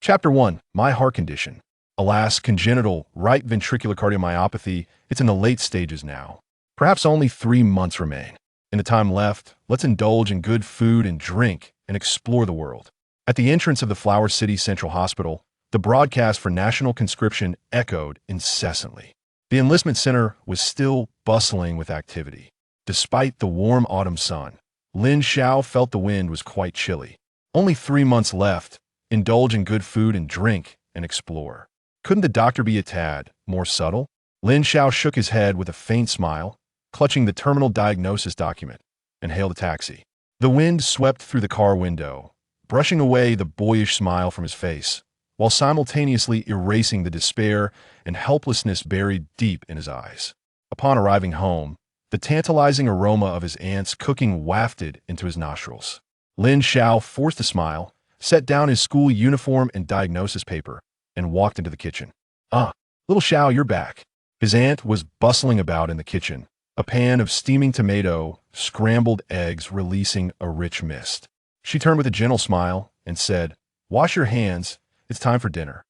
Chapter 1. My heart condition. Alas, congenital right ventricular cardiomyopathy, it's in the late stages now. Perhaps only 3 months remain. In the time left, let's indulge in good food and drink and explore the world. At the entrance of the Flower City Central Hospital, the broadcast for national conscription echoed incessantly. The enlistment center was still bustling with activity. Despite the warm autumn sun, Lin Xiao felt the wind was quite chilly. Only 3 months left. Indulge in good food and drink and explore. Couldn't the doctor be a tad more subtle? Lin Xiao shook his head with a faint smile, clutching the terminal diagnosis document, and hailed a taxi. The wind swept through the car window, brushing away the boyish smile from his face, while simultaneously erasing the despair and helplessness buried deep in his eyes. Upon arriving home, the tantalizing aroma of his aunt's cooking wafted into his nostrils. Lin Xiao forced a smile, set down his school uniform and diagnosis paper, and walked into the kitchen. "Ah, little Xiao, you're back." His aunt was bustling about in the kitchen, a pan of steaming tomato, scrambled eggs releasing a rich mist. She turned with a gentle smile and said, "Wash your hands, it's time for dinner."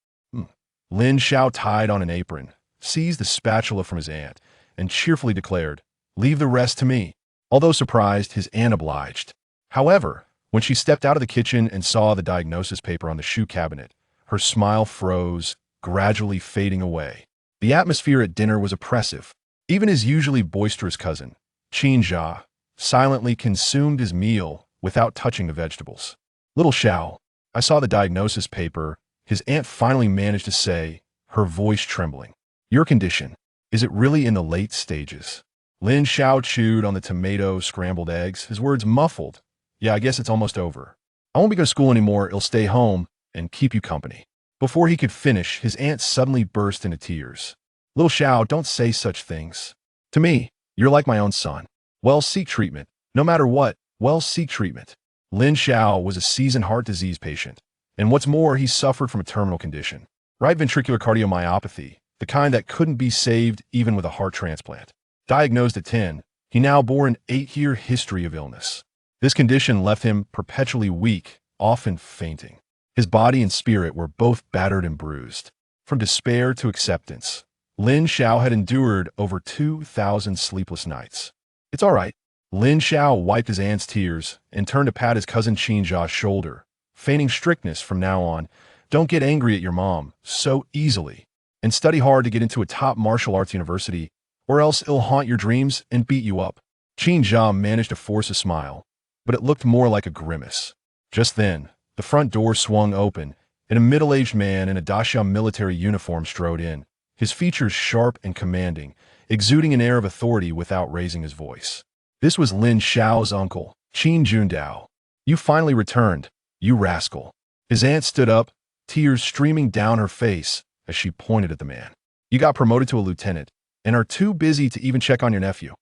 Lin Xiao tied on an apron, seized the spatula from his aunt, and cheerfully declared, "Leave the rest to me." Although surprised, his aunt obliged. However, when she stepped out of the kitchen and saw the diagnosis paper on the shoe cabinet, her smile froze, gradually fading away. The atmosphere at dinner was oppressive. Even his usually boisterous cousin, Qin Jia, silently consumed his meal without touching the vegetables. "Little Xiao, I saw the diagnosis paper," his aunt finally managed to say, her voice trembling. "Your condition, is it really in the late stages?" Lin Xiao chewed on the tomato scrambled eggs, his words muffled. "Yeah, I guess it's almost over. I won't be going to school anymore. It'll stay home and keep you company." Before he could finish, his aunt suddenly burst into tears. "Little Xiao, don't say such things. To me, you're like my own son. Well, seek treatment. No matter what, well, seek treatment." Lin Xiao was a seasoned heart disease patient, and what's more, he suffered from a terminal condition, right ventricular cardiomyopathy, the kind that couldn't be saved even with a heart transplant. Diagnosed at 10, he now bore an 8-year history of illness. This condition left him perpetually weak, often fainting. His body and spirit were both battered and bruised. From despair to acceptance, Lin Xiao had endured over 2,000 sleepless nights. "It's all right." Lin Xiao wiped his aunt's tears and turned to pat his cousin Qin Jia's shoulder, feigning strictness from now on. "Don't get angry at your mom so easily, and study hard to get into a top martial arts university, or else it'll haunt your dreams and beat you up." Qin Jia managed to force a smile, but it looked more like a grimace. Just then, the front door swung open, and a middle-aged man in a daxia military uniform strode in, his features sharp and commanding, exuding an air of authority without raising his voice. This was Lin Xiao's uncle, Qin Jundao. "You finally returned, you rascal." His aunt stood up, tears streaming down her face as she pointed at the man. "You got promoted to a lieutenant, and are too busy to even check on your nephew."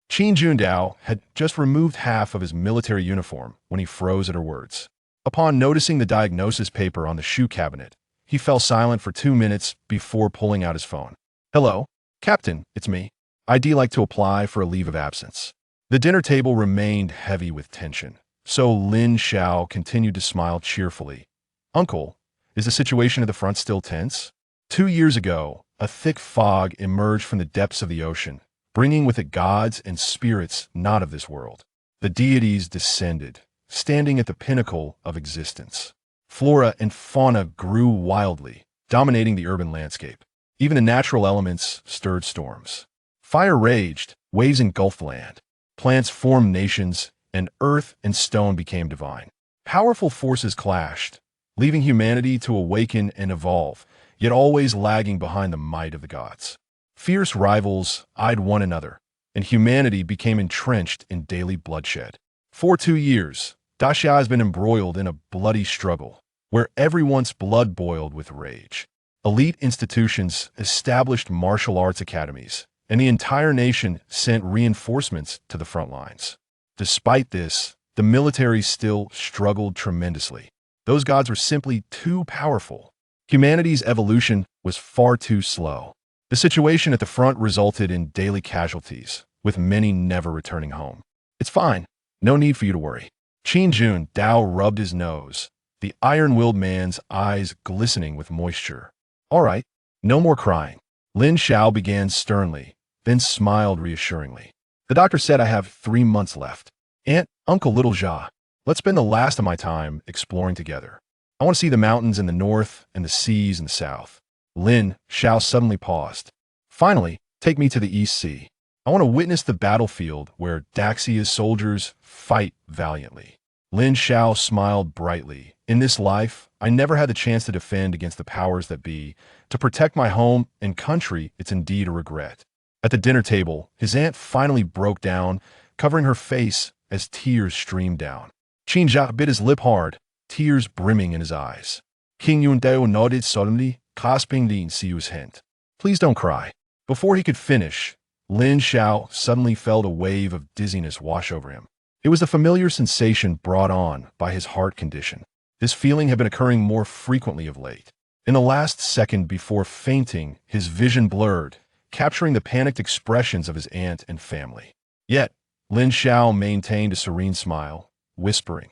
Qin Jundao had just removed half of his military uniform when he froze at her words. Upon noticing the diagnosis paper on the shoe cabinet, he fell silent for 2 minutes before pulling out his phone. "Hello, Captain, it's me. I'd like to apply for a leave of absence." The dinner table remained heavy with tension, so Lin Xiao continued to smile cheerfully. "Uncle, is the situation at the front still tense?" 2 years ago, a thick fog emerged from the depths of the ocean, bringing with it gods and spirits not of this world. The deities descended, standing at the pinnacle of existence. Flora and fauna grew wildly, dominating the urban landscape. Even the natural elements stirred storms. Fire raged, waves engulfed the land. Plants formed nations, and earth and stone became divine. Powerful forces clashed, leaving humanity to awaken and evolve, yet always lagging behind the might of the gods. Fierce rivals eyed one another, and humanity became entrenched in daily bloodshed. For 2 years, daxia has been embroiled in a bloody struggle, where everyone's blood boiled with rage. Elite institutions established martial arts academies, and the entire nation sent reinforcements to the front lines. Despite this, the military still struggled tremendously. Those gods were simply too powerful. Humanity's evolution was far too slow. The situation at the front resulted in daily casualties, with many never returning home. "It's fine. No need for you to worry." Qin Jun Dao rubbed his nose, the iron-willed man's eyes glistening with moisture. All right, no more crying. Lin Xiao began sternly, then smiled reassuringly. The doctor said I have 3 months left. Aunt, Uncle Little Jia, let's spend the last of my time exploring together. I want to see the mountains in the north and the seas in the south. Lin Xiao suddenly paused. Finally, take me to the East Sea. I want to witness the battlefield where Daxia's soldiers fight valiantly. Lin Xiao smiled brightly. In this life, I never had the chance to defend against the powers that be. To protect my home and country, it's indeed a regret. At the dinner table, his aunt finally broke down, covering her face as tears streamed down. Qin Jia bit his lip hard, tears brimming in his eyes. King Yundao nodded solemnly, clasping Lin Xiao's hand. Please don't cry. Before he could finish, Lin Xiao suddenly felt a wave of dizziness wash over him. It was the familiar sensation brought on by his heart condition. This feeling had been occurring more frequently of late. In the last second before fainting, his vision blurred, capturing the panicked expressions of his aunt and family. Yet, Lin Xiao maintained a serene smile, whispering,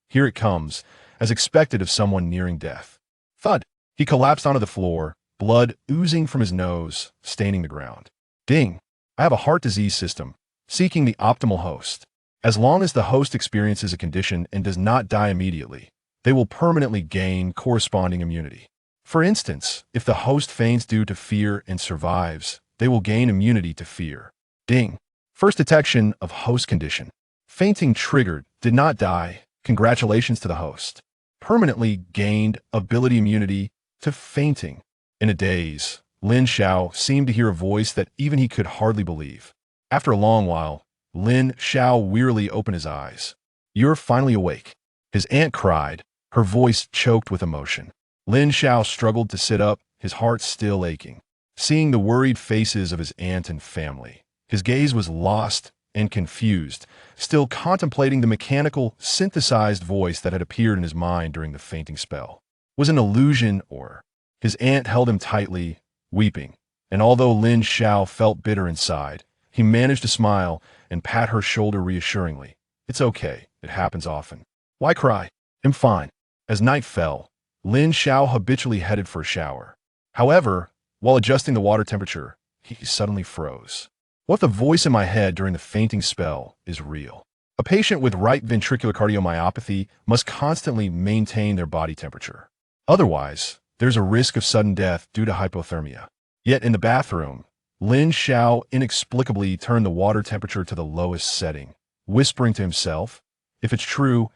"Here it comes," as expected of someone nearing death. Thud! He collapsed onto the floor, blood oozing from his nose, staining the ground. Ding! I have a heart disease system, seeking the optimal host. As long as the host experiences a condition and does not die immediately, they will permanently gain corresponding immunity. For instance, if the host faints due to fear and survives, they will gain immunity to fear. Ding! First detection of host condition. Fainting triggered, did not die. Congratulations to the host. Permanently gained ability immunity to fainting. In a daze, Lin Xiao seemed to hear a voice that even he could hardly believe. After a long while, Lin Xiao wearily opened his eyes. You're finally awake. His aunt cried, her voice choked with emotion. Lin Xiao struggled to sit up, his heart still aching. Seeing the worried faces of his aunt and family, his gaze was lost and confused, still contemplating the mechanical, synthesized voice that had appeared in his mind during the fainting spell. Was it an illusion or... His aunt held him tightly, weeping, and although Lin Xiao felt bitter inside, he managed to smile and pat her shoulder reassuringly. It's okay, it happens often. Why cry? I'm fine. As night fell, Lin Xiao habitually headed for a shower. However, while adjusting the water temperature, he suddenly froze. What the voice in my head during the fainting spell is real. A patient with right ventricular cardiomyopathy must constantly maintain their body temperature. Otherwise, there's a risk of sudden death due to hypothermia. Yet in the bathroom, Lin Xiao inexplicably turned the water temperature to the lowest setting, whispering to himself, if it's true,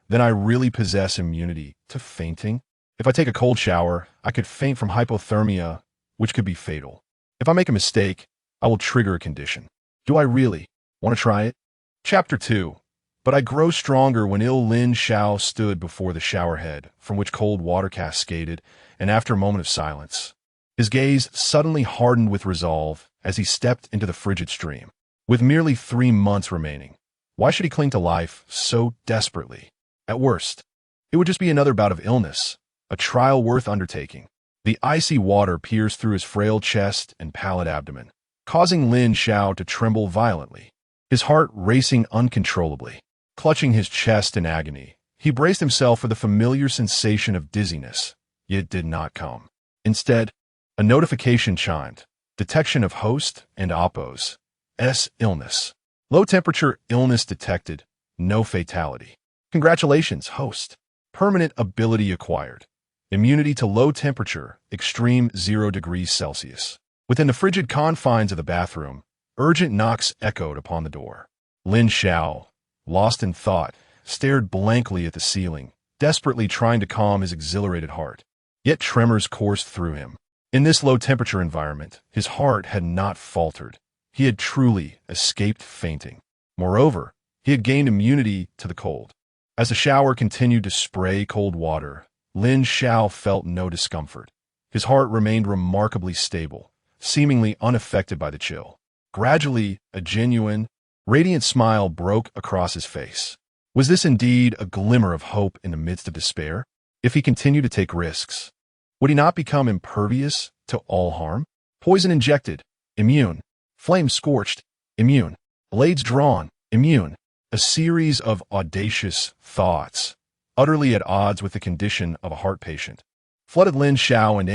then I really possess immunity to fainting. If I take a cold shower, I could faint from hypothermia, which could be fatal. If I make a mistake, I will trigger a condition. Do I really want to try it? Chapter 2. But I grow stronger when ill Lin Xiao stood before the shower head, from which cold water cascaded, and after a moment of silence, his gaze suddenly hardened with resolve as he stepped into the frigid stream. With merely 3 months remaining, why should he cling to life so desperately? At worst, it would just be another bout of illness, a trial worth undertaking. The icy water pierced through his frail chest and pallid abdomen, causing Lin Xiao to tremble violently, his heart racing uncontrollably. Clutching his chest in agony, he braced himself for the familiar sensation of dizziness, yet it did not come. Instead, a notification chimed. Detection of host and Oppo's illness. Low temperature illness detected, no fatality. Congratulations, host. Permanent ability acquired. Immunity to low temperature, extreme 0 degrees Celsius. Within the frigid confines of the bathroom, urgent knocks echoed upon the door. Lin Xiao, lost in thought, stared blankly at the ceiling, desperately trying to calm his exhilarated heart. Yet tremors coursed through him. In this low-temperature environment, his heart had not faltered. He had truly escaped fainting. Moreover, he had gained immunity to the cold. As the shower continued to spray cold water, Lin Xiao felt no discomfort. His heart remained remarkably stable, seemingly unaffected by the chill. Gradually, a genuine, radiant smile broke across his face. Was this indeed a glimmer of hope in the midst of despair? If he continued to take risks, would he not become impervious to all harm? Poison injected, immune. Flame scorched, immune. Blades drawn, immune. A series of audacious thoughts utterly at odds with the condition of a heart patient, flooded Lin Xiao and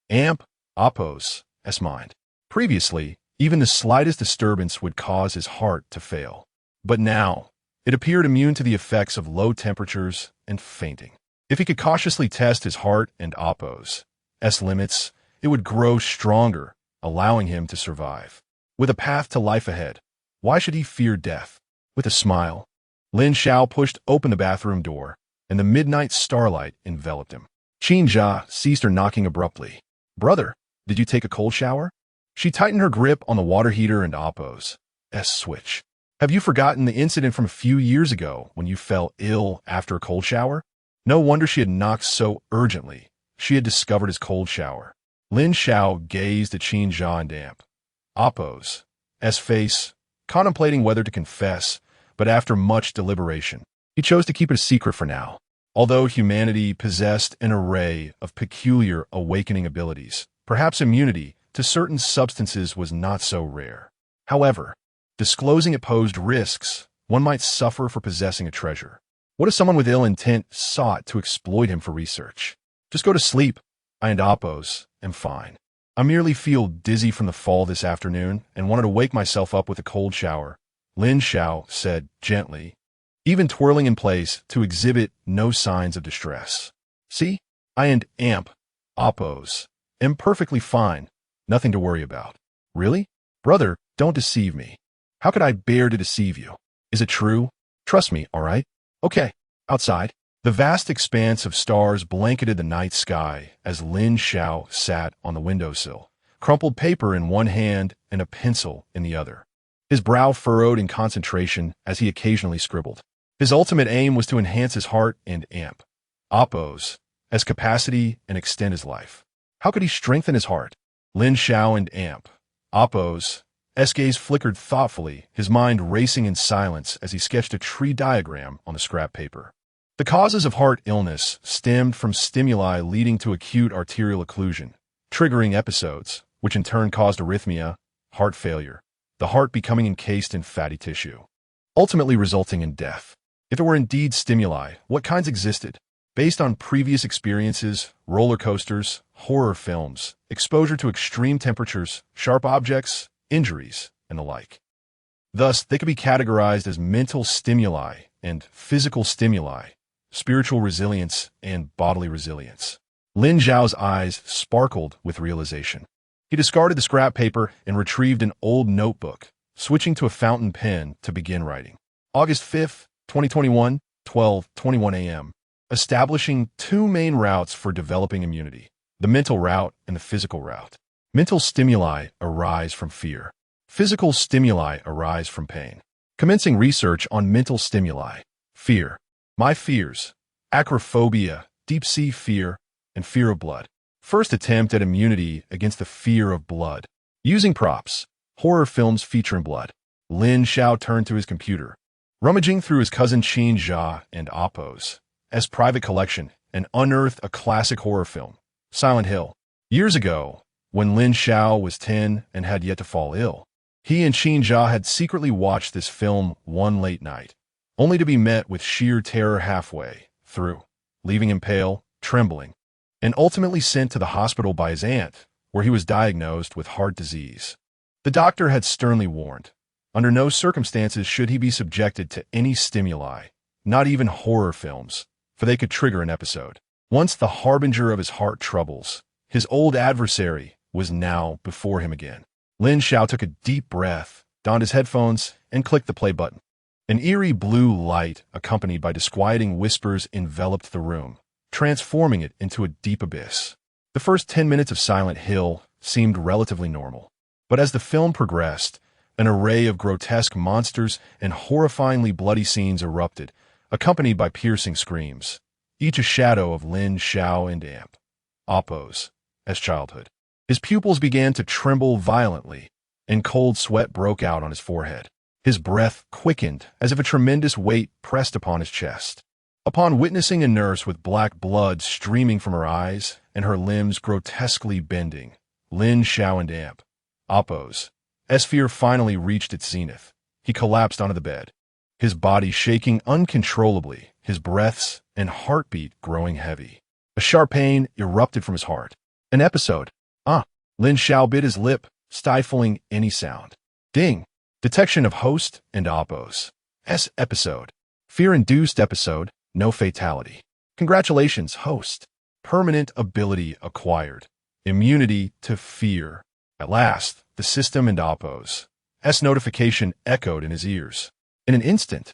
Amp, Oppos, S mind. Previously, even the slightest disturbance would cause his heart to fail. But now, it appeared immune to the effects of low temperatures and fainting. If he could cautiously test his heart and Oppos' limits, it would grow stronger, allowing him to survive. With a path to life ahead, why should he fear death? With a smile, Lin Xiao pushed open the bathroom door, and the midnight starlight enveloped him. Qin Jia ceased her knocking abruptly. "Brother, did you take a cold shower?" She tightened her grip on the water heater and Oppos' switch. "Have you forgotten the incident from a few years ago when you fell ill after a cold shower?" No wonder she had knocked so urgently. She had discovered his cold shower. Lin Xiao gazed at Qin Jia and Oppos' face, contemplating whether to confess, but after much deliberation, he chose to keep it a secret for now. Although humanity possessed an array of peculiar awakening abilities, perhaps immunity to certain substances was not so rare. However, disclosing it posed risks. One might suffer for possessing a treasure. What if someone with ill intent sought to exploit him for research? "Just go to sleep. I and Oppos am fine. I merely feel dizzy from the fall this afternoon and wanted to wake myself up with a cold shower," Lin Xiao said gently, even twirling in place to exhibit no signs of distress. "See, I and Oppos am perfectly fine. Nothing to worry about." "Really? Brother, don't deceive me. How could I bear to deceive you? Is it true? Trust me, all right?" "Okay." Outside, the vast expanse of stars blanketed the night sky as Lin Xiao sat on the windowsill, crumpled paper in one hand and a pencil in the other. His brow furrowed in concentration as he occasionally scribbled. His ultimate aim was to enhance his heart and Oppos' capacity and extend his life. How could he strengthen his heart? Lin Xiao and Oppos' gaze flickered thoughtfully, his mind racing in silence as he sketched a tree diagram on the scrap paper. The causes of heart illness stemmed from stimuli leading to acute arterial occlusion, triggering episodes, which in turn caused arrhythmia, heart failure, the heart becoming encased in fatty tissue, ultimately resulting in death. If it were indeed stimuli, what kinds existed? Based on previous experiences, roller coasters, horror films, exposure to extreme temperatures, sharp objects, injuries, and the like. Thus, they could be categorized as mental stimuli and physical stimuli, spiritual resilience and bodily resilience. Lin Zhao's eyes sparkled with realization. He discarded the scrap paper and retrieved an old notebook, switching to a fountain pen to begin writing. August 5th, 2021, 12:21 a.m. Establishing two main routes for developing immunity, the mental route and the physical route. Mental stimuli arise from fear. Physical stimuli arise from pain. Commencing research on mental stimuli. Fear. My fears. Acrophobia, deep-sea fear, and fear of blood. First attempt at immunity against the fear of blood. Using props. Horror films featuring blood. Lin Xiao turned to his computer, rummaging through his cousin Qin Jia and Oppos' private collection, and unearthed a classic horror film, Silent Hill. Years ago, when Lin Xiao was 10 and had yet to fall ill, he and Qin Jia had secretly watched this film one late night, only to be met with sheer terror halfway through, leaving him pale, trembling, and ultimately sent to the hospital by his aunt, where he was diagnosed with heart disease. The doctor had sternly warned, under no circumstances should he be subjected to any stimuli, not even horror films, for they could trigger an episode. Once the harbinger of his heart troubles, his old adversary was now before him again. Lin Xiao took a deep breath, donned his headphones, and clicked the play button. An eerie blue light, accompanied by disquieting whispers, enveloped the room, transforming it into a deep abyss. The first 10 minutes of Silent Hill seemed relatively normal, but as the film progressed, an array of grotesque monsters and horrifyingly bloody scenes erupted, accompanied by piercing screams, each a shadow of Lin Xiao and Oppos' childhood. His pupils began to tremble violently, and cold sweat broke out on his forehead. His breath quickened as if a tremendous weight pressed upon his chest. Upon witnessing a nurse with black blood streaming from her eyes and her limbs grotesquely bending, Lin Xiao and Oppos' fear finally reached its zenith. He collapsed onto the bed, his body shaking uncontrollably, his breaths and heartbeat growing heavy. A sharp pain erupted from his heart. An episode. Lin Xiao bit his lip, stifling any sound. Ding. Detection of host and oppos. Episode. Fear-induced episode, no fatality. Congratulations, host. Permanent ability acquired. Immunity to fear. At last, the system and oppos. Notification echoed in his ears. In an instant,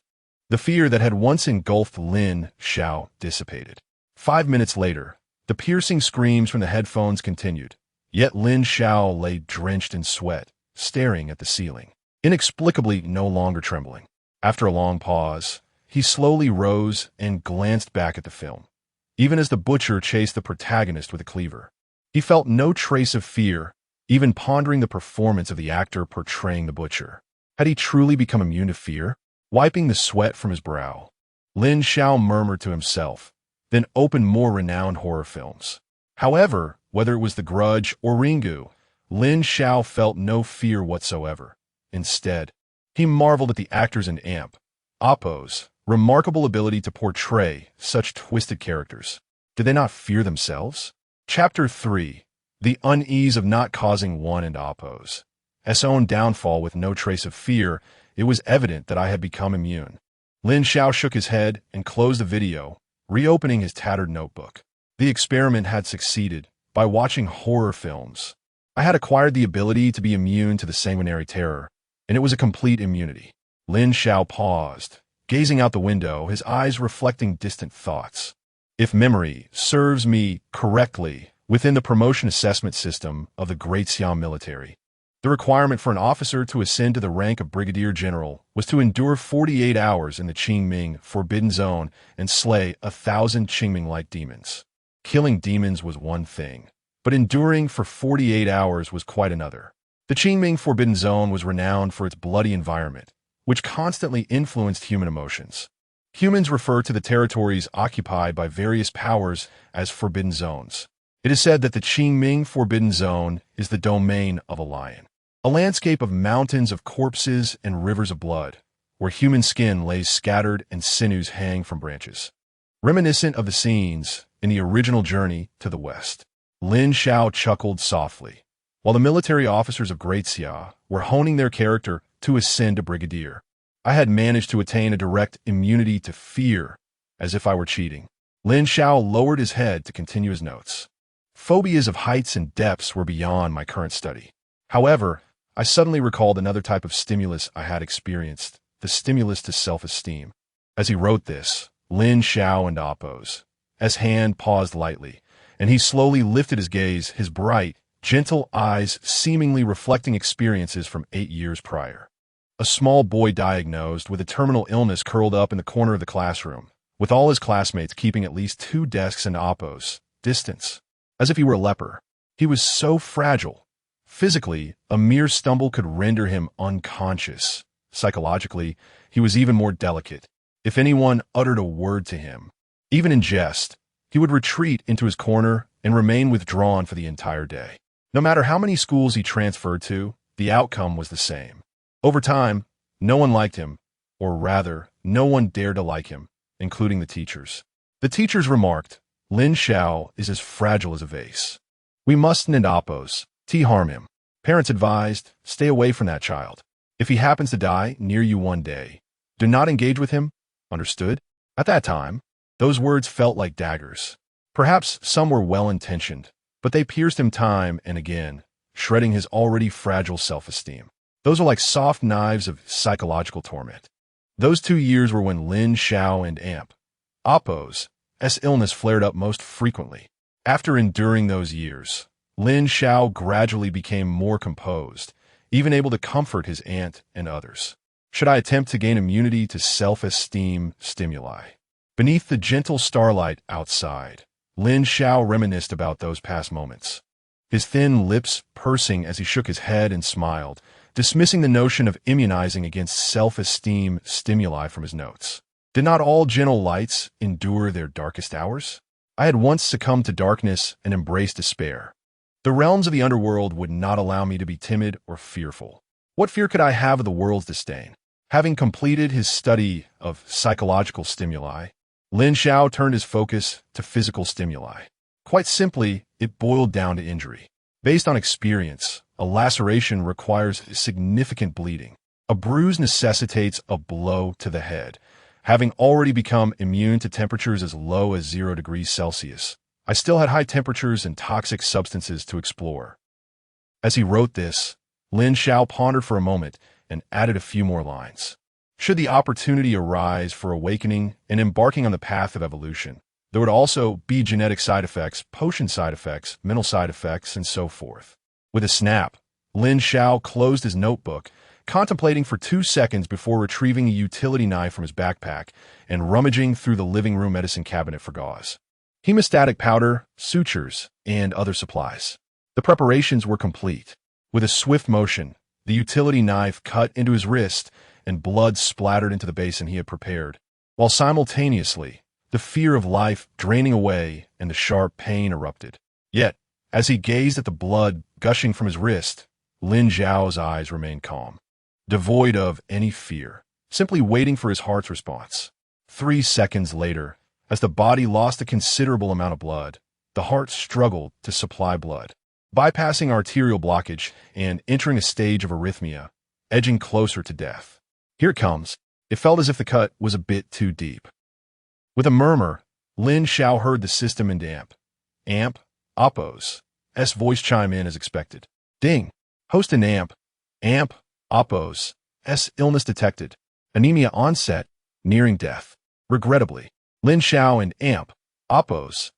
the fear that had once engulfed Lin Xiao dissipated. 5 minutes later, the piercing screams from the headphones continued. Yet Lin Xiao lay drenched in sweat, staring at the ceiling, inexplicably no longer trembling. After a long pause, he slowly rose and glanced back at the film. Even as the butcher chased the protagonist with a cleaver, he felt no trace of fear, even pondering the performance of the actor portraying the butcher. Had he truly become immune to fear? Wiping the sweat from his brow, Lin Xiao murmured to himself, then opened more renowned horror films. However, whether it was The Grudge or Ringu, Lin Xiao felt no fear whatsoever. Instead, he marveled at the actors in Amp, Oppo's remarkable ability to portray such twisted characters. Did they not fear themselves? Chapter 3. The unease of not causing one and Oppo's own downfall with no trace of fear. It was evident that I had become immune. Lin Xiao shook his head and closed the video, reopening his tattered notebook. The experiment had succeeded. By watching horror films, I had acquired the ability to be immune to the sanguinary terror, and it was a complete immunity. Lin Xiao paused, gazing out the window, his eyes reflecting distant thoughts. If memory serves me correctly, within the promotion assessment system of the Great Siam military, the requirement for an officer to ascend to the rank of brigadier general was to endure 48 hours in the Qingming Forbidden Zone and slay 1,000 Qingming-like demons. Killing demons was one thing, but enduring for 48 hours was quite another. The Qingming Forbidden Zone was renowned for its bloody environment, which constantly influenced human emotions. Humans refer to the territories occupied by various powers as forbidden zones. It is said that the Qingming Forbidden Zone is the domain of a lion. A landscape of mountains of corpses and rivers of blood, where human skin lays scattered and sinews hang from branches. Reminiscent of the scenes in the original Journey to the West, Lin Xiao chuckled softly, while the military officers of Great Xia were honing their character to ascend to brigadier. I had managed to attain a direct immunity to fear, as if I were cheating. Lin Xiao lowered his head to continue his notes. Phobias of heights and depths were beyond my current study. However, I suddenly recalled another type of stimulus I had experienced, the stimulus to self-esteem. As he wrote this, Lin Xiao and Oppo's hand paused lightly, and he slowly lifted his gaze, his bright, gentle eyes seemingly reflecting experiences from 8 years prior. A small boy diagnosed with a terminal illness curled up in the corner of the classroom, with all his classmates keeping at least 2 desks and Oppo's distance, as if he were a leper. He was so fragile. Physically, a mere stumble could render him unconscious. Psychologically, he was even more delicate. If anyone uttered a word to him, even in jest, he would retreat into his corner and remain withdrawn for the entire day. No matter how many schools he transferred to, the outcome was the same. Over time, no one liked him, or rather, no one dared to like him, including the teachers. The teachers remarked, "Lin Xiao is as fragile as a vase. We mustn't Oppos harm him. Parents advised, stay away from that child. If he happens to die near you one day, do not engage with him. Understood?" At that time, those words felt like daggers. Perhaps some were well-intentioned, but they pierced him time and again, shredding his already fragile self-esteem. Those are like soft knives of psychological torment. Those 2 years were when Lin Xiao and Oppo's illness flared up most frequently. After enduring those years, Lin Xiao gradually became more composed, even able to comfort his aunt and others. Should I attempt to gain immunity to self-esteem stimuli? Beneath the gentle starlight outside, Lin Xiao reminisced about those past moments, his thin lips pursing as he shook his head and smiled, dismissing the notion of immunizing against self-esteem stimuli from his notes. Did not all gentle lights endure their darkest hours? I had once succumbed to darkness and embraced despair. The realms of the underworld would not allow me to be timid or fearful. What fear could I have of the world's disdain? Having completed his study of psychological stimuli, Lin Xiao turned his focus to physical stimuli. Quite simply, it boiled down to injury. Based on experience, a laceration requires significant bleeding. A bruise necessitates a blow to the head. Having already become immune to temperatures as low as 0 degrees Celsius, I still had high temperatures and toxic substances to explore. As he wrote this, Lin Xiao pondered for a moment and added a few more lines. Should the opportunity arise for awakening and embarking on the path of evolution, there would also be genetic side effects, potion side effects, mental side effects, and so forth. With a snap, Lin Xiao closed his notebook, contemplating for 2 seconds before retrieving a utility knife from his backpack and rummaging through the living room medicine cabinet for gauze, hemostatic powder, sutures, and other supplies. The preparations were complete. With a swift motion, the utility knife cut into his wrist and blood splattered into the basin he had prepared, while simultaneously, the fear of life draining away and the sharp pain erupted. Yet, as he gazed at the blood gushing from his wrist, Lin Xiao's eyes remained calm, devoid of any fear, simply waiting for his heart's response. 3 seconds later, as the body lost a considerable amount of blood, the heart struggled to supply blood, bypassing arterial blockage and entering a stage of arrhythmia, edging closer to death. Here it comes. It felt as if the cut was a bit too deep. With a murmur, Lin Xiao heard the system and amp, Oppo's voice chime in as expected. Ding! Host and amp, Oppo's illness detected. Anemia onset, nearing death. Regrettably, Lin Xiao and Oppo's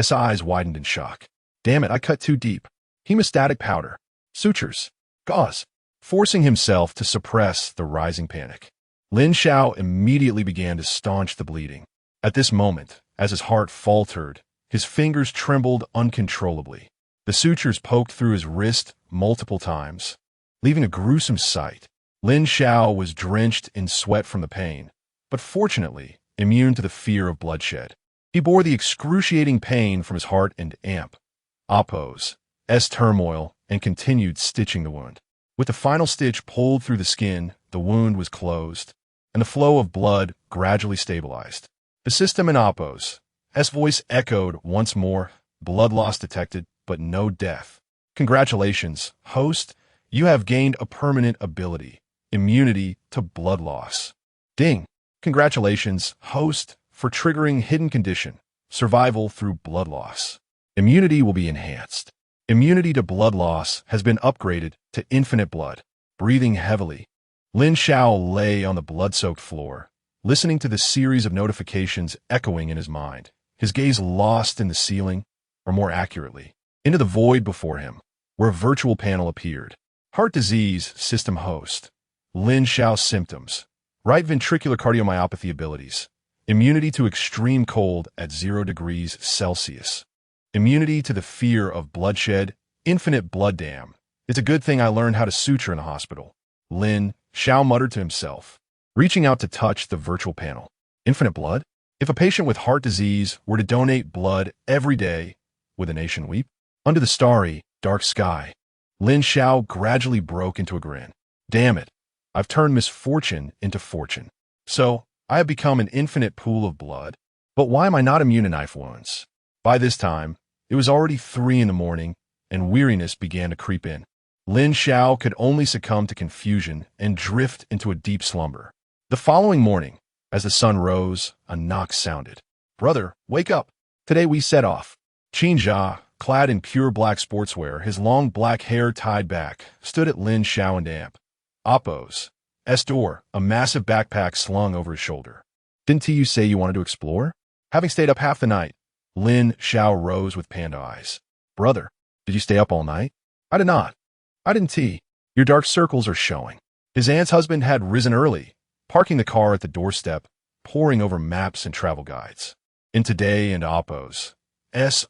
eyes widened in shock. Damn it, I cut too deep. Hemostatic powder, sutures, gauze. Forcing himself to suppress the rising panic, Lin Xiao immediately began to staunch the bleeding. At this moment, as his heart faltered, his fingers trembled uncontrollably. The sutures poked through his wrist multiple times, leaving a gruesome sight. Lin Xiao was drenched in sweat from the pain, but fortunately immune to the fear of bloodshed. He bore the excruciating pain from his heart and Oppo's turmoil and continued stitching the wound. With the final stitch pulled through the skin, the wound was closed, and the flow of blood gradually stabilized. The system in Oppo's voice echoed once more, blood loss detected, but no death. Congratulations, host, you have gained a permanent ability, immunity to blood loss. Ding! Congratulations, host, for triggering hidden condition, survival through blood loss. Immunity will be enhanced. Immunity to blood loss has been upgraded to infinite blood. Breathing heavily, Lin Xiao lay on the blood-soaked floor, listening to the series of notifications echoing in his mind, his gaze lost in the ceiling, or more accurately, into the void before him, where a virtual panel appeared. Heart disease system host. Lin Xiao symptoms. Right ventricular cardiomyopathy abilities. Immunity to extreme cold at 0 degrees Celsius. Immunity to the fear of bloodshed, infinite blood dam. It's a good thing I learned how to suture in the hospital. Lin Xiao muttered to himself, reaching out to touch the virtual panel. Infinite blood? If a patient with heart disease were to donate blood every day, would the nation weep? Under the starry, dark sky, Lin Xiao gradually broke into a grin. Damn it, I've turned misfortune into fortune. So, I have become an infinite pool of blood. But why am I not immune to knife wounds? By this time, it was already 3 in the morning, and weariness began to creep in. Lin Xiao could only succumb to confusion and drift into a deep slumber. The following morning, as the sun rose, a knock sounded. Brother, wake up. Today we set off. Qin Jia, clad in pure black sportswear, his long black hair tied back, stood at Lin Xiao and Oppo's door, a massive backpack slung over his shoulder. Didn't you say you wanted to explore? Having stayed up half the night, Lin Xiao rose with panda eyes. Brother, did you stay up all night? I did not. I didn't tea. Your dark circles are showing. His aunt's husband had risen early, parking the car at the doorstep, poring over maps and travel guides. In today and Oppo's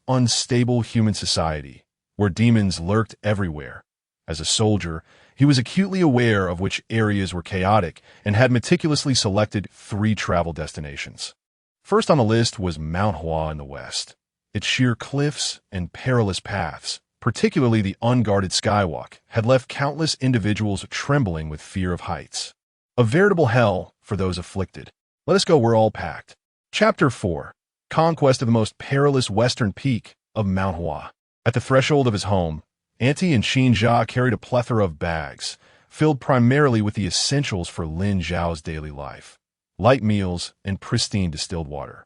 unstable human society, where demons lurked everywhere, as a soldier, he was acutely aware of which areas were chaotic and had meticulously selected 3 travel destinations. First on the list was Mount Hua in the west. Its sheer cliffs and perilous paths, particularly the unguarded skywalk, had left countless individuals trembling with fear of heights. A veritable hell for those afflicted. Let us go, we're all packed. Chapter 4. Conquest of the most perilous western peak of Mount Hua. At the threshold of his home, Auntie and Lin Xiao carried a plethora of bags, filled primarily with the essentials for Lin Xiao's daily life: light meals and pristine distilled water.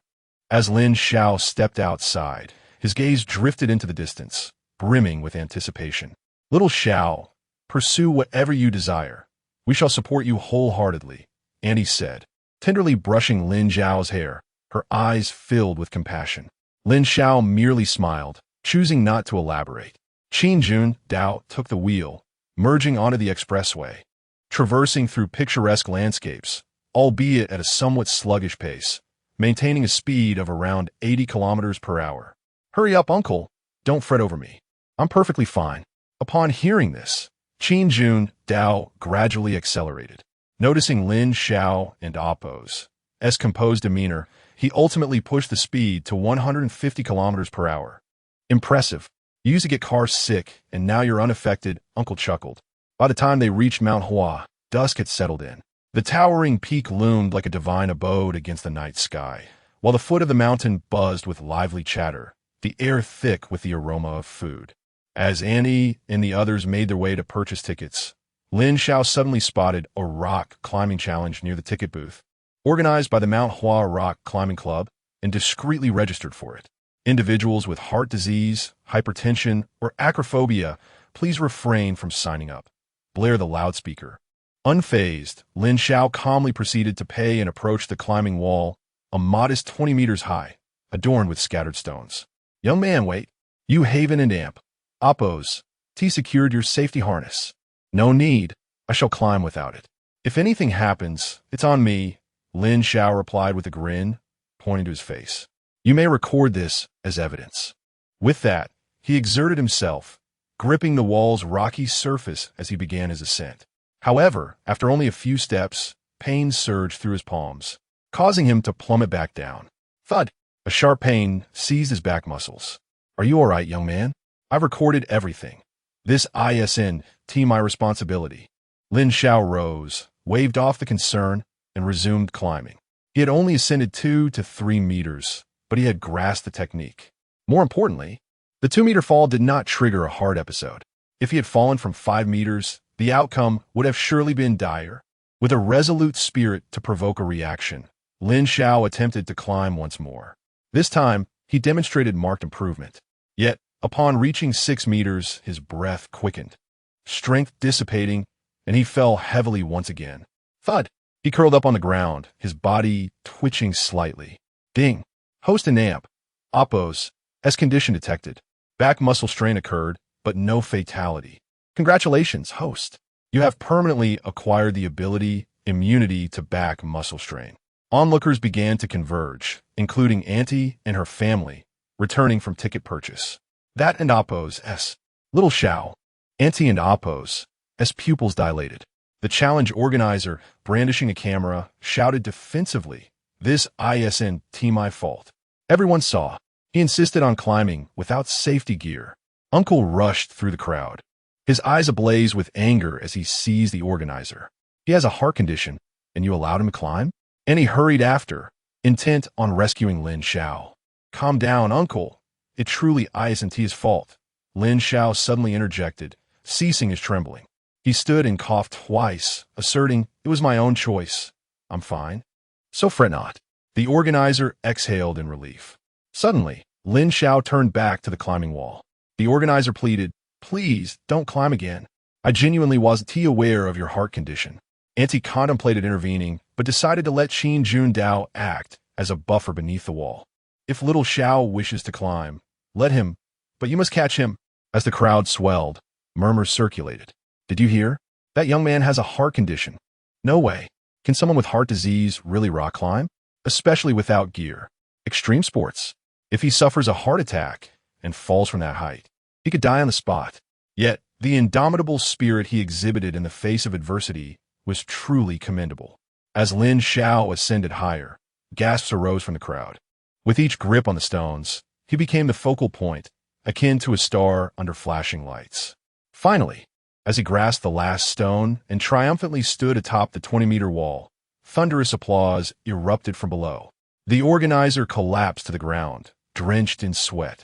As Lin Xiao stepped outside, his gaze drifted into the distance, brimming with anticipation. "Little Xiao, pursue whatever you desire. We shall support you wholeheartedly," Auntie said, tenderly brushing Lin Xiao's hair, her eyes filled with compassion. Lin Xiao merely smiled, choosing not to elaborate. Jun Dao took the wheel, merging onto the expressway, traversing through picturesque landscapes, albeit at a somewhat sluggish pace, maintaining a speed of around 80 kilometers per hour. "Hurry up, uncle. Don't fret over me. I'm perfectly fine." Upon hearing this, Jun Dao gradually accelerated. Noticing Lin Xiao and Appo's composed demeanor, he ultimately pushed the speed to 150 kilometers per hour. "Impressive. You used to get cars sick, and now you're unaffected," Uncle chuckled. By the time they reached Mount Hua, dusk had settled in. The towering peak loomed like a divine abode against the night sky, while the foot of the mountain buzzed with lively chatter, the air thick with the aroma of food. As Annie and the others made their way to purchase tickets, Lin Xiao suddenly spotted a rock climbing challenge near the ticket booth, organized by the Mount Hua Rock Climbing Club, and discreetly registered for it. "Individuals with heart disease, hypertension, or acrophobia, please refrain from signing up," blared the loudspeaker. Unfazed, Lin Xiao calmly proceeded to pay and approach the climbing wall, a modest 20 meters high, adorned with scattered stones. "Young man, wait. You Haven and Amp. Appos, T secured your safety harness." "No need. I shall climb without it. If anything happens, it's on me," Lin Xiao replied with a grin, pointing to his face. "You may record this as evidence." With that, he exerted himself, gripping the wall's rocky surface as he began his ascent. However, after only a few steps, pain surged through his palms, causing him to plummet back down. Thud! A sharp pain seized his back muscles. "Are you all right, young man? I've recorded everything. This isn't my responsibility." Lin Xiao rose, waved off the concern, and resumed climbing. He had only ascended 2 to 3 meters, but he had grasped the technique. More importantly, the 2-meter fall did not trigger a heart episode. If he had fallen from 5 meters, the outcome would have surely been dire. With a resolute spirit to provoke a reaction, Lin Xiao attempted to climb once more. This time, he demonstrated marked improvement. Yet, upon reaching 6 meters, his breath quickened, strength dissipating, and he fell heavily once again. Thud! He curled up on the ground, his body twitching slightly. Ding! Host and Amp. Appos, condition detected. Back muscle strain occurred, but no fatality. Congratulations, host. You have permanently acquired the immunity to back muscle strain. Onlookers began to converge, including Auntie and her family, returning from ticket purchase. That and Appos. Little Xiao. Auntie and Appos, pupils dilated. The challenge organizer, brandishing a camera, shouted defensively, "This isn't my fault." Everyone saw. He insisted on climbing without safety gear. Uncle rushed through the crowd, his eyes ablaze with anger as he seized the organizer. "He has a heart condition, and you allowed him to climb?" And he hurried after, intent on rescuing Lin Xiao. "Calm down, uncle. It truly isn't his fault," Lin Xiao suddenly interjected, ceasing his trembling. He stood and coughed twice, asserting, "It was my own choice. I'm fine." "So fret not." The organizer exhaled in relief. Suddenly, Lin Xiao turned back to the climbing wall. The organizer pleaded, "Please, don't climb again. I genuinely wasn't aware of your heart condition." Auntie contemplated intervening, but decided to let Jun Dao act as a buffer beneath the wall. "If little Xiao wishes to climb, let him, but you must catch him." As the crowd swelled, murmurs circulated. "Did you hear? That young man has a heart condition. No way. Can someone with heart disease really rock climb? Especially without gear. Extreme sports. If he suffers a heart attack and falls from that height, he could die on the spot." Yet, the indomitable spirit he exhibited in the face of adversity was truly commendable. As Lin Xiao ascended higher, gasps arose from the crowd. With each grip on the stones, he became the focal point, akin to a star under flashing lights. Finally, as he grasped the last stone and triumphantly stood atop the 20-meter wall, thunderous applause erupted from below. The organizer collapsed to the ground, drenched in sweat,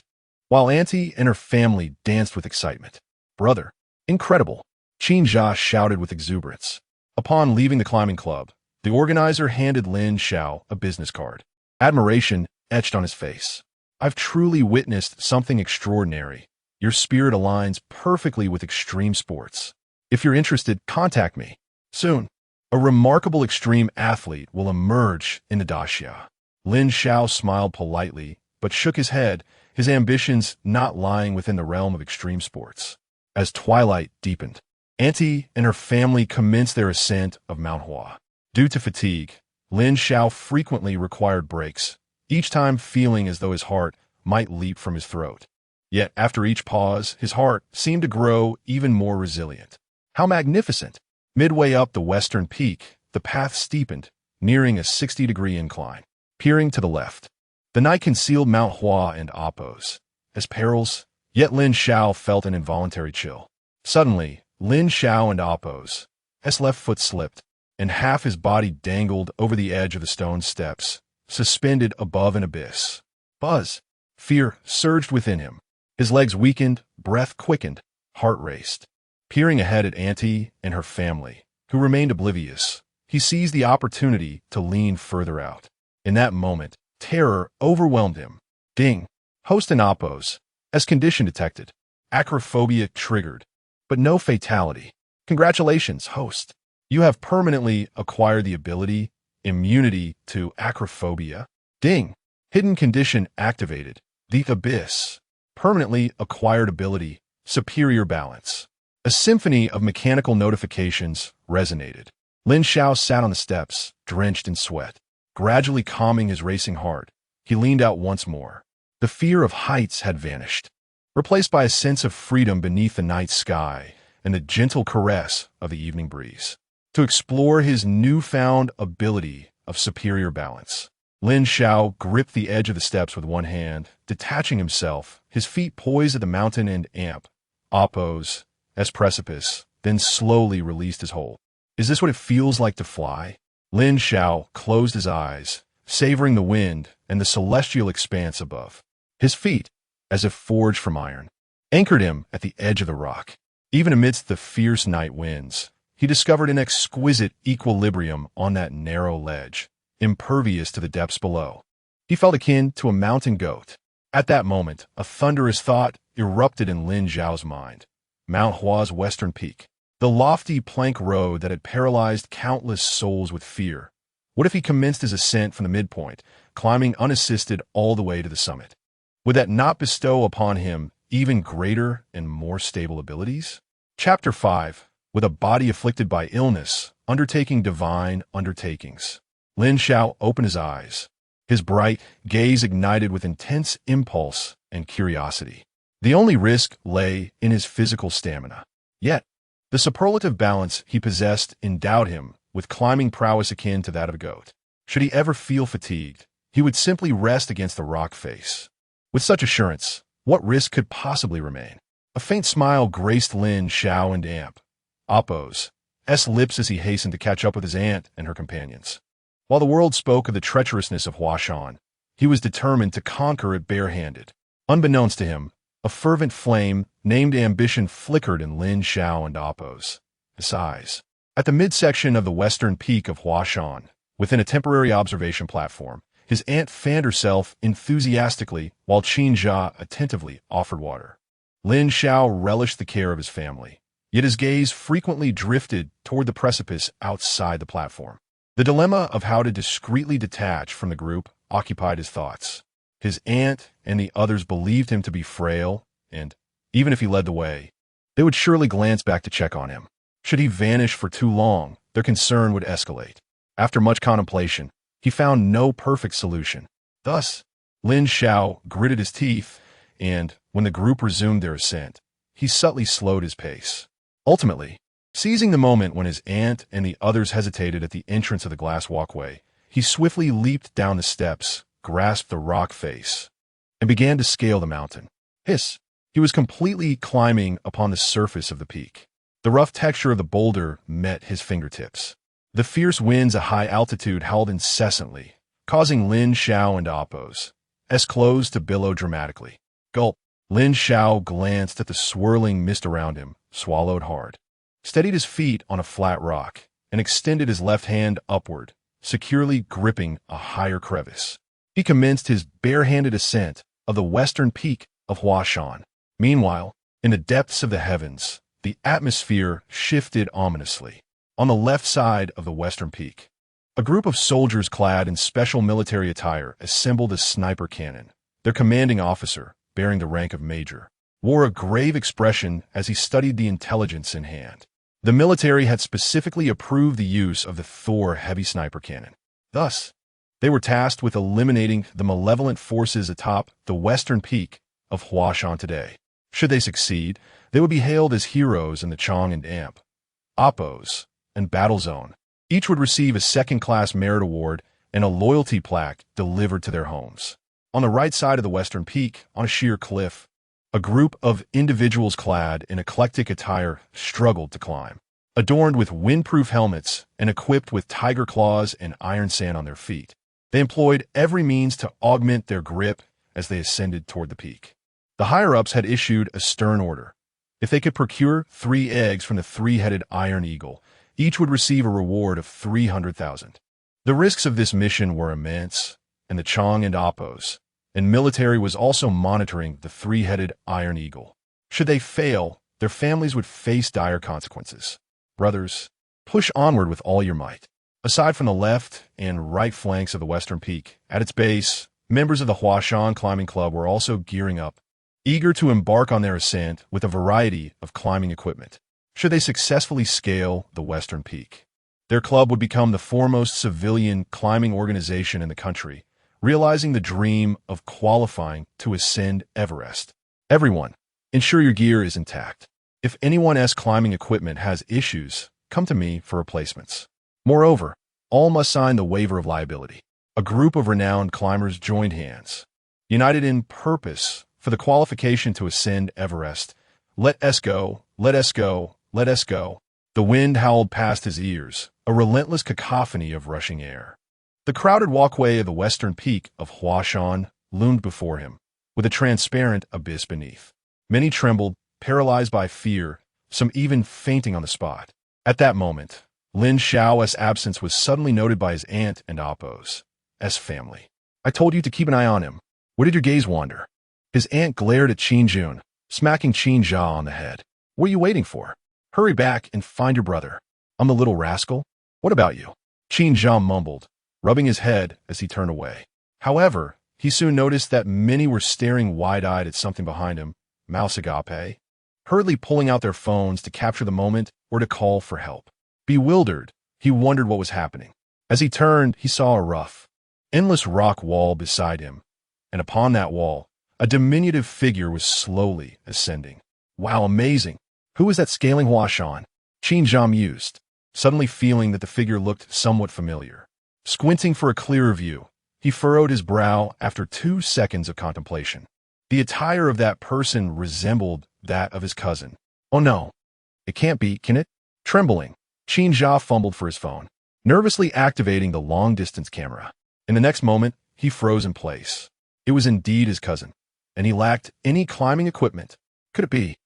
while Auntie and her family danced with excitement. Brother, incredible! Qin Jia shouted with exuberance. Upon leaving the climbing club, the organizer handed Lin Xiao a business card. Admiration etched on his face. I've truly witnessed something extraordinary. Your spirit aligns perfectly with extreme sports. If you're interested, contact me. Soon, a remarkable extreme athlete will emerge in the Daxia. Lin Xiao smiled politely, but shook his head, his ambitions not lying within the realm of extreme sports. As twilight deepened, Auntie and her family commenced their ascent of Mount Hua. Due to fatigue, Lin Xiao frequently required breaks, each time feeling as though his heart might leap from his throat. Yet after each pause, his heart seemed to grow even more resilient. How magnificent! Midway up the western peak, the path steepened, nearing a 60-degree incline. Peering to the left, the night concealed Mount Hua and Appos as perils, yet Lin Xiao felt an involuntary chill. Suddenly, Lin Xiao and Appos' left foot slipped, and half his body dangled over the edge of the stone steps, suspended above an abyss. Buzz! Fear surged within him. His legs weakened, breath quickened, heart raced. Peering ahead at Auntie and her family, who remained oblivious, he seized the opportunity to lean further out. In that moment, terror overwhelmed him. Ding! Host and Appos, as condition detected. Acrophobia triggered, but no fatality. Congratulations, host. You have permanently acquired the ability, immunity to acrophobia. Ding! Hidden condition activated. The abyss. Permanently acquired ability, superior balance. A symphony of mechanical notifications resonated. Lin Xiao sat on the steps, drenched in sweat. Gradually calming his racing heart, he leaned out once more. The fear of heights had vanished, replaced by a sense of freedom beneath the night sky and the gentle caress of the evening breeze. To explore his newfound ability of superior balance, Lin Xiao gripped the edge of the steps with one hand, detaching himself, his feet poised at the mountain and Appos' precipice, then slowly released his hold. Is this what it feels like to fly? Lin Xiao closed his eyes, savoring the wind and the celestial expanse above. His feet, as if forged from iron, anchored him at the edge of the rock. Even amidst the fierce night winds, he discovered an exquisite equilibrium on that narrow ledge, impervious to the depths below. He felt akin to a mountain goat. At that moment, a thunderous thought erupted in Lin Xiao's mind. Mount Hua's western peak. The lofty plank road that had paralyzed countless souls with fear. What if he commenced his ascent from the midpoint, climbing unassisted all the way to the summit? Would that not bestow upon him even greater and more stable abilities? Chapter 5. With a body afflicted by illness, undertaking divine undertakings. Lin Xiao opened his eyes, his bright gaze ignited with intense impulse and curiosity. The only risk lay in his physical stamina. Yet, the superlative balance he possessed endowed him with climbing prowess akin to that of a goat. Should he ever feel fatigued, he would simply rest against the rock face. With such assurance, what risk could possibly remain? A faint smile graced Lin Xiao and Appos' lips as he hastened to catch up with his aunt and her companions. While the world spoke of the treacherousness of Huashan, he was determined to conquer it barehanded. Unbeknownst to him, a fervent flame named ambition flickered in Lin Xiao and Appos' eyes. At the midsection of the western peak of Huashan, within a temporary observation platform, his aunt fanned herself enthusiastically while Qin Jia attentively offered water. Lin Xiao relished the care of his family, yet his gaze frequently drifted toward the precipice outside the platform. The dilemma of how to discreetly detach from the group occupied his thoughts. His aunt and the others believed him to be frail, and, even if he led the way, they would surely glance back to check on him. Should he vanish for too long, their concern would escalate. After much contemplation, he found no perfect solution. Thus, Lin Xiao gritted his teeth, and, when the group resumed their ascent, he subtly slowed his pace. Ultimately, seizing the moment when his aunt and the others hesitated at the entrance of the glass walkway, he swiftly leaped down the steps, grasped the rock face, and began to scale the mountain. Hiss! He was completely climbing upon the surface of the peak. The rough texture of the boulder met his fingertips. The fierce winds at high altitude howled incessantly, causing Lin Xiao and Appo's clothes to billow dramatically. Gulp. Lin Xiao glanced at the swirling mist around him, swallowed hard, steadied his feet on a flat rock, and extended his left hand upward, securely gripping a higher crevice. He commenced his barehanded ascent of the western peak of Huashan. Meanwhile, in the depths of the heavens, the atmosphere shifted ominously. On the left side of the western peak, a group of soldiers clad in special military attire assembled a sniper cannon. Their commanding officer, bearing the rank of major, wore a grave expression as he studied the intelligence in hand. The military had specifically approved the use of the Thor heavy sniper cannon. Thus, they were tasked with eliminating the malevolent forces atop the western peak of Huashan today. Should they succeed, they would be hailed as heroes in the Chong and Amp, Appos, and Battle Zone. Each would receive a second-class merit award and a loyalty plaque delivered to their homes. On the right side of the western peak, on a sheer cliff, a group of individuals clad in eclectic attire struggled to climb. Adorned with windproof helmets and equipped with tiger claws and iron sand on their feet, they employed every means to augment their grip as they ascended toward the peak. The higher-ups had issued a stern order. If they could procure 3 eggs from the 3-headed iron eagle, each would receive a reward of 300,000. The risks of this mission were immense, and the Chong and Appos and military was also monitoring the 3-headed iron eagle. Should they fail, their families would face dire consequences. Brothers, push onward with all your might. Aside from the left and right flanks of the western peak, at its base, members of the Huashan Climbing Club were also gearing up, eager to embark on their ascent with a variety of climbing equipment. Should they successfully scale the western peak, their club would become the foremost civilian climbing organization in the country, realizing the dream of qualifying to ascend Everest. Everyone, ensure your gear is intact. If anyone's climbing equipment has issues, come to me for replacements. Moreover, all must sign the waiver of liability. A group of renowned climbers joined hands, united in purpose for the qualification to ascend Everest. Let us go, let us go, let us go. The wind howled past his ears, a relentless cacophony of rushing air. The crowded walkway of the western peak of Huashan loomed before him, with a transparent abyss beneath. Many trembled, paralyzed by fear, some even fainting on the spot. At that moment, Lin Xiao's absence was suddenly noted by his aunt and Appo's family. I told you to keep an eye on him. Where did your gaze wander? His aunt glared at Qin Jun, smacking Qin Jia on the head. What are you waiting for? Hurry back and find your brother. I'm the little rascal. What about you? Qin Jia mumbled, rubbing his head as he turned away. However, he soon noticed that many were staring wide-eyed at something behind him, Mouse Agape, hurriedly pulling out their phones to capture the moment or to call for help. Bewildered, he wondered what was happening. As he turned, he saw a rough, endless rock wall beside him, and upon that wall, a diminutive figure was slowly ascending. Wow, amazing! Who was that scaling Huashan? Qin Jia mused, suddenly feeling that the figure looked somewhat familiar. Squinting for a clearer view, he furrowed his brow after 2 seconds of contemplation. The attire of that person resembled that of his cousin. Oh no, it can't be, can it? Trembling, Qin Jia fumbled for his phone, nervously activating the long-distance camera. In the next moment, he froze in place. It was indeed his cousin, and he lacked any climbing equipment. Could it be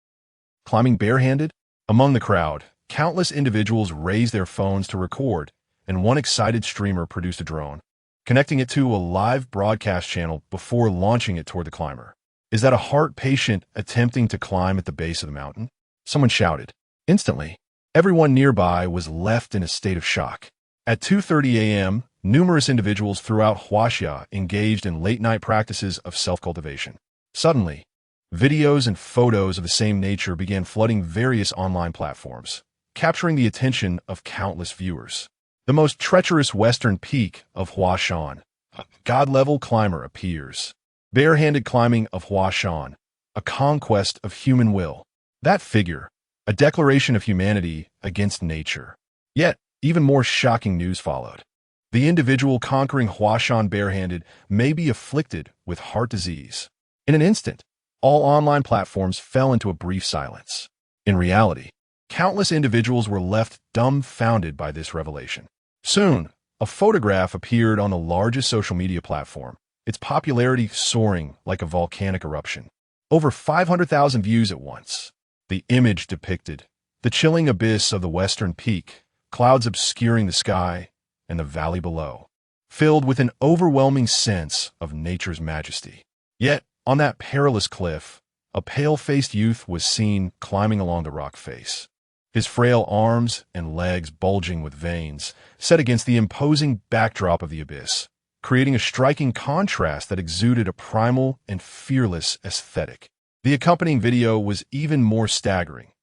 climbing barehanded? Among the crowd, countless individuals raised their phones to record, and one excited streamer produced a drone, connecting it to a live broadcast channel before launching it toward the climber. Is that a heart patient attempting to climb at the base of the mountain? Someone shouted. Instantly, everyone nearby was left in a state of shock. At 2:30 a.m., numerous individuals throughout Huaxia engaged in late-night practices of self-cultivation. Suddenly, videos and photos of the same nature began flooding various online platforms, capturing the attention of countless viewers. The most treacherous western peak of Huashan, a god-level climber appears. Barehanded climbing of Huashan, a conquest of human will. That figure, a declaration of humanity against nature. Yet, even more shocking news followed. The individual conquering Huashan barehanded may be afflicted with heart disease. In an instant, all online platforms fell into a brief silence. In reality, countless individuals were left dumbfounded by this revelation. Soon, A photograph appeared on the largest social media platform, its popularity soaring like a volcanic eruption. Over 500,000 views at once. The image depicted the chilling abyss of the western peak, clouds obscuring the sky, and the valley below, filled with an overwhelming sense of nature's majesty. Yet, on that perilous cliff, a pale-faced youth was seen climbing along the rock face, his frail arms and legs bulging with veins, set against the imposing backdrop of the abyss, creating a striking contrast that exuded a primal and fearless aesthetic. The accompanying video was even more staggering.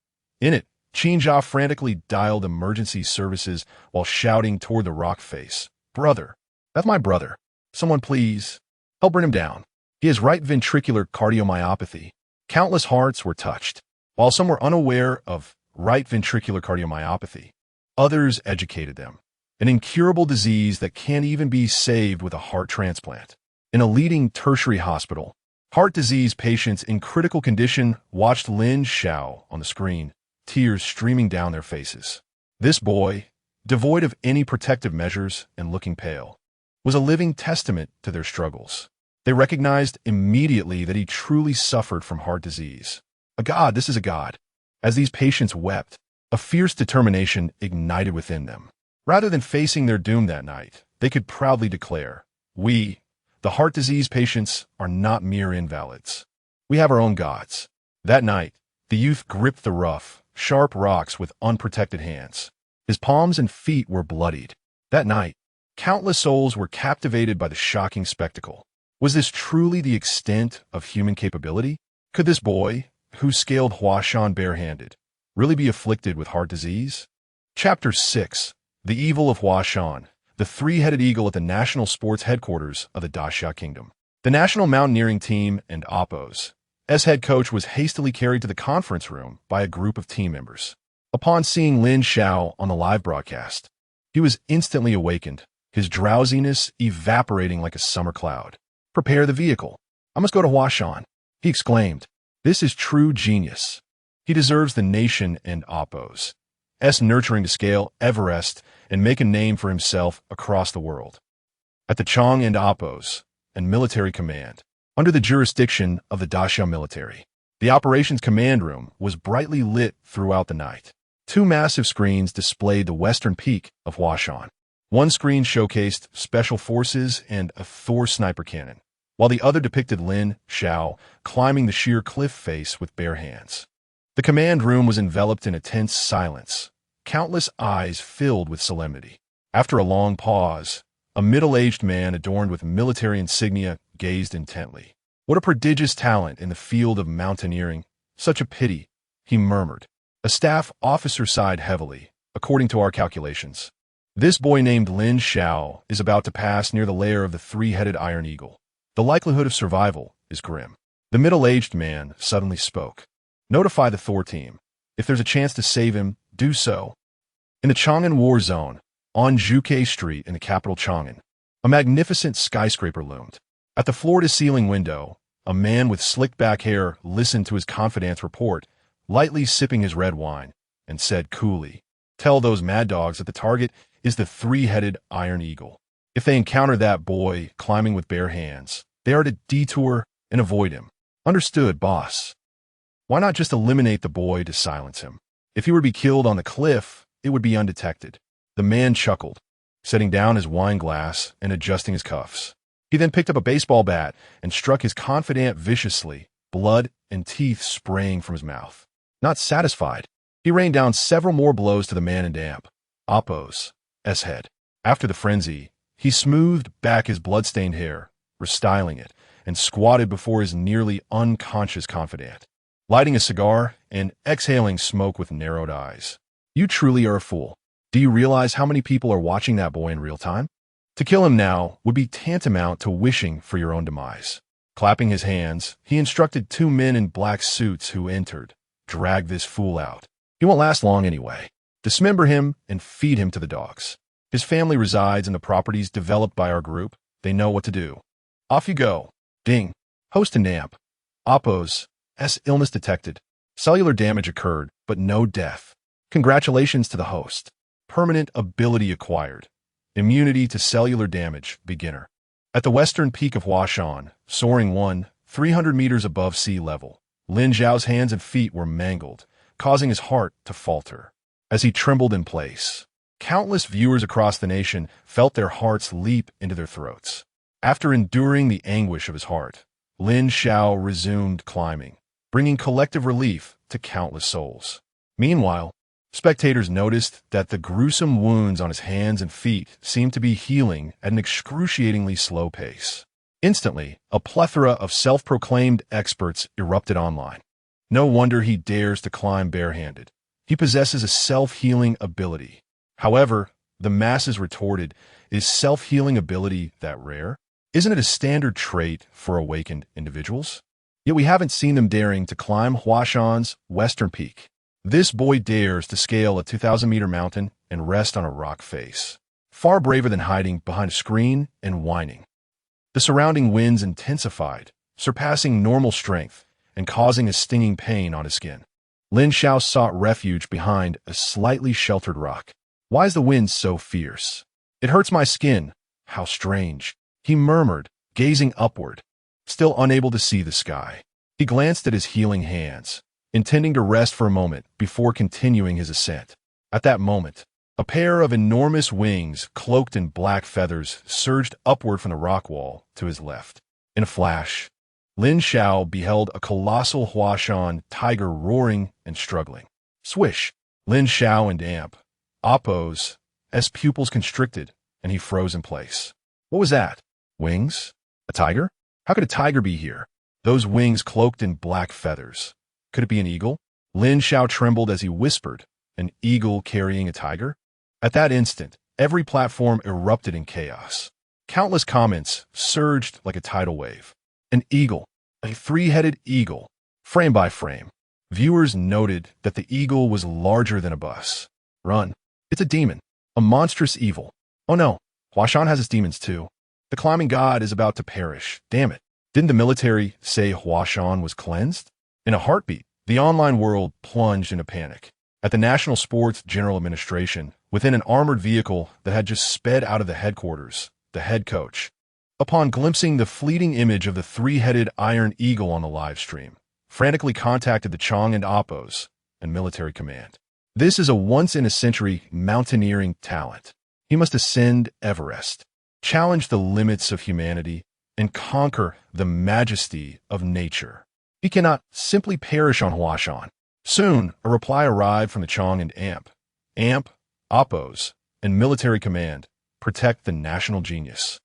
In it, Qin frantically dialed emergency services while shouting toward the rock face, "Brother, that's my brother. Someone please, help bring him down. He has right ventricular cardiomyopathy." Countless hearts were touched. While some were unaware of right ventricular cardiomyopathy, others educated them, an incurable disease that can't even be saved with a heart transplant. In a leading tertiary hospital, heart disease patients in critical condition watched Lin Xiao on the screen, tears streaming down their faces. This boy, devoid of any protective measures and looking pale, was a living testament to their struggles. They recognized immediately that he truly suffered from heart disease. A god, this is a god. As these patients wept, a fierce determination ignited within them. Rather than facing their doom that night, they could proudly declare, "We, the heart disease patients, are not mere invalids. We have our own gods." That night, the youth gripped the rough, sharp rocks with unprotected hands. His palms and feet were bloodied. That night, countless souls were captivated by the shocking spectacle. Was this truly the extent of human capability? Could this boy, who scaled Huashan barehanded, really be afflicted with heart disease? Chapter 6. The Evil of Huashan, the three-headed eagle at the national sports headquarters of the Daxia Kingdom. The national mountaineering team and Oppo's head coach was hastily carried to the conference room by a group of team members. Upon seeing Lin Xiao on the live broadcast, he was instantly awakened, his drowsiness evaporating like a summer cloud. "Prepare the vehicle. I must go to Huashan," he exclaimed. "This is true genius. He deserves the nation and Oppo's nurturing to scale Everest and make a name for himself across the world." At the Chong and Oppo's and military command, under the jurisdiction of the Daxia military, the operations command room was brightly lit throughout the night. Two massive screens displayed the western peak of Huashan. One screen showcased special forces and a Thor sniper cannon, while the other depicted Lin Xiao climbing the sheer cliff face with bare hands. The command room was enveloped in a tense silence, countless eyes filled with solemnity. After a long pause, a middle-aged man adorned with military insignia gazed intently. "What a prodigious talent in the field of mountaineering. Such a pity," he murmured. A staff officer sighed heavily. "According to our calculations, this boy named Lin Xiao is about to pass near the lair of the three-headed iron eagle. The likelihood of survival is grim." The middle-aged man suddenly spoke. "Notify the Thor team. If there's a chance to save him, do so." In the Chang'an War Zone, on Zhuke Street in the capital Chang'an, a magnificent skyscraper loomed. At the floor-to-ceiling window, a man with slicked-back hair listened to his confidant's report, lightly sipping his red wine, and said coolly, "Tell those mad dogs that the target is the three-headed iron eagle. If they encounter that boy climbing with bare hands, they are to detour and avoid him." "Understood, boss." "Why not just eliminate the boy to silence him? If he were to be killed on the cliff, it would be undetected." The man chuckled, setting down his wine glass and adjusting his cuffs. He then picked up a baseball bat and struck his confidant viciously, blood and teeth spraying from his mouth. Not satisfied, he rained down several more blows to the man in damp Oppo's head. After the frenzy, he smoothed back his blood-stained hair, restyling it, and squatted before his nearly unconscious confidant, lighting a cigar and exhaling smoke with narrowed eyes. "You truly are a fool. Do you realize how many people are watching that boy in real time? To kill him now would be tantamount to wishing for your own demise." Clapping his hands, he instructed two men in black suits who entered. "Drag this fool out. He won't last long anyway. Dismember him and feed him to the dogs. His family resides in the properties developed by our group. They know what to do. Off you go." Ding. Host and Namp. Oppo's illness detected. Cellular damage occurred, but no death. Congratulations to the host. Permanent ability acquired. Immunity to cellular damage, beginner. At the western peak of Huashan, soaring 300 meters above sea level, Lin Xiao's hands and feet were mangled, causing his heart to falter. As he trembled in place, countless viewers across the nation felt their hearts leap into their throats. After enduring the anguish of his heart, Lin Xiao resumed climbing, bringing collective relief to countless souls. Meanwhile, spectators noticed that the gruesome wounds on his hands and feet seemed to be healing at an excruciatingly slow pace. Instantly, a plethora of self-proclaimed experts erupted online. No wonder he dares to climb barehanded. He possesses a self-healing ability. However, the masses retorted, is self-healing ability that rare? Isn't it a standard trait for awakened individuals? Yet we haven't seen them daring to climb Huashan's western peak. This boy dares to scale a 2,000-meter mountain and rest on a rock face. Far braver than hiding behind a screen and whining. The surrounding winds intensified, surpassing normal strength and causing a stinging pain on his skin. Lin Xiao sought refuge behind a slightly sheltered rock. Why is the wind so fierce? It hurts my skin. How strange, he murmured, gazing upward, still unable to see the sky. He glanced at his healing hands, intending to rest for a moment before continuing his ascent. At that moment, a pair of enormous wings, cloaked in black feathers, surged upward from the rock wall to his left. In a flash, Lin Xiao beheld a colossal Huashan tiger roaring and struggling. Swish! Lin Xiao and Appo's pupils constricted, and he froze in place. What was that? Wings? A tiger? How could a tiger be here? Those wings cloaked in black feathers. Could it be an eagle? Lin Xiao trembled as he whispered, an eagle carrying a tiger? At that instant, every platform erupted in chaos. Countless comments surged like a tidal wave. An eagle, a three-headed eagle, frame by frame. Viewers noted that the eagle was larger than a bus. Run. It's a demon, a monstrous evil. Oh no, Huashan has its demons too. The climbing god is about to perish. Damn it. Didn't the military say Huashan was cleansed? In a heartbeat, the online world plunged into panic. At the National Sports General Administration, within an armored vehicle that had just sped out of the headquarters, the head coach, upon glimpsing the fleeting image of the three-headed iron eagle on the live stream, frantically contacted the Chong and Appos and military command. This is a once-in-a-century mountaineering talent. He must ascend Everest, challenge the limits of humanity, and conquer the majesty of nature. He cannot simply perish on Huashan. Soon, a reply arrived from the Chong and Appos, and military command. Protect the national genius.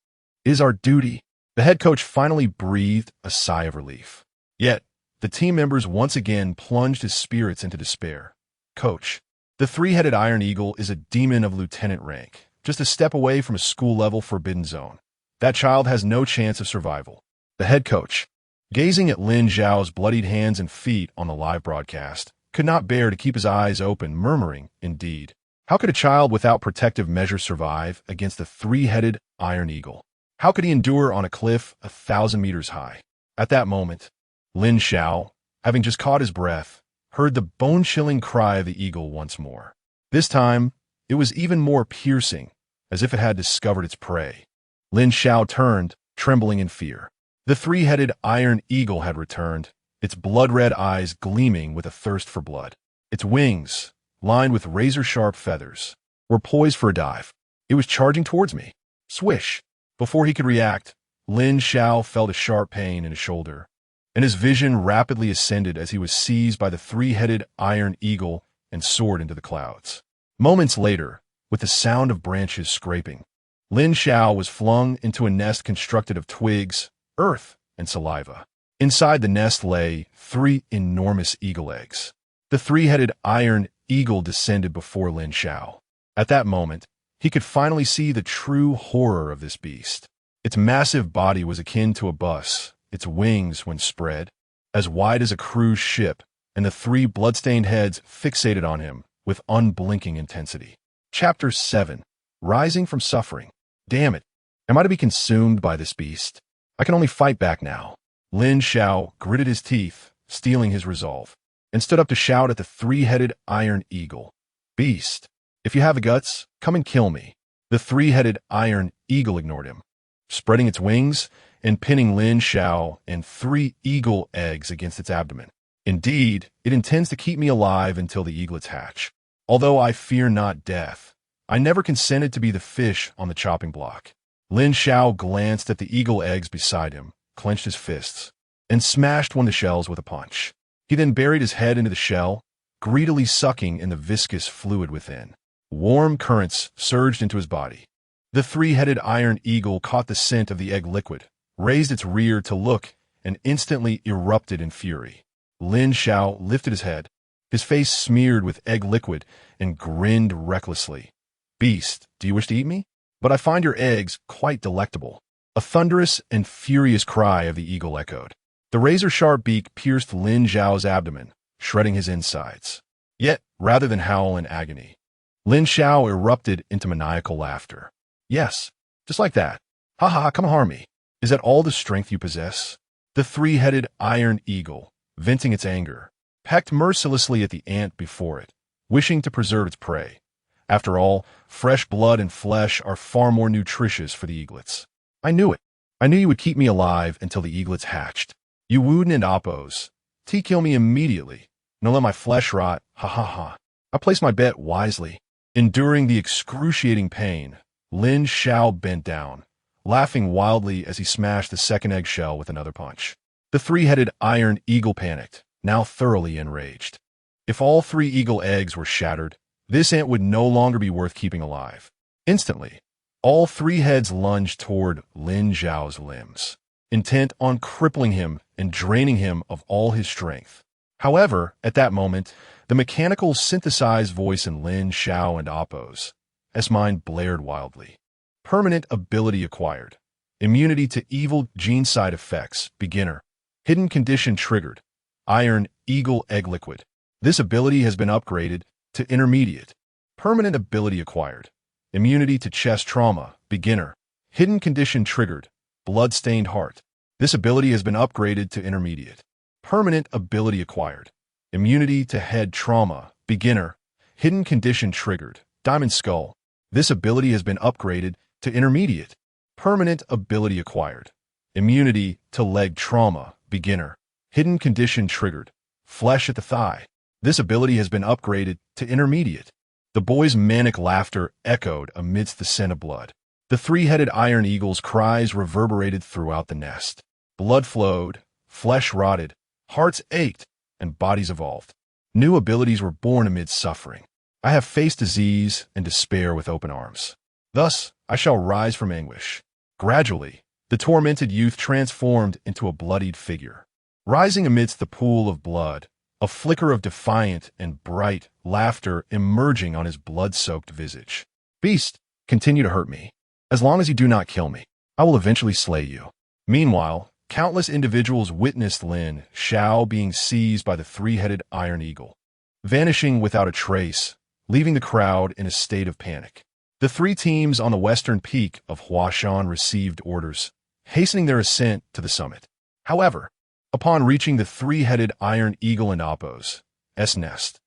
It is our duty. The head coach finally breathed a sigh of relief. Yet, the team members once again plunged his spirits into despair. Coach, the three-headed iron eagle is a demon of lieutenant rank, just a step away from a school-level forbidden zone. That child has no chance of survival. The head coach, gazing at Lin Xiao's bloodied hands and feet on the live broadcast, could not bear to keep his eyes open, murmuring, indeed. How could a child without protective measures survive against the three-headed iron eagle? How could he endure on a cliff 1,000 meters high? At that moment, Lin Xiao, having just caught his breath, heard the bone-chilling cry of the eagle once more. This time, it was even more piercing, as if it had discovered its prey. Lin Xiao turned, trembling in fear. The three-headed iron eagle had returned, its blood-red eyes gleaming with a thirst for blood. Its wings, lined with razor-sharp feathers, were poised for a dive. It was charging towards me. Swish! Before he could react, Lin Xiao felt a sharp pain in his shoulder, and his vision rapidly ascended as he was seized by the three-headed iron eagle and soared into the clouds. Moments later, with the sound of branches scraping, Lin Xiao was flung into a nest constructed of twigs, earth, and saliva. Inside the nest lay 3 enormous eagle eggs. The three-headed iron eagle descended before Lin Xiao. At that moment, he could finally see the true horror of this beast. Its massive body was akin to a bus, its wings, when spread, as wide as a cruise ship, and the 3 blood-stained heads fixated on him with unblinking intensity. Chapter 7. Rising from Suffering. Damn it. Am I to be consumed by this beast? I can only fight back now. Lin Xiao gritted his teeth, steeling his resolve, and stood up to shout at the three-headed iron eagle. Beast, if you have the guts, come and kill me. The three-headed iron eagle ignored him, spreading its wings and pinning Lin Xiao and 3 eagle eggs against its abdomen. Indeed, it intends to keep me alive until the eaglets hatch. Although I fear not death, I never consented to be the fish on the chopping block. Lin Xiao glanced at the eagle eggs beside him, clenched his fists, and smashed one of the shells with a punch. He then buried his head into the shell, greedily sucking in the viscous fluid within. Warm currents surged into his body. The three-headed iron eagle caught the scent of the egg liquid, raised its rear to look, and instantly erupted in fury. Lin Xiao lifted his head, his face smeared with egg liquid, and grinned recklessly. "Beast, do you wish to eat me? But I find your eggs quite delectable." A thunderous and furious cry of the eagle echoed. The razor-sharp beak pierced Lin Xiao's abdomen, shredding his insides. Yet, rather than howl in agony, Lin Xiao erupted into maniacal laughter. "Yes, just like that. Ha ha, come harm me. Is that all the strength you possess?" The three-headed iron eagle, venting its anger, pecked mercilessly at the ant before it, wishing to preserve its prey. After all, fresh blood and flesh are far more nutritious for the eaglets. "I knew it. I knew you would keep me alive until the eaglets hatched. You Wuden and Oppos. Kill me immediately. No let my flesh rot. Ha ha ha. I placed my bet wisely." Enduring the excruciating pain, Lin Xiao bent down, laughing wildly as he smashed the second eggshell with another punch. The three-headed iron eagle panicked, now thoroughly enraged. If all 3 eagle eggs were shattered, this ant would no longer be worth keeping alive. Instantly, all 3 heads lunged toward Lin Xiao's limbs, intent on crippling him and draining him of all his strength. However, at that moment, the mechanical synthesized voice in Lin Xiao and Oppos' mind blared wildly. Permanent ability acquired. Immunity to evil gene side effects, beginner. Hidden condition triggered. Iron eagle egg liquid. This ability has been upgraded to intermediate. Permanent ability acquired. Immunity to chest trauma, beginner. Hidden condition triggered. Blood-stained heart. This ability has been upgraded to intermediate. Permanent ability acquired. Immunity to head trauma, beginner. Hidden condition triggered. Diamond skull. This ability has been upgraded to intermediate. Permanent ability acquired. Immunity to leg trauma, beginner. Hidden condition triggered. Flesh at the thigh. This ability has been upgraded to intermediate. The boy's manic laughter echoed amidst the scent of blood. The three-headed iron eagle's cries reverberated throughout the nest. Blood flowed, flesh rotted, hearts ached, and bodies evolved. New abilities were born amid suffering. I have faced disease and despair with open arms. Thus, I shall rise from anguish. Gradually, the tormented youth transformed into a bloodied figure. Rising amidst the pool of blood, a flicker of defiant and bright laughter emerging on his blood-soaked visage. "Beast, continue to hurt me. As long as you do not kill me, I will eventually slay you." Meanwhile, countless individuals witnessed Lin Xiao being seized by the three-headed iron eagle, vanishing without a trace, leaving the crowd in a state of panic. The 3 teams on the western peak of Huashan received orders, hastening their ascent to the summit. However, upon reaching the three-headed iron eagle and Oppos' nest,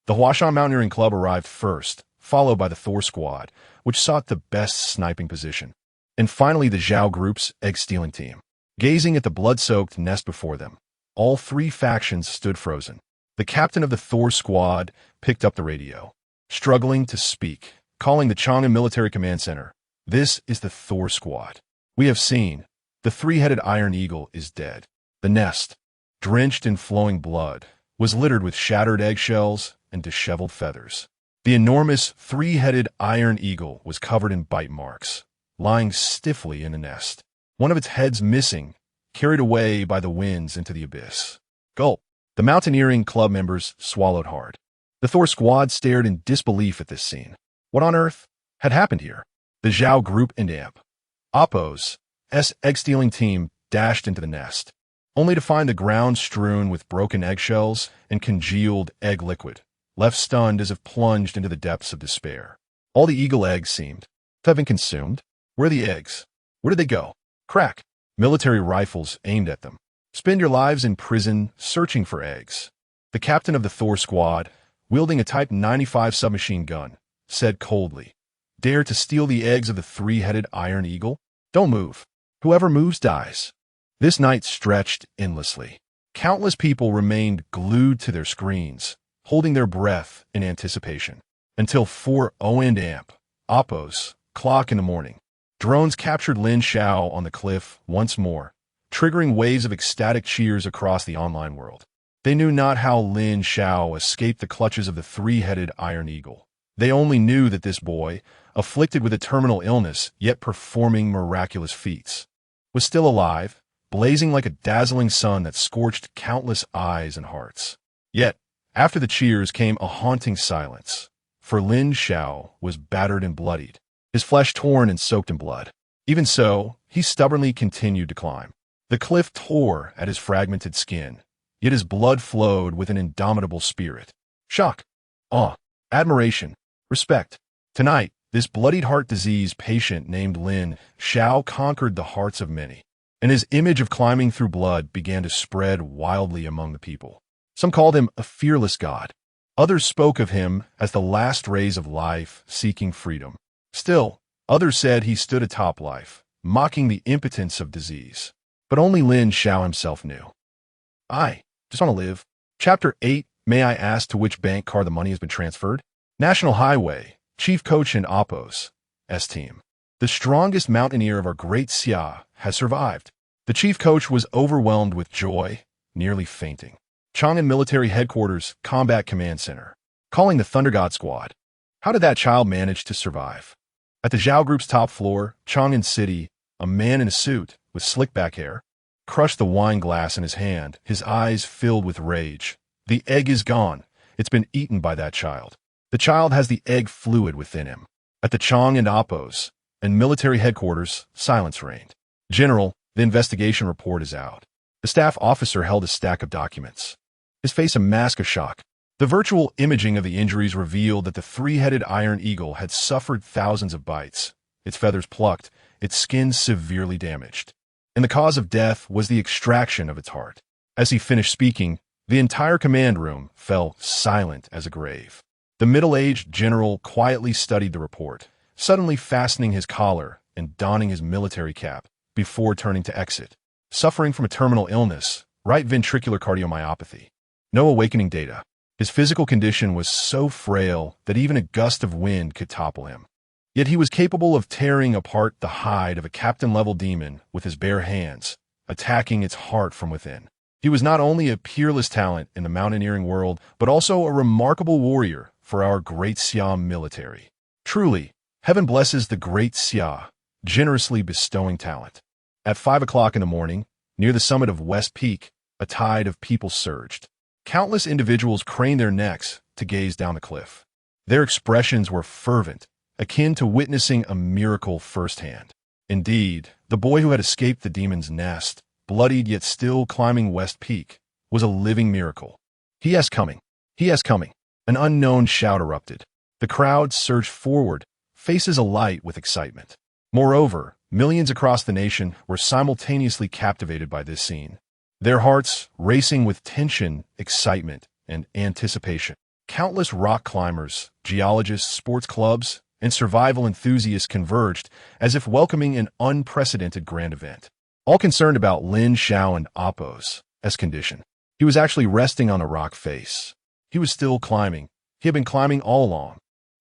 the Huashan Mountaineering Club arrived first, followed by the Thor squad, which sought the best sniping position, and finally the Zhao group's egg-stealing team. Gazing at the blood-soaked nest before them, all 3 factions stood frozen. The captain of the Thor squad picked up the radio, struggling to speak, calling the Chang'an Military Command Center. "This is the Thor squad. We have seen. The three-headed iron eagle is dead." The nest, drenched in flowing blood, was littered with shattered eggshells and disheveled feathers. The enormous three-headed iron eagle was covered in bite marks, lying stiffly in a nest, one of its heads missing, carried away by the winds into the abyss. Gulp. The Mountaineering Club members swallowed hard. The Thor squad stared in disbelief at this scene. What on earth had happened here? The Zhao group and Oppos' egg-stealing team dashed into the nest, only to find the ground strewn with broken eggshells and congealed egg liquid, left stunned as if plunged into the depths of despair. All the eagle eggs seemed to have been consumed. Where are the eggs? Where did they go? Crack. Military rifles aimed at them. Spend your lives in prison searching for eggs. The captain of the Thor squad, wielding a Type 95 submachine gun, said coldly, Dare to steal the eggs of the three-headed iron eagle? Don't move. Whoever moves dies. This night stretched endlessly. Countless people remained glued to their screens, holding their breath in anticipation. Until 4:00 amp, Oppo's clock in the morning. Drones captured Lin Xiao on the cliff once more, triggering waves of ecstatic cheers across the online world. They knew not how Lin Xiao escaped the clutches of the three-headed iron eagle. They only knew that this boy, afflicted with a terminal illness yet performing miraculous feats, was still alive, blazing like a dazzling sun that scorched countless eyes and hearts. Yet, after the cheers came a haunting silence, for Lin Xiao was battered and bloodied, his flesh torn and soaked in blood. Even so, he stubbornly continued to climb. The cliff tore at his fragmented skin, yet his blood flowed with an indomitable spirit. Shock, awe, admiration, respect. Tonight, this bloodied heart disease patient named Lin Xiao conquered the hearts of many, and his image of climbing through blood began to spread wildly among the people. Some called him a fearless god. Others spoke of him as the last rays of life seeking freedom. Still, others said he stood atop life, mocking the impotence of disease. But only Lin Xiao himself knew. I just want to live. Chapter 8, May I ask to which bank card the money has been transferred? National Highway, Chief Coach and Oppo's S-Team. The strongest mountaineer of our great Xia has survived. The Chief Coach was overwhelmed with joy, nearly fainting. Chang'an Military Headquarters Combat Command Center. Calling the Thunder God Squad. How did that child manage to survive? At the Zhao Group's top floor, Chang'an City, a man in a suit with slick back hair crushed the wine glass in his hand, his eyes filled with rage. The egg is gone. It's been eaten by that child. The child has the egg fluid within him. At the Chang and Oppo's and military headquarters, silence reigned. General, the investigation report is out. The staff officer held a stack of documents, his face a mask of shock. The virtual imaging of the injuries revealed that the three-headed iron eagle had suffered thousands of bites, its feathers plucked, its skin severely damaged. And the cause of death was the extraction of its heart. As he finished speaking, the entire command room fell silent as a grave. The middle-aged general quietly studied the report, suddenly fastening his collar and donning his military cap before turning to exit. Suffering from a terminal illness, right ventricular cardiomyopathy. No awakening data. His physical condition was so frail that even a gust of wind could topple him. Yet he was capable of tearing apart the hide of a captain-level demon with his bare hands, attacking its heart from within. He was not only a peerless talent in the mountaineering world, but also a remarkable warrior for our great Xia military. Truly, heaven blesses the great Xia, generously bestowing talent. At 5 o'clock in the morning, near the summit of West Peak, a tide of people surged. Countless individuals craned their necks to gaze down the cliff. Their expressions were fervent, akin to witnessing a miracle firsthand. Indeed, the boy who had escaped the demon's nest, bloodied yet still climbing West Peak, was a living miracle. He has coming. He has coming. An unknown shout erupted. The crowd surged forward, faces alight with excitement. Moreover, millions across the nation were simultaneously captivated by this scene, their hearts racing with tension, excitement, and anticipation. Countless rock climbers, geologists, sports clubs, and survival enthusiasts converged as if welcoming an unprecedented grand event. All concerned about Lin Xiao and Oppo's condition. He was actually resting on a rock face. He was still climbing. He had been climbing all along.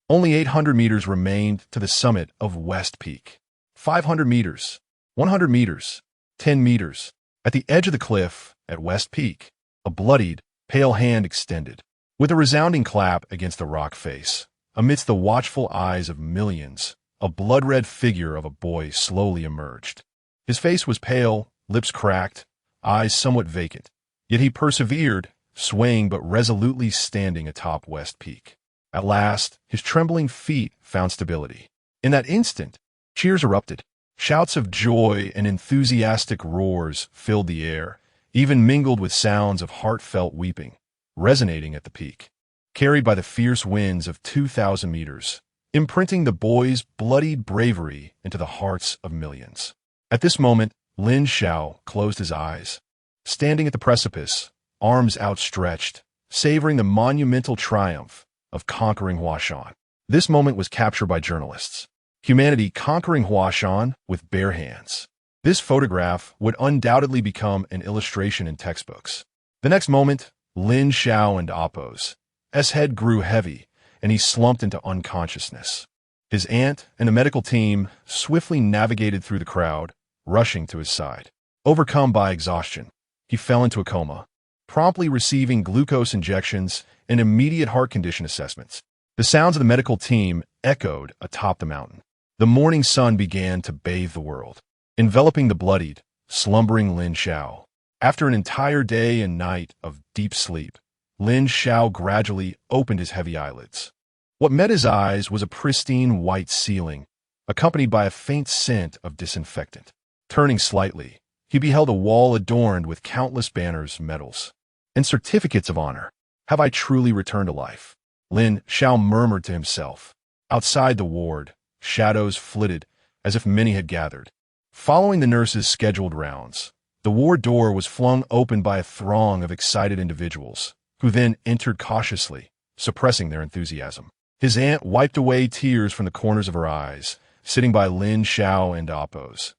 Only 800 meters remained to the summit of West Peak. 500 meters, 100 meters, 10 meters. At the edge of the cliff, at West Peak, a bloodied, pale hand extended. With a resounding clap against the rock face, amidst the watchful eyes of millions, a blood-red figure of a boy slowly emerged. His face was pale, lips cracked, eyes somewhat vacant. Yet he persevered, swaying but resolutely standing atop West Peak. At last, his trembling feet found stability. In that instant, cheers erupted. Shouts of joy and enthusiastic roars filled the air, even mingled with sounds of heartfelt weeping, resonating at the peak, carried by the fierce winds of 2,000 meters, imprinting the boy's bloodied bravery into the hearts of millions. At this moment, Lin Xiao closed his eyes, standing at the precipice, arms outstretched, savoring the monumental triumph of conquering Huashan. This moment was captured by journalists. Humanity conquering Huashan with bare hands. This photograph would undoubtedly become an illustration in textbooks. The next moment, Lin Xiao and Appo's head grew heavy, and he slumped into unconsciousness. His aunt and the medical team swiftly navigated through the crowd, rushing to his side. Overcome by exhaustion, he fell into a coma, promptly receiving glucose injections and immediate heart condition assessments. The sounds of the medical team echoed atop the mountain. The morning sun began to bathe the world, enveloping the bloodied, slumbering Lin Xiao. After an entire day and night of deep sleep, Lin Xiao gradually opened his heavy eyelids. What met his eyes was a pristine white ceiling, accompanied by a faint scent of disinfectant. Turning slightly, he beheld a wall adorned with countless banners, medals, and certificates of honor. Have I truly returned to life? Lin Xiao murmured to himself. Outside the ward, shadows flitted as if many had gathered. Following the nurse's scheduled rounds, the ward door was flung open by a throng of excited individuals, who then entered cautiously, suppressing their enthusiasm. His aunt wiped away tears from the corners of her eyes, sitting by Lin Xiao and Appo's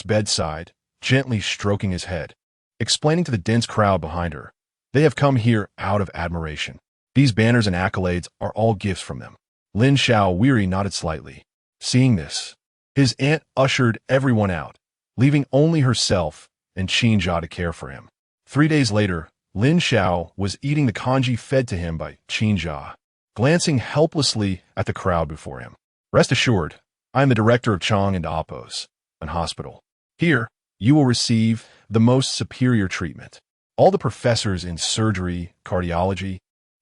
bedside, gently stroking his head, explaining to the dense crowd behind her, "They have come here out of admiration. These banners and accolades are all gifts from them." Lin Xiao weary nodded slightly. Seeing this, his aunt ushered everyone out, leaving only herself and Qinjia to care for him. 3 days later, Lin Xiao was eating the congee fed to him by Qinjia, glancing helplessly at the crowd before him. "Rest assured, I am the director of Chang and Appo's hospital. Here, you will receive the most superior treatment. All the professors in surgery, cardiology,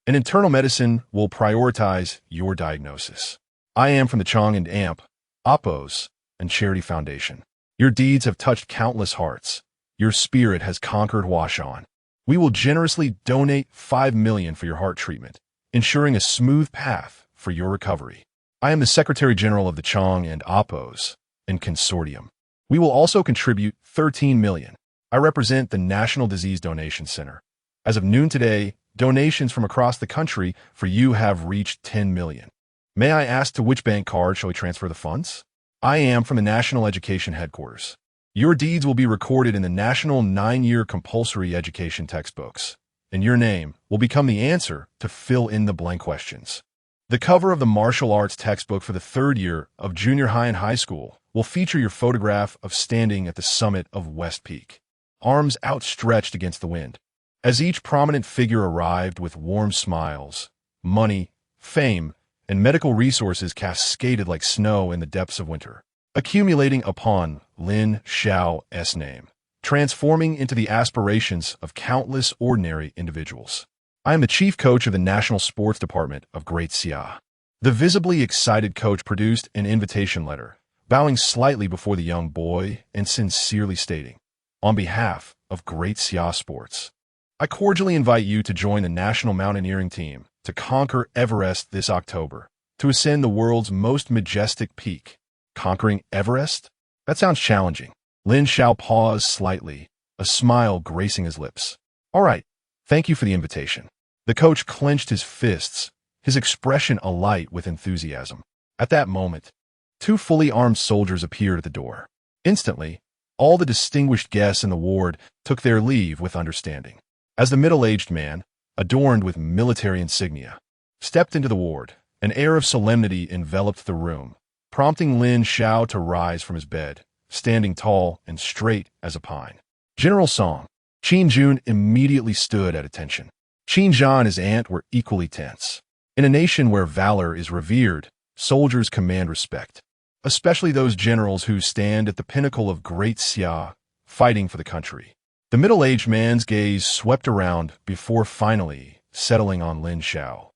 and internal medicine will prioritize your diagnosis. I am from the Chang and Appo's and Charity Foundation. Your deeds have touched countless hearts. Your spirit has conquered Huashan. We will generously donate 5 million for your heart treatment, ensuring a smooth path for your recovery. I am the Secretary General of the Chang and Appo's and Consortium. We will also contribute 13 million. I represent the National Disease Donation Center. As of noon today, donations from across the country for you have reached 10 million. May I ask to which bank card shall we transfer the funds? I am from the National Education Headquarters. Your deeds will be recorded in the National 9-Year Compulsory Education textbooks, and your name will become the answer to fill in the blank questions. The cover of the martial arts textbook for the 3rd year of junior high and high school will feature your photograph of standing at the summit of West Peak, arms outstretched against the wind. As each prominent figure arrived with warm smiles, money, fame, and medical resources cascaded like snow in the depths of winter, accumulating upon Lin Xiao's name, transforming into the aspirations of countless ordinary individuals. I am the chief coach of the National Sports Department of Great Xia. The visibly excited coach produced an invitation letter, bowing slightly before the young boy and sincerely stating, "On behalf of Great Xia Sports, I cordially invite you to join the National Mountaineering Team to conquer Everest this October, to ascend the world's most majestic peak." Conquering Everest? That sounds challenging. Lin Xiao paused slightly, a smile gracing his lips. "All right, thank you for the invitation." The coach clenched his fists, his expression alight with enthusiasm. At that moment, 2 fully armed soldiers appeared at the door. Instantly, all the distinguished guests in the ward took their leave with understanding. As the middle-aged man, adorned with military insignia, stepped into the ward, an air of solemnity enveloped the room, prompting Lin Xiao to rise from his bed, standing tall and straight as a pine. General Song. Qin Jun immediately stood at attention. Qin Zhan and his aunt were equally tense. In a nation where valor is revered, soldiers command respect, especially those generals who stand at the pinnacle of Great Xia, fighting for the country. The middle-aged man's gaze swept around before finally settling on Lin Xiao.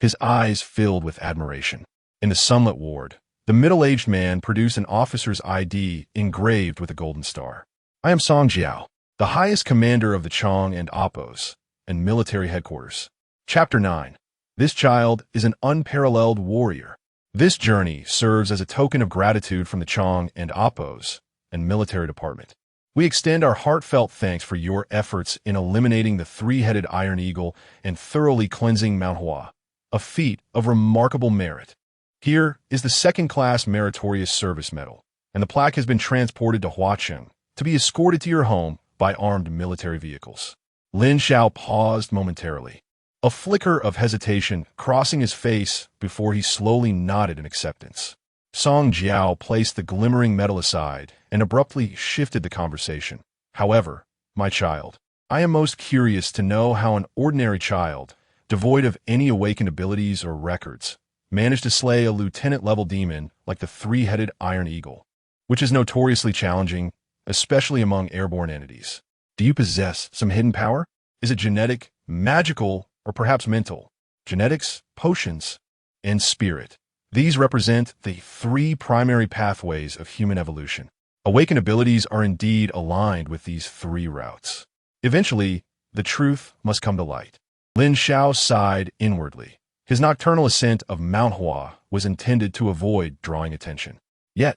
His eyes filled with admiration. In the sunlit ward, the middle-aged man produced an officer's ID engraved with a golden star. "I am Song Jiao, the highest commander of the Chang and Appo's and military headquarters." Chapter 9. This child is an unparalleled warrior. This journey serves as a token of gratitude from the Chang and Appo's and military department. We extend our heartfelt thanks for your efforts in eliminating the 3-headed iron eagle and thoroughly cleansing Mount Hua, a feat of remarkable merit. Here is the second-class Meritorious Service Medal, and the plaque has been transported to Huacheng to be escorted to your home by armed military vehicles. Lin Xiao paused momentarily, a flicker of hesitation crossing his face before he slowly nodded in acceptance. Song Jiao placed the glimmering medal aside and abruptly shifted the conversation. However, my child, I am most curious to know how an ordinary child, devoid of any awakened abilities or records, managed to slay a lieutenant-level demon like the three-headed Iron Eagle, which is notoriously challenging, especially among airborne entities. Do you possess some hidden power? Is it genetic, magical, or perhaps mental? Genetics, potions, and spirit. These represent the three primary pathways of human evolution. Awakened abilities are indeed aligned with these three routes. Eventually, the truth must come to light. Lin Xiao sighed inwardly. His nocturnal ascent of Mount Hua was intended to avoid drawing attention. Yet,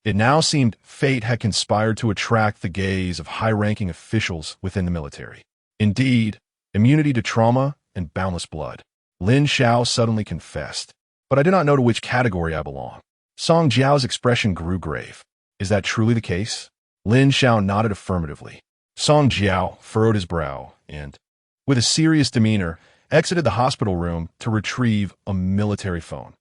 it now seemed fate had conspired to attract the gaze of high-ranking officials within the military. Indeed, immunity to trauma and boundless blood. Lin Xiao suddenly confessed. But I do not know to which category I belong. Song Jiao's expression grew grave. Is that truly the case? Lin Xiao nodded affirmatively. Song Jiao furrowed his brow and, with a serious demeanor, exited the hospital room to retrieve a military phone.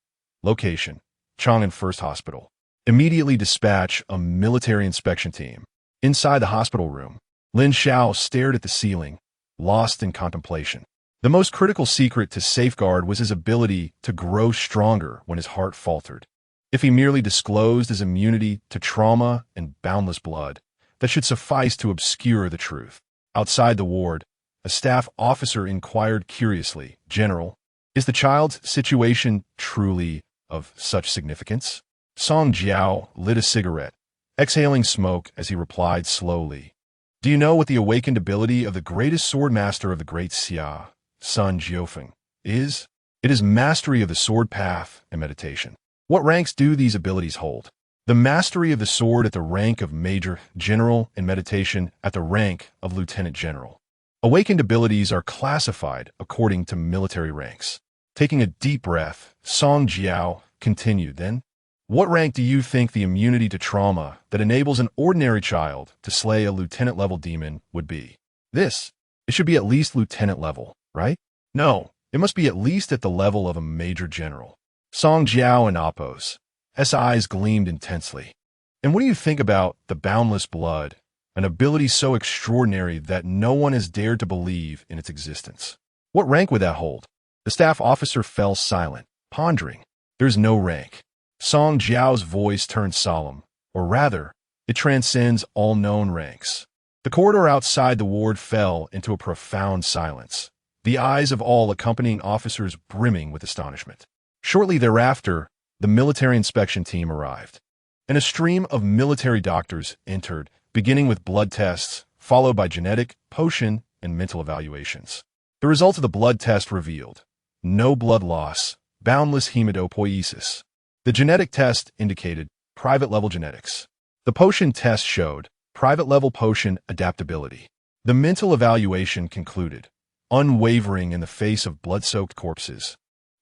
Location: Chang'an First Hospital. Immediately dispatch a military inspection team. Inside the hospital room, Lin Xiao stared at the ceiling, lost in contemplation. The most critical secret to safeguard was his ability to grow stronger when his heart faltered. If he merely disclosed his immunity to trauma and boundless blood, that should suffice to obscure the truth. Outside the ward, a staff officer inquired curiously, "General, is the child's situation truly of such significance?" Song Jiao lit a cigarette, exhaling smoke as he replied slowly. "Do you know what the awakened ability of the greatest sword master of the great Xia, Sun Jiufeng, is? It is mastery of the sword path and meditation. What ranks do these abilities hold? The mastery of the sword at the rank of Major General and meditation at the rank of Lieutenant General. Awakened abilities are classified according to military ranks." Taking a deep breath, Song Jiao continued then, "What rank do you think the immunity to trauma that enables an ordinary child to slay a lieutenant-level demon would be?" It should be at least lieutenant level, right? No, it must be at least at the level of a major general. Song Jiao and Appo's eyes gleamed intensely. "And what do you think about the boundless blood, an ability so extraordinary that no one has dared to believe in its existence? What rank would that hold?" The staff officer fell silent, pondering. "There's no rank." Song Jiao's voice turned solemn, or rather, it transcends all known ranks. The corridor outside the ward fell into a profound silence, the eyes of all accompanying officers brimming with astonishment. Shortly thereafter, the military inspection team arrived, and a stream of military doctors entered, beginning with blood tests, followed by genetic, potion, and mental evaluations. The results of the blood test revealed no blood loss, boundless hematopoiesis. The genetic test indicated private-level genetics. The potion test showed private-level potion adaptability. The mental evaluation concluded unwavering in the face of blood-soaked corpses,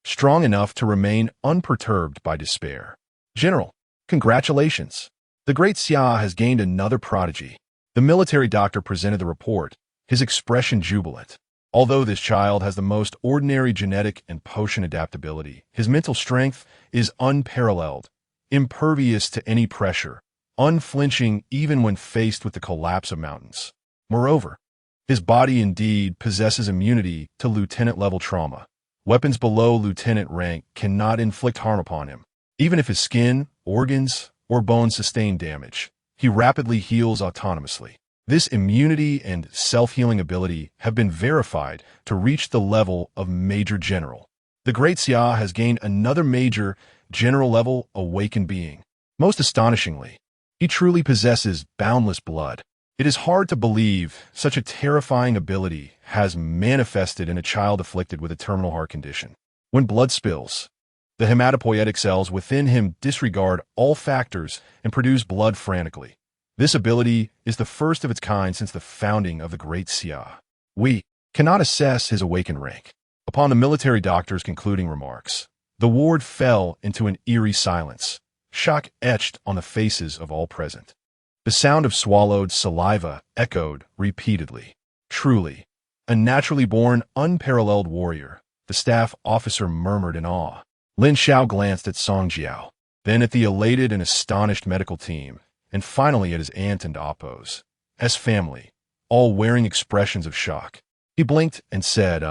strong enough to remain unperturbed by despair. "General, congratulations. The great Xia has gained another prodigy." The military doctor presented the report, his expression jubilant. "Although this child has the most ordinary genetic and potion adaptability, his mental strength is unparalleled, impervious to any pressure, unflinching even when faced with the collapse of mountains. Moreover, his body indeed possesses immunity to lieutenant-level trauma. Weapons below lieutenant rank cannot inflict harm upon him. Even if his skin, organs, or bones sustain damage, he rapidly heals autonomously. This immunity and self-healing ability have been verified to reach the level of Major General. The great Xia has gained another Major General-level awakened being. Most astonishingly, he truly possesses boundless blood. It is hard to believe such a terrifying ability has manifested in a child afflicted with a terminal heart condition. When blood spills, the hematopoietic cells within him disregard all factors and produce blood frantically. This ability is the first of its kind since the founding of the great Xia. We cannot assess his awakened rank." Upon the military doctor's concluding remarks, The ward fell into an eerie silence, shock etched on the faces of all present. The sound of swallowed saliva echoed repeatedly. Truly, a naturally born, unparalleled warrior, the staff officer murmured in awe. Lin Xiao glanced at Song Jiao, then at the elated and astonished medical team, and finally at his aunt and Appo's family, all wearing expressions of shock. He blinked and said,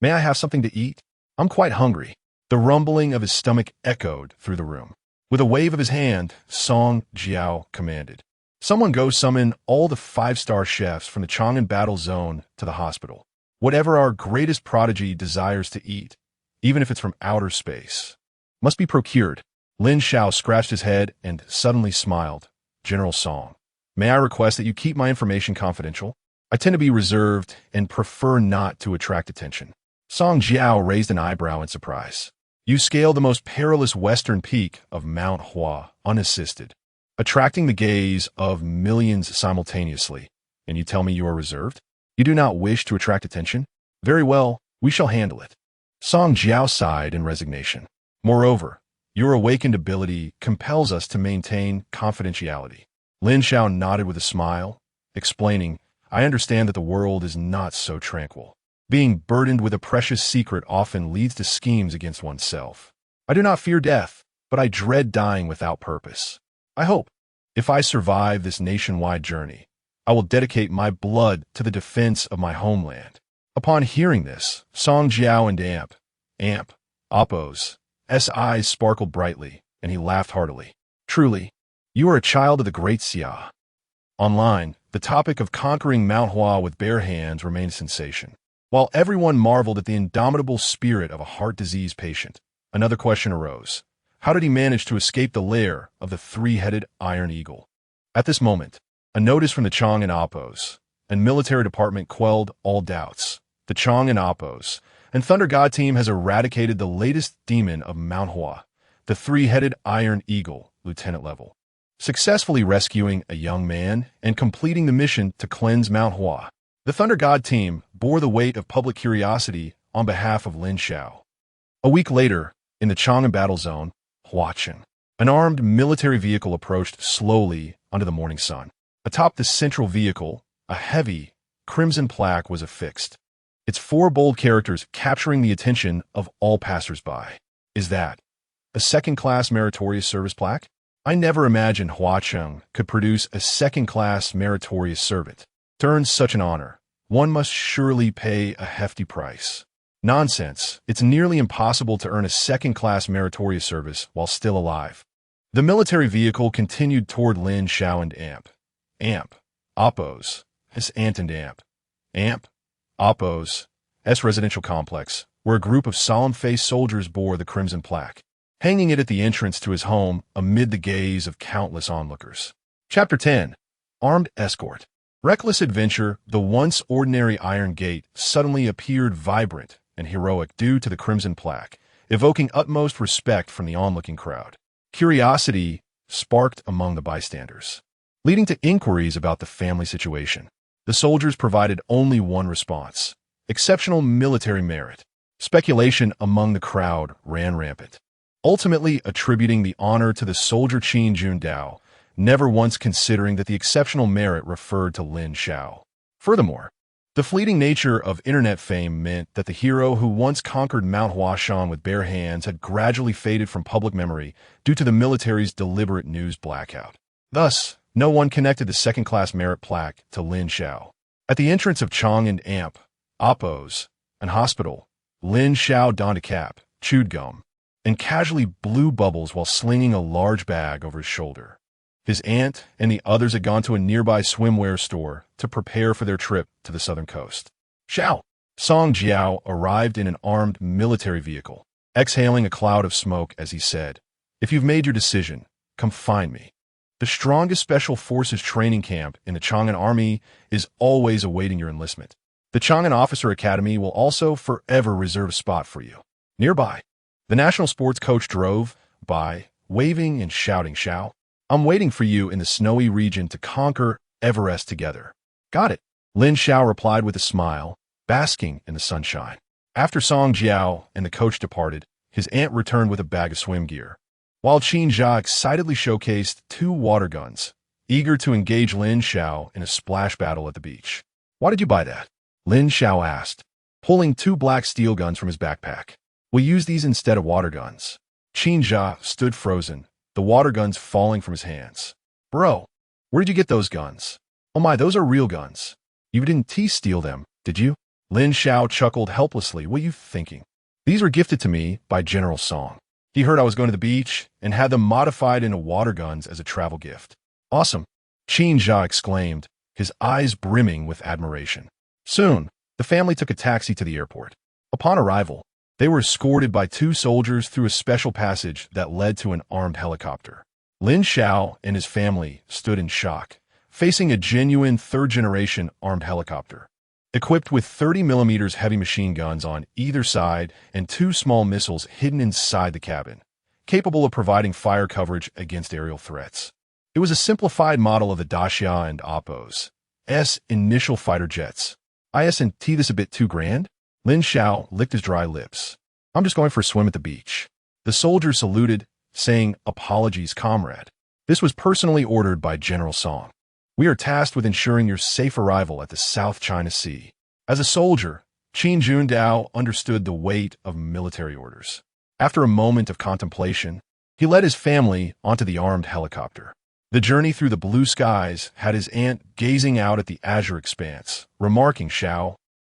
may I have something to eat? I'm quite hungry. The rumbling of his stomach echoed through the room. With a wave of his hand, Song Jiao commanded, someone go summon all the 5-star chefs from the Chang'an battle zone to the hospital. Whatever our greatest prodigy desires to eat, even if it's from outer space, must be procured. Lin Xiao scratched his head and suddenly smiled. General Song, may I request that you keep my information confidential? I tend to be reserved and prefer not to attract attention. Song Jiao raised an eyebrow in surprise. You scale the most perilous western peak of Mount Hua unassisted, attracting the gaze of millions simultaneously, and you tell me you are reserved? You do not wish to attract attention? Very well, we shall handle it. Song Jiao sighed in resignation. Moreover, your awakened ability compels us to maintain confidentiality. Lin Xiao nodded with a smile, explaining, I understand that the world is not so tranquil. Being burdened with a precious secret often leads to schemes against oneself. I do not fear death, but I dread dying without purpose. I hope, if I survive this nationwide journey, I will dedicate my blood to the defense of my homeland. Upon hearing this, Song Jiao and Appo's eyes sparkled brightly, and he laughed heartily. Truly, you are a child of the great Xia. Online, the topic of conquering Mount Hua with bare hands remained a sensation. While everyone marveled at the indomitable spirit of a heart disease patient, another question arose. How did he manage to escape the lair of the 3-headed iron eagle? At this moment, a notice from the Chang'an Appo's and military department quelled all doubts. The Chang'an Appo's and Thunder God team has eradicated the latest demon of Mount Hua, the 3-headed iron eagle, lieutenant level, successfully rescuing a young man and completing the mission to cleanse Mount Hua. The Thunder God team bore the weight of public curiosity on behalf of Lin Xiao. A week later, in the Chang'an battle zone, Huacheng, an armed military vehicle approached slowly under the morning sun. Atop the central vehicle, a heavy, crimson plaque was affixed, its 4 bold characters capturing the attention of all passers-by. Is that a second-class meritorious service plaque? I never imagined Huacheng could produce a second-class meritorious servant. To earn such an honor, one must surely pay a hefty price. Nonsense. It's nearly impossible to earn a second-class meritorious service while still alive. The military vehicle continued toward Lin Xiao and Appo's, his aunt and Appo's residential complex, where a group of solemn-faced soldiers bore the crimson plaque, hanging it at the entrance to his home amid the gaze of countless onlookers. Chapter 10. Armed Escort. Reckless adventure, the once ordinary iron gate suddenly appeared vibrant and heroic due to the crimson plaque, evoking utmost respect from the onlooking crowd. Curiosity sparked among the bystanders, leading to inquiries about the family situation. The soldiers provided only one response: exceptional military merit. Speculation among the crowd ran rampant, ultimately attributing the honor to the soldier Qin Jundao, never once considering that the exceptional merit referred to Lin Xiao. Furthermore, the fleeting nature of internet fame meant that the hero who once conquered Mount Huashan with bare hands had gradually faded from public memory due to the military's deliberate news blackout. Thus, no one connected the second-class merit plaque to Lin Xiao. At the entrance of Chang'an and Appo's and hospital, Lin Xiao donned a cap, chewed gum, and casually blew bubbles while slinging a large bag over his shoulder. His aunt and the others had gone to a nearby swimwear store to prepare for their trip to the southern coast. Xiao! Song Jiao arrived in an armed military vehicle, exhaling a cloud of smoke as he said, "If you've made your decision, come find me. The strongest special forces training camp in the Chang'an Army is always awaiting your enlistment. The Chang'an Officer Academy will also forever reserve a spot for you. Nearby." The national sports coach drove by, waving and shouting, "Xiao, I'm waiting for you in the snowy region to conquer Everest together." "Got it," Lin Xiao replied with a smile, basking in the sunshine. After Song Jiao and the coach departed, his aunt returned with a bag of swim gear, while Qin Jia excitedly showcased 2 water guns, eager to engage Lin Xiao in a splash battle at the beach. "Why did you buy that?" Lin Xiao asked, pulling 2 black steel guns from his backpack. "We use these instead of water guns." Qin Jia stood frozen, the water guns falling from his hands. "Bro, where did you get those guns?" "Oh my, those are real guns. You didn't steal them, did you?" Lin Xiao chuckled helplessly. "What are you thinking? These were gifted to me by General Song. He heard I was going to the beach and had them modified into water guns as a travel gift." "Awesome," Qin Jia exclaimed, his eyes brimming with admiration. Soon, the family took a taxi to the airport. Upon arrival, they were escorted by 2 soldiers through a special passage that led to an armed helicopter. Lin Xiao and his family stood in shock, facing a genuine 3rd-generation armed helicopter, equipped with 30mm heavy machine guns on either side and 2 small missiles hidden inside the cabin, capable of providing fire coverage against aerial threats. It was a simplified model of the Daxia and Appo's initial fighter jets. "Isn't this a bit too grand?" Lin Xiao licked his dry lips. "I'm just going for a swim at the beach." The soldier saluted, saying, "Apologies, comrade. This was personally ordered by General Song. We are tasked with ensuring your safe arrival at the South China Sea." As a soldier, Qin Jundao understood the weight of military orders. After a moment of contemplation, he led his family onto the armed helicopter. The journey through the blue skies had his aunt gazing out at the azure expanse, remarking, "Xiao,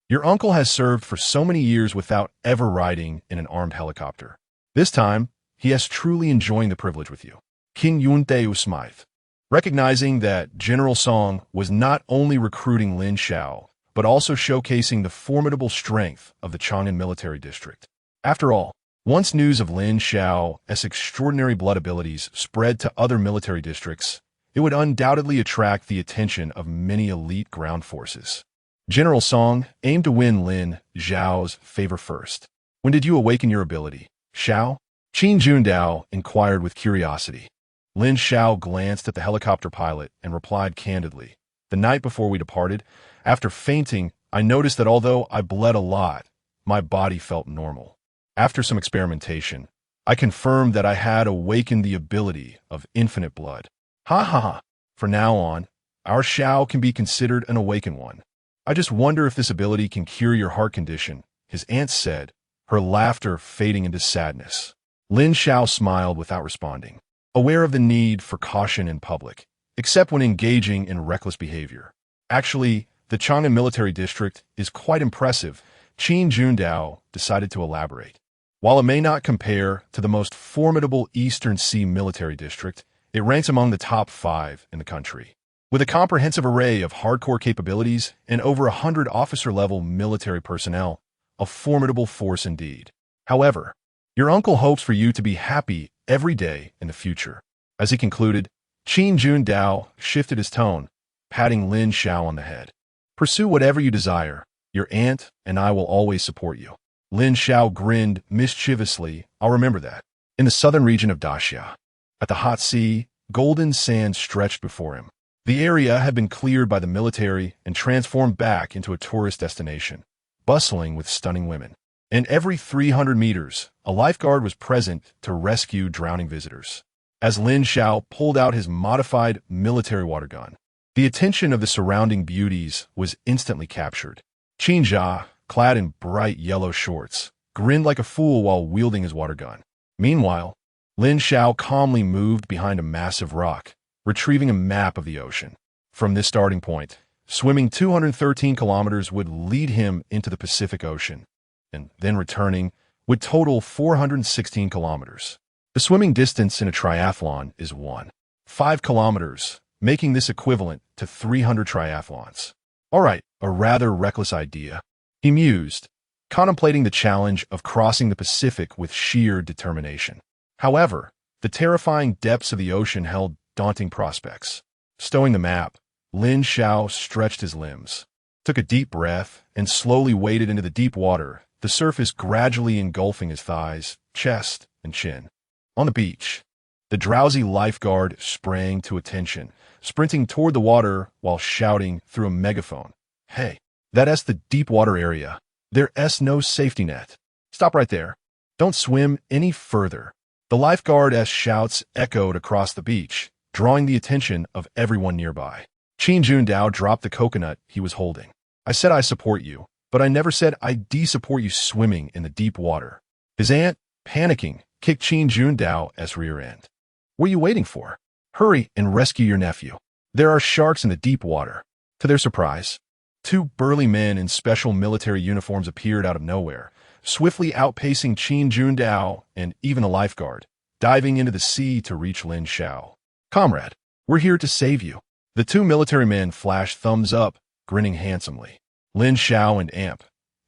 your uncle has served for so many years without ever riding in an armed helicopter. This time, he is truly enjoying the privilege with you." Qin Yundao smiled, recognizing that General Song was not only recruiting Lin Xiao, but also showcasing the formidable strength of the Chang'an military district. After all, once news of Lin Xiao's extraordinary blood abilities spread to other military districts, it would undoubtedly attract the attention of many elite ground forces. General Song aimed to win Lin Xiao's favor first. "When did you awaken your ability, Xiao?" Qin Jundao inquired with curiosity. Lin Xiao glanced at the helicopter pilot and replied candidly, "The night before we departed, after fainting, I noticed that although I bled a lot, my body felt normal. After some experimentation, I confirmed that I had awakened the ability of infinite blood." "Ha ha ha. From now on, our Xiao can be considered an awakened one. I just wonder if this ability can cure your heart condition," his aunt said, her laughter fading into sadness. Lin Xiao smiled without responding, aware of the need for caution in public, except when engaging in reckless behavior. "Actually, the Chang'an military district is quite impressive," Qin Jundao decided to elaborate. "While it may not compare to the most formidable Eastern Sea military district, it ranks among the top 5 in the country. With a comprehensive array of hardcore capabilities and over 100 officer-level military personnel, a formidable force indeed. However, your uncle hopes for you to be happy every day in the future." As he concluded, Qin Jundao shifted his tone, patting Lin Xiao on the head. "Pursue whatever you desire. Your aunt and I will always support you." Lin Xiao grinned mischievously. "I'll remember that." In the southern region of Daxia, at the hot sea, golden sand stretched before him. The area had been cleared by the military and transformed back into a tourist destination, bustling with stunning women. And every 300 meters, a lifeguard was present to rescue drowning visitors. As Lin Xiao pulled out his modified military water gun, the attention of the surrounding beauties was instantly captured. Qin Jia, clad in bright yellow shorts, grinned like a fool while wielding his water gun. Meanwhile, Lin Xiao calmly moved behind a massive rock, retrieving a map of the ocean. From this starting point, swimming 213 kilometers would lead him into the Pacific Ocean, and then returning would total 416 kilometers. The swimming distance in a triathlon is 1.5 kilometers, making this equivalent to 300 triathlons. "All right, a rather reckless idea," he mused, contemplating the challenge of crossing the Pacific with sheer determination. However, the terrifying depths of the ocean held daunting prospects. Stowing the map, Lin Xiao stretched his limbs, took a deep breath, and slowly waded into the deep water, the surface gradually engulfing his thighs, chest, and chin. On the beach, the drowsy lifeguard sprang to attention, sprinting toward the water while shouting through a megaphone, "Hey, that's the deep water area. There's no safety net. Stop right there." Don't swim any further. The lifeguard's shouts echoed across the beach, drawing the attention of everyone nearby. Qin Jundao dropped the coconut he was holding. I said I support you, but I never said I de-support you swimming in the deep water. His aunt, panicking, kicked Qin Jundao's rear end. What are you waiting for? Hurry and rescue your nephew. There are sharks in the deep water. To their surprise, two burly men in special military uniforms appeared out of nowhere, swiftly outpacing Qin Jundao and even a lifeguard, diving into the sea to reach Lin Xiao. Comrade, we're here to save you. The two military men flashed thumbs up, grinning handsomely. Lin Xiao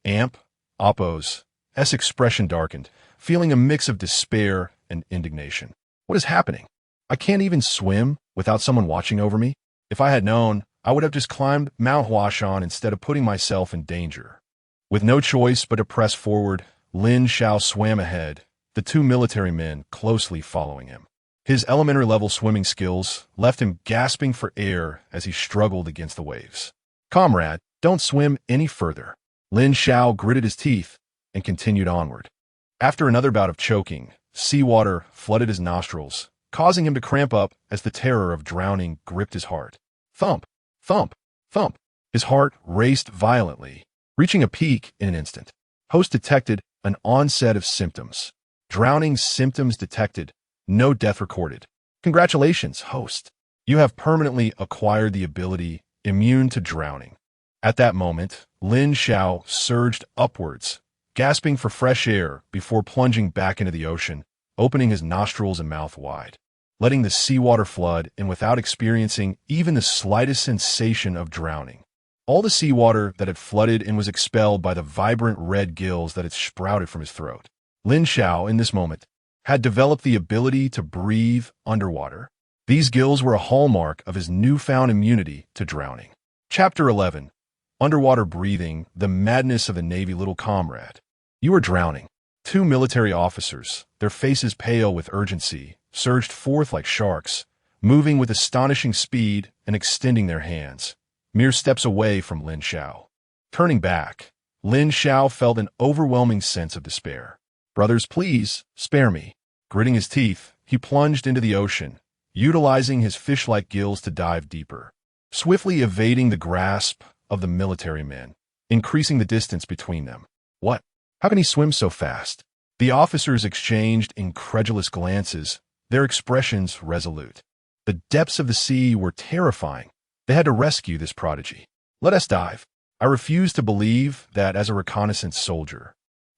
and Appo's expression darkened, feeling a mix of despair and indignation. What is happening? I can't even swim without someone watching over me. If I had known, I would have just climbed Mount Huashan instead of putting myself in danger. With no choice but to press forward, Lin Xiao swam ahead, the two military men closely following him. His elementary-level swimming skills left him gasping for air as he struggled against the waves. Comrade, don't swim any further. Lin Xiao gritted his teeth and continued onward. After another bout of choking, seawater flooded his nostrils, causing him to cramp up as the terror of drowning gripped his heart. Thump, thump, thump. His heart raced violently, reaching a peak in an instant. Host detected an onset of symptoms. Drowning symptoms detected. No death recorded. Congratulations, host. You have permanently acquired the ability immune to drowning. At that moment, Lin Xiao surged upwards, gasping for fresh air before plunging back into the ocean, opening his nostrils and mouth wide, letting the seawater flood and without experiencing even the slightest sensation of drowning. All the seawater that had flooded and was expelled by the vibrant red gills that had sprouted from his throat. Lin Xiao, in this moment, had developed the ability to breathe underwater. These gills were a hallmark of his newfound immunity to drowning. Chapter 11. Underwater Breathing, the Madness of the Navy. Little comrade, you are drowning. Two military officers, their faces pale with urgency, surged forth like sharks, moving with astonishing speed and extending their hands, mere steps away from Lin Xiao. Turning back, Lin Xiao felt an overwhelming sense of despair. Brothers, please, spare me. Gritting his teeth, he plunged into the ocean, utilizing his fish-like gills to dive deeper, swiftly evading the grasp of the military men, increasing the distance between them. What? How can he swim so fast? The officers exchanged incredulous glances, their expressions resolute. The depths of the sea were terrifying. They had to rescue this prodigy. Let us dive. I refuse to believe that as a reconnaissance soldier,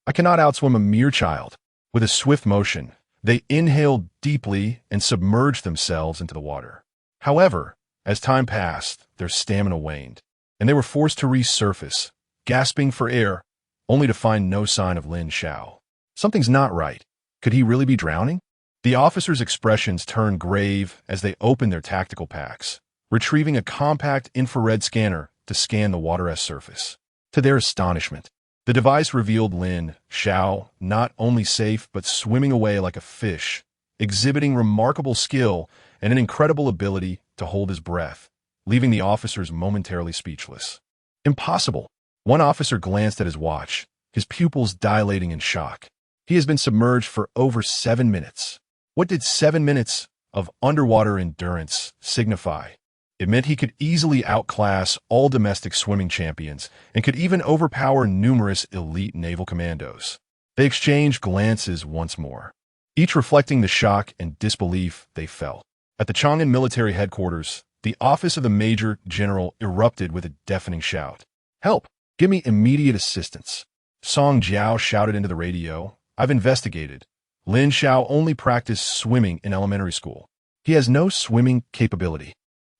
I cannot outswim a mere child. With a swift motion, they inhaled deeply and submerged themselves into the water. However, as time passed, their stamina waned, and they were forced to resurface, gasping for air, only to find no sign of Lin Xiao. Something's not right. Could he really be drowning? The officers' expressions turned grave as they opened their tactical packs, retrieving a compact infrared scanner to scan the water's surface. To their astonishment, the device revealed Lin Xiao not only safe but swimming away like a fish, exhibiting remarkable skill and an incredible ability to hold his breath, leaving the officers momentarily speechless. Impossible. One officer glanced at his watch, his pupils dilating in shock. He has been submerged for over 7 minutes. What did 7 minutes of underwater endurance signify? It meant he could easily outclass all domestic swimming champions and could even overpower numerous elite naval commandos. They exchanged glances once more, each reflecting the shock and disbelief they felt. At the Chang'an military headquarters, the office of the Major General erupted with a deafening shout. Help! Give me immediate assistance. Song Jiao shouted into the radio. I've investigated. Lin Xiao only practiced swimming in elementary school. He has no swimming capability.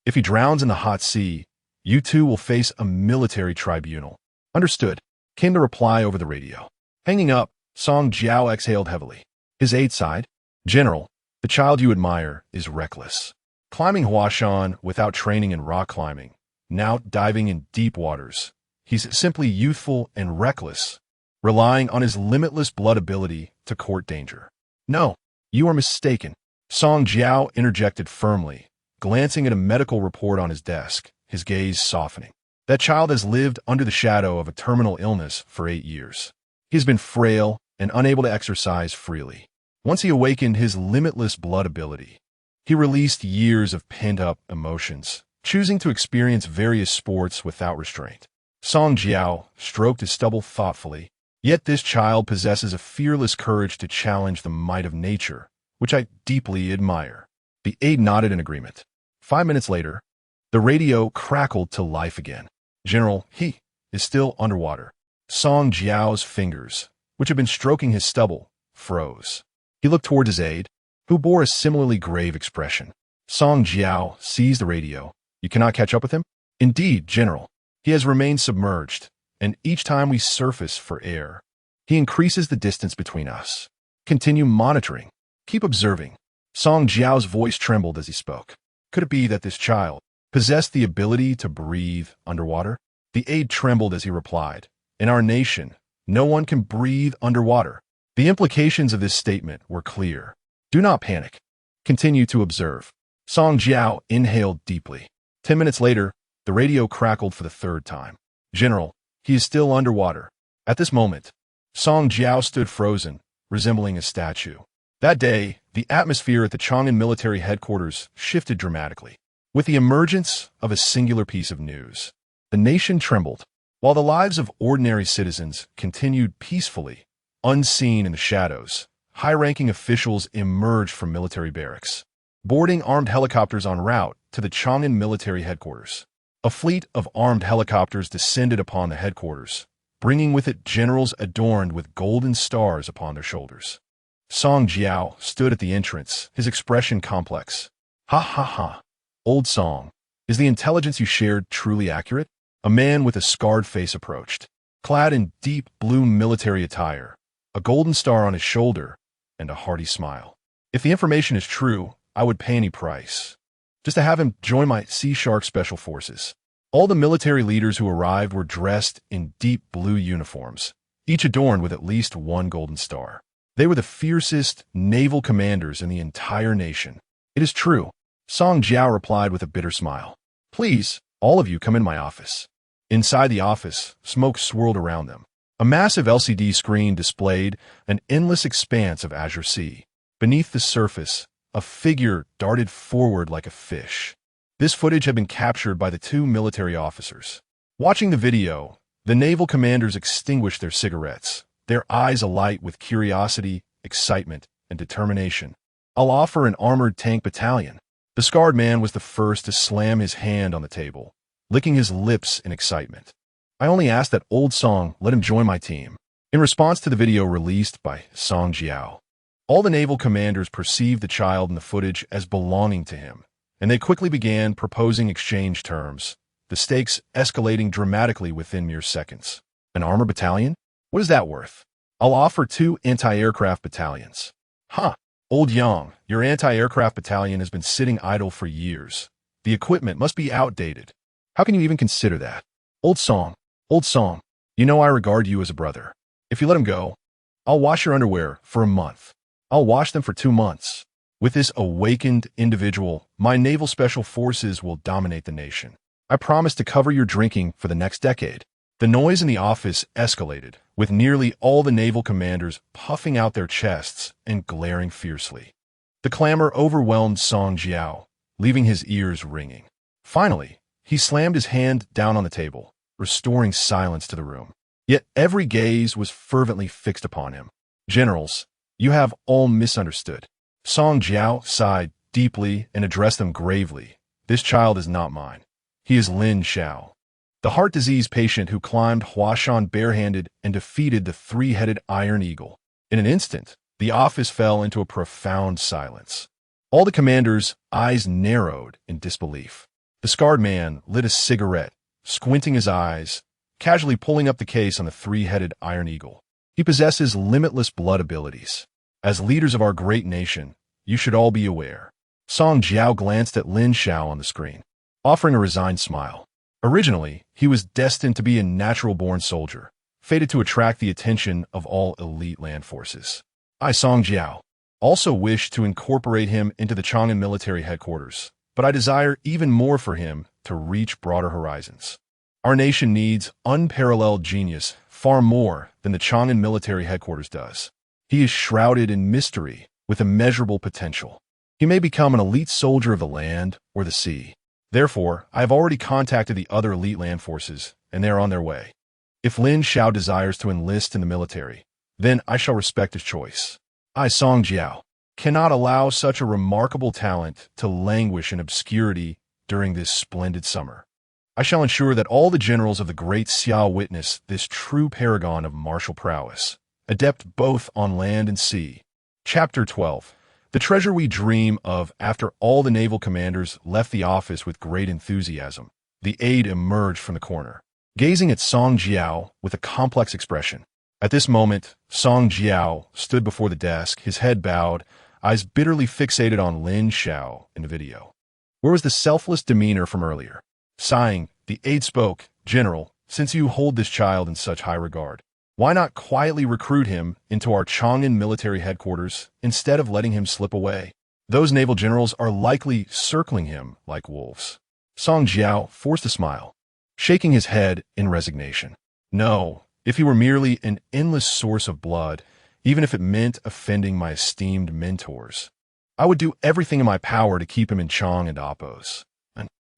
If he drowns in the hot sea, you two will face a military tribunal. Understood, came the reply over the radio. Hanging up, Song Jiao exhaled heavily. His aide sighed. General, the child you admire is reckless. Climbing Huashan without training in rock climbing, now diving in deep waters. He's simply youthful and reckless, relying on his limitless blood ability to court danger. No, you are mistaken. Song Jiao interjected firmly, glancing at a medical report on his desk, his gaze softening. That child has lived under the shadow of a terminal illness for 8 years. He has been frail, and unable to exercise freely. Once he awakened his limitless blood ability, he released years of pent-up emotions, choosing to experience various sports without restraint. Song Jiao stroked his stubble thoughtfully. Yet this child possesses a fearless courage to challenge the might of nature, which I deeply admire. The aide nodded in agreement. 5 minutes later, the radio crackled to life again. General, he is still underwater. Song Jiao's fingers, which had been stroking his stubble, froze. He looked toward his aide, who bore a similarly grave expression. Song Jiao seized the radio. You cannot catch up with him? Indeed, General. He has remained submerged, and each time we surface for air, he increases the distance between us. Continue monitoring. Keep observing. Song Jiao's voice trembled as he spoke. Could it be that this child possessed the ability to breathe underwater? The aide trembled as he replied, in our nation, no one can breathe underwater. The implications of this statement were clear. Do not panic. Continue to observe. Song Jiao inhaled deeply. 10 minutes later, the radio crackled for the third time. General, he is still underwater. At this moment, Song Jiao stood frozen, resembling a statue. That day, the atmosphere at the Chang'an military headquarters shifted dramatically. With the emergence of a singular piece of news, the nation trembled, while the lives of ordinary citizens continued peacefully, unseen in the shadows. High-ranking officials emerged from military barracks, boarding armed helicopters en route to the Chang'an military headquarters. A fleet of armed helicopters descended upon the headquarters, bringing with it generals adorned with golden stars upon their shoulders. Song Jiao stood at the entrance, his expression complex. Ha ha ha. Old Song, is the intelligence you shared truly accurate? A man with a scarred face approached, clad in deep blue military attire, a golden star on his shoulder, and a hearty smile. If the information is true, I would pay any price, just to have him join my Sea Shark Special Forces. All the military leaders who arrived were dressed in deep blue uniforms, each adorned with at least one golden star. They were the fiercest naval commanders in the entire nation. It is true, Song Jiao replied with a bitter smile. Please, all of you come in my office. Inside the office, smoke swirled around them. A massive LCD screen displayed an endless expanse of azure sea. Beneath the surface, a figure darted forward like a fish. This footage had been captured by the two military officers. Watching the video, the naval commanders extinguished their cigarettes, their eyes alight with curiosity, excitement, and determination. I'll offer an armored tank battalion. The scarred man was the first to slam his hand on the table, licking his lips in excitement. I only asked that Old Song let him join my team. In response to the video released by Song Jiao, all the naval commanders perceived the child in the footage as belonging to him, and they quickly began proposing exchange terms, the stakes escalating dramatically within mere seconds. An armor battalion? What is that worth? I'll offer 2 anti-aircraft battalions. Huh. Old Yang, your anti-aircraft battalion has been sitting idle for years. The equipment must be outdated. How can you even consider that? Old Song, you know I regard you as a brother. If you let him go, I'll wash your underwear for a month. I'll wash them for 2 months. With this awakened individual, my naval special forces will dominate the nation. I promise to cover your drinking for the next decade. The noise in the office escalated, with nearly all the naval commanders puffing out their chests and glaring fiercely. The clamor overwhelmed Song Jiao, leaving his ears ringing. Finally, he slammed his hand down on the table, restoring silence to the room. Yet every gaze was fervently fixed upon him. Generals, you have all misunderstood. Song Jiao sighed deeply and addressed them gravely. This child is not mine. He is Lin Xiao, the heart disease patient who climbed Huashan barehanded and defeated the 3-headed Iron Eagle. In an instant, the office fell into a profound silence. All the commanders' eyes narrowed in disbelief. The scarred man lit a cigarette, squinting his eyes, casually pulling up the case on the 3-headed Iron Eagle. He possesses limitless blood abilities. As leaders of our great nation, you should all be aware. Song Jiao glanced at Lin Xiao on the screen, offering a resigned smile. Originally, he was destined to be a natural-born soldier, fated to attract the attention of all elite land forces. I, Song Jiao, also wish to incorporate him into the Chang'an military headquarters, but I desire even more for him to reach broader horizons. Our nation needs unparalleled genius far more than the Chang'an military headquarters does. He is shrouded in mystery with immeasurable potential. He may become an elite soldier of the land or the sea. Therefore, I have already contacted the other elite land forces, and they are on their way. If Lin Xiao desires to enlist in the military, then I shall respect his choice. I, Song Jiao, cannot allow such a remarkable talent to languish in obscurity during this splendid summer. I shall ensure that all the generals of the great Xiao witness this true paragon of martial prowess, adept both on land and sea. Chapter 12. The treasure we dream of. After all the naval commanders left the office with great enthusiasm, the aide emerged from the corner, gazing at Song Jiao with a complex expression. At this moment, Song Jiao stood before the desk, his head bowed, eyes bitterly fixated on Lin Xiao in the video. Where was the selfless demeanor from earlier? Sighing, the aide spoke, "General, since you hold this child in such high regard, why not quietly recruit him into our Chang'an military headquarters instead of letting him slip away? Those naval generals are likely circling him like wolves." Song Jiao forced a smile, shaking his head in resignation. No, if he were merely an endless source of blood, even if it meant offending my esteemed mentors, I would do everything in my power to keep him in Chang and Appos.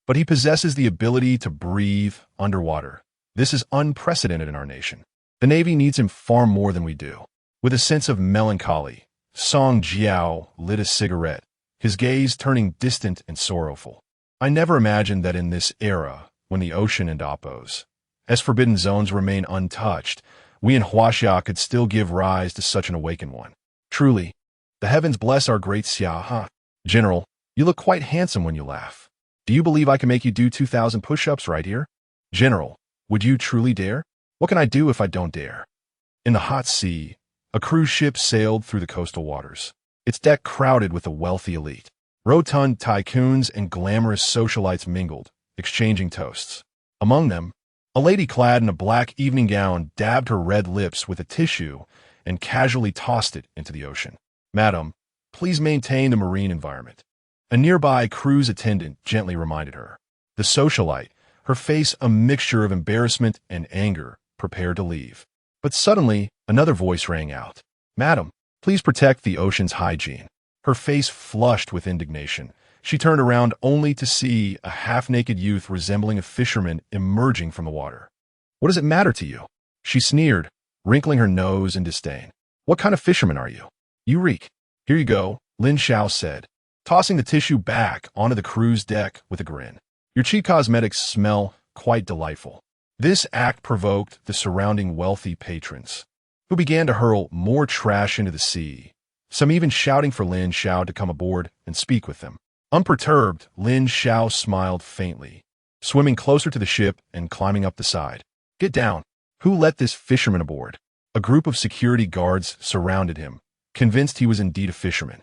But he possesses the ability to breathe underwater. This is unprecedented in our nation. The Navy needs him far more than we do. With a sense of melancholy, Song Jiao lit a cigarette, his gaze turning distant and sorrowful. I never imagined that in this era, when the ocean and Appos, as forbidden zones remain untouched, we in Huaxia could still give rise to such an awakened one. Truly, the heavens bless our great Xia, huh? General, you look quite handsome when you laugh. Do you believe I can make you do 2,000 push-ups right here? General, would you truly dare? What can I do if I don't dare? In the hot sea, a cruise ship sailed through the coastal waters, its deck crowded with the wealthy elite. Rotund tycoons and glamorous socialites mingled, exchanging toasts. Among them, a lady clad in a black evening gown dabbed her red lips with a tissue and casually tossed it into the ocean. "Madam, please maintain the marine environment." A nearby cruise attendant gently reminded her. The socialite, her face a mixture of embarrassment and anger, prepared to leave. But suddenly, another voice rang out. "Madam, please protect the ocean's hygiene." Her face flushed with indignation. She turned around only to see a half-naked youth resembling a fisherman emerging from the water. "What does it matter to you?" She sneered, wrinkling her nose in disdain. "What kind of fisherman are you?" "You reek." "Here you go," Lin Xiao said, tossing the tissue back onto the cruise deck with a grin. "Your cheap cosmetics smell quite delightful." This act provoked the surrounding wealthy patrons, who began to hurl more trash into the sea, some even shouting for Lin Xiao to come aboard and speak with them. Unperturbed, Lin Xiao smiled faintly, swimming closer to the ship and climbing up the side. "Get down. Who let this fisherman aboard?" A group of security guards surrounded him, convinced he was indeed a fisherman.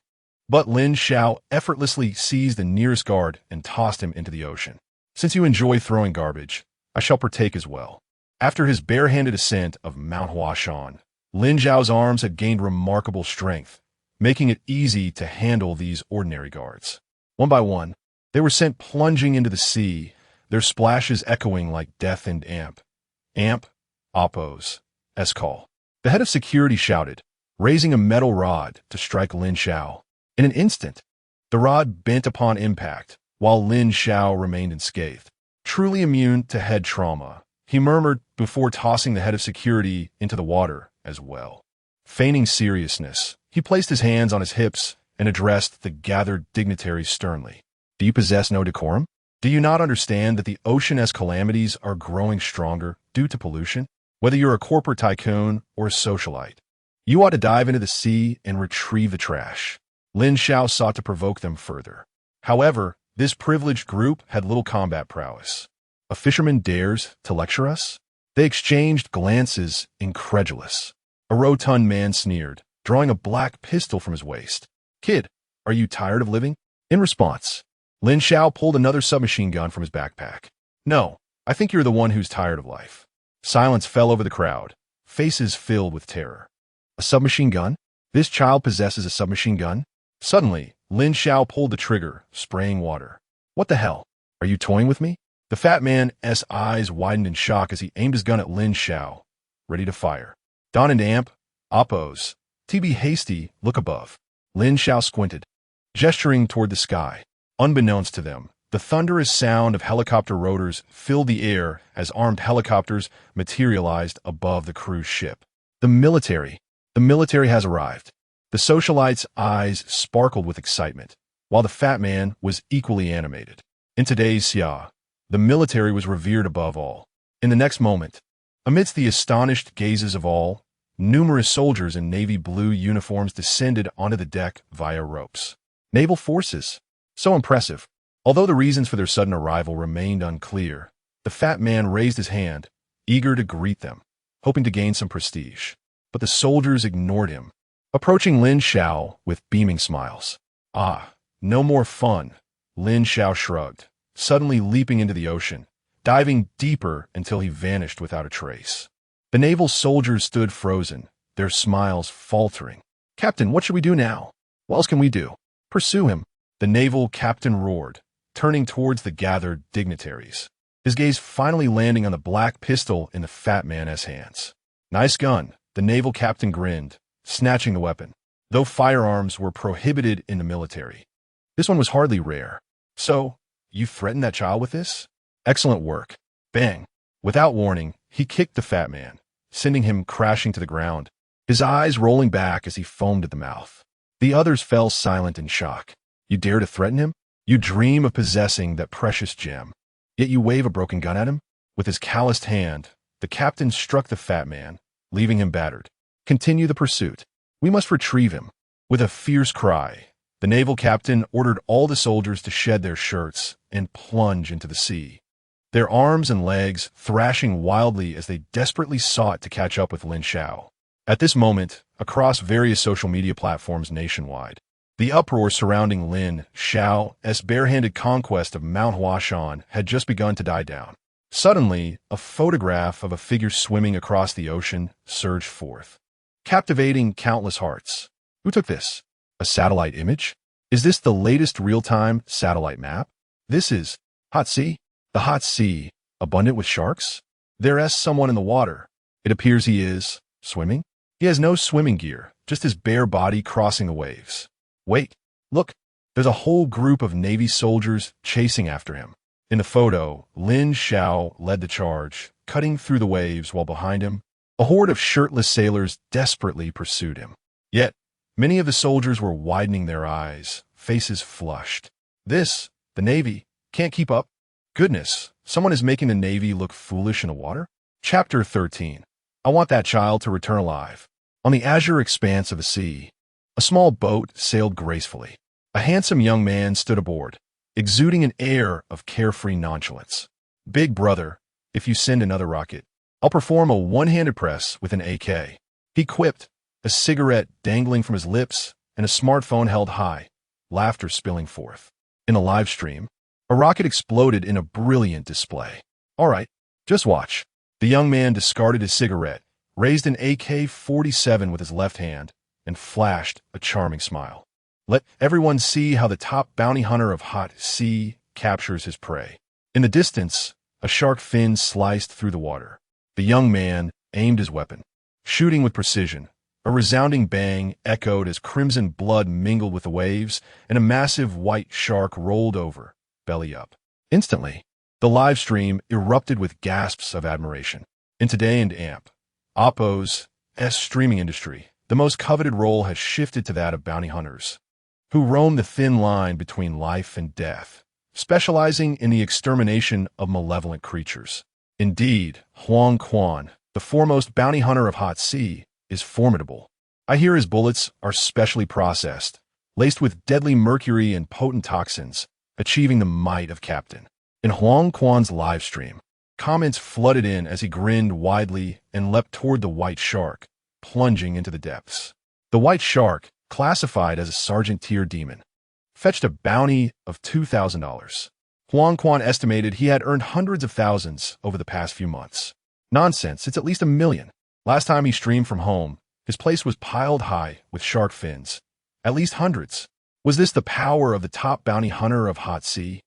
But Lin Xiao effortlessly seized the nearest guard and tossed him into the ocean. "Since you enjoy throwing garbage, I shall partake as well." After his barehanded ascent of Mount Huashan, Lin Xiao's arms had gained remarkable strength, making it easy to handle these ordinary guards. One by one, they were sent plunging into the sea, their splashes echoing like death and amp. "Amp, Appos, Escall." The head of security shouted, raising a metal rod to strike Lin Xiao. In an instant, the rod bent upon impact, while Lin Xiao remained unscathed. Truly immune to head trauma, he murmured before tossing the head of security into the water as well. Feigning seriousness, he placed his hands on his hips and addressed the gathered dignitaries sternly. "Do you possess no decorum? Do you not understand that the ocean-esque calamities are growing stronger due to pollution? Whether you're a corporate tycoon or a socialite, you ought to dive into the sea and retrieve the trash." Lin Xiao sought to provoke them further. However, this privileged group had little combat prowess. "A fisherman dares to lecture us?" They exchanged glances, incredulous. A rotund man sneered, drawing a black pistol from his waist. "Kid, are you tired of living?" In response, Lin Xiao pulled another submachine gun from his backpack. "No, I think you're the one who's tired of life." Silence fell over the crowd, faces filled with terror. A submachine gun? This child possesses a submachine gun? Suddenly, Lin Xiao pulled the trigger, spraying water. "What the hell? Are you toying with me?" The fat man's eyes widened in shock as he aimed his gun at Lin Xiao, ready to fire. Don and Amp, Oppos, TB Hasty, look above. Lin Xiao squinted, gesturing toward the sky. Unbeknownst to them, the thunderous sound of helicopter rotors filled the air as armed helicopters materialized above the cruise ship. The military has arrived. The socialite's eyes sparkled with excitement, while the fat man was equally animated. In today's Xia, the military was revered above all. In the next moment, amidst the astonished gazes of all, numerous soldiers in navy blue uniforms descended onto the deck via ropes. Naval forces. So impressive. Although the reasons for their sudden arrival remained unclear, the fat man raised his hand, eager to greet them, hoping to gain some prestige. But the soldiers ignored him, approaching Lin Xiao with beaming smiles. Ah, no more fun, Lin Xiao shrugged, suddenly leaping into the ocean, diving deeper until he vanished without a trace. The naval soldiers stood frozen, their smiles faltering. Captain, what should we do now? What else can we do? Pursue him, the naval captain roared, turning towards the gathered dignitaries, his gaze finally landing on the black pistol in the fat man's hands. Nice gun, the naval captain grinned, snatching the weapon, though firearms were prohibited in the military. This one was hardly rare. So, you threatened that child with this? Excellent work. Bang. Without warning, he kicked the fat man, sending him crashing to the ground, his eyes rolling back as he foamed at the mouth. The others fell silent in shock. You dare to threaten him? You dream of possessing that precious gem, yet you wave a broken gun at him? With his calloused hand, the captain struck the fat man, leaving him battered. Continue the pursuit. We must retrieve him. With a fierce cry, the naval captain ordered all the soldiers to shed their shirts and plunge into the sea, their arms and legs thrashing wildly as they desperately sought to catch up with Lin Xiao. At this moment, across various social media platforms nationwide, the uproar surrounding Lin Xiao's barehanded conquest of Mount Huashan had just begun to die down. Suddenly, a photograph of a figure swimming across the ocean surged forth, captivating countless hearts. Who took this? A satellite image? Is this the latest real-time satellite map? This is Hot Sea? The Hot Sea, abundant with sharks? There's someone in the water. It appears he is swimming. He has no swimming gear, just his bare body crossing the waves. Wait, look, there's a whole group of Navy soldiers chasing after him. In the photo, Lin Xiao led the charge, cutting through the waves while behind him, a horde of shirtless sailors desperately pursued him. Yet, many of the soldiers were widening their eyes, faces flushed. The Navy, can't keep up. Goodness, someone is making the Navy look foolish in the water? Chapter 13. I want that child to return alive. On the azure expanse of the sea, a small boat sailed gracefully. A handsome young man stood aboard, exuding an air of carefree nonchalance. Big brother, if you send another rocket, I'll perform a one-handed press with an AK. He quipped, a cigarette dangling from his lips and a smartphone held high, laughter spilling forth. In a live stream, a rocket exploded in a brilliant display. All right, just watch. The young man discarded his cigarette, raised an AK-47 with his left hand, and flashed a charming smile. Let everyone see how the top bounty hunter of Hot Sea captures his prey. In the distance, a shark fin sliced through the water. The young man aimed his weapon, shooting with precision. A resounding bang echoed as crimson blood mingled with the waves, and a massive white shark rolled over, belly up. Instantly, the live stream erupted with gasps of admiration. In Today and Amp, Oppo's streaming industry, the most coveted role has shifted to that of bounty hunters, who roam the thin line between life and death, specializing in the extermination of malevolent creatures. Indeed, Huang Quan, the foremost bounty hunter of Hot Sea, is formidable. I hear his bullets are specially processed, laced with deadly mercury and potent toxins, achieving the might of Captain. In Huang Quan's live stream, comments flooded in as he grinned widely and leapt toward the white shark, plunging into the depths. The white shark, classified as a sergeant-tier demon, fetched a bounty of $2,000. Huang Quan estimated he had earned hundreds of thousands over the past few months. Nonsense, it's at least $1 million. Last time he streamed from home, his place was piled high with shark fins. At least hundreds. Was this the power of the top bounty hunter of Hot Sea?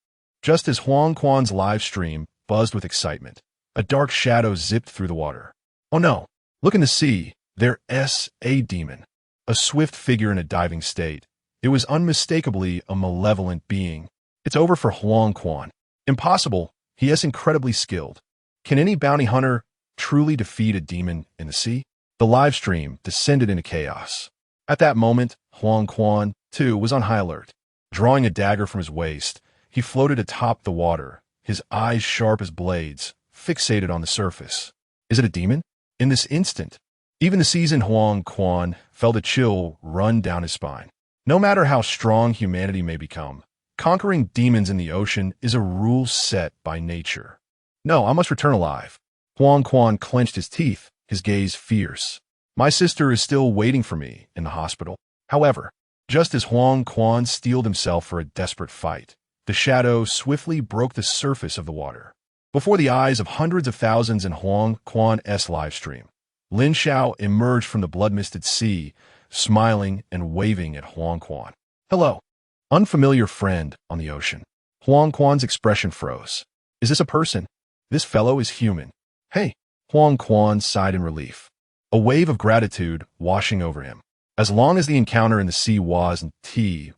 Just as Huang Quan's live stream buzzed with excitement, a dark shadow zipped through the water. Oh no, Look in the sea. There's a demon. A swift figure in a diving state. It was unmistakably a malevolent being. It's over for Huang Quan. Impossible. He is incredibly skilled. Can any bounty hunter truly defeat a demon in the sea? The live stream descended into chaos. At that moment, Huang Quan, too, was on high alert. Drawing a dagger from his waist, he floated atop the water, his eyes sharp as blades, fixated on the surface. Is it a demon? In this instant, even the seasoned Huang Quan felt a chill run down his spine. No matter how strong humanity may become, conquering demons in the ocean is a rule set by nature. No, I must return alive. Huang Quan clenched his teeth, his gaze fierce. My sister is still waiting for me in the hospital. However, just as Huang Quan steeled himself for a desperate fight, the shadow swiftly broke the surface of the water. Before the eyes of hundreds of thousands in Huang Quan's live stream, Lin Xiao emerged from the blood-misted sea, smiling and waving at Huang Quan. Hello, unfamiliar friend on the ocean. Huang Quan's expression froze. Is this a person? This fellow is human. Hey, Huang Quan sighed in relief, a wave of gratitude washing over him. As long as the encounter in the sea wasn't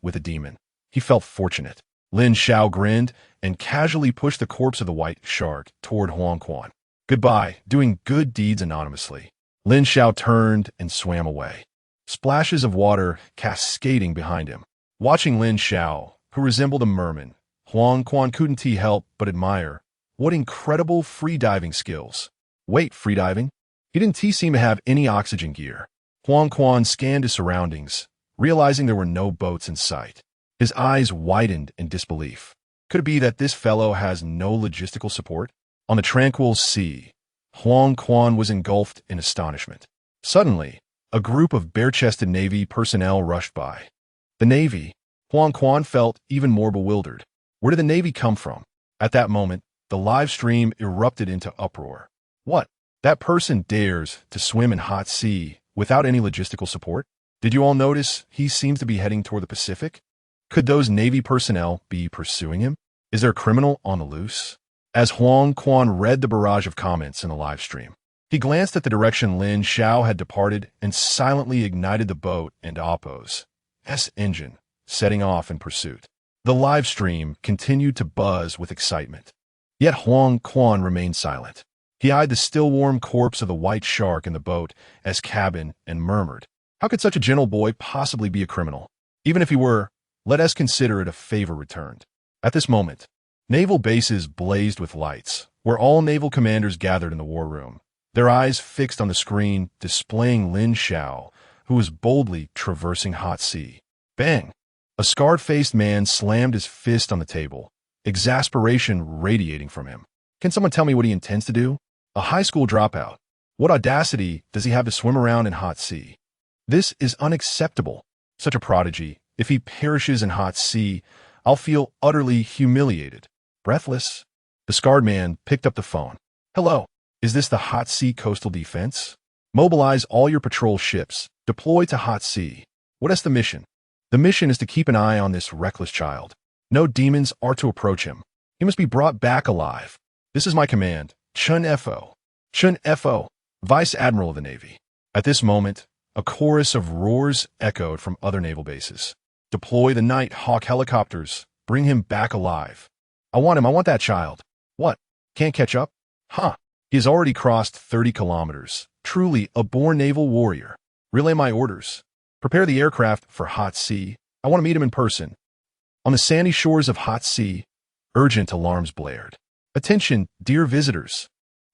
with a demon, he felt fortunate. Lin Xiao grinned and casually pushed the corpse of the white shark toward Huang Quan. Goodbye, doing good deeds anonymously. Lin Xiao turned and swam away, splashes of water cascading behind him. Watching Lin Xiao, who resembled a merman, Huang Quan couldn't help but admire. What incredible freediving skills. Wait, freediving? He didn't seem to have any oxygen gear. Huang Quan scanned his surroundings, realizing there were no boats in sight. His eyes widened in disbelief. Could it be that this fellow has no logistical support? On the tranquil sea, Huang Quan was engulfed in astonishment. Suddenly, a group of bare-chested Navy personnel rushed by. The Navy. Huang Quan felt even more bewildered. Where did the Navy come from? At that moment, the live stream erupted into uproar. What? That person dares to swim in hot sea without any logistical support? Did you all notice he seems to be heading toward the Pacific? Could those Navy personnel be pursuing him? Is there a criminal on the loose? As Huang Quan read the barrage of comments in the live stream, he glanced at the direction Lin Xiao had departed and silently ignited the boat and Oppo's engine, setting off in pursuit. The live stream continued to buzz with excitement. Yet Huang Quan remained silent. He eyed the still-warm corpse of the white shark in the boat as cabin and murmured, how could such a gentle boy possibly be a criminal? Even if he were, let us consider it a favor returned. At this moment, naval bases blazed with lights, where all naval commanders gathered in the war room, their eyes fixed on the screen displaying Lin Xiao, who was boldly traversing hot sea. Bang! A scarred-faced man slammed his fist on the table, exasperation radiating from him. Can someone tell me what he intends to do? A high school dropout. What audacity does he have to swim around in hot sea? This is unacceptable. Such a prodigy. If he perishes in hot sea, I'll feel utterly humiliated. Breathless, the scarred man picked up the phone. Hello, is this the Hot Sea Coastal Defense? Mobilize all your patrol ships. Deploy to hot sea. What is the mission? The mission is to keep an eye on this reckless child. No demons are to approach him. He must be brought back alive. This is my command. Chun Fo. Chun Fo, Vice Admiral of the Navy. At this moment, a chorus of roars echoed from other naval bases. Deploy the Night Hawk helicopters. Bring him back alive. I want him. I want that child. What? Can't catch up? Huh. He has already crossed 30 kilometers. Truly a born naval warrior. Relay my orders. Prepare the aircraft for hot sea. I want to meet him in person. On the sandy shores of hot sea, urgent alarms blared. Attention, dear visitors.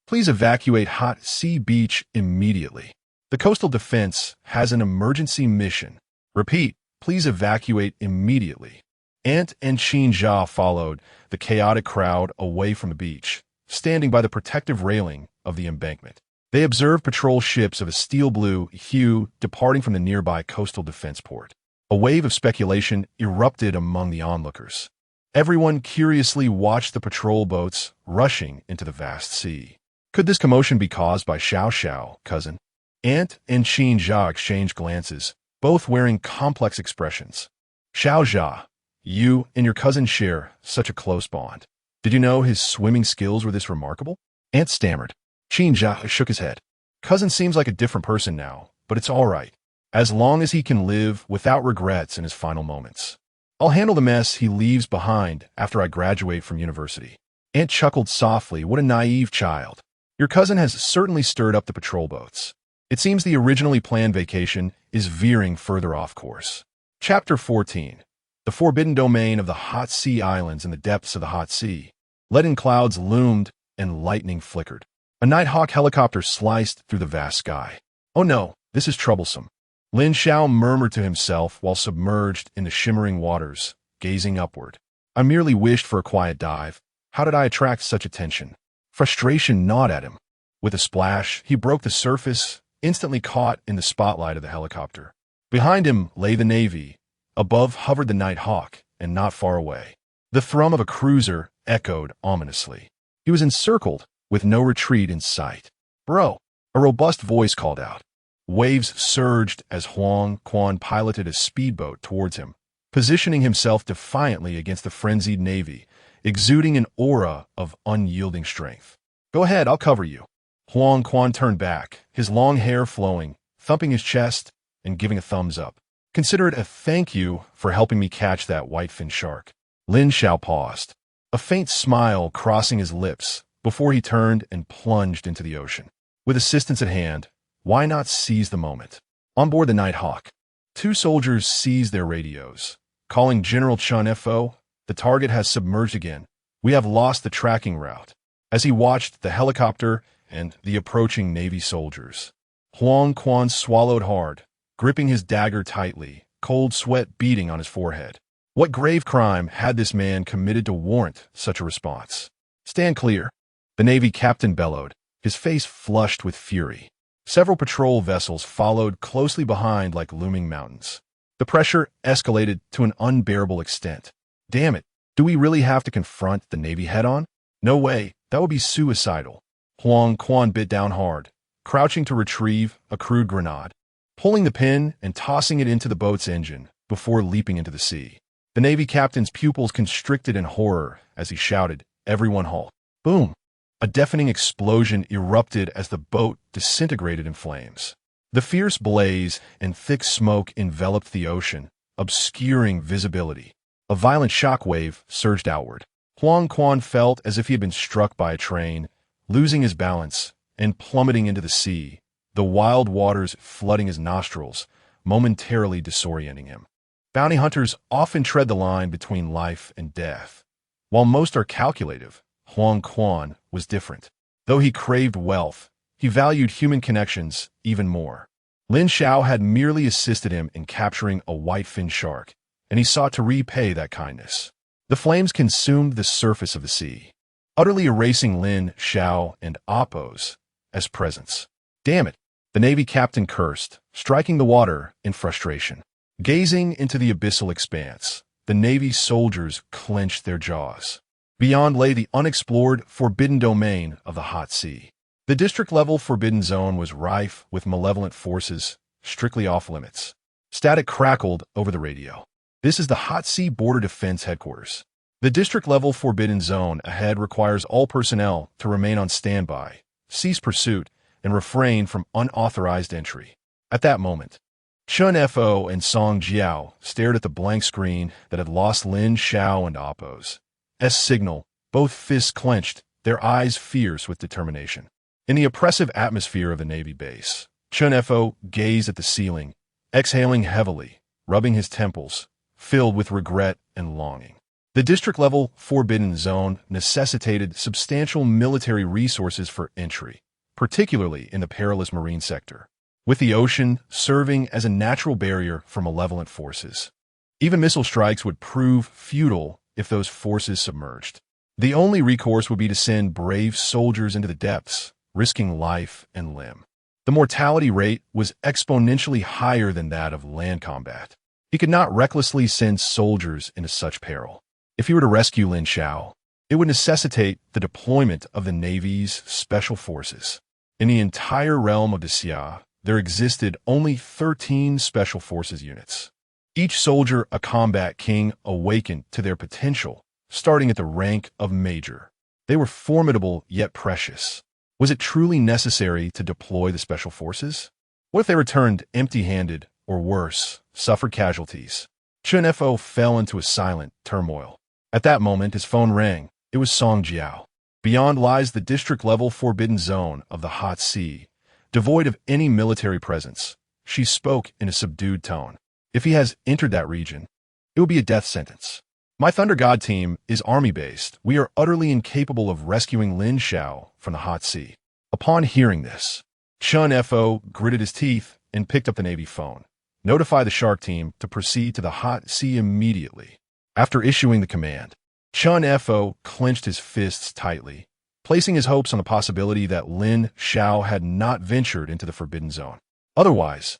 Please evacuate Hot Sea Beach immediately. The Coastal Defense has an emergency mission. Repeat, please evacuate immediately. Ant and Qin Jia followed the chaotic crowd away from the beach, standing by the protective railing of the embankment. They observed patrol ships of a steel blue hue departing from the nearby coastal defense port. A wave of speculation erupted among the onlookers. Everyone curiously watched the patrol boats rushing into the vast sea. Could this commotion be caused by Xiao Xiao, cousin? Ant and Qin Jia exchanged glances, both wearing complex expressions. Xiao Jia, you and your cousin share such a close bond. Did you know his swimming skills were this remarkable? Ant stammered. Qin Jia shook his head. Cousin seems like a different person now, but it's all right, as long as he can live without regrets in his final moments. I'll handle the mess he leaves behind after I graduate from university. Aunt chuckled softly. What a naive child. Your cousin has certainly stirred up the patrol boats. It seems the originally planned vacation is veering further off course. Chapter 14. The Forbidden Domain of the Hot Sea Islands in the depths of the Hot Sea. Leaden clouds loomed and lightning flickered. A Nighthawk helicopter sliced through the vast sky. Oh no, this is troublesome. Lin Xiao murmured to himself while submerged in the shimmering waters, gazing upward. I merely wished for a quiet dive. How did I attract such attention? Frustration gnawed at him. With a splash, he broke the surface, instantly caught in the spotlight of the helicopter. Behind him lay the Navy. Above hovered the Nighthawk, and not far away, the thrum of a cruiser echoed ominously. He was encircled, with no retreat in sight. Bro, a robust voice called out. Waves surged as Huang Quan piloted a speedboat towards him, positioning himself defiantly against the frenzied Navy, exuding an aura of unyielding strength. Go ahead, I'll cover you. Huang Quan turned back, his long hair flowing, thumping his chest and giving a thumbs up. Consider it a thank you for helping me catch that whitefin shark. Lin Xiao paused, a faint smile crossing his lips before he turned and plunged into the ocean. With assistance at hand, why not seize the moment? On board the Nighthawk, two soldiers seized their radios, calling General Chun Fo. The target has submerged again. We have lost the tracking route. As he watched the helicopter and the approaching Navy soldiers, Huang Quan swallowed hard, gripping his dagger tightly, cold sweat beading on his forehead. What grave crime had this man committed to warrant such a response? Stand clear, the Navy captain bellowed, his face flushed with fury. Several patrol vessels followed closely behind like looming mountains. The pressure escalated to an unbearable extent. Damn it, do we really have to confront the Navy head-on? No way, that would be suicidal. Huang Quan bit down hard, crouching to retrieve a crude grenade, pulling the pin and tossing it into the boat's engine before leaping into the sea. The Navy captain's pupils constricted in horror as he shouted, "Everyone halt." Boom! A deafening explosion erupted as the boat disintegrated in flames. The fierce blaze and thick smoke enveloped the ocean, obscuring visibility. A violent shockwave surged outward. Huang Quan felt as if he had been struck by a train, losing his balance and plummeting into the sea, the wild waters flooding his nostrils, momentarily disorienting him. Bounty hunters often tread the line between life and death. While most are calculative, Huang Quan was different. Though he craved wealth, he valued human connections even more. Lin Xiao had merely assisted him in capturing a whitefin shark, and he sought to repay that kindness. The flames consumed the surface of the sea, utterly erasing Lin Xiao and Appos as presence. Damn it, the Navy captain cursed, striking the water in frustration. Gazing into the abyssal expanse, the Navy soldiers clenched their jaws. Beyond lay the unexplored forbidden domain of the Hot Sea. The district-level forbidden zone was rife with malevolent forces, strictly off-limits. Static crackled over the radio. This is the Hot Sea Border Defense Headquarters. The district-level forbidden zone ahead requires all personnel to remain on standby, cease pursuit, and refrain from unauthorized entry. At that moment, Chun Fo and Song Jiao stared at the blank screen that had lost Lin Xiao and Appos. Signal, both fists clenched, their eyes fierce with determination. In the oppressive atmosphere of the Navy base, Chun Fo gazed at the ceiling, exhaling heavily, rubbing his temples, filled with regret and longing. The district-level forbidden zone necessitated substantial military resources for entry, particularly in the perilous marine sector, with the ocean serving as a natural barrier for malevolent forces. Even missile strikes would prove futile if those forces submerged. The only recourse would be to send brave soldiers into the depths, risking life and limb. The mortality rate was exponentially higher than that of land combat. He could not recklessly send soldiers into such peril. If he were to rescue Lin Xiao, it would necessitate the deployment of the Navy's special forces. In the entire realm of Xia, there existed only 13 special forces units. Each soldier a combat king awakened to their potential, starting at the rank of major. They were formidable yet precious. Was it truly necessary to deploy the special forces? What if they returned empty-handed, or worse, suffered casualties? Chen Fo fell into a silent turmoil. At that moment, his phone rang. It was Song Jiao. Beyond lies the district-level forbidden zone of the Hot Sea, devoid of any military presence. She spoke in a subdued tone. If he has entered that region, it will be a death sentence. My Thunder God team is army-based. We are utterly incapable of rescuing Lin Xiao from the Hot Sea. Upon hearing this, Chen Fo gritted his teeth and picked up the Navy phone. Notify the Shark team to proceed to the Hot Sea immediately. After issuing the command, Chen Fo clenched his fists tightly, placing his hopes on the possibility that Lin Xiao had not ventured into the Forbidden Zone. Otherwise,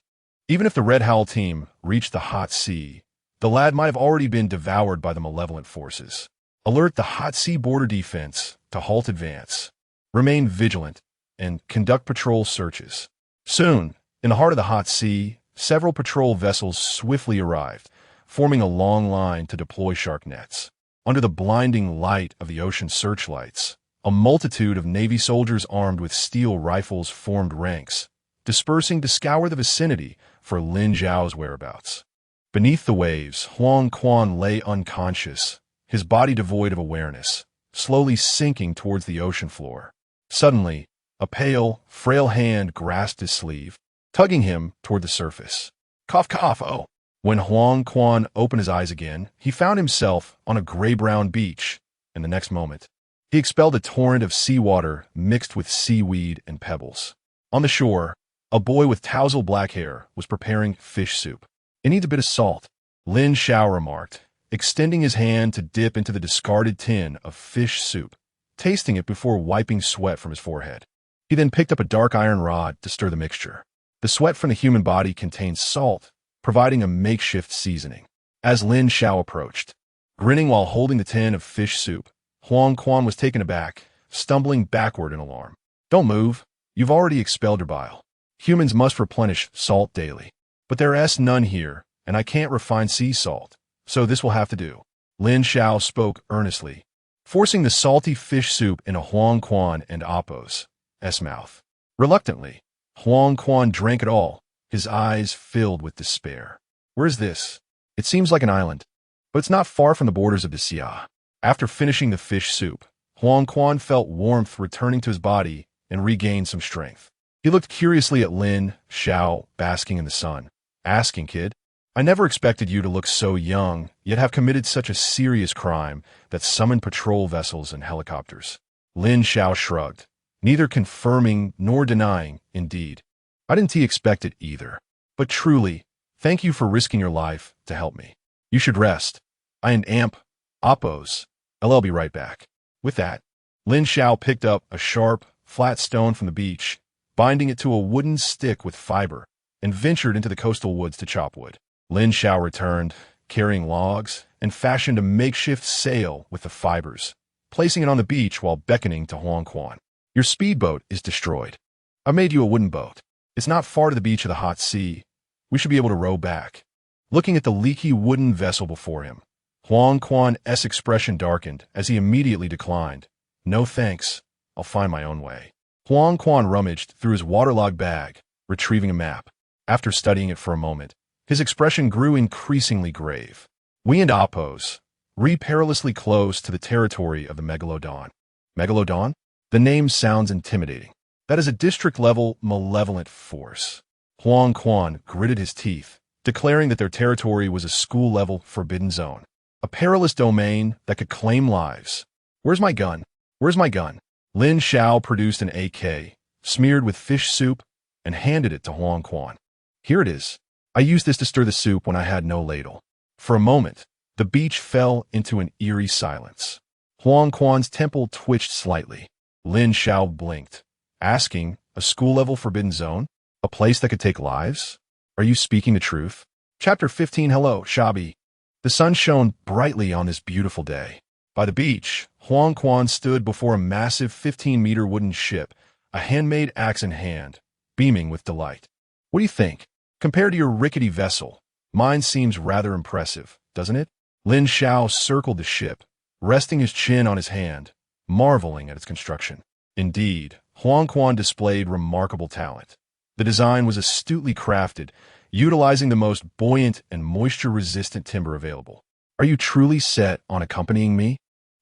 even if the Red Howl team reached the Hot Sea, the lad might have already been devoured by the malevolent forces. Alert the Hot Sea border defense to halt advance. Remain vigilant and conduct patrol searches. Soon, in the heart of the Hot Sea, several patrol vessels swiftly arrived, forming a long line to deploy shark nets. Under the blinding light of the ocean searchlights, a multitude of Navy soldiers armed with steel rifles formed ranks, dispersing to scour the vicinity for Lin Xiao's whereabouts. Beneath the waves, Huang Quan lay unconscious, his body devoid of awareness, slowly sinking towards the ocean floor. Suddenly, a pale, frail hand grasped his sleeve, tugging him toward the surface. Cough, cough, oh! When Huang Quan opened his eyes again, he found himself on a gray-brown beach, and the next moment, he expelled a torrent of seawater mixed with seaweed and pebbles. On the shore, a boy with tousled black hair was preparing fish soup. It needs a bit of salt, Lin Xiao remarked, extending his hand to dip into the discarded tin of fish soup, tasting it before wiping sweat from his forehead. He then picked up a dark iron rod to stir the mixture. The sweat from the human body contains salt, providing a makeshift seasoning. As Lin Xiao approached, grinning while holding the tin of fish soup, Huang Quan was taken aback, stumbling backward in alarm. Don't move. You've already expelled your bile. Humans must replenish salt daily. But there is none here, and I can't refine sea salt, so this will have to do. Lin Xiao spoke earnestly, forcing the salty fish soup into Huang Quan and Appo's mouth. Reluctantly, Huang Quan drank it all, his eyes filled with despair. Where is this? It seems like an island, but it's not far from the borders of the Xia. After finishing the fish soup, Huang Quan felt warmth returning to his body and regained some strength. He looked curiously at Lin Xiao basking in the sun, asking, "Kid, I never expected you to look so young, yet have committed such a serious crime that summoned patrol vessels and helicopters." Lin Xiao shrugged, neither confirming nor denying, indeed. I didn't expect it either. But truly, thank you for risking your life to help me. You should rest. I and Appo's. I'll be right back. With that, Lin Xiao picked up a sharp, flat stone from the beach, binding it to a wooden stick with fiber, and ventured into the coastal woods to chop wood. Lin Xiao returned, carrying logs, and fashioned a makeshift sail with the fibers, placing it on the beach while beckoning to Huang Quan. Your speedboat is destroyed. I made you a wooden boat. It's not far to the beach of the Hot Sea. We should be able to row back. Looking at the leaky wooden vessel before him, Huang Quan's expression darkened as he immediately declined. No thanks. I'll find my own way. Huang Quan rummaged through his waterlogged bag, retrieving a map. After studying it for a moment, his expression grew increasingly grave. We and Appo's, perilously close to the territory of the Megalodon. Megalodon? The name sounds intimidating. That is a district-level malevolent force. Huang Quan gritted his teeth, declaring that their territory was a school-level forbidden zone, a perilous domain that could claim lives. Where's my gun? Where's my gun? Lin Xiao produced an AK, smeared with fish soup, and handed it to Huang Quan. Here it is. I used this to stir the soup when I had no ladle. For a moment, the beach fell into an eerie silence. Huang Quan's temple twitched slightly. Lin Xiao blinked, asking, a school-level forbidden zone? A place that could take lives? Are you speaking the truth? Chapter 15. Hello, Shabi. The sun shone brightly on this beautiful day. By the beach, Huang Quan stood before a massive 15-meter wooden ship, a handmade axe in hand, beaming with delight. What do you think? Compared to your rickety vessel, mine seems rather impressive, doesn't it? Lin Xiao circled the ship, resting his chin on his hand, marveling at its construction. Indeed, Huang Quan displayed remarkable talent. The design was astutely crafted, utilizing the most buoyant and moisture-resistant timber available. Are you truly set on accompanying me?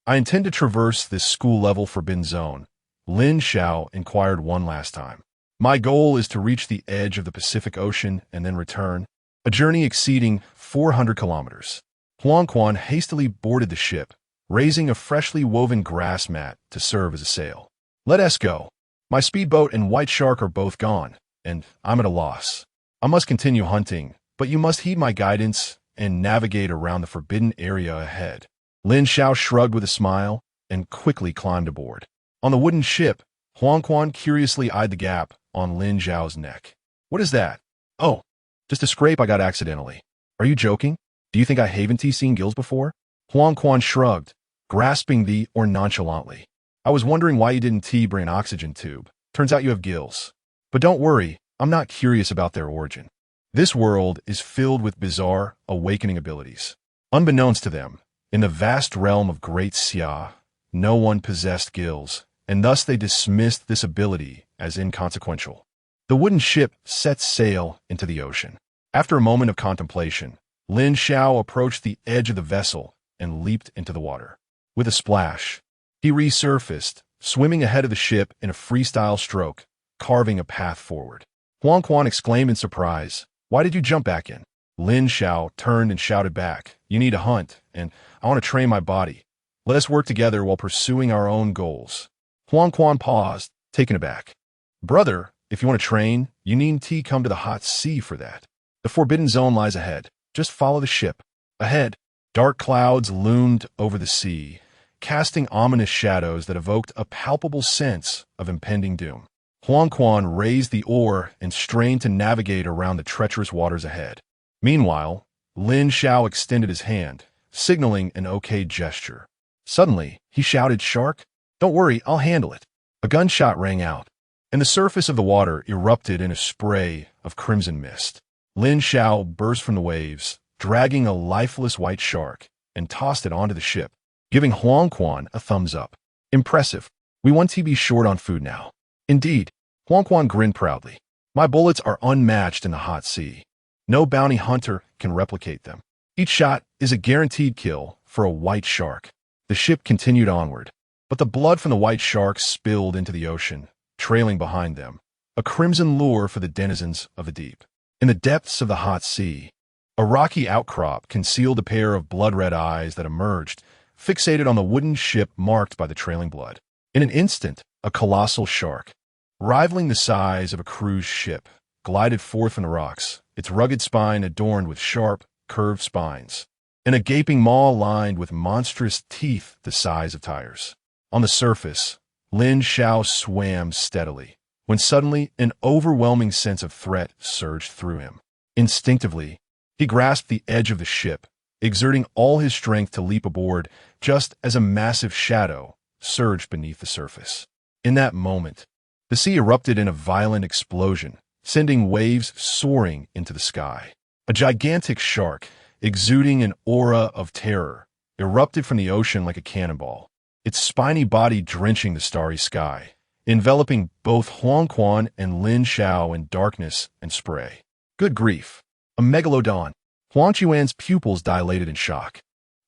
I intend to traverse this school-level forbidden zone, Lin Xiao inquired one last time. My goal is to reach the edge of the Pacific Ocean and then return, a journey exceeding 400 kilometers. Huang Quan hastily boarded the ship, raising a freshly woven grass mat to serve as a sail. Let us go. My speedboat and white shark are both gone, and I'm at a loss. I must continue hunting, but you must heed my guidance and navigate around the forbidden area ahead. Lin Xiao shrugged with a smile and quickly climbed aboard. On the wooden ship, Huang Quan curiously eyed the gap on Lin Xiao's neck. What is that? Oh, just a scrape I got accidentally. Are you joking? Do you think I haven't seen gills before? Huang Quan shrugged, grasping the oar nonchalantly. I was wondering why you didn't bring an oxygen tube. Turns out you have gills. But don't worry, I'm not curious about their origin. This world is filled with bizarre, awakening abilities. Unbeknownst to them, in the vast realm of Great Xia, no one possessed gills, and thus they dismissed this ability as inconsequential. The wooden ship set sail into the ocean. After a moment of contemplation, Lin Xiao approached the edge of the vessel and leaped into the water. With a splash, he resurfaced, swimming ahead of the ship in a freestyle stroke, carving a path forward. Huang Quan exclaimed in surprise, "Why did you jump back in?" Lin Xiao turned and shouted back, "You need to hunt, and I want to train my body. Let us work together while pursuing our own goals." Huang Quan paused, taken aback. "Brother, if you want to train, you needn't come to the hot sea for that. The forbidden zone lies ahead. Just follow the ship." Ahead, dark clouds loomed over the sea, casting ominous shadows that evoked a palpable sense of impending doom. Huang Quan raised the oar and strained to navigate around the treacherous waters ahead. Meanwhile, Lin Xiao extended his hand, signaling an okay gesture. Suddenly, he shouted, "Shark? Don't worry, I'll handle it." A gunshot rang out, and the surface of the water erupted in a spray of crimson mist. Lin Xiao burst from the waves, dragging a lifeless white shark, and tossed it onto the ship, giving Huang Quan a thumbs up. "Impressive. We want to be short on food now." "Indeed," Huang Quan grinned proudly. "My bullets are unmatched in the hot sea. No bounty hunter can replicate them. Each shot is a guaranteed kill for a white shark." The ship continued onward, but the blood from the white shark spilled into the ocean, trailing behind them, a crimson lure for the denizens of the deep. In the depths of the hot sea, a rocky outcrop concealed a pair of blood-red eyes that emerged, fixated on the wooden ship marked by the trailing blood. In an instant, a colossal shark, rivaling the size of a cruise ship, glided forth from the rocks, its rugged spine adorned with sharp, curved spines, and a gaping maw lined with monstrous teeth the size of tires. On the surface, Lin Xiao swam steadily, when suddenly an overwhelming sense of threat surged through him. Instinctively, he grasped the edge of the ship, exerting all his strength to leap aboard just as a massive shadow surged beneath the surface. In that moment, the sea erupted in a violent explosion, sending waves soaring into the sky. A gigantic shark, exuding an aura of terror, erupted from the ocean like a cannonball, its spiny body drenching the starry sky, enveloping both Huang Quan and Lin Xiao in darkness and spray. Good grief! A megalodon! Huang Quan's pupils dilated in shock,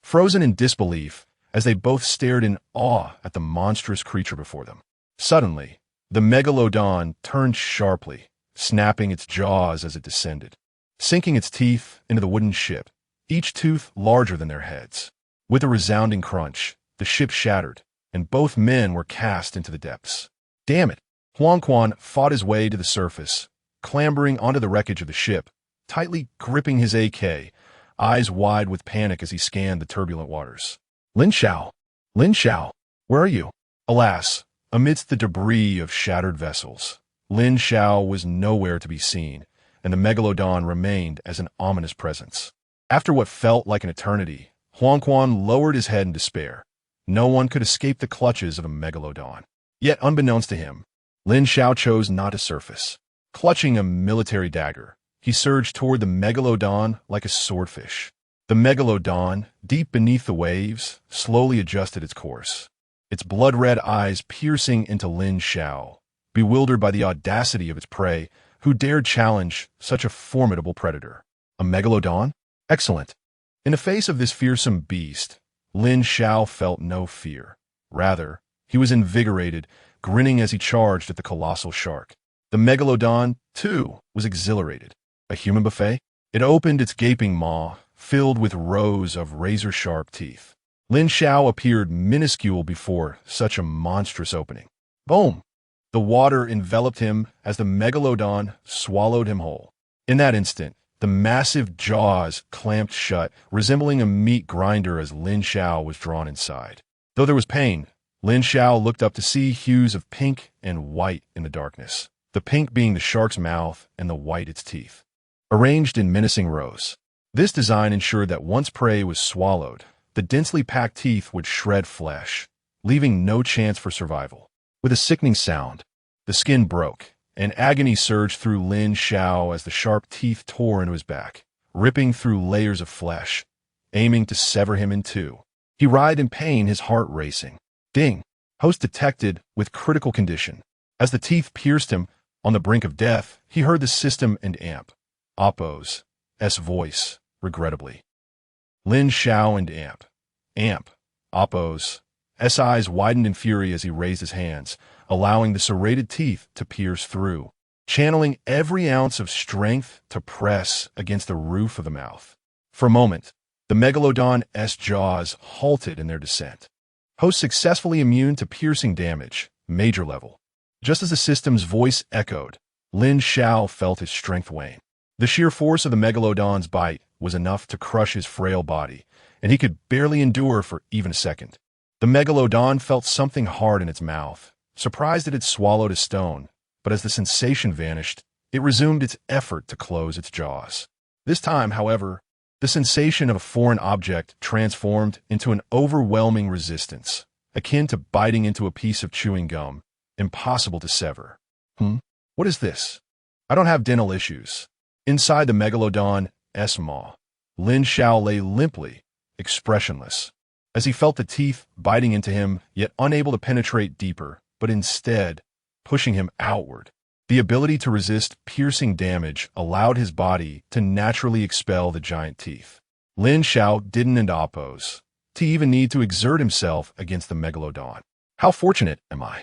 frozen in disbelief as they both stared in awe at the monstrous creature before them. Suddenly, the megalodon turned sharply, snapping its jaws as it descended, sinking its teeth into the wooden ship, each tooth larger than their heads. With a resounding crunch, the ship shattered, and both men were cast into the depths. Damn it! Huang Quan fought his way to the surface, clambering onto the wreckage of the ship, tightly gripping his AK, eyes wide with panic as he scanned the turbulent waters. Lin Xiao! Lin Xiao! Where are you? Alas, amidst the debris of shattered vessels, Lin Xiao was nowhere to be seen, and the megalodon remained as an ominous presence. After what felt like an eternity, Huang Quan lowered his head in despair. No one could escape the clutches of a megalodon. Yet, unbeknownst to him, Lin Xiao chose not to surface. Clutching a military dagger, he surged toward the megalodon like a swordfish. The megalodon, deep beneath the waves, slowly adjusted its course, its blood-red eyes piercing into Lin Xiao, bewildered by the audacity of its prey. Who dared challenge such a formidable predator? A megalodon? Excellent. In the face of this fearsome beast, Lin Xiao felt no fear. Rather, he was invigorated, grinning as he charged at the colossal shark. The megalodon, too, was exhilarated. A human buffet? It opened its gaping maw, filled with rows of razor-sharp teeth. Lin Xiao appeared minuscule before such a monstrous opening. Boom! The water enveloped him as the megalodon swallowed him whole. In that instant, the massive jaws clamped shut, resembling a meat grinder as Lin Xiao was drawn inside. Though there was pain, Lin Xiao looked up to see hues of pink and white in the darkness, the pink being the shark's mouth and the white its teeth, arranged in menacing rows. This design ensured that once prey was swallowed, the densely packed teeth would shred flesh, leaving no chance for survival. With a sickening sound, the skin broke, and agony surged through Lin Xiao as the sharp teeth tore into his back, ripping through layers of flesh, aiming to sever him in two. He writhed in pain, his heart racing. Ding! Host detected with critical condition. As the teeth pierced him on the brink of death, he heard the system and amp. Oppo's voice, regrettably. Lin Xiao and amp. Oppo's eyes widened in fury as he raised his hands, allowing the serrated teeth to pierce through, channeling every ounce of strength to press against the roof of the mouth. For a moment, the megalodon's jaws halted in their descent. Host successfully immune to piercing damage, major level. Just as the system's voice echoed, Lin Xiao felt his strength wane. The sheer force of the megalodon's bite was enough to crush his frail body, and he could barely endure for even a second. The megalodon felt something hard in its mouth, surprised it had swallowed a stone, but as the sensation vanished, it resumed its effort to close its jaws. This time, however, the sensation of a foreign object transformed into an overwhelming resistance, akin to biting into a piece of chewing gum, impossible to sever. What is this? I don't have dental issues. Inside the megalodon's maw, Lin Xiao lay limply, expressionless, as he felt the teeth biting into him, yet unable to penetrate deeper, but instead pushing him outward. The ability to resist piercing damage allowed his body to naturally expel the giant teeth. Lin Xiao didn't end Oppo's to even need to exert himself against the megalodon. How fortunate am I?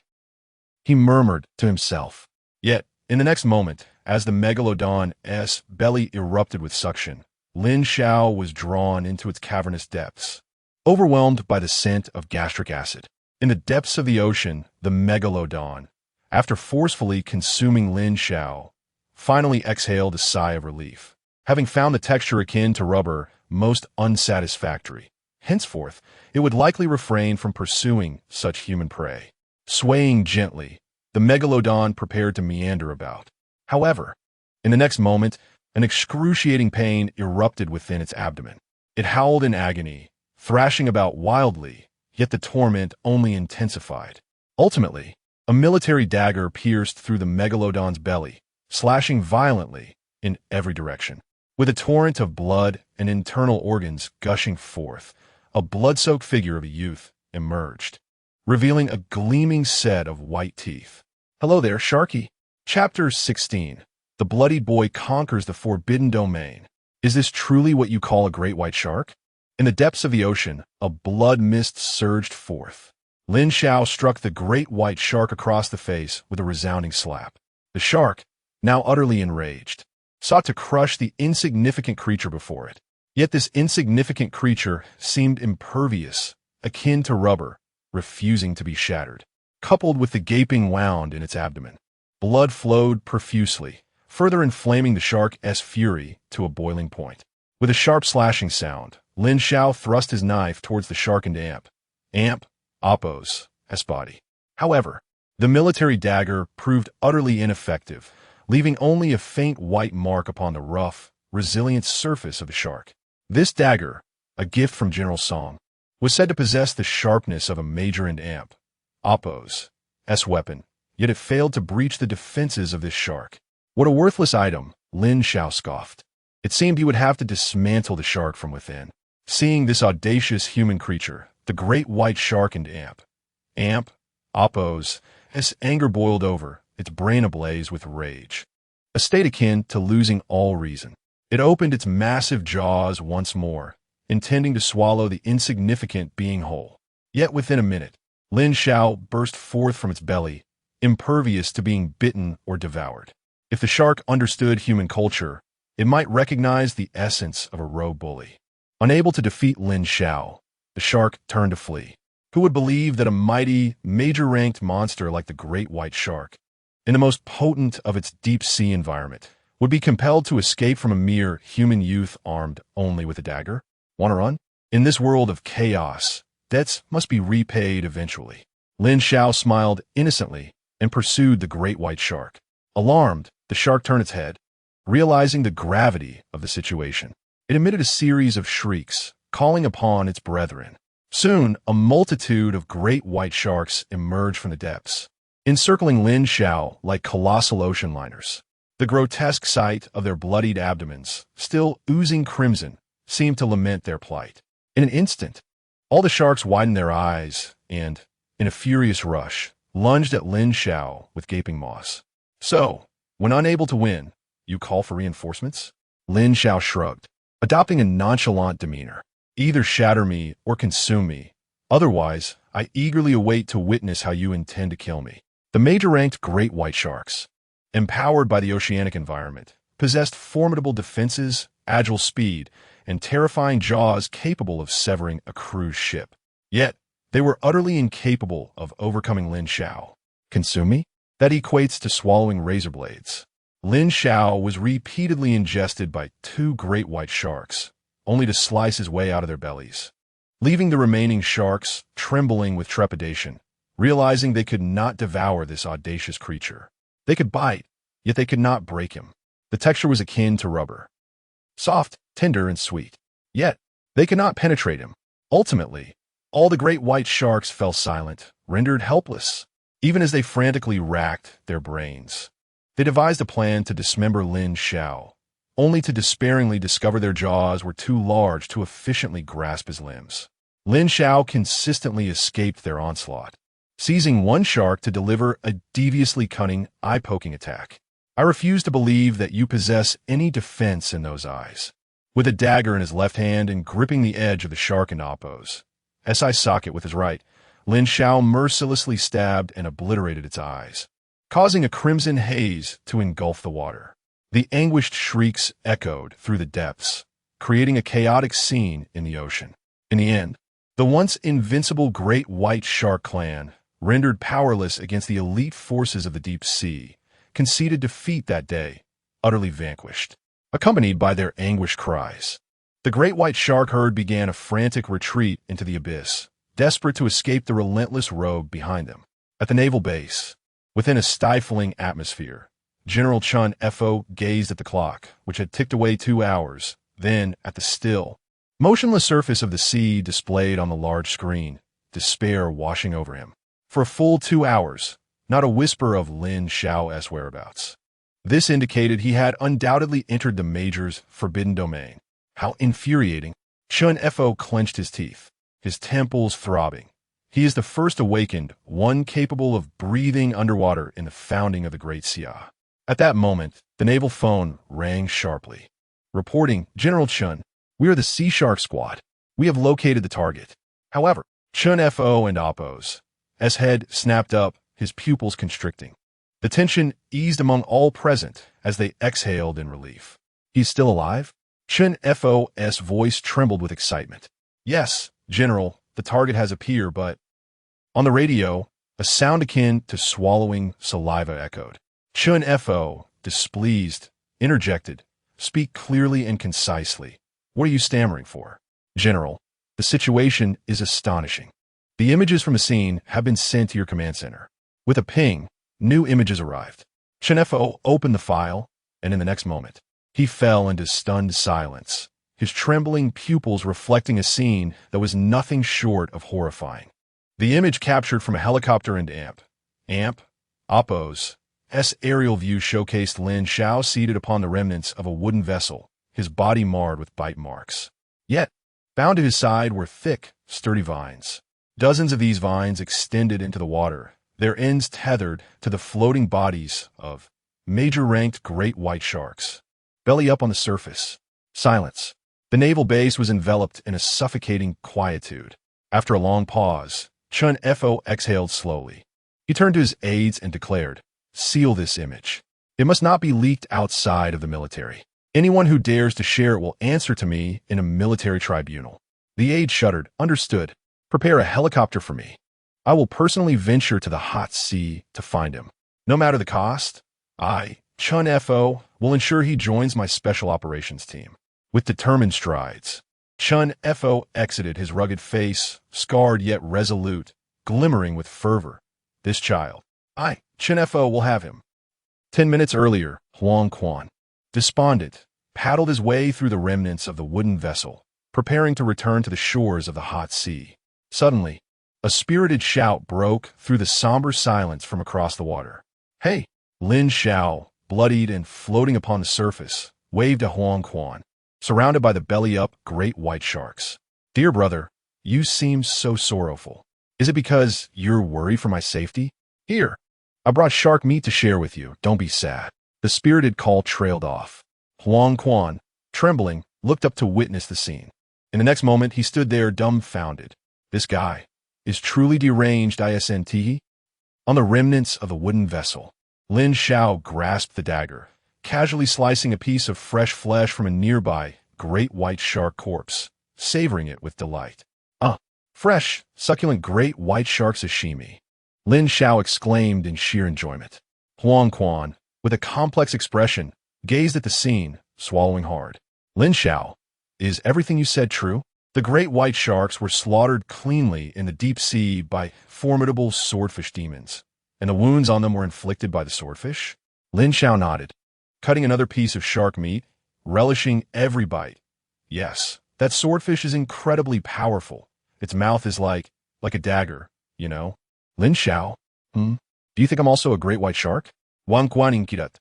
He murmured to himself. Yet, in the next moment, as the megalodon's belly erupted with suction, Lin Xiao was drawn into its cavernous depths, overwhelmed by the scent of gastric acid. In the depths of the ocean, the megalodon, after forcefully consuming Lin Xiao, finally exhaled a sigh of relief, having found the texture akin to rubber most unsatisfactory. Henceforth, it would likely refrain from pursuing such human prey. Swaying gently, the megalodon prepared to meander about. However, in the next moment, an excruciating pain erupted within its abdomen. It howled in agony, thrashing about wildly, yet the torment only intensified. Ultimately, a military dagger pierced through the megalodon's belly, slashing violently in every direction. With a torrent of blood and internal organs gushing forth, a blood-soaked figure of a youth emerged, revealing a gleaming set of white teeth. Hello there, Sharky. Chapter 16. The bloodied boy conquers the forbidden domain. Is this truly what you call a great white shark? In the depths of the ocean, a blood mist surged forth. Lin Xiao struck the great white shark across the face with a resounding slap. The shark, now utterly enraged, sought to crush the insignificant creature before it. Yet this insignificant creature seemed impervious, akin to rubber, refusing to be shattered. Coupled with the gaping wound in its abdomen, blood flowed profusely, further inflaming the shark's fury to a boiling point. With a sharp slashing sound, Lin Xiao thrust his knife towards the sharkened Oppo's body. However, the military dagger proved utterly ineffective, leaving only a faint white mark upon the rough, resilient surface of the shark. This dagger, a gift from General Song, was said to possess the sharpness of a major and Oppo's weapon, yet it failed to breach the defenses of this shark. What a worthless item, Lin Xiao scoffed. It seemed he would have to dismantle the shark from within. Seeing this audacious human creature, the great white shark and Oppo's anger boiled over, its brain ablaze with rage. A state akin to losing all reason. It opened its massive jaws once more, intending to swallow the insignificant being whole. Yet within a minute, Lin Xiao burst forth from its belly, impervious to being bitten or devoured. If the shark understood human culture, it might recognize the essence of a rogue bully. Unable to defeat Lin Xiao, the shark turned to flee. Who would believe that a mighty, major-ranked monster like the great white shark, in the most potent of its deep-sea environment, would be compelled to escape from a mere human youth armed only with a dagger? Wanna run? In this world of chaos, debts must be repaid eventually. Lin Xiao smiled innocently and pursued the great white shark. Alarmed, the shark turned its head, realizing the gravity of the situation. It emitted a series of shrieks, calling upon its brethren. Soon, a multitude of great white sharks emerged from the depths, encircling Lin Xiao like colossal ocean liners. The grotesque sight of their bloodied abdomens, still oozing crimson, seemed to lament their plight. In an instant, all the sharks widened their eyes and, in a furious rush, lunged at Lin Xiao with gaping maws. So, when unable to win, you call for reinforcements? Lin Xiao shrugged, adopting a nonchalant demeanor. Either shatter me or consume me. Otherwise, I eagerly await to witness how you intend to kill me. The major-ranked great white sharks, empowered by the oceanic environment, possessed formidable defenses, agile speed, and terrifying jaws capable of severing a cruise ship. Yet, they were utterly incapable of overcoming Lin Xiao. Consume me? That equates to swallowing razor blades. Lin Xiao was repeatedly ingested by two great white sharks, only to slice his way out of their bellies, leaving the remaining sharks trembling with trepidation, realizing they could not devour this audacious creature. They could bite, yet they could not break him. The texture was akin to rubber, soft, tender, and sweet. Yet, they could not penetrate him. Ultimately, all the great white sharks fell silent, rendered helpless, even as they frantically racked their brains. They devised a plan to dismember Lin Xiao, only to despairingly discover their jaws were too large to efficiently grasp his limbs. Lin Xiao consistently escaped their onslaught, seizing one shark to deliver a deviously cunning, eye-poking attack. I refuse to believe that you possess any defense in those eyes. With a dagger in his left hand and gripping the edge of the shark in Oppo's SI socket with his right, Lin Xiao mercilessly stabbed and obliterated its eyes, causing a crimson haze to engulf the water. The anguished shrieks echoed through the depths, creating a chaotic scene in the ocean. In the end, the once invincible great white shark clan, rendered powerless against the elite forces of the deep sea, conceded defeat that day, utterly vanquished, accompanied by their anguished cries. The great white shark herd began a frantic retreat into the abyss, desperate to escape the relentless rogue behind them. At the naval base, within a stifling atmosphere, General Chun Fo gazed at the clock, which had ticked away 2 hours, then at the still, motionless surface of the sea displayed on the large screen, despair washing over him. For a full 2 hours, not a whisper of Lin Xiao's whereabouts. This indicated he had undoubtedly entered the Major's forbidden domain. How infuriating. Chun Fo clenched his teeth, his temples throbbing. He is the first awakened, one capable of breathing underwater in the founding of the Great Xia. At that moment, the naval phone rang sharply. Reporting, General Chun, we are the Sea Shark Squad. We have located the target. However, Chun Fo and Oppo's head snapped up, his pupils constricting. The tension eased among all present as they exhaled in relief. He's still alive? Chun Fo's voice trembled with excitement. Yes, General, the target has appeared, but... On the radio, a sound akin to swallowing saliva echoed. Chun Fo, displeased, interjected, speak clearly and concisely. What are you stammering for? General, the situation is astonishing. The images from the scene have been sent to your command center. With a ping, new images arrived. Chun Fo opened the file, and in the next moment, he fell into stunned silence, his trembling pupils reflecting a scene that was nothing short of horrifying. The image captured from a helicopter and Oppo's aerial view showcased Lin Xiao seated upon the remnants of a wooden vessel, his body marred with bite marks. Yet, bound to his side were thick, sturdy vines. Dozens of these vines extended into the water, their ends tethered to the floating bodies of major-ranked great white sharks. Belly up on the surface. Silence. The naval base was enveloped in a suffocating quietude. After a long pause, Chun Fo exhaled slowly. He turned to his aides and declared, "Seal this image. It must not be leaked outside of the military. Anyone who dares to share it will answer to me in a military tribunal." The aide shuddered. "Understood. Prepare a helicopter for me. I will personally venture to the hot sea to find him. No matter the cost, I, Chun Fo, will ensure he joins my special operations team." With determined strides, Chun Fo exited, his rugged face, scarred yet resolute, glimmering with fervor. This child, I, Chun Fo, will have him. 10 minutes earlier, Huang Quan, despondent, paddled his way through the remnants of the wooden vessel, preparing to return to the shores of the hot sea. Suddenly, a spirited shout broke through the somber silence from across the water. "Hey!" Lin Xiao, bloodied and floating upon the surface, waved to Huang Quan, surrounded by the belly-up great white sharks. "Dear brother, you seem so sorrowful. Is it because you're worried for my safety? Here, I brought shark meat to share with you. Don't be sad." The spirited call trailed off. Huang Quan, trembling, looked up to witness the scene. In the next moment, he stood there dumbfounded. This guy is truly deranged, isn't he? On the remnants of the wooden vessel, Lin Xiao grasped the dagger, casually slicing a piece of fresh flesh from a nearby great white shark corpse, savoring it with delight. Fresh, succulent great white shark sashimi," Lin Xiao exclaimed in sheer enjoyment. Huang Quan, with a complex expression, gazed at the scene, swallowing hard. "Lin Xiao, is everything you said true? The great white sharks were slaughtered cleanly in the deep sea by formidable swordfish demons, and the wounds on them were inflicted by the swordfish?" Lin Xiao nodded, cutting another piece of shark meat, relishing every bite. "Yes, that swordfish is incredibly powerful. Its mouth is like a dagger, you know." "Lin Xiao, do you think I'm also a great white shark?" "Wang Quan inkirat.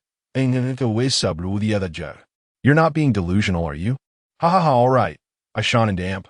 You're not being delusional, are you?" "Ha ha ha, all right. I shone and damp.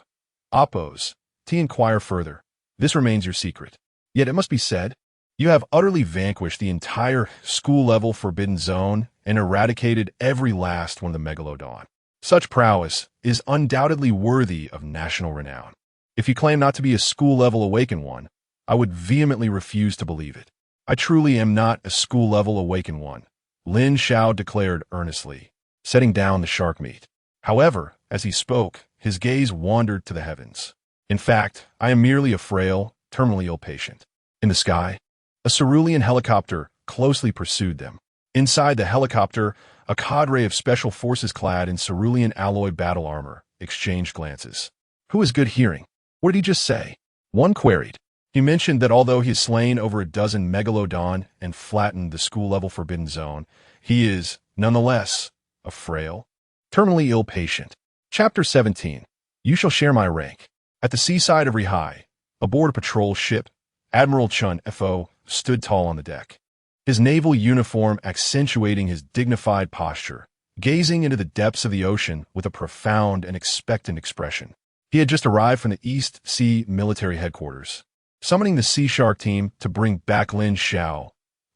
Oppose. To inquire further. This remains your secret. Yet it must be said, you have utterly vanquished the entire school-level forbidden zone and eradicated every last one of the Megalodon. Such prowess is undoubtedly worthy of national renown. If you claim not to be a school-level awakened one, I would vehemently refuse to believe it. I truly am not a school-level awakened one," Lin Xiao declared earnestly, setting down the shark meat. However, as he spoke, his gaze wandered to the heavens. "In fact, I am merely a frail, terminally ill patient." In the sky, a cerulean helicopter closely pursued them. Inside the helicopter, a cadre of special forces clad in cerulean alloy battle armor exchanged glances. "Who has good hearing? What did he just say?" one queried. "He mentioned that although he has slain over a dozen Megalodon and flattened the school-level forbidden zone, he is, nonetheless, a frail, terminally ill patient." Chapter 17. You shall share my rank. At the seaside of Rihai, aboard a patrol ship, Admiral Chun Fo stood tall on the deck, his naval uniform accentuating his dignified posture, gazing into the depths of the ocean with a profound and expectant expression. He had just arrived from the East Sea Military Headquarters, summoning the Sea Shark team to bring back Lin Xiao,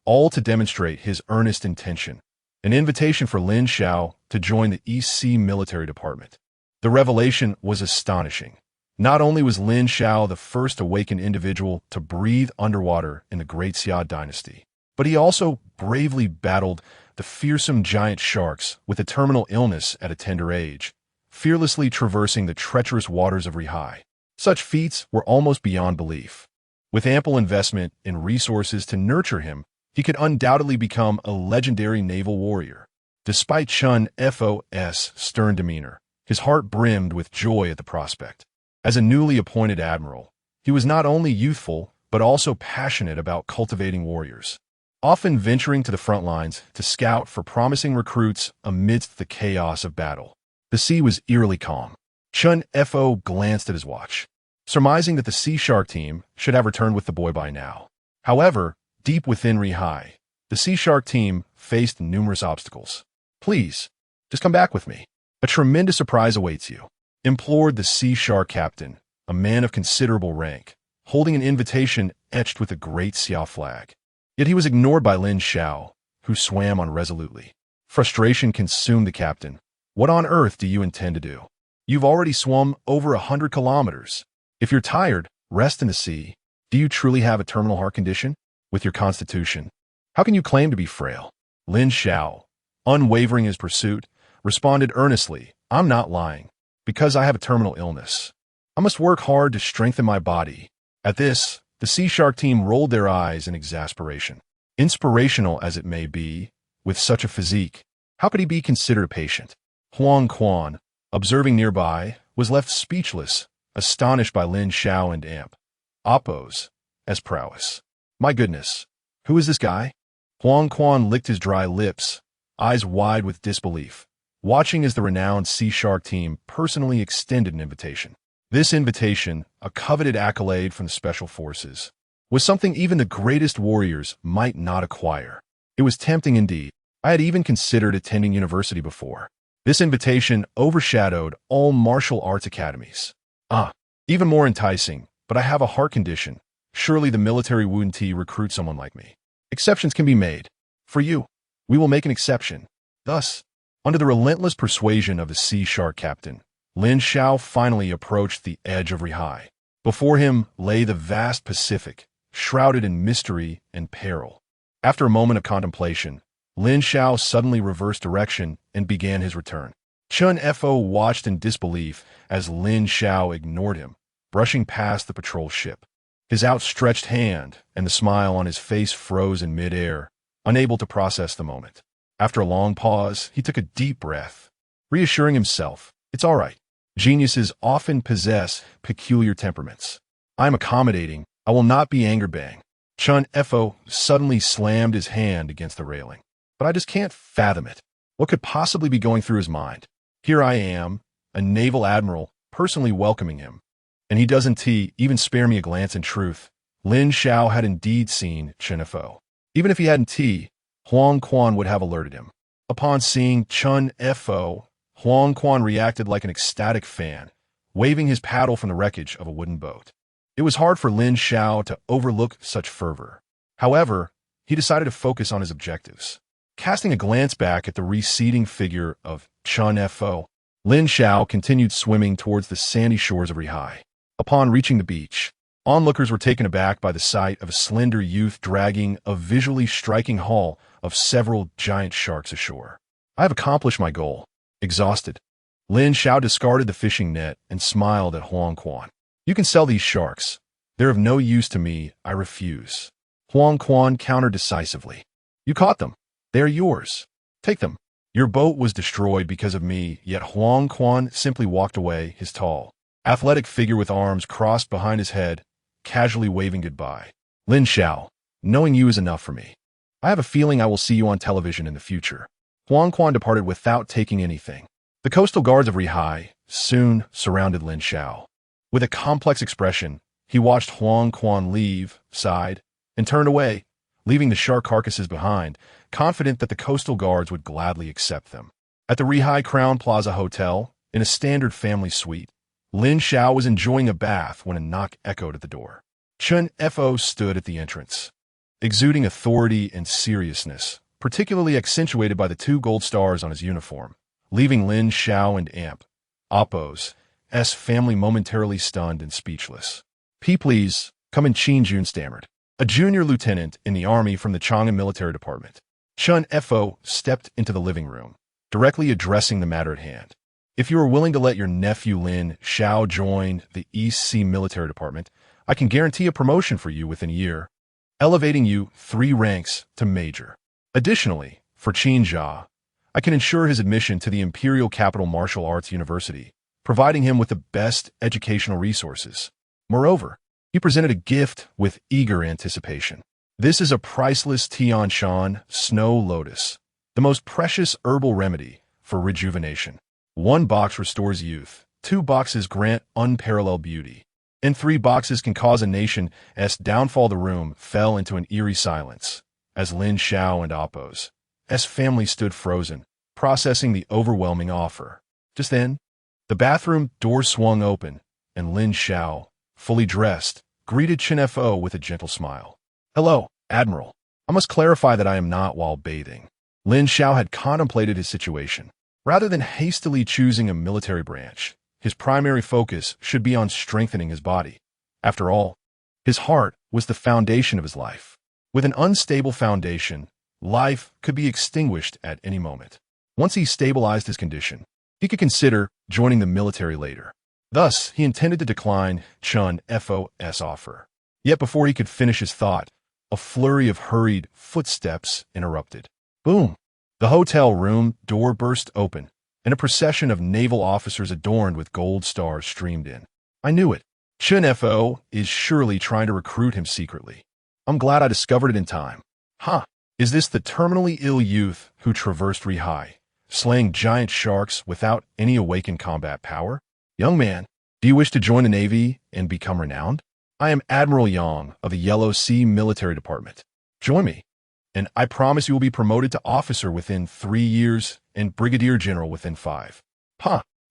all to demonstrate his earnest intention, an invitation for Lin Xiao to join the East Sea Military Department. The revelation was astonishing. Not only was Lin Xiao the first awakened individual to breathe underwater in the Great Xia dynasty, but he also bravely battled the fearsome giant sharks with a terminal illness at a tender age, fearlessly traversing the treacherous waters of Rihai. Such feats were almost beyond belief. With ample investment in resources to nurture him, he could undoubtedly become a legendary naval warrior. Despite Chun Fo's stern demeanor, his heart brimmed with joy at the prospect. As a newly appointed admiral, he was not only youthful, but also passionate about cultivating warriors, often venturing to the front lines to scout for promising recruits amidst the chaos of battle. The sea was eerily calm. Chun Fo glanced at his watch, surmising that the Sea Shark team should have returned with the boy by now. However, deep within Rihai, the Sea Shark team faced numerous obstacles. "Please, just come back with me. A tremendous surprise awaits you," implored the Sea Shark captain, a man of considerable rank, holding an invitation etched with a great Xiao flag. Yet he was ignored by Lin Xiao, who swam on resolutely. Frustration consumed the captain. What on earth do you intend to do? You've already swum over 100 kilometers. If you're tired, rest in the sea. Do you truly have a terminal heart condition? With your constitution, how can you claim to be frail? Lin Xiao, unwavering in his pursuit, responded earnestly, I'm not lying. Because I have a terminal illness. I must work hard to strengthen my body. At this, the Sea Shark team rolled their eyes in exasperation. Inspirational as it may be, with such a physique, how could he be considered a patient? Huang Quan, observing nearby, was left speechless, astonished by Lin Xiao and Appo's prowess. My goodness, who is this guy? Huang Quan licked his dry lips, eyes wide with disbelief, watching as the renowned Sea Shark team personally extended an invitation. This invitation, a coveted accolade from the Special Forces, was something even the greatest warriors might not acquire. It was tempting indeed. I had even considered attending university before. This invitation overshadowed all martial arts academies. Even more enticing, but I have a heart condition. Surely the military wouldn't recruit someone like me. Exceptions can be made. For you, we will make an exception. Thus, under the relentless persuasion of the Sea Shark captain, Lin Xiao finally approached the edge of Rihai. Before him lay the vast Pacific, shrouded in mystery and peril. After a moment of contemplation, Lin Xiao suddenly reversed direction and began his return. Chun Fo watched in disbelief as Lin Xiao ignored him, brushing past the patrol ship. His outstretched hand and the smile on his face froze in midair, unable to process the moment. After a long pause, he took a deep breath, reassuring himself, it's all right. Geniuses often possess peculiar temperaments. I'm accommodating. I will not be anger-bang. Chun Fo suddenly slammed his hand against the railing. But I just can't fathom it. What could possibly be going through his mind? Here I am, a naval admiral, personally welcoming him. And he doesn't even spare me a glance. In truth, Lin Xiao had indeed seen Chun Fo. Even if he hadn't, Huang Quan would have alerted him. Upon seeing Chun Fo, Huang Quan reacted like an ecstatic fan, waving his paddle from the wreckage of a wooden boat. It was hard for Lin Xiao to overlook such fervor. However, he decided to focus on his objectives. Casting a glance back at the receding figure of Chun Fo, Lin Xiao continued swimming towards the sandy shores of Rihai. Upon reaching the beach, onlookers were taken aback by the sight of a slender youth dragging a visually striking haul of several giant sharks ashore. I have accomplished my goal. Exhausted, Lin Xiao discarded the fishing net and smiled at Huang Quan. You can sell these sharks. They're of no use to me. I refuse. Huang Quan countered decisively. You caught them. They are yours. Take them. Your boat was destroyed because of me, yet Huang Quan simply walked away, his tall, athletic figure with arms crossed behind his head, casually waving goodbye. Lin Xiao, knowing you is enough for me. I have a feeling I will see you on television in the future. Huang Quan departed without taking anything. The coastal guards of Rihai soon surrounded Lin Xiao. With a complex expression, he watched Huang Quan leave, sighed, and turned away, leaving the shark carcasses behind, confident that the coastal guards would gladly accept them. At the Rihai Crown Plaza Hotel, in a standard family suite, Lin Xiao was enjoying a bath when a knock echoed at the door. Chun Fo stood at the entrance, exuding authority and seriousness, particularly accentuated by the 2 gold stars on his uniform, leaving Lin Xiao and Appo's family momentarily stunned and speechless. Please, come in, Qin Jun stammered, a junior lieutenant in the army from the Chang'an military department. Chun Fo stepped into the living room, directly addressing the matter at hand. If you are willing to let your nephew Lin Xiao join the East Sea military department, I can guarantee a promotion for you within a year, elevating you 3 ranks to major. Additionally, for Qin Jia, I can ensure his admission to the Imperial Capital Martial Arts University, providing him with the best educational resources. Moreover, he presented a gift with eager anticipation. This is a priceless Tianshan snow lotus, the most precious herbal remedy for rejuvenation. 1 box restores youth, 2 boxes grant unparalleled beauty, and 3 boxes can cause a nation's downfall. The room fell into an eerie silence as Lin Xiao and Appo's family stood frozen, processing the overwhelming offer. Just then, the bathroom door swung open, and Lin Xiao, fully dressed, greeted Chen Fo with a gentle smile. "Hello, Admiral. I must clarify that I am not while bathing." Lin Xiao had contemplated his situation. Rather than hastily choosing a military branch, his primary focus should be on strengthening his body. After all, his heart was the foundation of his life. With an unstable foundation, life could be extinguished at any moment. Once he stabilized his condition, he could consider joining the military later. Thus, he intended to decline Chen Fo's offer. Yet before he could finish his thought, a flurry of hurried footsteps interrupted. Boom! The hotel room door burst open, and a procession of naval officers adorned with gold stars streamed in. I knew it. Chen Fo is surely trying to recruit him secretly. I'm glad I discovered it in time. Is this the terminally ill youth who traversed Rihai, slaying giant sharks without any awakened combat power? Young man, do you wish to join the Navy and become renowned? I am Admiral Yang of the Yellow Sea Military Department. Join me, and I promise you will be promoted to officer within 3 years and brigadier general within 5.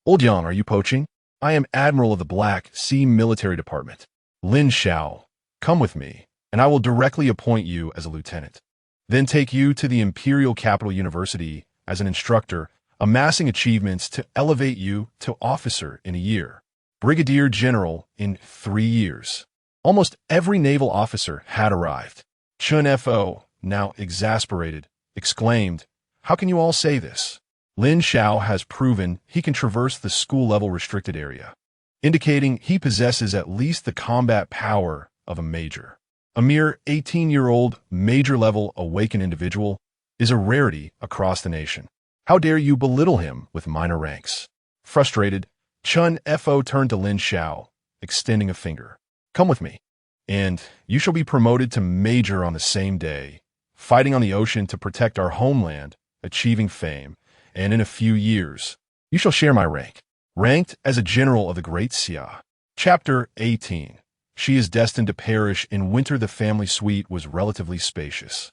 Old Yang, are you poaching? I am Admiral of the Black Sea Military Department. Lin Xiao, come with me, and I will directly appoint you as a lieutenant. Then take you to the Imperial Capital University as an instructor, amassing achievements to elevate you to officer in a year, brigadier general in 3 years. Almost every naval officer had arrived. Chen Fo, now exasperated, exclaimed, "How can you all say this? Lin Xiao has proven he can traverse the school-level restricted area, indicating he possesses at least the combat power of a major. A mere 18-year-old major-level awakened individual is a rarity across the nation. How dare you belittle him with minor ranks?" Frustrated, Chen Fo turned to Lin Xiao, extending a finger. "Come with me, and you shall be promoted to major on the same day, fighting on the ocean to protect our homeland, achieving fame, and in a few years, you shall share my rank, ranked as a general of the Great Xia." Chapter 18. She is destined to perish in winter. The family suite was relatively spacious.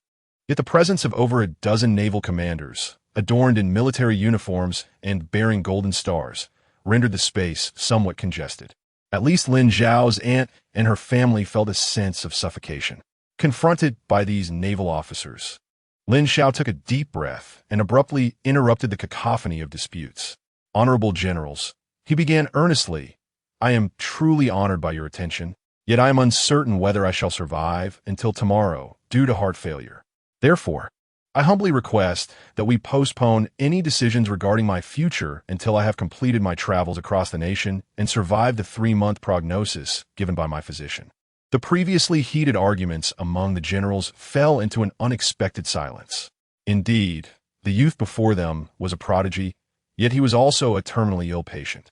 Yet the presence of over a dozen naval commanders, adorned in military uniforms and bearing golden stars, rendered the space somewhat congested. At least Lin Xiao's aunt and her family felt a sense of suffocation. Confronted by these naval officers, Lin Xiao took a deep breath and abruptly interrupted the cacophony of disputes. "Honorable generals," he began earnestly, "I am truly honored by your attention, yet I am uncertain whether I shall survive until tomorrow due to heart failure. Therefore, I humbly request that we postpone any decisions regarding my future until I have completed my travels across the nation and survived the 3-month prognosis given by my physician." The previously heated arguments among the generals fell into an unexpected silence. Indeed, the youth before them was a prodigy, yet he was also a terminally ill patient.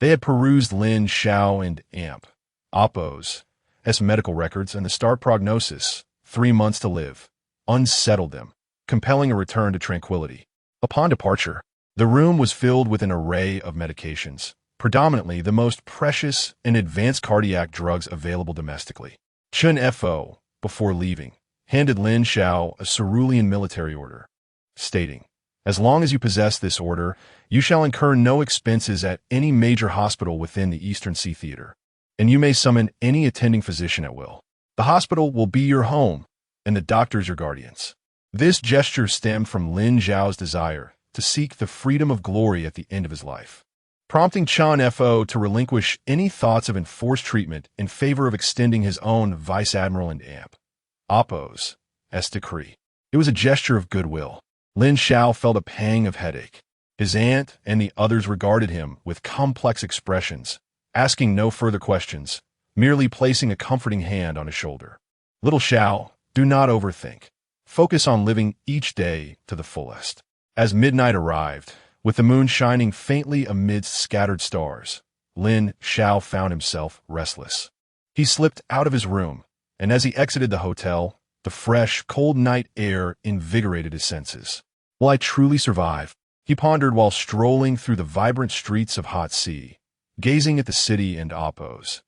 They had perused Lin Xiao and Appo's medical records, and the stark prognosis, 3 months to live, unsettled them, compelling a return to tranquility. Upon departure, the room was filled with an array of medications, predominantly the most precious and advanced cardiac drugs available domestically. Chen Fo, before leaving, handed Lin Xiao a cerulean military order, stating, "As long as you possess this order, you shall incur no expenses at any major hospital within the Eastern Sea Theater, and you may summon any attending physician at will. The hospital will be your home, and the doctors your guardians." This gesture stemmed from Lin Xiao's desire to seek the freedom of glory at the end of his life, prompting Chen Fo to relinquish any thoughts of enforced treatment in favor of extending his own vice admiral and Appo's decree. It was a gesture of goodwill. Lin Xiao felt a pang of headache. His aunt and the others regarded him with complex expressions, asking no further questions, merely placing a comforting hand on his shoulder. "Little Xiao, do not overthink. Focus on living each day to the fullest." As midnight arrived, with the moon shining faintly amidst scattered stars, Lin Xiao found himself restless. He slipped out of his room, and as he exited the hotel, the fresh, cold night air invigorated his senses. "Will I truly survive?" he pondered while strolling through the vibrant streets of Hot Sea, gazing at the city and Appo's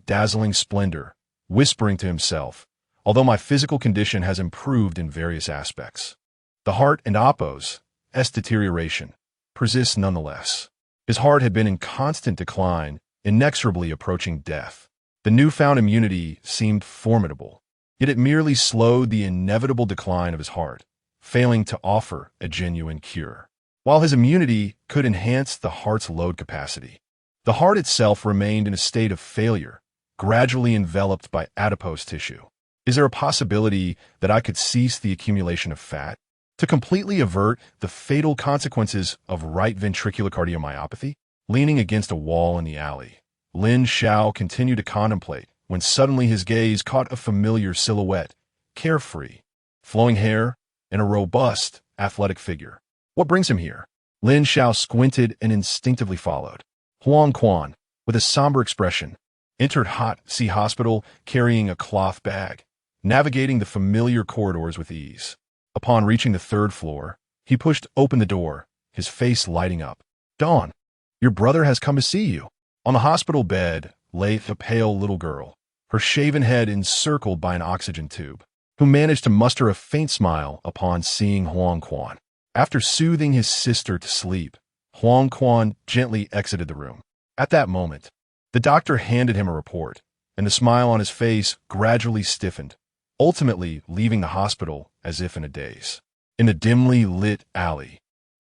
dazzling splendor, whispering to himself, "Although my physical condition has improved in various aspects, the heart and Appo's deterioration persists nonetheless." His heart had been in constant decline, inexorably approaching death. The newfound immunity seemed formidable, yet it merely slowed the inevitable decline of his heart, failing to offer a genuine cure. While his immunity could enhance the heart's load capacity, the heart itself remained in a state of failure, gradually enveloped by adipose tissue. Is there a possibility that I could cease the accumulation of fat to completely avert the fatal consequences of right ventricular cardiomyopathy? Leaning against a wall in the alley, Lin Xiao continued to contemplate when suddenly his gaze caught a familiar silhouette, carefree, flowing hair, and a robust, athletic figure. What brings him here? Lin Xiao squinted and instinctively followed. Huang Quan, with a somber expression, entered Hot Sea Hospital carrying a cloth bag, navigating the familiar corridors with ease. Upon reaching the third floor, he pushed open the door, his face lighting up. "Dawn, your brother has come to see you." On the hospital bed lay a pale little girl, her shaven head encircled by an oxygen tube, who managed to muster a faint smile upon seeing Huang Quan. After soothing his sister to sleep, Huang Quan gently exited the room. At that moment, the doctor handed him a report, and the smile on his face gradually stiffened, ultimately leaving the hospital as if in a daze. In the dimly lit alley,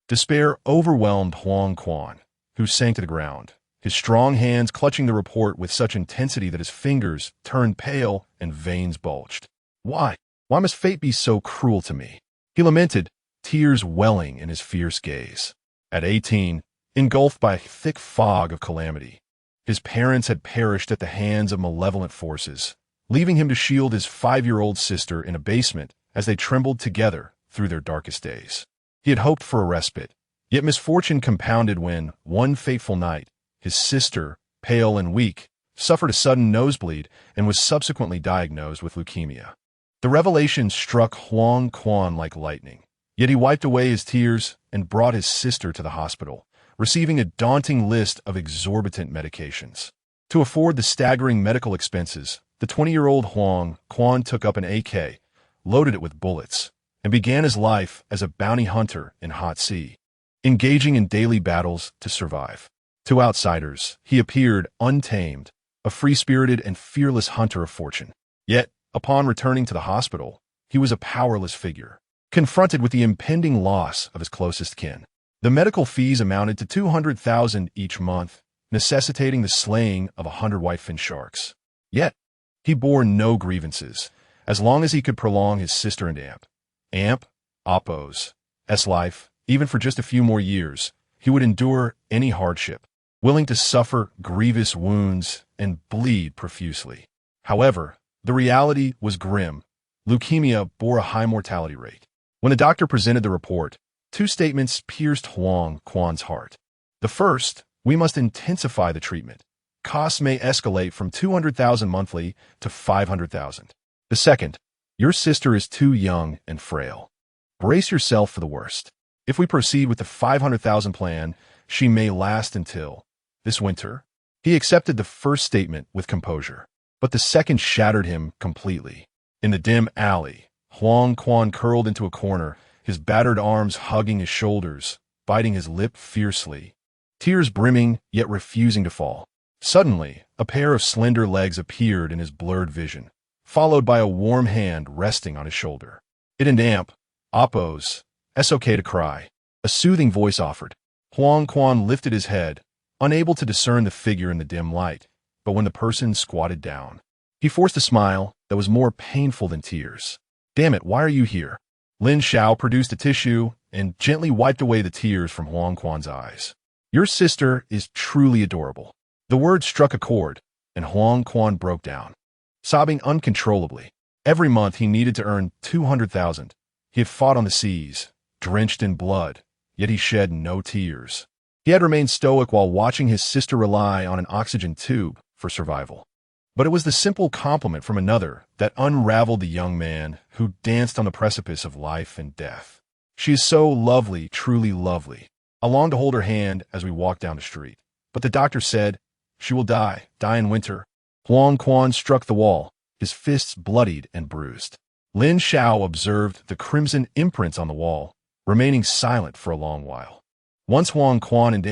despair overwhelmed Huang Quan, who sank to the ground, his strong hands clutching the report with such intensity that his fingers turned pale and veins bulged. Why? Why must fate be so cruel to me? He lamented, tears welling in his fierce gaze. At 18, engulfed by a thick fog of calamity, his parents had perished at the hands of malevolent forces, leaving him to shield his 5-year-old sister in a basement as they trembled together through their darkest days. He had hoped for a respite, yet misfortune compounded when, one fateful night, his sister, pale and weak, suffered a sudden nosebleed and was subsequently diagnosed with leukemia. The revelation struck Huang Quan like lightning, yet he wiped away his tears and brought his sister to the hospital, receiving a daunting list of exorbitant medications. To afford the staggering medical expenses, the 20-year-old Huang Quan took up an AK, loaded it with bullets, and began his life as a bounty hunter in Hot Sea, engaging in daily battles to survive. To outsiders, he appeared untamed, a free-spirited and fearless hunter of fortune. Yet, upon returning to the hospital, he was a powerless figure, confronted with the impending loss of his closest kin. The medical fees amounted to 200,000 each month, necessitating the slaying of 100 whitefin sharks. Yet, he bore no grievances, as long as he could prolong his sister and Oppo's life, even for just a few more years. He would endure any hardship, willing to suffer grievous wounds and bleed profusely. However, the reality was grim. Leukemia bore a high mortality rate. When the doctor presented the report, two statements pierced Huang Quan's heart. The first, we must intensify the treatment. Costs may escalate from 200,000 monthly to 500,000. The second, your sister is too young and frail. Brace yourself for the worst. If we proceed with the 500,000 plan, she may last until this winter. He accepted the first statement with composure, but the second shattered him completely. In the dim alley, Huang Quan curled into a corner, his battered arms hugging his shoulders, biting his lip fiercely, tears brimming yet refusing to fall. Suddenly, a pair of slender legs appeared in his blurred vision, followed by a warm hand resting on his shoulder. It and Oppo's, "It's okay to cry," a soothing voice offered. Huang Quan lifted his head, unable to discern the figure in the dim light, but when the person squatted down, he forced a smile that was more painful than tears. "Damn it, why are you here?" Lin Xiao produced a tissue and gently wiped away the tears from Huang Quan's eyes. "Your sister is truly adorable." The word struck a chord, and Huang Quan broke down, sobbing uncontrollably. Every month he needed to earn 200,000. He had fought on the seas, drenched in blood, yet he shed no tears. He had remained stoic while watching his sister rely on an oxygen tube for survival. But it was the simple compliment from another that unraveled the young man who danced on the precipice of life and death. "She is so lovely, truly lovely. I longed to hold her hand as we walked down the street. But the doctor said, she will die in winter." Huang Quan struck the wall, his fists bloodied and bruised. Lin Xiao observed the crimson imprints on the wall, remaining silent for a long while. Once Huang Quan and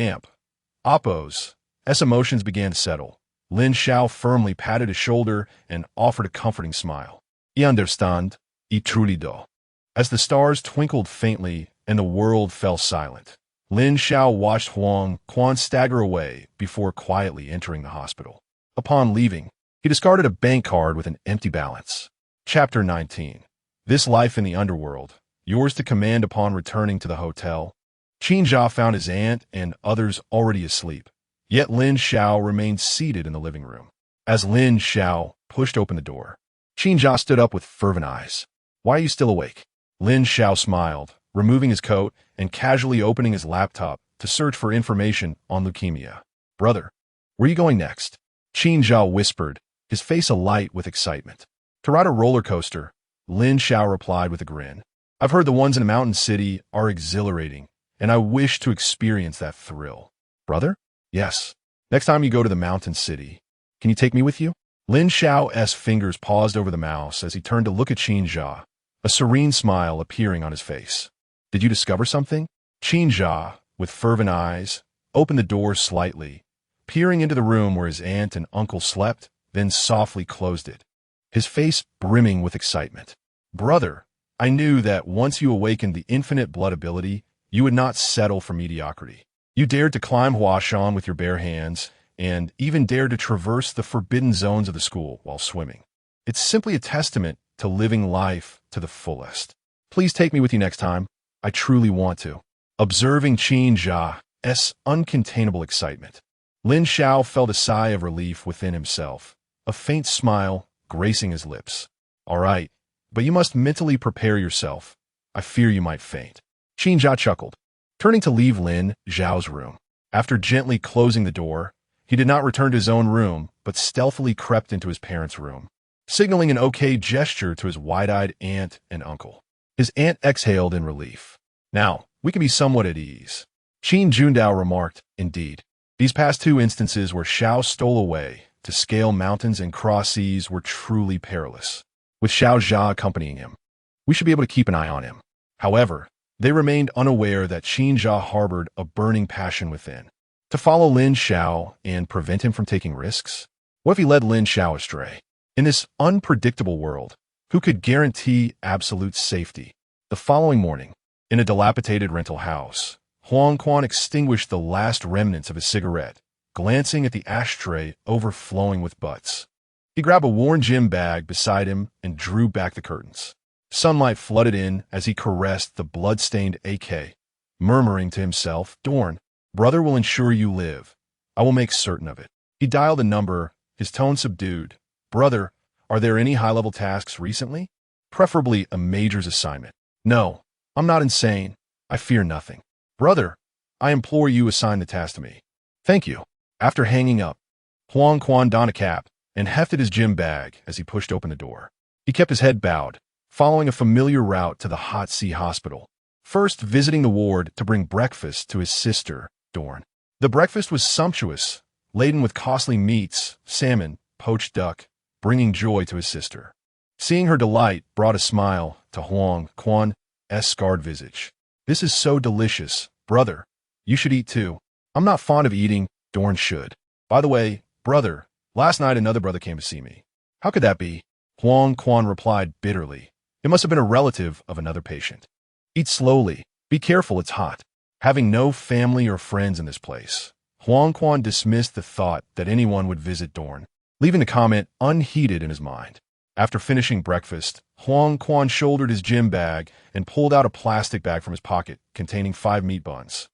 Oppo's emotions began to settle, Lin Xiao firmly patted his shoulder and offered a comforting smile. "I understand, I truly do." As the stars twinkled faintly and the world fell silent, Lin Xiao watched Huang Quan stagger away before quietly entering the hospital. Upon leaving, he discarded a bank card with an empty balance. Chapter 19. This Life in the Underworld, yours to command upon returning to the hotel. Qin Jia found his aunt and others already asleep, yet Lin Xiao remained seated in the living room. As Lin Xiao pushed open the door, Qin Jia stood up with fervent eyes. "Why are you still awake?" Lin Xiao smiled, removing his coat and casually opening his laptop to search for information on leukemia. "Brother, where are you going next?" Qin Jia whispered, his face alight with excitement. "To ride a roller coaster," Lin Xiao replied with a grin. "I've heard the ones in a mountain city are exhilarating, and I wish to experience that thrill." "Brother?" "Yes. Next time you go to the mountain city, can you take me with you?" Lin Xiao's fingers paused over the mouse as he turned to look at Qin Jia, a serene smile appearing on his face. "Did you discover something?" Qin Jia, with fervent eyes, opened the door slightly, peering into the room where his aunt and uncle slept, then softly closed it, his face brimming with excitement. "Brother, I knew that once you awakened the infinite blood ability, you would not settle for mediocrity. You dared to climb Huashan with your bare hands, and even dared to traverse the forbidden zones of the school while swimming. It's simply a testament to living life to the fullest. Please take me with you next time. I truly want to." Observing Qin Jia's uncontainable excitement, Lin Xiao felt a sigh of relief within himself, a faint smile gracing his lips. "All right, but you must mentally prepare yourself. I fear you might faint." Qin Jia chuckled, turning to leave Lin Xiao's room. After gently closing the door, he did not return to his own room, but stealthily crept into his parents' room, signaling an okay gesture to his wide-eyed aunt and uncle. His aunt exhaled in relief. "Now, we can be somewhat at ease." Qin Jundao remarked, "Indeed, these past two instances where Xiao stole away to scale mountains and cross seas were truly perilous. With Xiao Jia accompanying him, we should be able to keep an eye on him." However, they remained unaware that Qin Jia harbored a burning passion within. To follow Lin Xiao and prevent him from taking risks? What if he led Lin Xiao astray? In this unpredictable world, who could guarantee absolute safety? The following morning, in a dilapidated rental house, Huang Quan extinguished the last remnants of his cigarette, glancing at the ashtray overflowing with butts. He grabbed a worn gym bag beside him and drew back the curtains. Sunlight flooded in as he caressed the blood-stained AK, murmuring to himself, "Dorn, brother will ensure you live. I will make certain of it." He dialed a number, his tone subdued. "Brother, are there any high-level tasks recently? Preferably a major's assignment." "No, I'm not insane. I fear nothing." "Brother, I implore you assign the task to me." "Thank you." After hanging up, Huang Quan donned a cap and hefted his gym bag as he pushed open the door. He kept his head bowed, following a familiar route to the Hot Sea Hospital, first visiting the ward to bring breakfast to his sister, Dorn. The breakfast was sumptuous, laden with costly meats, salmon, poached duck, bringing joy to his sister. Seeing her delight brought a smile to Huang Quan's scarred visage. "This is so delicious, brother. You should eat too." "I'm not fond of eating," Dorn should. "By the way, brother, last night another brother came to see me." "How could that be?" Huang Quan replied bitterly. "It must have been a relative of another patient." "Eat slowly. Be careful, it's hot." Having no family or friends in this place, Huang Quan dismissed the thought that anyone would visit Dorn, leaving the comment unheeded in his mind. After finishing breakfast, Huang Quan shouldered his gym bag and pulled out a plastic bag from his pocket containing 5 meat buns,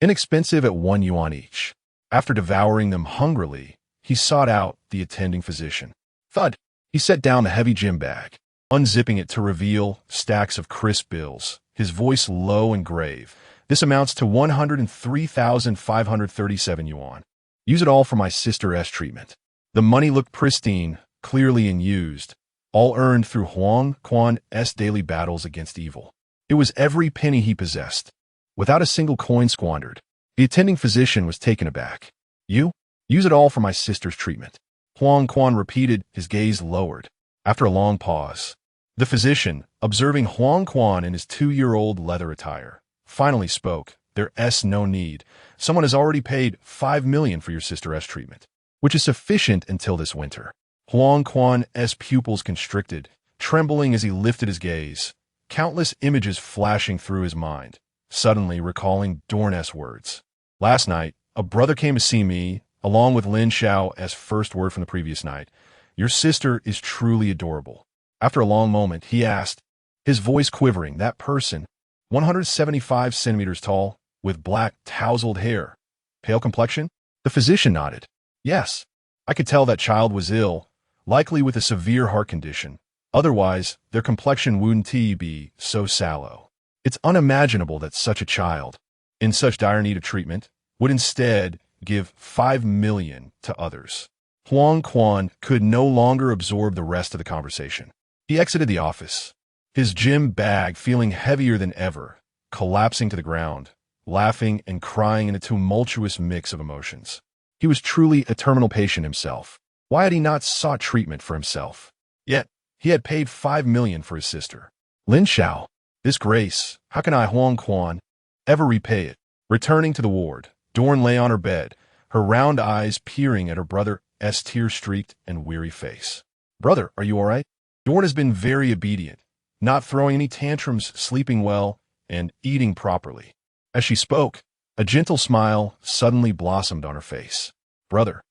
inexpensive at 1 yuan each. After devouring them hungrily, he sought out the attending physician. Thud! He set down the heavy gym bag, unzipping it to reveal stacks of crisp bills, his voice low and grave. "This amounts to 103,537 yuan. Use it all for my sister's treatment." The money looked pristine, clearly unused, all earned through Huang Quan's daily battles against evil. It was every penny he possessed, without a single coin squandered. The attending physician was taken aback. "You? Use it all for my sister's treatment." Huang Quan repeated, his gaze lowered. After a long pause, the physician, observing Huang Quan in his 2-year-old leather attire, finally spoke. "There's no need. Someone has already paid 5 million for your sister's treatment." which is sufficient until this winter. Huang Quan's pupils constricted, trembling as he lifted his gaze, countless images flashing through his mind, suddenly recalling Dorn's words. Last night, a brother came to see me, along with Lin Xiao's first word from the previous night. Your sister is truly adorable. After a long moment, he asked, his voice quivering, that person, 175 centimeters tall, with black, tousled hair, pale complexion? The physician nodded. Yes, I could tell that child was ill, likely with a severe heart condition. Otherwise, their complexion wouldn't be so sallow. It's unimaginable that such a child, in such dire need of treatment, would instead give 5 million to others. Huang Quan could no longer absorb the rest of the conversation. He exited the office, his gym bag feeling heavier than ever, collapsing to the ground, laughing and crying in a tumultuous mix of emotions. He was truly a terminal patient himself. Why had he not sought treatment for himself? Yet, he had paid 5 million for his sister. Lin Xiao, this grace, how can I, Huang Quan, ever repay it? Returning to the ward, Dorn lay on her bed, her round eyes peering at her brother's tear-streaked and weary face. Brother, are you all right? Dorn has been very obedient, not throwing any tantrums, sleeping well, and eating properly. As she spoke, a gentle smile suddenly blossomed on her face. Brother,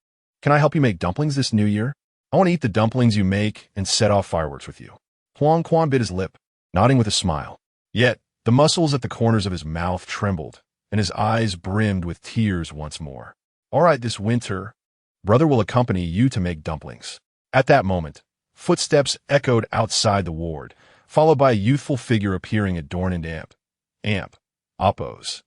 can I help you make dumplings this new year? I want to eat the dumplings you make and set off fireworks with you. Huang Quan bit his lip, nodding with a smile. Yet, the muscles at the corners of his mouth trembled, and his eyes brimmed with tears once more. All right, this winter, brother will accompany you to make dumplings. At that moment, footsteps echoed outside the ward, followed by a youthful figure appearing at Dorn and Appo's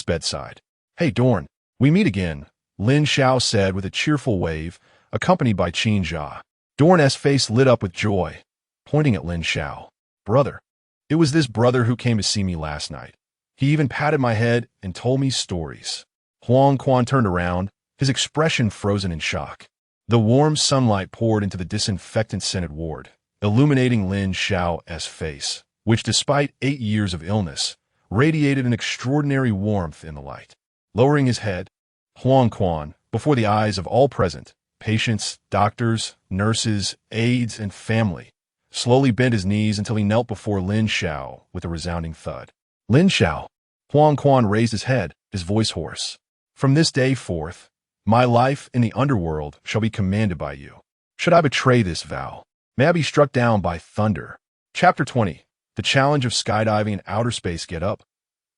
bedside. Hey, Dorn, we meet again, Lin Xiao said with a cheerful wave, accompanied by Qin Jia. Dorn's face lit up with joy, pointing at Lin Xiao. Brother. It was this brother who came to see me last night. He even patted my head and told me stories. Huang Quan turned around, his expression frozen in shock. The warm sunlight poured into the disinfectant-scented ward, illuminating Lin Xiao's face, which despite 8 years of illness, radiated an extraordinary warmth in the light. Lowering his head, Huang Quan, before the eyes of all present, patients, doctors, nurses, aides, and family, slowly bent his knees until he knelt before Lin Xiao with a resounding thud. Lin Xiao. Huang Quan raised his head, his voice hoarse. From this day forth, my life in the underworld shall be commanded by you. Should I betray this vow, may I be struck down by thunder. Chapter 20. The challenge of skydiving in outer space. Get up.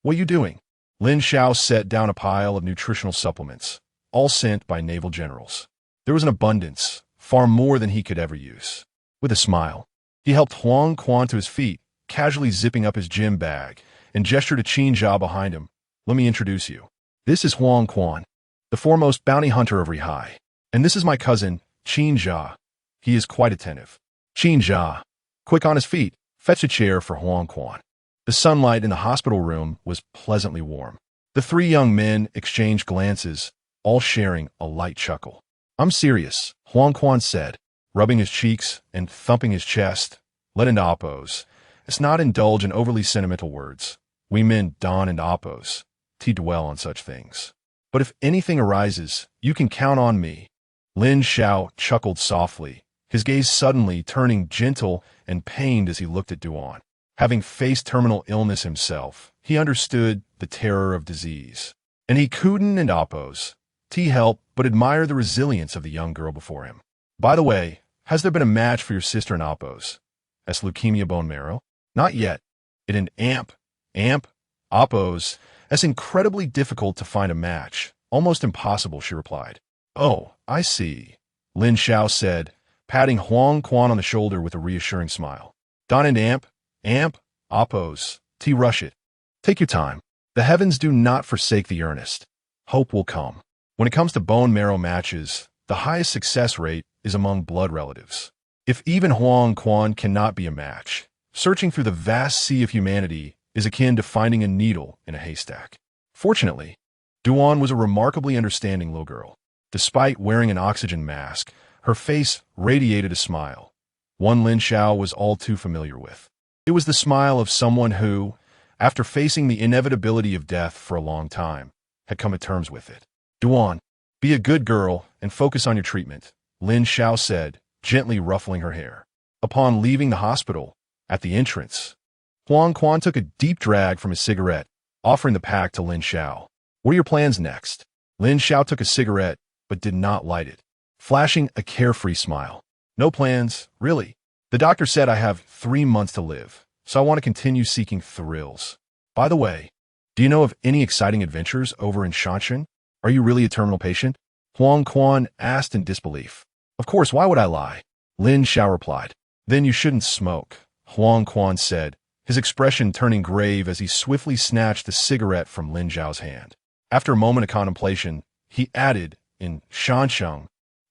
What are you doing? Lin Xiao set down a pile of nutritional supplements, all sent by naval generals. There was an abundance, far more than he could ever use. With a smile, he helped Huang Quan to his feet, casually zipping up his gym bag, and gestured to Qin Jia behind him. Let me introduce you. This is Huang Quan, the foremost bounty hunter of Rihai. And this is my cousin, Qin Jia. He is quite attentive. Qin Jia, quick on his feet, fetched a chair for Huang Quan. The sunlight in the hospital room was pleasantly warm. The 3 young men exchanged glances, all sharing a light chuckle. I'm serious, Huang Quan said, rubbing his cheeks and thumping his chest. Let into Appo's. Let's not indulge in overly sentimental words. We men don and Appo's to dwell on such things. But if anything arises, you can count on me. Lin Xiao chuckled softly, his gaze suddenly turning gentle and pained as he looked at Duan. Having faced terminal illness himself, he understood the terror of disease. And he couldn't and Appo's help but admire the resilience of the young girl before him. By the way, has there been a match for your sister in Appo's? As leukemia bone marrow? Not yet. It an Appo's. It's incredibly difficult to find a match. Almost impossible, she replied. Oh, I see, Lin Xiao said, patting Huang Quan on the shoulder with a reassuring smile. Don and Appo's, rush it. Take your time. The heavens do not forsake the earnest. Hope will come. When it comes to bone marrow matches, the highest success rate is among blood relatives. If even Huang Quan cannot be a match, searching through the vast sea of humanity is akin to finding a needle in a haystack. Fortunately, Duan was a remarkably understanding little girl. Despite wearing an oxygen mask, her face radiated a smile, one Lin Xiao was all too familiar with. It was the smile of someone who, after facing the inevitability of death for a long time, had come to terms with it. Duan, Be a good girl and focus on your treatment, Lin Xiao said, gently ruffling her hair. Upon leaving the hospital, at the entrance, Huang Quan took a deep drag from his cigarette, offering the pack to Lin Xiao. What are your plans next? Lin Xiao took a cigarette, but did not light it, flashing a carefree smile. No plans, really. The doctor said I have 3 months to live, so I want to continue seeking thrills. By the way, do you know of any exciting adventures over in Shanshan? Are you really a terminal patient? Huang Quan asked in disbelief. Of course, why would I lie? Lin Xiao replied. Then you shouldn't smoke, Huang Quan said, his expression turning grave as he swiftly snatched a cigarette from Lin Xiao's hand. After a moment of contemplation, he added, in Shanshan,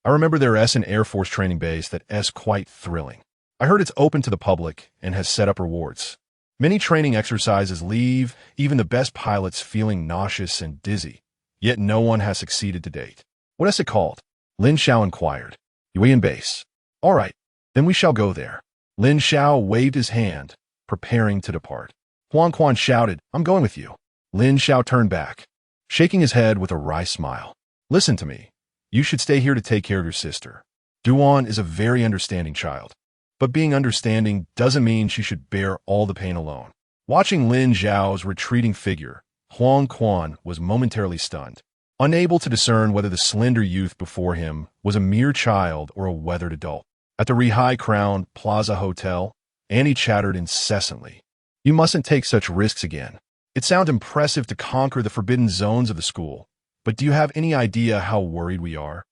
I remember there is an Air Force training base that is quite thrilling. I heard it's open to the public and has set up rewards. Many training exercises leave even the best pilots feeling nauseous and dizzy, yet no one has succeeded to date. What is it called? Lin Xiao inquired. Yuan base. All right, then we shall go there. Lin Xiao waved his hand, preparing to depart. Huang Quan shouted, I'm going with you. Lin Xiao turned back, shaking his head with a wry smile. Listen to me. You should stay here to take care of your sister. Duan is a very understanding child. But being understanding doesn't mean she should bear all the pain alone. Watching Lin Xiao's retreating figure, Huang Quan was momentarily stunned, unable to discern whether the slender youth before him was a mere child or a weathered adult. At the Rihai Crown Plaza Hotel, Annie chattered incessantly. You mustn't take such risks again. It sounds impressive to conquer the forbidden zones of the school, but do you have any idea how worried we are?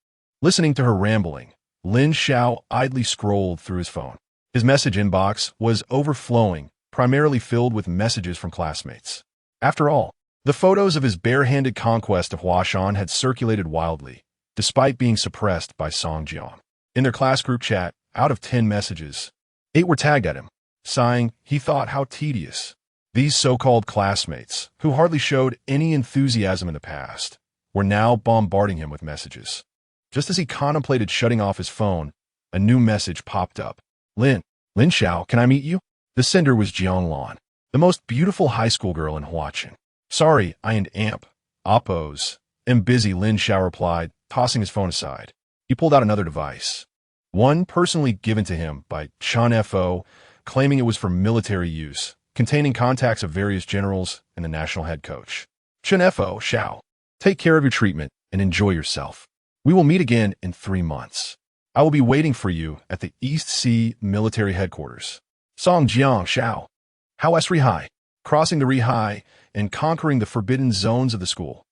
Listening to her rambling, Lin Xiao idly scrolled through his phone. His message inbox was overflowing, primarily filled with messages from classmates. After all, the photos of his barehanded conquest of Huashan had circulated wildly, despite being suppressed by Song Jiang. In their class group chat, out of 10 messages, 8 were tagged at him. Sighing, he thought how tedious. These so-called classmates, who hardly showed any enthusiasm in the past, were now bombarding him with messages. Just as he contemplated shutting off his phone, a new message popped up. Lin Xiao, can I meet you? The sender was Jiang Lan, the most beautiful high school girl in Huachin. Sorry, I and Amp, Oppos, am busy, Lin Xiao replied, tossing his phone aside. He pulled out another device, one personally given to him by Chen Fo, claiming it was for military use, containing contacts of various generals and the national head coach. Chen Fo, Xiao, take care of your treatment and enjoy yourself. We will meet again in 3 months. I will be waiting for you at the East Sea Military Headquarters. Song Jiang Xiao. How is Rihai? Crossing the Rihai and conquering the forbidden zones of the school.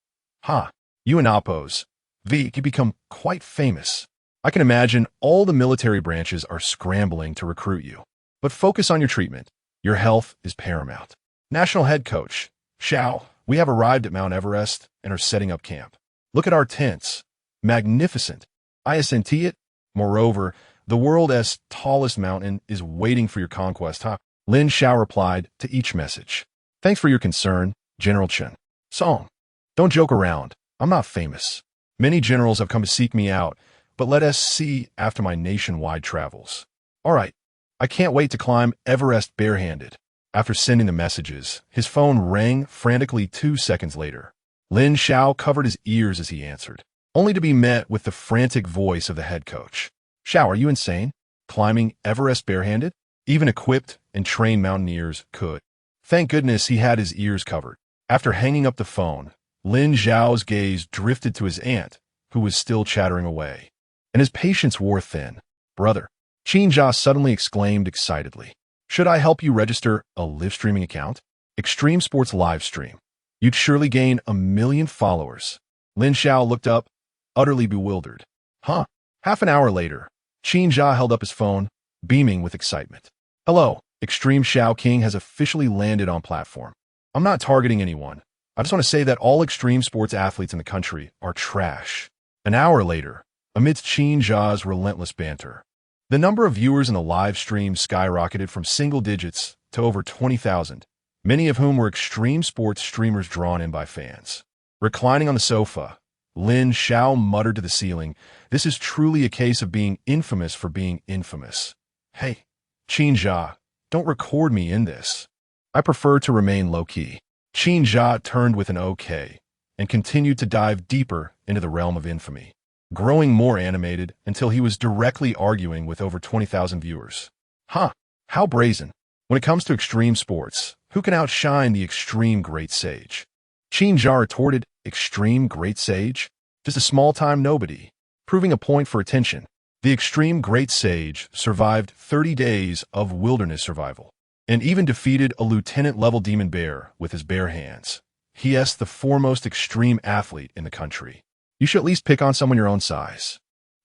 Ha, you and Oppos, V, you become quite famous. I can imagine all the military branches are scrambling to recruit you. But focus on your treatment. Your health is paramount. National Head Coach, Xiao, we have arrived at Mount Everest and are setting up camp. Look at our tents. Magnificent. I assent it. Moreover, the world's tallest mountain is waiting for your conquest, huh? Lin Xiao replied to each message. Thanks for your concern, General Chen. Song, don't joke around. I'm not famous. Many generals have come to seek me out, but let us see after my nationwide travels. All right, I can't wait to climb Everest barehanded. After sending the messages, his phone rang frantically 2 seconds later. Lin Xiao covered his ears as he answered, only to be met with the frantic voice of the head coach. Xiao, are you insane? Climbing Everest barehanded? Even equipped and trained mountaineers could. Thank goodness he had his ears covered. After hanging up the phone, Lin Xiao's gaze drifted to his aunt, who was still chattering away, and his patience wore thin. Brother, Qin Jia suddenly exclaimed excitedly. Should I help you register a live streaming account? Extreme Sports live stream. You'd surely gain 1 million followers. Lin Xiao looked up, utterly bewildered. Huh? Half an hour later, Qin Jia held up his phone, beaming with excitement. Hello, Extreme Xiao King has officially landed on platform. I'm not targeting anyone. I just want to say that all extreme sports athletes in the country are trash. An hour later, amidst Qin Jia's relentless banter, the number of viewers in the live stream skyrocketed from single digits to over 20,000, many of whom were extreme sports streamers drawn in by fans. Reclining on the sofa, Lin Xiao muttered to the ceiling, this is truly a case of being infamous for being infamous. Hey, Qin Jia, don't record me in this. I prefer to remain low-key. Qin Jia turned with an okay, and continued to dive deeper into the realm of infamy, growing more animated until he was directly arguing with over 20,000 viewers. Huh, how brazen. When it comes to extreme sports, who can outshine the extreme great sage? Qin Jia retorted, extreme great sage? Just a small-time nobody. Proving a point for attention. The extreme great sage survived 30 days of wilderness survival and even defeated a lieutenant-level demon bear with his bare hands. He is the foremost extreme athlete in the country. You should at least pick on someone your own size.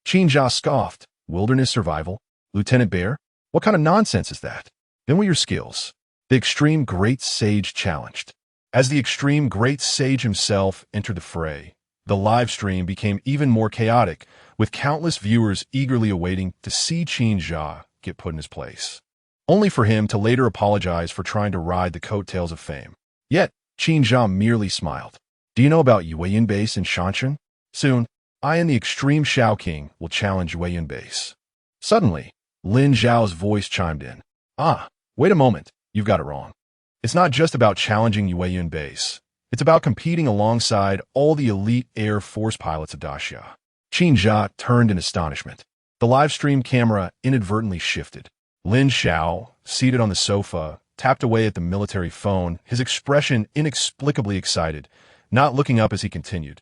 Qin Jia scoffed. Wilderness survival? Lieutenant Bear? What kind of nonsense is that? Then what are your skills? The extreme great sage challenged. As the extreme great sage himself entered the fray, the live stream became even more chaotic, with countless viewers eagerly awaiting to see Qin Jia get put in his place, only for him to later apologize for trying to ride the coattails of fame. Yet, Qin Jia merely smiled. Do you know about Yueyun Base in Shanshan? Soon, I and the extreme Xiao King will challenge Yueyun Base. Suddenly, Lin Xiao's voice chimed in. Wait a moment, you've got it wrong. It's not just about challenging Yueyun Base. It's about competing alongside all the elite Air Force pilots of Daxia. Qin Jia turned in astonishment. The live stream camera inadvertently shifted. Lin Xiao, seated on the sofa, tapped away at the military phone, his expression inexplicably excited, not looking up as he continued.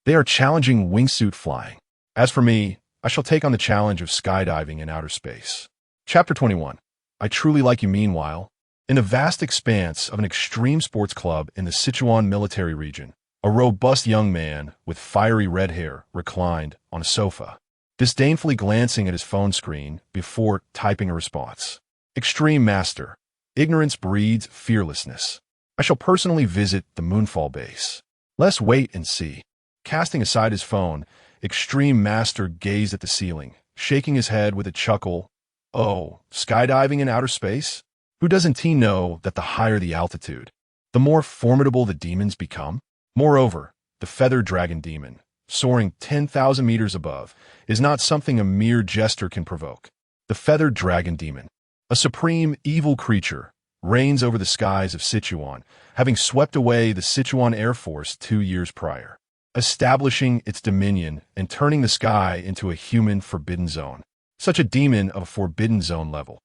They are challenging wingsuit flying. As for me, I shall take on the challenge of skydiving in outer space. Chapter 21. I truly like you. Meanwhile, in the vast expanse of an extreme sports club in the Sichuan military region, a robust young man with fiery red hair reclined on a sofa, disdainfully glancing at his phone screen before typing a response. Extreme Master. Ignorance breeds fearlessness. I shall personally visit the Moonfall base. Let's wait and see. Casting aside his phone, Extreme Master gazed at the ceiling, shaking his head with a chuckle. Oh, skydiving in outer space? Who doesn't he know that the higher the altitude, the more formidable the demons become? Moreover, the feathered dragon demon, soaring 10,000 meters above, is not something a mere jester can provoke. The feathered dragon demon, a supreme evil creature, reigns over the skies of Sichuan, having swept away the Sichuan Air Force 2 years prior, establishing its dominion and turning the sky into a human forbidden zone. Such a demon of a forbidden zone level.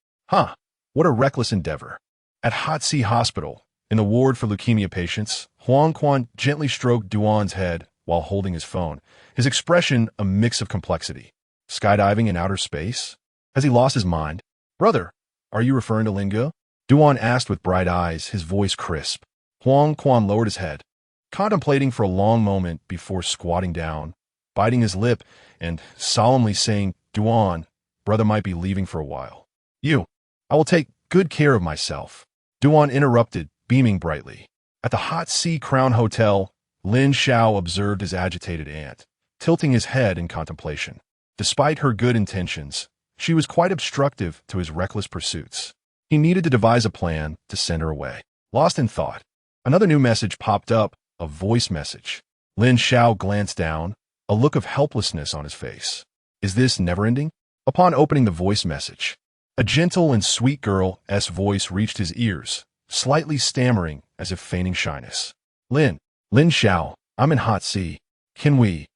What a reckless endeavor. At Hot Sea Hospital, in the ward for leukemia patients, Huang Quan gently stroked Duan's head while holding his phone, his expression a mix of complexity. Skydiving in outer space? Has he lost his mind? Brother, are you referring to Lin Xiao? Duan asked with bright eyes, his voice crisp. Huang Quan lowered his head, contemplating for a long moment before squatting down, biting his lip, and solemnly saying, Duan, brother might be leaving for a while. I will take good care of myself. Duan interrupted, beaming brightly. At the Hot Sea Crown Hotel, Lin Xiao observed his agitated aunt, tilting his head in contemplation. Despite her good intentions, she was quite obstructive to his reckless pursuits. He needed to devise a plan to send her away. Lost in thought, another new message popped up, a voice message. Lin Xiao glanced down, a look of helplessness on his face. Is this never-ending? Upon opening the voice message, a gentle and sweet girl's voice reached his ears, slightly stammering as if feigning shyness. Lin Xiao, I'm in Hot Sea. Can we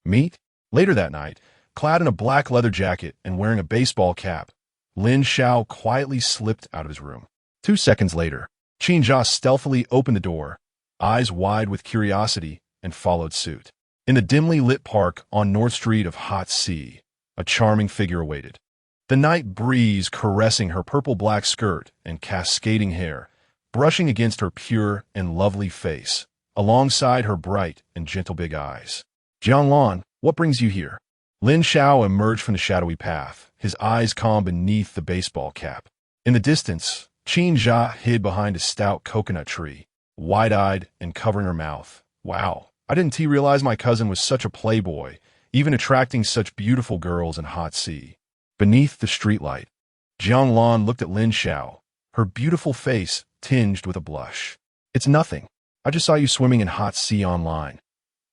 meet? Later that night, clad in a black leather jacket and wearing a baseball cap, Lin Xiao quietly slipped out of his room. 2 seconds later, Qin Jia stealthily opened the door, eyes wide with curiosity, and followed suit. In the dimly lit park on North Street of Hot Sea, a charming figure awaited. The night breeze caressing her purple-black skirt and cascading hair, brushing against her pure and lovely face, alongside her bright and gentle big eyes. Jianglan, what brings you here? Lin Xiao emerged from the shadowy path, his eyes calm beneath the baseball cap. In the distance, Qin Jia hid behind a stout coconut tree, wide-eyed and covering her mouth. Wow, I didn't realize my cousin was such a playboy, even attracting such beautiful girls in Hot Sea. Beneath the streetlight, Jianglan looked at Lin Xiao, her beautiful face tinged with a blush. It's nothing. I just saw you swimming in Hot Sea online.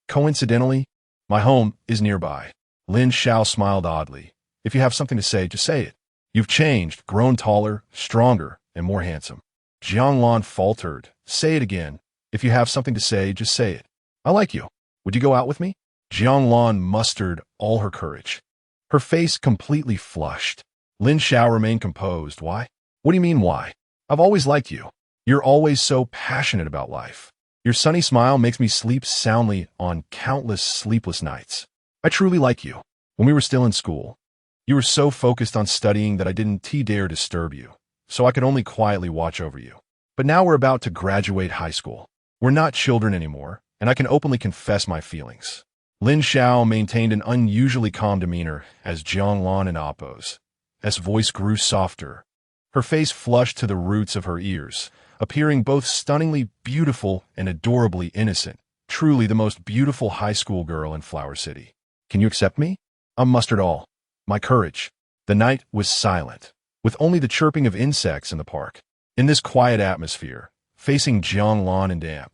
Coincidentally, my home is nearby. Lin Xiao smiled oddly. If you have something to say, just say it. You've changed, grown taller, stronger, and more handsome. Jianglan faltered. Say it again. If you have something to say, just say it. I like you. Would you go out with me? Jianglan mustered all her courage. Her face completely flushed. Lin Xiao remained composed. Why? What do you mean, why? I've always liked you. You're always so passionate about life. Your sunny smile makes me sleep soundly on countless sleepless nights. I truly like you. When we were still in school, you were so focused on studying that I didn't dare disturb you, so I could only quietly watch over you. But now we're about to graduate high school. We're not children anymore, and I can openly confess my feelings. Lin Xiao maintained an unusually calm demeanor as Jianglan and Appo's voice grew softer. Her face flushed to the roots of her ears, appearing both stunningly beautiful and adorably innocent, truly the most beautiful high school girl in Flower City. Can you accept me? I mustered all my courage. The night was silent, with only the chirping of insects in the park. In this quiet atmosphere, facing Jianglan and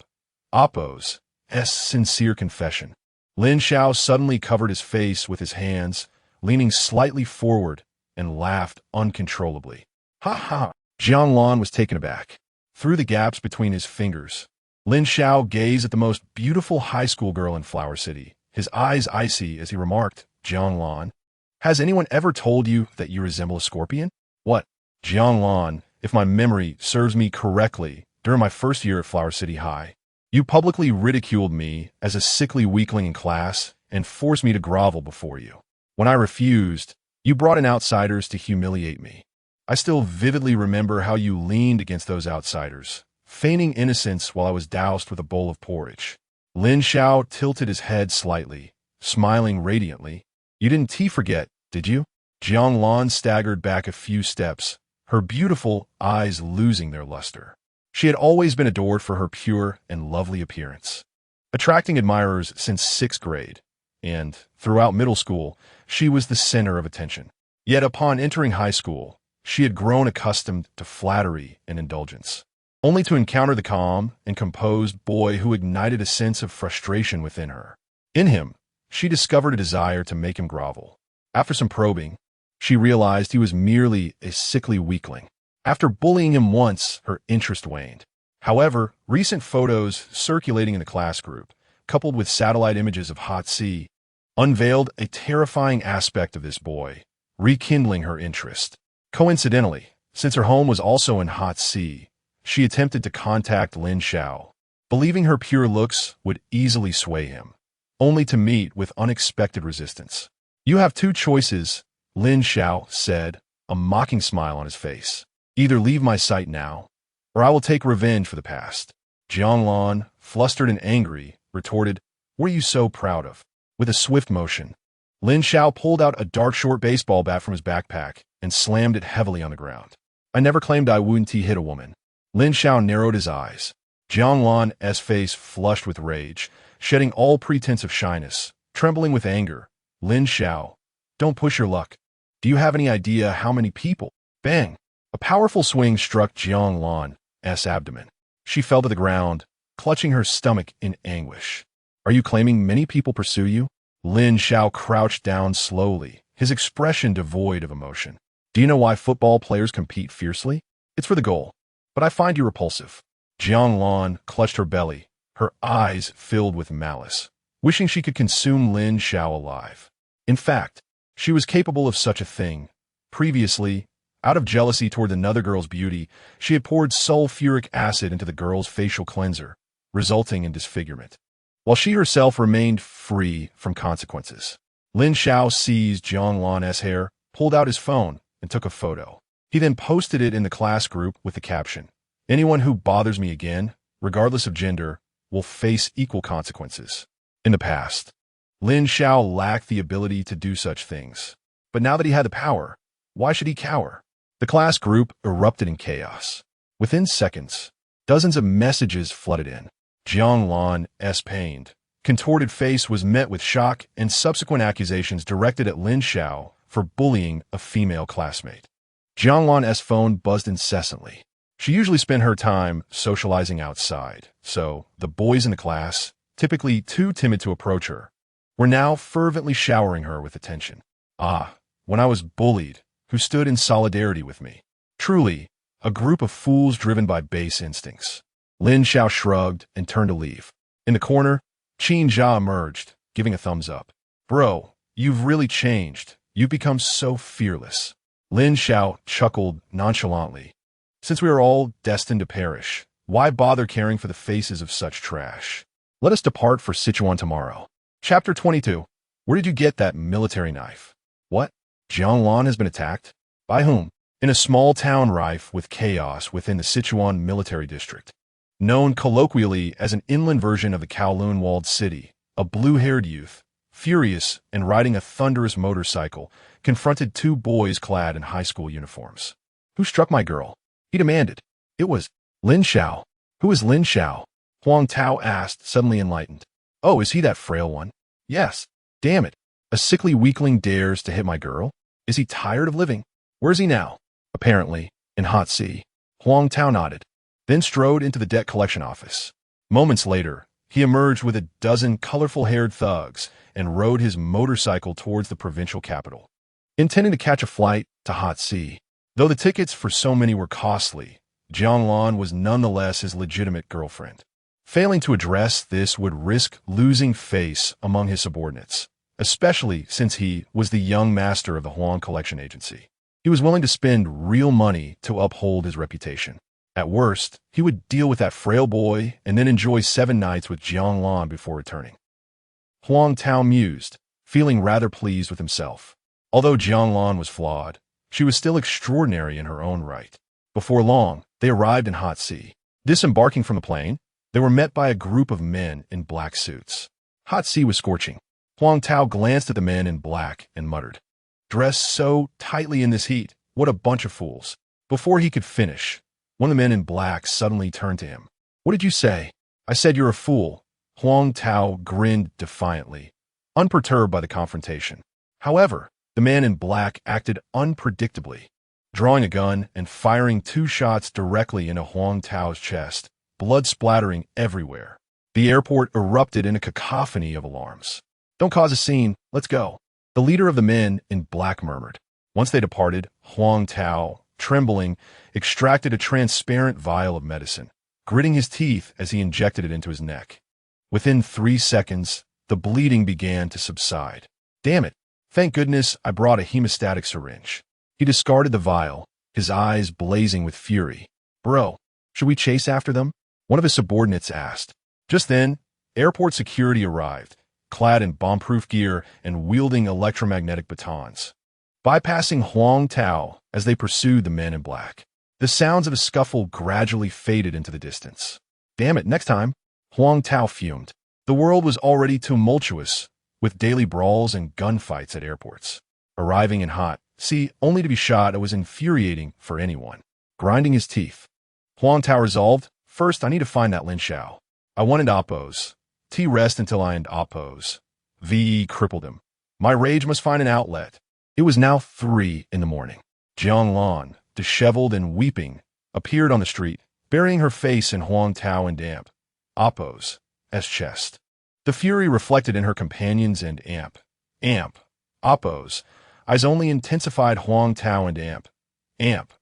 Appo's sincere confession, Lin Xiao suddenly covered his face with his hands, leaning slightly forward, and laughed uncontrollably. Ha ha! Jianglan was taken aback. Through the gaps between his fingers, Lin Xiao gazed at the most beautiful high school girl in Flower City, his eyes icy as he remarked, Jianglan, has anyone ever told you that you resemble a scorpion? What? Jianglan, if my memory serves me correctly, during my first year at Flower City High, you publicly ridiculed me as a sickly weakling in class and forced me to grovel before you. When I refused, you brought in outsiders to humiliate me. I still vividly remember how you leaned against those outsiders, feigning innocence while I was doused with a bowl of porridge. Lin Xiao tilted his head slightly, smiling radiantly. You didn't forget, did you? Jianglan staggered back a few steps, her beautiful eyes losing their luster. She had always been adored for her pure and lovely appearance, attracting admirers since 6th grade, and throughout middle school, she was the center of attention. Yet upon entering high school, she had grown accustomed to flattery and indulgence, only to encounter the calm and composed boy who ignited a sense of frustration within her. In him, she discovered a desire to make him grovel. After some probing, she realized he was merely a sickly weakling. After bullying him once, her interest waned. However, recent photos circulating in the class group, coupled with satellite images of Hot Sea, unveiled a terrifying aspect of this boy, rekindling her interest. Coincidentally, since her home was also in Hot Sea, she attempted to contact Lin Xiao, believing her pure looks would easily sway him, only to meet with unexpected resistance. You have two choices, Lin Xiao said, a mocking smile on his face. Either leave my sight now, or I will take revenge for the past. Jianglan, flustered and angry, retorted, what are you so proud of? With a swift motion, Lin Xiao pulled out a dark short baseball bat from his backpack and slammed it heavily on the ground. I never claimed I wouldn't hit a woman. Lin Xiao narrowed his eyes. Jianglan's face flushed with rage, shedding all pretense of shyness, trembling with anger. Lin Xiao, don't push your luck. Do you have any idea how many people? Bang! A powerful swing struck Jianglan's abdomen. She fell to the ground, clutching her stomach in anguish. Are you claiming many people pursue you? Lin Xiao crouched down slowly, his expression devoid of emotion. Do you know why football players compete fiercely? It's for the goal. But I find you repulsive. Jianglan clutched her belly, her eyes filled with malice, wishing she could consume Lin Xiao alive. In fact, she was capable of such a thing. Previously, out of jealousy toward another girl's beauty, she had poured sulfuric acid into the girl's facial cleanser, resulting in disfigurement, while she herself remained free from consequences. Lin Xiao seized Jianglan's hair, pulled out his phone, and took a photo. He then posted it in the class group with the caption, anyone who bothers me again, regardless of gender, will face equal consequences. In the past, Lin Xiao lacked the ability to do such things. But now that he had the power, why should he cower? The class group erupted in chaos. Within seconds, dozens of messages flooded in. Jianglan's pained, contorted face was met with shock and subsequent accusations directed at Lin Xiao for bullying a female classmate. Jianglan's phone buzzed incessantly. She usually spent her time socializing outside, so the boys in the class, typically too timid to approach her, were now fervently showering her with attention. Ah, when I was bullied, who stood in solidarity with me. Truly, a group of fools driven by base instincts. Lin Xiao shrugged and turned to leave. In the corner, Qin Jia emerged, giving a thumbs up. Bro, you've really changed. You've become so fearless. Lin Xiao chuckled nonchalantly. Since we are all destined to perish, why bother caring for the faces of such trash? Let us depart for Sichuan tomorrow. Chapter 22. Where did you get that military knife? What? Jianglan has been attacked? By whom? In a small town rife with chaos within the Sichuan military district. Known colloquially as an inland version of the Kowloon walled city, a blue-haired youth, furious and riding a thunderous motorcycle, confronted two boys clad in high school uniforms. Who struck my girl? He demanded. It was Lin Xiao. Who is Lin Xiao? Huang Tao asked, suddenly enlightened. Oh, is he that frail one? Yes. Damn it. A sickly weakling dares to hit my girl? Is he tired of living? Where is he now? Apparently, in Hot Sea. Huang Tao nodded, then strode into the debt collection office. Moments later, he emerged with a dozen colorful-haired thugs and rode his motorcycle towards the provincial capital, intending to catch a flight to Hot Sea. Though the tickets for so many were costly, Jianglan was nonetheless his legitimate girlfriend. Failing to address this would risk losing face among his subordinates, especially since he was the young master of the Huang Collection Agency. He was willing to spend real money to uphold his reputation. At worst, he would deal with that frail boy and then enjoy 7 nights with Jianglan before returning. Huang Tao mused, feeling rather pleased with himself. Although Jianglan was flawed, she was still extraordinary in her own right. Before long, they arrived in Hot Sea. Disembarking from the plane, they were met by a group of men in black suits. Hot Sea was scorching. Huang Tao glanced at the men in black and muttered, "Dressed so tightly in this heat, what a bunch of fools." Before he could finish, one of the men in black suddenly turned to him. "What did you say?" "I said you're a fool." Huang Tao grinned defiantly, unperturbed by the confrontation. However, the man in black acted unpredictably, drawing a gun and firing 2 shots directly into Huang Tao's chest, blood splattering everywhere. The airport erupted in a cacophony of alarms. "Don't cause a scene, let's go," the leader of the men in black murmured. Once they departed, Huang Tao, trembling, extracted a transparent vial of medicine, gritting his teeth as he injected it into his neck. Within 3 seconds, the bleeding began to subside. "Damn it. Thank goodness I brought a hemostatic syringe." He discarded the vial, his eyes blazing with fury. "Bro, should we chase after them?" one of his subordinates asked. Just then, airport security arrived, clad in bomb-proof gear and wielding electromagnetic batons, bypassing Huang Tao as they pursued the men in black. The sounds of a scuffle gradually faded into the distance. "Damn it, next time," Huang Tao fumed. The world was already tumultuous, with daily brawls and gunfights at airports. Arriving in Hot Sea only to be shot was infuriating for anyone. Grinding his teeth, Huang Tao resolved, "First I need to find that Lin Xiao. I wanted Oppos. T rest until I end Oppos. VE crippled him. My rage must find an outlet." It was now 3 in the morning. Jianglan, disheveled and weeping, appeared on the street, burying her face in Huang Tao and damp Oppos' chest. The fury reflected in her companions and Amp, Oppos' eyes only intensified Huang Tao and Amp,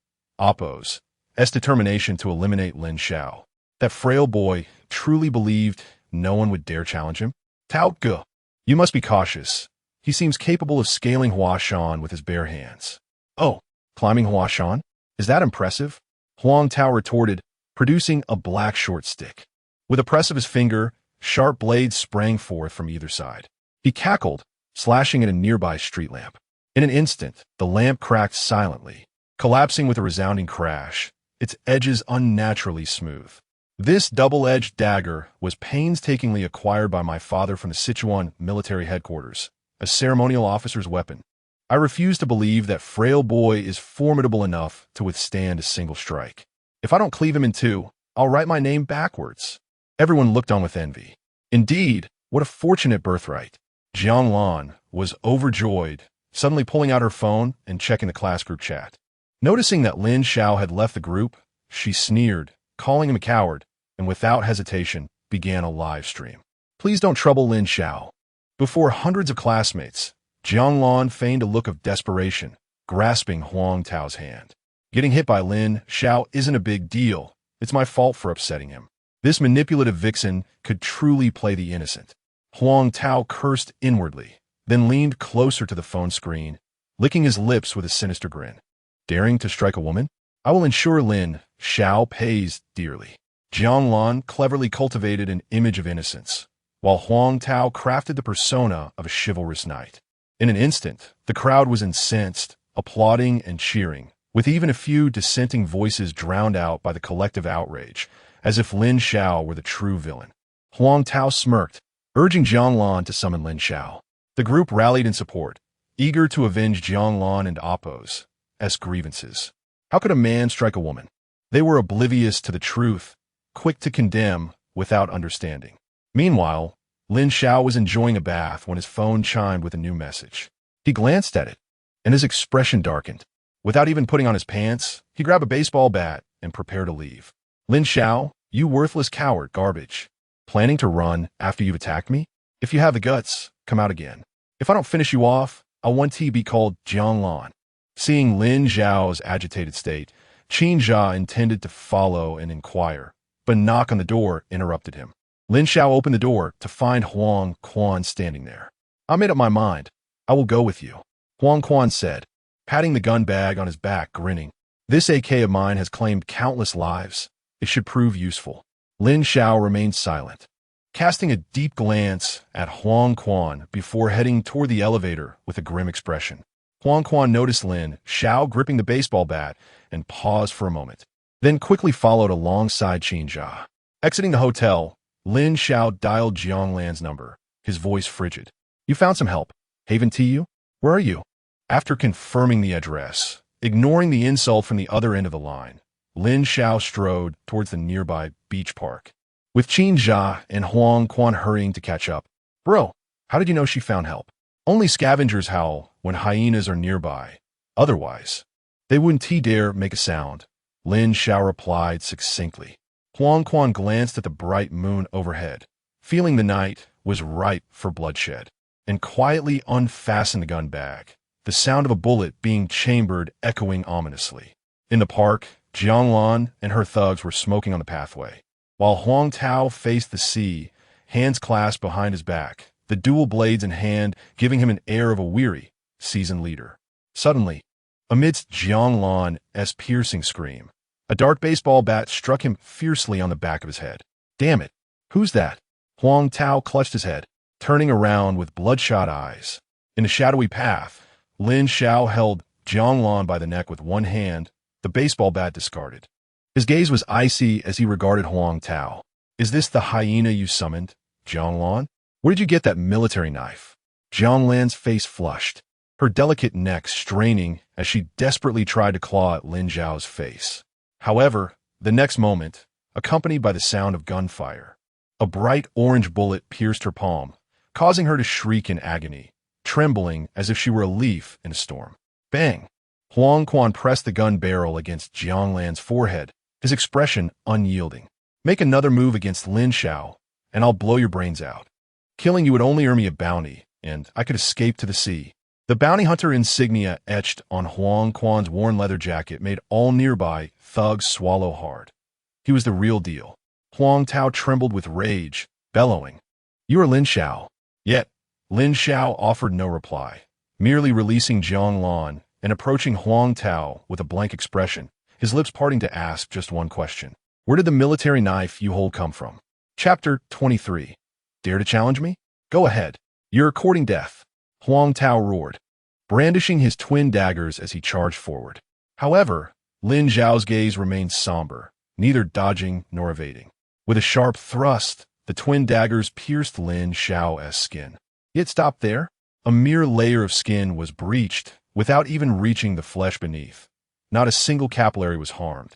Oppos' determination to eliminate Lin Xiao. That frail boy truly believed no one would dare challenge him. "Tao Ge, you must be cautious. He seems capable of scaling Huashan with his bare hands." "Oh, climbing Huashan? Is that impressive?" Huang Tao retorted, producing a black short stick. With a press of his finger, sharp blades sprang forth from either side. He cackled, slashing at a nearby street lamp. In an instant, the lamp cracked silently, collapsing with a resounding crash, its edges unnaturally smooth. This double-edged dagger was painstakingly acquired by my father from the Sichuan military headquarters, a ceremonial officer's weapon. I refuse to believe that frail boy is formidable enough to withstand a single strike. If I don't cleave him in 2, I'll write my name backwards. Everyone looked on with envy. Indeed, what a fortunate birthright. Jianglan was overjoyed, suddenly pulling out her phone and checking the class group chat. Noticing that Lin Xiao had left the group, she sneered, calling him a coward, and without hesitation began a live stream. "Please don't trouble Lin Xiao." Before hundreds of classmates, Jianglan feigned a look of desperation, grasping Huang Tao's hand. "Getting hit by Lin Xiao isn't a big deal. It's my fault for upsetting him." This manipulative vixen could truly play the innocent. Huang Tao cursed inwardly, then leaned closer to the phone screen, licking his lips with a sinister grin. Daring to strike a woman? I will ensure Lin Xiao pays dearly. Jiang Lan cleverly cultivated an image of innocence, while Huang Tao crafted the persona of a chivalrous knight. In an instant, the crowd was incensed, applauding and cheering, with even a few dissenting voices drowned out by the collective outrage, as if Lin Xiao were the true villain. Huang Tao smirked, urging Jiang Lan to summon Lin Xiao. The group rallied in support, eager to avenge Jiang Lan and Appo's grievances. How could a man strike a woman? They were oblivious to the truth, quick to condemn without understanding. Meanwhile, Lin Xiao was enjoying a bath when his phone chimed with a new message. He glanced at it, and his expression darkened. Without even putting on his pants, he grabbed a baseball bat and prepared to leave. Lin Xiao, you worthless coward, garbage. Planning to run after you've attacked me? If you have the guts, come out again. If I don't finish you off, I'll one T be called Jiang Lan. Seeing Lin Xiao's agitated state, Qin Jia intended to follow and inquire, but a knock on the door interrupted him. Lin Xiao opened the door to find Huang Quan standing there. I made up my mind. I will go with you, Huang Quan said, patting the gun bag on his back, grinning. This AK of mine has claimed countless lives. It should prove useful. Lin Xiao remained silent, casting a deep glance at Huang Quan before heading toward the elevator with a grim expression. Huang Quan noticed Lin Xiao gripping the baseball bat and paused for a moment, then quickly followed alongside Qin Jia. Exiting the hotel, Lin Xiao dialed Jiang Lan's number, his voice frigid. You found some help. Haven to you? Where are you? After confirming the address, ignoring the insult from the other end of the line, Lin Xiao strode towards the nearby beach park, with Qin Jia and Huang Quan hurrying to catch up. Bro, how did you know she found help? Only scavengers howl when hyenas are nearby. Otherwise, they wouldn't dare make a sound, Lin Xiao replied succinctly. Huang Quan glanced at the bright moon overhead, feeling the night was ripe for bloodshed, and quietly unfastened the gun bag, the sound of a bullet being chambered echoing ominously. In the park, Jiang Lan and her thugs were smoking on the pathway, while Huang Tao faced the sea, hands clasped behind his back, the dual blades in hand giving him an air of a weary, seasoned leader. Suddenly, amidst Jiang Lan's piercing scream, a dark baseball bat struck him fiercely on the back of his head. Damn it! Who's that? Huang Tao clutched his head, turning around with bloodshot eyes. In a shadowy path, Lin Xiao held Jiang Lan by the neck with one hand, the baseball bat discarded. His gaze was icy as he regarded Huang Tao. Is this the hyena you summoned, Jiang Lan? Where did you get that military knife? Jiang Lan's face flushed, her delicate neck straining as she desperately tried to claw at Lin Xiao's face. However, the next moment, accompanied by the sound of gunfire, a bright orange bullet pierced her palm, causing her to shriek in agony, trembling as if she were a leaf in a storm. Bang! Huang Quan pressed the gun barrel against Jiang Lan's forehead, his expression unyielding. Make another move against Lin Xiao, and I'll blow your brains out. Killing you would only earn me a bounty, and I could escape to the sea. The bounty hunter insignia etched on Huang Quan's worn leather jacket made all nearby thugs swallow hard. He was the real deal. Huang Tao trembled with rage, bellowing, You are Lin Xiao. Yet, Lin Xiao offered no reply, merely releasing Jiang Lan and approaching Huang Tao with a blank expression, his lips parting to ask just one question. Where did the military knife you hold come from? Chapter 23. Dare to challenge me? Go ahead. You're courting death, Huang Tao roared, brandishing his twin daggers as he charged forward. However, Lin Xiao's gaze remained somber, neither dodging nor evading. With a sharp thrust, the twin daggers pierced Lin Xiao's skin. It stopped there. A mere layer of skin was breached without even reaching the flesh beneath. Not a single capillary was harmed,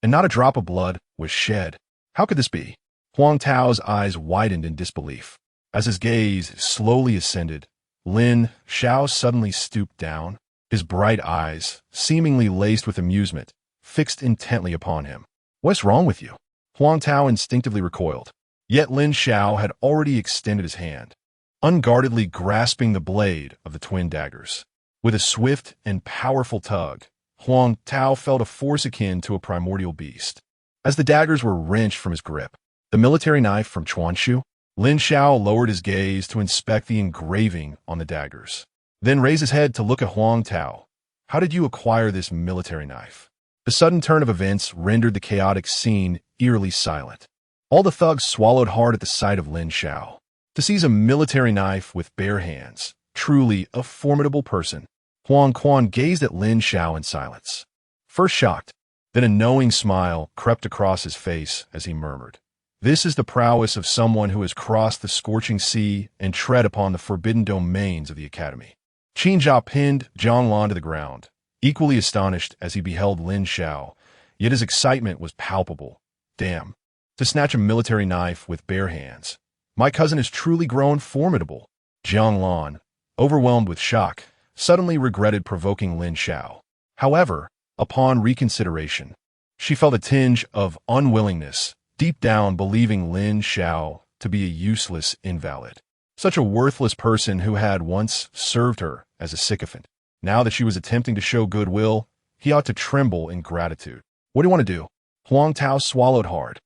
and not a drop of blood was shed. How could this be? Huang Tao's eyes widened in disbelief. As his gaze slowly ascended, Lin Xiao suddenly stooped down, his bright eyes, seemingly laced with amusement, fixed intently upon him. What's wrong with you? Huang Tao instinctively recoiled. Yet Lin Xiao had already extended his hand, unguardedly grasping the blade of the twin daggers. With a swift and powerful tug, Huang Tao felt a force akin to a primordial beast. As the daggers were wrenched from his grip, the military knife from Chuanshu, Lin Xiao lowered his gaze to inspect the engraving on the daggers, then raised his head to look at Huang Tao. How did you acquire this military knife? The sudden turn of events rendered the chaotic scene eerily silent. All the thugs swallowed hard at the sight of Lin Xiao. To seize a military knife with bare hands, truly a formidable person. Huang Quan gazed at Lin Xiao in silence. First shocked, then a knowing smile crept across his face as he murmured, "This is the prowess of someone who has crossed the scorching sea and tread upon the forbidden domains of the academy." Qin Jia pinned Zhang Lan to the ground, equally astonished as he beheld Lin Xiao, yet his excitement was palpable. Damn. To snatch a military knife with bare hands. My cousin has truly grown formidable. Zhang Lan, overwhelmed with shock, suddenly regretted provoking Lin Xiao. However, upon reconsideration, she felt a tinge of unwillingness, deep down believing Lin Xiao to be a useless invalid. Such a worthless person who had once served her as a sycophant. Now that she was attempting to show goodwill, he ought to tremble in gratitude. What do you want to do? Huang Tao swallowed hard,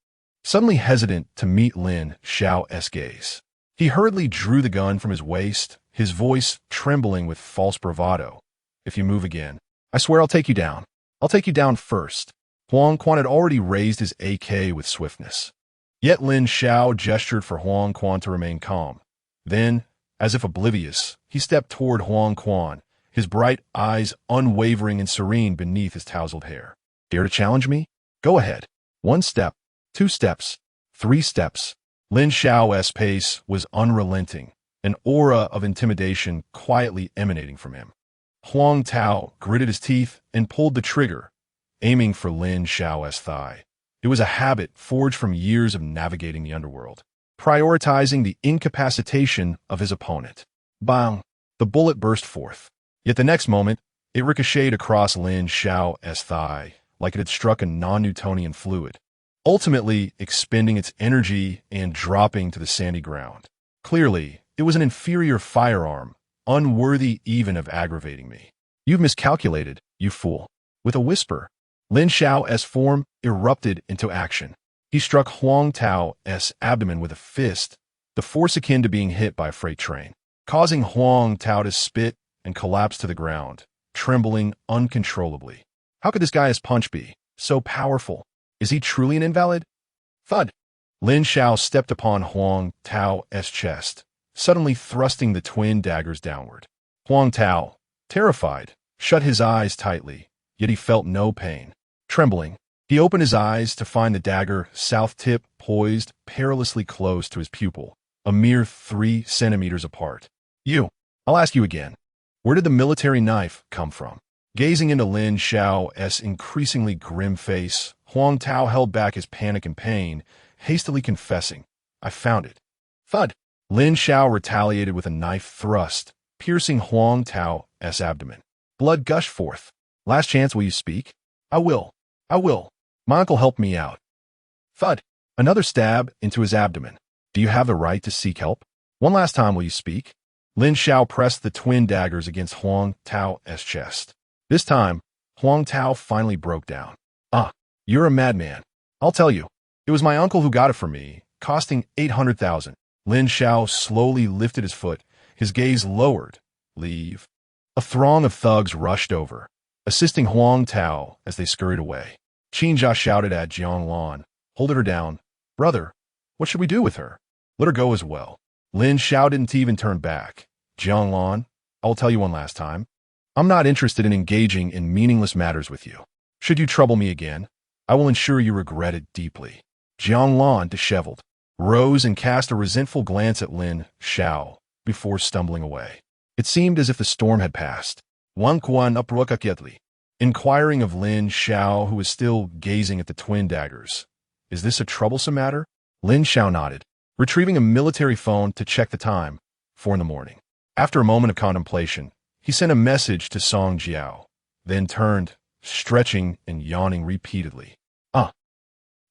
suddenly hesitant to meet Lin Xiao's gaze. He hurriedly drew the gun from his waist, his voice trembling with false bravado. If you move again, I swear I'll take you down. I'll take you down first. Huang Quan had already raised his AK with swiftness. Yet Lin Xiao gestured for Huang Quan to remain calm. Then, as if oblivious, he stepped toward Huang Quan, his bright eyes unwavering and serene beneath his tousled hair. Dare to challenge me? Go ahead. 1 step, 2 steps, 3 steps. Lin Xiao's pace was unrelenting, an aura of intimidation quietly emanating from him. Huang Tao gritted his teeth and pulled the trigger, aiming for Lin Xiao's thigh. It was a habit forged from years of navigating the underworld, prioritizing the incapacitation of his opponent. Bang! The bullet burst forth. Yet the next moment, it ricocheted across Lin Xiao's thigh, like it had struck a non-Newtonian fluid, ultimately expending its energy and dropping to the sandy ground. Clearly, it was an inferior firearm, unworthy even of aggravating me. You've miscalculated, you fool. With a whisper, Lin Xiao's form erupted into action. He struck Huang Tao's abdomen with a fist, the force akin to being hit by a freight train, causing Huang Tao to spit and collapse to the ground, trembling uncontrollably. How could this guy's punch be so powerful? Is he truly an invalid? Thud! Lin Xiao stepped upon Huang Tao's chest, suddenly thrusting the twin daggers downward. Huang Tao, terrified, shut his eyes tightly, yet he felt no pain. Trembling, he opened his eyes to find the dagger south tip poised perilously close to his pupil, a mere 3 centimeters apart. I'll ask you again. Where did the military knife come from? Gazing into Lin Xiao's increasingly grim face, Huang Tao held back his panic and pain, hastily confessing, I found it. Thud! Lin Xiao retaliated with a knife thrust, piercing Huang Tao's abdomen. Blood gushed forth. Last chance, will you speak? I will. My uncle helped me out. Thud! Another stab into his abdomen. Do you have the right to seek help? One last time, will you speak? Lin Xiao pressed the twin daggers against Huang Tao's chest. This time, Huang Tao finally broke down. You're a madman. I'll tell you. It was my uncle who got it for me, costing 800,000. Lin Xiao slowly lifted his foot, his gaze lowered. Leave. A throng of thugs rushed over, assisting Huang Tao as they scurried away. Qin Jia shouted at Zhang Lan, holding her down. Brother, what should we do with her? Let her go as well. Lin Xiao didn't even turn back. Zhang Lan, I'll tell you one last time. I'm not interested in engaging in meaningless matters with you. Should you trouble me again, I will ensure you regret it deeply. Zhang Lan, disheveled, rose and cast a resentful glance at Lin Xiao before stumbling away. It seemed as if the storm had passed. Wang Quan uproka quietly, inquiring of Lin Xiao, who was still gazing at the twin daggers. Is this a troublesome matter? Lin Xiao nodded, retrieving a military phone to check the time, 4 in the morning. After a moment of contemplation, he sent a message to Song Jiao, then turned, stretching and yawning repeatedly.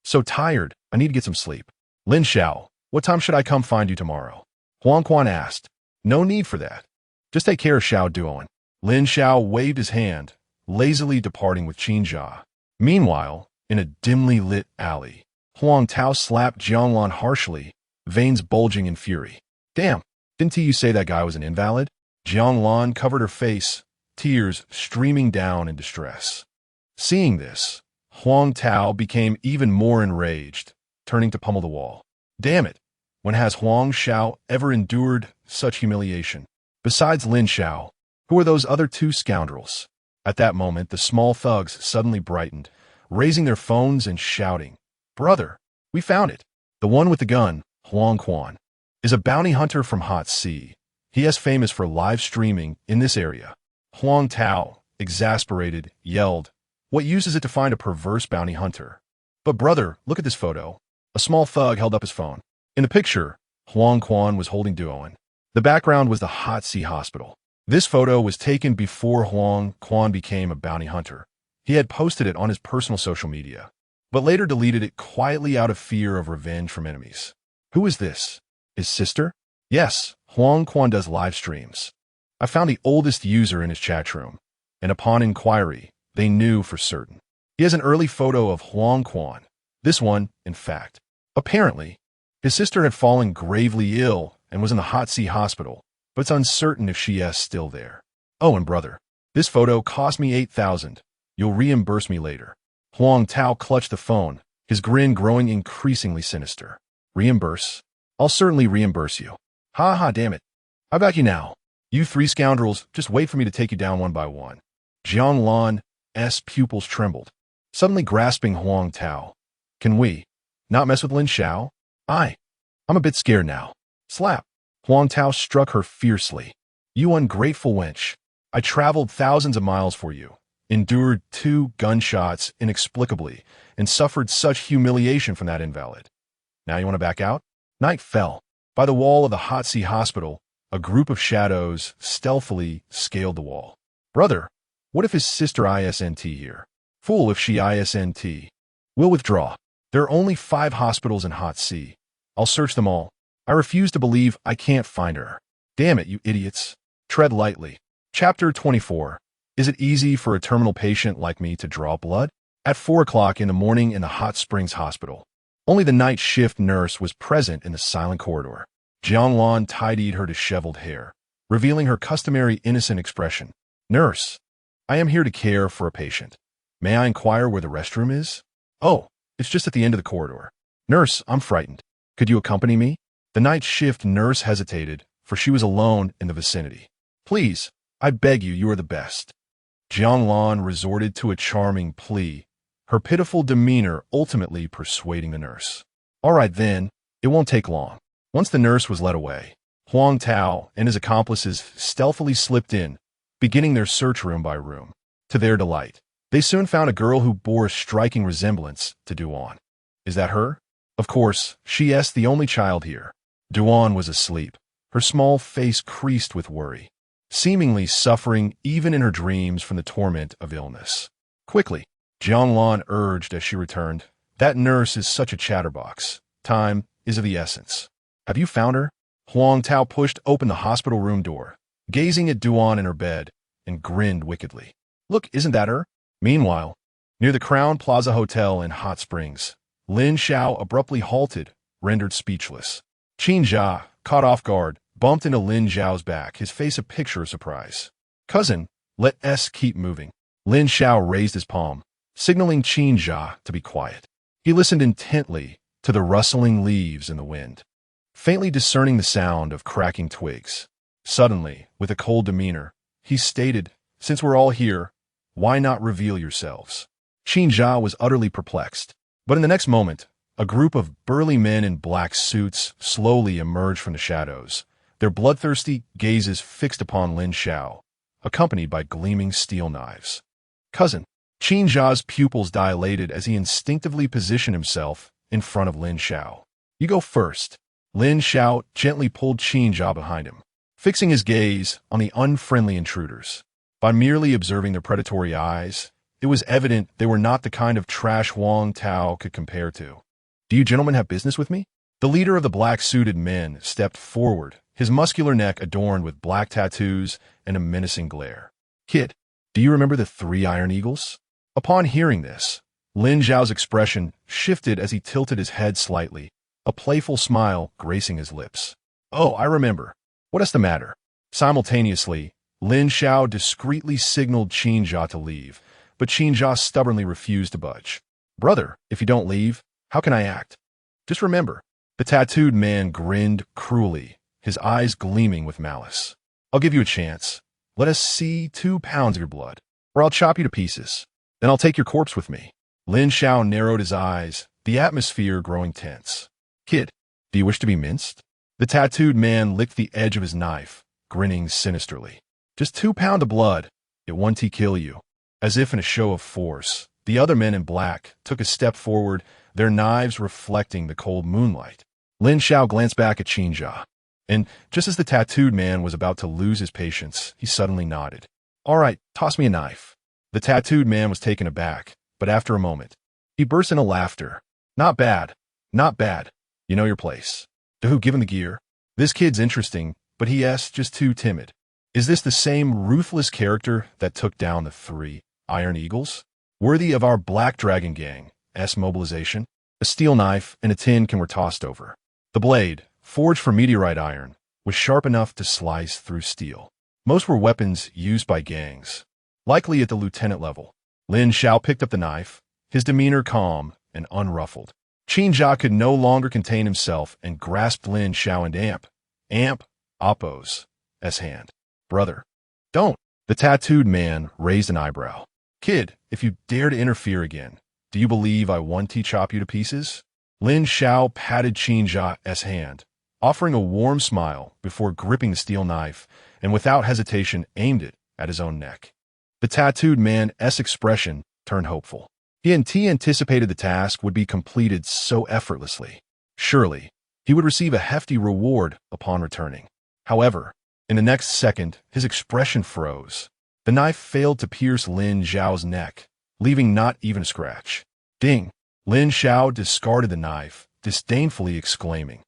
So tired, I need to get some sleep. Lin Xiao, what time should I come find you tomorrow? Huang Quan asked. No need for that. Just take care of Xiao Duoan. Lin Xiao waved his hand, lazily departing with Qin Jia. Meanwhile, in a dimly lit alley, Huang Tao slapped Jianglan harshly, veins bulging in fury. Damn, didn't you say that guy was an invalid? Jiang Lan covered her face, tears streaming down in distress. Seeing this, Huang Tao became even more enraged, turning to pummel the wall. Damn it! When has Huang Xiao ever endured such humiliation? Besides Lin Xiao, who were those other two scoundrels? At that moment, the small thugs suddenly brightened, raising their phones and shouting, "Brother, we found it! The one with the gun, Huang Quan, is a bounty hunter from Hot Sea. He is famous for live streaming in this area." Huang Tao, exasperated, yelled, "What use is it to find a perverse bounty hunter?" "But brother, look at this photo." A small thug held up his phone. In the picture, Huang Quan was holding Duoan. The background was the Hot Sea Hospital. This photo was taken before Huang Quan became a bounty hunter. He had posted it on his personal social media, but later deleted it quietly out of fear of revenge from enemies. Who is this? His sister? Yes, Huang Quan does live streams. I found the oldest user in his chat room, and upon inquiry, they knew for certain. He has an early photo of Huang Quan. This one, in fact. Apparently, his sister had fallen gravely ill and was in the Hot Sea Hospital, but it's uncertain if she is still there. Oh, and brother, this photo cost me 8,000. You'll reimburse me later. Huang Tao clutched the phone, his grin growing increasingly sinister. Reimburse? I'll certainly reimburse you. Ha ha, damn it. I back you now. You three scoundrels, just wait for me to take you down one by one. Jiang Lan's pupils trembled, suddenly grasping Huang Tao. Can we not mess with Lin Xiao? I'm a bit scared now. Slap. Huang Tao struck her fiercely. You ungrateful wench. I traveled thousands of miles for you, endured 2 gunshots inexplicably, and suffered such humiliation from that invalid. Now you want to back out? Night fell. By the wall of the Hot Sea Hospital, a group of shadows stealthily scaled the wall. Brother, what if his sister isn't here? Fool if she isn't. We'll withdraw. There are only 5 hospitals in Hot Sea. I'll search them all. I refuse to believe I can't find her. Damn it, you idiots. Tread lightly. Chapter 24. Is it easy for a terminal patient like me to draw blood? At 4 o'clock in the morning in the Hot Springs Hospital, only the night shift nurse was present in the silent corridor. Jiang Lan tidied her disheveled hair, revealing her customary innocent expression. Nurse, I am here to care for a patient. May I inquire where the restroom is? Oh, it's just at the end of the corridor. Nurse, I'm frightened. Could you accompany me? The night shift nurse hesitated, for she was alone in the vicinity. Please, I beg you, you are the best. Jiang Lan resorted to a charming plea, her pitiful demeanor ultimately persuading the nurse. All right then, it won't take long. Once the nurse was led away, Huang Tao and his accomplices stealthily slipped in, beginning their search room by room. To their delight, they soon found a girl who bore a striking resemblance to Duan. Is that her? Of course, she is the only child here. Duan was asleep, her small face creased with worry, seemingly suffering even in her dreams from the torment of illness. Quickly, Jiang Lan urged as she returned, that nurse is such a chatterbox. Time is of the essence. Have you found her? Huang Tao pushed open the hospital room door, gazing at Duan in her bed, and grinned wickedly. Look, isn't that her? Meanwhile, near the Crown Plaza Hotel in Hot Springs, Lin Xiao abruptly halted, rendered speechless. Qin Jia, caught off guard, bumped into Lin Xiao's back, his face a picture of surprise. Cousin, let's keep moving. Lin Xiao raised his palm, signaling Qin Jia to be quiet. He listened intently to the rustling leaves in the wind, faintly discerning the sound of cracking twigs. Suddenly, with a cold demeanor, he stated, since we're all here, why not reveal yourselves? Qin Jia was utterly perplexed. But in the next moment, a group of burly men in black suits slowly emerged from the shadows, their bloodthirsty gazes fixed upon Lin Xiao, accompanied by gleaming steel knives. Cousin, Qin Jia's pupils dilated as he instinctively positioned himself in front of Lin Xiao. You go first. Lin Xiao gently pulled Qin Jia behind him, fixing his gaze on the unfriendly intruders. By merely observing their predatory eyes, it was evident they were not the kind of trash Huang Tao could compare to. Do you gentlemen have business with me? The leader of the black-suited men stepped forward, his muscular neck adorned with black tattoos and a menacing glare. Kid, do you remember the 3 Iron Eagles? Upon hearing this, Lin Xiao's expression shifted as he tilted his head slightly, a playful smile gracing his lips. "Oh, I remember. What is the matter?" Simultaneously, Lin Xiao discreetly signaled Qin Jia to leave, but Qin Jia stubbornly refused to budge. "Brother, if you don't leave, how can I act? Just remember." The tattooed man grinned cruelly, his eyes gleaming with malice. "I'll give you a chance. Let us see 2 pounds of your blood, or I'll chop you to pieces. Then I'll take your corpse with me." Lin Xiao narrowed his eyes, the atmosphere growing tense. "Kid, do you wish to be minced?" The tattooed man licked the edge of his knife, grinning sinisterly. "Just 2 pounds of blood. It won't kill you." As if in a show of force, the other men in black took a step forward, their knives reflecting the cold moonlight. Lin Xiao glanced back at Qin Jia, and just as the tattooed man was about to lose his patience, he suddenly nodded. "All right, toss me a knife." The tattooed man was taken aback, but after a moment, he burst into laughter. "Not bad, not bad. You know your place. To give him the gear? This kid's interesting, but he's just too timid." Is this the same ruthless character that took down the 3 Iron Eagles? Worthy of our Black Dragon Gang's mobilization? A steel knife and a tin can were tossed over. The blade, forged from meteorite iron, was sharp enough to slice through steel. Most were weapons used by gangs, likely at the lieutenant level. Lin Xiao picked up the knife, his demeanor calm and unruffled. Qin Jia could no longer contain himself and grasped Lin Xiao and Amp Oppo's hand. "Brother, don't." The tattooed man raised an eyebrow. "Kid, if you dare to interfere again, do you believe I won't chop you to pieces?" Lin Xiao patted Qin Jia's hand, offering a warm smile before gripping the steel knife, and without hesitation aimed it at his own neck. The tattooed man's expression turned hopeful. He anticipated the task would be completed so effortlessly. Surely, he would receive a hefty reward upon returning. However, in the next second, his expression froze. The knife failed to pierce Lin Xiao's neck, leaving not even a scratch. "Ding!" Lin Xiao discarded the knife, disdainfully exclaiming.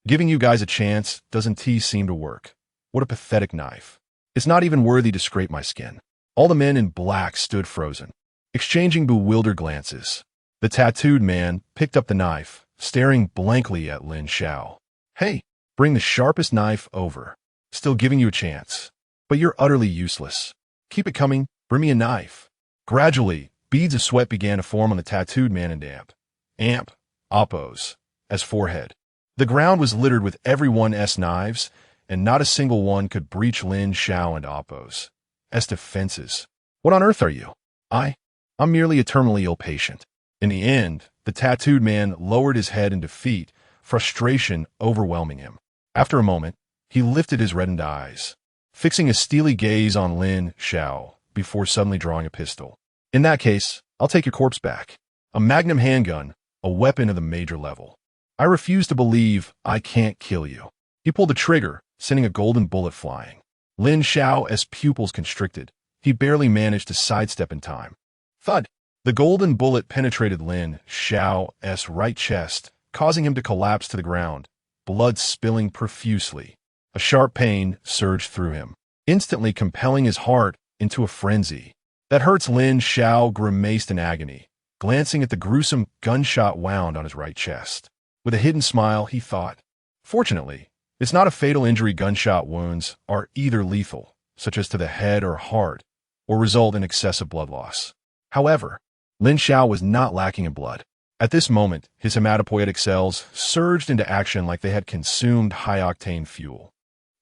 "Giving you guys a chance doesn't seem to work. What a pathetic knife. It's not even worthy to scrape my skin." All the men in black stood frozen, exchanging bewildered glances. The tattooed man picked up the knife, staring blankly at Lin Xiao. "Hey, bring the sharpest knife over. Still giving you a chance. But you're utterly useless. Keep it coming, bring me a knife." Gradually, beads of sweat began to form on the tattooed man and Amp Oppo's forehead. The ground was littered with everyone's knives, and not a single one could breach Lin Xiao and Oppo's defenses. "What on earth are you?" I'm merely a terminally ill patient." In the end, the tattooed man lowered his head in defeat, frustration overwhelming him. After a moment, he lifted his reddened eyes, fixing a steely gaze on Lin Xiao before suddenly drawing a pistol. "In that case, I'll take your corpse back. A magnum handgun, a weapon of the major level. I refuse to believe I can't kill you." He pulled the trigger, sending a golden bullet flying. Lin Xiao's pupils constricted. He barely managed to sidestep in time. Thud! The golden bullet penetrated Lin Xiao's right chest, causing him to collapse to the ground, blood spilling profusely. A sharp pain surged through him, instantly compelling his heart into a frenzy. "That hurts." Lin Xiao grimaced in agony, glancing at the gruesome gunshot wound on his right chest. With a hidden smile, he thought, "Fortunately, it's not a fatal injury. Gunshot wounds are either lethal, such as to the head or heart, or result in excessive blood loss." However, Lin Xiao was not lacking in blood. At this moment, his hematopoietic cells surged into action like they had consumed high-octane fuel,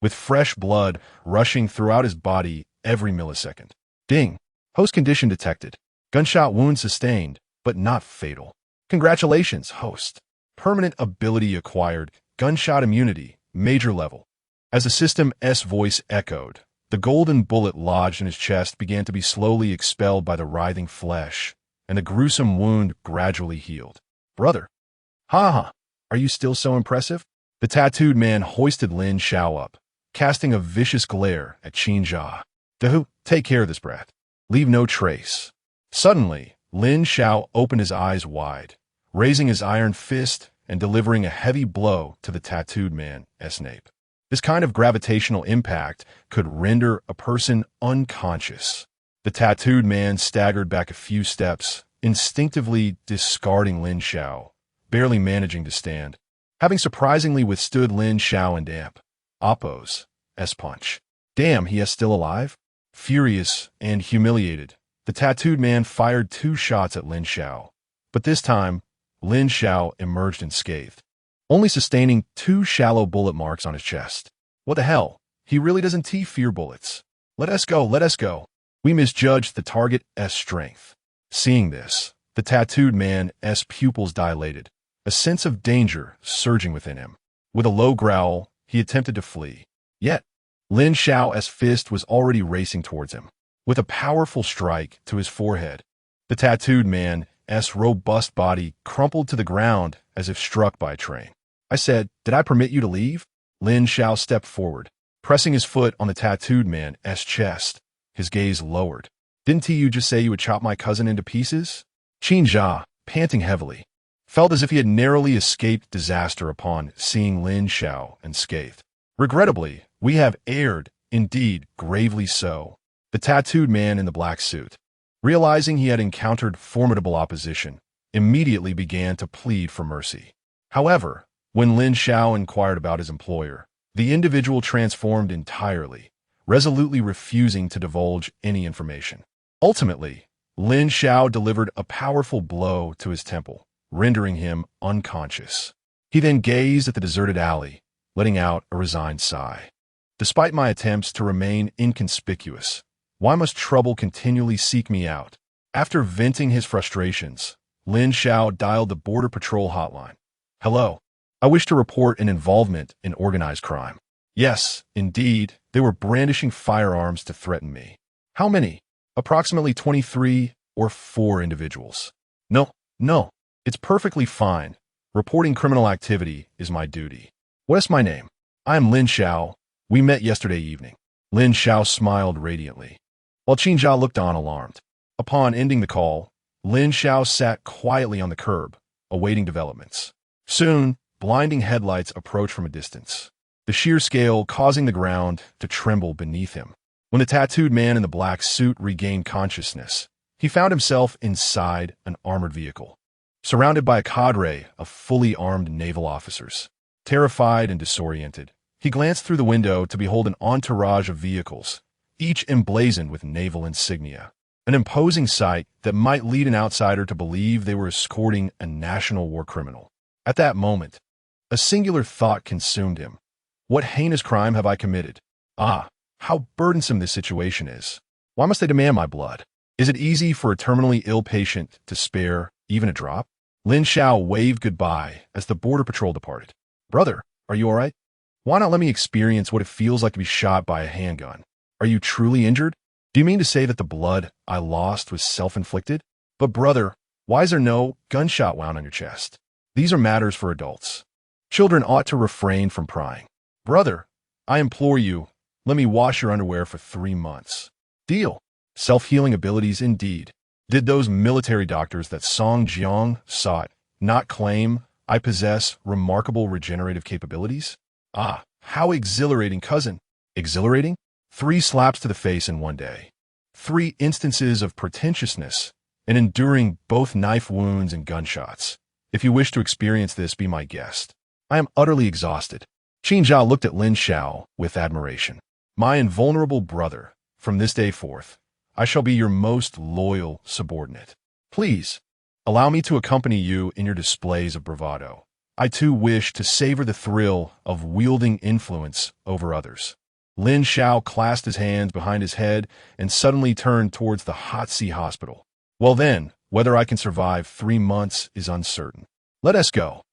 with fresh blood rushing throughout his body every millisecond. "Ding! Host condition detected. Gunshot wound sustained, but not fatal. Congratulations, host. Permanent ability acquired. Gunshot immunity, major level." As the system's voice echoed, the golden bullet lodged in his chest began to be slowly expelled by the writhing flesh, and the gruesome wound gradually healed. "Brother, are you still so impressive?" The tattooed man hoisted Lin Xiao up, casting a vicious glare at Qin Jia. Take care of this brat. Leave no trace." Suddenly, Lin Xiao opened his eyes wide, raising his iron fist and delivering a heavy blow to the tattooed man's nape. This kind of gravitational impact could render a person unconscious. The tattooed man staggered back a few steps, instinctively discarding Lin Xiao, barely managing to stand. having surprisingly withstood Lin Xiao and damp Oppo's S-punch. Damn, he is still alive? Furious and humiliated, the tattooed man fired 2 shots at Lin Xiao, but this time, Lin Xiao emerged unscathed, only sustaining 2 shallow bullet marks on his chest. What the hell? He really doesn't fear bullets. Let us go, let us go. We misjudged the target's strength. Seeing this, the tattooed man's pupils dilated, a sense of danger surging within him. With a low growl, he attempted to flee. Yet, Lin Xiao's fist was already racing towards him. With a powerful strike to his forehead, the tattooed man's robust body crumpled to the ground as if struck by a train. I said, "Did I permit you to leave?" Lin Xiao stepped forward, pressing his foot on the tattooed man's chest, his gaze lowered. "Didn't you just say you would chop my cousin into pieces?" Qin Jia, panting heavily, felt as if he had narrowly escaped disaster upon seeing Lin Xiao unscathed. "Regrettably, we have erred, indeed, gravely so." The tattooed man in the black suit, realizing he had encountered formidable opposition, immediately began to plead for mercy. However, when Lin Xiao inquired about his employer, the individual transformed entirely, resolutely refusing to divulge any information. Ultimately, Lin Xiao delivered a powerful blow to his temple, rendering him unconscious. He then gazed at the deserted alley, letting out a resigned sigh. Despite my attempts to remain inconspicuous, why must trouble continually seek me out? After venting his frustrations, Lin Xiao dialed the Border Patrol hotline. "Hello. I wish to report an involvement in organized crime." Yes, indeed, they were brandishing firearms to threaten me. "How many?" "Approximately 23 or 4 individuals." No, it's perfectly fine. Reporting criminal activity is my duty." "What is my name?" "I am Lin Xiao. We met yesterday evening." Lin Xiao smiled radiantly, while Qin Jia looked on alarmed. Upon ending the call, Lin Xiao sat quietly on the curb, awaiting developments. Soon, blinding headlights approached from a distance, the sheer scale causing the ground to tremble beneath him. When the tattooed man in the black suit regained consciousness, he found himself inside an armored vehicle, surrounded by a cadre of fully armed naval officers. Terrified and disoriented, he glanced through the window to behold an entourage of vehicles, each emblazoned with naval insignia, an imposing sight that might lead an outsider to believe they were escorting a national war criminal. At that moment, a singular thought consumed him. What heinous crime have I committed? How burdensome this situation is. Why must they demand my blood? Is it easy for a terminally ill patient to spare even a drop? Lin Xiao waved goodbye as the Border Patrol departed. "Brother, are you all right? Why not let me experience what it feels like to be shot by a handgun? Are you truly injured? Do you mean to say that the blood I lost was self-inflicted? But brother, why is there no gunshot wound on your chest? These are matters for adults. Children ought to refrain from prying. Brother, I implore you, let me wash your underwear for 3 months. Deal. Self-healing abilities indeed. Did those military doctors that Song Jiang sought not claim I possess remarkable regenerative capabilities? How exhilarating, cousin. Exhilarating? 3 slaps to the face in one day. 3 instances of pretentiousness and enduring both knife wounds and gunshots. If you wish to experience this, be my guest. I am utterly exhausted. Qin Jia looked at Lin Xiao with admiration. My invulnerable brother, from this day forth, I shall be your most loyal subordinate. Please, allow me to accompany you in your displays of bravado. I too wish to savor the thrill of wielding influence over others. Lin Xiao clasped his hands behind his head and suddenly turned towards the Hot Sea Hospital. Well then, whether I can survive 3 months is uncertain. Let us go.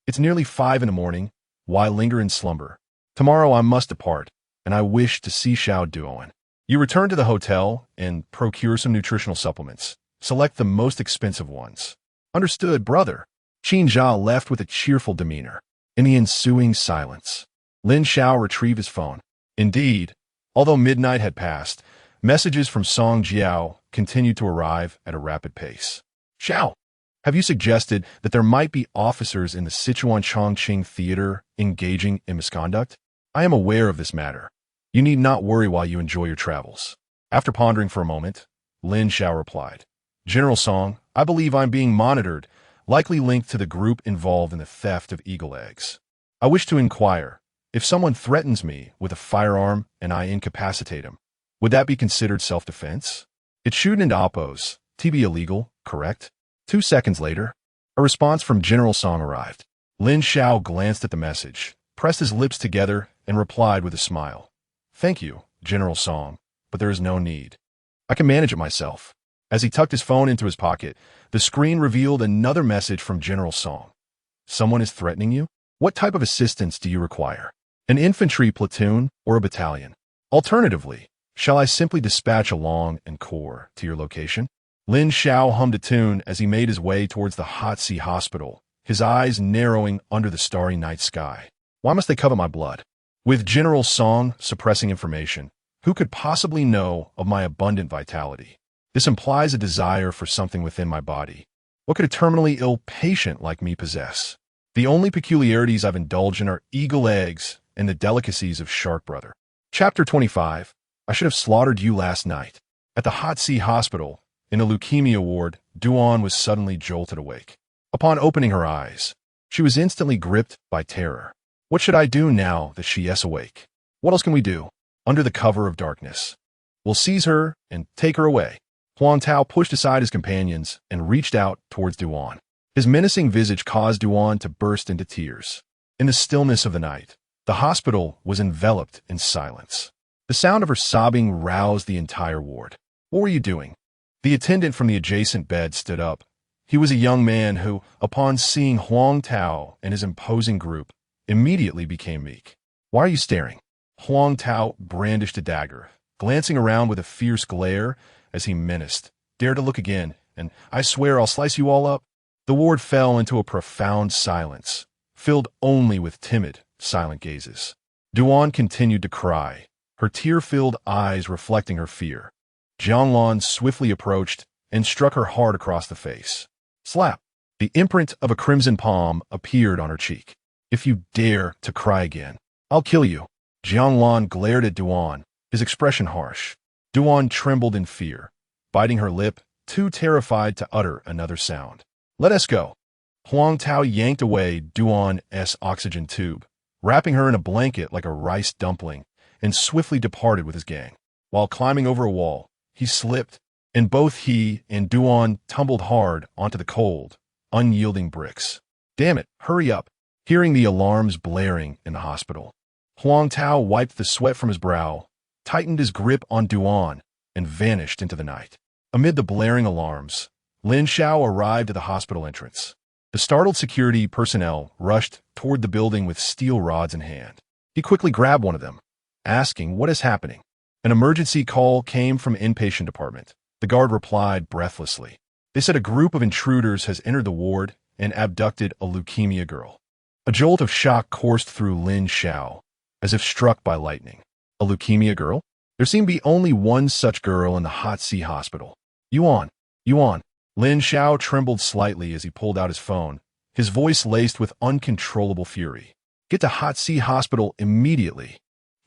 It's nearly 5 in the morning. Why linger in slumber? Tomorrow I must depart, and I wish to see Xiao Duoan. You return to the hotel and procure some nutritional supplements. Select the most expensive ones. Understood, brother. Qin Jia left with a cheerful demeanor. In the ensuing silence, Lin Xiao retrieved his phone. Indeed, although midnight had passed, messages from Song Jiao continued to arrive at a rapid pace. Xiao, have you suggested that there might be officers in the Sichuan Chongqing Theater engaging in misconduct? I am aware of this matter. You need not worry while you enjoy your travels. After pondering for a moment, Lin Xiao replied, General Song, I believe I'm being monitored, likely linked to the group involved in the theft of eagle eggs. I wish to inquire, if someone threatens me with a firearm and I incapacitate him, would that be considered self-defense? It shouldn't oppose. To be illegal, correct? 2 seconds later, a response from General Song arrived. Lin Xiao glanced at the message, pressed his lips together, and replied with a smile. Thank you, General Song, but there is no need. I can manage it myself. As he tucked his phone into his pocket, the screen revealed another message from General Song. Someone is threatening you? What type of assistance do you require? An infantry platoon or a battalion? Alternatively, shall I simply dispatch a long and corps to your location? Lin Xiao hummed a tune as he made his way towards the Hot Sea Hospital, his eyes narrowing under the starry night sky. Why must they covet my blood? With General Song suppressing information, who could possibly know of my abundant vitality? This implies a desire for something within my body. What could a terminally ill patient like me possess? The only peculiarities I've indulged in are eagle eggs and the delicacies of shark brother. Chapter 25. I should have slaughtered you last night. At the Hot Sea Hospital, in a leukemia ward, Duan was suddenly jolted awake. Upon opening her eyes, she was instantly gripped by terror. What should I do now that she is awake? What else can we do? Under the cover of darkness, we'll seize her and take her away. Huang Tao pushed aside his companions and reached out towards Duan. His menacing visage caused Duan to burst into tears. In the stillness of the night, the hospital was enveloped in silence. The sound of her sobbing roused the entire ward. What were you doing? The attendant from the adjacent bed stood up. He was a young man who, upon seeing Huang Tao and his imposing group, immediately became meek. Why are you staring? Huang Tao brandished a dagger, glancing around with a fierce glare as he menaced. Dare to look again, and I swear I'll slice you all up. The ward fell into a profound silence, filled only with timid, silent gazes. Duan continued to cry, her tear-filled eyes reflecting her fear. Jianglan swiftly approached and struck her hard across the face. Slap! The imprint of a crimson palm appeared on her cheek. If you dare to cry again, I'll kill you. Jianglan glared at Duan, his expression harsh. Duan trembled in fear, biting her lip, too terrified to utter another sound. Let us go. Huang Tao yanked away Duan's oxygen tube, wrapping her in a blanket like a rice dumpling, and swiftly departed with his gang. While climbing over a wall, he slipped, and both he and Duan tumbled hard onto the cold, unyielding bricks. Damn it, hurry up! Hearing the alarms blaring in the hospital, Huang Tao wiped the sweat from his brow, tightened his grip on Duan, and vanished into the night. Amid the blaring alarms, Lin Xiao arrived at the hospital entrance. The startled security personnel rushed toward the building with steel rods in hand. He quickly grabbed one of them, asking what is happening. An emergency call came from inpatient department. The guard replied breathlessly. They said a group of intruders has entered the ward and abducted a leukemia girl. A jolt of shock coursed through Lin Xiao, as if struck by lightning. A leukemia girl? There seemed to be only one such girl in the Hot Sea Hospital. Yuan. Lin Xiao trembled slightly as he pulled out his phone, his voice laced with uncontrollable fury. Get to Hot Sea Hospital immediately.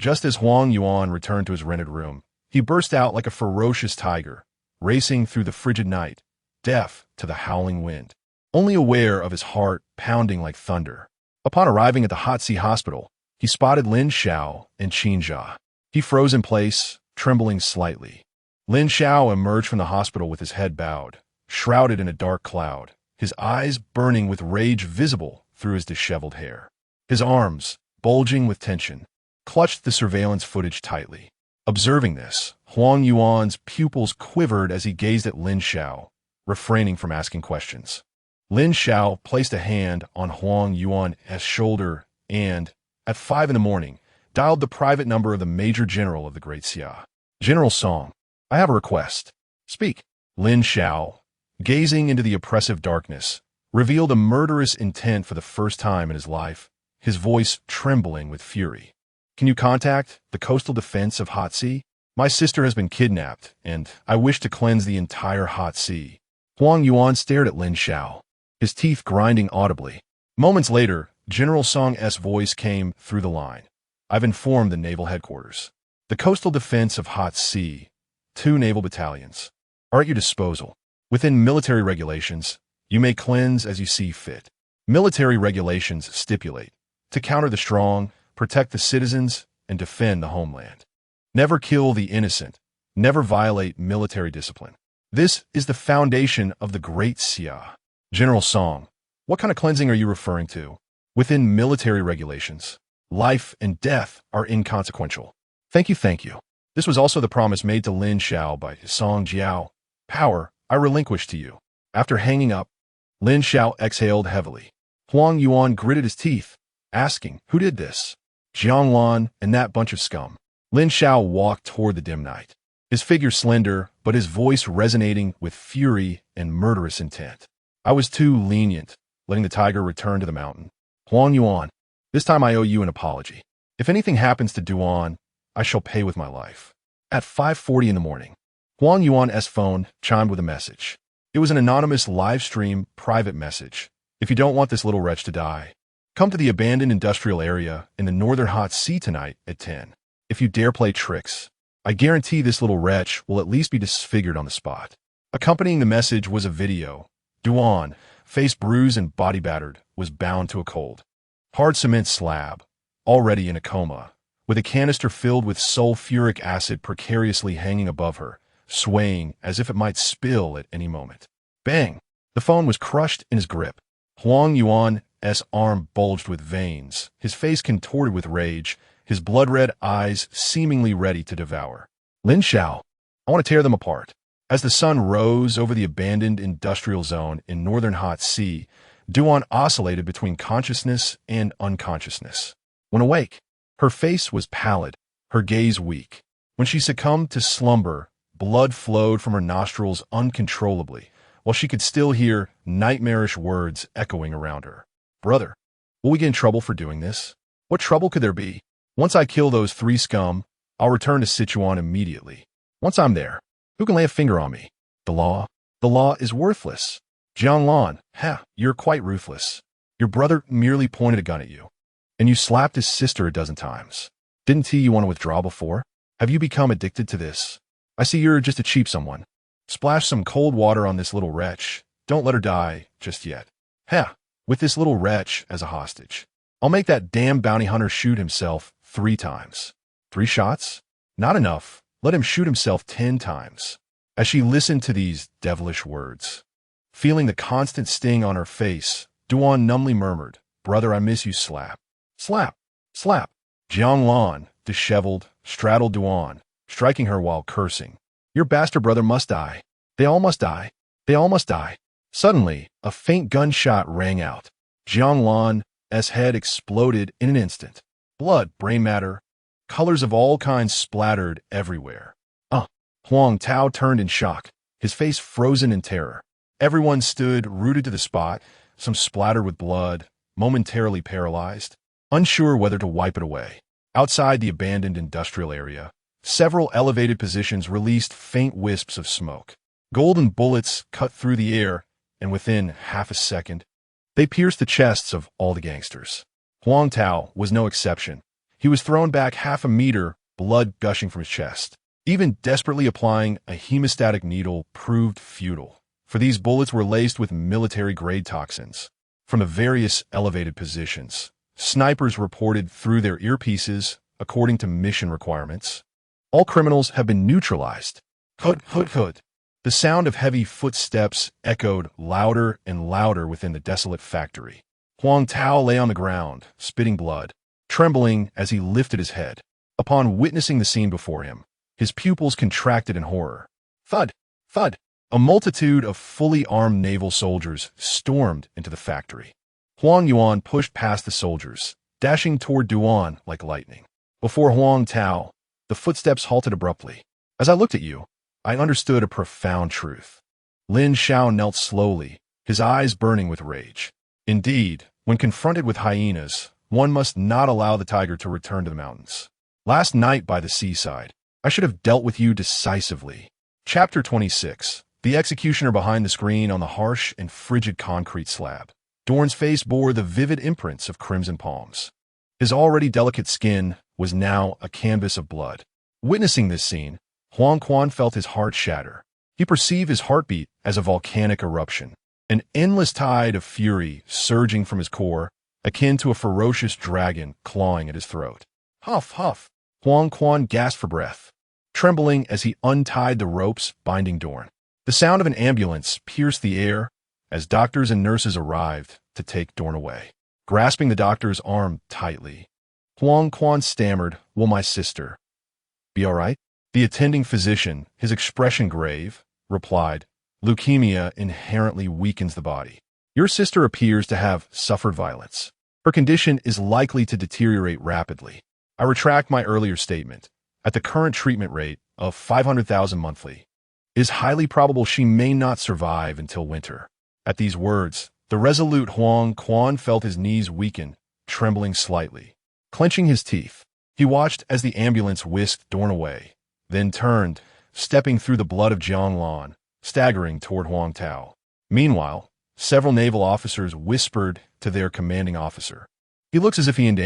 Just as Huang Yuan returned to his rented room, he burst out like a ferocious tiger, racing through the frigid night, deaf to the howling wind, only aware of his heart pounding like thunder. Upon arriving at the Hot Sea Hospital, he spotted Lin Xiao and Qin Jia. He froze in place, trembling slightly. Lin Xiao emerged from the hospital with his head bowed, shrouded in a dark cloud, his eyes burning with rage visible through his disheveled hair. His arms, bulging with tension, clutched the surveillance footage tightly. Observing this, Huang Yuan's pupils quivered as he gazed at Lin Xiao, refraining from asking questions. Lin Xiao placed a hand on Huang Yuan's shoulder and, at 5 a.m, dialed the private number of the Major General of the Great Xia. General Song, I have a request. Speak. Lin Xiao, gazing into the oppressive darkness, revealed a murderous intent for the first time in his life, his voice trembling with fury. Can you contact the coastal defense of Hot Sea? My sister has been kidnapped, and I wish to cleanse the entire Hot Sea. Huang Yuan stared at Lin Xiao, his teeth grinding audibly. Moments later, General Song's voice came through the line. I've informed the naval headquarters. The coastal defense of Hot Sea, 2 naval battalions, are at your disposal. Within military regulations, you may cleanse as you see fit. Military regulations stipulate to counter the strong, protect the citizens, and defend the homeland. Never kill the innocent. Never violate military discipline. This is the foundation of the Great Xia. General Song, what kind of cleansing are you referring to? Within military regulations, life and death are inconsequential. Thank you, thank you. This was also the promise made to Lin Xiao by Song Jiao. Power, I relinquish to you. After hanging up, Lin Xiao exhaled heavily. Huang Yuan gritted his teeth, asking, who did this? Jiang Lan and that bunch of scum. Lin Xiao walked toward the dim night, his figure slender, but his voice resonating with fury and murderous intent. I was too lenient, letting the tiger return to the mountain. Huang Yuan, this time I owe you an apology. If anything happens to Duan, I shall pay with my life. At 5:40 in the morning, Huang Yuan's phone chimed with a message. It was an anonymous live stream private message. If you don't want this little wretch to die, come to the abandoned industrial area in the northern hot sea tonight at 10. If you dare play tricks, I guarantee this little wretch will at least be disfigured on the spot. Accompanying the message was a video. Duan, face bruised and body battered, was bound to a cold, hard cement slab, already in a coma, with a canister filled with sulfuric acid precariously hanging above her, swaying as if it might spill at any moment. Bang! The phone was crushed in his grip. Huang Yuan's arm bulged with veins, his face contorted with rage, his blood-red eyes seemingly ready to devour. Lin Xiao, I want to tear them apart. As the sun rose over the abandoned industrial zone in northern hot sea, Duan oscillated between consciousness and unconsciousness. When awake, her face was pallid, her gaze weak. When she succumbed to slumber, blood flowed from her nostrils uncontrollably, while she could still hear nightmarish words echoing around her. Brother, will we get in trouble for doing this? What trouble could there be? Once I kill those 3 scum, I'll return to Sichuan immediately. Once I'm there, who can lay a finger on me? The law? The law is worthless. Jiang Lan, you're quite ruthless. Your brother merely pointed a gun at you, and you slapped his sister a dozen times. Didn't he want to withdraw before? Have you become addicted to this? I see you're just a cheap someone. Splash some cold water on this little wretch. Don't let her die just yet. With this little wretch as a hostage. I'll make that damn bounty hunter shoot himself 3 times. 3 shots? Not enough. Let him shoot himself 10 times. As she listened to these devilish words, feeling the constant sting on her face, Duan numbly murmured, Brother, I miss you, slap. Slap. Slap. Jiang Lan, disheveled, straddled Duan, striking her while cursing. Your bastard brother must die. They all must die. They all must die. Suddenly, a faint gunshot rang out. Jiang Lan's head exploded in an instant. Blood, brain matter, colors of all kinds splattered everywhere. Huang Tao turned in shock, his face frozen in terror. Everyone stood rooted to the spot, some splattered with blood, momentarily paralyzed, unsure whether to wipe it away. Outside the abandoned industrial area, several elevated positions released faint wisps of smoke. Golden bullets cut through the air, and within half a second, they pierced the chests of all the gangsters. Huang Tao was no exception. He was thrown back half a meter, blood gushing from his chest. Even desperately applying a hemostatic needle proved futile, for these bullets were laced with military-grade toxins. From the various elevated positions, snipers reported through their earpieces, according to mission requirements. All criminals have been neutralized. Hud, hud, hud. The sound of heavy footsteps echoed louder and louder within the desolate factory. Huang Tao lay on the ground, spitting blood, trembling as he lifted his head. Upon witnessing the scene before him, his pupils contracted in horror. Thud! Thud! A multitude of fully armed naval soldiers stormed into the factory. Huang Yuan pushed past the soldiers, dashing toward Duan like lightning. Before Huang Tao, the footsteps halted abruptly. As I looked at you, I understood a profound truth. Lin Xiao knelt slowly, his eyes burning with rage. Indeed, when confronted with hyenas, one must not allow the tiger to return to the mountains. Last night by the seaside, I should have dealt with you decisively. Chapter 26. The executioner behind the screen on the harsh and frigid concrete slab. Dorn's face bore the vivid imprints of crimson palms. His already delicate skin was now a canvas of blood. Witnessing this scene, Huang Quan felt his heart shatter. He perceived his heartbeat as a volcanic eruption, an endless tide of fury surging from his core, akin to a ferocious dragon clawing at his throat. Huff, huff. Huang Quan gasped for breath, trembling as he untied the ropes binding Dorn. The sound of an ambulance pierced the air as doctors and nurses arrived to take Dorn away. Grasping the doctor's arm tightly, Huang Quan stammered, "Will my sister be all right?" The attending physician, his expression grave, replied, "Leukemia inherently weakens the body. Your sister appears to have suffered violence. Her condition is likely to deteriorate rapidly. I retract my earlier statement. At the current treatment rate of 500,000 monthly, it is highly probable she may not survive until winter." At these words, the resolute Huang Quan felt his knees weaken, trembling slightly. Clenching his teeth, he watched as the ambulance whisked Dorn away, then turned, stepping through the blood of Jianglan, staggering toward Huang Tao. Meanwhile, several naval officers whispered to their commanding officer. "He looks as if he and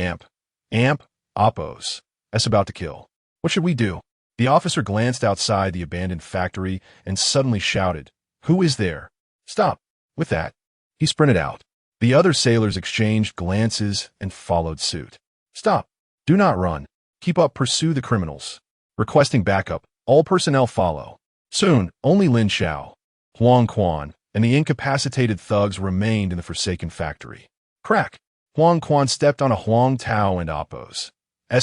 Amp, Oppos, S about to kill. What should we do?" The officer glanced outside the abandoned factory and suddenly shouted, "Who is there? Stop!" With that, he sprinted out. The other sailors exchanged glances and followed suit. "Stop! Do not run. Keep up, pursue the criminals." Requesting backup, all personnel follow. Soon, only Lin Xiao, Huang Quan, and the incapacitated thugs remained in the forsaken factory. Crack! Huang Quan stepped on a Huang Tao and Oppos'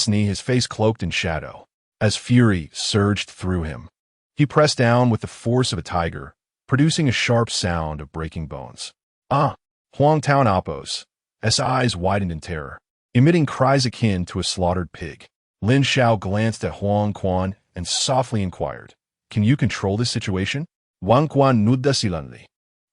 knee, his face cloaked in shadow. As fury surged through him, he pressed down with the force of a tiger, producing a sharp sound of breaking bones. "Ah!" Huang Tao and Oppos' eyes widened in terror, emitting cries akin to a slaughtered pig. Lin Xiao glanced at Huang Quan and softly inquired, "Can you control this situation?" Huang Quan nodded silently,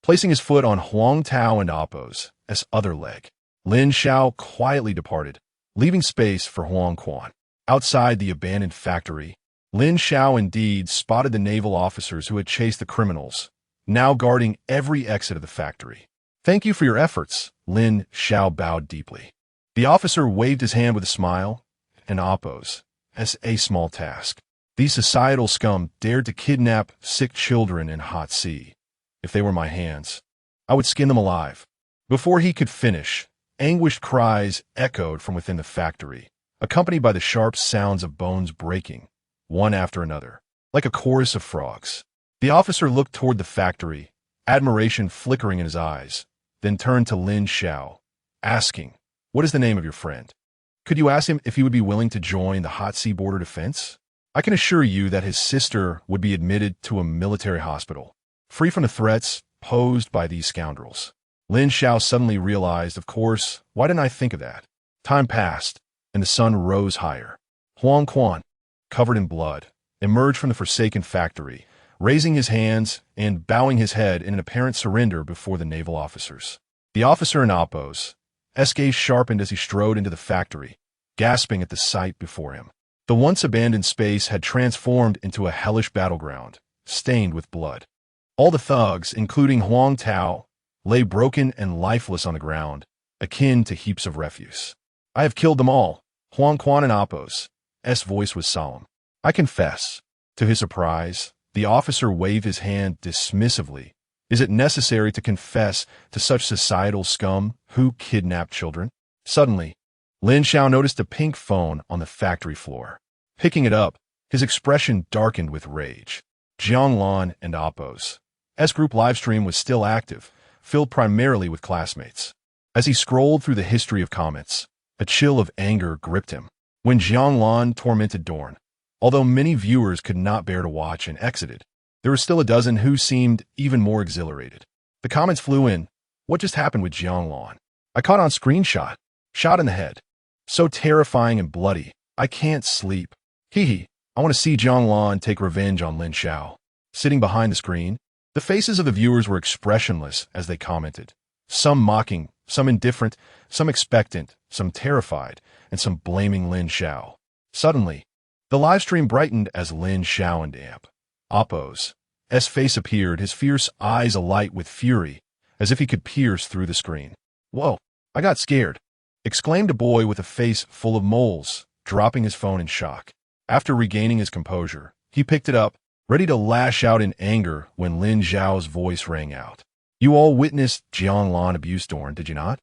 placing his foot on Huang Tao and Oppos' other leg. Lin Xiao quietly departed, leaving space for Huang Quan. Outside the abandoned factory, Lin Xiao indeed spotted the naval officers who had chased the criminals, now guarding every exit of the factory. "Thank you for your efforts," Lin Xiao bowed deeply. The officer waved his hand with a smile, and Oppos' a small task. "These societal scum dared to kidnap sick children in hot sea. If they were my hands, I would skin them alive." Before he could finish, anguished cries echoed from within the factory, accompanied by the sharp sounds of bones breaking, one after another, like a chorus of frogs. The officer looked toward the factory, admiration flickering in his eyes, then turned to Lin Xiao, asking, "What is the name of your friend? Could you ask him if he would be willing to join the hot sea border defense? I can assure you that his sister would be admitted to a military hospital, free from the threats posed by these scoundrels." Lin Xiao suddenly realized, of course, why didn't I think of that? Time passed, and the sun rose higher. Huang Quan, covered in blood, emerged from the forsaken factory, raising his hands and bowing his head in an apparent surrender before the naval officers. The officer in Oppos' gaze sharpened as he strode into the factory, gasping at the sight before him. The once abandoned space had transformed into a hellish battleground, stained with blood. All the thugs, including Huang Tao, lay broken and lifeless on the ground, akin to heaps of refuse. "I have killed them all." Huang Quan and Oppos' voice was solemn. "I confess." To his surprise, the officer waved his hand dismissively. "Is it necessary to confess to such societal scum who kidnap children?" Suddenly, Lin Xiao noticed a pink phone on the factory floor. Picking it up, his expression darkened with rage. Jianglan and Oppos' group livestream was still active, filled primarily with classmates. As he scrolled through the history of comments, a chill of anger gripped him. When Jianglan tormented Dorn, although many viewers could not bear to watch and exited, there were still a dozen who seemed even more exhilarated. The comments flew in. "What just happened with Jianglan? I caught on screenshot. Shot in the head. So terrifying and bloody. I can't sleep. Hee. I want to see Jianglan take revenge on Lin Xiao." Sitting behind the screen, the faces of the viewers were expressionless as they commented. Some mocking, some indifferent, some expectant, some terrified, and some blaming Lin Xiao. Suddenly, the livestream brightened as Lin Xiao and Oppos' face appeared, his fierce eyes alight with fury, as if he could pierce through the screen. "Whoa, I got scared," exclaimed a boy with a face full of moles, dropping his phone in shock. After regaining his composure, he picked it up, ready to lash out in anger when Lin Xiao's voice rang out. "You all witnessed Jianglan abuse Dorn, did you not?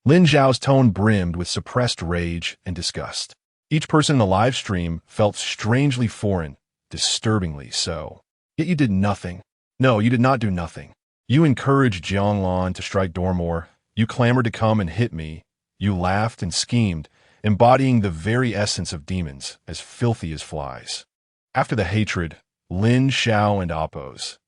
Lin Xiao's tone brimmed with suppressed rage and disgust. Each person in the live stream felt strangely foreign, disturbingly so. Yet you did nothing. No, you did not do nothing. You encouraged Jianglan to strike Dormor. You clamored to come and hit me. You laughed and schemed, embodying the very essence of demons, as filthy as flies. After the hatred, Lin Xiao and Appo's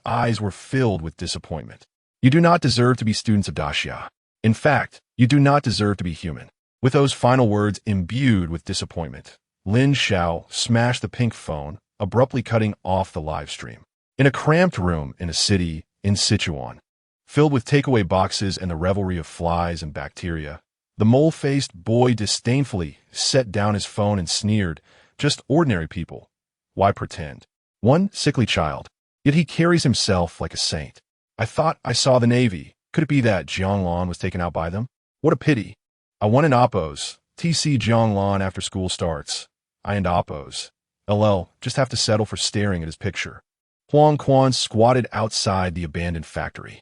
eyes were filled with disappointment. You do not deserve to be students of Daxia. In fact, you do not deserve to be human. With those final words imbued with disappointment, Lin Xiao smashed the pink phone, abruptly cutting off the live stream. In a cramped room in a city in Sichuan, filled with takeaway boxes and the revelry of flies and bacteria, the mole-faced boy disdainfully set down his phone and sneered, "Just ordinary people. Why pretend? One sickly child. Yet he carries himself like a saint. I thought I saw the Navy. Could it be that Jianglan was taken out by them? What a pity. I won in Appo's. TC Jianglan after school starts. I and Appo's. LL, just have to settle for staring at his picture." Huang Quan squatted outside the abandoned factory,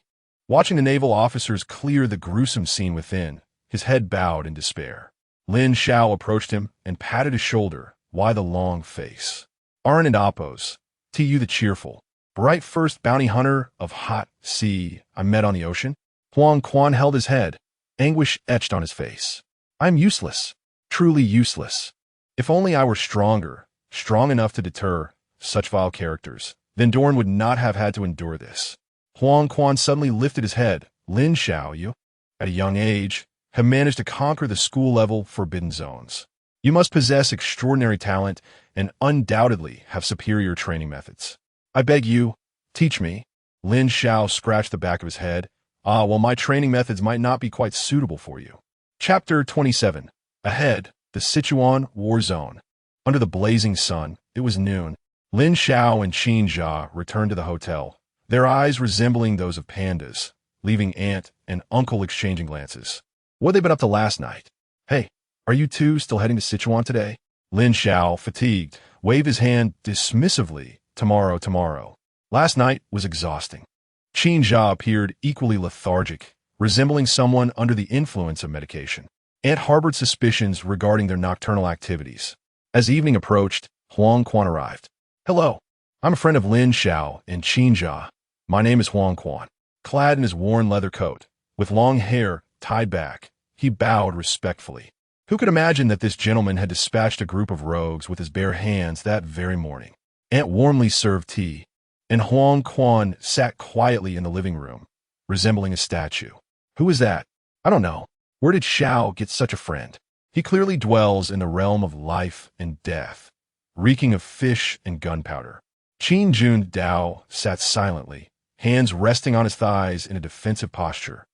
watching the naval officers clear the gruesome scene within, his head bowed in despair. Lin Xiao approached him and patted his shoulder. "Why the long face? Aren't it Appo's? Tu the cheerful, bright first bounty hunter of hot sea I met on the ocean?" Huang Quan held his head, anguish etched on his face. "I'm useless, truly useless. If only I were stronger, strong enough to deter such vile characters, then Dorn would not have had to endure this." Huang Quan suddenly lifted his head. "Lin Xiao, you, at a young age, have managed to conquer the school-level forbidden zones. You must possess extraordinary talent and undoubtedly have superior training methods. I beg you, teach me." Lin Xiao scratched the back of his head. Well, my training methods might not be quite suitable for you." Chapter 27. Ahead, the Sichuan war zone. Under the blazing sun, it was noon. Lin Xiao and Qin Jia returned to the hotel, their eyes resembling those of pandas, leaving aunt and uncle exchanging glances. "What had they been up to last night? Hey, are you two still heading to Sichuan today?" Lin Xiao, fatigued, waved his hand dismissively. Tomorrow. Last night was exhausting." Qin Jia appeared equally lethargic, resembling someone under the influence of medication. Aunt harbored suspicions regarding their nocturnal activities. As evening approached, Huang Quan arrived. "Hello, I'm a friend of Lin Xiao and Qin Jia. My name is Huang Quan." Clad in his worn leather coat, with long hair tied back, he bowed respectfully. Who could imagine that this gentleman had dispatched a group of rogues with his bare hands that very morning? Aunt warmly served tea, and Huang Quan sat quietly in the living room, resembling a statue. "Who is that? I don't know. Where did Xiao get such a friend? He clearly dwells in the realm of life and death, reeking of fish and gunpowder." Qin Jun Dao sat silently, hands resting on his thighs in a defensive posture,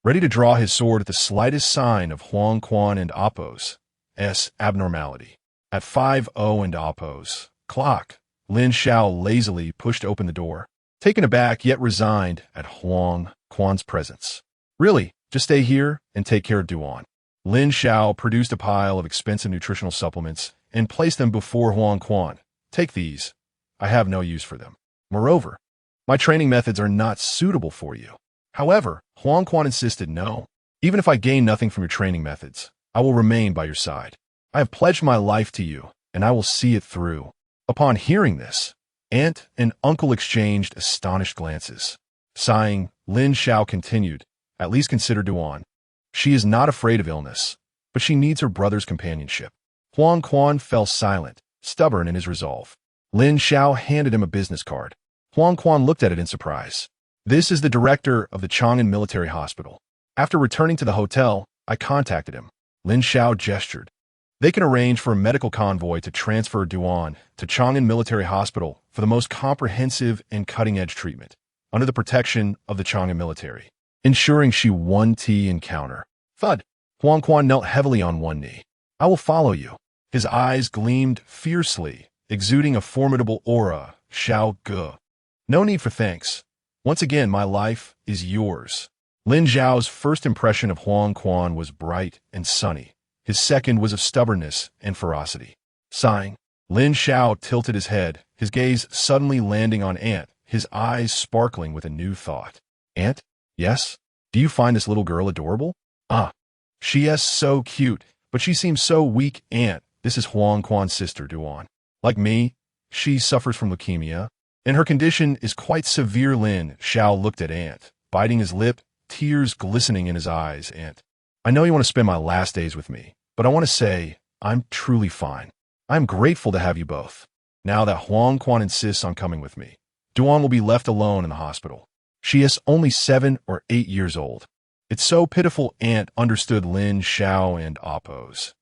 ready to draw his sword at the slightest sign of Huang Quan and Appo's abnormality. At 5:00 and Appo's clock, Lin Xiao lazily pushed open the door, taken aback yet resigned at Huang Quan's presence. "Really, just stay here and take care of Duan." Lin Xiao produced a pile of expensive nutritional supplements and placed them before Huang Quan. "Take these. I have no use for them. Moreover, my training methods are not suitable for you." However, Huang Quan insisted, "No. Even if I gain nothing from your training methods, I will remain by your side. I have pledged my life to you, and I will see it through." Upon hearing this, aunt and uncle exchanged astonished glances. Sighing, Lin Xiao continued, "At least consider Duan. She is not afraid of illness, but she needs her brother's companionship." Huang Quan fell silent, stubborn in his resolve. Lin Xiao handed him a business card. Huang Quan looked at it in surprise. "This is the director of the Chang'an Military Hospital. After returning to the hotel, I contacted him." Lin Xiao gestured. "They can arrange for a medical convoy to transfer Duan to Chang'an Military Hospital for the most comprehensive and cutting-edge treatment, under the protection of the Chang'an military, ensuring she won T encounter." Thud. Huang Quan knelt heavily on one knee. "I will follow you." His eyes gleamed fiercely, exuding a formidable aura. "Xiao Ge. No need for thanks. Once again, my life is yours." Lin Xiao's first impression of Huang Quan was bright and sunny. His second was of stubbornness and ferocity. Sighing, Lin Xiao tilted his head, his gaze suddenly landing on Aunt, his eyes sparkling with a new thought. "Aunt? Yes? Do you find this little girl adorable?" Ah, she is so cute, but she seems so weak, Aunt. This is Huang Quan's sister, Duan. Like me, she suffers from leukemia, and her condition is quite severe. Lin Xiao looked at Aunt, biting his lip, tears glistening in his eyes. Aunt, I know you want to spend my last days with me, but I want to say I'm truly fine. I'm grateful to have you both. Now that Huang Quan insists on coming with me, Duan will be left alone in the hospital. She is only 7 or 8 years old. It's so pitiful. Aunt understood Lin Xiao and Appo's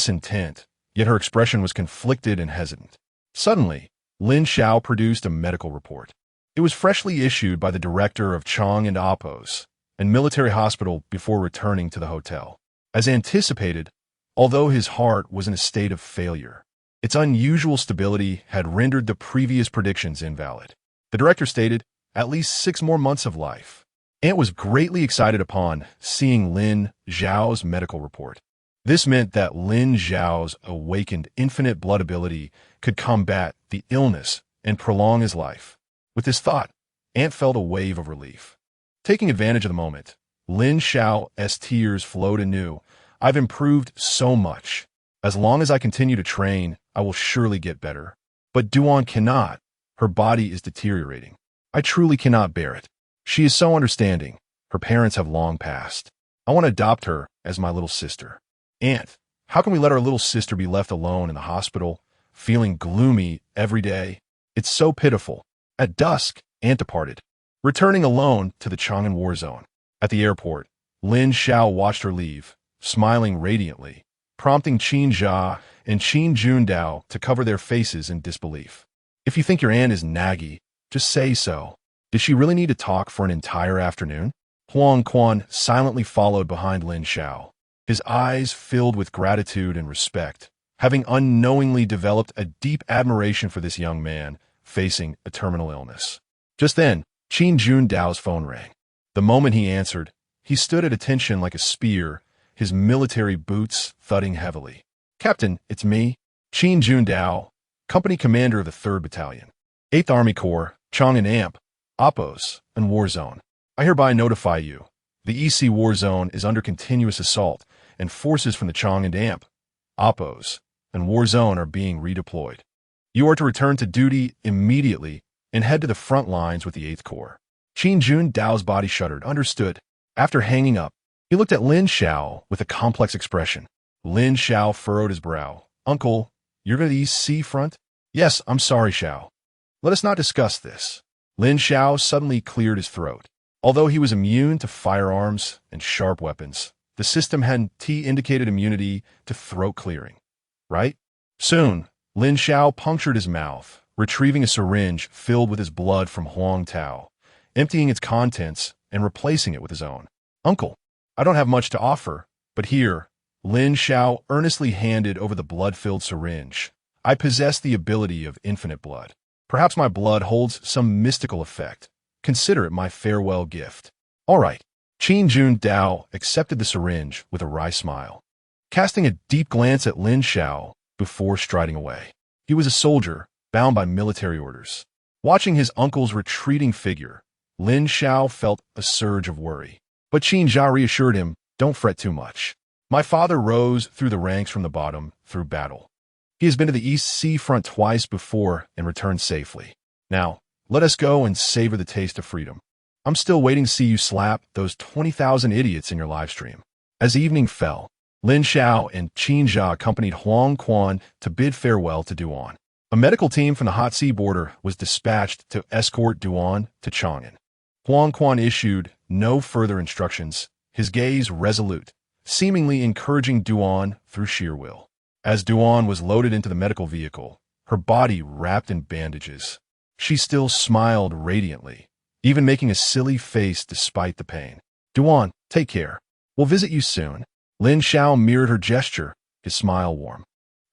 intent, yet her expression was conflicted and hesitant. Suddenly, Lin Xiao produced a medical report. It was freshly issued by the director of Chang and Appo's and military hospital before returning to the hotel. As anticipated, although his heart was in a state of failure, its unusual stability had rendered the previous predictions invalid. The director stated, at least 6 more months of life. Aunt was greatly excited upon seeing Lin Xiao's medical report. This meant that Lin Xiao's awakened infinite blood ability could combat the illness and prolong his life. With this thought, Aunt felt a wave of relief. Taking advantage of the moment, Lin Xiao's tears flowed anew. I've improved so much. As long as I continue to train, I will surely get better. But Duan cannot. Her body is deteriorating. I truly cannot bear it. She is so understanding. Her parents have long passed. I want to adopt her as my little sister. Aunt, how can we let our little sister be left alone in the hospital, feeling gloomy every day? It's so pitiful. At dusk, Aunt departed, returning alone to the Chang'an war zone. At the airport, Lin Xiao watched her leave, smiling radiantly, prompting Qin Jia and Qin Jundao to cover their faces in disbelief. If you think your aunt is naggy, just say so. Did she really need to talk for an entire afternoon? Huang Quan silently followed behind Lin Xiao, his eyes filled with gratitude and respect, having unknowingly developed a deep admiration for this young man facing a terminal illness. Just then, Qin Jundao's phone rang. The moment he answered, he stood at attention like a spear, his military boots thudding heavily. Captain, it's me, Qin Jundao, company commander of the 3rd Battalion, 8th Army Corps, Chang'an Amp, Appo's, and War Zone. I hereby notify you, the EC War Zone is under continuous assault, and forces from the Chang'an Amp, Appo's, and War Zone are being redeployed. You are to return to duty immediately and head to the front lines with the 8th Corps. Qin Jundao's body shuddered. Understood. After hanging up, he looked at Lin Xiao with a complex expression. Lin Xiao furrowed his brow. Uncle, you're going to the EC front? Yes, I'm sorry, Xiao. Let us not discuss this. Lin Xiao suddenly cleared his throat. Although he was immune to firearms and sharp weapons, the system had indicated immunity to throat clearing. Right? Soon, Lin Xiao punctured his mouth, retrieving a syringe filled with his blood from Huang Tao, emptying its contents and replacing it with his own. Uncle, I don't have much to offer, but here, Lin Xiao earnestly handed over the blood-filled syringe. I possess the ability of infinite blood. Perhaps my blood holds some mystical effect. Consider it my farewell gift. All right. Qin Jundao accepted the syringe with a wry smile, casting a deep glance at Lin Xiao before striding away. He was a soldier, bound by military orders. Watching his uncle's retreating figure, Lin Xiao felt a surge of worry. But Qin Jia reassured him, don't fret too much. My father rose through the ranks from the bottom through battle. He has been to the East Sea front twice before and returned safely. Now, let us go and savor the taste of freedom. I'm still waiting to see you slap those 20,000 idiots in your live stream. As evening fell, Lin Xiao and Qin Jia accompanied Huang Quan to bid farewell to Duan. A medical team from the Hot Sea border was dispatched to escort Duan to Chang'an. Huang Quan issued no further instructions, his gaze resolute, seemingly encouraging Duan through sheer will. As Duan was loaded into the medical vehicle, her body wrapped in bandages, she still smiled radiantly, even making a silly face despite the pain. Duan, take care. We'll visit you soon. Lin Xiao mirrored her gesture, his smile warm.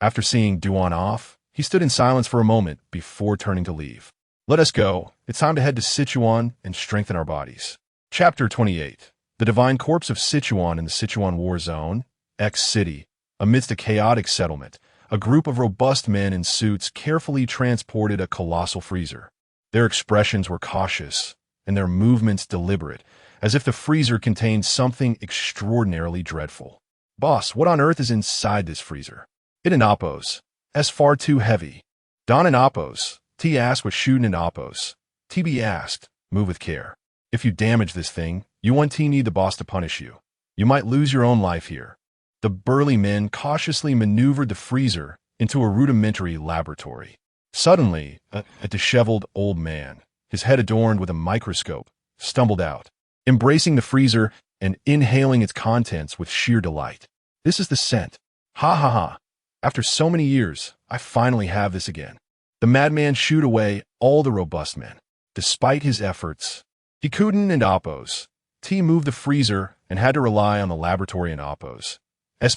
After seeing Duan off, he stood in silence for a moment before turning to leave. Let us go. It's time to head to Sichuan and strengthen our bodies. Chapter 28. The divine corpse of Sichuan in the Sichuan War Zone, X City. Amidst a chaotic settlement, a group of robust men in suits carefully transported a colossal freezer. Their expressions were cautious, and their movements deliberate, as if the freezer contained something extraordinarily dreadful. Boss, what on earth is inside this freezer? It an Oppos. S far too heavy. Don an Oppos. T asked what shootin' an Oppos. TB asked, move with care. If you damage this thing, you want T need the boss to punish you. You might lose your own life here. The burly men cautiously maneuvered the freezer into a rudimentary laboratory. Suddenly, a disheveled old man, his head adorned with a microscope, stumbled out, embracing the freezer and inhaling its contents with sheer delight. This is the scent. Ha ha ha. After so many years, I finally have this again. The madman shooed away all the robust men. Despite his efforts, he couldn't and Oppos. T moved the freezer and had to rely on the laboratory and Oppos'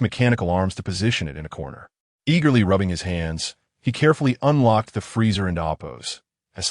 mechanical arms to position it in a corner. Eagerly rubbing his hands, he carefully unlocked the freezer and Oppos'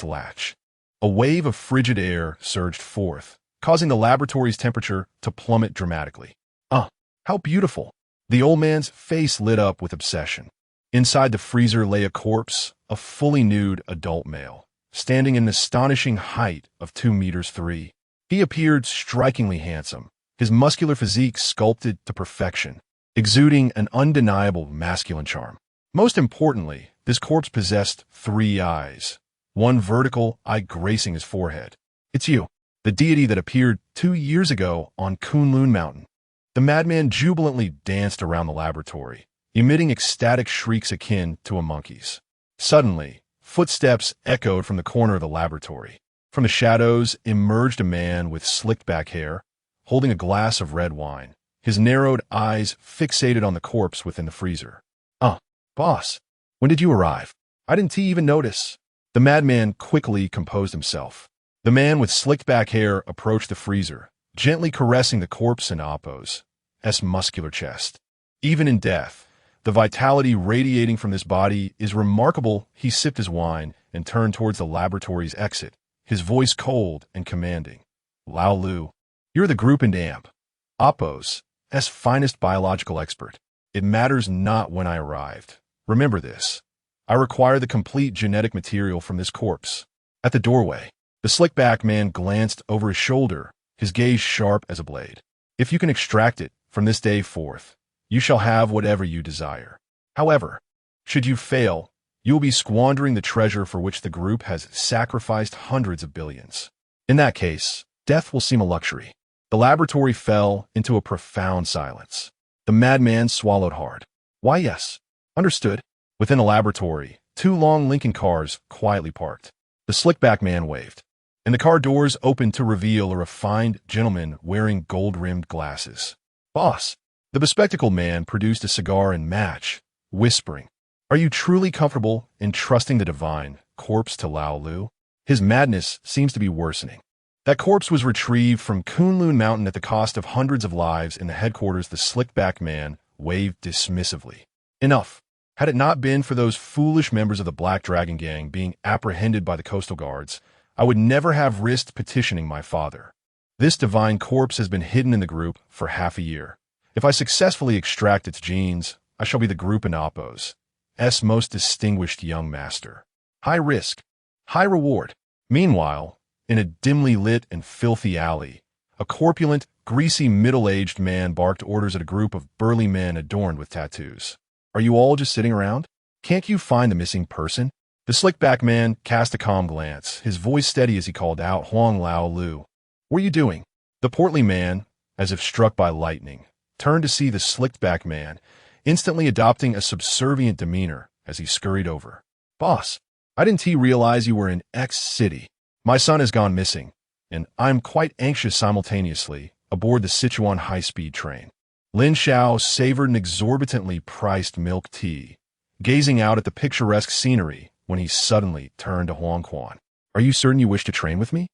latch. A wave of frigid air surged forth, causing the laboratory's temperature to plummet dramatically. How beautiful! The old man's face lit up with obsession. Inside the freezer lay a corpse, a fully nude adult male, standing in an astonishing height of 2 meters 3. He appeared strikingly handsome, his muscular physique sculpted to perfection, exuding an undeniable masculine charm. Most importantly, this corpse possessed 3 eyes, one vertical eye gracing his forehead. It's you, the deity that appeared 2 years ago on Kunlun Mountain. The madman jubilantly danced around the laboratory, emitting ecstatic shrieks akin to a monkey's. Suddenly, footsteps echoed from the corner of the laboratory. From the shadows emerged a man with slicked-back hair, holding a glass of red wine, his narrowed eyes fixated on the corpse within the freezer. Boss, when did you arrive? I didn't even notice. The madman quickly composed himself. The man with slicked-back hair approached the freezer, gently caressing the corpse in Oppos' muscular chest. Even in death, the vitality radiating from this body is remarkable. He sipped his wine and turned towards the laboratory's exit, his voice cold and commanding. Lao Lu, you're the group and amp. Oppos' finest biological expert. It matters not when I arrived. Remember this. I require the complete genetic material from this corpse. At the doorway, the slick-back man glanced over his shoulder, his gaze sharp as a blade. If you can extract it from this day forth, you shall have whatever you desire. However, should you fail, you will be squandering the treasure for which the group has sacrificed hundreds of billions. In that case, death will seem a luxury. The laboratory fell into a profound silence. The madman swallowed hard. Why, yes. Understood. Within the laboratory, 2 long Lincoln cars quietly parked. The slick-back man waved, and the car doors opened to reveal a refined gentleman wearing gold-rimmed glasses. Boss, the bespectacled man produced a cigar and match, whispering, Are you truly comfortable in trusting the divine corpse to Lao Lu? His madness seems to be worsening. That corpse was retrieved from Kunlun Mountain at the cost of hundreds of lives in the headquarters. The slick-back man waved dismissively. Enough. Had it not been for those foolish members of the Black Dragon Gang being apprehended by the coastal guards, I would never have risked petitioning my father. This divine corpse has been hidden in the group for half a year. If I successfully extract its genes, I shall be the group in Oppos' most distinguished young master. High risk, high reward. Meanwhile, in a dimly lit and filthy alley, a corpulent, greasy, middle-aged man barked orders at a group of burly men adorned with tattoos. Are you all just sitting around? Can't you find the missing person? The slick-back man cast a calm glance, his voice steady as he called out, Huang Lao Lu. What are you doing? The portly man, as if struck by lightning, turned to see the slicked-back man, instantly adopting a subservient demeanor as he scurried over. Boss, I didn't realize you were in X city. My son has gone missing, and I'm quite anxious simultaneously aboard the Sichuan high-speed train. Lin Xiao savored an exorbitantly priced milk tea, gazing out at the picturesque scenery when he suddenly turned to Huang Quan. Are you certain you wish to train with me?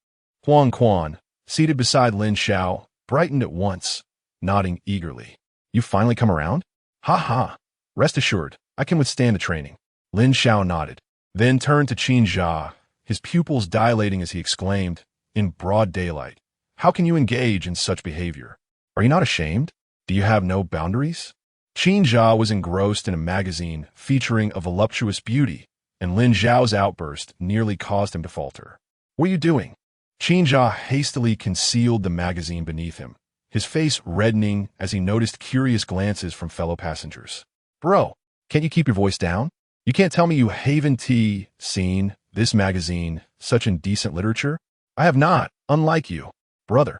Huang Quan, seated beside Lin Xiao, brightened at once, nodding eagerly. You finally come around? Ha ha. Rest assured, I can withstand the training. Lin Xiao nodded, then turned to Qin Jia, his pupils dilating as he exclaimed, in broad daylight, How can you engage in such behavior? Are you not ashamed? Do you have no boundaries? Qin Jia was engrossed in a magazine featuring a voluptuous beauty, and Lin Xiao's outburst nearly caused him to falter. What are you doing? Qin Jia hastily concealed the magazine beneath him, his face reddening as he noticed curious glances from fellow passengers. Bro, can't you keep your voice down? You can't tell me you haven't seen this magazine, such indecent literature? I have not, unlike you. Brother,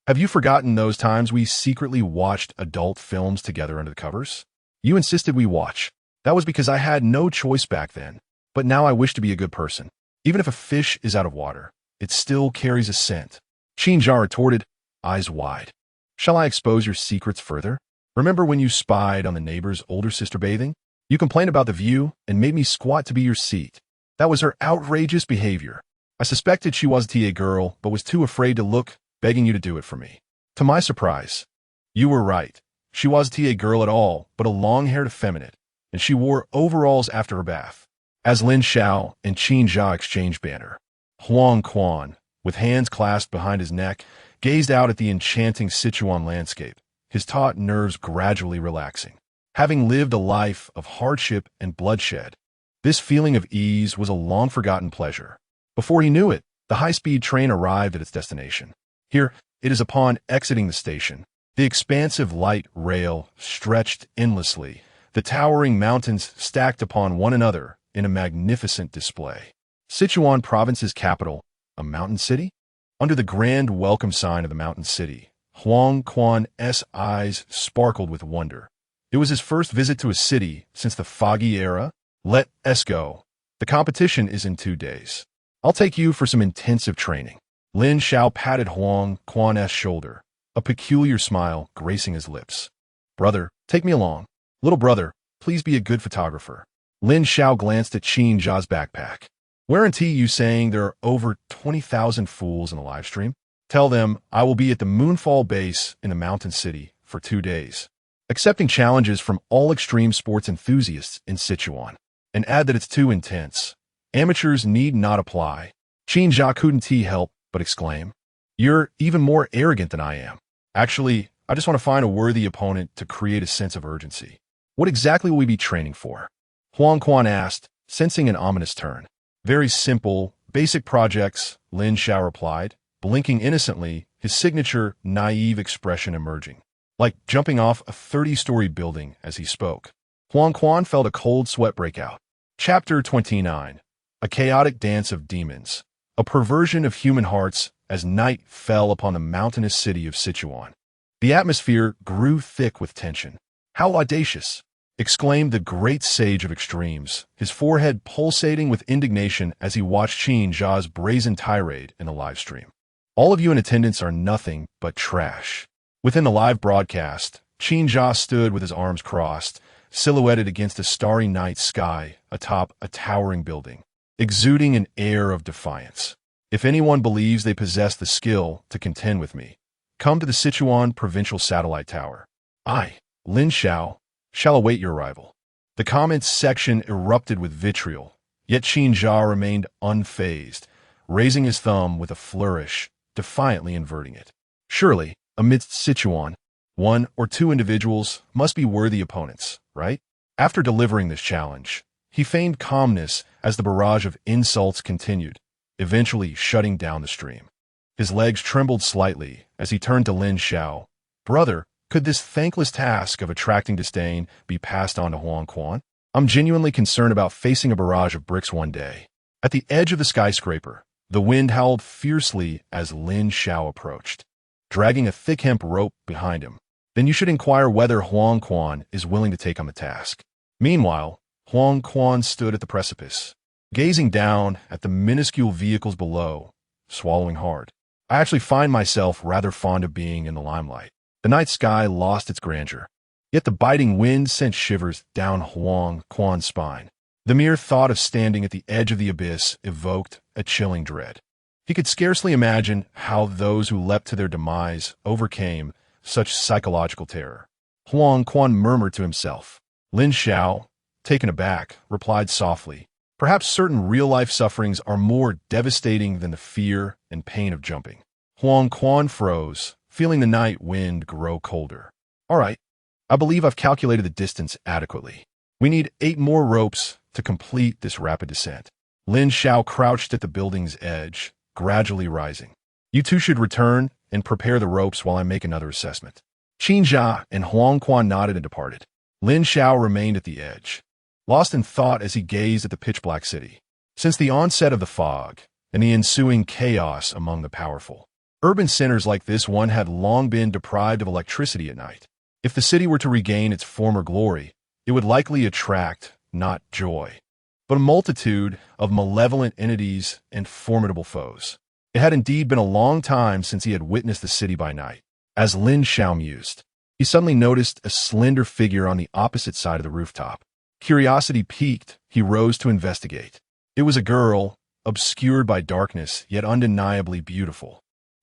have you forgotten those times we secretly watched adult films together under the covers? You insisted we watch. That was because I had no choice back then. But now I wish to be a good person. Even if a fish is out of water, it still carries a scent. Qin Jia retorted, eyes wide. Shall I expose your secrets further? Remember when you spied on the neighbor's older sister bathing? You complained about the view and made me squat to be your seat. That was her outrageous behavior. I suspected she was a girl, but was too afraid to look, begging you to do it for me. To my surprise, you were right. She wasn't a girl at all, but a long-haired effeminate, and she wore overalls after her bath. As Lin Xiao and Qin Jia exchanged banter, Huang Quan, with hands clasped behind his neck, gazed out at the enchanting Sichuan landscape, his taut nerves gradually relaxing. Having lived a life of hardship and bloodshed, this feeling of ease was a long-forgotten pleasure. Before he knew it, the high-speed train arrived at its destination. Here, it is upon exiting the station. The expansive light rail stretched endlessly, the towering mountains stacked upon one another in a magnificent display. Sichuan Province's capital, a mountain city? Under the grand welcome sign of the mountain city, Huang Quan's eyes sparkled with wonder. It was his first visit to a city since the foggy era. Let's go. The competition is in 2 days. I'll take you for some intensive training. Lin Xiao patted Huang Quan's shoulder, a peculiar smile gracing his lips. Brother, take me along. Little brother, please be a good photographer. Lin Xiao glanced at Qin Jia's backpack. Weren't you saying there are over 20,000 fools in the live stream? Tell them I will be at the Moonfall base in the mountain city for 2 days, accepting challenges from all extreme sports enthusiasts in Sichuan. And add that it's too intense. Amateurs need not apply. Qin Jia couldn't help but exclaim, You're even more arrogant than I am. Actually, I just want to find a worthy opponent to create a sense of urgency. What exactly will we be training for? Huang Quan asked, sensing an ominous turn. Very simple, basic projects, Lin Xiao replied, blinking innocently, his signature naive expression emerging. Like jumping off a 30-story building as he spoke. Huang Quan felt a cold sweat break out. Chapter 29. A chaotic dance of demons. A perversion of human hearts as night fell upon the mountainous city of Sichuan. The atmosphere grew thick with tension. How audacious! Exclaimed the great sage of extremes, his forehead pulsating with indignation as he watched Qin Jia's brazen tirade in the live stream. All of you in attendance are nothing but trash. Within the live broadcast, Qin Jia stood with his arms crossed, silhouetted against a starry night sky atop a towering building, exuding an air of defiance. If anyone believes they possess the skill to contend with me, come to the Sichuan Provincial Satellite Tower. I, Lin Xiao, shall await your arrival. The comments section erupted with vitriol, yet Qin Jia remained unfazed, raising his thumb with a flourish, defiantly inverting it. Surely, amidst Sichuan, 1 or 2 individuals must be worthy opponents, right? After delivering this challenge, he feigned calmness as the barrage of insults continued, eventually shutting down the stream. His legs trembled slightly as he turned to Lin Xiao. Brother, could this thankless task of attracting disdain be passed on to Huang Quan? I'm genuinely concerned about facing a barrage of bricks one day. At the edge of the skyscraper, the wind howled fiercely as Lin Xiao approached, dragging a thick hemp rope behind him. Then you should inquire whether Huang Quan is willing to take on the task. Meanwhile, Huang Quan stood at the precipice, gazing down at the minuscule vehicles below, swallowing hard. I actually find myself rather fond of being in the limelight. The night sky lost its grandeur, yet the biting wind sent shivers down Huang Quan's spine. The mere thought of standing at the edge of the abyss evoked a chilling dread. He could scarcely imagine how those who leapt to their demise overcame such psychological terror. Huang Quan murmured to himself. Lin Xiao, taken aback, replied softly, Perhaps certain real-life sufferings are more devastating than the fear and pain of jumping. Huang Quan froze, feeling the night wind grow colder. All right, I believe I've calculated the distance adequately. We need 8 more ropes to complete this rapid descent. Lin Xiao crouched at the building's edge, gradually rising. You two should return and prepare the ropes while I make another assessment. Qin Jia and Huang Quan nodded and departed. Lin Xiao remained at the edge, lost in thought as he gazed at the pitch-black city. Since the onset of the fog and the ensuing chaos among the powerful, urban centers like this one had long been deprived of electricity at night. If the city were to regain its former glory, it would likely attract not joy, but a multitude of malevolent entities and formidable foes. It had indeed been a long time since he had witnessed the city by night. As Lin Xiao mused, he suddenly noticed a slender figure on the opposite side of the rooftop. Curiosity piqued, he rose to investigate. It was a girl, obscured by darkness, yet undeniably beautiful.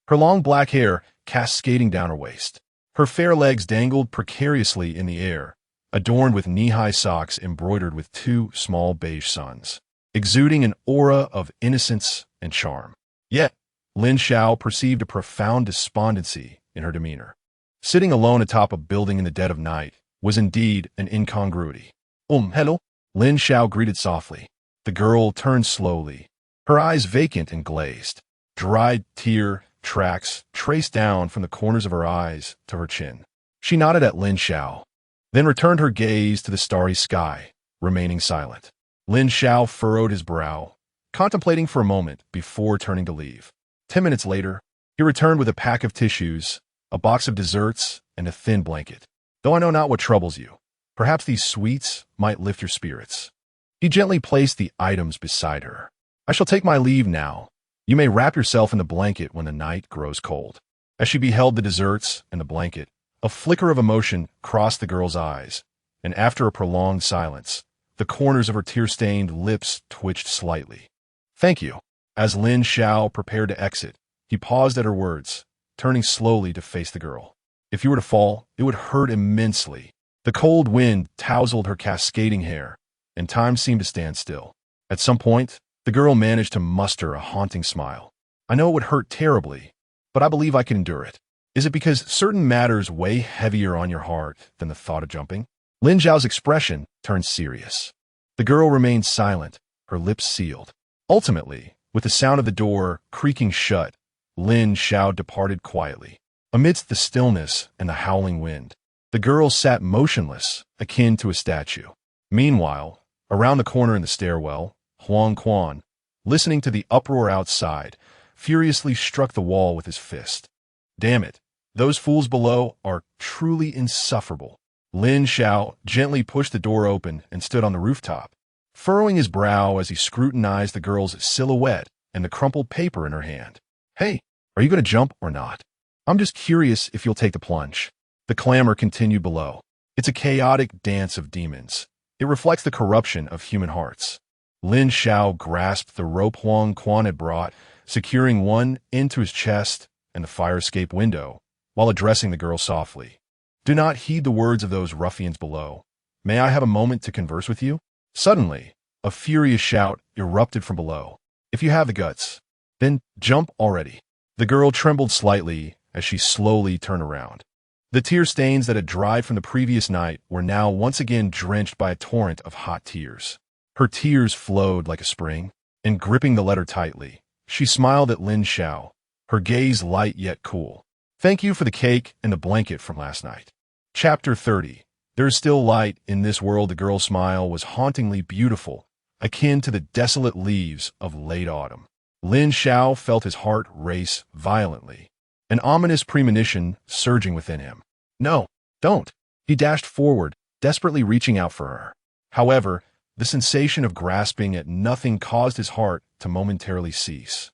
Her long black hair cascading down her waist. Her fair legs dangled precariously in the air, adorned with knee-high socks embroidered with two small beige suns, exuding an aura of innocence and charm. Yet, Lin Xiao perceived a profound despondency in her demeanor. Sitting alone atop a building in the dead of night was indeed an incongruity. Hello? Lin Xiao greeted softly. The girl turned slowly, her eyes vacant and glazed. Dried tear tracks traced down from the corners of her eyes to her chin. She nodded at Lin Xiao, then returned her gaze to the starry sky, remaining silent. Lin Xiao furrowed his brow, contemplating for a moment before turning to leave. 10 minutes later, he returned with a pack of tissues, a box of desserts, and a thin blanket. Though I know not what troubles you, perhaps these sweets might lift your spirits. He gently placed the items beside her. I shall take my leave now. You may wrap yourself in the blanket when the night grows cold. As she beheld the desserts and the blanket, a flicker of emotion crossed the girl's eyes, and after a prolonged silence, the corners of her tear-stained lips twitched slightly. Thank you. As Lin Xiao prepared to exit, he paused at her words, turning slowly to face the girl. If you were to fall, it would hurt immensely. The cold wind tousled her cascading hair, and time seemed to stand still. At some point, the girl managed to muster a haunting smile. I know it would hurt terribly, but I believe I can endure it. Is it because certain matters weigh heavier on your heart than the thought of jumping? Lin Zhao's expression turned serious. The girl remained silent, her lips sealed. Ultimately, with the sound of the door creaking shut, Lin Xiao departed quietly. Amidst the stillness and the howling wind, the girl sat motionless, akin to a statue. Meanwhile, around the corner in the stairwell, Huang Quan, listening to the uproar outside, furiously struck the wall with his fist. Damn it, those fools below are truly insufferable. Lin Xiao gently pushed the door open and stood on the rooftop, furrowing his brow as he scrutinized the girl's silhouette and the crumpled paper in her hand. Hey, are you going to jump or not? I'm just curious if you'll take the plunge. The clamor continued below. It's a chaotic dance of demons. It reflects the corruption of human hearts. Lin Xiao grasped the rope Huang Quan had brought, securing one end to his chest and the fire escape window, while addressing the girl softly. Do not heed the words of those ruffians below. May I have a moment to converse with you? Suddenly, a furious shout erupted from below. If you have the guts, then jump already. The girl trembled slightly as she slowly turned around. The tear stains that had dried from the previous night were now once again drenched by a torrent of hot tears. Her tears flowed like a spring, and gripping the letter tightly, she smiled at Lin Xiao, her gaze light yet cool. Thank you for the cake and the blanket from last night. Chapter 30. There is still light in this world. The girl's smile was hauntingly beautiful, akin to the desolate leaves of late autumn. Lin Xiao felt his heart race violently, an ominous premonition surging within him. No, don't. He dashed forward, desperately reaching out for her. However, the sensation of grasping at nothing caused his heart to momentarily cease.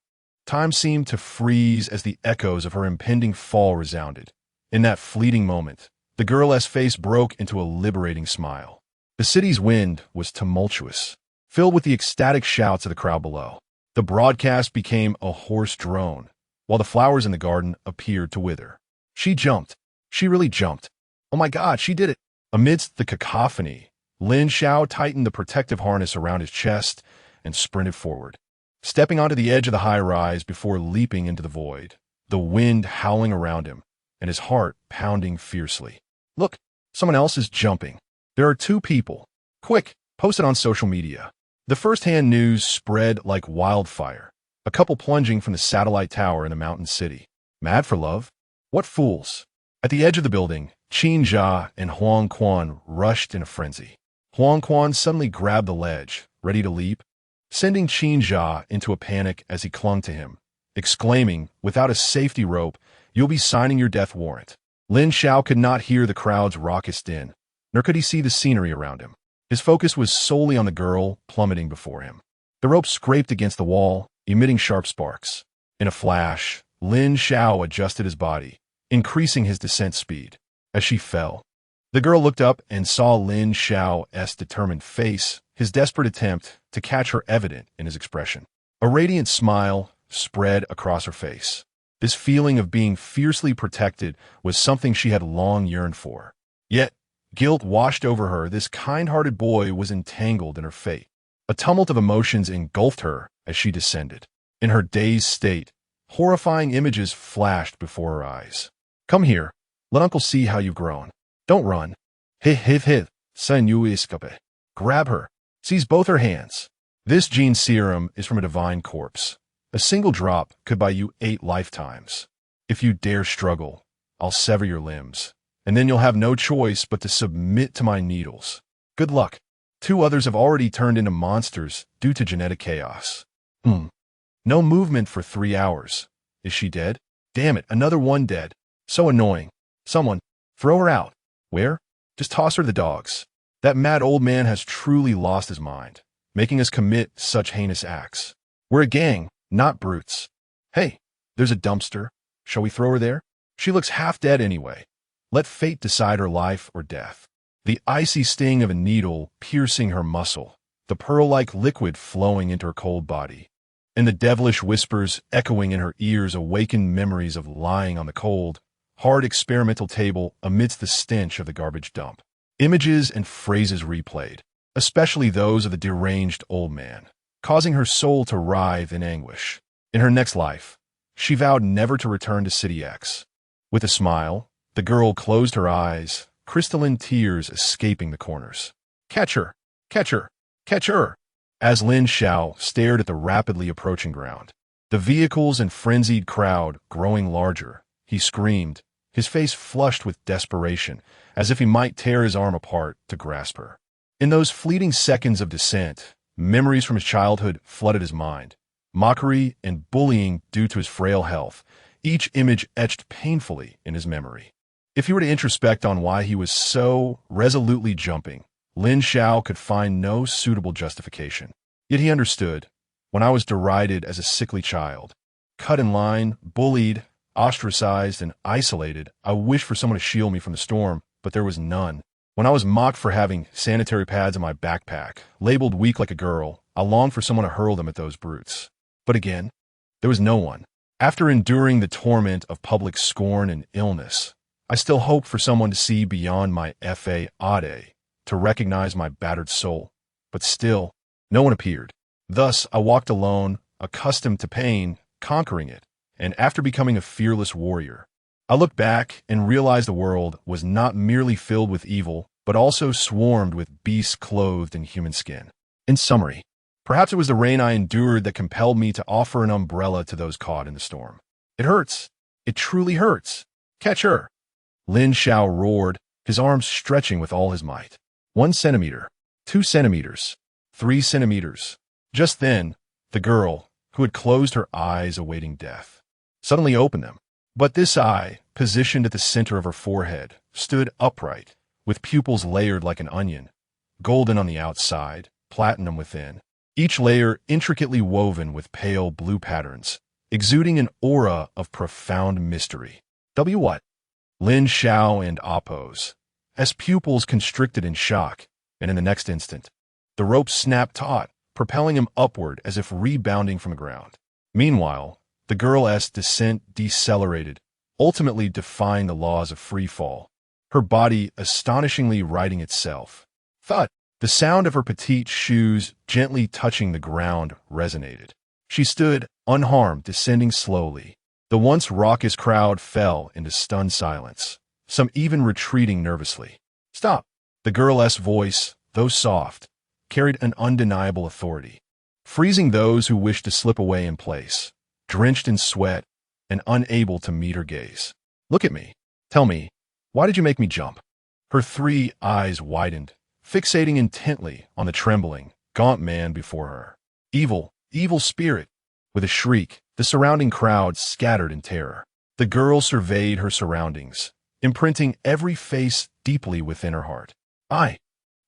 Time seemed to freeze as the echoes of her impending fall resounded. In that fleeting moment, the girl's face broke into a liberating smile. The city's wind was tumultuous, filled with the ecstatic shouts of the crowd below. The broadcast became a hoarse drone, while the flowers in the garden appeared to wither. She jumped. She really jumped. Oh my God, she did it. Amidst the cacophony, Lin Xiao tightened the protective harness around his chest and sprinted forward, stepping onto the edge of the high-rise before leaping into the void, the wind howling around him and his heart pounding fiercely. Look, someone else is jumping. There are two people. Quick, post it on social media. The first-hand news spread like wildfire, a couple plunging from the satellite tower in the mountain city. Mad for love? What fools! At the edge of the building, Qin Jia and Huang Quan rushed in a frenzy. Huang Quan suddenly grabbed the ledge, ready to leap, sending Qin Jia into a panic as he clung to him, exclaiming, "Without a safety rope, you'll be signing your death warrant." Lin Xiao could not hear the crowd's raucous din, nor could he see the scenery around him. His focus was solely on the girl plummeting before him. The rope scraped against the wall, emitting sharp sparks. In a flash, Lin Xiao adjusted his body, increasing his descent speed. As she fell, the girl looked up and saw Lin Xiao's determined face, his desperate attempt to catch her evident in his expression. A radiant smile spread across her face. This feeling of being fiercely protected was something she had long yearned for. Yet, guilt washed over her. This kind-hearted boy was entangled in her fate. A tumult of emotions engulfed her as she descended. In her dazed state, horrifying images flashed before her eyes. "Come here. Let Uncle see how you've grown. Don't run. Hiv, sen you escape." Grab her. Seize both her hands. This gene serum is from a divine corpse. A single drop could buy you 8 lifetimes. If you dare struggle, I'll sever your limbs, and then you'll have no choice but to submit to my needles. Good luck. 2 others have already turned into monsters due to genetic chaos. No movement for 3 hours. Is she dead? Damn it, another one dead. So annoying. Someone, throw her out. Where? Just toss her to the dogs. That mad old man has truly lost his mind, making us commit such heinous acts. We're a gang, not brutes. Hey, there's a dumpster. Shall we throw her there? She looks half dead anyway. Let fate decide her life or death. The icy sting of a needle piercing her muscle, the pearl-like liquid flowing into her cold body, and the devilish whispers echoing in her ears awakened memories of lying on the cold, hard experimental table amidst the stench of the garbage dump. Images and phrases replayed, especially those of the deranged old man, causing her soul to writhe in anguish. In her next life, she vowed never to return to City X. With a smile, the girl closed her eyes, crystalline tears escaping the corners. "Catch her! Catch her! Catch her!" As Lin Xiao stared at the rapidly approaching ground, the vehicles and frenzied crowd growing larger, he screamed, his face flushed with desperation, as if he might tear his arm apart to grasp her. In those fleeting seconds of descent, memories from his childhood flooded his mind. Mockery and bullying due to his frail health, each image etched painfully in his memory. If he were to introspect on why he was so resolutely jumping, Lin Xiao could find no suitable justification. Yet he understood. When I was derided as a sickly child, cut in line, bullied, ostracized, and isolated, I wished for someone to shield me from the storm, but there was none. When I was mocked for having sanitary pads in my backpack, labeled weak like a girl, I longed for someone to hurl them at those brutes. But again, there was no one. After enduring the torment of public scorn and illness, I still hoped for someone to see beyond my fade, to recognize my battered soul. But still, no one appeared. Thus, I walked alone, accustomed to pain, conquering it, and after becoming a fearless warrior, I looked back and realized the world was not merely filled with evil, but also swarmed with beasts clothed in human skin. In summary, perhaps it was the rain I endured that compelled me to offer an umbrella to those caught in the storm. It hurts. It truly hurts. Catch her. Lin Xiao roared, his arms stretching with all his might. 1 centimeter, 2 centimeters, 3 centimeters. Just then, the girl, who had closed her eyes awaiting death, suddenly opened them. But this eye, positioned at the center of her forehead, stood upright, with pupils layered like an onion, golden on the outside, platinum within, each layer intricately woven with pale blue patterns, exuding an aura of profound mystery. What? Lin Xiao and Oppose, as pupils constricted in shock, and in the next instant, the rope snapped taut, propelling him upward as if rebounding from the ground. Meanwhile, the girl's descent decelerated, ultimately defying the laws of free fall, her body astonishingly righting itself. Thud! The sound of her petite shoes gently touching the ground resonated. She stood, unharmed, descending slowly. The once raucous crowd fell into stunned silence, some even retreating nervously. "Stop!" The girl's voice, though soft, carried an undeniable authority. freezing those who wished to slip away in place, drenched in sweat and unable to meet her gaze. Look at me. Tell me, why did you make me jump? Her 3 eyes widened, fixating intently on the trembling, gaunt man before her. Evil, evil spirit! With a shriek, the surrounding crowd scattered in terror. The girl surveyed her surroundings, imprinting every face deeply within her heart. I.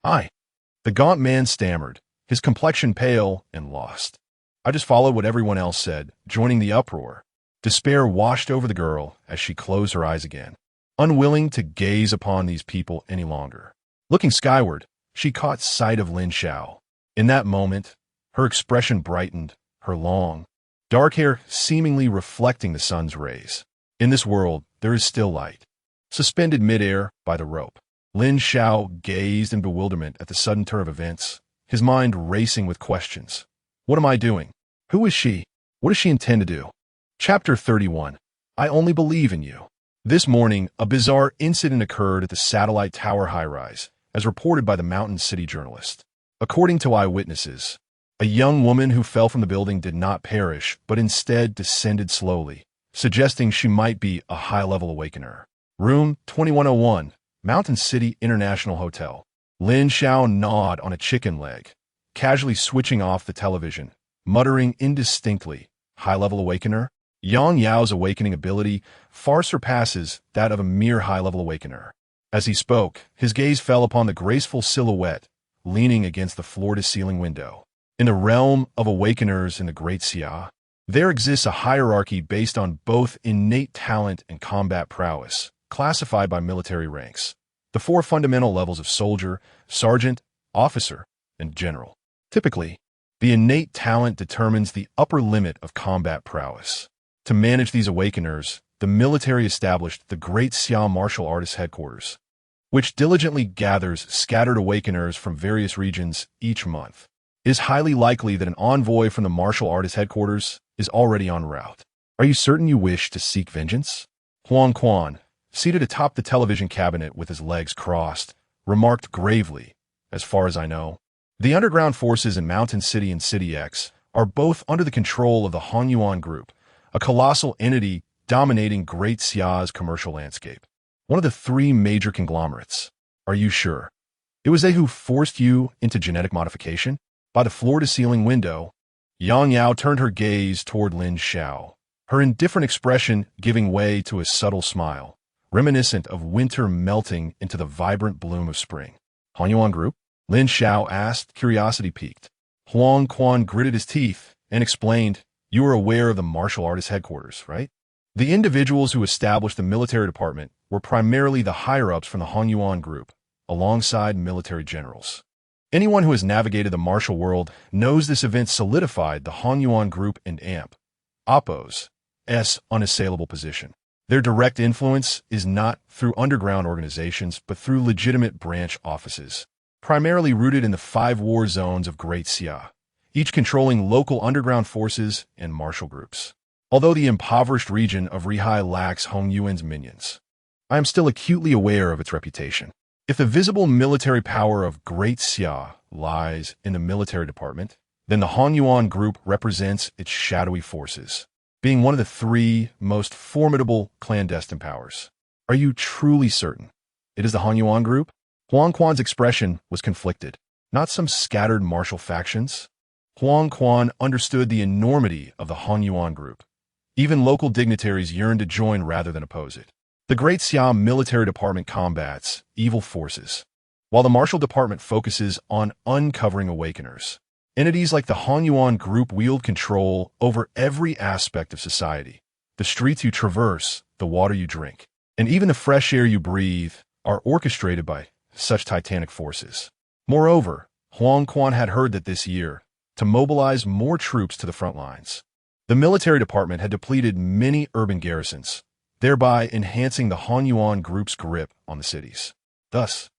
The gaunt man stammered, his complexion pale and lost. I just followed what everyone else said, joining the uproar. Despair washed over the girl as she closed her eyes again, unwilling to gaze upon these people any longer. Looking skyward, she caught sight of Lin Xiao. In that moment, her expression brightened, her long, dark hair seemingly reflecting the sun's rays. In this world, there is still light. Suspended midair by the rope, Lin Xiao gazed in bewilderment at the sudden turn of events, his mind racing with questions. What am I doing? Who is she? What does she intend to do? Chapter 31. I only believe in you. This morning, a bizarre incident occurred at the Satellite Tower high-rise, as reported by the Mountain City journalist. According to eyewitnesses, a young woman who fell from the building did not perish, but instead descended slowly, suggesting she might be a high-level awakener. Room 2101, Mountain City International Hotel. Lin Xiao gnawed on a chicken leg, casually switching off the television, muttering indistinctly, high-level awakener? Yang Yao's awakening ability far surpasses that of a mere high-level awakener. As he spoke, his gaze fell upon the graceful silhouette leaning against the floor-to-ceiling window. In the realm of awakeners in the Great Xia, there exists a hierarchy based on both innate talent and combat prowess, classified by military ranks. The 4 fundamental levels of soldier, sergeant, officer, and general. Typically, the innate talent determines the upper limit of combat prowess. To manage these awakeners, the military established the Great Xia Martial Artists Headquarters, which diligently gathers scattered awakeners from various regions each month. It is highly likely that an envoy from the Martial Artists Headquarters is already en route. Are you certain you wish to seek vengeance? Huang Quan, seated atop the television cabinet with his legs crossed, remarked gravely, as far as I know, the underground forces in Mountain City and City X are both under the control of the Hanyuan Group, a colossal entity dominating Great Xia's commercial landscape. One of the 3 major conglomerates. Are you sure? It was they who forced you into genetic modification? By the floor-to-ceiling window, Yang Yao turned her gaze toward Lin Xiao, her indifferent expression giving way to a subtle smile, reminiscent of winter melting into the vibrant bloom of spring. Hanyuan Group? Lin Xiao asked, curiosity piqued. Huang Quan gritted his teeth and explained, you are aware of the martial artists headquarters, right? The individuals who established the military department were primarily the higher-ups from the Hanyuan Group, alongside military generals. Anyone who has navigated the martial world knows this event solidified the Hanyuan Group and Oppo's unassailable position. Their direct influence is not through underground organizations, but through legitimate branch offices, primarily rooted in the 5 war zones of Great Xia, each controlling local underground forces and martial groups. Although the impoverished region of Rihai lacks Hongyuan's minions, I am still acutely aware of its reputation. If the visible military power of Great Xia lies in the military department, then the Hanyuan Group represents its shadowy forces, being one of the 3 most formidable clandestine powers. Are you truly certain it is the Hanyuan Group? Huang Quan's expression was conflicted. Not some scattered martial factions. Huang Quan understood the enormity of the Hanyuan Group. Even local dignitaries yearned to join rather than oppose it. The Great Xia Military Department combats evil forces, while the Martial Department focuses on uncovering awakeners. Entities like the Hanyuan Group wield control over every aspect of society. The streets you traverse, the water you drink, and even the fresh air you breathe are orchestrated by such titanic forces. Moreover, Huang Quan had heard that this year, to mobilize more troops to the front lines, the military department had depleted many urban garrisons, thereby enhancing the Hanyuan Group's grip on the cities. Thus,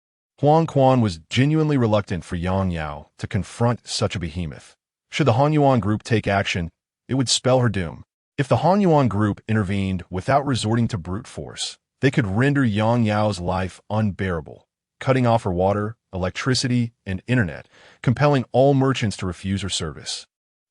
Huang Quan was genuinely reluctant for Yang Yao to confront such a behemoth. Should the Hanyuan Group take action, it would spell her doom. If the Hanyuan Group intervened without resorting to brute force, they could render Yang Yao's life unbearable, cutting off her water, electricity, and internet, compelling all merchants to refuse her service.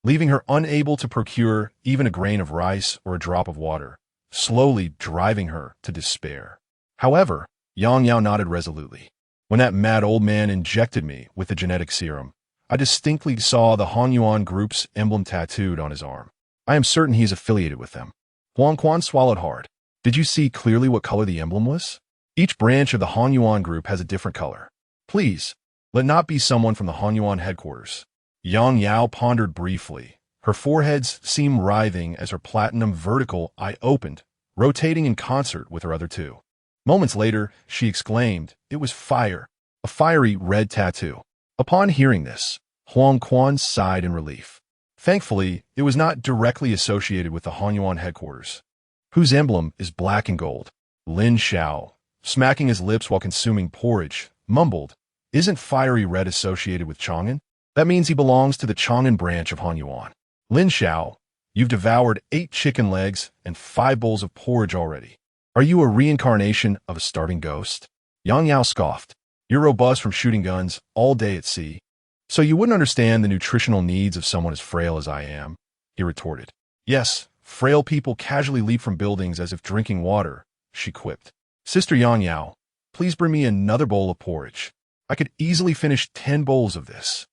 leaving her unable to procure even a grain of rice or a drop of water, slowly driving her to despair. However, Yang Yao nodded resolutely. When that mad old man injected me with the genetic serum, I distinctly saw the Hanyuan group's emblem tattooed on his arm. I am certain he is affiliated with them. Huang Quan swallowed hard. Did you see clearly what color the emblem was? Each branch of the Hanyuan group has a different color. Please, let not be someone from the Hanyuan headquarters. Yang Yao pondered briefly. Her foreheads seemed writhing as her platinum vertical eye opened, rotating in concert with her other two. Moments later, she exclaimed, "It was fire, a fiery red tattoo." Upon hearing this, Huang Quan sighed in relief. Thankfully, it was not directly associated with the Hanyuan headquarters, whose emblem is black and gold. Lin Xiao, smacking his lips while consuming porridge, mumbled, "Isn't fiery red associated with Chang'an? That means he belongs to the Chang'an branch of Hanyuan." Lin Xiao, you've devoured 8 chicken legs and 5 bowls of porridge already. Are you a reincarnation of a starving ghost? Yang Yao scoffed. You're robust from shooting guns all day at sea. So you wouldn't understand the nutritional needs of someone as frail as I am, he retorted. Yes, frail people casually leap from buildings as if drinking water, she quipped. Sister Yang Yao, please bring me another bowl of porridge. I could easily finish 10 bowls of this.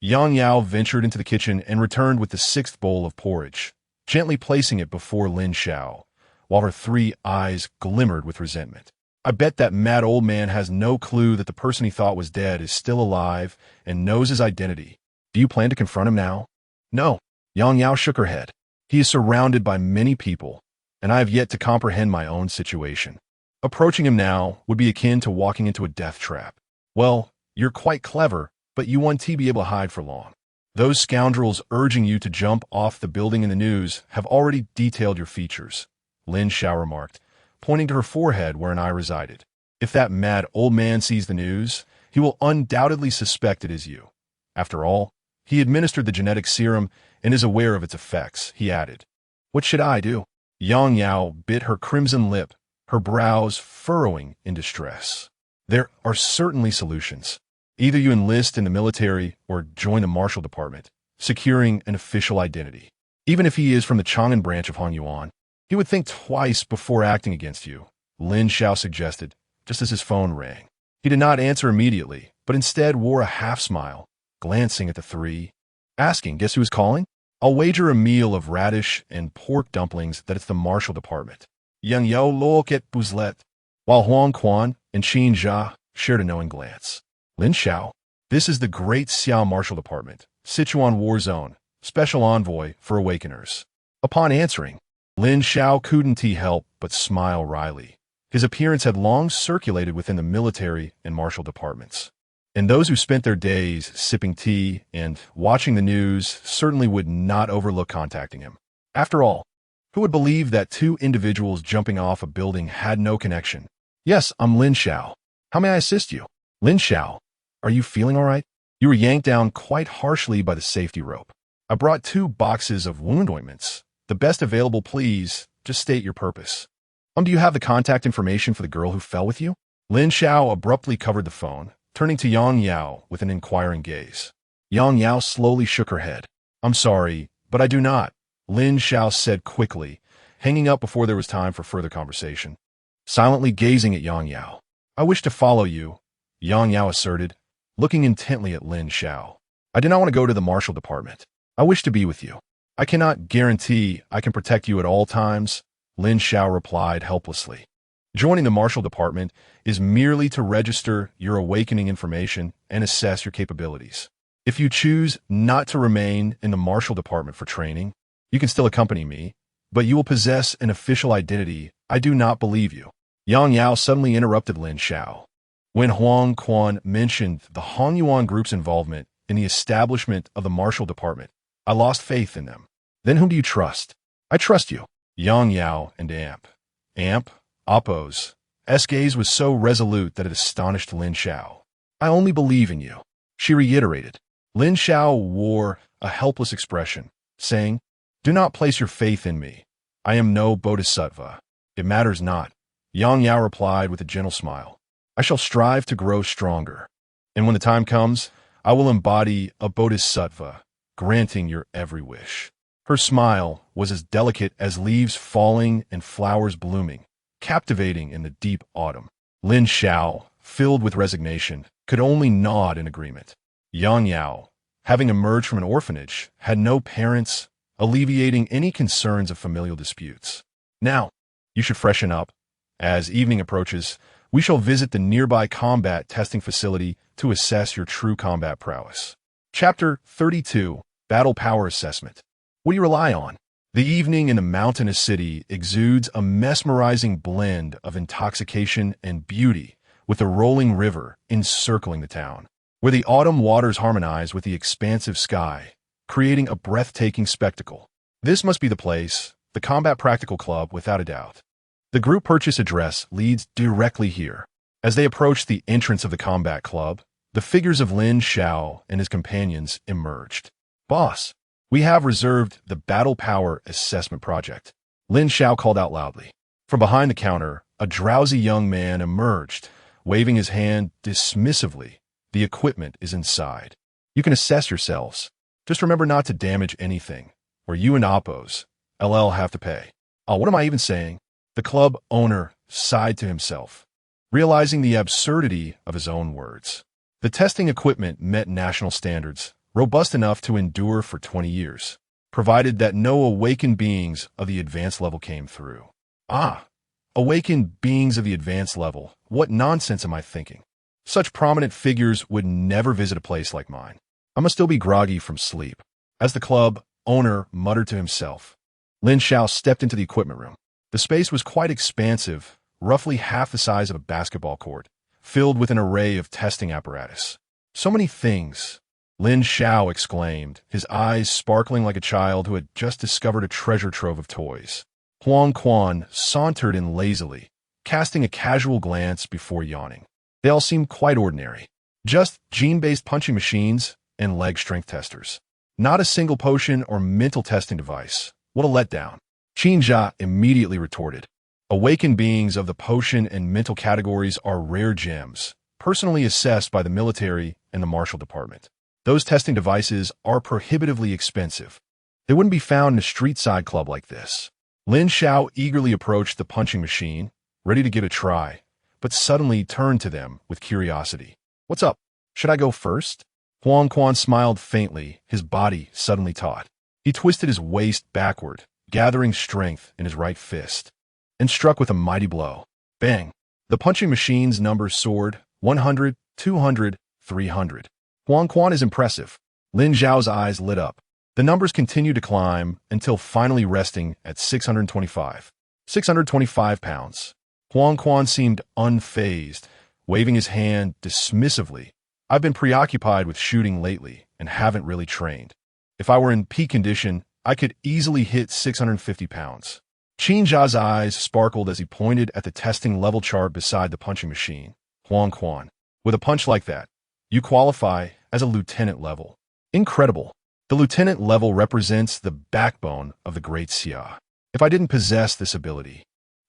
Yang Yao ventured into the kitchen and returned with the 6th bowl of porridge, gently placing it before Lin Xiao, while her 3 eyes glimmered with resentment. I bet that mad old man has no clue that the person he thought was dead is still alive and knows his identity. Do you plan to confront him now? No. Yang Yao shook her head. He is surrounded by many people, and I have yet to comprehend my own situation. Approaching him now would be akin to walking into a death trap. Well, you're quite clever, but you won't be able to hide for long. Those scoundrels urging you to jump off the building in the news have already detailed your features, Lin Xiao remarked, pointing to her forehead where an eye resided. If that mad old man sees the news, he will undoubtedly suspect it is you. After all, he administered the genetic serum and is aware of its effects, he added. What should I do? Yang Yao bit her crimson lip, her brows furrowing in distress. There are certainly solutions. Either you enlist in the military or join the marshal department, securing an official identity. Even if he is from the Chang'an branch of Hanyuan, he would think twice before acting against you, Lin Xiao suggested, just as his phone rang. He did not answer immediately, but instead wore a half-smile, glancing at the 3, asking, guess who is calling? I'll wager a meal of radish and pork dumplings that it's the marshal department. Yang Yao look at Buzlet, while Huang Quan and Qin Jia shared a knowing glance. Lin Xiao, this is the Great Xiao Marshal Department, Sichuan War Zone, Special Envoy for Awakeners. Upon answering, Lin Xiao couldn't help but smile wryly. His appearance had long circulated within the military and martial departments, and those who spent their days sipping tea and watching the news certainly would not overlook contacting him. After all, who would believe that 2 individuals jumping off a building had no connection? Yes, I'm Lin Xiao. How may I assist you? Lin Xiao, are you feeling all right? You were yanked down quite harshly by the safety rope. I brought 2 boxes of wound ointments. The best available, please. Just state your purpose. Do you have the contact information for the girl who fell with you? Lin Xiao abruptly covered the phone, turning to Yang Yao with an inquiring gaze. Yang Yao slowly shook her head. I'm sorry, but I do not, Lin Xiao said quickly, hanging up before there was time for further conversation. Silently gazing at Yang Yao. I wish to follow you, Yang Yao asserted, looking intently at Lin Xiao. I do not want to go to the marshal department. I wish to be with you. I cannot guarantee I can protect you at all times, Lin Xiao replied helplessly. Joining the marshal department is merely to register your awakening information and assess your capabilities. If you choose not to remain in the marshal department for training, you can still accompany me, but you will possess an official identity. I do not believe you. Yang Yao suddenly interrupted Lin Xiao. When Huang Quan mentioned the Hanyuan group's involvement in the establishment of the marshal department, I lost faith in them. Then whom do you trust? I trust you. Yang Yao and Amp, Oppo's. gaze was so resolute that it astonished Lin Xiao. I only believe in you, she reiterated. Lin Xiao wore a helpless expression, saying, do not place your faith in me. I am no bodhisattva. It matters not. Yang Yao replied with a gentle smile. I shall strive to grow stronger. And when the time comes, I will embody a bodhisattva, granting your every wish. Her smile was as delicate as leaves falling and flowers blooming, captivating in the deep autumn. Lin Xiao, filled with resignation, could only nod in agreement. Yang Yao, having emerged from an orphanage, had no parents, alleviating any concerns of familial disputes. Now, you should freshen up. As evening approaches, we shall visit the nearby combat testing facility to assess your true combat prowess. Chapter 32, Battle Power Assessment. What do you rely on? The evening in the mountainous city exudes a mesmerizing blend of intoxication and beauty, with a rolling river encircling the town, where the autumn waters harmonize with the expansive sky, creating a breathtaking spectacle. This must be the place, the Combat Practical Club, without a doubt. The group purchase address leads directly here. As they approach the entrance of the Combat Club, the figures of Lin Xiao and his companions emerged. Boss, we have reserved the Battle Power Assessment Project. Lin Xiao called out loudly. From behind the counter, a drowsy young man emerged, waving his hand dismissively. The equipment is inside. You can assess yourselves. Just remember not to damage anything, or you and Oppos, LL, have to pay. Oh, what am I even saying? The club owner sighed to himself, realizing the absurdity of his own words. The testing equipment met national standards, robust enough to endure for 20 years, provided that no awakened beings of the advanced level came through. Ah, awakened beings of the advanced level. What nonsense am I thinking? Such prominent figures would never visit a place like mine. I must still be groggy from sleep. As the club owner muttered to himself, Lin Xiao stepped into the equipment room. The space was quite expansive, roughly half the size of a basketball court, filled with an array of testing apparatus. So many things, Lin Xiao exclaimed, his eyes sparkling like a child who had just discovered a treasure trove of toys. Huang Quan sauntered in lazily, casting a casual glance before yawning. They all seemed quite ordinary. Just gene-based punching machines and leg strength testers. Not a single potion or mental testing device. What a letdown. Qin Jia immediately retorted. Awakened beings of the potion and mental categories are rare gems, personally assessed by the military and the martial department. Those testing devices are prohibitively expensive. They wouldn't be found in a street-side club like this. Lin Xiao eagerly approached the punching machine, ready to give it a try, but suddenly turned to them with curiosity. What's up? Should I go first? Huang Quan smiled faintly, his body suddenly taut. He twisted his waist backward, gathering strength in his right fist, and struck with a mighty blow. Bang! The punching machine's numbers soared, 100, 200, 300. Huang Quan is impressive. Lin Zhao's eyes lit up. The numbers continued to climb until finally resting at 625. 625 pounds. Huang Quan seemed unfazed, waving his hand dismissively. I've been preoccupied with shooting lately and haven't really trained. If I were in peak condition, I could easily hit 650 pounds. Qin Jia's eyes sparkled as he pointed at the testing level chart beside the punching machine. Huang Quan, with a punch like that, you qualify as a lieutenant level. Incredible. The lieutenant level represents the backbone of the Great Xia. If I didn't possess this ability,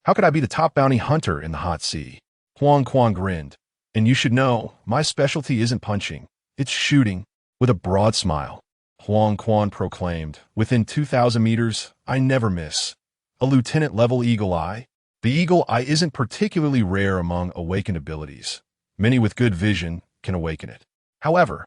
how could I be the top bounty hunter in the hot sea? Huang Quan grinned. And you should know, my specialty isn't punching, it's shooting. With a broad smile, Huang Quan proclaimed, within 2,000 meters, I never miss. A lieutenant-level eagle eye? The eagle eye isn't particularly rare among awakened abilities. Many with good vision can awaken it. However,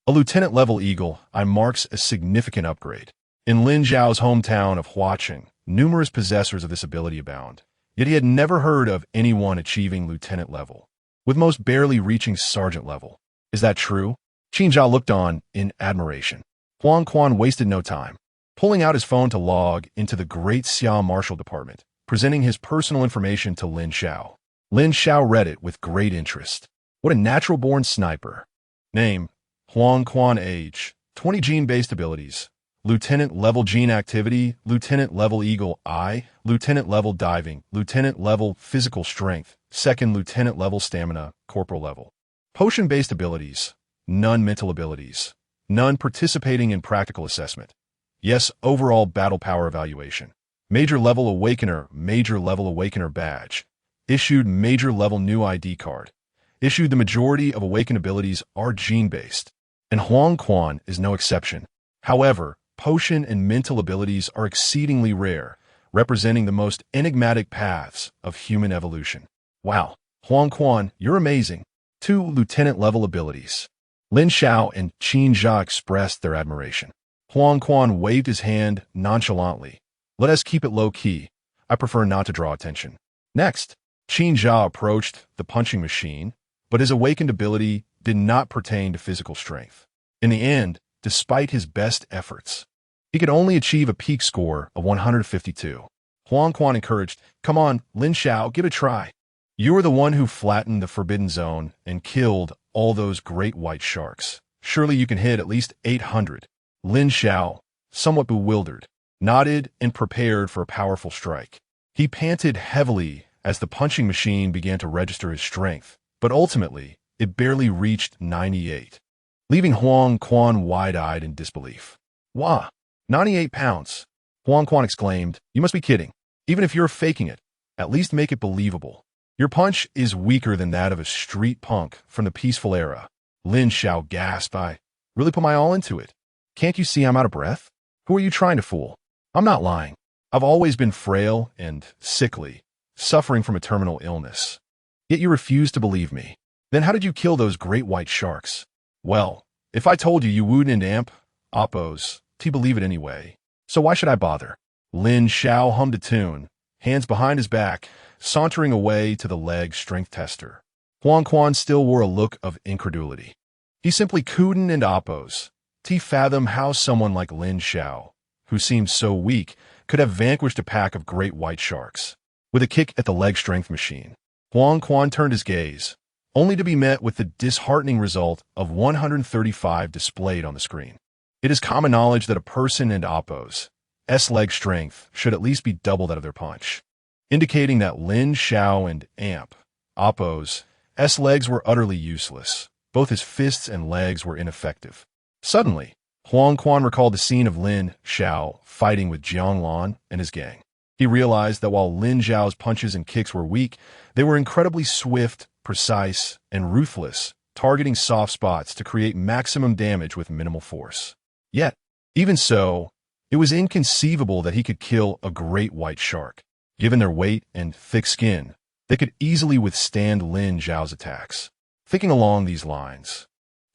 a lieutenant-level eagle eye marks a significant upgrade. In Lin Zhao's hometown of Huacheng, numerous possessors of this ability abound, yet he had never heard of anyone achieving lieutenant level, with most barely reaching sergeant level. Is that true? Qin Jia looked on in admiration. Huang Quan wasted no time, pulling out his phone to log into the Great Xia Martial Department, presenting his personal information to Lin Xiao. Lin Xiao read it with great interest. What a natural-born sniper. Name, Huang Quan. Age, 20. Gene-based abilities. Lieutenant-level gene activity, Lieutenant-level eagle eye, Lieutenant-level diving, Lieutenant-level physical strength, 2nd Lieutenant-level stamina, corporal level. Potion-based abilities. None mental abilities. None participating in practical assessment. Yes, overall battle power evaluation. Major level awakener badge. Issued major level new ID card. Issued the majority of awakened abilities are gene-based. And Huang Quan is no exception. However, potion and mental abilities are exceedingly rare, representing the most enigmatic paths of human evolution. Wow, Huang Quan, you're amazing. 2 lieutenant-level abilities. Lin Xiao and Qin Jia expressed their admiration. Huang Quan waved his hand nonchalantly. Let us keep it low-key. I prefer not to draw attention. Next, Qin Jia approached the punching machine, but his awakened ability did not pertain to physical strength. In the end, despite his best efforts, he could only achieve a peak score of 152. Huang Quan encouraged, "Come on, Lin Xiao, give it a try. You were the one who flattened the Forbidden Zone and killed all those great white sharks. Surely you can hit at least 800. Lin Xiao, somewhat bewildered, nodded and prepared for a powerful strike. He panted heavily as the punching machine began to register his strength, but ultimately, it barely reached 98, leaving Huang Quan wide-eyed in disbelief. "Wah, 98 pounds!" Huang Quan exclaimed. "You must be kidding. Even if you're faking it, at least make it believable. Your punch is weaker than that of a street punk from the peaceful era." Lin Xiao gasped. "I really put my all into it. Can't you see I'm out of breath? Who are you trying to fool? I'm not lying. I've always been frail and sickly, suffering from a terminal illness. Yet you refuse to believe me. Then how did you kill those great white sharks?" "Well, if I told you wouldn't amp, oppose, to believe it anyway. So why should I bother?" Lin Xiao hummed a tune, hands behind his back, sauntering away to the leg strength tester. Huang Quan still wore a look of incredulity. He simply couldn't and oppose to fathom how someone like Lin Xiao, who seemed so weak, could have vanquished a pack of great white sharks. With a kick at the leg strength machine, Huang Quan turned his gaze, only to be met with the disheartening result of 135 displayed on the screen. It is common knowledge that a person and oppose leg strength should at least be double that of their punch, indicating that Lin Xiao and amp oppose legs were utterly useless. Both his fists and legs were ineffective. Suddenly, Huang Quan recalled the scene of Lin Xiao fighting with Jiang Lan and his gang. He realized that while Lin Xiao's punches and kicks were weak, they were incredibly swift, precise, and ruthless, targeting soft spots to create maximum damage with minimal force. Yet, even so, it was inconceivable that he could kill a great white shark. Given their weight and thick skin, they could easily withstand Lin Xiao's attacks. Thinking along these lines,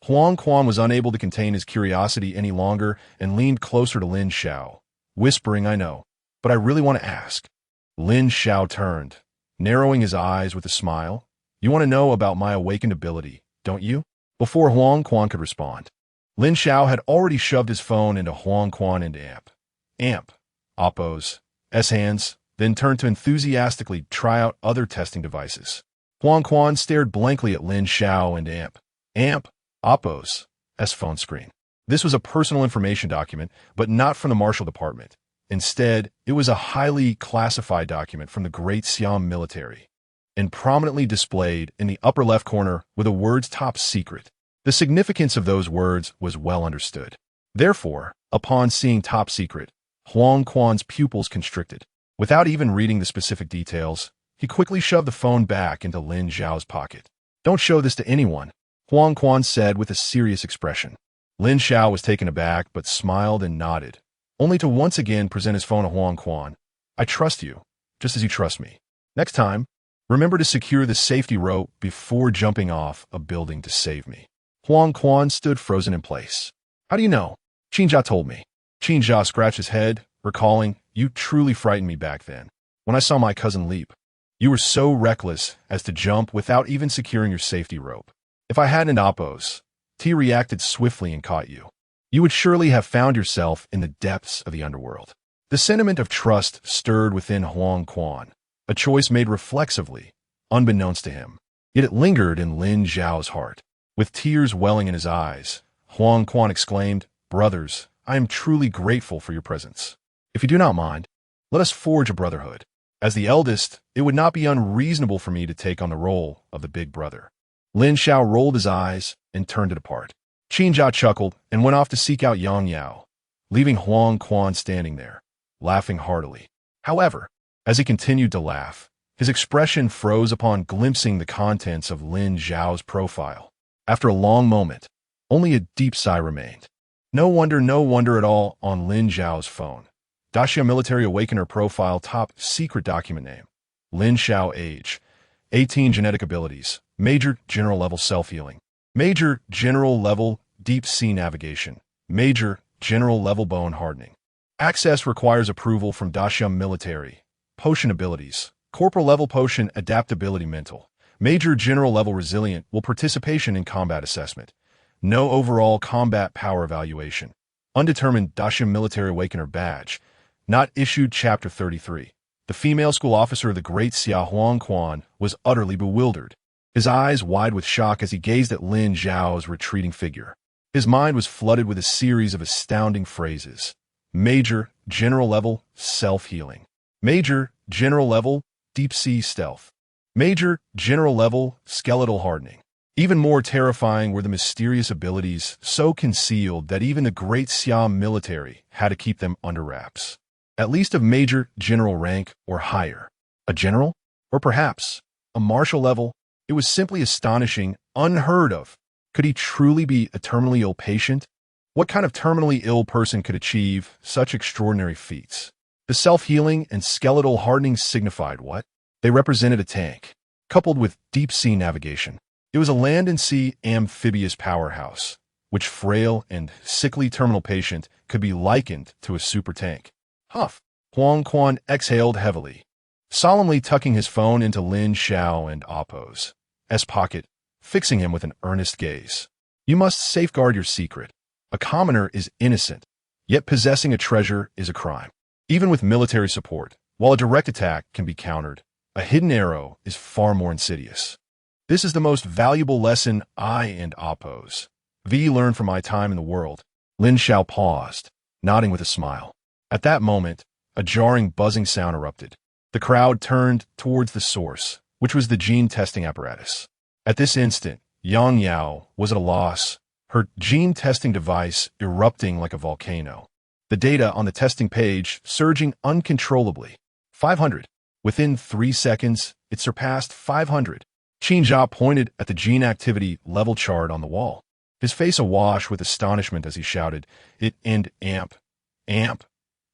Huang Quan was unable to contain his curiosity any longer and leaned closer to Lin Xiao, whispering, "I know, but I really want to ask." Lin Xiao turned, narrowing his eyes with a smile. "You want to know about my awakened ability, don't you?" Before Huang Quan could respond, Lin Xiao had already shoved his phone into Huang Quan and amp, oppose, hands, then turned to enthusiastically try out other testing devices. Huang Quan stared blankly at Lin Xiao and amp, oppose, phone screen. This was a personal information document, but not from the Marshal Department. Instead, it was a highly classified document from the Great Siam military, and prominently displayed in the upper left corner were the words "Top Secret." The significance of those words was well understood. Therefore, upon seeing "Top Secret," Huang Quan's pupils constricted. Without even reading the specific details, he quickly shoved the phone back into Lin Xiao's pocket. "Don't show this to anyone," Huang Quan said with a serious expression. Lin Xiao was taken aback but smiled and nodded, only to once again present his phone to Huang Quan. "I trust you, just as you trust me. Next time, remember to secure the safety rope before jumping off a building to save me." Huang Quan stood frozen in place. "How do you know?" "Qin Jia told me." Qin Jia scratched his head, recalling, "You truly frightened me back then, when I saw my cousin leap. You were so reckless as to jump without even securing your safety rope. If I hadn't oppose, T reacted swiftly and caught you, you would surely have found yourself in the depths of the underworld." The sentiment of trust stirred within Huang Quan, a choice made reflexively, unbeknownst to him. Yet it lingered in Lin Xiao's heart. With tears welling in his eyes, Huang Quan exclaimed, "Brothers, I am truly grateful for your presence. If you do not mind, let us forge a brotherhood. As the eldest, it would not be unreasonable for me to take on the role of the big brother." Lin Xiao rolled his eyes and turned to depart. Qin Jia chuckled and went off to seek out Yang Yao, leaving Huang Quan standing there, laughing heartily. However, as he continued to laugh, his expression froze upon glimpsing the contents of Lin Xiao's profile. After a long moment, only a deep sigh remained. No wonder at all on Lin Xiao's phone. Daxia Military Awakener Profile Top Secret Document Name. Lin Xiao Age. 18 Genetic Abilities. Major General Level Self-Healing. Major General Level Deep Sea Navigation. Major General Level Bone Hardening. Access requires approval from Daxia Military. Potion Abilities. Corporal Level Potion Adaptability Mental. Major General Level Resilient will participation in combat assessment. No overall combat power evaluation. Undetermined Daxia Military Awakener Badge. Not issued Chapter 33. The female school officer of the great Xia Huang Quan was utterly bewildered, his eyes wide with shock as he gazed at Lin Xiao's retreating figure. His mind was flooded with a series of astounding phrases. Major General Level Self-Healing. Major General Level Deep Sea Stealth. Major General Level Skeletal Hardening. Even more terrifying were the mysterious abilities so concealed that even the great Xia military had to keep them under wraps. At least of Major General rank or higher. A general? Or perhaps a marshal level? It was simply astonishing, unheard of. Could he truly be a terminally ill patient? What kind of terminally ill person could achieve such extraordinary feats? The self-healing and skeletal hardening signified what? They represented a tank, coupled with deep-sea navigation. It was a land and sea amphibious powerhouse, which frail and sickly terminal patient could be likened to a super tank. Huff. Huang Quan exhaled heavily, solemnly tucking his phone into Lin Xiao and Appo's pocket, fixing him with an earnest gaze. You must safeguard your secret. A commoner is innocent, yet possessing a treasure is a crime. Even with military support, while a direct attack can be countered, a hidden arrow is far more insidious. This is the most valuable lesson I and Appo's learned from my time in the world. Lin Xiao paused, nodding with a smile. At that moment, a jarring buzzing sound erupted. The crowd turned towards the source, which was the gene testing apparatus. At this instant, Yang Yao was at a loss, her gene testing device erupting like a volcano. The data on the testing page surging uncontrollably. 500. Within 3 seconds, it surpassed 500. Qin Jia pointed at the gene activity level chart on the wall, his face awash with astonishment as he shouted, "It and amp.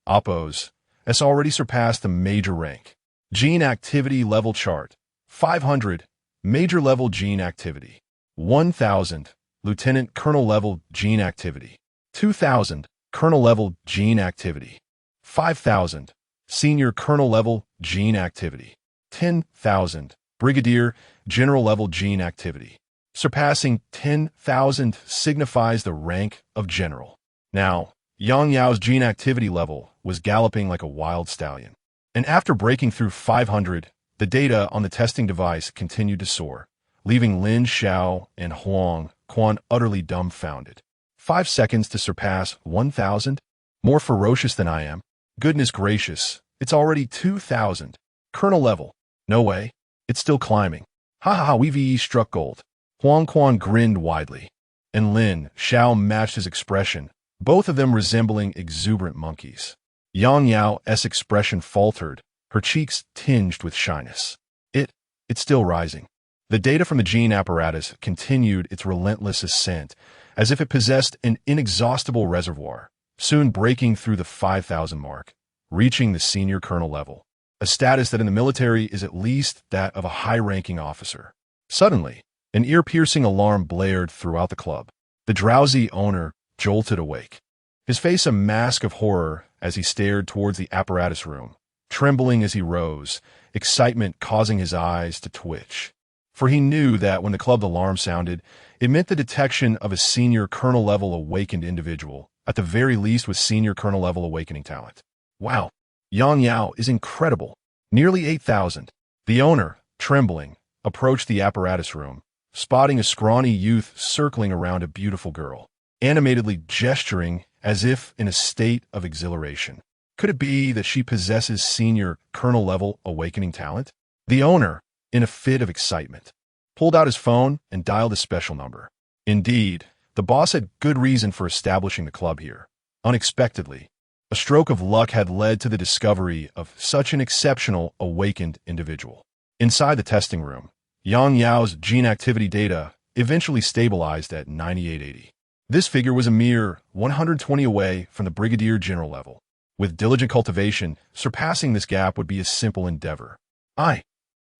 Appo's has already surpassed the major rank. Gene activity level chart. 500. Major level gene activity. 1,000. Lieutenant Colonel level gene activity. 2,000. Colonel level gene activity. 5,000. Senior Colonel level gene activity. 10,000. Brigadier General level gene activity. Surpassing 10,000 signifies the rank of general. Now, Yang Yao's gene activity level was galloping like a wild stallion. And after breaking through 500, the data on the testing device continued to soar, leaving Lin Xiao and Huang Quan utterly dumbfounded. 5 seconds to surpass 1,000? More ferocious than I am. Goodness gracious, it's already 2,000. Colonel level. No way. It's still climbing. Ha ha ha, we've struck gold. Huang Quan grinned widely, and Lin Xiao matched his expression, both of them resembling exuberant monkeys. Yang Yao's expression faltered, her cheeks tinged with shyness. It's still rising. The data from the gene apparatus continued its relentless ascent, as if it possessed an inexhaustible reservoir, soon breaking through the 5,000 mark, reaching the senior colonel level, a status that in the military is at least that of a high-ranking officer. Suddenly, an ear-piercing alarm blared throughout the club. The drowsy owner jolted awake, his face a mask of horror as he stared towards the apparatus room, trembling as he rose, excitement causing his eyes to twitch. For he knew that when the club alarm sounded, it meant the detection of a senior colonel-level awakened individual, at the very least with senior colonel-level awakening talent. Wow, Yang Yao is incredible. Nearly 8,000. The owner, trembling, approached the apparatus room, spotting a scrawny youth circling around a beautiful girl, animatedly gesturing as if in a state of exhilaration. Could it be that she possesses senior colonel-level awakening talent? The owner, in a fit of excitement, pulled out his phone and dialed a special number. Indeed, the boss had good reason for establishing the club here. Unexpectedly, a stroke of luck had led to the discovery of such an exceptional awakened individual. Inside the testing room, Yang Yao's gene activity data eventually stabilized at 9880. This figure was a mere 120 away from the brigadier general level. With diligent cultivation, surpassing this gap would be a simple endeavor. I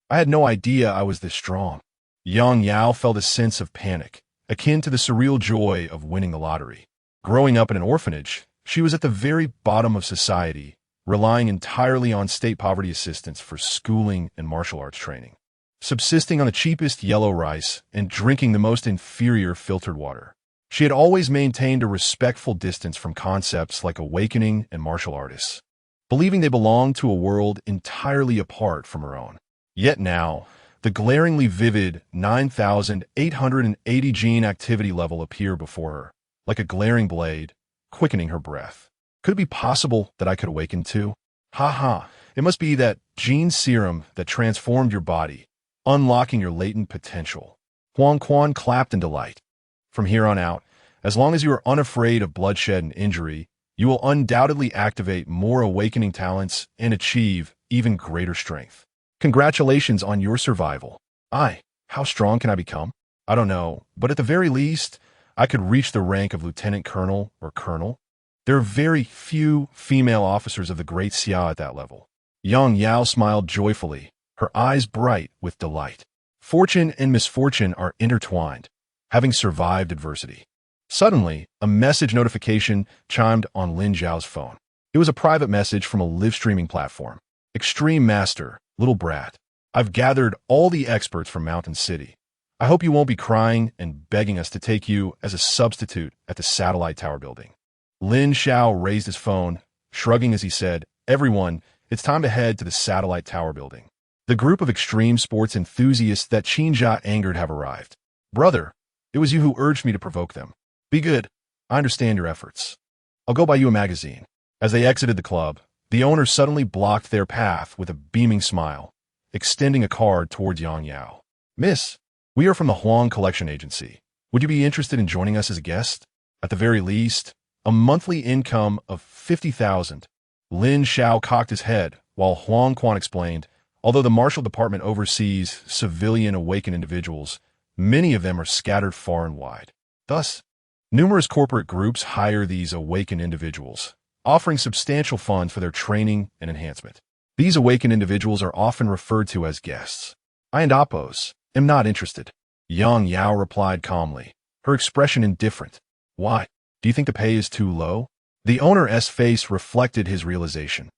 had no idea I was this strong. Yang Yao felt a sense of panic, akin to the surreal joy of winning the lottery. Growing up in an orphanage, she was at the very bottom of society, relying entirely on state poverty assistance for schooling and martial arts training, subsisting on the cheapest yellow rice and drinking the most inferior filtered water. She had always maintained a respectful distance from concepts like awakening and martial artists, believing they belonged to a world entirely apart from her own. Yet now, the glaringly vivid 9,880 gene activity level appeared before her, like a glaring blade, quickening her breath. Could it be possible that I could awaken too? It must be that gene serum that transformed your body, unlocking your latent potential. Huang Quan clapped in delight. From here on out, as long as you are unafraid of bloodshed and injury, you will undoubtedly activate more awakening talents and achieve even greater strength. Congratulations on your survival. How strong can I become? I don't know, but at the very least, I could reach the rank of lieutenant colonel or colonel. There are very few female officers of the Great Xia at that level. Yang Yao smiled joyfully, her eyes bright with delight. Fortune and misfortune are intertwined, having survived adversity. Suddenly, a message notification chimed on Lin Xiao's phone. It was a private message from a live streaming platform. Extreme Master, little brat. I've gathered all the experts from Mountain City. I hope you won't be crying and begging us to take you as a substitute at the satellite tower building. Lin Xiao raised his phone, shrugging as he said, "Everyone, it's time to head to the satellite tower building." The group of extreme sports enthusiasts that Qinjia angered have arrived. Brother, it was you who urged me to provoke them. Be good. I understand your efforts. I'll go buy you a magazine. As they exited the club, the owner suddenly blocked their path with a beaming smile, extending a card towards Yang Yao. "Miss, we are from the Huang Collection Agency. Would you be interested in joining us as a guest? At the very least, a monthly income of 50,000. Lin Xiao cocked his head, while Huang Quan explained, although the martial department oversees civilian awakened individuals, many of them are scattered far and wide. Thus, numerous corporate groups hire these awakened individuals, offering substantial funds for their training and enhancement. These awakened individuals are often referred to as guests. I and Appos am not interested." Yang Yao replied calmly, her expression indifferent. "Why? Do you think the pay is too low?" The owner's face reflected his realization,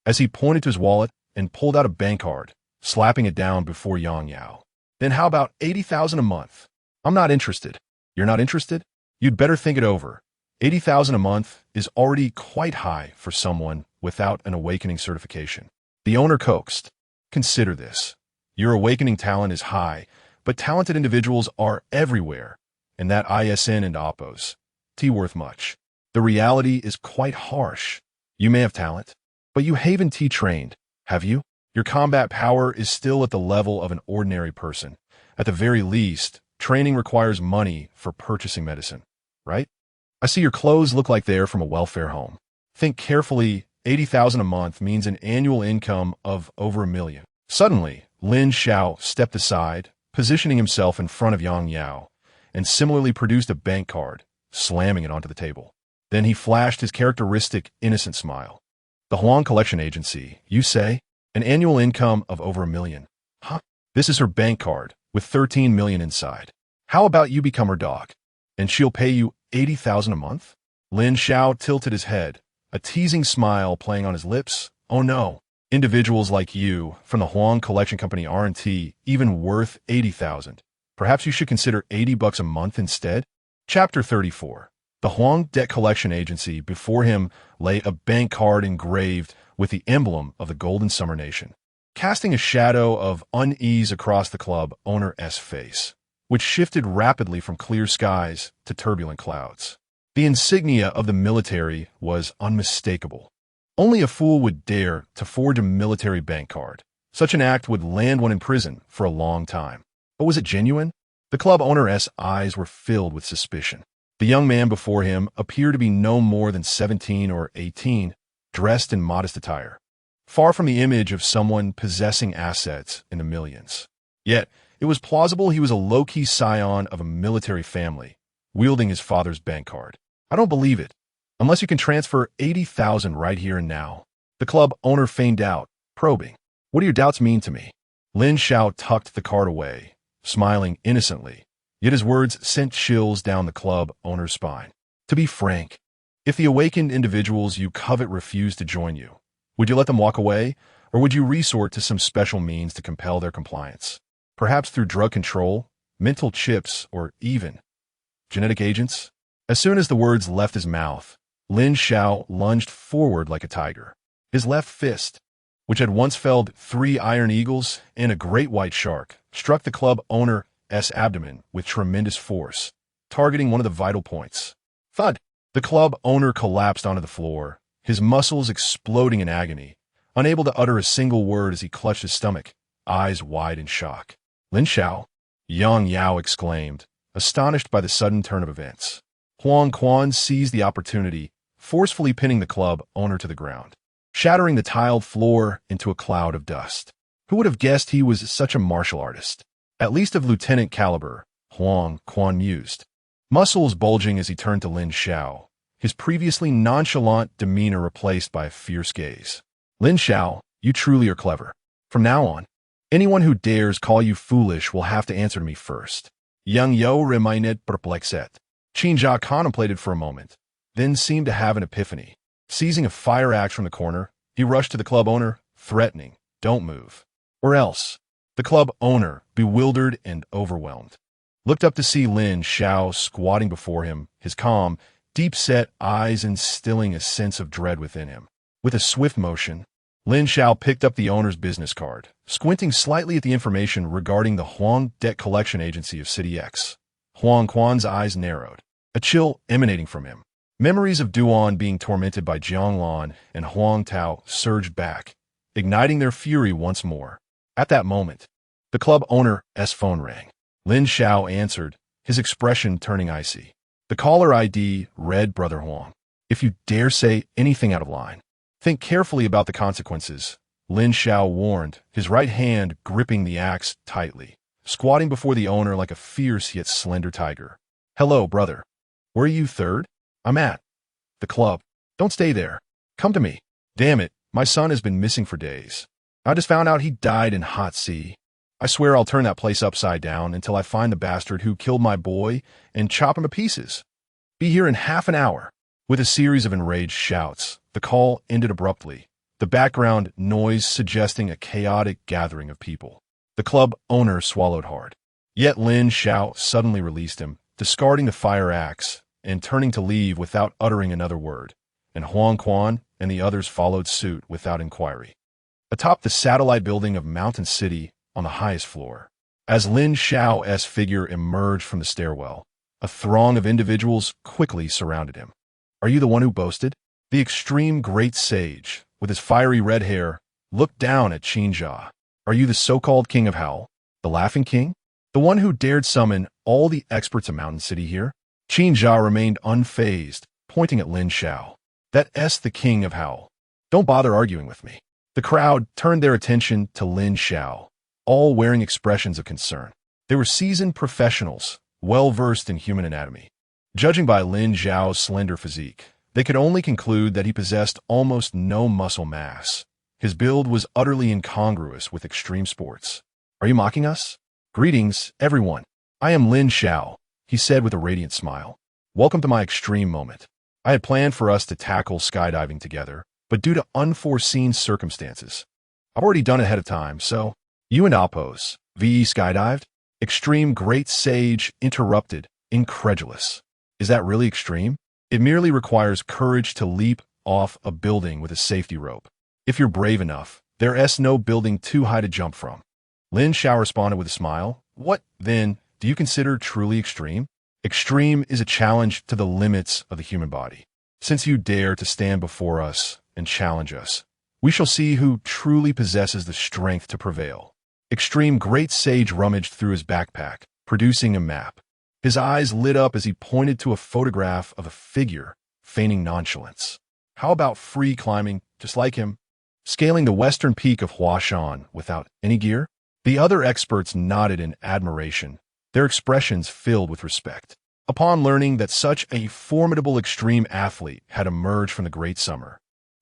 as he pointed to his wallet and pulled out a bank card, slapping it down before Yang Yao. "Then how about 80,000 a month? I'm not interested." "You're not interested? You'd better think it over. 80,000 a month is already quite high for someone without an awakening certification." The owner coaxed. "Consider this. Your awakening talent is high, but talented individuals are everywhere, and that ISN and Appos, worth much. The reality is quite harsh. You may have talent, but you haven't trained, have you? Your combat power is still at the level of an ordinary person. At the very least, training requires money for purchasing medicine, right? I see your clothes look like they're from a welfare home. Think carefully. 80,000 a month means an annual income of over $1 million. Suddenly, Lin Xiao stepped aside, positioning himself in front of Yang Yao, and similarly produced a bank card, slamming it onto the table. Then he flashed his characteristic innocent smile. "The Huang Collection Agency, you say? An annual income of over $1 million. Huh? This is her bank card, with 13 million inside. How about you become her dog, and she'll pay you 80,000 a month?" Lin Xiao tilted his head, a teasing smile playing on his lips. "Oh no. Individuals like you from the Huang Collection Company aren't even worth 80,000. Perhaps you should consider $80 a month instead." Chapter 34. The Huang Debt Collection Agency. Before him lay a bank card engraved with the emblem of the Golden Summer Nation, casting a shadow of unease across the club owner's face, which shifted rapidly from clear skies to turbulent clouds. The insignia of the military was unmistakable. Only a fool would dare to forge a military bank card. Such an act would land one in prison for a long time. But was it genuine? The club owner's eyes were filled with suspicion. The young man before him appeared to be no more than 17 or 18, dressed in modest attire, far from the image of someone possessing assets in the millions. Yet, it was plausible he was a low-key scion of a military family, wielding his father's bank card. I don't believe it. Unless you can transfer 80,000 right here and now. The club owner feigned out, probing. What do your doubts mean to me? Lin Xiao tucked the card away, smiling innocently, yet his words sent chills down the club owner's spine. To be frank, if the awakened individuals you covet refuse to join you, would you let them walk away, or would you resort to some special means to compel their compliance? Perhaps through drug control, mental chips, or even genetic agents? As soon as the words left his mouth, Lin Xiao lunged forward like a tiger. His left fist, which had once felled 3 iron eagles and a great white shark, struck the club owner's abdomen with tremendous force, targeting one of the vital points. Thud! The club owner collapsed onto the floor, his muscles exploding in agony, unable to utter a single word as he clutched his stomach, eyes wide in shock. Lin Xiao, Yang Yao exclaimed, astonished by the sudden turn of events. Huang Quan seized the opportunity, forcefully pinning the club owner to the ground, shattering the tiled floor into a cloud of dust. Who would have guessed he was such a martial artist? At least of lieutenant caliber, Huang Quan mused, muscles bulging as he turned to Lin Xiao, his previously nonchalant demeanor replaced by a fierce gaze. Lin Xiao, you truly are clever. From now on, anyone who dares call you foolish will have to answer to me first. Yang Yo remained perplexed. Qinjia contemplated for a moment, then seemed to have an epiphany. Seizing a fire axe from the corner, he rushed to the club owner, threatening, "Don't move. Or else." The club owner, bewildered and overwhelmed, looked up to see Lin Xiao squatting before him, his calm, deep-set eyes instilling a sense of dread within him. With a swift motion, Lin Xiao picked up the owner's business card, squinting slightly at the information regarding the Huang Debt Collection Agency of City X. Huang Quan's eyes narrowed, a chill emanating from him. Memories of Duan being tormented by Jianglan and Huang Tao surged back, igniting their fury once more. At that moment, the club owner's phone rang. Lin Xiao answered, his expression turning icy. The caller ID read, "Brother Huang. If you dare say anything out of line, think carefully about the consequences," Lin Xiao warned, his right hand gripping the axe tightly, squatting before the owner like a fierce yet slender tiger. "Hello, brother. Where are you, third?" "I'm at the club." "Don't stay there. Come to me." "Damn it, my son has been missing for days. I just found out he died in hot sea. I swear I'll turn that place upside down until I find the bastard who killed my boy and chop him to pieces. Be here in half an hour." With a series of enraged shouts, the call ended abruptly, the background noise suggesting a chaotic gathering of people. The club owner swallowed hard. Yet Lin Xiao suddenly released him, discarding the fire axe and turning to leave without uttering another word, and Huang Quan and the others followed suit without inquiry. Atop the satellite building of Mountain City on the highest floor, as Lin Xiao's figure emerged from the stairwell, a throng of individuals quickly surrounded him. "Are you the one who boasted?" The extreme great sage, with his fiery red hair, looked down at Qinjia. "Are you the so-called King of Hell? The Laughing King? The one who dared summon all the experts of Mountain City here?" Qinjia remained unfazed, pointing at Lin Xiao. "That's the King of Hell. Don't bother arguing with me." The crowd turned their attention to Lin Xiao, all wearing expressions of concern. They were seasoned professionals, well-versed in human anatomy. Judging by Lin Xiao's slender physique, they could only conclude that he possessed almost no muscle mass. His build was utterly incongruous with extreme sports. "Are you mocking us?" "Greetings, everyone. I am Lin Xiao," he said with a radiant smile. "Welcome to my extreme moment. I had planned for us to tackle skydiving together, but due to unforeseen circumstances, I've already done it ahead of time, so you and Appos, VE skydived?" Extreme Great Sage interrupted, incredulous. "Is that really extreme? It merely requires courage to leap off a building with a safety rope. If you're brave enough, there's no building too high to jump from." Lin Xiao responded with a smile. "What, then, do you consider truly extreme?" "Extreme is a challenge to the limits of the human body. Since you dare to stand before us and challenge us, we shall see who truly possesses the strength to prevail." Extreme Great Sage rummaged through his backpack, producing a map. His eyes lit up as he pointed to a photograph of a figure, feigning nonchalance. "How about free climbing, just like him? Scaling the western peak of Huashan without any gear?" The other experts nodded in admiration, their expressions filled with respect. upon learning that such a formidable extreme athlete had emerged from the Great Summer.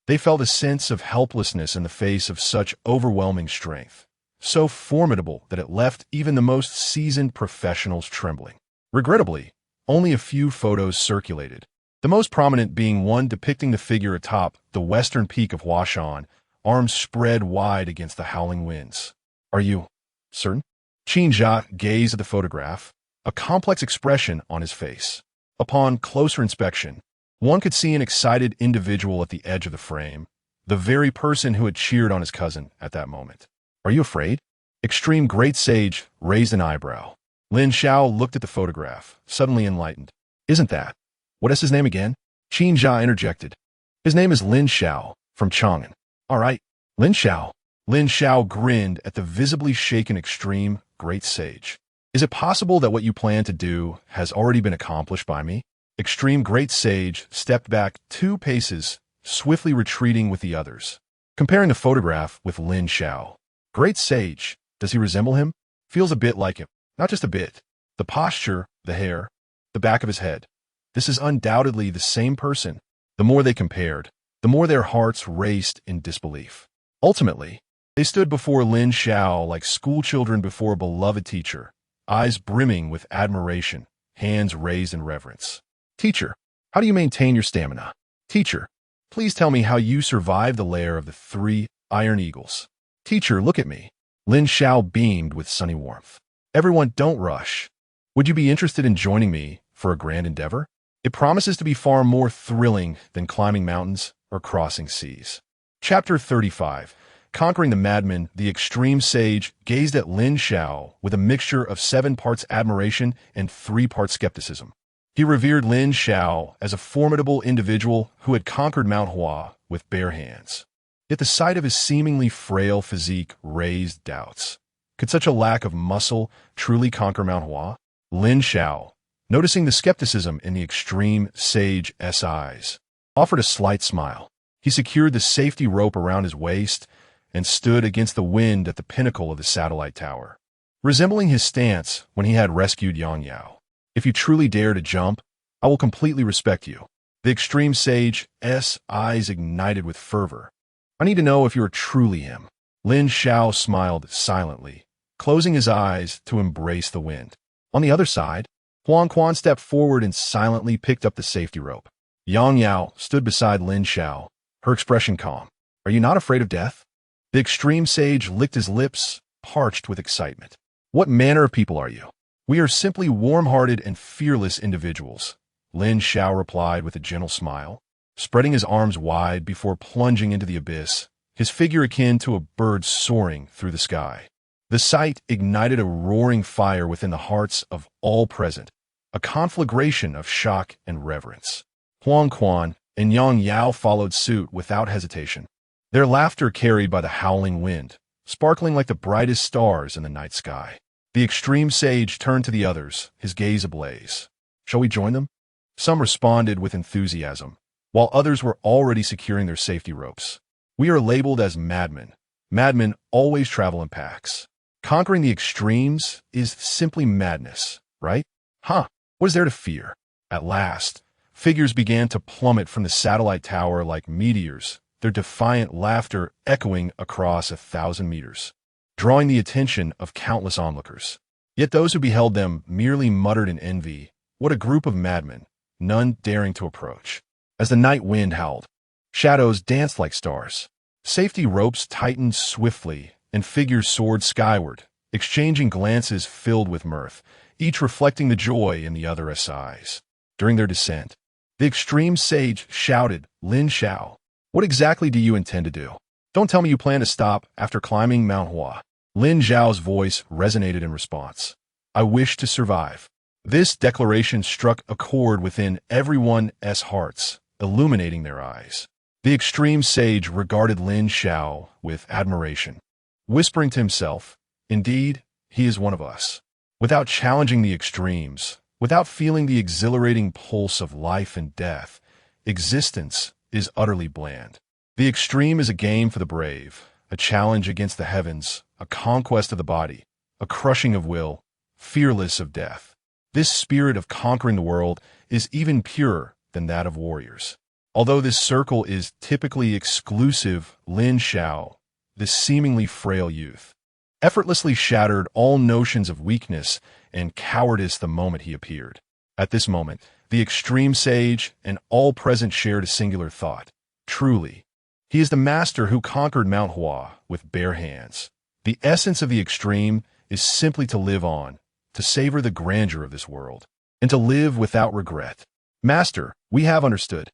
They felt a sense of helplessness in the face of such overwhelming strength, so formidable that it left even the most seasoned professionals trembling. Regrettably, only a few photos circulated, the most prominent being one depicting the figure atop the western peak of Huashan, arms spread wide against the howling winds. "Are you certain?" Qin Jia gazed at the photograph, a complex expression on his face. Upon closer inspection, one could see an excited individual at the edge of the frame, the very person who had cheered on his cousin at that moment. "Are you afraid?" Extreme Great Sage raised an eyebrow. Lin Xiao looked at the photograph, suddenly enlightened. "Isn't that? What is his name again?" Qin Jia interjected. "His name is Lin Xiao, from Chang'an." "All right, Lin Xiao." Lin Xiao grinned at the visibly shaken Extreme Great Sage. "Is it possible that what you plan to do has already been accomplished by me?" Extreme Great Sage stepped back 2 paces, swiftly retreating with the others. Comparing the photograph with Lin Xiao. "Great Sage, does he resemble him?" "Feels a bit like him. Not just a bit. The posture, the hair, the back of his head. This is undoubtedly the same person." The more they compared, the more their hearts raced in disbelief. Ultimately, they stood before Lin Xiao like schoolchildren before a beloved teacher, eyes brimming with admiration, hands raised in reverence. "Teacher, how do you maintain your stamina?" "Teacher, please tell me how you survived the lair of the 3 iron eagles." "Teacher, look at me." Lin Xiao beamed with sunny warmth. "Everyone, don't rush. Would you be interested in joining me for a grand endeavor? It promises to be far more thrilling than climbing mountains or crossing seas." Chapter 35. Conquering the Madman, the Extreme Sage gazed at Lin Xiao with a mixture of 7 parts admiration and 3 parts skepticism. He revered Lin Xiao as a formidable individual who had conquered Mount Hua with bare hands. Yet the sight of his seemingly frail physique raised doubts. Could such a lack of muscle truly conquer Mount Hua? Lin Xiao, noticing the skepticism in the Extreme Sage's eyes, offered a slight smile. He secured the safety rope around his waist and stood against the wind at the pinnacle of the satellite tower, resembling his stance when he had rescued Yang Yao. "If you truly dare to jump, I will completely respect you." The Extreme Sage's eyes ignited with fervor. "I need to know if you are truly him." Lin Xiao smiled silently, closing his eyes to embrace the wind. On the other side, Huang Quan stepped forward and silently picked up the safety rope. Yang Yao stood beside Lin Xiao, her expression calm. "Are you not afraid of death?" The Extreme Sage licked his lips, parched with excitement. "What manner of people are you?" "We are simply warm-hearted and fearless individuals," Lin Xiao replied with a gentle smile, spreading his arms wide before plunging into the abyss, his figure akin to a bird soaring through the sky. The sight ignited a roaring fire within the hearts of all present, a conflagration of shock and reverence. Huang Quan and Yang Yao followed suit without hesitation, their laughter carried by the howling wind, sparkling like the brightest stars in the night sky. The Extreme Sage turned to the others, his gaze ablaze. "Shall we join them?" Some responded with enthusiasm, while others were already securing their safety ropes. "We are labeled as madmen. Madmen always travel in packs. Conquering the extremes is simply madness, right? Huh, what is there to fear?" At last, figures began to plummet from the satellite tower like meteors, their defiant laughter echoing across 1,000 meters, drawing the attention of countless onlookers. Yet those who beheld them merely muttered in envy, "What a group of madmen," none daring to approach. As the night wind howled, shadows danced like stars. Safety ropes tightened swiftly, and figures soared skyward, exchanging glances filled with mirth, each reflecting the joy in the other's eyes. During their descent, the Extreme Sage shouted, "Lin Xiao, what exactly do you intend to do? Don't tell me you plan to stop after climbing Mount Hua." Lin Xiao's voice resonated in response. "I wish to survive." This declaration struck a chord within everyone's hearts, illuminating their eyes. The Extreme Sage regarded Lin Xiao with admiration, whispering to himself, "Indeed, he is one of us." Without challenging the extremes, without feeling the exhilarating pulse of life and death, existence is utterly bland. The extreme is a game for the brave, a challenge against the heavens, a conquest of the body, a crushing of will, fearless of death. This spirit of conquering the world is even purer than that of warriors. Although this circle is typically exclusive, Lin Xiao, this seemingly frail youth, effortlessly shattered all notions of weakness and cowardice the moment he appeared. At this moment, the extreme sage and all present shared a singular thought. Truly, he is the master who conquered Mount Hua with bare hands. The essence of the extreme is simply to live on, to savor the grandeur of this world, and to live without regret. Master, we have understood.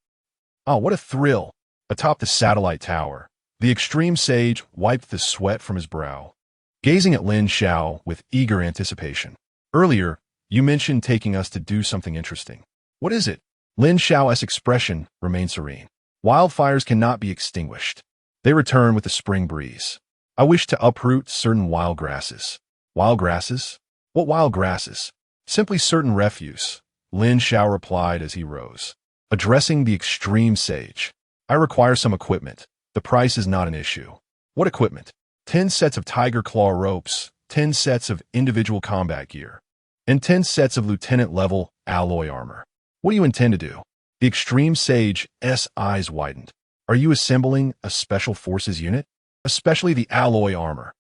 Ah, what a thrill! Atop the satellite tower, the extreme sage wiped the sweat from his brow, gazing at Lin Xiao with eager anticipation. Earlier, you mentioned taking us to do something interesting. What is it? Lin Xiao's expression remained serene. Wildfires cannot be extinguished. They return with the spring breeze. I wish to uproot certain wild grasses. Wild grasses? What wild grasses? Simply certain refuse, Lin Xiao replied as he rose. Addressing the extreme sage. I require some equipment. The price is not an issue. What equipment? 10 sets of tiger claw ropes, 10 sets of individual combat gear, and 10 sets of lieutenant-level alloy armor. What do you intend to do? The extreme sage's eyes widened. Are you assembling a special forces unit? Especially the alloy armor.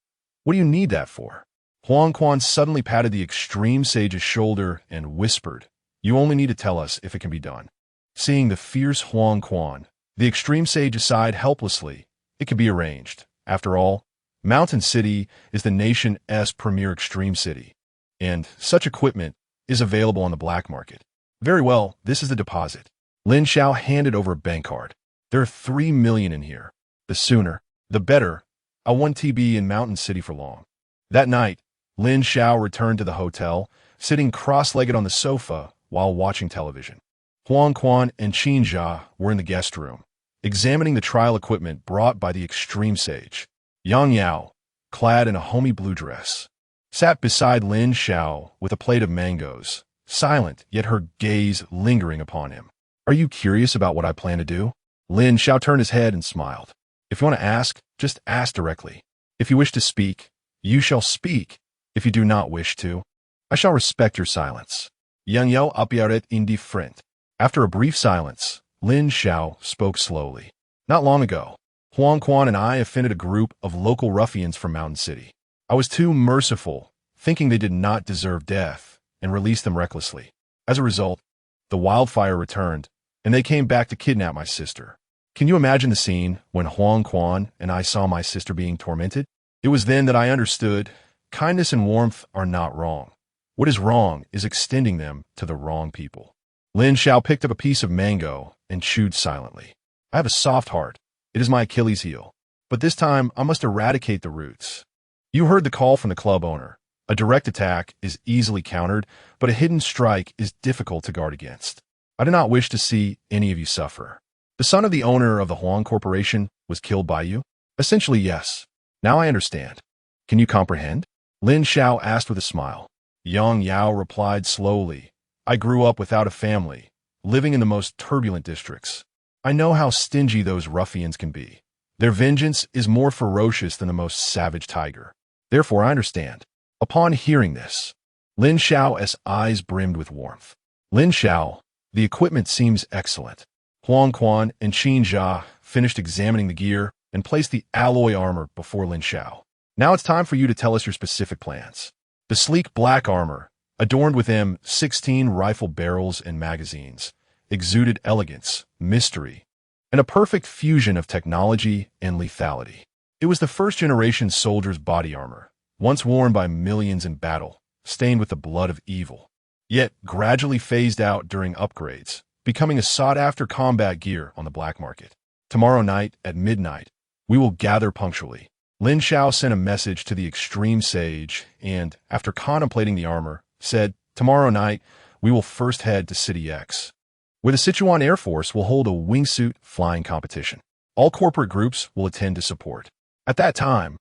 What do you need that for? Huang Quan suddenly patted the extreme sage's shoulder and whispered, You only need to tell us if it can be done. Seeing the fierce Huang Quan, the extreme sage sighed helplessly. It can be arranged. After all, Mountain City is the nation's premier extreme city, and such equipment is available on the black market. Very well, this is the deposit. Lin Xiao handed over a bank card. There are 3 million in here. The sooner, the better. I won't be in Mountain City for long. That night, Lin Xiao returned to the hotel, sitting cross-legged on the sofa while watching television. Huang Quan and Qin Jia were in the guest room, examining the trial equipment brought by the extreme sage. Yang Yao, clad in a homey blue dress, sat beside Lin Xiao with a plate of mangoes, silent, yet her gaze lingering upon him. Are you curious about what I plan to do? Lin Xiao turned his head and smiled. If you want to ask, just ask directly. If you wish to speak, you shall speak. If you do not wish to, I shall respect your silence. Yang Yao appeared indifferent. After a brief silence, Lin Xiao spoke slowly. Not long ago, Huang Quan and I offended a group of local ruffians from Mountain City. I was too merciful, thinking they did not deserve death, and released them recklessly. As a result, the wildfire returned, and they came back to kidnap my sister. Can you imagine the scene when Huang Quan and I saw my sister being tormented? It was then that I understood kindness and warmth are not wrong. What is wrong is extending them to the wrong people. Lin Xiao picked up a piece of mango and chewed silently. I have a soft heart. It is my Achilles heel. But this time, I must eradicate the roots. You heard the call from the club owner. A direct attack is easily countered, but a hidden strike is difficult to guard against. I do not wish to see any of you suffer. The son of the owner of the Huang Corporation was killed by you? Essentially, yes. Now I understand. Can you comprehend? Lin Xiao asked with a smile. Yang Yao replied slowly. I grew up without a family, living in the most turbulent districts. I know how stingy those ruffians can be. Their vengeance is more ferocious than the most savage tiger. Therefore, I understand. Upon hearing this, Lin Xiao's eyes brimmed with warmth. Lin Xiao, the equipment seems excellent. Huang Quan and Qin Jia finished examining the gear and placed the alloy armor before Lin Xiao. Now it's time for you to tell us your specific plans. The sleek black armor, adorned with M16 rifle barrels and magazines, exuded elegance, mystery, and a perfect fusion of technology and lethality. It was the first-generation soldier's body armor, once worn by millions in battle, stained with the blood of evil, yet gradually phased out during upgrades, becoming a sought-after combat gear on the black market. Tomorrow night at midnight, we will gather punctually. Lin Xiao sent a message to the extreme sage and, after contemplating the armor, said, Tomorrow night, we will first head to City X, where the Sichuan Air Force will hold a wingsuit flying competition. All corporate groups will attend to support. At that time,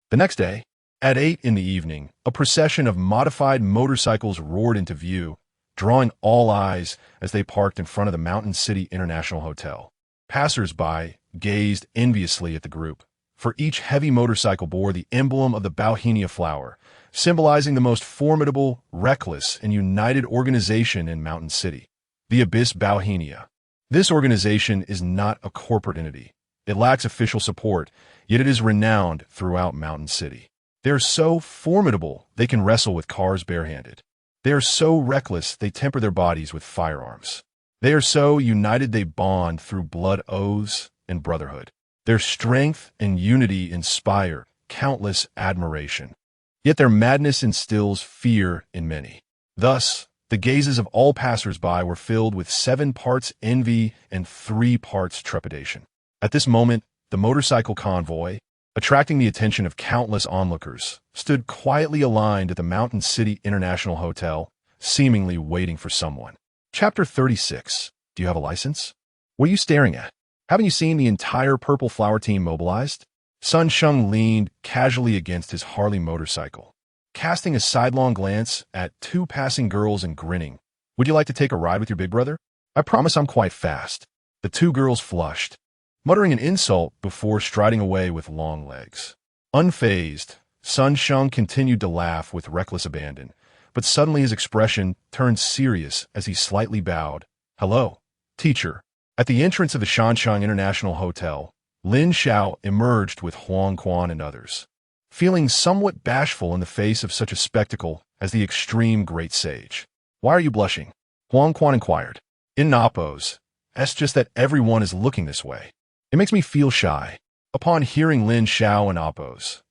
the next day, at 8 in the evening, a procession of modified motorcycles roared into view, drawing all eyes as they parked in front of the Mountain City International Hotel. Passers-by gazed enviously at the group, for each heavy motorcycle bore the emblem of the Bauhinia flower, symbolizing the most formidable, reckless, and united organization in Mountain City, the Abyss Bauhinia. This organization is not a corporate entity. It lacks official support, yet it is renowned throughout Mountain City. They are so formidable they can wrestle with cars barehanded. They are so reckless they temper their bodies with firearms. They are so united they bond through blood oaths and brotherhood. Their strength and unity inspire countless admiration. Yet their madness instills fear in many. Thus, the gazes of all passers-by were filled with 7 parts envy and 3 parts trepidation. At this moment, the motorcycle convoy, attracting the attention of countless onlookers, stood quietly aligned at the Mountain City International Hotel, seemingly waiting for someone. Chapter 36. Do you have a license? What are you staring at? Haven't you seen the entire Purple Flower team mobilized? Sun Sheng leaned casually against his Harley motorcycle, casting a sidelong glance at 2 passing girls and grinning. Would you like to take a ride with your big brother? I promise I'm quite fast. The 2 girls flushed, muttering an insult before striding away with long legs. Unfazed, Sun Sheng continued to laugh with reckless abandon, but suddenly his expression turned serious as he slightly bowed. Hello, teacher. At the entrance of the Shanshang International Hotel, Lin Xiao emerged with Huang Quan and others, feeling somewhat bashful in the face of such a spectacle as the extreme great sage. Why are you blushing? Huang Quan inquired. In Napo's, it's just that everyone is looking this way. It makes me feel shy. Upon hearing Lin Xiao and Appo's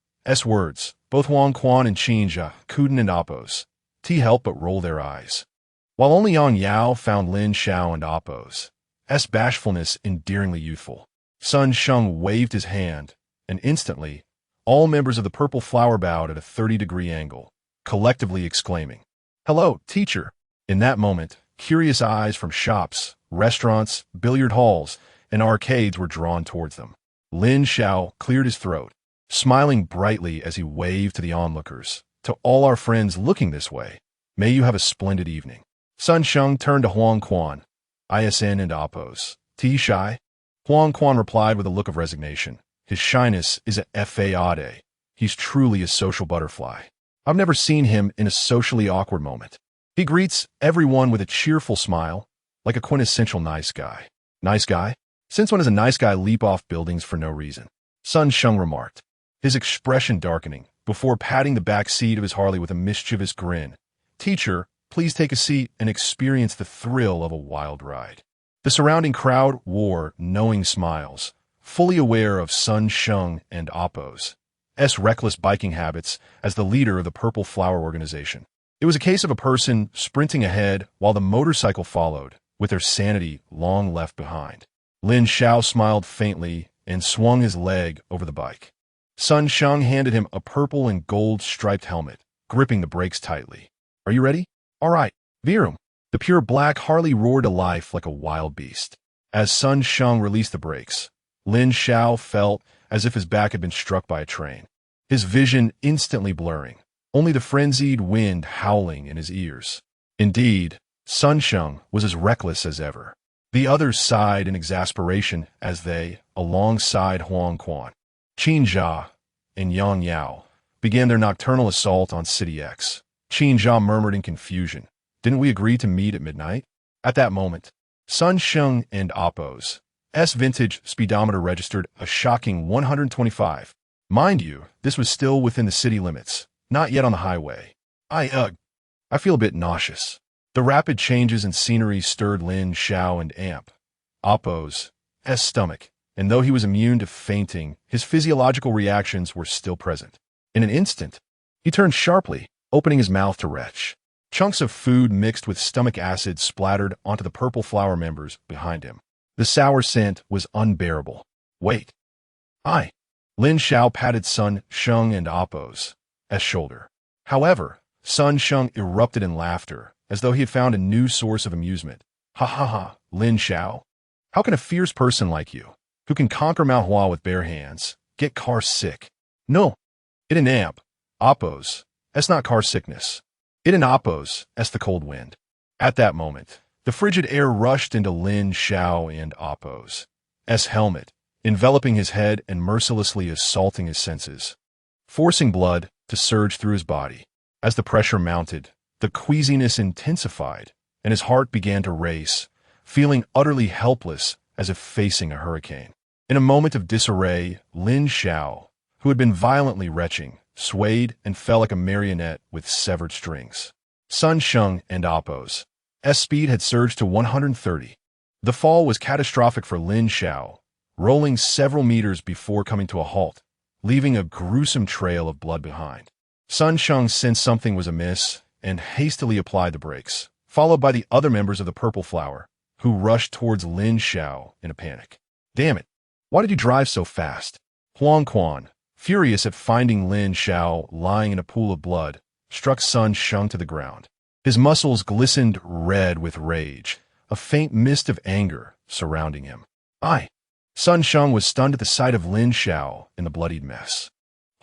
words, both Huang Quan and Qinjia, couldn't and Appo's help but roll their eyes. While only Yang Yao found Lin Xiao and Appo's bashfulness endearingly youthful. Sun Sheng waved his hand, and instantly, all members of the Purple Flower bowed at a 30-degree angle, collectively exclaiming, Hello, teacher! In that moment, curious eyes from shops, restaurants, billiard halls, and arcades were drawn towards them. Lin Xiao cleared his throat, smiling brightly as he waved to the onlookers. To all our friends looking this way, may you have a splendid evening. Sun Sheng turned to Huang Quan, ISN and Appo's. Shy? Huang Quan replied with a look of resignation. His shyness is a fade. He's truly a social butterfly. I've never seen him in a socially awkward moment. He greets everyone with a cheerful smile, like a quintessential nice guy. Nice guy? Since when does a nice guy leap off buildings for no reason? Sun Sheng remarked, his expression darkening, before patting the back seat of his Harley with a mischievous grin. Teacher, please take a seat and experience the thrill of a wild ride. The surrounding crowd wore knowing smiles, fully aware of Sun Sheng and Appo's reckless biking habits as the leader of the Purple Flower organization. It was a case of a person sprinting ahead while the motorcycle followed, with their sanity long left behind. Lin Xiao smiled faintly and swung his leg over the bike. Sun Sheng handed him a purple and gold striped helmet, gripping the brakes tightly. Are you ready? All right, Virum. The pure black Harley roared to life like a wild beast. As Sun Sheng released the brakes, Lin Xiao felt as if his back had been struck by a train, his vision instantly blurring, only the frenzied wind howling in his ears. Indeed, Sun Sheng was as reckless as ever. The others sighed in exasperation as they, alongside Huang Quan, Qinjia, and Yang Yao, began their nocturnal assault on City X. Qinjia murmured in confusion. Didn't we agree to meet at midnight? At that moment, Sun Sheng and Appo's vintage speedometer registered a shocking 125. Mind you, this was still within the city limits, not yet on the highway. I feel a bit nauseous. The rapid changes in scenery stirred Lin Xiao and Appo's stomach, and though he was immune to fainting, his physiological reactions were still present. In an instant, he turned sharply, opening his mouth to retch. Chunks of food mixed with stomach acid splattered onto the Purple Flower members behind him. The sour scent was unbearable. Wait. Lin Xiao patted Sun Sheng and Appo's shoulder. However, Sun Sheng erupted in laughter, as though he had found a new source of amusement. Ha ha ha, Lin Xiao. How can a fierce person like you, who can conquer Mount Hua with bare hands, get car sick? No. It an amp. Appo's. That's not car sickness. It an Appo's. That's the cold wind. At that moment, the frigid air rushed into Lin Xiao and Appo's helmet, enveloping his head and mercilessly assaulting his senses, forcing blood to surge through his body. As the pressure mounted, the queasiness intensified, and his heart began to race, feeling utterly helpless as if facing a hurricane. In a moment of disarray, Lin Xiao, who had been violently retching, swayed and fell like a marionette with severed strings. Sun Sheng and Appo's speed had surged to 130. The fall was catastrophic for Lin Xiao, rolling several meters before coming to a halt, leaving a gruesome trail of blood behind. Sun Sheng sensed something was amiss and hastily applied the brakes, followed by the other members of the Purple Flower, who rushed towards Lin Xiao in a panic. "Damn it! Why did you drive so fast?" Huang Quan, furious at finding Lin Xiao lying in a pool of blood, struck Sun Sheng to the ground. His muscles glistened red with rage, a faint mist of anger surrounding him. Sun Sheng was stunned at the sight of Lin Xiao in the bloodied mess.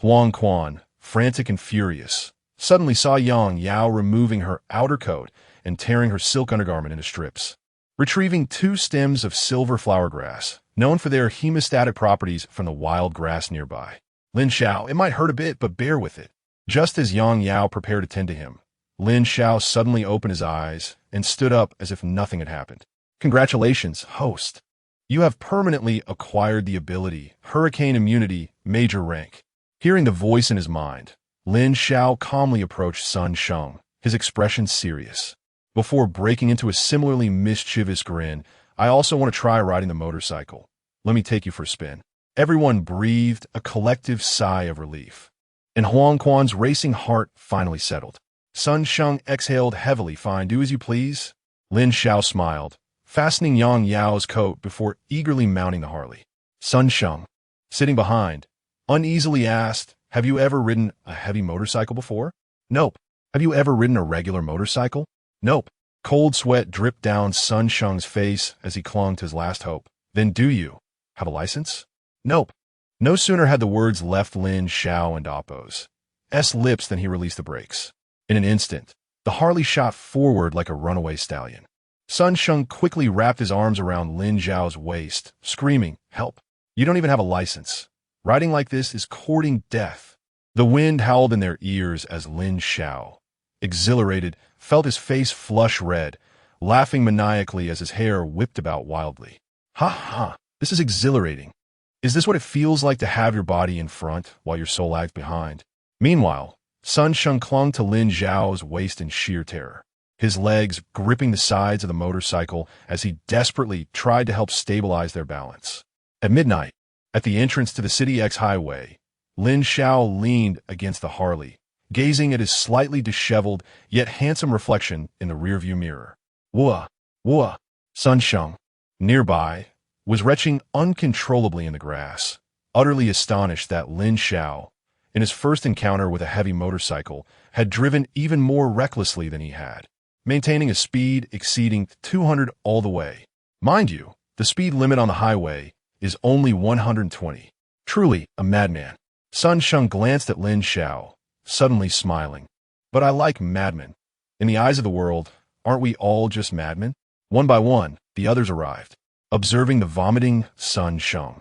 Huang Quan, frantic and furious, suddenly saw Yang Yao removing her outer coat and tearing her silk undergarment into strips. Retrieving 2 stems of silver flower grass, known for their hemostatic properties from the wild grass nearby. "Lin Xiao, it might hurt a bit, but bear with it." Just as Yang Yao prepared to tend to him, Lin Xiao suddenly opened his eyes and stood up as if nothing had happened. "Congratulations, host. You have permanently acquired the ability, Hurricane Immunity, Major Rank." Hearing the voice in his mind, Lin Xiao calmly approached Sun Sheng, his expression serious. Before breaking into a similarly mischievous grin, "I also want to try riding the motorcycle. Let me take you for a spin." Everyone breathed a collective sigh of relief, and Huang Quan's racing heart finally settled. Sun Sheng exhaled heavily. "Fine, do as you please." Lin Xiao smiled, fastening Yang Yao's coat before eagerly mounting the Harley. Sun Sheng, sitting behind, uneasily asked, "Have you ever ridden a heavy motorcycle before?" "Nope." "Have you ever ridden a regular motorcycle?" "Nope." Cold sweat dripped down Sun Sheng's face as he clung to his last hope. "Then do you have a license?" "Nope." No sooner had the words left Lin Xiao and Appo's lips than he released the brakes. In an instant, the Harley shot forward like a runaway stallion. Sun Sheng quickly wrapped his arms around Lin Xiao's waist, screaming, "Help! You don't even have a license. Riding like this is courting death." The wind howled in their ears as Lin Xiao, exhilarated, felt his face flush red, laughing maniacally as his hair whipped about wildly. "Ha ha! This is exhilarating. Is this what it feels like to have your body in front while your soul lags behind?" Meanwhile, Sun Sheng clung to Lin Xiao's waist in sheer terror, his legs gripping the sides of the motorcycle as he desperately tried to help stabilize their balance. At midnight, at the entrance to the City X highway, Lin Xiao leaned against the Harley, gazing at his slightly disheveled yet handsome reflection in the rearview mirror. Whoa! Sun Sheng, nearby, was retching uncontrollably in the grass, utterly astonished that Lin Xiao, in his first encounter with a heavy motorcycle, had driven even more recklessly than he had, maintaining a speed exceeding 200 all the way. Mind you, the speed limit on the highway is only 120. Truly a madman. Sun Sheng glanced at Lin Xiao, suddenly smiling. "But I like madmen. In the eyes of the world, aren't we all just madmen?" One by one, the others arrived, observing the vomiting Sun Sheng.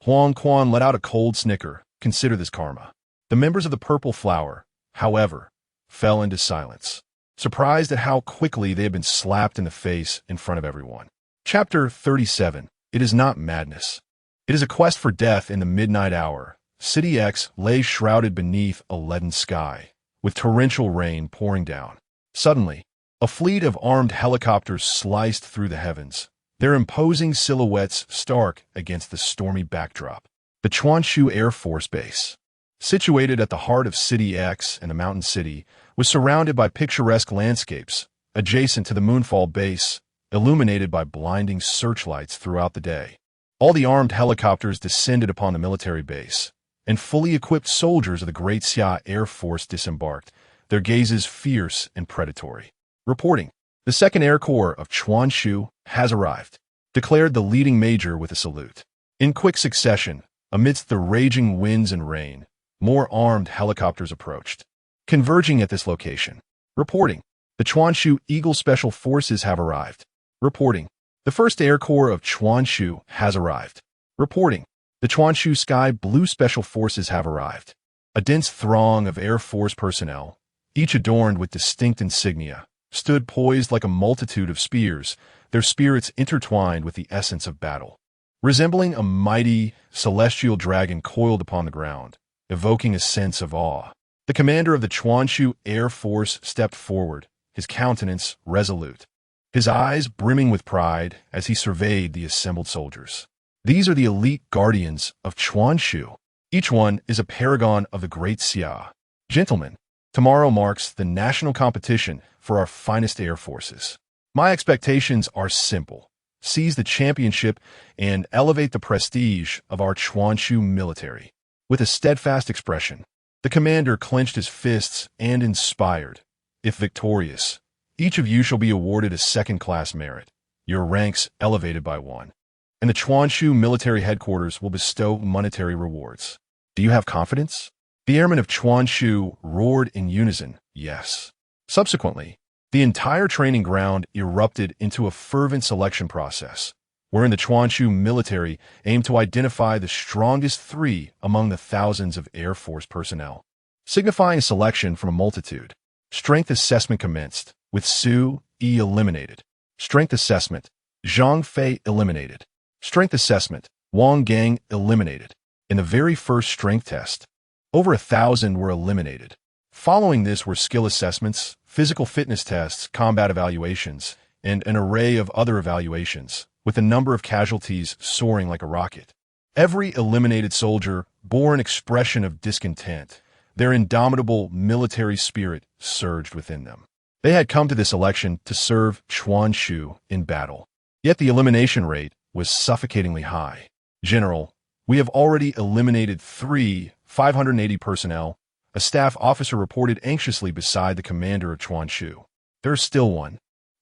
Huang Quan let out a cold snicker. Consider this karma. The members of the Purple Flower, however, fell into silence, surprised at how quickly they had been slapped in the face in front of everyone. Chapter 37. It is not madness. It is a quest for death in the midnight hour. City X lay shrouded beneath a leaden sky, with torrential rain pouring down. Suddenly, a fleet of armed helicopters sliced through the heavens, their imposing silhouettes stark against the stormy backdrop. The Chuanshu Air Force Base, situated at the heart of City X and the Mountain City, was surrounded by picturesque landscapes, adjacent to the Moonfall Base, illuminated by blinding searchlights throughout the day. All the armed helicopters descended upon the military base, and fully equipped soldiers of the Great Xia Air Force disembarked, their gazes fierce and predatory. Reporting, "The 2nd Air Corps of Chuanshu has arrived," declared the leading major with a salute. In quick succession, amidst the raging winds and rain, more armed helicopters approached, converging at this location. Reporting, "The Chuanshu Eagle Special Forces have arrived." Reporting, "The 1st Air Corps of Chuanshu has arrived." Reporting, The Chuanshu Sky Blue Special Forces have arrived. A dense throng of Air Force personnel, each adorned with distinct insignia, stood poised like a multitude of spears, their spirits intertwined with the essence of battle. Resembling a mighty, celestial dragon coiled upon the ground, evoking a sense of awe. The commander of the Chuanshu Air Force stepped forward, his countenance resolute, his eyes brimming with pride as he surveyed the assembled soldiers. These are the elite guardians of Chuanshu. Each one is a paragon of the Great Xia. Gentlemen, tomorrow marks the national competition for our finest air forces. My expectations are simple. Seize the championship and elevate the prestige of our Chuanshu military. With a steadfast expression, the commander clenched his fists and inspired. If victorious, each of you shall be awarded a second-class merit, your ranks elevated by one, and the Chuanshu military headquarters will bestow monetary rewards. Do you have confidence? The airmen of Chuanshu roared in unison, yes. Subsequently, the entire training ground erupted into a fervent selection process, wherein the Chuanshu military aimed to identify the strongest three among the thousands of Air Force personnel. Signifying selection from a multitude, strength assessment commenced, with Su Yi eliminated. Strength assessment, Zhang Fei eliminated. Strength assessment, Wang Gang eliminated. In the very first strength test, over 1,000 were eliminated. Following this were skill assessments, physical fitness tests, combat evaluations, and an array of other evaluations, with the number of casualties soaring like a rocket. Every eliminated soldier bore an expression of discontent. Their indomitable military spirit surged within them. They had come to this election to serve Chuanshu in battle. Yet the elimination rate was suffocatingly high. General, we have already eliminated 580 personnel, a staff officer reported anxiously beside the commander of Chuanshu. There's still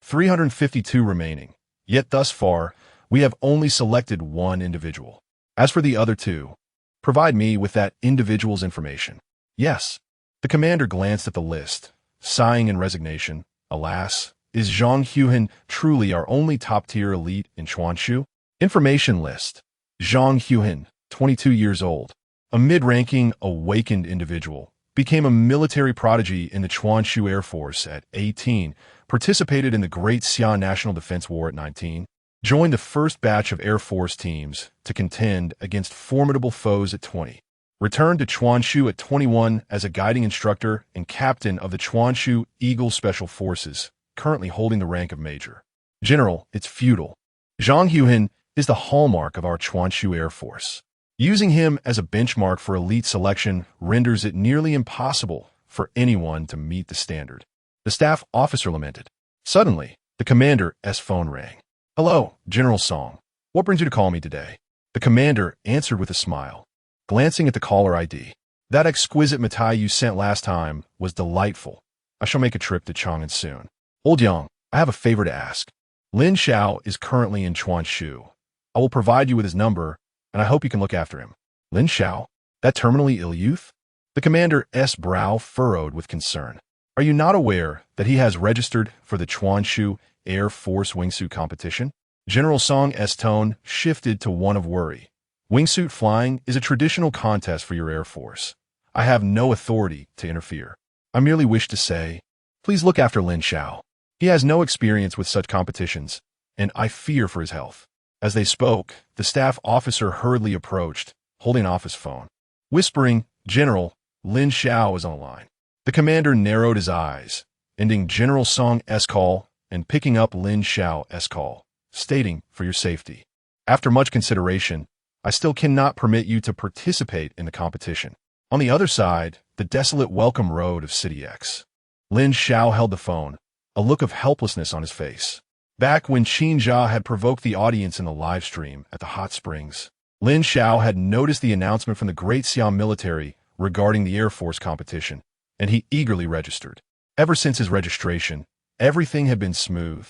352 remaining. Yet thus far, we have only selected one individual. As for the other two, provide me with that individual's information. Yes. The commander glanced at the list, sighing in resignation. Alas, is Zhang Huhan truly our only top-tier elite in Chuanshu? Information list. Zhang Huhan, 22 years old, a mid-ranking, awakened individual, became a military prodigy in the Chuanshu Air Force at 18, participated in the Great Xia National Defense War at 19, joined the first batch of Air Force teams to contend against formidable foes at 20, returned to Chuanshu at 21 as a guiding instructor and captain of the Chuanshu Eagle Special Forces, currently holding the rank of major. General, it's futile. Zhang Huhan is the hallmark of our Chuanshu Air Force. Using him as a benchmark for elite selection renders it nearly impossible for anyone to meet the standard. The staff officer lamented. Suddenly, the commander's phone rang. Hello, General Song. What brings you to call me today? The commander answered with a smile, glancing at the caller ID. That exquisite Matai you sent last time was delightful. I shall make a trip to Chang'an soon. Old Yang, I have a favor to ask. Lin Xiao is currently in Chuanshu. I will provide you with his number, and I hope you can look after him. Lin Xiao? That terminally ill youth? The commander's brow furrowed with concern. Are you not aware that he has registered for the Chuanshu Air Force wingsuit competition? General Song's tone shifted to one of worry. Wingsuit flying is a traditional contest for your Air Force. I have no authority to interfere. I merely wish to say, please look after Lin Xiao. He has no experience with such competitions, and I fear for his health. As they spoke, the staff officer hurriedly approached, holding off his phone. Whispering, General, Lin Xiao is on the line. The commander narrowed his eyes, ending General Song's call and picking up Lin Xiao's call, stating, for your safety. After much consideration, I still cannot permit you to participate in the competition. On the other side, the desolate welcome road of City X. Lin Xiao held the phone, a look of helplessness on his face. Back when Qin Jia had provoked the audience in the live stream at the hot springs, Lin Xiao had noticed the announcement from the Great Xia military regarding the Air Force competition, and he eagerly registered. Ever since his registration, everything had been smooth.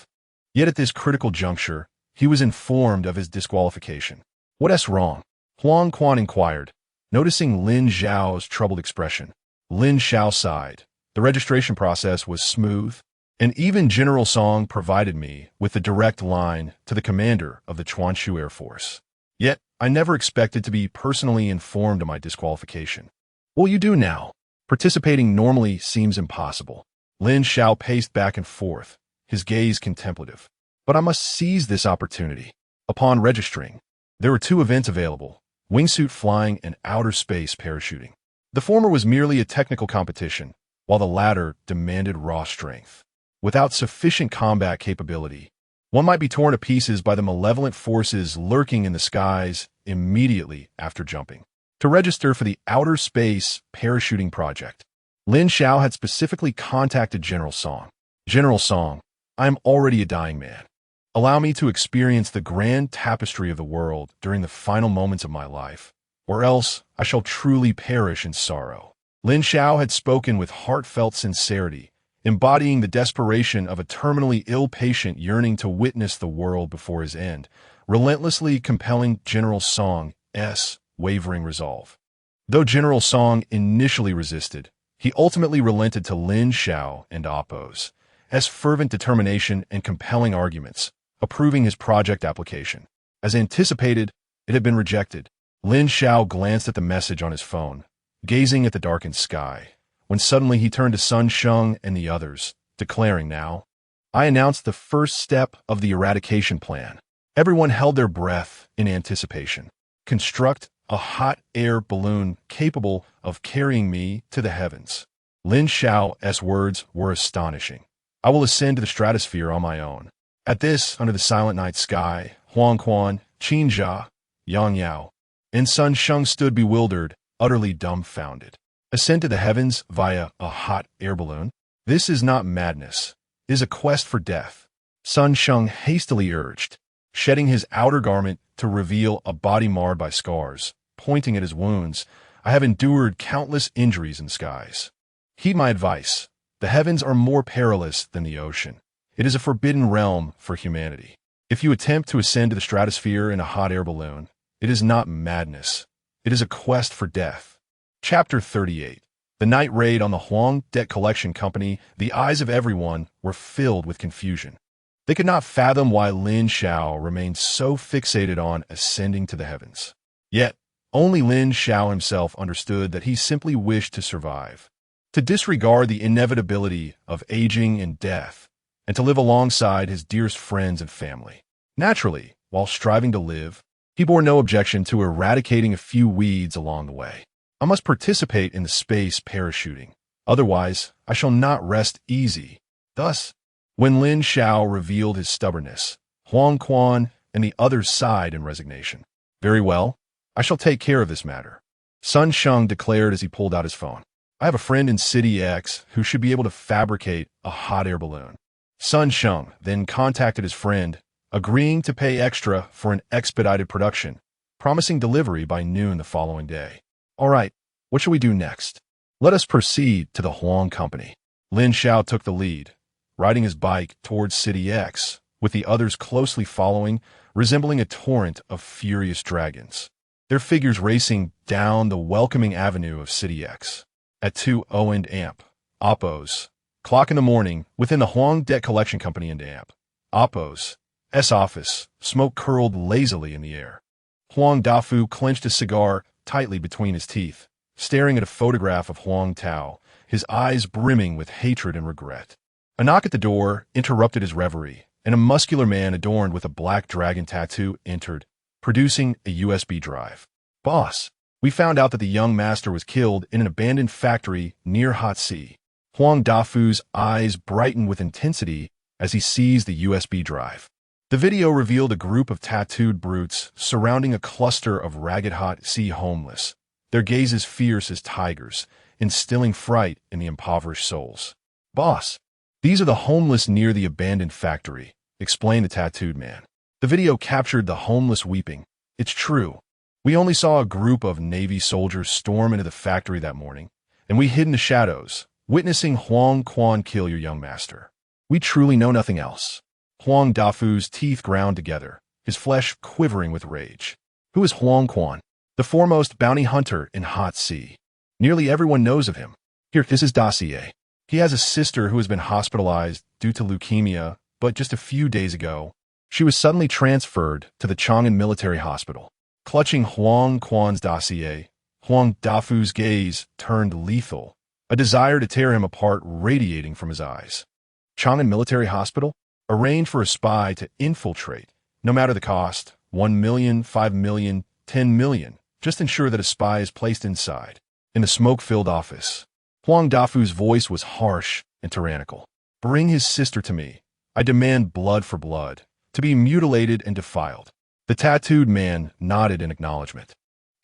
Yet at this critical juncture, he was informed of his disqualification. What's wrong? Huang Quan inquired, noticing Lin Xiao's troubled expression. Lin Xiao sighed. The registration process was smooth, and even General Song provided me with the direct line to the commander of the Chuanshu Air Force. Yet, I never expected to be personally informed of my disqualification. What will you do now? Participating normally seems impossible. Lin Xiao paced back and forth, his gaze contemplative. But I must seize this opportunity. Upon registering, there were two events available: wingsuit flying and outer space parachuting. The former was merely a technical competition, while the latter demanded raw strength. Without sufficient combat capability, one might be torn to pieces by the malevolent forces lurking in the skies immediately after jumping. To register for the outer space parachuting project, Lin Xiao had specifically contacted General Song. General Song, I am already a dying man. Allow me to experience the grand tapestry of the world during the final moments of my life, or else I shall truly perish in sorrow. Lin Xiao had spoken with heartfelt sincerity, embodying the desperation of a terminally ill patient yearning to witness the world before his end, relentlessly compelling General Song's wavering resolve. Though General Song initially resisted, he ultimately relented to Lin Xiao and Oppo's fervent determination and compelling arguments, approving his project application. As anticipated, it had been rejected. Lin Xiao glanced at the message on his phone, gazing at the darkened sky, when suddenly he turned to Sun Sheng and the others, declaring, "Now, I announced the first step of the eradication plan." Everyone held their breath in anticipation. Construct a hot air balloon capable of carrying me to the heavens. Lin Xiao's words were astonishing. I will ascend to the stratosphere on my own. At this, under the silent night sky, Huang Quan, Qin Jia, Yang Yao, and Sun Sheng stood bewildered, utterly dumbfounded. Ascend to the heavens via a hot air balloon? This is not madness. It is a quest for death. Sun Sheng hastily urged, shedding his outer garment to reveal a body marred by scars. Pointing at his wounds, I have endured countless injuries in the skies. Heed my advice. The heavens are more perilous than the ocean. It is a forbidden realm for humanity. If you attempt to ascend to the stratosphere in a hot air balloon, it is not madness. It is a quest for death. Chapter 38. The night raid on the Huang Debt Collection Company. The eyes of everyone were filled with confusion. They could not fathom why Lin Xiao remained so fixated on ascending to the heavens. Yet, only Lin Xiao himself understood that he simply wished to survive, to disregard the inevitability of aging and death, and to live alongside his dearest friends and family. Naturally, while striving to live, he bore no objection to eradicating a few weeds along the way. I must participate in the space parachuting. Otherwise, I shall not rest easy. Thus, when Lin Xiao revealed his stubbornness, Huang Quan and the others sighed in resignation. Very well, I shall take care of this matter, Sun Sheng declared as he pulled out his phone. I have a friend in City X who should be able to fabricate a hot air balloon. Sun Sheng then contacted his friend, agreeing to pay extra for an expedited production, promising delivery by noon the following day. All right, what shall we do next? Let us proceed to the Huang Company. Lin Xiao took the lead, riding his bike towards City X, with the others closely following, resembling a torrent of furious dragons, their figures racing down the welcoming avenue of City X. At 2:00 and amp, Oppo's clock in the morning, within the Huang Debt Collection Company and amp, Oppo's office, smoke curled lazily in the air. Huang Dafu clenched a cigar tightly between his teeth, staring at a photograph of Huang Tao, his eyes brimming with hatred and regret. A knock at the door interrupted his reverie, and a muscular man adorned with a black dragon tattoo entered, producing a USB drive. Boss, we found out that the young master was killed in an abandoned factory near Hot Sea. Huang Dafu's eyes brightened with intensity as he seized the USB drive. The video revealed a group of tattooed brutes surrounding a cluster of ragged Hot Sea homeless, their gazes fierce as tigers, instilling fright in the impoverished souls. Boss, these are the homeless near the abandoned factory, explained the tattooed man. The video captured the homeless weeping. It's true. We only saw a group of Navy soldiers storm into the factory that morning, and we hid in the shadows, witnessing Huang Quan kill your young master. We truly know nothing else. Huang Dafu's teeth ground together, his flesh quivering with rage. Who is Huang Quan? The foremost bounty hunter in Hot Sea. Nearly everyone knows of him. Here is his dossier. He has a sister who has been hospitalized due to leukemia, but just a few days ago, she was suddenly transferred to the Chang'an Military Hospital. Clutching Huang Quan's dossier, Huang Dafu's gaze turned lethal, a desire to tear him apart radiating from his eyes. Chang'an Military Hospital? Arrange for a spy to infiltrate, no matter the cost, 1 million, 5 million, 10 million. Just ensure that a spy is placed inside. In the smoke-filled office, Huang Dafu's voice was harsh and tyrannical. Bring his sister to me. I demand blood for blood, to be mutilated and defiled. The tattooed man nodded in acknowledgement.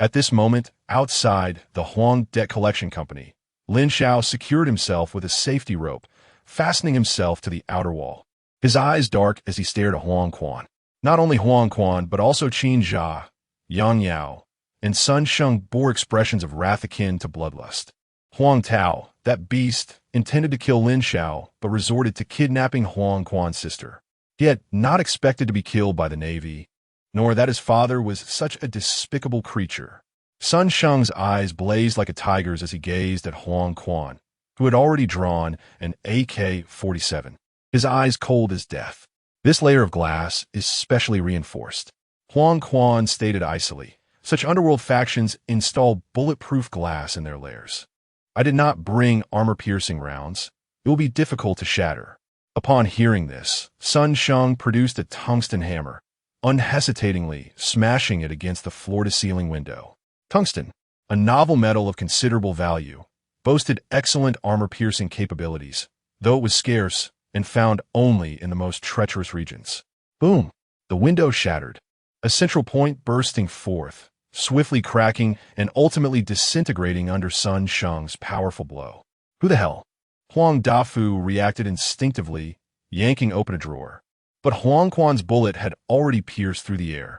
At this moment, outside the Huang Debt Collection Company, Lin Xiao secured himself with a safety rope, fastening himself to the outer wall. His eyes dark as he stared at Huang Quan. Not only Huang Quan, but also Qin Jia, Yang Yao, and Sun Sheng bore expressions of wrath akin to bloodlust. Huang Tao, that beast, intended to kill Lin Xiao, but resorted to kidnapping Huang Quan's sister. He had not expected to be killed by the Navy, nor that his father was such a despicable creature. Sun Sheng's eyes blazed like a tiger's as he gazed at Huang Quan, who had already drawn an AK-47. His eyes cold as death. This layer of glass is specially reinforced. Huang Quan stated icily, such underworld factions install bulletproof glass in their lairs. I did not bring armor-piercing rounds. It will be difficult to shatter. Upon hearing this, Sun Sheng produced a tungsten hammer, unhesitatingly smashing it against the floor-to-ceiling window. Tungsten, a novel metal of considerable value, boasted excellent armor-piercing capabilities, though it was scarce and found only in the most treacherous regions. Boom! The window shattered, a central point bursting forth, swiftly cracking and ultimately disintegrating under Sun Sheng's powerful blow. Who the hell? Huang Dafu reacted instinctively, yanking open a drawer. But Huang Quan's bullet had already pierced through the air.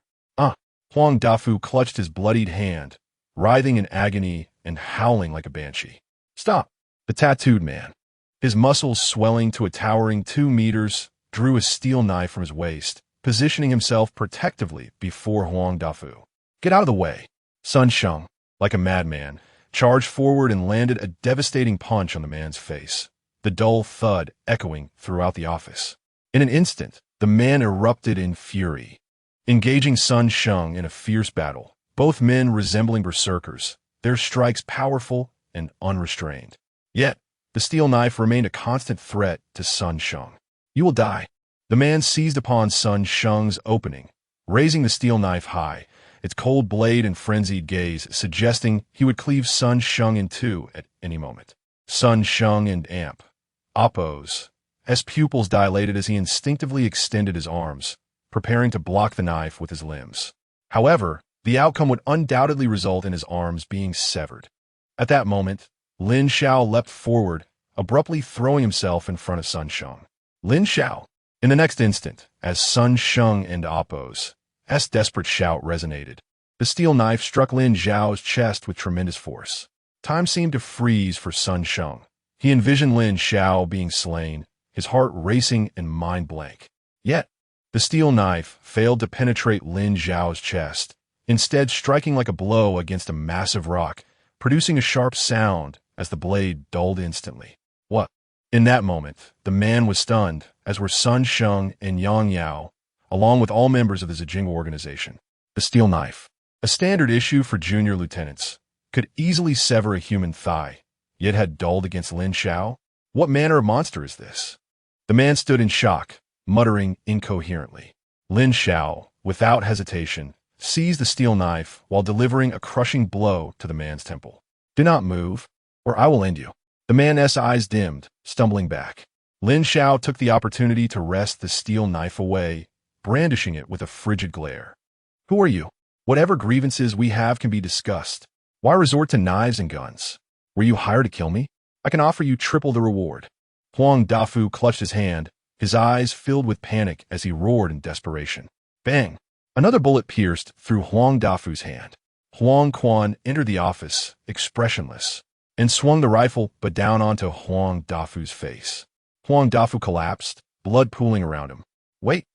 Huang Dafu clutched his bloodied hand, writhing in agony and howling like a banshee. Stop! The tattooed man, his muscles swelling to a towering 2 meters, drew a steel knife from his waist, positioning himself protectively before Huang Dafu. Get out of the way! Sun Sheng, like a madman, charged forward and landed a devastating punch on the man's face, the dull thud echoing throughout the office. In an instant, the man erupted in fury, engaging Sun Sheng in a fierce battle, both men resembling berserkers, their strikes powerful and unrestrained. Yet, the steel knife remained a constant threat to Sun Sheng. You will die. The man seized upon Sun Sheng's opening, raising the steel knife high, its cold blade and frenzied gaze suggesting he would cleave Sun Sheng in two at any moment. Sun Sheng and Appo's pupils dilated as he instinctively extended his arms, preparing to block the knife with his limbs. However, the outcome would undoubtedly result in his arms being severed. At that moment, Lin Xiao leapt forward, abruptly throwing himself in front of Sun Sheng. Lin Xiao! In the next instant, as Sun Sheng and Appo's desperate shout resonated, the steel knife struck Lin Xiao's chest with tremendous force. Time seemed to freeze for Sun Sheng. He envisioned Lin Xiao being slain, his heart racing and mind blank. Yet, the steel knife failed to penetrate Lin Xiao's chest, instead striking like a blow against a massive rock, producing a sharp sound as the blade dulled instantly. What? In that moment, the man was stunned, as were Sun Sheng and Yang Yao, along with all members of the Zijinga organization. The steel knife, a standard issue for junior lieutenants, could easily sever a human thigh, yet had dulled against Lin Xiao? What manner of monster is this? The man stood in shock, muttering incoherently. Lin Xiao, without hesitation, seized the steel knife while delivering a crushing blow to the man's temple. Do not move, or I will end you. The man's eyes dimmed, stumbling back. Lin Xiao took the opportunity to wrest the steel knife away, brandishing it with a frigid glare. Who are you? Whatever grievances we have can be discussed. Why resort to knives and guns? Were you hired to kill me? I can offer you triple the reward. Huang Dafu clutched his hand, his eyes filled with panic as he roared in desperation. Bang! Another bullet pierced through Huang Dafu's hand. Huang Quan entered the office, expressionless, and swung the rifle but down onto Huang Dafu's face. Huang Dafu collapsed, blood pooling around him. Wait,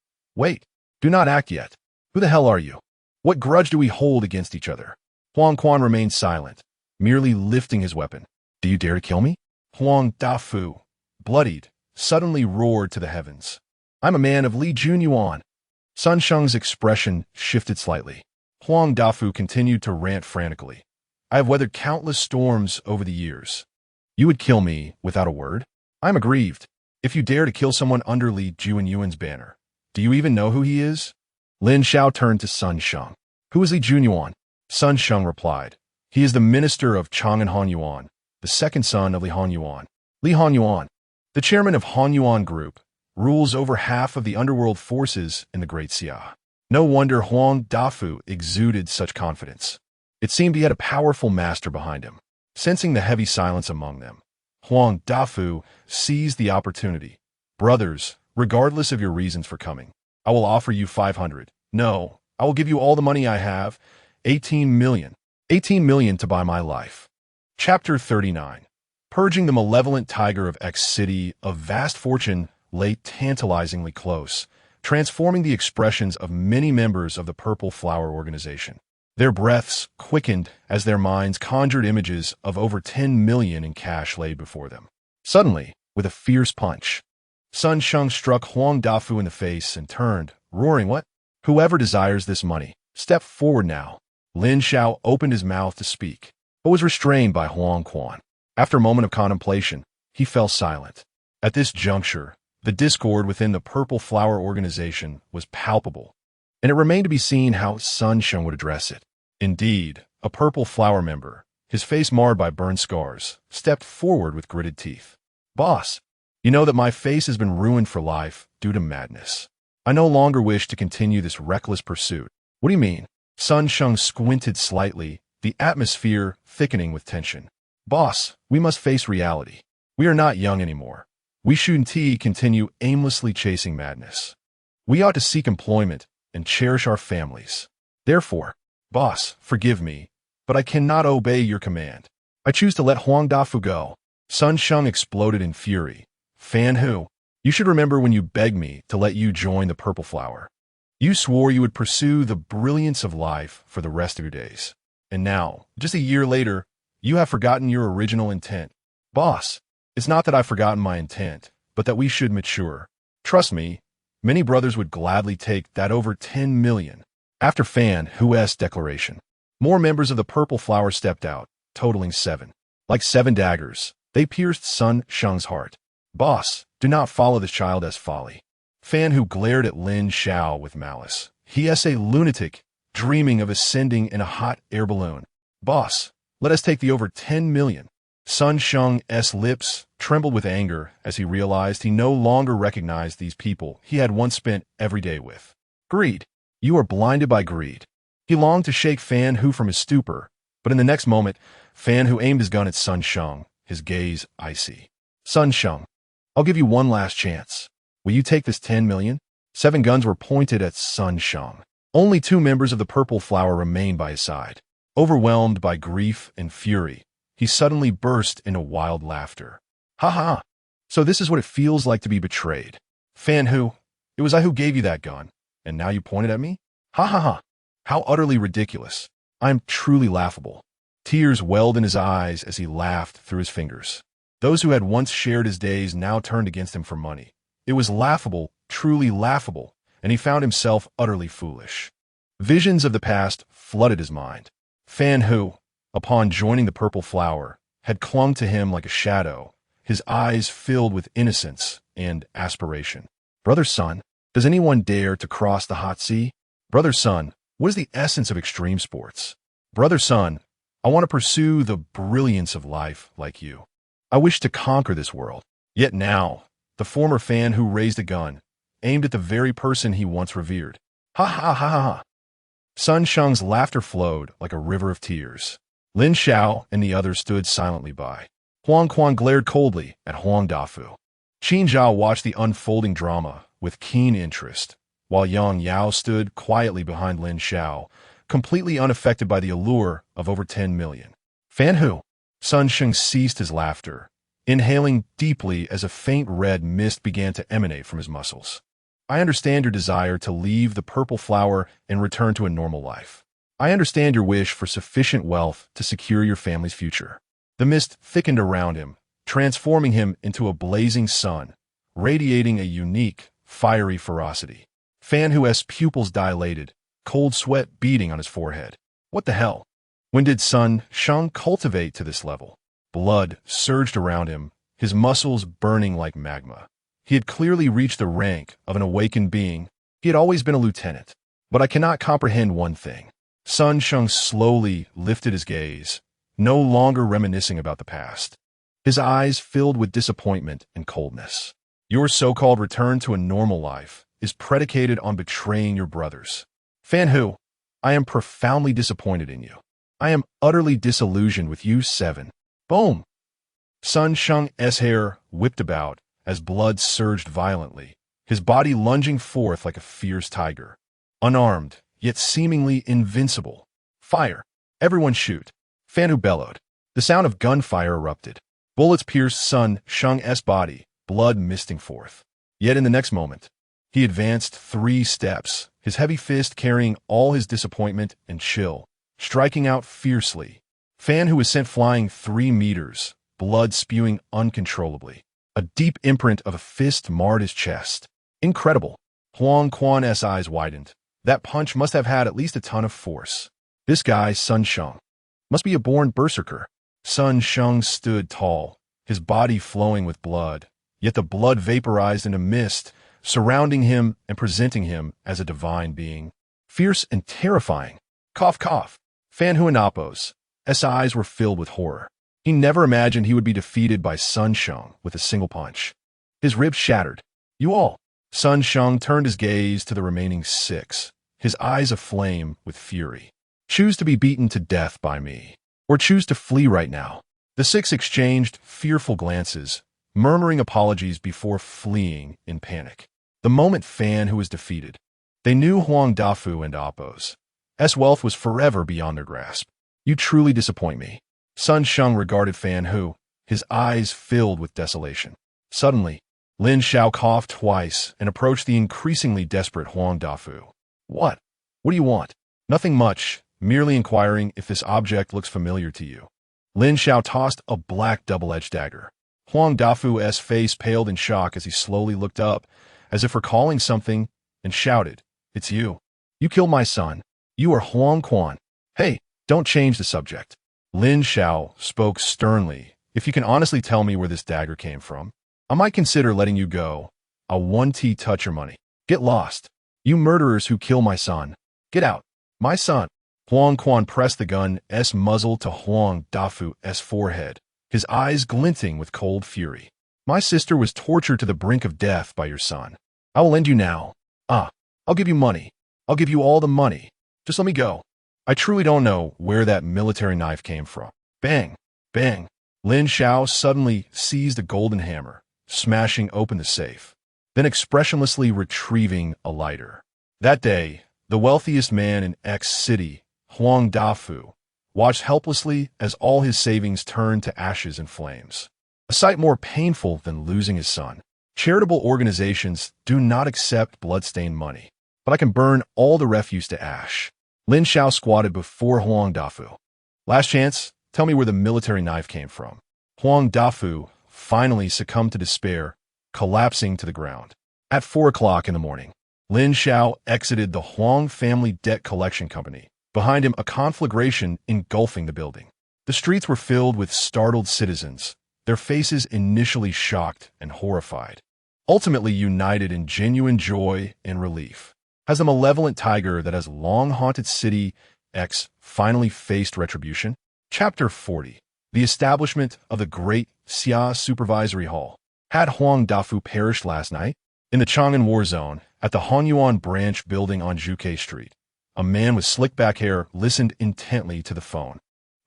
do not act yet. Who the hell are you? What grudge do we hold against each other? Huang Quan remained silent, merely lifting his weapon. Do you dare to kill me? Huang Dafu, bloodied, suddenly roared to the heavens. I'm a man of Li Junyuan. Sun Sheng's expression shifted slightly. Huang Dafu continued to rant frantically. I have weathered countless storms over the years. You would kill me without a word? I am aggrieved. If you dare to kill someone under Li Junyuan's banner, do you even know who he is? Lin Xiao turned to Sun Sheng. Who is Li Junyuan? Sun Sheng replied. He is the minister of Chang'an Hanyuan, the second son of Li Hanyuan. Li Hanyuan, the chairman of Hanyuan Group, rules over half of the underworld forces in the Great Xia. No wonder Huang Dafu exuded such confidence. It seemed he had a powerful master behind him. Sensing the heavy silence among them, Huang Dafu seized the opportunity. Brothers, regardless of your reasons for coming, I will offer you 500. No, I will give you all the money I have, 18 million. 18 million to buy my life. Chapter 39. Purging the malevolent tiger of X City, a vast fortune lay tantalizingly close, transforming the expressions of many members of the Purple Flower Organization. Their breaths quickened as their minds conjured images of over 10 million in cash laid before them. Suddenly, with a fierce punch, Sun Sheng struck Huang Dafu in the face and turned, roaring, What? Whoever desires this money, step forward now. Lin Xiao opened his mouth to speak, but was restrained by Huang Quan. After a moment of contemplation, he fell silent. At this juncture, the discord within the Purple Flower Organization was palpable, and it remained to be seen how Sun Sheng would address it. Indeed, a Purple Flower member, his face marred by burn scars, stepped forward with gritted teeth. Boss, you know that my face has been ruined for life due to madness. I no longer wish to continue this reckless pursuit. What do you mean? Sun Sheng squinted slightly, the atmosphere thickening with tension. Boss, we must face reality. We are not young anymore. We shouldn't continue aimlessly chasing madness. We ought to seek employment and cherish our families. Therefore, boss, forgive me, but I cannot obey your command. I choose to let Huang Dafu go. Sun Sheng exploded in fury. Fan Hu, you should remember when you begged me to let you join the Purple Flower. You swore you would pursue the brilliance of life for the rest of your days. And now, just a year later, you have forgotten your original intent. Boss, it's not that I've forgotten my intent, but that we should mature. Trust me, many brothers would gladly take that over 10 million. After Fan Hu's declaration, more members of the Purple Flower stepped out, totaling 7. Like 7 daggers, they pierced Sun Sheng's heart. Boss, do not follow this child as folly. Fan Hu glared at Lin Xiao with malice. He is a lunatic, dreaming of ascending in a hot air balloon. Boss, let us take the over 10 million. Sun Sheng's lips trembled with anger as he realized he no longer recognized these people he had once spent every day with. Greed. You are blinded by greed. He longed to shake Fan Hu from his stupor, but in the next moment, Fan Hu aimed his gun at Sun Sheng, his gaze icy. Sun Sheng, I'll give you one last chance. Will you take this 10 million? 7 guns were pointed at Sun Sheng. Only 2 members of the Purple Flower remained by his side. Overwhelmed by grief and fury, he suddenly burst into wild laughter. Ha ha! So this is what it feels like to be betrayed. Fan Hu, it was I who gave you that gun, and now you pointed at me? Ha ha ha! How utterly ridiculous. I am truly laughable. Tears welled in his eyes as he laughed through his fingers. Those who had once shared his days now turned against him for money. It was laughable, truly laughable, and he found himself utterly foolish. Visions of the past flooded his mind. Fan Hu, upon joining the Purple Flower, had clung to him like a shadow, his eyes filled with innocence and aspiration. Brother Sun, does anyone dare to cross the hot sea? Brother Sun, what is the essence of extreme sports? Brother Sun, I want to pursue the brilliance of life like you. I wish to conquer this world. Yet now, the former Fan Hu raised a gun, aimed at the very person he once revered. Ha ha ha ha ha! Sun Sheng's laughter flowed like a river of tears. Lin Xiao and the others stood silently by. Huang Quan glared coldly at Huang Dafu. Qin Zhao watched the unfolding drama with keen interest, while Yang Yao stood quietly behind Lin Xiao, completely unaffected by the allure of over 10 million. Fan Hu! Sun Sheng ceased his laughter, inhaling deeply as a faint red mist began to emanate from his muscles. I understand your desire to leave the Purple Flower and return to a normal life. I understand your wish for sufficient wealth to secure your family's future. The mist thickened around him, transforming him into a blazing sun, radiating a unique, fiery ferocity. Fan Hu's pupils dilated, cold sweat beading on his forehead. What the hell? When did Sun Shang cultivate to this level? Blood surged around him, his muscles burning like magma. He had clearly reached the rank of an awakened being. He had always been a lieutenant. But I cannot comprehend one thing. Sun Shang slowly lifted his gaze, no longer reminiscing about the past. His eyes filled with disappointment and coldness. Your so-called return to a normal life is predicated on betraying your brothers. Fan Hu, I am profoundly disappointed in you. I am utterly disillusioned with you, 7. Boom! Sun Shang's hair whipped about as blood surged violently, his body lunging forth like a fierce tiger. Unarmed, yet seemingly invincible. Fire! Everyone shoot! Fan Hu bellowed. The sound of gunfire erupted. Bullets pierced Sun Shang's body, blood misting forth. Yet in the next moment, he advanced 3 steps, his heavy fist carrying all his disappointment and chill, striking out fiercely. Fan Hu was sent flying 3 meters, blood spewing uncontrollably. A deep imprint of a fist marred his chest. Incredible. Huang Quan's eyes widened. That punch must have had at least a ton of force. This guy, Sun Shang, must be a born berserker. Sun Shang stood tall, his body flowing with blood, yet the blood vaporized into mist, surrounding him and presenting him as a divine being. Fierce and terrifying. Cough, cough. Fan Hu Napo's eyes were filled with horror. He never imagined he would be defeated by Sun Shang with a single punch. His ribs shattered. You all. Sun Shang turned his gaze to the remaining 6, his eyes aflame with fury. Choose to be beaten to death by me, or choose to flee right now. The 6 exchanged fearful glances, murmuring apologies before fleeing in panic. The moment Fan Hu was defeated, they knew Huang Dafu and Appo's wealth was forever beyond their grasp. You truly disappoint me. Sun Shang regarded Fan Hu, his eyes filled with desolation. Suddenly, Lin Xiao coughed twice and approached the increasingly desperate Huang Dafu. What? What do you want? Nothing much, merely inquiring if this object looks familiar to you. Lin Xiao tossed a black double-edged dagger. Huang Dafu's face paled in shock as he slowly looked up, as if recalling something, and shouted, It's you. You killed my son. You are Huang Quan. Hey, don't change the subject. Lin Xiao spoke sternly. If you can honestly tell me where this dagger came from, I might consider letting you go. I'll 1T touch your money. Get lost. You murderers who kill my son. Get out. My son. Huang Quan pressed the gun's muzzle to Huang Dafu's forehead, his eyes glinting with cold fury. My sister was tortured to the brink of death by your son. I will end you now. I'll give you money. I'll give you all the money. Just let me go. I truly don't know where that military knife came from. Bang, bang. Lin Xiao suddenly seized a golden hammer, smashing open the safe, then expressionlessly retrieving a lighter. That day, the wealthiest man in X city, Huang Dafu, watched helplessly as all his savings turned to ashes and flames. A sight more painful than losing his son. Charitable organizations do not accept bloodstained money, but I can burn all the refuse to ash. Lin Xiao squatted before Huang Dafu. Last chance, tell me where the military knife came from. Huang Dafu finally succumbed to despair, collapsing to the ground. At 4 o'clock in the morning, Lin Xiao exited the Huang Family Debt Collection Company. Behind him, a conflagration engulfing the building. The streets were filled with startled citizens, their faces initially shocked and horrified, ultimately united in genuine joy and relief. Has the malevolent tiger that has long haunted City X finally faced retribution? Chapter 40. The establishment of the Great Xia Supervisory Hall. Had Huang Dafu perished last night? In the Chang'an War Zone, at the Hanyuan branch building on Zhuke Street, a man with slick back hair listened intently to the phone,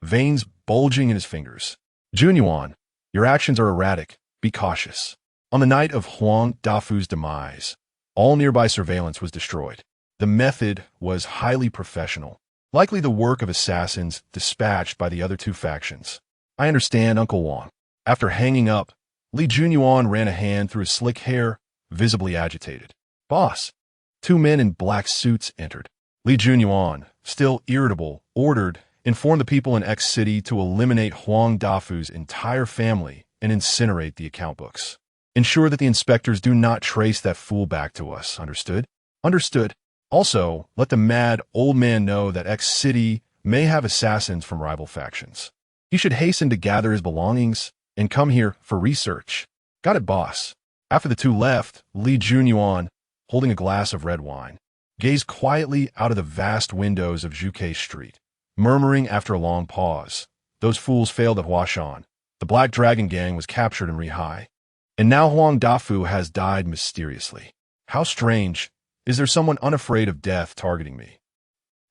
veins bulging in his fingers. Junyuan, your actions are erratic. Be cautious. On the night of Huang Dafu's demise, all nearby surveillance was destroyed. The method was highly professional, likely the work of assassins dispatched by the other 2 factions. I understand, Uncle Wang. After hanging up, Li Junyuan ran a hand through his slick hair, visibly agitated. Boss. 2 men in black suits entered. Li Junyuan, still irritable, ordered, inform the people in X City to eliminate Huang Dafu's entire family and incinerate the account books. Ensure that the inspectors do not trace that fool back to us, understood? Understood. Also, let the mad old man know that X city may have assassins from rival factions. He should hasten to gather his belongings and come here for research. Got it, boss. After the two left, Li Junyuan, holding a glass of red wine, gazed quietly out of the vast windows of Zhuke Street, murmuring after a long pause, "Those fools failed at Huashan. The Black Dragon Gang was captured in Rihai. And now Huang Dafu has died mysteriously. How strange. Is there someone unafraid of death targeting me?"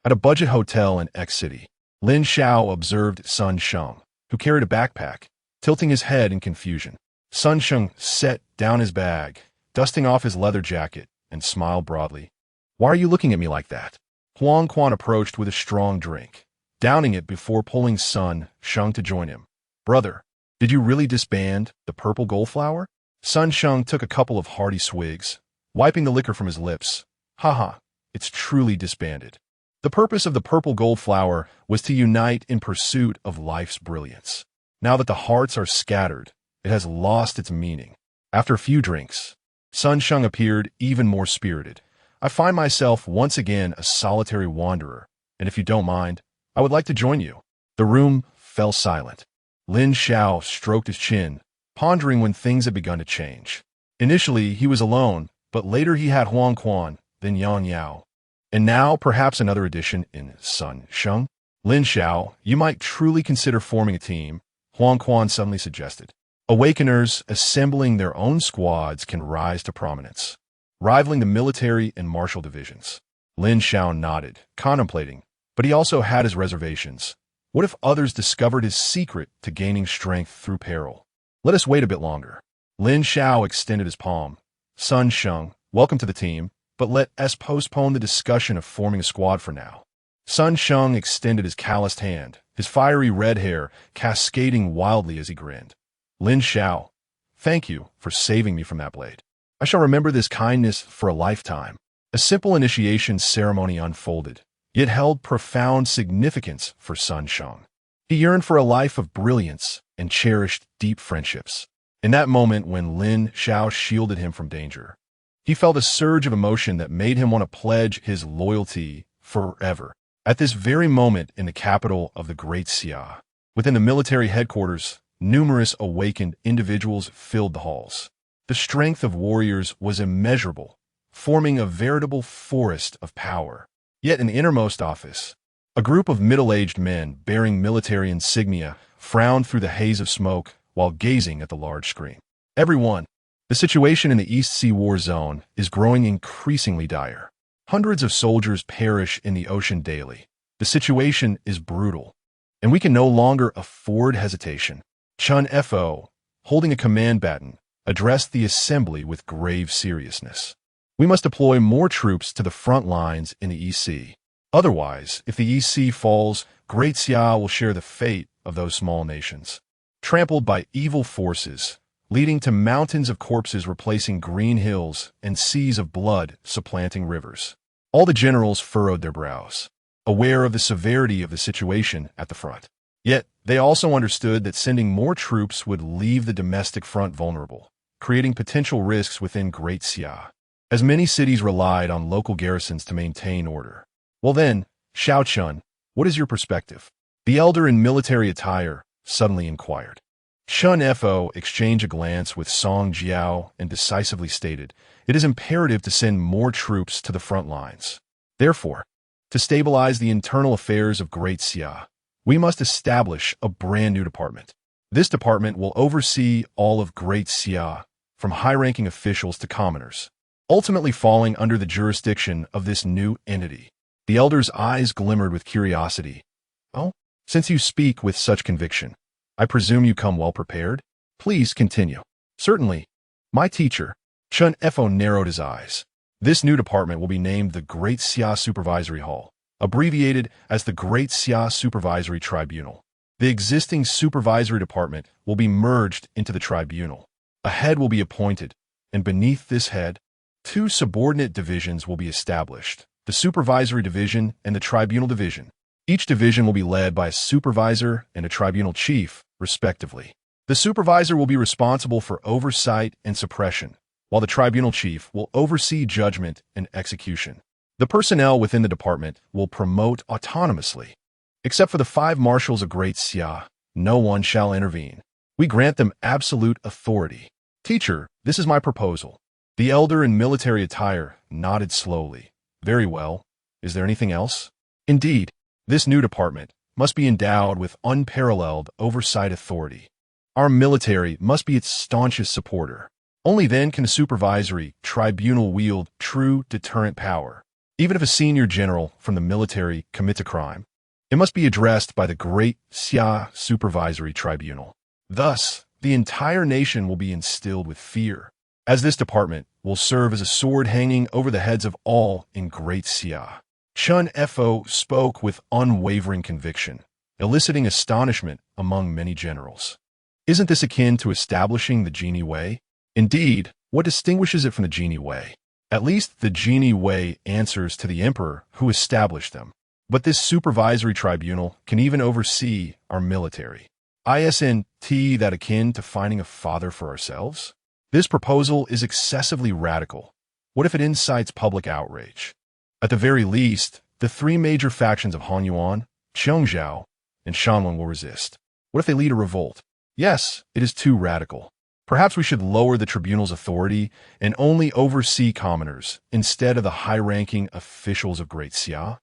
At a budget hotel in X City, Lin Xiao observed Sun Sheng, who carried a backpack, tilting his head in confusion. Sun Sheng set down his bag, dusting off his leather jacket, and smiled broadly. "Why are you looking at me like that?" Huang Quan approached with a strong drink, downing it before pulling Sun Sheng to join him. "Brother, did you really disband the purple goldflower?" Sun Sheng took a couple of hearty swigs, wiping the liquor from his lips. "Haha, it's truly disbanded. The purpose of the purple goldflower was to unite in pursuit of life's brilliance. Now that the hearts are scattered, it has lost its meaning." After a few drinks, Sun Sheng appeared even more spirited. "I find myself once again a solitary wanderer, and if you don't mind, I would like to join you." The room fell silent. Lin Xiao stroked his chin, pondering when things had begun to change. Initially, he was alone, but later he had Huang Quan, then Yang Yao. And now, perhaps another addition in Sun Sheng? "Lin Xiao, you might truly consider forming a team," Huang Quan suddenly suggested. "Awakeners assembling their own squads can rise to prominence, rivaling the military and martial divisions." Lin Xiao nodded, contemplating, but he also had his reservations. What if others discovered his secret to gaining strength through peril? "Let us wait a bit longer." Lin Xiao extended his palm. "Sun Sheng, welcome to the team, but let us postpone the discussion of forming a squad for now." Sun Sheng extended his calloused hand, his fiery red hair cascading wildly as he grinned. "Lin Xiao, thank you for saving me from that blade. I shall remember this kindness for a lifetime." A simple initiation ceremony unfolded, yet held profound significance for Sun Sheng. He yearned for a life of brilliance and cherished deep friendships. In that moment when Lin Xiao shielded him from danger, he felt a surge of emotion that made him want to pledge his loyalty forever. At this very moment in the capital of the Great Xia, within the military headquarters, numerous awakened individuals filled the halls. The strength of warriors was immeasurable, forming a veritable forest of power. Yet in the innermost office, a group of middle-aged men bearing military insignia frowned through the haze of smoke while gazing at the large screen. "Everyone, the situation in the East Sea War Zone is growing increasingly dire. Hundreds of soldiers perish in the ocean daily. The situation is brutal, and we can no longer afford hesitation." Chun Fo, holding a command baton, addressed the assembly with grave seriousness. "We must deploy more troops to the front lines in the EC. Otherwise, if the EC falls, Great Xia will share the fate of those small nations, trampled by evil forces, leading to mountains of corpses replacing green hills and seas of blood supplanting rivers." All the generals furrowed their brows, aware of the severity of the situation at the front. Yet, they also understood that sending more troops would leave the domestic front vulnerable, creating potential risks within Great Xia, as many cities relied on local garrisons to maintain order. "Well then, Xiao Chun, what is your perspective?" the elder in military attire suddenly inquired. Chun Fo exchanged a glance with Song Jiao and decisively stated, "It is imperative to send more troops to the front lines. Therefore, to stabilize the internal affairs of Great Xia, we must establish a brand new department. This department will oversee all of Great Xia, from high-ranking officials to commoners, ultimately falling under the jurisdiction of this new entity." The elder's eyes glimmered with curiosity. "Oh, since you speak with such conviction, I presume you come well prepared? Please continue." "Certainly. My teacher." Chun Fo narrowed his eyes. "This new department will be named the Great Xia Supervisory Hall, abbreviated as the Great Xia Supervisory Tribunal. The existing supervisory department will be merged into the tribunal. A head will be appointed, and beneath this head, two subordinate divisions will be established, the Supervisory Division and the Tribunal Division. Each division will be led by a supervisor and a tribunal chief, respectively. The supervisor will be responsible for oversight and suppression, while the tribunal chief will oversee judgment and execution. The personnel within the department will promote autonomously. Except for the 5 marshals of Great Xia, no one shall intervene. We grant them absolute authority. Teacher, this is my proposal. The elder in military attire nodded slowly. Very well. Is there anything else? Indeed, this new department must be endowed with unparalleled oversight authority. Our military must be its staunchest supporter. Only then can a supervisory tribunal wield true deterrent power. Even if a senior general from the military commits a crime, it must be addressed by the Great Xia Supervisory Tribunal. Thus, the entire nation will be instilled with fear, as this department will serve as a sword hanging over the heads of all in Great Xia. Chun Fo spoke with unwavering conviction, eliciting astonishment among many generals. Isn't this akin to establishing the Genie Way? Indeed, what distinguishes it from the Genie Way? At least the Genie Way answers to the emperor who established them. But this supervisory tribunal can even oversee our military. Isn't that akin to finding a father for ourselves? This proposal is excessively radical. What if it incites public outrage? At the very least, the 3 major factions of Han Yuan, Chengzhou, and Shanlun will resist. What if they lead a revolt? Yes, it is too radical. Perhaps we should lower the tribunal's authority and only oversee commoners instead of the high-ranking officials of Great Xia.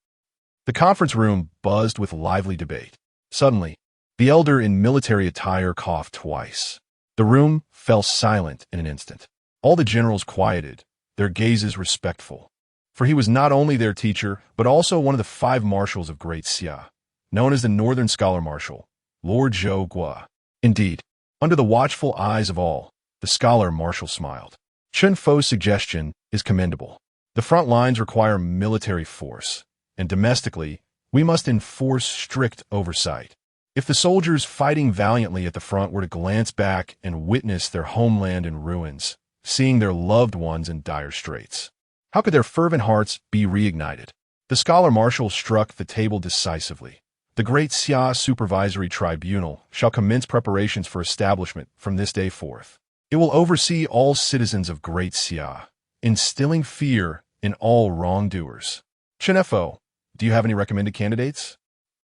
The conference room buzzed with lively debate. Suddenly, the elder in military attire coughed twice. The room fell silent in an instant. All the generals quieted, their gazes respectful. For he was not only their teacher, but also one of the 5 marshals of Great Xia, known as the Northern Scholar Marshal, Lord Zhou Gua. Indeed, under the watchful eyes of all, the Scholar Marshal smiled. Chun Fo's suggestion is commendable. The front lines require military force, and domestically, we must enforce strict oversight. If the soldiers fighting valiantly at the front were to glance back and witness their homeland in ruins, seeing their loved ones in dire straits, how could their fervent hearts be reignited? The Scholar Marshal struck the table decisively. The Great Xia Supervisory Tribunal shall commence preparations for establishment from this day forth. It will oversee all citizens of Great Xia, instilling fear in all wrongdoers. Chun Fo, do you have any recommended candidates?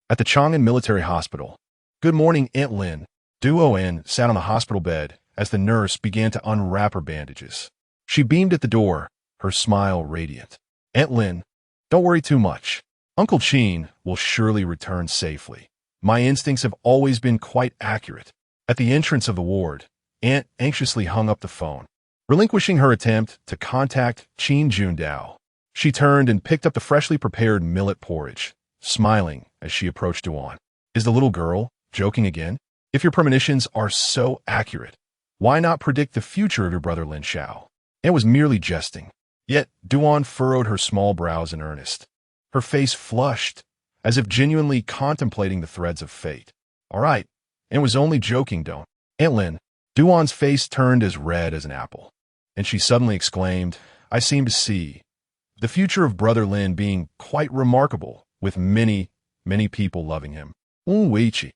At the Chang'an Military Hospital. Good morning, Aunt Lin. Duo N sat on the hospital bed as the nurse began to unwrap her bandages. She beamed at the door, her smile radiant. Aunt Lin, don't worry too much. Uncle Qin will surely return safely. My instincts have always been quite accurate. At the entrance of the ward, Aunt anxiously hung up the phone, relinquishing her attempt to contact Qin Jundao. She turned and picked up the freshly prepared millet porridge, smiling as she approached Duan. Is the little girl joking again? If your premonitions are so accurate, why not predict the future of your brother Lin Xiao? Aunt was merely jesting. Yet Duan furrowed her small brows in earnest. Her face flushed, as if genuinely contemplating the threads of fate. All right, Aunt was only joking, don't. Aunt Lin, Duan's face turned as red as an apple, and she suddenly exclaimed, I seem to see the future of brother Lin being quite remarkable, with many, many people loving him. Weiqi.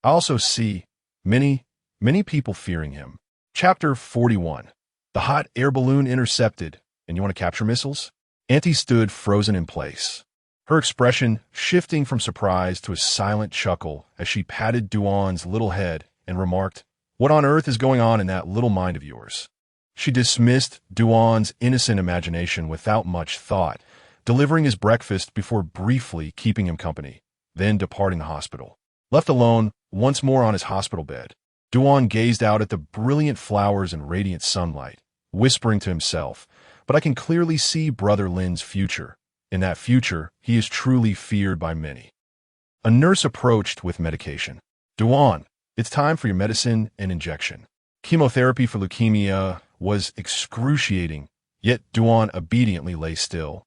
I also see many, many people fearing him. Chapter 41. The hot air balloon intercepted, and you want to capture missiles? Auntie stood frozen in place, her expression shifting from surprise to a silent chuckle as she patted Duan's little head and remarked, What on earth is going on in that little mind of yours? She dismissed Duan's innocent imagination without much thought, delivering his breakfast before briefly keeping him company, then departing the hospital. Left alone once more on his hospital bed, Duan gazed out at the brilliant flowers and radiant sunlight, whispering to himself, But I can clearly see brother Lin's future. In that future, he is truly feared by many. A nurse approached with medication. Duan, it's time for your medicine and injection. Chemotherapy for leukemia was excruciating, yet Duan obediently lay still,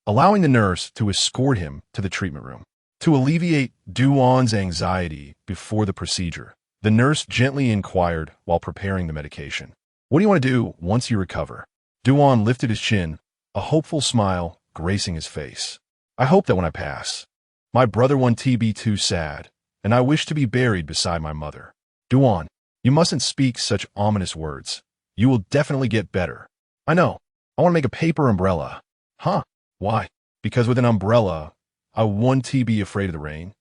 allowing the nurse to escort him to the treatment room. To alleviate Duan's anxiety before the procedure, the nurse gently inquired while preparing the medication. What do you want to do once you recover? Duan lifted his chin, a hopeful smile gracing his face. I hope that when I pass, my brother won't be too sad, and I wish to be buried beside my mother. Duan, you mustn't speak such ominous words. You will definitely get better. I know. I want to make a paper umbrella. Huh? Why? Because with an umbrella, I won't be afraid of the rain.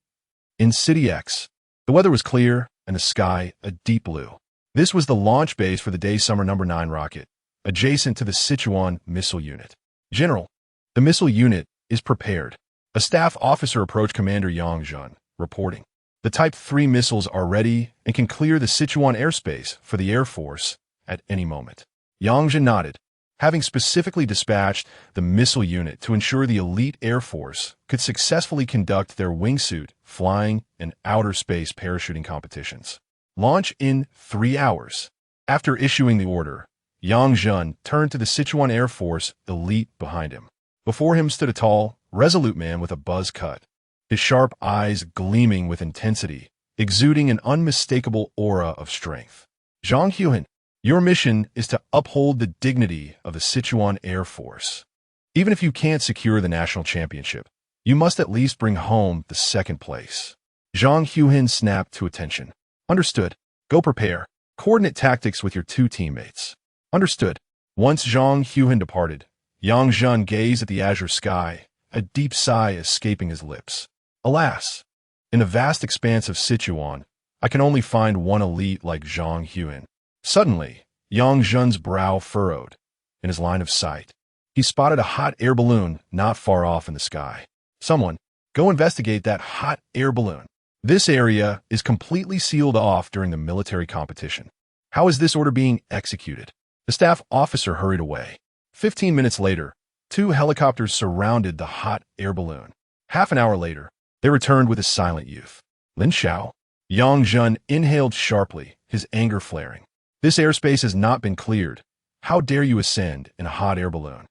In City X, the weather was clear and the sky a deep blue. This was the launch base for the Day Summer No. 9 rocket, adjacent to the Sichuan missile unit. General, the missile unit is prepared. A staff officer approached Commander Yang Jun, reporting. The Type 3 missiles are ready and can clear the Sichuan airspace for the Air Force at any moment. Yang Jun nodded, having specifically dispatched the missile unit to ensure the elite Air Force could successfully conduct their wingsuit, flying, and outer space parachuting competitions. Launch in 3 hours. After issuing the order, Yang Jun turned to the Sichuan Air Force elite behind him. Before him stood a tall, resolute man with a buzz cut, his sharp eyes gleaming with intensity, exuding an unmistakable aura of strength. Zhang Huan, your mission is to uphold the dignity of the Sichuan Air Force. Even if you can't secure the national championship, you must at least bring home the second place. Zhang Huan snapped to attention. Understood. Go prepare. Coordinate tactics with your 2 teammates. Understood. Once Zhang Huan departed, Yang Jun gazed at the azure sky, a deep sigh escaping his lips. Alas, in the vast expanse of Sichuan, I can only find one elite like Zhang Huan. Suddenly, Yang Jun's brow furrowed. In his line of sight, he spotted a hot air balloon not far off in the sky. Someone, go investigate that hot air balloon. This area is completely sealed off during the military competition. How is this order being executed? The staff officer hurried away. 15 minutes later, 2 helicopters surrounded the hot air balloon. Half an hour later, they returned with a silent youth. Lin Xiao. Yang Jun inhaled sharply, his anger flaring. This airspace has not been cleared. How dare you ascend in a hot air balloon?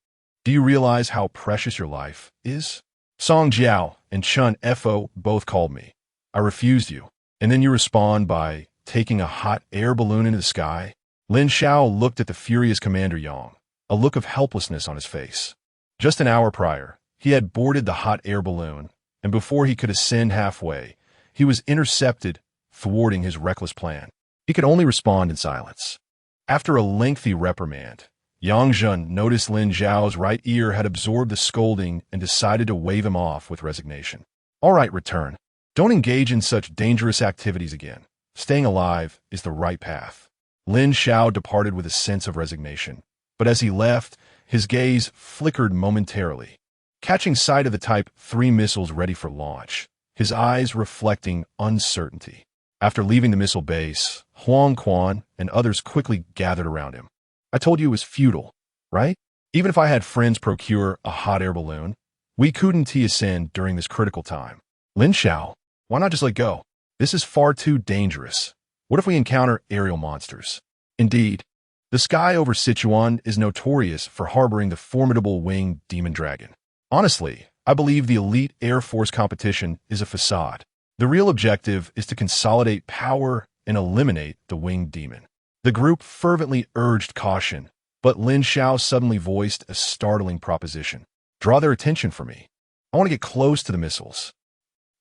Do you realize how precious your life is? Song Jiao and Chun Fo both called me. I refused you. And then you respond by taking a hot air balloon into the sky? Lin Xiao looked at the furious Commander Yang, a look of helplessness on his face. Just an hour prior, he had boarded the hot air balloon, and before he could ascend halfway, he was intercepted, thwarting his reckless plan. He could only respond in silence. After a lengthy reprimand, Yang Jun noticed Lin Xiao's right ear had absorbed the scolding and decided to wave him off with resignation. All right, return. Don't engage in such dangerous activities again. Staying alive is the right path. Lin Xiao departed with a sense of resignation, but as he left, his gaze flickered momentarily, catching sight of the Type 3 missiles ready for launch, his eyes reflecting uncertainty. After leaving the missile base, Huang Quan and others quickly gathered around him. I told you it was futile, right? Even if I had friends procure a hot air balloon, we couldn't ascend during this critical time. Lin Xiao, why not just let go? This is far too dangerous. What if we encounter aerial monsters? Indeed, the sky over Sichuan is notorious for harboring the formidable winged demon dragon. Honestly, I believe the elite Air Force competition is a facade. The real objective is to consolidate power and eliminate the winged demon. The group fervently urged caution, but Lin Xiao suddenly voiced a startling proposition. Draw their attention for me. I want to get close to the missiles.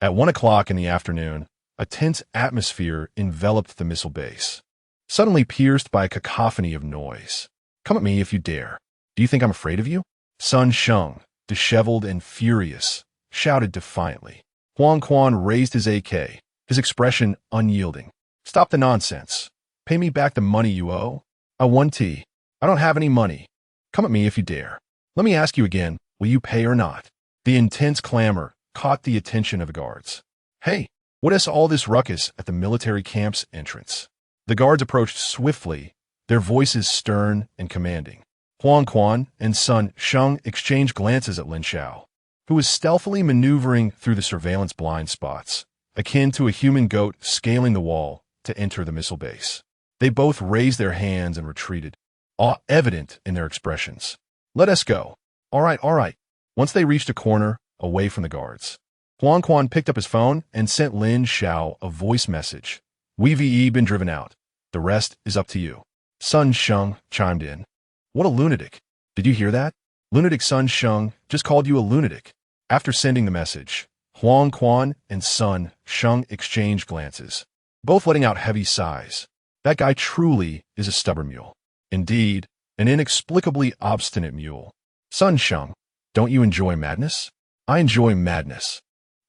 At 1 o'clock in the afternoon, a tense atmosphere enveloped the missile base, suddenly pierced by a cacophony of noise. Come at me if you dare. Do you think I'm afraid of you? Sun Sheng, disheveled and furious, shouted defiantly. Huang Quan raised his AK, his expression unyielding. Stop the nonsense. Pay me back the money you owe. I want tea. I don't have any money. Come at me if you dare. Let me ask you again, will you pay or not? The intense clamor caught the attention of the guards. Hey, what is all this ruckus at the military camp's entrance? The guards approached swiftly, their voices stern and commanding. Huang Quan and Sun Sheng exchanged glances at Lin Xiao, who was stealthily maneuvering through the surveillance blind spots, akin to a human goat scaling the wall to enter the missile base. They both raised their hands and retreated, awe evident in their expressions. Let us go. All right. Once they reached a corner, away from the guards, Huang Quan picked up his phone and sent Lin Xiao a voice message. We've been driven out. The rest is up to you. Sun Sheng chimed in. What a lunatic. Did you hear that? Lunatic Sun Sheng just called you a lunatic. After sending the message, Huang Quan and Sun Sheng exchanged glances, both letting out heavy sighs. That guy truly is a stubborn mule. Indeed, an inexplicably obstinate mule. Sun Sheng, don't you enjoy madness? I enjoy madness,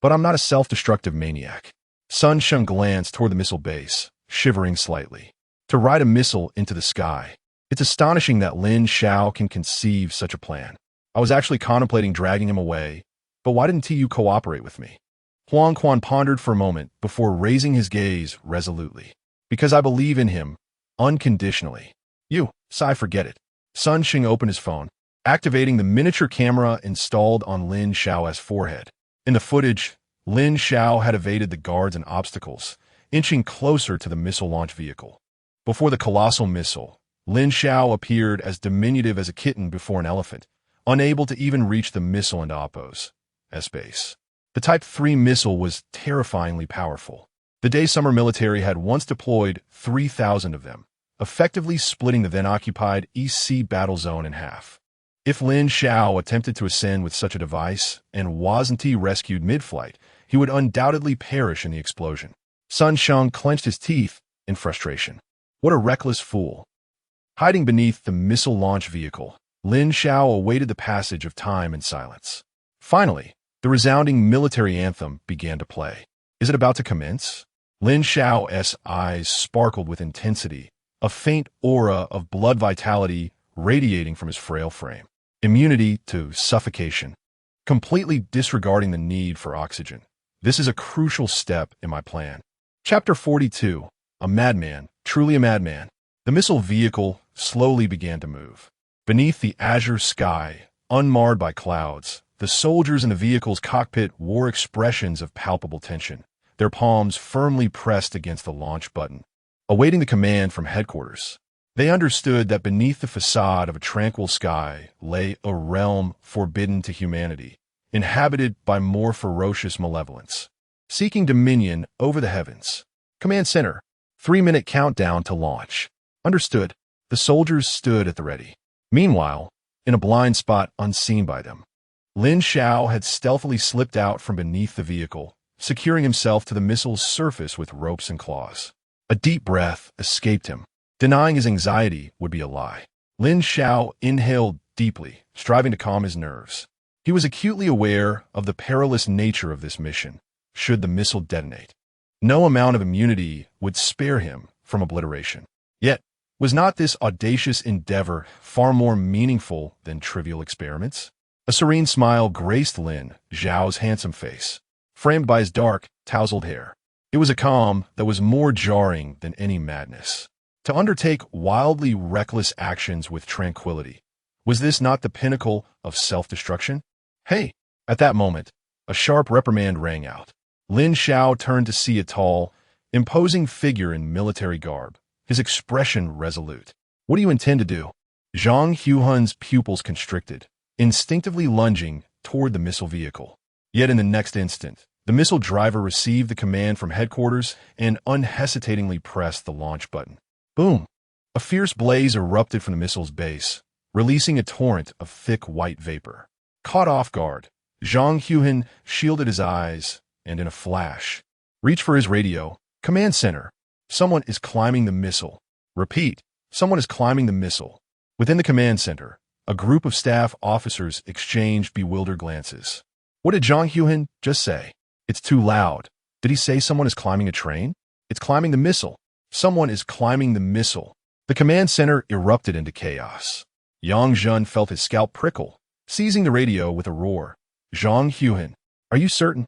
but I'm not a self-destructive maniac. Sun Sheng glanced toward the missile base, shivering slightly. To ride a missile into the sky. It's astonishing that Lin Xiao can conceive such a plan. I was actually contemplating dragging him away, but why didn't you cooperate with me? Huang Quan pondered for a moment before raising his gaze resolutely. Because I believe in him, unconditionally. Forget it. Sun Sheng opened his phone, activating the miniature camera installed on Lin Xiao's forehead. In the footage, Lin Xiao had evaded the guards and obstacles, inching closer to the missile launch vehicle. Before the colossal missile, Lin Xiao appeared as diminutive as a kitten before an elephant, unable to even reach the missile into Oppo's S-base. The Type 3 missile was terrifyingly powerful. The Day Summer military had once deployed 3,000 of them, effectively splitting the then-occupied East Sea battle zone in half. If Lin Xiao attempted to ascend with such a device and wasn't rescued mid-flight, he would undoubtedly perish in the explosion. Sun Sheng clenched his teeth in frustration. What a reckless fool. Hiding beneath the missile launch vehicle, Lin Xiao awaited the passage of time in silence. Finally, the resounding military anthem began to play. Is it about to commence? Lin Xiao's eyes sparkled with intensity, a faint aura of blood vitality radiating from his frail frame. Immunity to suffocation. Completely disregarding the need for oxygen. This is a crucial step in my plan. Chapter 42. A madman, truly a madman. The missile vehicle slowly began to move. Beneath the azure sky, unmarred by clouds, the soldiers in the vehicle's cockpit wore expressions of palpable tension, their palms firmly pressed against the launch button, awaiting the command from headquarters. They understood that beneath the facade of a tranquil sky lay a realm forbidden to humanity, inhabited by more ferocious malevolence, seeking dominion over the heavens. Command Center, 3-minute countdown to launch. Understood. The soldiers stood at the ready. Meanwhile, in a blind spot unseen by them, Lin Xiao had stealthily slipped out from beneath the vehicle, securing himself to the missile's surface with ropes and claws. A deep breath escaped him. Denying his anxiety would be a lie. Lin Xiao inhaled deeply, striving to calm his nerves. He was acutely aware of the perilous nature of this mission, should the missile detonate. No amount of immunity would spare him from obliteration. Yet, was not this audacious endeavor far more meaningful than trivial experiments? A serene smile graced Lin Xiao's handsome face, framed by his dark, tousled hair. It was a calm that was more jarring than any madness. To undertake wildly reckless actions with tranquility, was this not the pinnacle of self-destruction? Hey! At that moment, a sharp reprimand rang out. Lin Xiao turned to see a tall, imposing figure in military garb, his expression resolute. What do you intend to do? Zhang Huhun's pupils constricted, instinctively lunging toward the missile vehicle. Yet in the next instant, the missile driver received the command from headquarters and unhesitatingly pressed the launch button. Boom! A fierce blaze erupted from the missile's base, releasing a torrent of thick white vapor. Caught off guard, Zhang Huhun shielded his eyes, and in a flash, reached for his radio. Command Center. Someone is climbing the missile. Repeat, someone is climbing the missile. Within the command center, a group of staff officers exchanged bewildered glances. What did Zhang Huhun just say? It's too loud. Did he say someone is climbing a train? It's climbing the missile. Someone is climbing the missile. The command center erupted into chaos. Yang Zhen felt his scalp prickle, seizing the radio with a roar. Zhang Huhun, are you certain?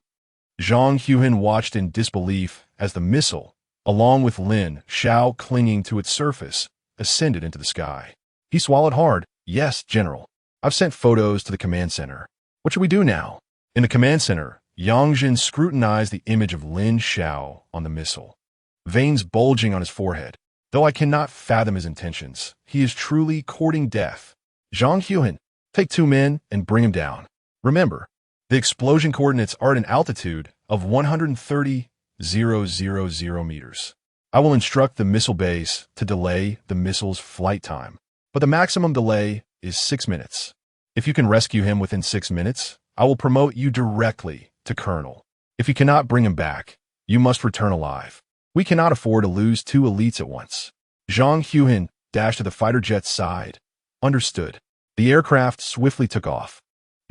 Zhang Huhun watched in disbelief as the missile, along with Lin Xiao clinging to its surface, ascended into the sky. He swallowed hard. Yes, General. I've sent photos to the command center. What should we do now? In the command center, Yang Zhen scrutinized the image of Lin Xiao on the missile, veins bulging on his forehead. Though I cannot fathom his intentions, he is truly courting death. Zhang Huhun, take 2 men and bring him down. Remember, the explosion coordinates are at an altitude of 130,000 meters. I will instruct the missile base to delay the missile's flight time, but the maximum delay is 6 minutes. If you can rescue him within 6 minutes, I will promote you directly to Colonel. If you cannot bring him back, you must return alive. We cannot afford to lose 2 elites at once. Zhang Huhun dashed to the fighter jet's side. Understood. The aircraft swiftly took off.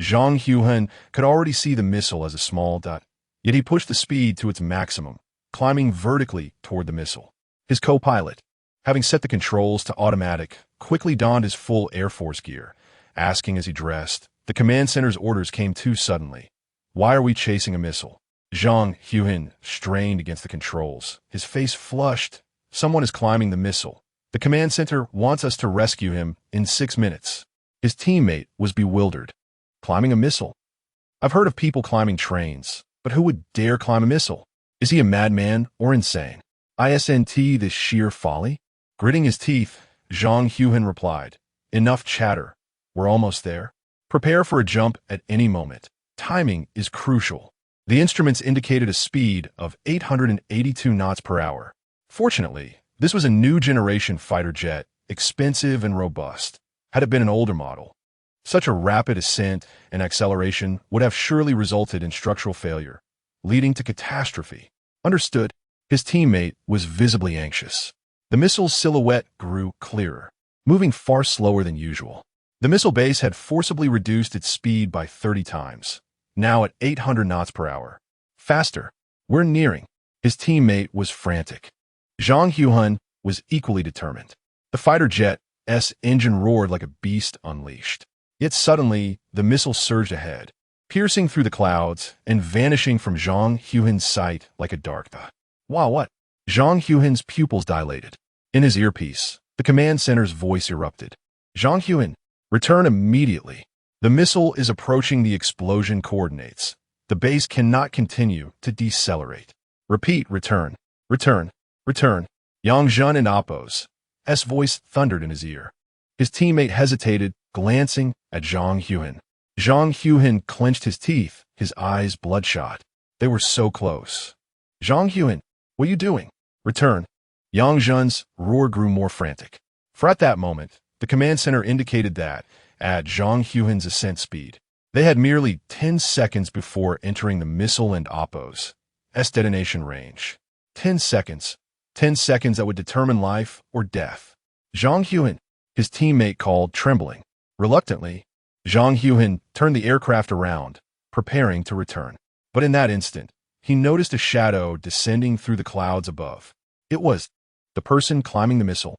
Zhang Huan could already see the missile as a small dot, yet he pushed the speed to its maximum, climbing vertically toward the missile. His co-pilot, having set the controls to automatic, quickly donned his full Air Force gear, asking as he dressed, "The command center's orders came too suddenly. Why are we chasing a missile?" Zhang Huan strained against the controls, his face flushed. "Someone is climbing the missile. The command center wants us to rescue him in 6 minutes." His teammate was bewildered. Climbing a missile? I've heard of people climbing trains, but who would dare climb a missile? Is he a madman or insane? Isn't this sheer folly? Gritting his teeth, Zhang Huan replied, "Enough chatter. We're almost there. Prepare for a jump at any moment. Timing is crucial." The instruments indicated a speed of 882 knots per hour. Fortunately, this was a new generation fighter jet, expensive and robust. Had it been an older model, such a rapid ascent and acceleration would have surely resulted in structural failure, leading to catastrophe. Understood. His teammate was visibly anxious. The missile's silhouette grew clearer, moving far slower than usual. The missile base had forcibly reduced its speed by 30 times, now at 800 knots per hour. "Faster. We're nearing." His teammate was frantic. Zhang Huan was equally determined. The fighter jet's engine roared like a beast unleashed. Yet suddenly, the missile surged ahead, piercing through the clouds and vanishing from Zhang Huan's sight like a dark thought. Wow, what? Zhang Huan's pupils dilated. In his earpiece, the command center's voice erupted. "Zhang Huan, return immediately. The missile is approaching the explosion coordinates. The base cannot continue to decelerate. Repeat, return, return, return." Yang Zhen and Appo's voice thundered in his ear. His teammate hesitated, glancing at Zhang Huan. Zhang Huan clenched his teeth, his eyes bloodshot. They were so close. "Zhang Huan, what are you doing? Return." Yang Zhen's roar grew more frantic. For at that moment, the command center indicated that, at Zhang Huan's ascent speed, they had merely 10 seconds before entering the missile and Appo's detonation range. 10 seconds. 10 seconds that would determine life or death. "Zhang Huan," his teammate called, trembling. Reluctantly, Zhang Huan turned the aircraft around, preparing to return. But in that instant, he noticed a shadow descending through the clouds above. It was the person climbing the missile.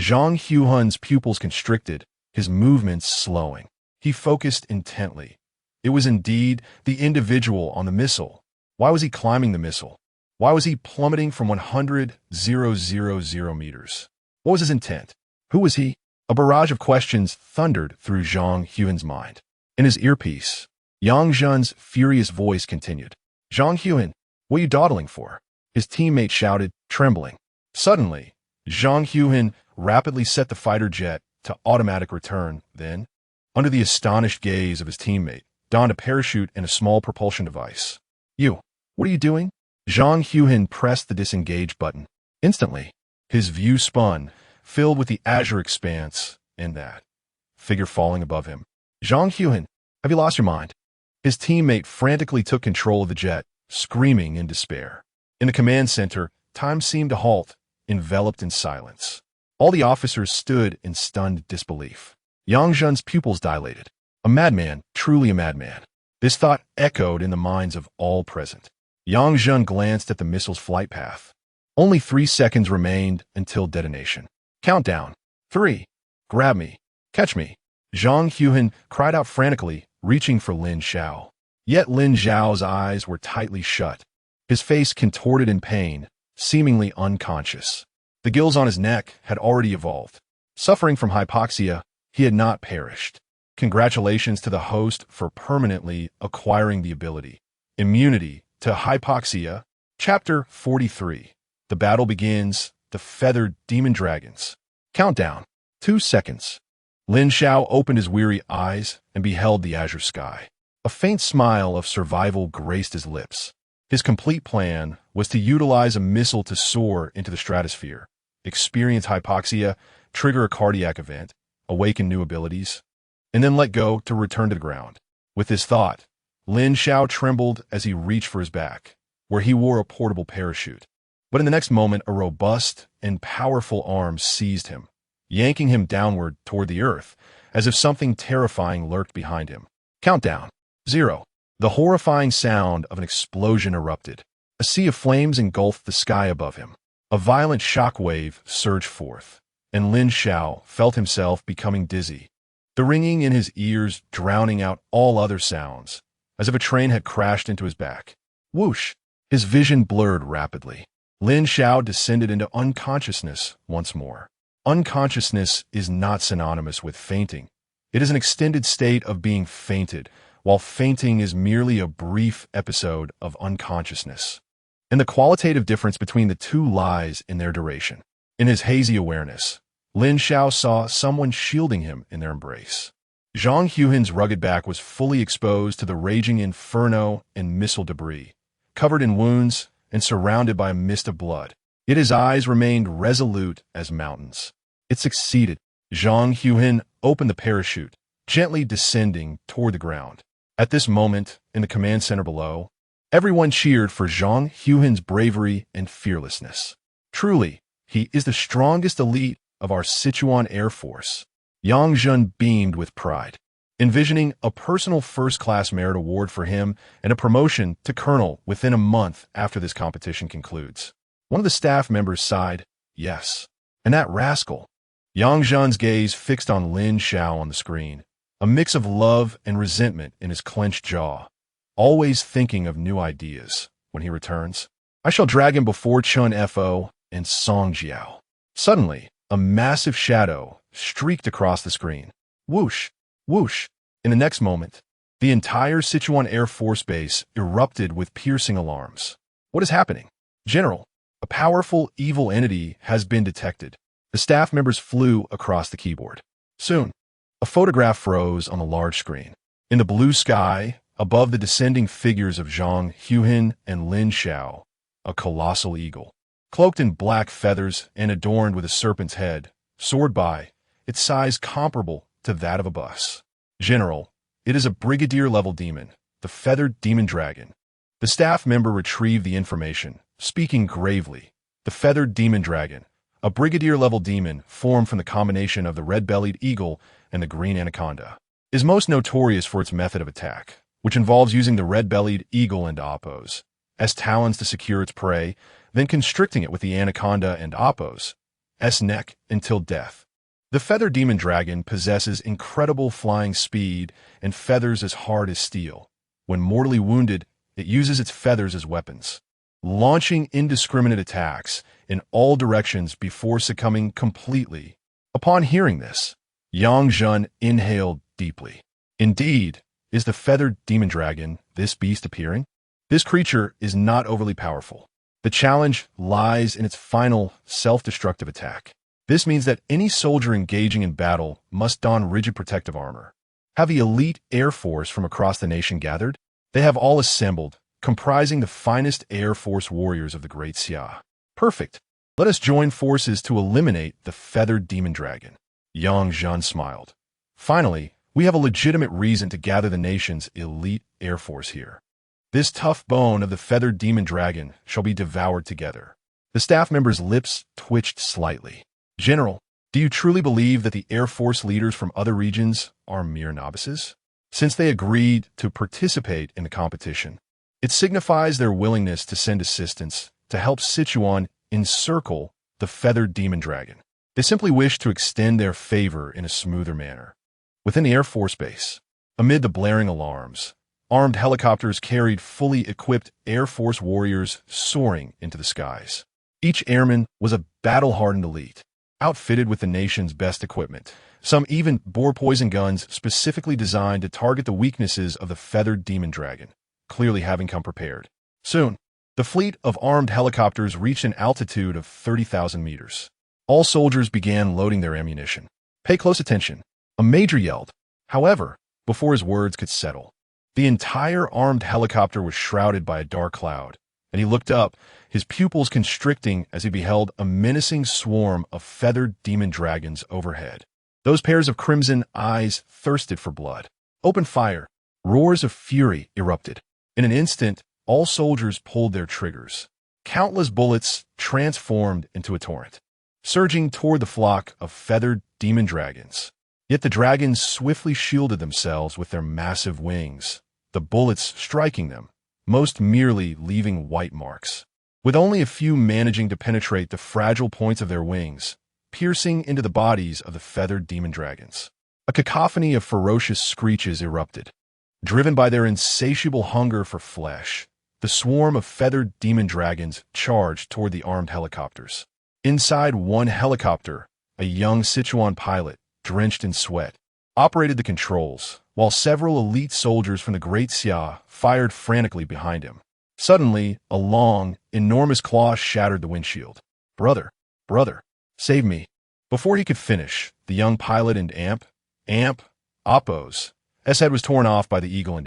Zhang Huan's pupils constricted, his movements slowing. He focused intently. It was indeed the individual on the missile. Why was he climbing the missile? Why was he plummeting from 100,000 meters? What was his intent? Who was he? A barrage of questions thundered through Zhang Huan's mind. In his earpiece, Yang Zhen's furious voice continued. "Zhang Huan, what are you dawdling for?" His teammate shouted, trembling. Suddenly, Zhang Huan rapidly set the fighter jet to automatic return, then, under the astonished gaze of his teammate, donned a parachute and a small propulsion device. "You, what are you doing?" Zhang Huan pressed the disengage button. Instantly, his view spun, filled with the azure expanse and that figure falling above him. "Zhang Huan, have you lost your mind?" His teammate frantically took control of the jet, screaming in despair. In the command center, time seemed to halt, enveloped in silence. All the officers stood in stunned disbelief. Yang Zhen's pupils dilated. A madman, truly a madman. This thought echoed in the minds of all present. Yang Zhen glanced at the missile's flight path. Only 3 seconds remained until detonation. Countdown. 3. Grab me. Catch me. Zhang Huan cried out frantically, reaching for Lin Xiao. Yet Lin Xiao's eyes were tightly shut. His face contorted in pain, seemingly unconscious. The gills on his neck had already evolved. Suffering from hypoxia, he had not perished. Congratulations to the host for permanently acquiring the ability. Immunity to hypoxia. Chapter 43. The battle begins. The feathered demon dragons. Countdown. 2 seconds. Lin Xiao opened his weary eyes and beheld the azure sky. A faint smile of survival graced his lips. His complete plan was to utilize a missile to soar into the stratosphere, experience hypoxia, trigger a cardiac event, awaken new abilities, and then let go to return to the ground. With this thought, Lin Xiao trembled as he reached for his back, where he wore a portable parachute. But in the next moment, a robust and powerful arm seized him, yanking him downward toward the earth, as if something terrifying lurked behind him. Countdown. 0. The horrifying sound of an explosion erupted. A sea of flames engulfed the sky above him. A violent shockwave surged forth, and Lin Xiao felt himself becoming dizzy, the ringing in his ears drowning out all other sounds, as if a train had crashed into his back. Whoosh! His vision blurred rapidly. Lin Xiao descended into unconsciousness once more. Unconsciousness is not synonymous with fainting. It is an extended state of being fainted, while fainting is merely a brief episode of unconsciousness. And the qualitative difference between the two lies in their duration. In his hazy awareness, Lin Xiao saw someone shielding him in their embrace. Zhang Huin's rugged back was fully exposed to the raging inferno and missile debris, covered in wounds and surrounded by a mist of blood. Yet his eyes remained resolute as mountains. It succeeded. Zhang Huin opened the parachute, gently descending toward the ground. At this moment, in the command center below, everyone cheered for Zhang Huin's bravery and fearlessness. Truly, he is the strongest elite of our Sichuan Air Force. Yang Zhen beamed with pride, envisioning a personal first-class merit award for him and a promotion to colonel within a month after this competition concludes. One of the staff members sighed, yes. And that rascal. Yang Zhen's gaze fixed on Lin Xiao on the screen, a mix of love and resentment in his clenched jaw, always thinking of new ideas. When he returns, I shall drag him before Chun Fo and Song Jiao. Suddenly, a massive shadow streaked across the screen. Whoosh! Whoosh! In the next moment, the entire Sichuan Air Force Base erupted with piercing alarms. What is happening? General, a powerful evil entity has been detected. The staff members flew across the keyboard. Soon, a photograph froze on the large screen. In the blue sky, above the descending figures of Zhang Huin and Lin Xiao, a colossal eagle, cloaked in black feathers and adorned with a serpent's head, soared by, its size comparable to that of a bus. General, it is a brigadier-level demon, the feathered demon dragon. The staff member retrieved the information, speaking gravely. The feathered demon dragon, a brigadier-level demon formed from the combination of the red-bellied eagle and the green anaconda, is most notorious for its method of attack, which involves using the red-bellied eagle and Apo's as talons to secure its prey, then constricting it with the anaconda and Apo's neck until death. The feathered demon dragon possesses incredible flying speed and feathers as hard as steel. When mortally wounded, it uses its feathers as weapons, launching indiscriminate attacks in all directions before succumbing completely. Upon hearing this, Yang Zhen inhaled deeply. Indeed, is the feathered demon dragon this beast appearing? This creature is not overly powerful. The challenge lies in its final, self-destructive attack. This means that any soldier engaging in battle must don rigid protective armor. Have the elite Air Force from across the nation gathered? They have all assembled, comprising the finest Air Force warriors of the Great Xia. Perfect. Let us join forces to eliminate the feathered demon dragon. Yang Zhen smiled. Finally, we have a legitimate reason to gather the nation's elite Air Force here. This tough bone of the feathered demon dragon shall be devoured together. The staff members' lips twitched slightly. General, do you truly believe that the Air Force leaders from other regions are mere novices? Since they agreed to participate in the competition, it signifies their willingness to send assistance to help Sichuan encircle the feathered demon dragon. They simply wish to extend their favor in a smoother manner. Within the Air Force Base, amid the blaring alarms, armed helicopters carried fully equipped Air Force warriors soaring into the skies. Each airman was a battle-hardened elite, outfitted with the nation's best equipment. Some even bore poison guns specifically designed to target the weaknesses of the feathered demon dragon, clearly having come prepared. Soon, the fleet of armed helicopters reached an altitude of 30,000 meters. All soldiers began loading their ammunition. Pay close attention. A major yelled. However, before his words could settle, the entire armed helicopter was shrouded by a dark cloud, and he looked up, his pupils constricting as he beheld a menacing swarm of feathered demon dragons overhead. Those pairs of crimson eyes thirsted for blood. Open fire. Roars of fury erupted. In an instant, all soldiers pulled their triggers. Countless bullets transformed into a torrent, surging toward the flock of feathered demon dragons. Yet the dragons swiftly shielded themselves with their massive wings, the bullets striking them, most merely leaving white marks, with only a few managing to penetrate the fragile points of their wings, piercing into the bodies of the feathered demon dragons. A cacophony of ferocious screeches erupted. Driven by their insatiable hunger for flesh, the swarm of feathered demon dragons charged toward the armed helicopters. Inside one helicopter, a young Sichuan pilot, drenched in sweat, operated the controls, while several elite soldiers from the Great Xia fired frantically behind him. Suddenly, a long, enormous claw shattered the windshield. "Brother, brother, save me." Before he could finish, the young pilot and Oppos, S head was torn off by the eagle and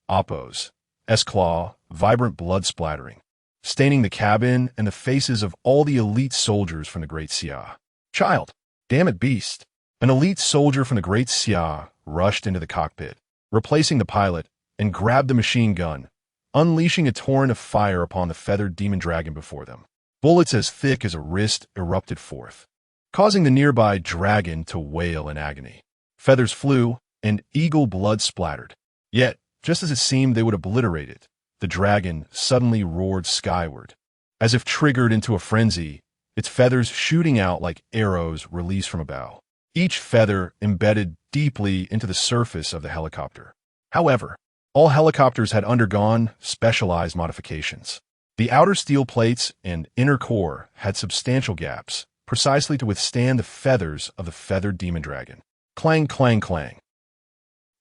Oppos, S claw, vibrant blood splattering, staining the cabin and the faces of all the elite soldiers from the Great Xia. "Child! Damn it, beast!" An elite soldier from the Great Xia rushed into the cockpit, replacing the pilot, and grabbed the machine gun, unleashing a torrent of fire upon the feathered demon dragon before them. Bullets as thick as a wrist erupted forth, causing the nearby dragon to wail in agony. Feathers flew, and eagle blood splattered. Yet, just as it seemed they would obliterate it, the dragon suddenly roared skyward. As if triggered into a frenzy, its feathers shooting out like arrows released from a bow, each feather embedded deeply into the surface of the helicopter. However, all helicopters had undergone specialized modifications. The outer steel plates and inner core had substantial gaps, precisely to withstand the feathers of the feathered demon dragon. Clang, clang, clang.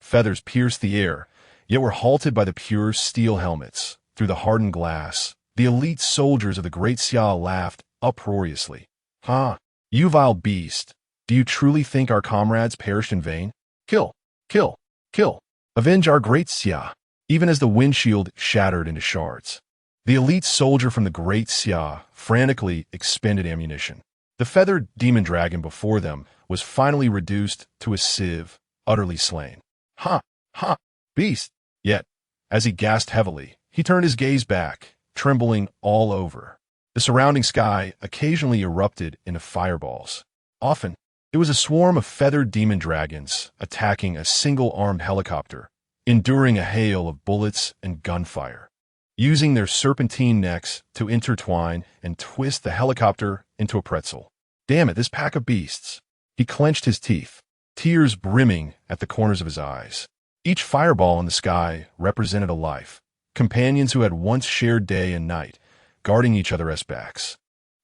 Feathers pierced the air, yet were halted by the pure steel helmets. Through the hardened glass, the elite soldiers of the Great Xia laughed uproariously. "Ha! You vile beast! Do you truly think our comrades perished in vain? Kill! Kill! Kill! Avenge our Great Xia!" Even as the windshield shattered into shards, the elite soldier from the Great Xia frantically expended ammunition. The feathered demon dragon before them was finally reduced to a sieve, utterly slain. "Ha! Ha! Beast!" Yet, as he gasped heavily, he turned his gaze back, trembling all over. The surrounding sky occasionally erupted into fireballs. Often, it was a swarm of feathered demon dragons attacking a single-armed helicopter, enduring a hail of bullets and gunfire, using their serpentine necks to intertwine and twist the helicopter into a pretzel. Damn it, this pack of beasts. He clenched his teeth, tears brimming at the corners of his eyes. Each fireball in the sky represented a life, companions who had once shared day and night, guarding each other as backs.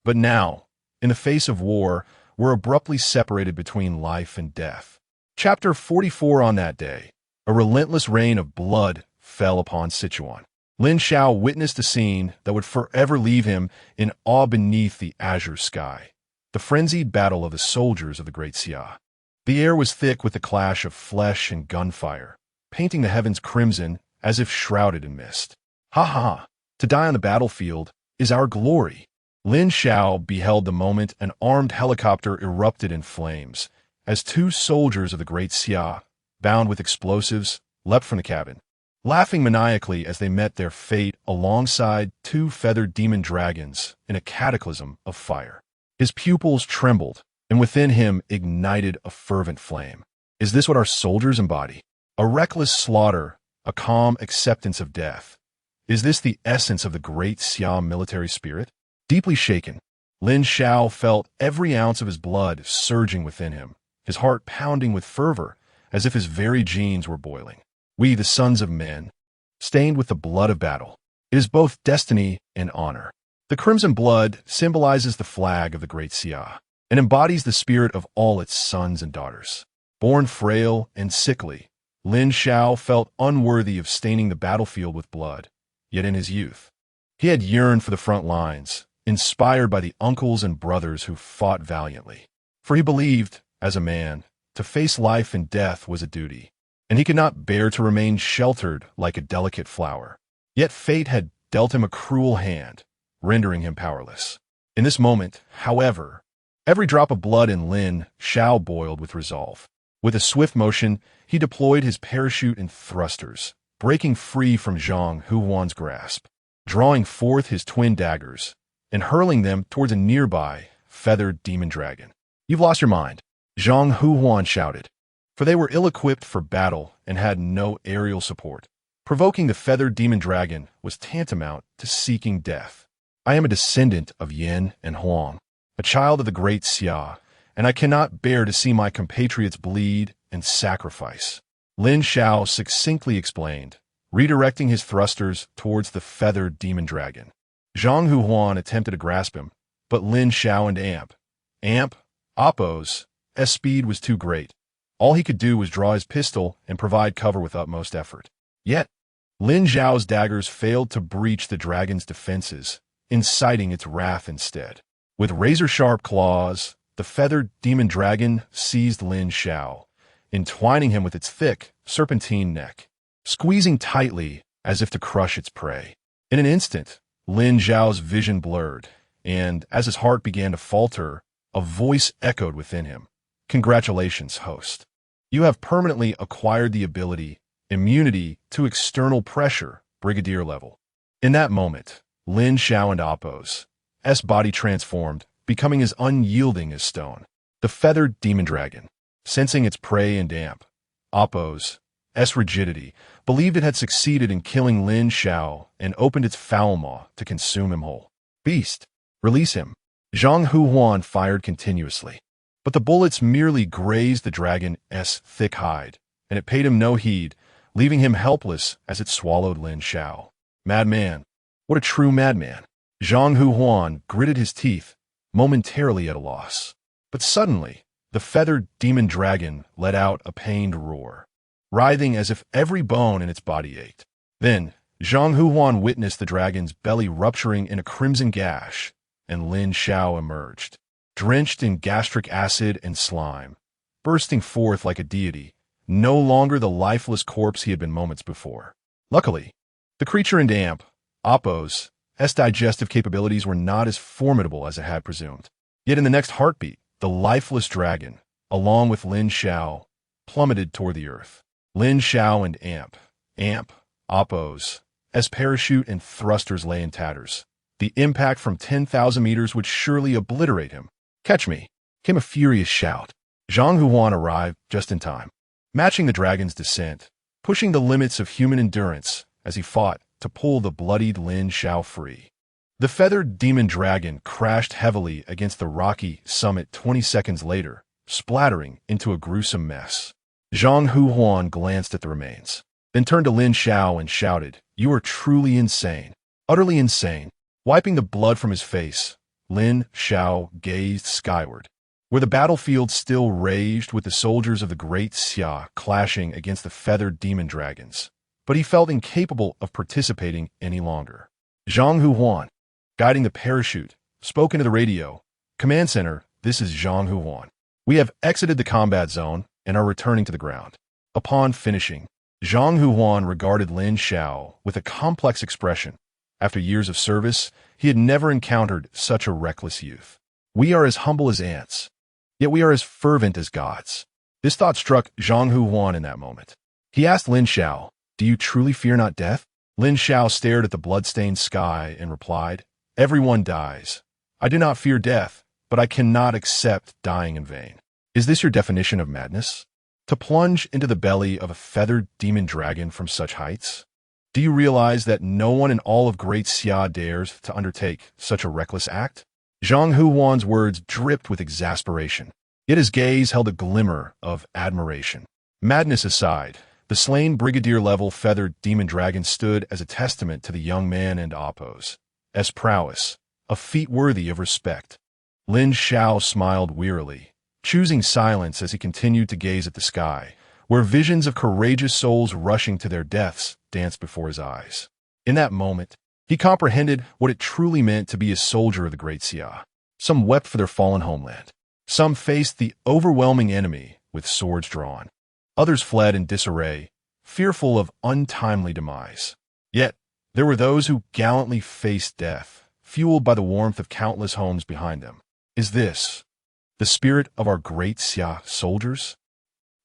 But now, in the face of war, were abruptly separated between life and death. Chapter 44. On that day, a relentless rain of blood fell upon Sichuan. Lin Xiao witnessed a scene that would forever leave him in awe beneath the azure sky. The frenzied battle of the soldiers of the Great Xia. The air was thick with the clash of flesh and gunfire, painting the heavens crimson as if shrouded in mist. "Ha ha! To die on the battlefield is our glory." Lin Xiao beheld the moment an armed helicopter erupted in flames, as two soldiers of the Great Xia, bound with explosives, leapt from the cabin, laughing maniacally as they met their fate alongside two feathered demon dragons in a cataclysm of fire. His pupils trembled, and within him ignited a fervent flame. Is this what our soldiers embody? A reckless slaughter, a calm acceptance of death. Is this the essence of the Great Xia military spirit? Deeply shaken, Lin Xiao felt every ounce of his blood surging within him, his heart pounding with fervor, as if his very genes were boiling. We, the sons of men, stained with the blood of battle. It is both destiny and honor. The crimson blood symbolizes the flag of the Great Xia, and embodies the spirit of all its sons and daughters. Born frail and sickly, Lin Xiao felt unworthy of staining the battlefield with blood. Yet in his youth, he had yearned for the front lines, inspired by the uncles and brothers who fought valiantly. For he believed, as a man, to face life and death was a duty, and he could not bear to remain sheltered like a delicate flower. Yet fate had dealt him a cruel hand, rendering him powerless. In this moment, however, every drop of blood in Lin Xiao boiled with resolve. With a swift motion, he deployed his parachute and thrusters, breaking free from Zhang Huwan's grasp, drawing forth his twin daggers, and hurling them towards a nearby feathered demon dragon. "You've lost your mind. Zhang Huan shouted, for they were ill-equipped for battle and had no aerial support. Provoking the feathered demon dragon was tantamount to seeking death. I am a descendant of Yin and Huang, a child of the great Xia, and I cannot bear to see my compatriots bleed and sacrifice. Lin Xiao succinctly explained, redirecting his thrusters towards the feathered demon dragon. Zhang Huan attempted to grasp him, but Lin Xiao and Appo's speed was too great. All he could do was draw his pistol and provide cover with utmost effort. Yet, Lin Xiao's daggers failed to breach the dragon's defenses, inciting its wrath instead. With razor-sharp claws, the feathered demon dragon seized Lin Xiao, entwining him with its thick, serpentine neck, squeezing tightly as if to crush its prey. In an instant, Lin Xiao's vision blurred, and as his heart began to falter, a voice echoed within him. Congratulations, host. You have permanently acquired the ability, immunity to external pressure, brigadier level. In that moment, Lin Xiao and Appo's body transformed, becoming as unyielding as stone. The feathered demon dragon, sensing its prey and Appo's rigidity, believed it had succeeded in killing Lin Xiao and opened its foul maw to consume him whole. Beast, release him. Zhang Huan fired continuously, but the bullets merely grazed the dragon's thick hide, and it paid him no heed, leaving him helpless as it swallowed Lin Xiao. Madman. What a true madman. Zhang Huan gritted his teeth, momentarily at a loss. But suddenly, the feathered demon dragon let out a pained roar, writhing as if every bone in its body ached. Then, Zhang Huan witnessed the dragon's belly rupturing in a crimson gash, and Lin Xiao emerged, drenched in gastric acid and slime, bursting forth like a deity, no longer the lifeless corpse he had been moments before. Luckily, the creature and Appo's digestive capabilities were not as formidable as it had presumed. Yet in the next heartbeat, the lifeless dragon, along with Lin Xiao, plummeted toward the earth. Lin Xiao and Appo's parachute and thrusters lay in tatters. The impact from 10,000 meters would surely obliterate him. Catch me, came a furious shout. Zhang Huan arrived just in time, matching the dragon's descent, pushing the limits of human endurance as he fought to pull the bloodied Lin Xiao free. The feathered demon dragon crashed heavily against the rocky summit 20 seconds later, splattering into a gruesome mess. Zhang Huan glanced at the remains, then turned to Lin Xiao and shouted, "You are truly insane, utterly insane." Wiping the blood from his face, Lin Xiao gazed skyward, where the battlefield still raged with the soldiers of the great Xia clashing against the feathered demon dragons. But he felt incapable of participating any longer. Zhang Huan, guiding the parachute, spoke into the radio. "Command Center, this is Zhang Huan. We have exited the combat zone and are returning to the ground." Upon finishing, Zhang Huan regarded Lin Xiao with a complex expression. After years of service, he had never encountered such a reckless youth. "We are as humble as ants, yet we are as fervent as gods." This thought struck Zhang Huan in that moment. He asked Lin Xiao, "Do you truly fear not death?" Lin Xiao stared at the blood-stained sky and replied, "Everyone dies. I do not fear death, but I cannot accept dying in vain." Is this your definition of madness? To plunge into the belly of a feathered demon dragon from such heights? Do you realize that no one in all of Great Xia dares to undertake such a reckless act? Zhang Huan's words dripped with exasperation, yet his gaze held a glimmer of admiration. Madness aside, the slain brigadier-level feathered demon dragon stood as a testament to the young man and Appo's prowess, a feat worthy of respect. Lin Xiao smiled wearily, choosing silence as he continued to gaze at the sky, where visions of courageous souls rushing to their deaths danced before his eyes. In that moment, he comprehended what it truly meant to be a soldier of the Great Xia. Some wept for their fallen homeland. Some faced the overwhelming enemy with swords drawn. Others fled in disarray, fearful of untimely demise. Yet, there were those who gallantly faced death, fueled by the warmth of countless homes behind them. Is this the spirit of our Great Xia soldiers?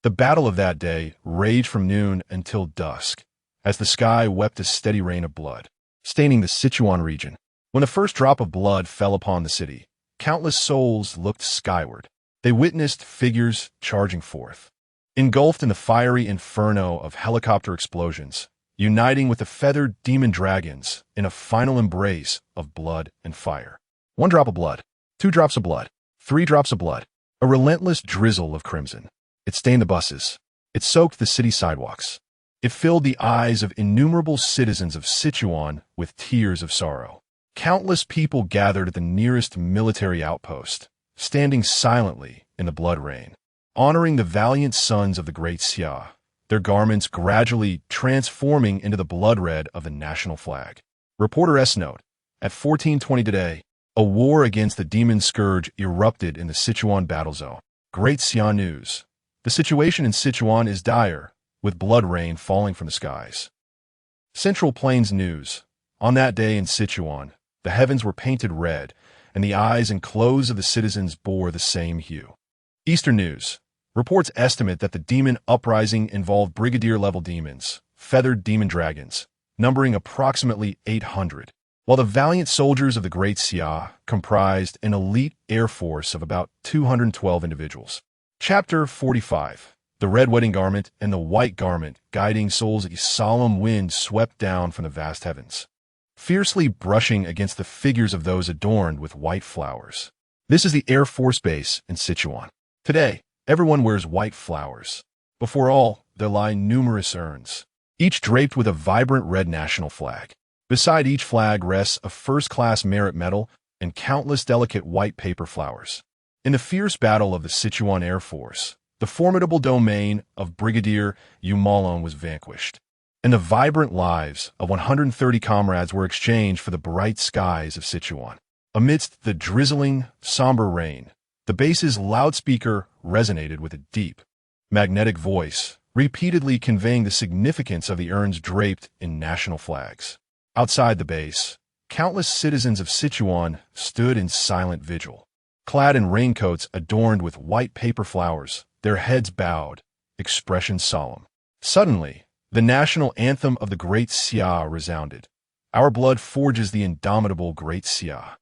The battle of that day raged from noon until dusk, as the sky wept a steady rain of blood, staining the Sichuan region. When the first drop of blood fell upon the city, countless souls looked skyward, They witnessed figures charging forth, engulfed in the fiery inferno of helicopter explosions, uniting with the feathered demon dragons in a final embrace of blood and fire. 1 drop of blood, 2 drops of blood, 3 drops of blood, a relentless drizzle of crimson. It stained the buses. It soaked the city sidewalks. It filled the eyes of innumerable citizens of Sichuan with tears of sorrow. Countless people gathered at the nearest military outpost, standing silently in the blood rain, honoring the valiant sons of the great Xia, their garments gradually transforming into the blood red of the national flag. Reporter S. note, at 14:20 today, a war against the demon scourge erupted in the Sichuan battle zone. Great Xia news. The situation in Sichuan is dire, with blood rain falling from the skies. Central Plains news. On that day in Sichuan, the heavens were painted red, and the eyes and clothes of the citizens bore the same hue. Eastern news. Reports estimate that the demon uprising involved brigadier-level demons, feathered demon dragons, numbering approximately 800, while the valiant soldiers of the Great Xia comprised an elite air force of about 212 individuals. Chapter 45. The red wedding garment and the white garment guiding souls. A solemn wind swept down from the vast heavens, fiercely brushing against the figures of those adorned with white flowers. This is the Air Force Base in Sichuan. Today, everyone wears white flowers. Before all, there lie numerous urns, each draped with a vibrant red national flag. Beside each flag rests a first-class merit medal and countless delicate white paper flowers. In the fierce battle of the Sichuan Air Force, the formidable domain of Brigadier Yumalon was vanquished, and the vibrant lives of 130 comrades were exchanged for the bright skies of Sichuan. Amidst the drizzling, somber rain, the base's loudspeaker resonated with a deep, magnetic voice, repeatedly conveying the significance of the urns draped in national flags. Outside the base, countless citizens of Sichuan stood in silent vigil, clad in raincoats adorned with white paper flowers, their heads bowed, expressions solemn. Suddenly, the national anthem of the Great Xia resounded. Our blood forges the indomitable Great Xia.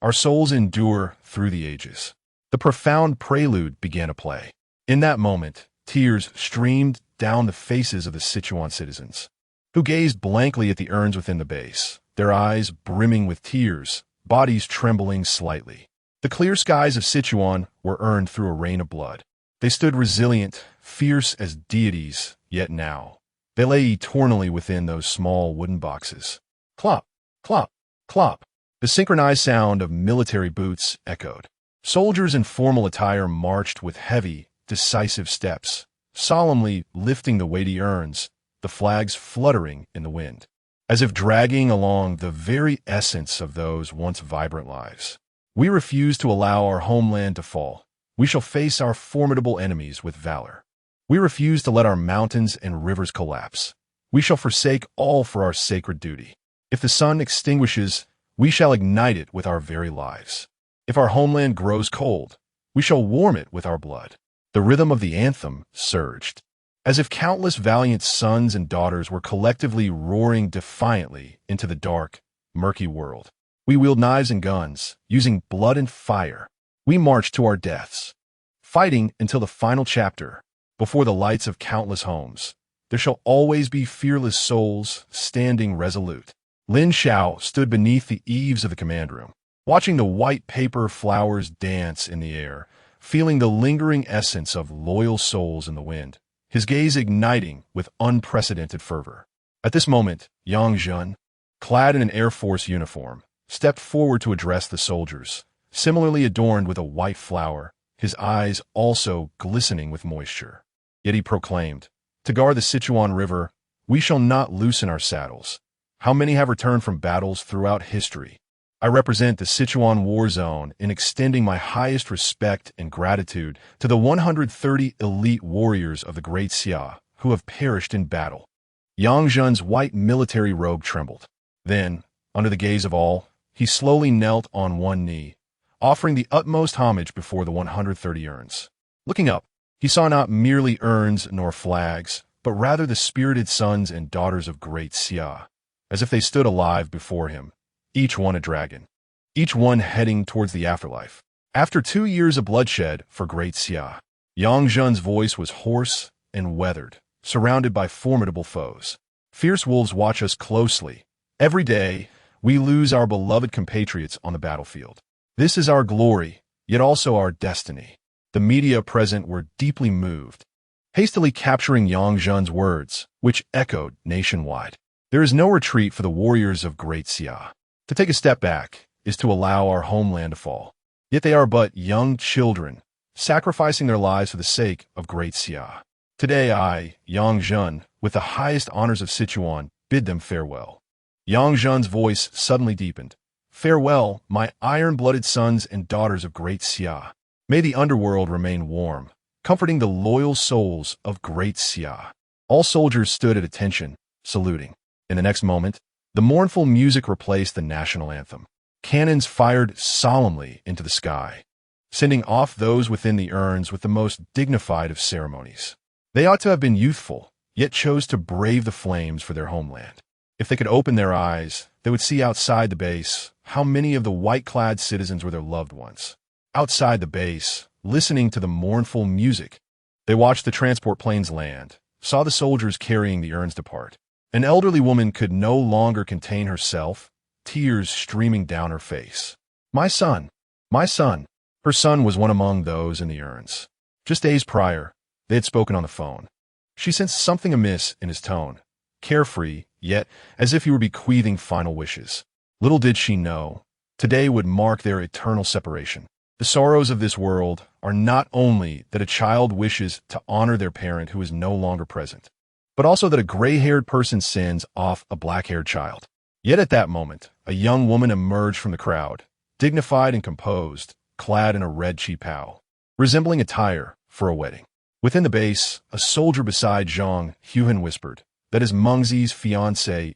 Our souls endure through the ages. The profound prelude began to play. In that moment, tears streamed down the faces of the Sichuan citizens, who gazed blankly at the urns within the base, their eyes brimming with tears, bodies trembling slightly. The clear skies of Sichuan were earned through a rain of blood. They stood resilient, fierce as deities, yet now they lay eternally within those small wooden boxes. Clop, clop, clop. The synchronized sound of military boots echoed. Soldiers in formal attire marched with heavy, decisive steps, solemnly lifting the weighty urns, the flags fluttering in the wind, as if dragging along the very essence of those once vibrant lives. We refuse to allow our homeland to fall. We shall face our formidable enemies with valor. We refuse to let our mountains and rivers collapse. We shall forsake all for our sacred duty. If the sun extinguishes, we shall ignite it with our very lives. If our homeland grows cold, we shall warm it with our blood. The rhythm of the anthem surged, as if countless valiant sons and daughters were collectively roaring defiantly into the dark, murky world. We wield knives and guns, using blood and fire. We march to our deaths, fighting until the final chapter. Before the lights of countless homes, there shall always be fearless souls standing resolute. Lin Xiao stood beneath the eaves of the command room, watching the white paper flowers dance in the air, feeling the lingering essence of loyal souls in the wind, his gaze igniting with unprecedented fervor. At this moment, Yang Zhen, clad in an Air Force uniform, stepped forward to address the soldiers, similarly adorned with a white flower, his eyes also glistening with moisture. Yet he proclaimed, "To guard the Sichuan River, we shall not loosen our saddles. How many have returned from battles throughout history? I represent the Sichuan war zone in extending my highest respect and gratitude to the 130 elite warriors of the Great Xia who have perished in battle." Yang Zhen's white military robe trembled. Then, under the gaze of all, he slowly knelt on one knee, offering the utmost homage before the 130 urns. Looking up, he saw not merely urns nor flags, but rather the spirited sons and daughters of Great Xia, as if they stood alive before him, each one a dragon, each one heading towards the afterlife. After 2 years of bloodshed for Great Xia, Yang Zhen's voice was hoarse and weathered, surrounded by formidable foes. Fierce wolves watch us closely. Every day, we lose our beloved compatriots on the battlefield. This is our glory, yet also our destiny. The media present were deeply moved, hastily capturing Yang Zhen's words, which echoed nationwide. There is no retreat for the warriors of Great Xia. To take a step back is to allow our homeland to fall. Yet they are but young children, sacrificing their lives for the sake of Great Xia. Today I, Yang Zhen, with the highest honors of Sichuan, bid them farewell. Yang Zhen's voice suddenly deepened. Farewell, my iron-blooded sons and daughters of Great Xia. May the underworld remain warm, comforting the loyal souls of Great Xia. All soldiers stood at attention, saluting. In the next moment, the mournful music replaced the national anthem. Cannons fired solemnly into the sky, sending off those within the urns with the most dignified of ceremonies. They ought to have been youthful, yet chose to brave the flames for their homeland. If they could open their eyes, they would see outside the base how many of the white-clad citizens were their loved ones. Outside the base, listening to the mournful music, they watched the transport planes land, saw the soldiers carrying the urns depart. An elderly woman could no longer contain herself, tears streaming down her face. My son! My son! Her son was one among those in the urns. Just days prior, they had spoken on the phone. She sensed something amiss in his tone, carefree, yet as if he were bequeathing final wishes. Little did she know, today would mark their eternal separation. The sorrows of this world are not only that a child wishes to honor their parent who is no longer present, but also that a gray-haired person sends off a black-haired child. Yet at that moment, a young woman emerged from the crowd, dignified and composed, clad in a red qipao, resembling attire for a wedding. Within the base, a soldier beside Zhang Huan whispered, that is Mengzi's fiancé.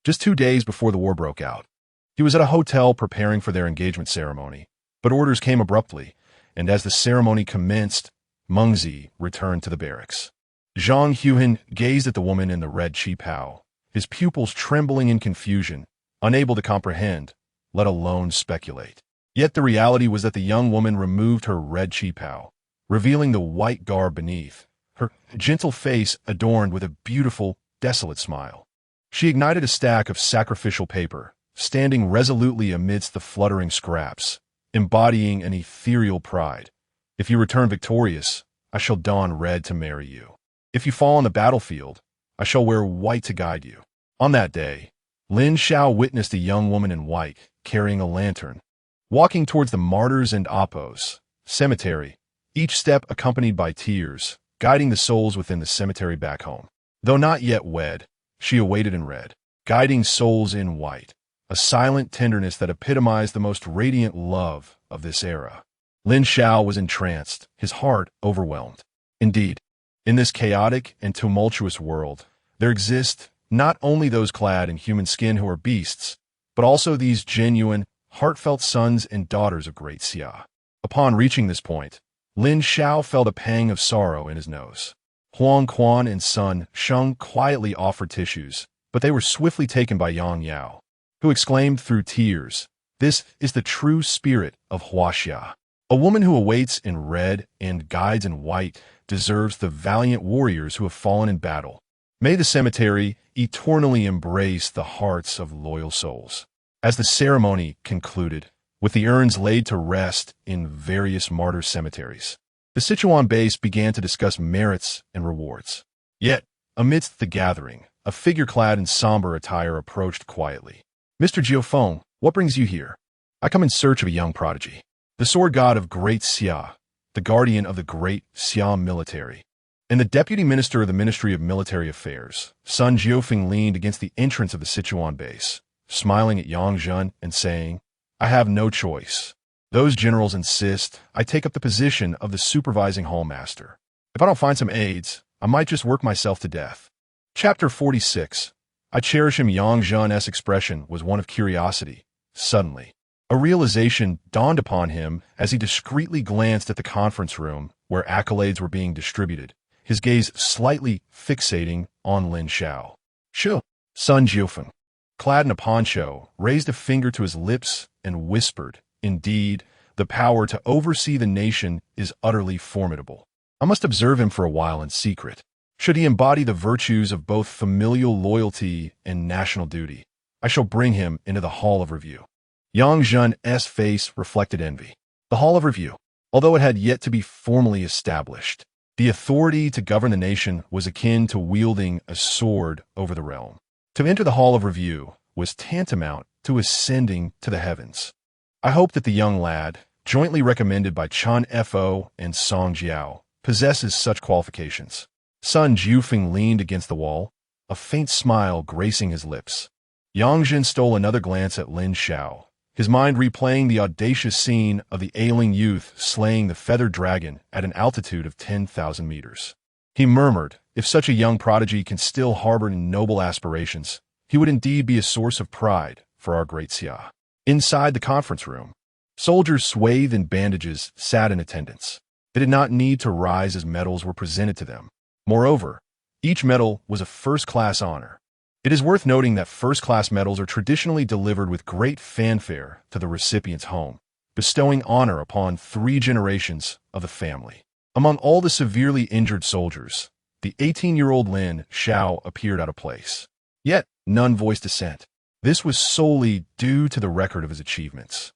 Just 2 days before the war broke out, he was at a hotel preparing for their engagement ceremony, but orders came abruptly, and as the ceremony commenced, Mengzi returned to the barracks. Zhang Huan gazed at the woman in the red qipao, his pupils trembling in confusion, unable to comprehend, let alone speculate. Yet the reality was that the young woman removed her red qipao, revealing the white garb beneath, her gentle face adorned with a beautiful, desolate smile. She ignited a stack of sacrificial paper, standing resolutely amidst the fluttering scraps, embodying an ethereal pride. If you return victorious, I shall don red to marry you. If you fall on the battlefield, I shall wear white to guide you. On that day, Lin Xiao witnessed a young woman in white, carrying a lantern, walking towards the Martyrs and Oppos cemetery, each step accompanied by tears, guiding the souls within the cemetery back home. Though not yet wed, she awaited in red, guiding souls in white, a silent tenderness that epitomized the most radiant love of this era. Lin Xiao was entranced, his heart overwhelmed. Indeed, in this chaotic and tumultuous world, there exist not only those clad in human skin who are beasts, but also these genuine, heartfelt sons and daughters of Great Xia. Upon reaching this point, Lin Xiao felt a pang of sorrow in his nose. Huang Quan and son Sheng quietly offered tissues, but they were swiftly taken by Yang Yao, who exclaimed through tears, "This is the true spirit of Huaxia. A woman who awaits in red and guides in white deserves the valiant warriors who have fallen in battle. May the cemetery eternally embrace the hearts of loyal souls." As the ceremony concluded, with the urns laid to rest in various martyr cemeteries, the Sichuan base began to discuss merits and rewards. Yet, amidst the gathering, a figure clad in somber attire approached quietly. "Mr. Jiufeng, what brings you here?" "I come in search of a young prodigy. The sword god of Great Xia, the guardian of the Great Xia military." And the deputy minister of the Ministry of Military Affairs, Sun Jiufeng, leaned against the entrance of the Sichuan base, smiling at Yang Zhen and saying, "I have no choice. Those generals insist I take up the position of the supervising hallmaster. If I don't find some aides, I might just work myself to death." Chapter 46. I cherish him. Yang Zhen's expression was one of curiosity. Suddenly, a realization dawned upon him as he discreetly glanced at the conference room where accolades were being distributed, his gaze slightly fixating on Lin Xiao. "Sure." Sun Jiufeng, clad in a poncho, raised a finger to his lips and whispered, "Indeed, the power to oversee the nation is utterly formidable. I must observe him for a while in secret. Should he embody the virtues of both familial loyalty and national duty, I shall bring him into the Hall of Review. Yang Zhen's face reflected envy. The Hall of Review, although it had yet to be formally established, the authority to govern the nation was akin to wielding a sword over the realm. To enter the Hall of Review was tantamount to ascending to the heavens. I hope that the young lad, jointly recommended by Chen Fo and Song Jiao, possesses such qualifications. Sun Jufeng leaned against the wall, a faint smile gracing his lips. Yang Zhen stole another glance at Lin Xiao, his mind replaying the audacious scene of the ailing youth slaying the feathered dragon at an altitude of 10,000 meters. He murmured, if such a young prodigy can still harbor noble aspirations, he would indeed be a source of pride for our great Xia. Inside the conference room, soldiers swathed in bandages sat in attendance. They did not need to rise as medals were presented to them. Moreover, each medal was a first-class honor. It is worth noting that first-class medals are traditionally delivered with great fanfare to the recipient's home, bestowing honor upon 3 generations of the family. Among all the severely injured soldiers, the 18-year-old Lin Xiao appeared out of place. Yet, none voiced dissent. This was solely due to the record of his achievements,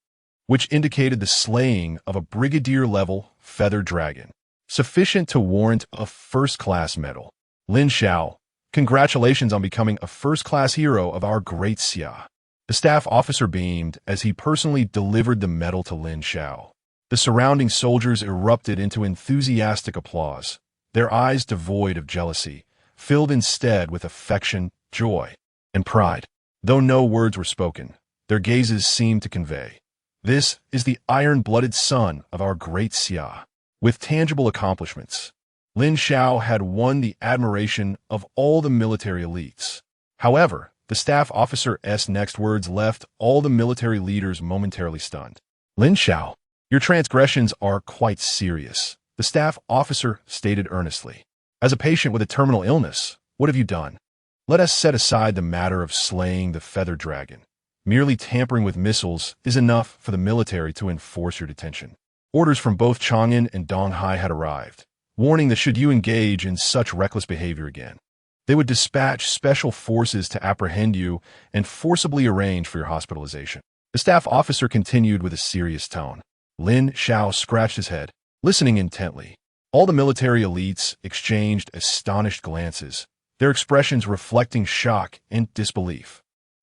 which indicated the slaying of a brigadier-level feathered dragon, sufficient to warrant a first-class medal. Lin Xiao, congratulations on becoming a first-class hero of our great Xia. The staff officer beamed as he personally delivered the medal to Lin Xiao. The surrounding soldiers erupted into enthusiastic applause, their eyes devoid of jealousy, filled instead with affection, joy, and pride. Though no words were spoken, their gazes seemed to convey, this is the iron-blooded son of our great Xia. With tangible accomplishments, Lin Xiao had won the admiration of all the military elites. However, the staff officer's next words left all the military leaders momentarily stunned. Lin Xiao, your transgressions are quite serious, the staff officer stated earnestly. As a patient with a terminal illness, what have you done? Let us set aside the matter of slaying the feathered dragon. Merely tampering with missiles is enough for the military to enforce your detention. Orders from both Chang'an and Donghai had arrived, warning that should you engage in such reckless behavior again, they would dispatch special forces to apprehend you and forcibly arrange for your hospitalization. The staff officer continued with a serious tone. Lin Xiao scratched his head, listening intently. All the military elites exchanged astonished glances, their expressions reflecting shock and disbelief.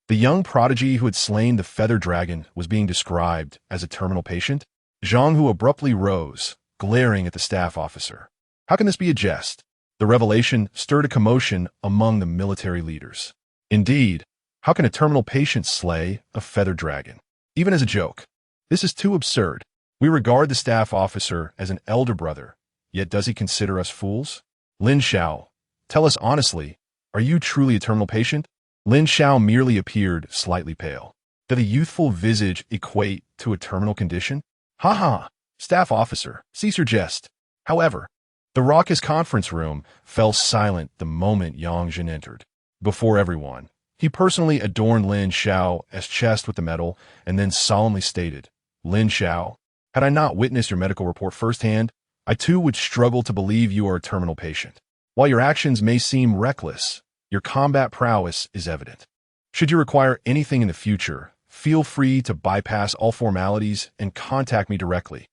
The young prodigy who had slain the feathered dragon was being described as a terminal patient? Zhang Hu abruptly rose, glaring at the staff officer. How can this be a jest? The revelation stirred a commotion among the military leaders. Indeed, how can a terminal patient slay a feathered dragon? Even as a joke. This is too absurd. We regard the staff officer as an elder brother, yet does he consider us fools? Lin Xiao, tell us honestly, are you truly a terminal patient? Lin Xiao merely appeared slightly pale. Did a youthful visage equate to a terminal condition? Ha ha, staff officer, cease your jest. However, the raucous conference room fell silent the moment Yang Zhen entered. Before everyone, he personally adorned Lin Xiao's chest with the medal and then solemnly stated, Lin Xiao, had I not witnessed your medical report firsthand, I too would struggle to believe you are a terminal patient. While your actions may seem reckless, your combat prowess is evident. Should you require anything in the future, feel free to bypass all formalities and contact me directly.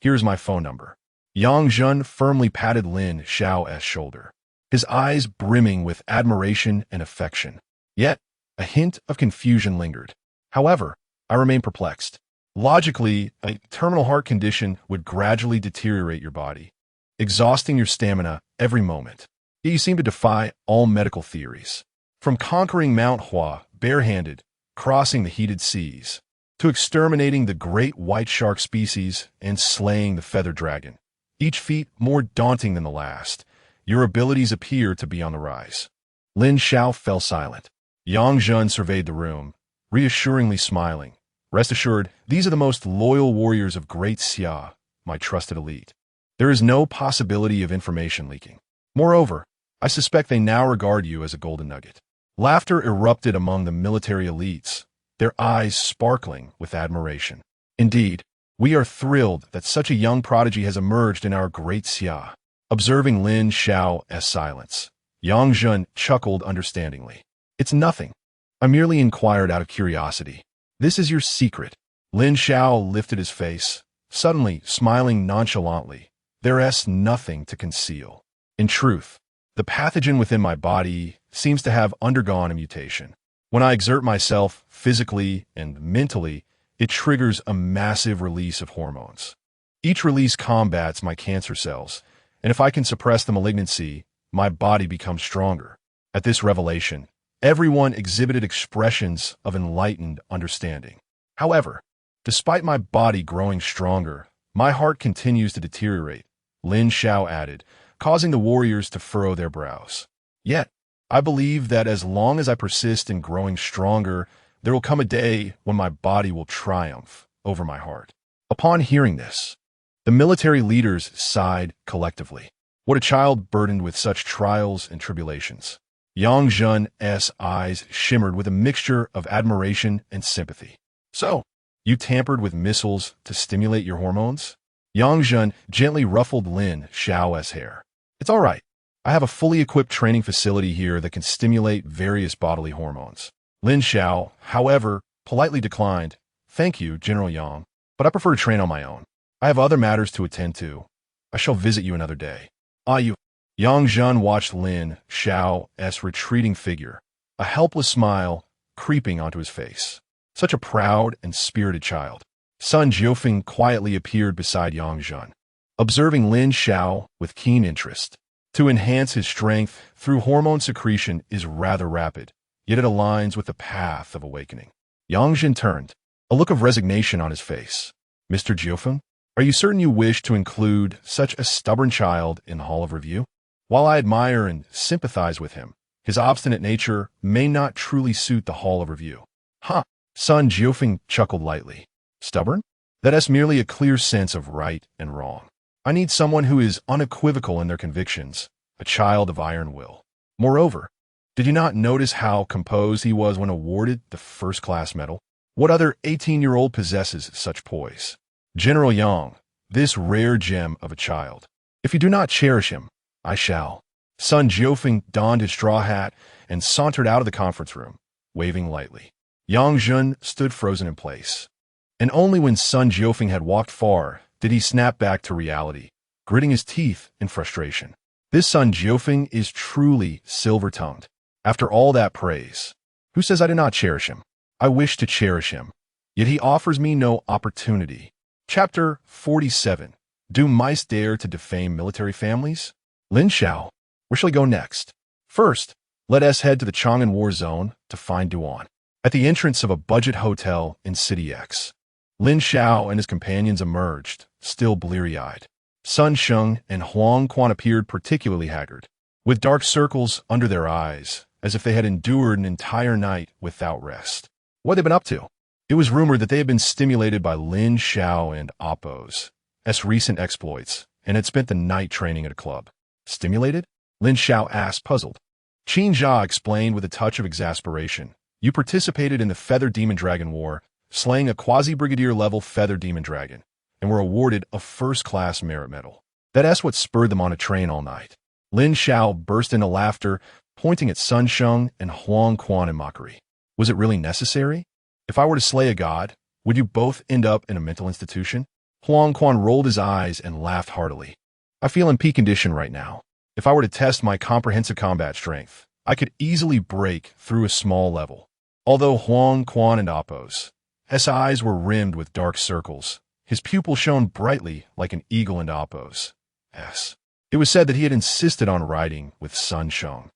Here's my phone number. Yang Zhen firmly patted Lin Xiao's shoulder, his eyes brimming with admiration and affection. Yet, a hint of confusion lingered. However, I remain perplexed. Logically, a terminal heart condition would gradually deteriorate your body, exhausting your stamina every moment. Yet you seem to defy all medical theories. From conquering Mount Hua barehanded, crossing the heated seas, to exterminating the great white shark species and slaying the feathered dragon, each feat more daunting than the last, your abilities appear to be on the rise. Lin Xiao fell silent. Yang Zhen surveyed the room, reassuringly smiling. Rest assured, these are the most loyal warriors of Great Xia, my trusted elite. There is no possibility of information leaking. Moreover, I suspect they now regard you as a golden nugget. Laughter erupted among the military elites, their eyes sparkling with admiration. Indeed, We are thrilled that such a young prodigy has emerged in our great Xia. Observing Lin Xiao's silence, Yang Jun chuckled understandingly. It's nothing. I merely inquired out of curiosity. This is your secret. Lin Xiao lifted his face, suddenly smiling nonchalantly. There's nothing to conceal. In truth, the pathogen within my body seems to have undergone a mutation. When I exert myself physically and mentally, it triggers a massive release of hormones. Each release combats my cancer cells, and if I can suppress the malignancy, my body becomes stronger. At this revelation, everyone exhibited expressions of enlightened understanding. However, despite my body growing stronger, my heart continues to deteriorate, Lin Xiao added, causing the warriors to furrow their brows. Yet, I believe that as long as I persist in growing stronger, there will come a day when my body will triumph over my heart. Upon hearing this, the military leaders sighed collectively. What a child burdened with such trials and tribulations. Yang Jun's eyes shimmered with a mixture of admiration and sympathy. So, you tampered with missiles to stimulate your hormones? Yang Jun gently ruffled Lin Xiao's hair. It's all right. I have a fully equipped training facility here that can stimulate various bodily hormones. Lin Xiao, however, politely declined. Thank you, General Yang, but I prefer to train on my own. I have other matters to attend to. I shall visit you another day. You. Yang Jun watched Lin Xiao's retreating figure, a helpless smile creeping onto his face. Such a proud and spirited child. Sun Jiufeng quietly appeared beside Yang Jun, observing Lin Xiao with keen interest. To enhance his strength through hormone secretion is rather rapid, yet it aligns with the path of awakening. Yang Jun turned, a look of resignation on his face. Mr. Jiufeng, are you certain you wish to include such a stubborn child in the Hall of Review? While I admire and sympathize with him, his obstinate nature may not truly suit the Hall of Review. Sun Jiufeng chuckled lightly. Stubborn? That's merely a clear sense of right and wrong. I need someone who is unequivocal in their convictions, a child of iron will. Moreover, did you not notice how composed he was when awarded the first-class medal? What other 18-year-old possesses such poise? General Yang, this rare gem of a child. If you do not cherish him, I shall. Sun Jiufeng donned his straw hat and sauntered out of the conference room, waving lightly. Yang Jun stood frozen in place. And only when Sun Jiufeng had walked far did he snap back to reality, gritting his teeth in frustration. This Sun Jiufeng is truly silver-tongued. After all that praise, who says I do not cherish him? I wish to cherish him, yet he offers me no opportunity. Chapter 47. Do mice dare to defame military families? Lin Xiao, where shall we go next? First, let us head to the Chang'an War Zone to find Duan. At the entrance of a budget hotel in City X, Lin Xiao and his companions emerged, still bleary-eyed. Sun Sheng and Huang Quan appeared particularly haggard, with dark circles under their eyes, as if they had endured an entire night without rest. What had they been up to? It was rumored that they had been stimulated by Lin Xiao and Appo's recent exploits, and had spent the night training at a club. Stimulated? Lin Xiao asked, puzzled. Qin Jia explained with a touch of exasperation. You participated in the Feather Demon Dragon War, slaying a quasi-brigadier level Feather Demon Dragon, and were awarded a first-class merit medal. That's what spurred them on to train all night. Lin Xiao burst into laughter, pointing at Sun Sheng and Huang Quan in mockery. Was it really necessary? If I were to slay a god, would you both end up in a mental institution? Huang Quan rolled his eyes and laughed heartily. I feel in peak condition right now. If I were to test my comprehensive combat strength, I could easily break through a small level. Although Huang Quan and Appo's eyes were rimmed with dark circles, his pupil shone brightly like an eagle in Appo's. It was said that he had insisted on riding with Sun Sheng,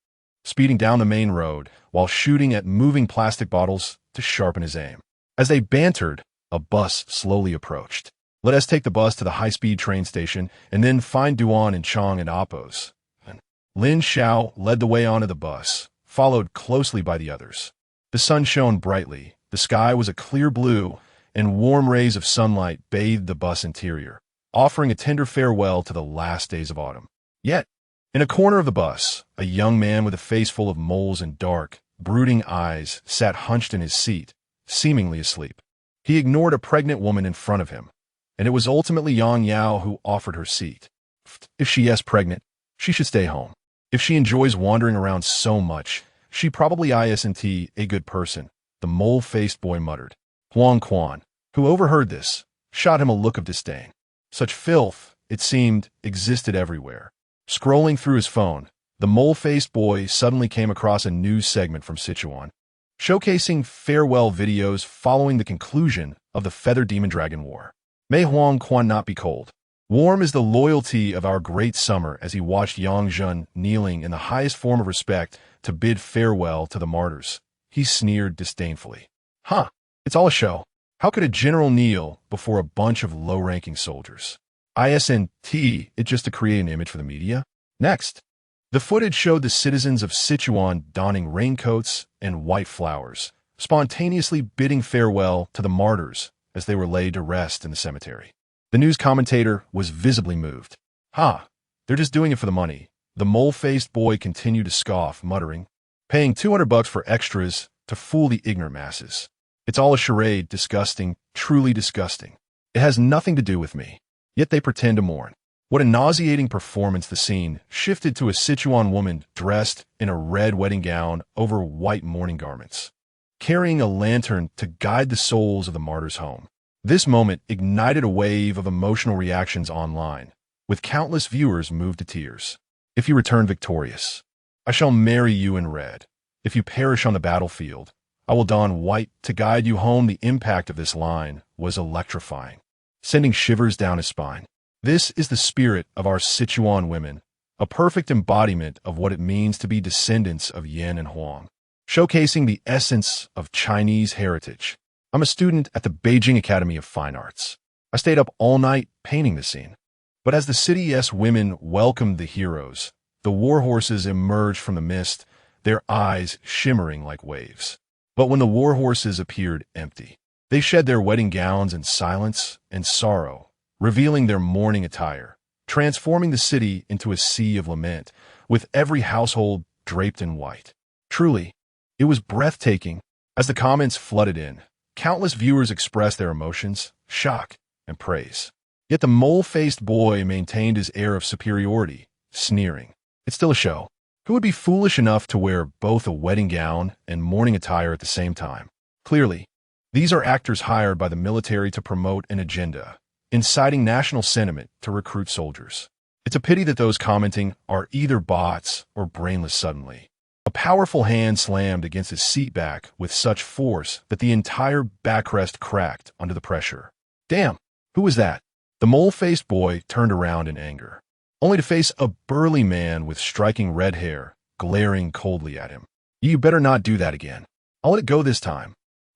speeding down the main road while shooting at moving plastic bottles to sharpen his aim. As they bantered, a bus slowly approached. Let us take the bus to the high-speed train station and then find Duan and Chang and Appo's. Lin Xiao led the way onto the bus, followed closely by the others. The sun shone brightly, the sky was a clear blue, and warm rays of sunlight bathed the bus interior, offering a tender farewell to the last days of autumn. Yet, in a corner of the bus, a young man with a face full of moles and dark, brooding eyes sat hunched in his seat, seemingly asleep. He ignored a pregnant woman in front of him, and it was ultimately Yang Yao who offered her seat. If she is pregnant, she should stay home. If she enjoys wandering around so much, she probably isn't a good person, the mole-faced boy muttered. Huang Quan, who overheard this, shot him a look of disdain. Such filth, it seemed, existed everywhere. Scrolling through his phone, the mole-faced boy suddenly came across a news segment from Sichuan, showcasing farewell videos following the conclusion of the Feather Demon Dragon War. May Huang Quan not be cold. Warm is the loyalty of our great summer as he watched Yang Zhen kneeling in the highest form of respect to bid farewell to the martyrs. He sneered disdainfully. Huh, it's all a show. How could a general kneel before a bunch of low-ranking soldiers? Isn't it just to create an image for the media? Next, the footage showed the citizens of Sichuan donning raincoats and white flowers, spontaneously bidding farewell to the martyrs as they were laid to rest in the cemetery. The news commentator was visibly moved. They're just doing it for the money. The mole-faced boy continued to scoff, muttering, paying $200 for extras to fool the ignorant masses. It's all a charade, disgusting, truly disgusting. It has nothing to do with me. Yet they pretend to mourn. What a nauseating performance. The scene shifted to a Sichuan woman dressed in a red wedding gown over white mourning garments, carrying a lantern to guide the souls of the martyrs home. This moment ignited a wave of emotional reactions online, with countless viewers moved to tears. If you return victorious, I shall marry you in red. If you perish on the battlefield, I will don white to guide you home. The impact of this line was electrifying, sending shivers down his spine. This is the spirit of our Sichuan women, a perfect embodiment of what it means to be descendants of Yin and Huang, showcasing the essence of Chinese heritage. I'm a student at the Beijing Academy of Fine Arts. I stayed up all night painting the scene. But as the city's women welcomed the heroes, the war horses emerged from the mist, their eyes shimmering like waves. But when the war horses appeared empty, they shed their wedding gowns in silence and sorrow, revealing their mourning attire, transforming the city into a sea of lament, with every household draped in white. Truly, it was breathtaking. As the comments flooded in, countless viewers expressed their emotions, shock, and praise. Yet the mole-faced boy maintained his air of superiority, sneering. It's still a show. Who would be foolish enough to wear both a wedding gown and mourning attire at the same time? Clearly, these are actors hired by the military to promote an agenda, inciting national sentiment to recruit soldiers. It's a pity that those commenting are either bots or brainless suddenly. A powerful hand slammed against his seat back with such force that the entire backrest cracked under the pressure. Damn, who was that? The mole-faced boy turned around in anger, only to face a burly man with striking red hair, glaring coldly at him. You better not do that again. I'll let it go this time.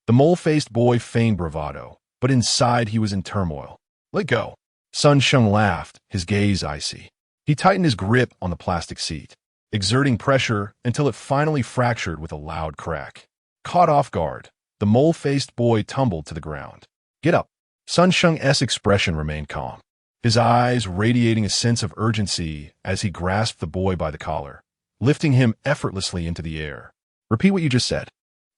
The mole-faced boy feigned bravado, but inside he was in turmoil. Let go. Sun Sheng laughed, his gaze icy. He tightened his grip on the plastic seat, exerting pressure until it finally fractured with a loud crack. Caught off guard, the mole-faced boy tumbled to the ground. Get up. Sun Sheng's expression remained calm, his eyes radiating a sense of urgency as he grasped the boy by the collar, lifting him effortlessly into the air. Repeat what you just said.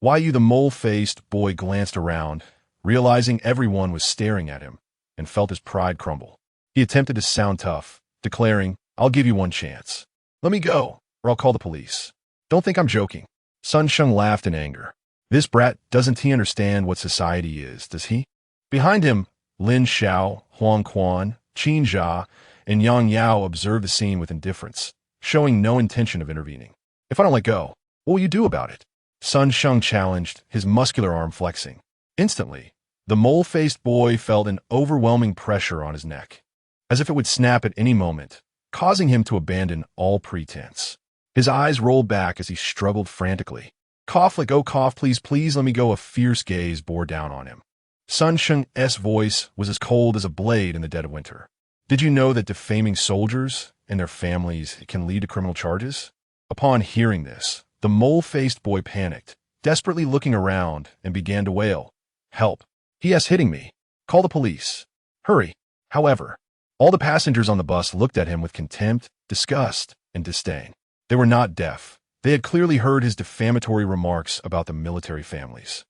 Why you? The mole-faced boy glanced around, realizing everyone was staring at him, and felt his pride crumble. He attempted to sound tough, declaring, I'll give you one chance. Let me go, or I'll call the police. Don't think I'm joking. Sun Sheng laughed in anger. This brat, doesn't he understand what society is, does he? Behind him, Lin Xiao, Huang Quan, Qin Jia, and Yang Yao observed the scene with indifference, showing no intention of intervening. If I don't let go, what will you do about it? Sun Sheng challenged, his muscular arm flexing. Instantly, the mole-faced boy felt an overwhelming pressure on his neck, as if it would snap at any moment, causing him to abandon all pretense. His eyes rolled back as he struggled frantically. Cough, let go, cough, please, please, let me go. A fierce gaze bore down on him. Sun Sheng's voice was as cold as a blade in the dead of winter. Did you know that defaming soldiers and their families can lead to criminal charges? Upon hearing this, the mole-faced boy panicked, desperately looking around, and began to wail. Help. He is hitting me. Call the police. Hurry. However, all the passengers on the bus looked at him with contempt, disgust, and disdain. They were not deaf. They had clearly heard his defamatory remarks about the military families.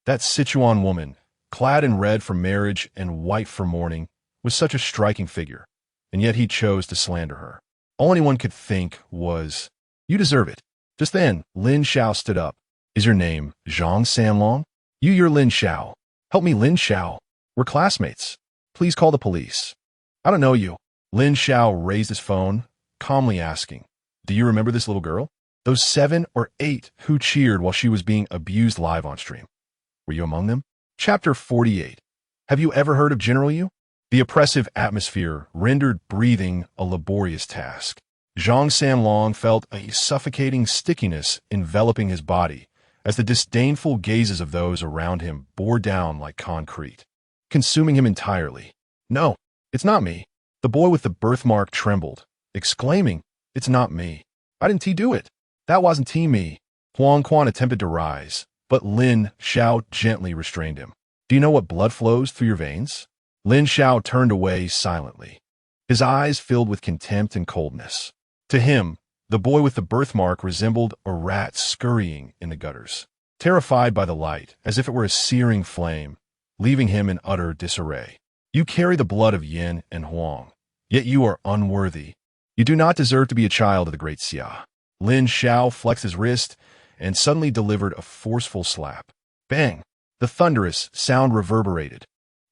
That Sichuan woman, clad in red for marriage and white for mourning, was such a striking figure, and yet he chose to slander her. All anyone could think was, "You deserve it." Just then, Lin Xiao stood up. "Is your name Zhang Sanlong?" You're Lin Xiao." "Help me, Lin Xiao. We're classmates. Please call the police." "I don't know you." Lin Xiao raised his phone, calmly asking, "Do you remember this little girl? Those 7 or 8 who cheered while she was being abused live on stream. Were you among them?" Chapter 48. Have you ever heard of General Yu? The oppressive atmosphere rendered breathing a laborious task. Zhang Sanlong felt a suffocating stickiness enveloping his body as the disdainful gazes of those around him bore down like concrete, consuming him entirely. "No, it's not me." The boy with the birthmark trembled, exclaiming, "It's not me. Why didn't he do it? That wasn't me." Huang Quan attempted to rise, but Lin Xiao gently restrained him. "Do you know what blood flows through your veins?" Lin Xiao turned away silently, his eyes filled with contempt and coldness. To him, the boy with the birthmark resembled a rat scurrying in the gutters, terrified by the light, as if it were a searing flame, leaving him in utter disarray. "You carry the blood of Yin and Huang, yet you are unworthy. You do not deserve to be a child of the great Xia." Lin Xiao flexed his wrist and suddenly delivered a forceful slap. Bang! The thunderous sound reverberated.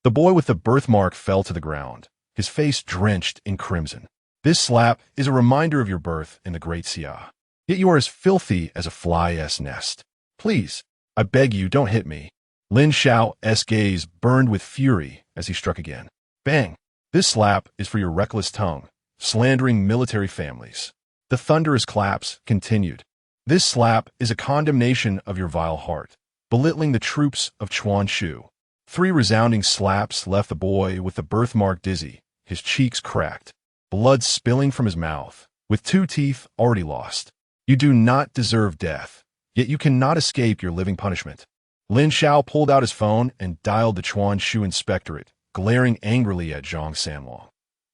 The boy with the birthmark fell to the ground, his face drenched in crimson. "This slap is a reminder of your birth in the great Xia. Yet you are as filthy as a fly's nest. Please, I beg you, don't hit me." Lin Xiao's gaze burned with fury as he struck again. Bang! "This slap is for your reckless tongue, slandering military families." The thunderous claps continued. "This slap is a condemnation of your vile heart, belittling the troops of Chuanshu." 3 resounding slaps left the boy with the birthmark dizzy, his cheeks cracked, blood spilling from his mouth, with 2 teeth already lost. "You do not deserve death, yet you cannot escape your living punishment." Lin Xiao pulled out his phone and dialed the Chuanshu Inspectorate, glaring angrily at Zhang Sanlong.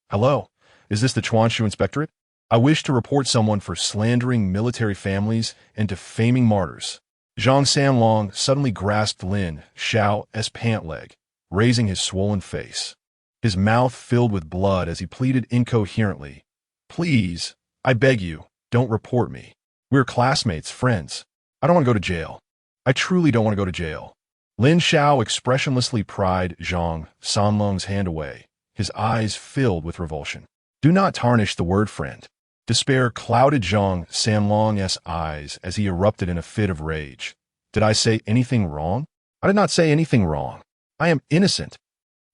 "Hello, is this the Chuanshu Inspectorate? I wish to report someone for slandering military families and defaming martyrs." Zhang Sanlong suddenly grasped Lin Xiao's pant leg, raising his swollen face. His mouth filled with blood as he pleaded incoherently, "Please, I beg you, don't report me. We're classmates, friends. I don't want to go to jail. I truly don't want to go to jail." Lin Xiao expressionlessly pried Zhang Sanlong's hand away, his eyes filled with revulsion. "Do not tarnish the word friend." Despair clouded Zhang Sanlong's eyes as he erupted in a fit of rage. "Did I say anything wrong? I did not say anything wrong. I am innocent."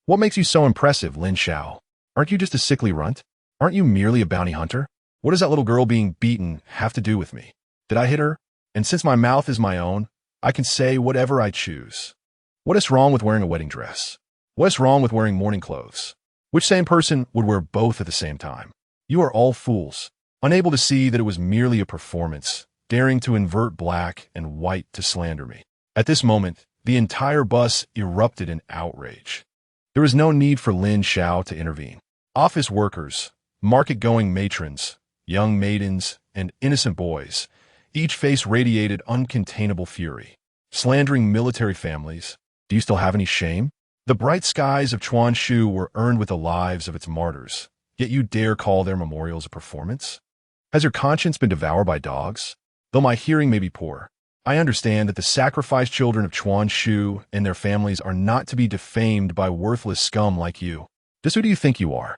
"What makes you so impressive, Lin Xiao? Aren't you just a sickly runt? Aren't you merely a bounty hunter? What does that little girl being beaten have to do with me? Did I hit her? And since my mouth is my own, I can say whatever I choose. What is wrong with wearing a wedding dress? What is wrong with wearing morning clothes? Which sane person would wear both at the same time? You are all fools, unable to see that it was merely a performance, daring to invert black and white to slander me." At this moment, the entire bus erupted in outrage. There was no need for Lin Xiao to intervene. Office workers, market-going matrons, young maidens, and innocent boys, each face radiated uncontainable fury. Slandering military families, do you still have any shame? The bright skies of Chuanshu were earned with the lives of its martyrs, yet you dare call their memorials a performance? Has your conscience been devoured by dogs? Though my hearing may be poor, I understand that the sacrificed children of Chuanshu and their families are not to be defamed by worthless scum like you. Just who do you think you are?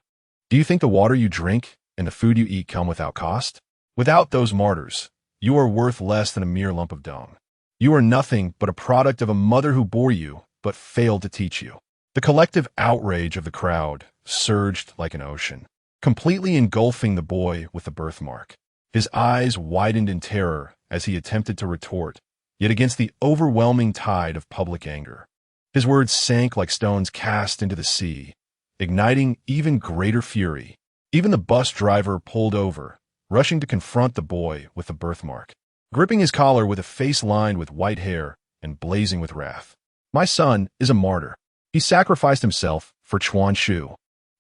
Do you think the water you drink and the food you eat come without cost? Without those martyrs, you are worth less than a mere lump of dung. You are nothing but a product of a mother who bore you, but failed to teach you." The collective outrage of the crowd surged like an ocean, completely engulfing the boy with the birthmark. His eyes widened in terror as he attempted to retort, yet against the overwhelming tide of public anger, his words sank like stones cast into the sea, igniting even greater fury. Even the bus driver pulled over, rushing to confront the boy with the birthmark, gripping his collar with a face lined with white hair and blazing with wrath. "My son is a martyr. He sacrificed himself for Chuanshu.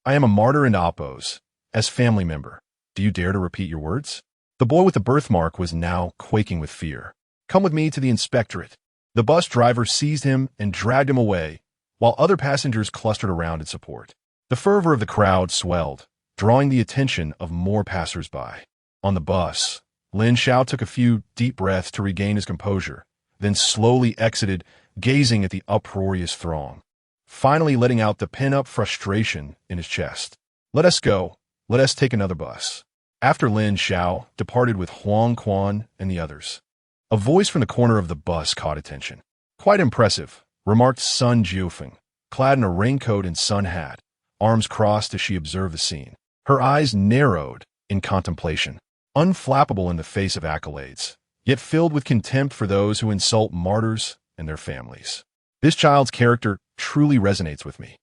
I am a martyr and oppose, as family member. Do you dare to repeat your words?" The boy with the birthmark was now quaking with fear. "Come with me to the inspectorate." The bus driver seized him and dragged him away, while other passengers clustered around in support. The fervor of the crowd swelled, drawing the attention of more passers-by. On the bus, Lin Xiao took a few deep breaths to regain his composure, then slowly exited, gazing at the uproarious throng, finally letting out the pent-up frustration in his chest. Let us go. Let us take another bus. After Lin Xiao departed with Huang Quan and the others, a voice from the corner of the bus caught attention. Quite impressive, remarked Sun Jiufeng, clad in a raincoat and sun hat, arms crossed as she observed the scene. Her eyes narrowed in contemplation, unflappable in the face of accolades, yet filled with contempt for those who insult martyrs and their families. This child's character truly resonates with me.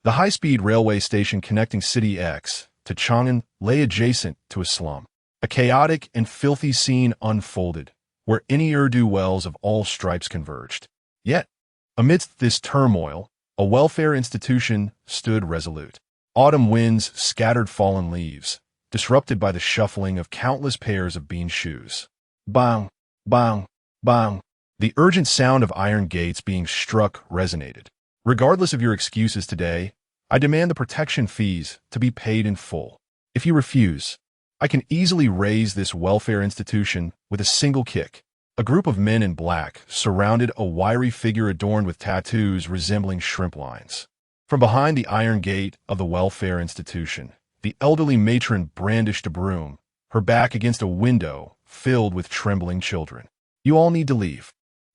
The high-speed railway station connecting City X to Chang'an lay adjacent to a slum. A chaotic and filthy scene unfolded, where any ne'er-do-wells of all stripes converged. Yet, amidst this turmoil, a welfare institution stood resolute. Autumn winds scattered fallen leaves, disrupted by the shuffling of countless pairs of bean shoes. Bang, bang, bang. The urgent sound of iron gates being struck resonated. Regardless of your excuses today, I demand the protection fees to be paid in full. If you refuse, I can easily raise this welfare institution with a single kick. A group of men in black surrounded a wiry figure adorned with tattoos resembling shrimp lines. From behind the iron gate of the welfare institution, the elderly matron brandished a broom, her back against a window filled with trembling children. You all need to leave.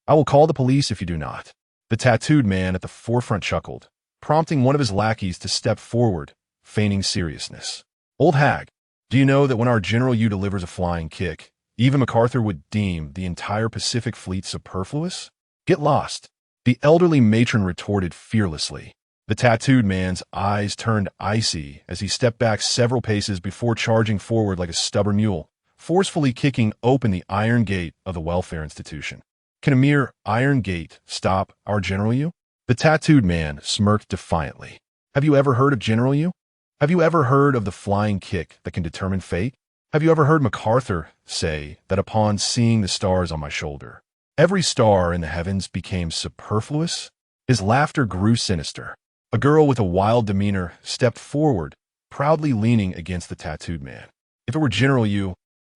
I will call the police if you do not. The tattooed man at the forefront chuckled, prompting one of his lackeys to step forward, feigning seriousness. Old hag, do you know that when our General Yu delivers a flying kick, even MacArthur would deem the entire Pacific Fleet superfluous? Get lost. The elderly matron retorted fearlessly. The tattooed man's eyes turned icy as he stepped back several paces before charging forward like a stubborn mule, forcefully kicking open the iron gate of the welfare institution. Can a mere iron gate stop our General Yu? The tattooed man smirked defiantly. Have you ever heard of General Yu? Have you ever heard of the flying kick that can determine fate? Have you ever heard MacArthur say that upon seeing the stars on my shoulder, every star in the heavens became superfluous? His laughter grew sinister. A girl with a wild demeanor stepped forward, proudly leaning against the tattooed man. If it were General Yu,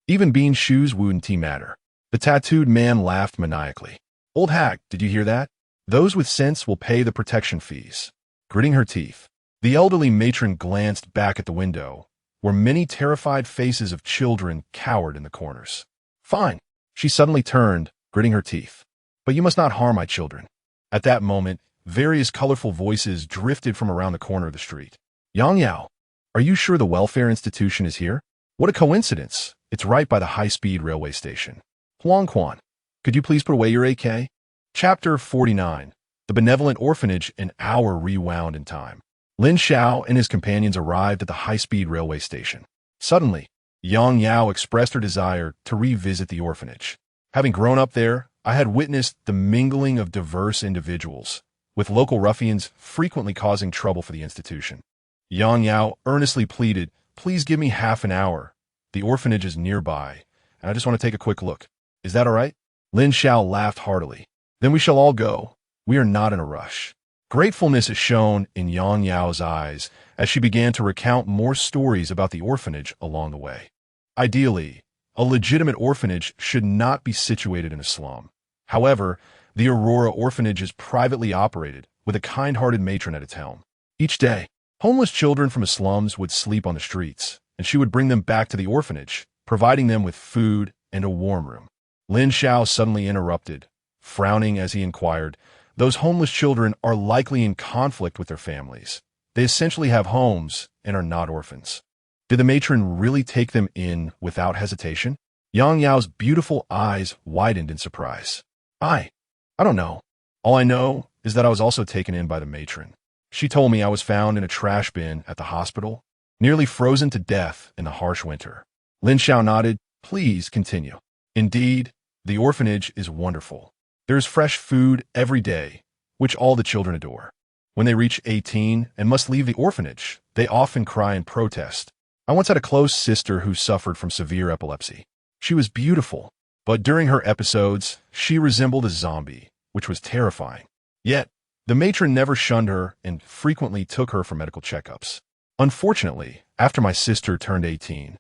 even bean shoes wouldn't matter. The tattooed man laughed maniacally. Old hag, did you hear that? Those with sense will pay the protection fees. Gritting her teeth, the elderly matron glanced back at the window, where many terrified faces of children cowered in the corners. Fine. She suddenly turned, gritting her teeth. But you must not harm my children. At that moment, various colorful voices drifted from around the corner of the street. Yang Yao, are you sure the welfare institution is here? What a coincidence. It's right by the high-speed railway station. Huang Quan, could you please put away your AK? Chapter 49. The Benevolent Orphanage. An hour rewound in time. Lin Xiao and his companions arrived at the high-speed railway station. Suddenly, Yang Yao expressed her desire to revisit the orphanage. Having grown up there, I had witnessed the mingling of diverse individuals, with local ruffians frequently causing trouble for the institution. Yang Yao earnestly pleaded, please give me half an hour. The orphanage is nearby, and I just want to take a quick look. Is that all right? Lin Xiao laughed heartily. Then we shall all go. We are not in a rush. Gratefulness is shown in Yang Yao's eyes as she began to recount more stories about the orphanage along the way. Ideally, a legitimate orphanage should not be situated in a slum. However, the Aurora Orphanage is privately operated, with a kind-hearted matron at its helm. Each day, homeless children from the slums would sleep on the streets, and she would bring them back to the orphanage, providing them with food and a warm room. Lin Xiao suddenly interrupted, frowning as he inquired, those homeless children are likely in conflict with their families. They essentially have homes and are not orphans. Did the matron really take them in without hesitation? Yang Yao's beautiful eyes widened in surprise. I don't know. All I know is that I was also taken in by the matron. She told me I was found in a trash bin at the hospital, nearly frozen to death in the harsh winter. Lin Xiao nodded. Please continue. Indeed, the orphanage is wonderful. There is fresh food every day, which all the children adore. When they reach 18 and must leave the orphanage, they often cry in protest. I once had a close sister who suffered from severe epilepsy. She was beautiful, but during her episodes, she resembled a zombie, which was terrifying. Yet, The matron never shunned her and frequently took her for medical checkups. Unfortunately, after my sister turned 18,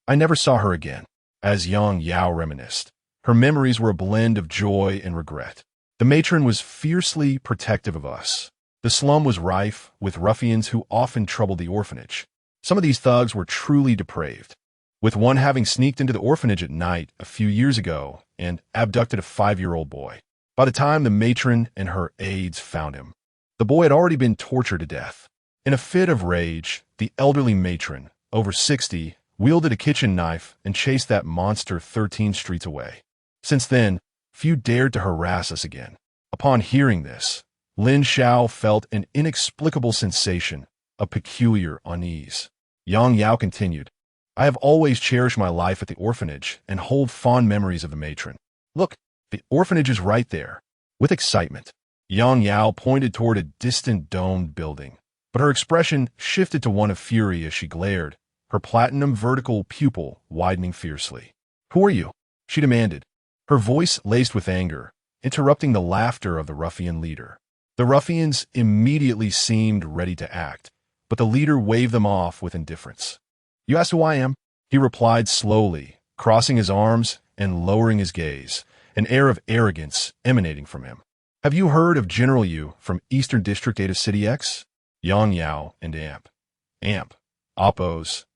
I never saw her again. As young Yao reminisced, her memories were a blend of joy and regret. The matron was fiercely protective of us. The slum was rife with ruffians who often troubled the orphanage. Some of these thugs were truly depraved, with one having sneaked into the orphanage at night a few years ago and abducted a 5-year-old boy. By the time the matron and her aides found him, the boy had already been tortured to death. In a fit of rage, the elderly matron, over 60, wielded a kitchen knife and chased that monster 13 streets away. Since then, few dared to harass us again. Upon hearing this, Lin Xiao felt an inexplicable sensation of peculiar unease. Yang Yao continued, I have always cherished my life at the orphanage and hold fond memories of the matron. Look, the orphanage is right there. With excitement, Yang Yao pointed toward a distant domed building, but her expression shifted to one of fury as she glared, her platinum vertical pupil widening fiercely. Who are you? She demanded, her voice laced with anger, interrupting the laughter of the ruffian leader. The ruffians immediately seemed ready to act, but the leader waved them off with indifference. You asked who I am? He replied slowly, crossing his arms and lowering his gaze, an air of arrogance emanating from him. Have you heard of General Yu from Eastern District Data City X? Yang Yao and Amp, Oppo's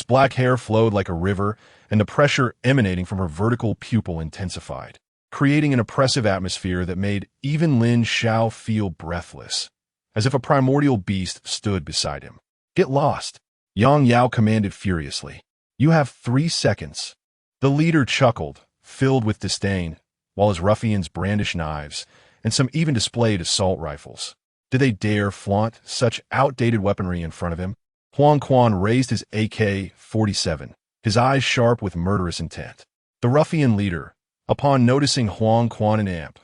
black hair flowed like a river, and the pressure emanating from her vertical pupil intensified, creating an oppressive atmosphere that made even Lin Xiao feel breathless, as if a primordial beast stood beside him. Get lost, Yang Yao commanded furiously. You have 3 seconds. The leader chuckled, filled with disdain, while his ruffians brandished knives, and some even displayed assault rifles. Did they dare flaunt such outdated weaponry in front of him? Huang Quan raised his AK-47, his eyes sharp with murderous intent. The ruffian leader, upon noticing Huang Quan and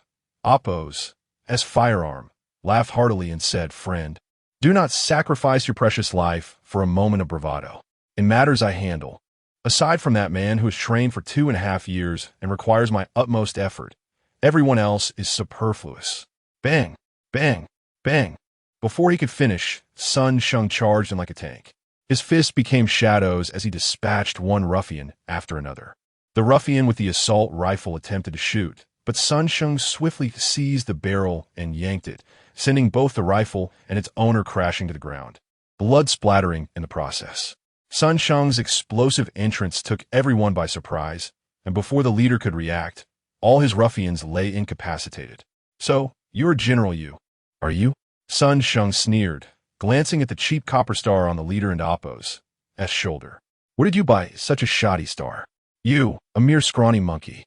Oppo's firearm, laughed heartily and said, Friend, do not sacrifice your precious life for a moment of bravado. In matters I handle, aside from that man who has trained for 2.5 years and requires my utmost effort, everyone else is superfluous. Bang, bang, bang. Before he could finish, Sun Sheng charged him like a tank. His fists became shadows as he dispatched one ruffian after another. The ruffian with the assault rifle attempted to shoot, but Sun Sheng swiftly seized the barrel and yanked it, sending both the rifle and its owner crashing to the ground, blood splattering in the process. Sun Sheng's explosive entrance took everyone by surprise, and before the leader could react, all his ruffians lay incapacitated. So, you're General Yu, are you? Sun Sheng sneered, glancing at the cheap copper star on the leader and Oppo's shoulder. Where did you buy such a shoddy star? You, a mere scrawny monkey.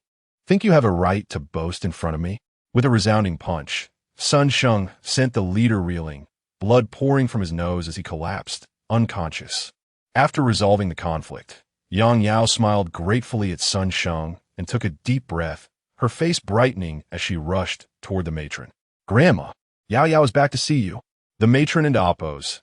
Think you have a right to boast in front of me? With a resounding punch, Sun Sheng sent the leader reeling, blood pouring from his nose as he collapsed, unconscious. After resolving the conflict, Yang Yao smiled gratefully at Sun Sheng and took a deep breath, her face brightening as she rushed toward the matron. Grandma, Yao Yao is back to see you. The matron and Oppo's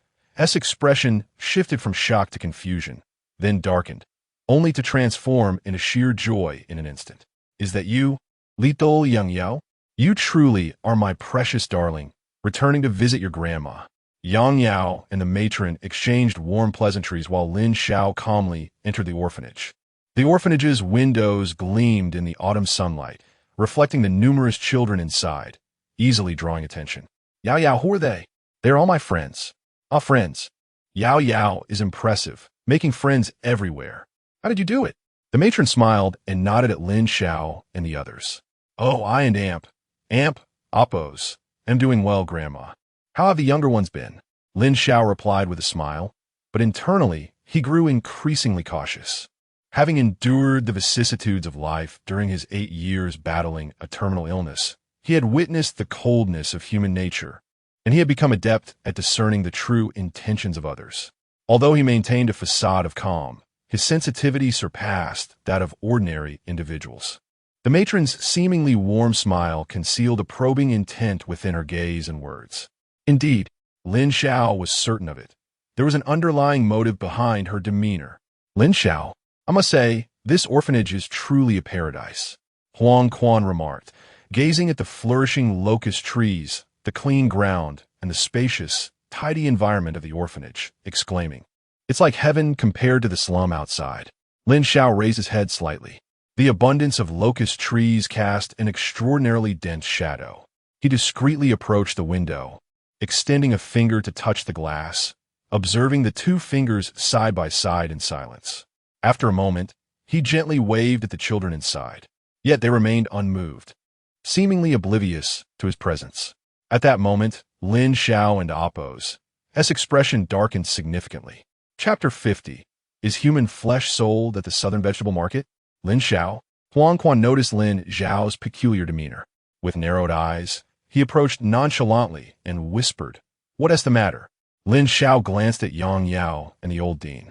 expression shifted from shock to confusion, then darkened, only to transform into sheer joy in an instant. Is that you, little Yang Yao? You truly are my precious darling, returning to visit your grandma. Yang Yao and the matron exchanged warm pleasantries while Lin Xiao calmly entered the orphanage. The orphanage's windows gleamed in the autumn sunlight, reflecting the numerous children inside, easily drawing attention. Yao Yao, who are they? They're all my friends. Ah, friends. Yao Yao is impressive, making friends everywhere. How did you do it? The matron smiled and nodded at Lin Xiao and the others. Oh, I and Amp, Oppo's, am doing well, Grandma. How have the younger ones been? Lin Xiao replied with a smile, but internally, he grew increasingly cautious. Having endured the vicissitudes of life during his 8 years battling a terminal illness, he had witnessed the coldness of human nature, and he had become adept at discerning the true intentions of others. Although he maintained a facade of calm, his sensitivity surpassed that of ordinary individuals. The matron's seemingly warm smile concealed a probing intent within her gaze and words. Indeed, Lin Xiao was certain of it. There was an underlying motive behind her demeanor. Lin Xiao, I must say, this orphanage is truly a paradise, Huang Quan remarked, gazing at the flourishing locust trees the clean ground, and the spacious, tidy environment of the orphanage, exclaiming, "It's like heaven compared to the slum outside." Lin Xiao raised his head slightly. The abundance of locust trees cast an extraordinarily dense shadow. He discreetly approached the window, extending a finger to touch the glass, observing the two fingers side by side in silence. After a moment, he gently waved at the children inside, yet they remained unmoved, seemingly oblivious to his presence. At that moment, Lin Xiao and Appo's expression darkened significantly. Chapter 50. Is human flesh sold at the Southern Vegetable Market? Lin Xiao. Huang Quan noticed Lin Xiao's peculiar demeanor. With narrowed eyes, he approached nonchalantly and whispered, "What is the matter?" Lin Xiao glanced at Yang Yao and the old dean,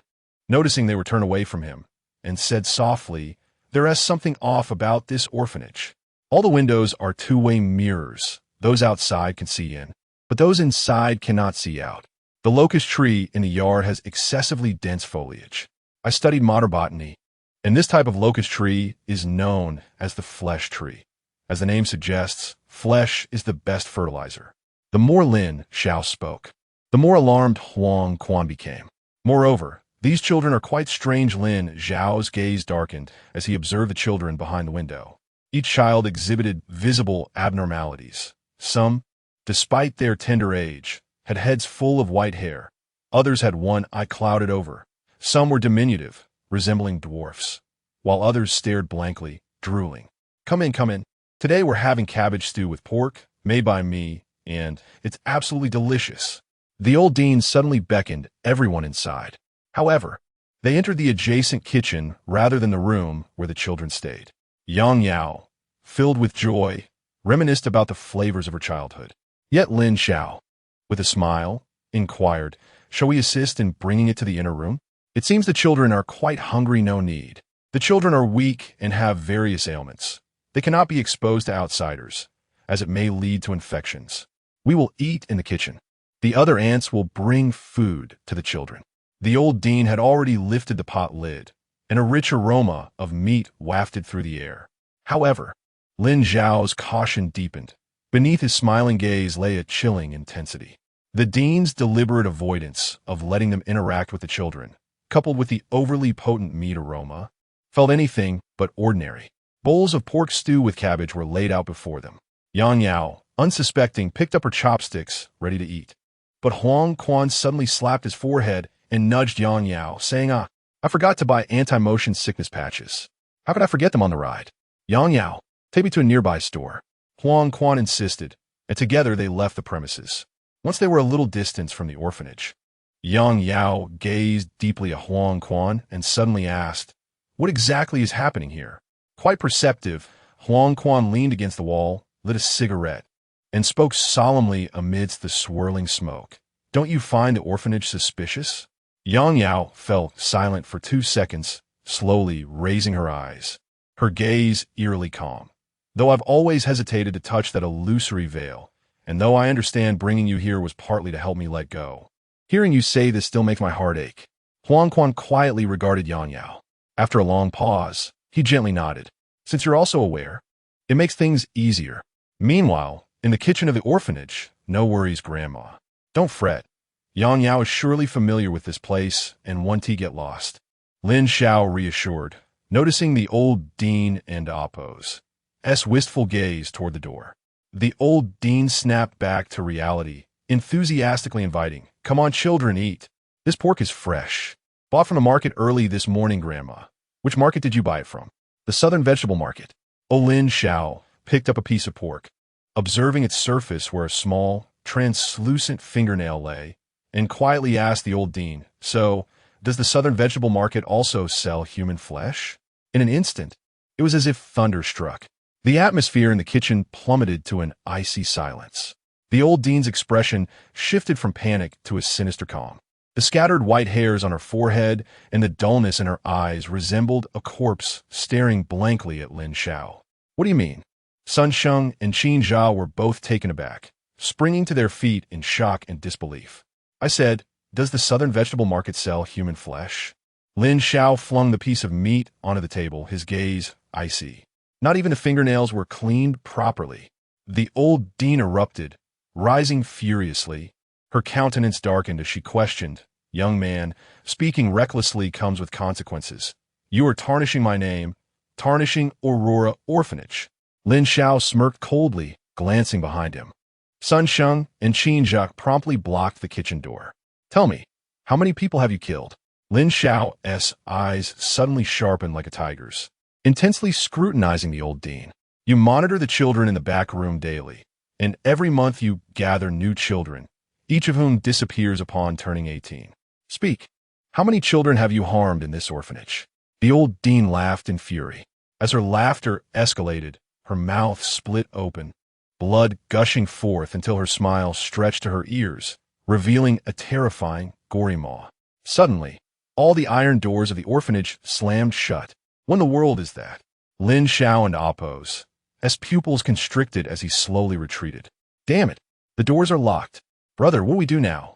noticing they were turned away from him, and said softly, "There is something off about this orphanage. All the windows are two-way mirrors. Those outside can see in, but those inside cannot see out. The locust tree in the yard has excessively dense foliage. I studied modern botany, and this type of locust tree is known as the flesh tree. As the name suggests, flesh is the best fertilizer." The more Lin Xiao spoke, the more alarmed Huang Quan became. Moreover, these children are quite strange. Lin Xiao's gaze darkened as he observed the children behind the window. Each child exhibited visible abnormalities. Some, despite their tender age, had heads full of white hair. Others had one eye clouded over. Some were diminutive, resembling dwarfs, while others stared blankly, drooling. Come in, come in. Today we're having cabbage stew with pork, made by me, and it's absolutely delicious." The old dean suddenly beckoned everyone inside. However, they entered the adjacent kitchen rather than the room where the children stayed. Yang Yao, filled with joy, reminisced about the flavors of her childhood. Yet Lin Xiao, with a smile, inquired, "Shall we assist in bringing it to the inner room? It seems the children are quite hungry." "No need. The children are weak and have various ailments. They cannot be exposed to outsiders, as it may lead to infections. We will eat in the kitchen. The other aunts will bring food to the children." The old dean had already lifted the pot lid, and a rich aroma of meat wafted through the air. However, Lin Xiao's caution deepened. Beneath his smiling gaze lay a chilling intensity. The dean's deliberate avoidance of letting them interact with the children, coupled with the overly potent meat aroma, felt anything but ordinary. Bowls of pork stew with cabbage were laid out before them. Yang Yao, unsuspecting, picked up her chopsticks, ready to eat. But Huang Quan suddenly slapped his forehead and nudged Yang Yao, saying, "I forgot to buy anti-motion sickness patches. How could I forget them on the ride? Yang Yao, take me to a nearby store." Huang Quan insisted, and together they left the premises. Once they were a little distance from the orphanage, Yang Yao gazed deeply at Huang Quan and suddenly asked, "What exactly is happening here?" Quite perceptive, Huang Quan leaned against the wall, lit a cigarette, and spoke solemnly amidst the swirling smoke. "Don't you find the orphanage suspicious?" Yang Yao fell silent for 2 seconds, slowly raising her eyes, her gaze eerily calm. "Though I've always hesitated to touch that illusory veil, and though I understand bringing you here was partly to help me let go, hearing you say this still makes my heart ache." Huang Quan quietly regarded Yang Yao. After a long pause, he gently nodded. "Since you're also aware, it makes things easier." Meanwhile, in the kitchen of the orphanage, "No worries, Grandma. Don't fret. Yang Yao is surely familiar with this place, and won't he get lost?" Lin Xiao reassured, noticing the old dean and Appo's wistful gaze toward the door. The old dean snapped back to reality, enthusiastically inviting, "Come on, children, eat. This pork is fresh. Bought from the market early this morning, Grandma." "Which market did you buy it from?" "The Southern Vegetable Market." Lin Xiao picked up a piece of pork, observing its surface where a small, translucent fingernail lay, and quietly asked the old dean, "So, does the Southern Vegetable Market also sell human flesh?" In an instant, it was as if thunder struck. The atmosphere in the kitchen plummeted to an icy silence. The old dean's expression shifted from panic to a sinister calm. The scattered white hairs on her forehead and the dullness in her eyes resembled a corpse staring blankly at Lin Xiao. "What do you mean?" Sun Sheng and Qin Zhao were both taken aback, springing to their feet in shock and disbelief. "I said, does the Southern Vegetable Market sell human flesh?" Lin Xiao flung the piece of meat onto the table, his gaze icy. Not even the fingernails were cleaned properly. The old dean erupted, rising furiously. Her countenance darkened as she questioned, "Young man, speaking recklessly comes with consequences. You are tarnishing my name, tarnishing Aurora Orphanage." Lin Xiao smirked coldly, glancing behind him. Sun Sheng and Qin Zhak promptly blocked the kitchen door. "Tell me, how many people have you killed?" Lin Xiao's eyes suddenly sharpened like a tiger's, intensely scrutinizing the old dean. "You monitor the children in the back room daily, and every month you gather new children, each of whom disappears upon turning 18. Speak. How many children have you harmed in this orphanage?" The old dean laughed in fury. As her laughter escalated, her mouth split open, blood gushing forth until her smile stretched to her ears, revealing a terrifying, gory maw. Suddenly, all the iron doors of the orphanage slammed shut. When the world is that? Lin Xiao and Apos, as pupils constricted as he slowly retreated. "Damn it! The doors are locked. Brother, what do we do now?"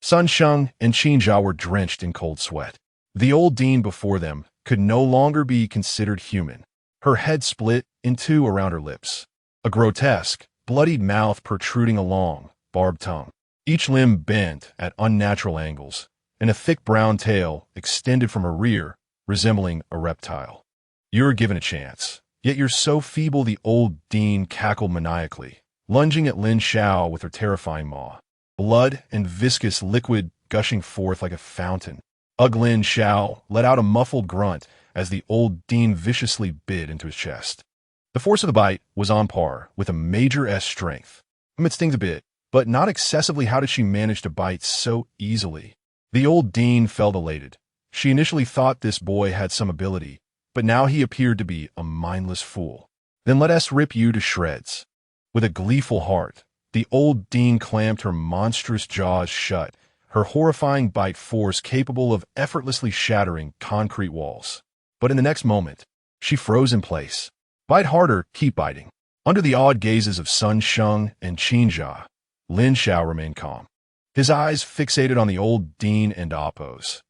Sun Sheng and Qin Zhao were drenched in cold sweat. The old dean before them could no longer be considered human. Her head split in two around her lips, a grotesque, bloodied mouth protruding a long, barbed tongue. Each limb bent at unnatural angles, and a thick brown tail extended from her rear, resembling a reptile. "You're given a chance, yet you're so feeble," the old dean cackled maniacally, lunging at Lin Xiao with her terrifying maw. Blood and viscous liquid gushing forth like a fountain. Lin Xiao let out a muffled grunt as the old dean viciously bit into his chest. The force of the bite was on par with a Major S strength. It stings a bit, but not excessively. How did she manage to bite so easily? The old dean felt elated. She initially thought this boy had some ability, but now he appeared to be a mindless fool. "Then let us rip you to shreds." With a gleeful heart, the old dean clamped her monstrous jaws shut, her horrifying bite force capable of effortlessly shattering concrete walls. But in the next moment, she froze in place. "Bite harder, keep biting." Under the awed gazes of Sun Sheng and Qin Zhao, Lin Xiao remained calm. His eyes fixated on the old dean and Apos.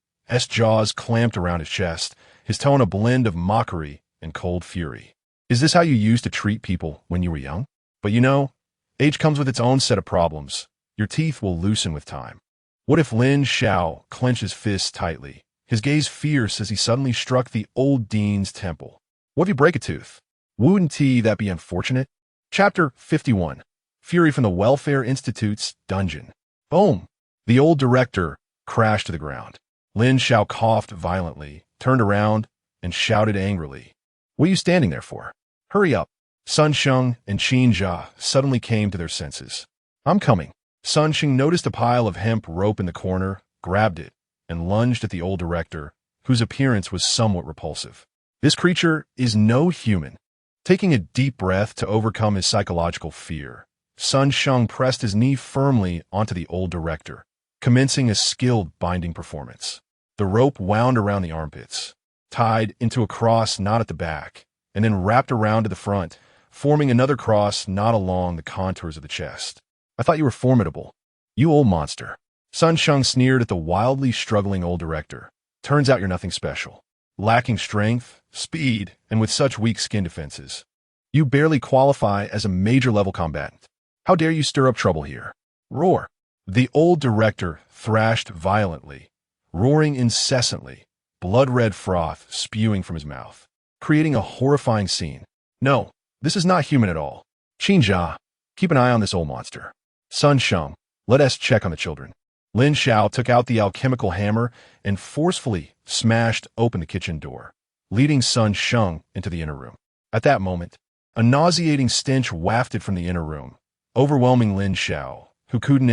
Jaws clamped around his chest, his tone a blend of mockery and cold fury. "Is this how you used to treat people when you were young? But you know, age comes with its own set of problems. Your teeth will loosen with time." What if Lin Xiao clenched his fists tightly, his gaze fierce as he suddenly struck the old dean's temple? What if you break a tooth? Wouldn't that be unfortunate? Chapter 51. Fury from the Welfare Institute's Dungeon. Boom! The old director crashed to the ground. Lin Xiao coughed violently, turned around, and shouted angrily, "What are you standing there for? Hurry up!" Sun Sheng and Qin Zhao suddenly came to their senses. "I'm coming." Sun Sheng noticed a pile of hemp rope in the corner, grabbed it, and lunged at the old director, whose appearance was somewhat repulsive. This creature is no human. Taking a deep breath to overcome his psychological fear, Sun Sheng pressed his knee firmly onto the old director, commencing a skilled binding performance. The rope wound around the armpits, tied into a cross knot at the back, and then wrapped around to the front, forming another cross knot along the contours of the chest. "I thought you were formidable, you old monster." Sun Sheng sneered at the wildly struggling old director. "Turns out you're nothing special. Lacking strength, speed, and with such weak skin defenses. You barely qualify as a major-level combatant. How dare you stir up trouble here? Roar!" The old director thrashed violently, roaring incessantly, blood-red froth spewing from his mouth, creating a horrifying scene. "No, this is not human at all. Qin Zhao, keep an eye on this old monster. Sun Sheng, let us check on the children." Lin Xiao took out the alchemical hammer and forcefully smashed open the kitchen door, leading Sun Sheng into the inner room. At that moment, a nauseating stench wafted from the inner room, overwhelming Lin Xiao, who couldn't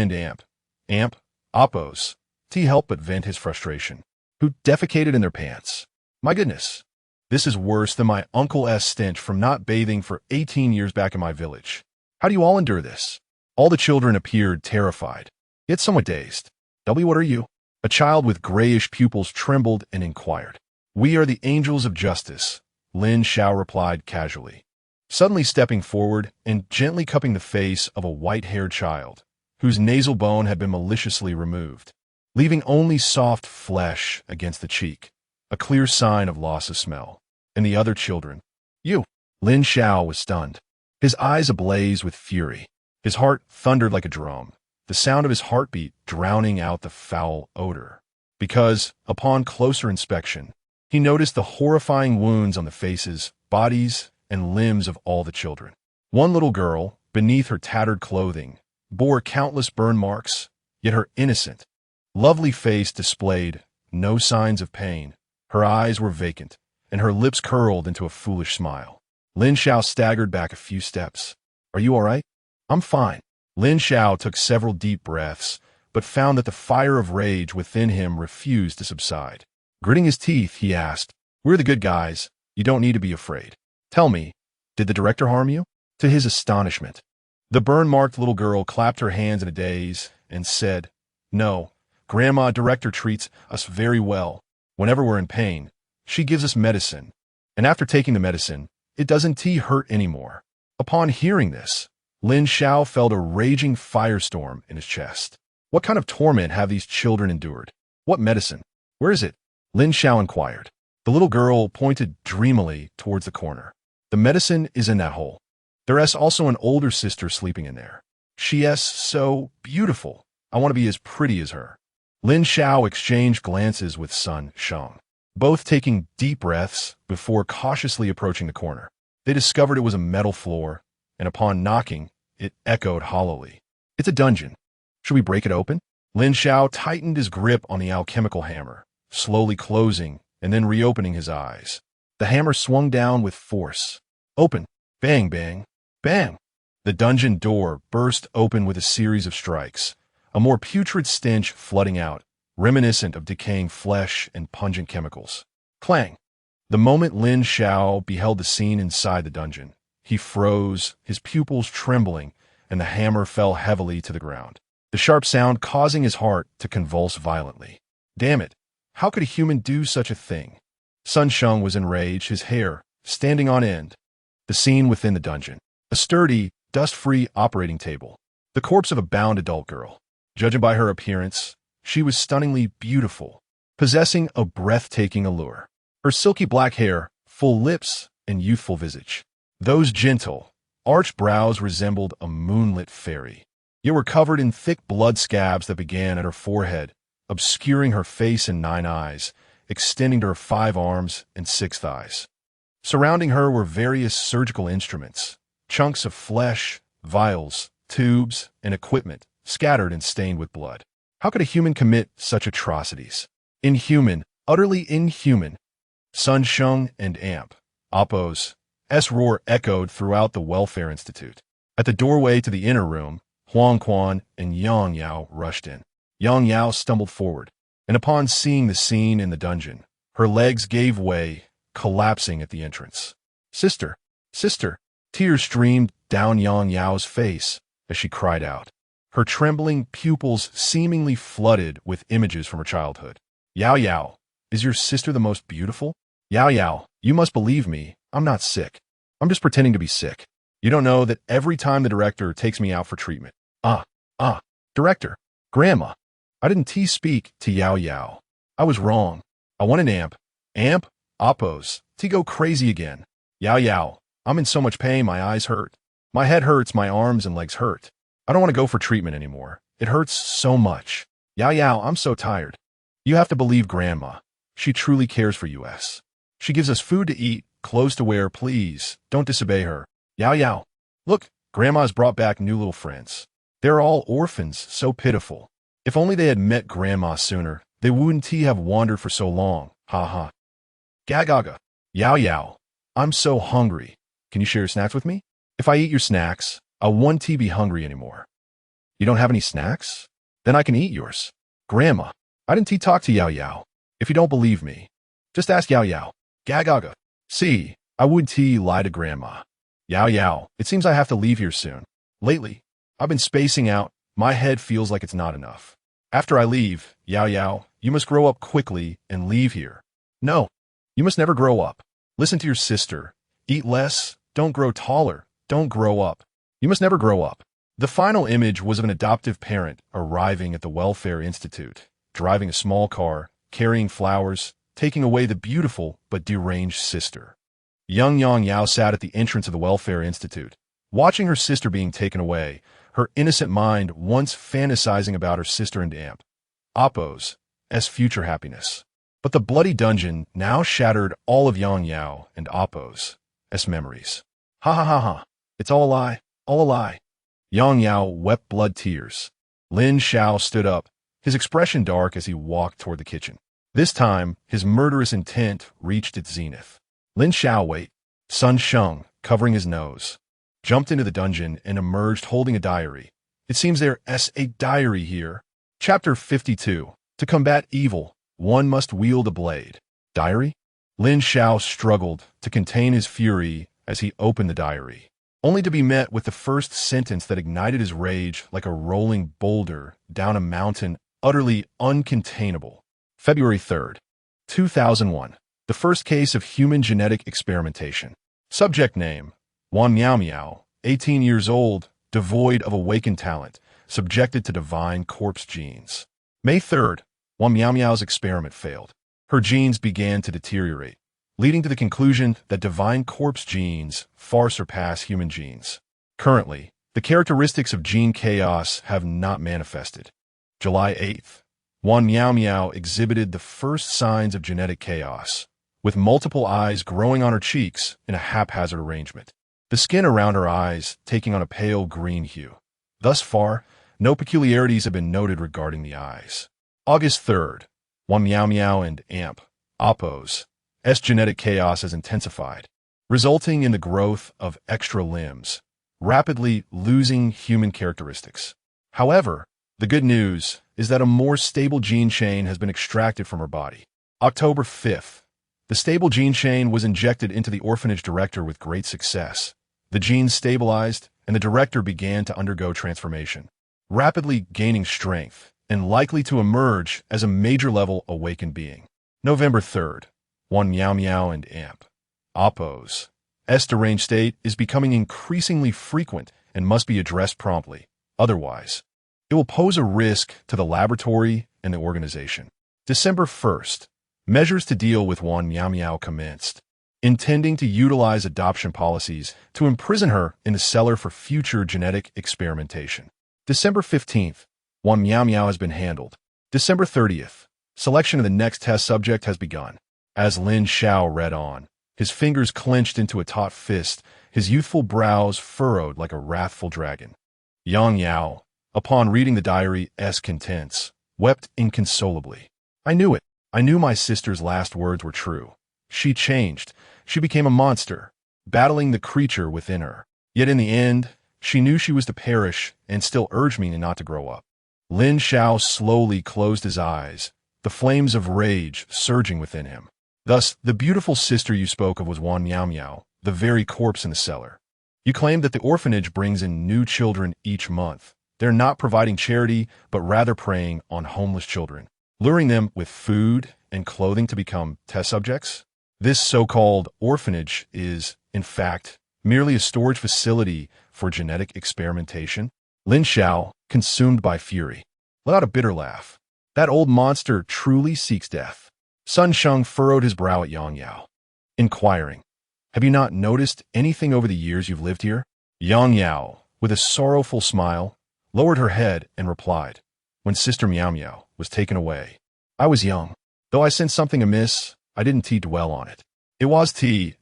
Apos, help but vent his frustration, who defecated in their pants. "My goodness, this is worse than my uncle's stench from not bathing for 18 years back in my village. How do you all endure this?" All the children appeared terrified, yet somewhat dazed. What are you?" A child with grayish pupils trembled and inquired. "We are the angels of justice," Lin Xiao replied casually, suddenly stepping forward and gently cupping the face of a white-haired child, whose nasal bone had been maliciously removed, leaving only soft flesh against the cheek, a clear sign of loss of smell. And the other children? "You!" Lin Xiao was stunned, his eyes ablaze with fury. His heart thundered like a drum, the sound of his heartbeat drowning out the foul odor. Because, upon closer inspection, he noticed the horrifying wounds on the faces, bodies, and limbs of all the children. One little girl, beneath her tattered clothing, bore countless burn marks, yet her innocent, lovely face displayed no signs of pain. Her eyes were vacant, and her lips curled into a foolish smile. Lin Xiao staggered back a few steps. "Are you all right?" "I'm fine." Lin Xiao took several deep breaths, but found that the fire of rage within him refused to subside. Gritting his teeth, he asked, "We're the good guys. You don't need to be afraid. Tell me, did the director harm you?" To his astonishment, the burn-marked little girl clapped her hands in a daze and said, "No, Grandma Director treats us very well. Whenever we're in pain, she gives us medicine. And after taking the medicine, it doesn't hurt anymore." Upon hearing this, Lin Xiao felt a raging firestorm in his chest. What kind of torment have these children endured? What medicine? Where is it? Lin Xiao inquired. The little girl pointed dreamily towards the corner. "The medicine is in that hole. There's also an older sister sleeping in there. She's so beautiful. I want to be as pretty as her." Lin Xiao exchanged glances with Sun Sheng, both taking deep breaths before cautiously approaching the corner. They discovered it was a metal floor, and upon knocking, it echoed hollowly. "It's a dungeon. Should we break it open?" Lin Xiao tightened his grip on the alchemical hammer, slowly closing and then reopening his eyes. The hammer swung down with force. "Open!" Bang, bang, bang! The dungeon door burst open with a series of strikes, a more putrid stench flooding out, reminiscent of decaying flesh and pungent chemicals. Clang! The moment Lin Xiao beheld the scene inside the dungeon, he froze, his pupils trembling, and the hammer fell heavily to the ground, the sharp sound causing his heart to convulse violently. Damn it! How could a human do such a thing? Sun Sheng was enraged, his hair standing on end. The scene within the dungeon. A sturdy, dust-free operating table. The corpse of a bound adult girl. Judging by her appearance, she was stunningly beautiful, possessing a breathtaking allure. Her silky black hair, full lips, and youthful visage. Those gentle, arched brows resembled a moonlit fairy, yet were covered in thick blood scabs that began at her forehead, obscuring her face and 9 eyes, extending to her 5 arms and 6 thighs. Surrounding her were various surgical instruments, chunks of flesh, vials, tubes, and equipment, scattered and stained with blood. How could a human commit such atrocities? Inhuman, utterly inhuman. Sun Sheng and Appo's roar echoed throughout the Welfare Institute. At the doorway to the inner room, Huang Quan and Yang Yao rushed in. Yang Yao stumbled forward, and upon seeing the scene in the dungeon, her legs gave way, collapsing at the entrance. "Sister! Sister!" Tears streamed down Yang Yao's face as she cried out, her trembling pupils seemingly flooded with images from her childhood. "Yao Yao, is your sister the most beautiful? Yao Yao, you must believe me, I'm not sick. I'm just pretending to be sick. You don't know that every time the director takes me out for treatment." Director, Grandma, I didn't speak to Yao Yao. I was wrong. I want an amp, Appo's, to go crazy again. Yao Yao, I'm in so much pain my eyes hurt. My head hurts, my arms and legs hurt. I don't want to go for treatment anymore. It hurts so much. Yao Yao, I'm so tired. You have to believe Grandma. She truly cares for us. She gives us food to eat, clothes to wear. Please, don't disobey her. Yao Yao, look, Grandma's brought back new little friends. They're all orphans, so pitiful. If only they had met Grandma sooner, they wouldn't have wandered for so long. Ha ha. Gagaga. Yao Yao, I'm so hungry. Can you share your snacks with me? If I eat your snacks, I won't be hungry anymore. You don't have any snacks? Then I can eat yours. Grandma, I didn't talk to Yao Yao. If you don't believe me, just ask Yao Yao. Gagaga. See, I wouldn't lie to Grandma. Yao Yao, it seems I have to leave here soon. Lately, I've been spacing out. My head feels like it's not enough. After I leave, Yao Yao, you must grow up quickly and leave here. No, you must never grow up. Listen to your sister. Eat less, don't grow taller, don't grow up. You must never grow up. The final image was of an adoptive parent arriving at the Welfare Institute, driving a small car, carrying flowers, taking away the beautiful but deranged sister. Young Yang Yao sat at the entrance of the Welfare Institute, watching her sister being taken away, her innocent mind once fantasizing about her sister and aunt, Appo's future happiness. But the bloody dungeon now shattered all of Yang Yao and Appo's memories. Ha ha ha ha. It's all a lie, all a lie. Yang Yao wept blood tears. Lin Xiao stood up, his expression dark as he walked toward the kitchen. This time, his murderous intent reached its zenith. Lin Xiao wait. Sun Sheng, covering his nose, jumped into the dungeon and emerged holding a diary. It seems there's a diary here. Chapter 52. To combat evil, one must wield a blade. Diary? Lin Xiao struggled to contain his fury as he opened the diary, only to be met with the first sentence that ignited his rage like a rolling boulder down a mountain utterly uncontainable. February 3rd, 2001. The first case of human genetic experimentation. Subject name, Wan Miao Miao, 18 years old, devoid of awakened talent, subjected to divine corpse genes. May 3rd, Wan Miao Miao's experiment failed. Her genes began to deteriorate, leading to the conclusion that divine corpse genes far surpass human genes. Currently, the characteristics of gene chaos have not manifested. July 8th, Wan Miao Miao exhibited the first signs of genetic chaos, with multiple eyes growing on her cheeks in a haphazard arrangement, the skin around her eyes taking on a pale green hue. Thus far, no peculiarities have been noted regarding the eyes. August 3rd, Wan Miao Miao and Appo's genetic chaos has intensified, resulting in the growth of extra limbs, rapidly losing human characteristics. However, the good news is that a more stable gene chain has been extracted from her body. October 5th, the stable gene chain was injected into the orphanage director with great success. The genes stabilized, and the director began to undergo transformation, rapidly gaining strength and likely to emerge as a major-level awakened being. November 3rd, Wan Miao Miao and Appo's deranged state is becoming increasingly frequent and must be addressed promptly. Otherwise, it will pose a risk to the laboratory and the organization. December 1st, measures to deal with Wan Miao Miao commenced, intending to utilize adoption policies to imprison her in the cellar for future genetic experimentation. December 15th, Wan Miao Miao has been handled. December 30th, selection of the next test subject has begun. As Lin Xiao read on, his fingers clenched into a taut fist, his youthful brows furrowed like a wrathful dragon. Yang Yao, upon reading the diary's contents, wept inconsolably. I knew it. I knew my sister's last words were true. She changed. She became a monster, battling the creature within her. Yet in the end, she knew she was to perish and still urged me not to grow up. Lin Xiao slowly closed his eyes, the flames of rage surging within him. Thus, the beautiful sister you spoke of was Wan Miao Miao, the very corpse in the cellar. You claim that the orphanage brings in new children each month. They're not providing charity, but rather preying on homeless children, luring them with food and clothing to become test subjects. This so-called orphanage is, in fact, merely a storage facility for genetic experimentation. Lin Xiao, consumed by fury, let out a bitter laugh. That old monster truly seeks death. Sun Sheng furrowed his brow at Yang Yao, inquiring, have you not noticed anything over the years you've lived here? Yang Yao, with a sorrowful smile, lowered her head and replied, when Sister Miao Miao was taken away, I was young. Though I sensed something amiss, I didn't dwell on it. It was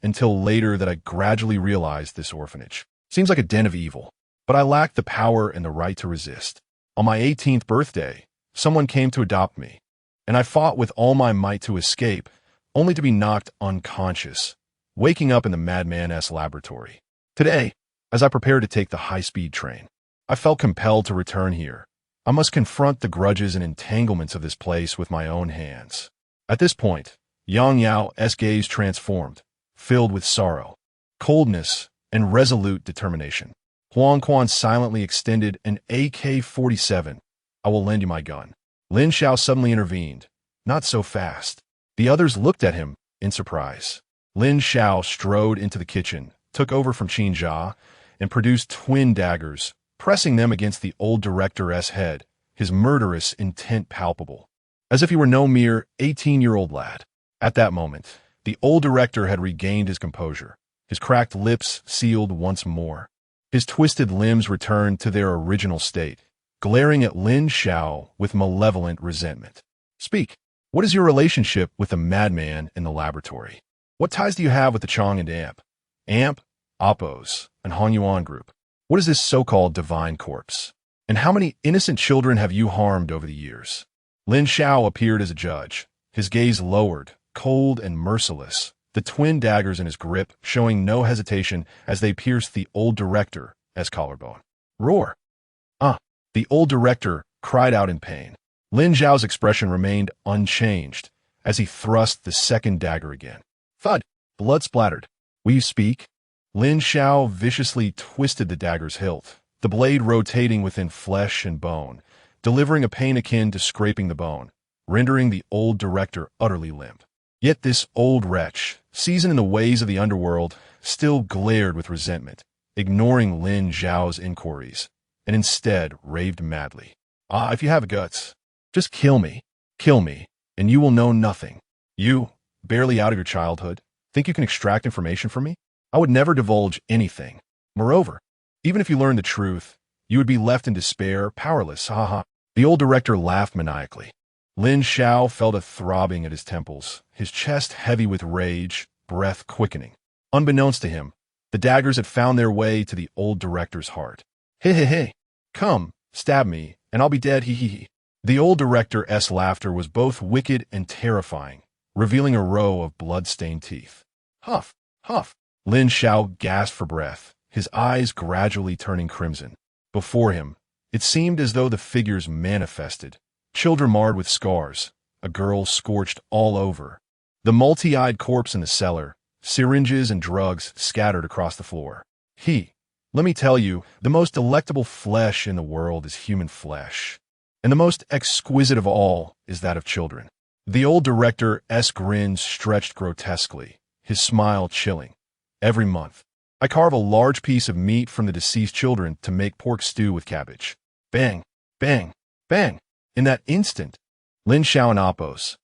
until later that I gradually realized this orphanage seems like a den of evil, but I lacked the power and the right to resist. On my 18th birthday, someone came to adopt me, and I fought with all my might to escape, only to be knocked unconscious, waking up in the madman's laboratory. Today, as I prepared to take the high-speed train, I felt compelled to return here. I must confront the grudges and entanglements of this place with my own hands. At this point, Yang Yao's gaze transformed, filled with sorrow, coldness, and resolute determination. Huang Quan silently extended an AK-47. I will lend you my gun. Lin Xiao suddenly intervened. Not so fast. The others looked at him in surprise. Lin Xiao strode into the kitchen, took over from Qin Jia, and produced twin daggers, pressing them against the old director's head, his murderous intent palpable, as if he were no mere 18-year-old lad. At that moment, the old director had regained his composure, his cracked lips sealed once more. His twisted limbs returned to their original state, glaring at Lin Xiao with malevolent resentment. Speak. What is your relationship with the madman in the laboratory? What ties do you have with the Chong and Amp? Amp, Oppos, and Hanyuan group. What is this so-called divine corpse? And how many innocent children have you harmed over the years? Lin Xiao appeared as a judge, his gaze lowered, cold and merciless, the twin daggers in his grip showing no hesitation as they pierced the old director's collarbone. Roar! The old director cried out in pain. Lin Xiao's expression remained unchanged as he thrust the second dagger again. Thud! Blood splattered. Will you speak? Lin Xiao viciously twisted the dagger's hilt, the blade rotating within flesh and bone, delivering a pain akin to scraping the bone, rendering the old director utterly limp. Yet this old wretch, seasoned in the ways of the underworld, still glared with resentment, ignoring Lin Xiao's inquiries, and instead raved madly. If you have guts, just kill me, and you will know nothing. You, barely out of your childhood, think you can extract information from me? I would never divulge anything. Moreover, even if you learned the truth, you would be left in despair, powerless, The old director laughed maniacally. Lin Xiao felt a throbbing at his temples, his chest heavy with rage, breath quickening. Unbeknownst to him, the daggers had found their way to the old director's heart. Hey. Come, stab me, and I'll be dead, he. The old director's laughter was both wicked and terrifying, revealing a row of blood-stained teeth. Huff. Lin Xiao gasped for breath, his eyes gradually turning crimson. Before him, it seemed as though the figures manifested, children marred with scars, a girl scorched all over, the multi-eyed corpse in the cellar, syringes and drugs scattered across the floor. Let me tell you, the most delectable flesh in the world is human flesh, and the most exquisite of all is that of children. The old director's grin stretched grotesquely, his smile chilling. Every month, I carve a large piece of meat from the deceased children to make pork stew with cabbage. Bang, bang, bang. In that instant, Lin Xiao and Oppos'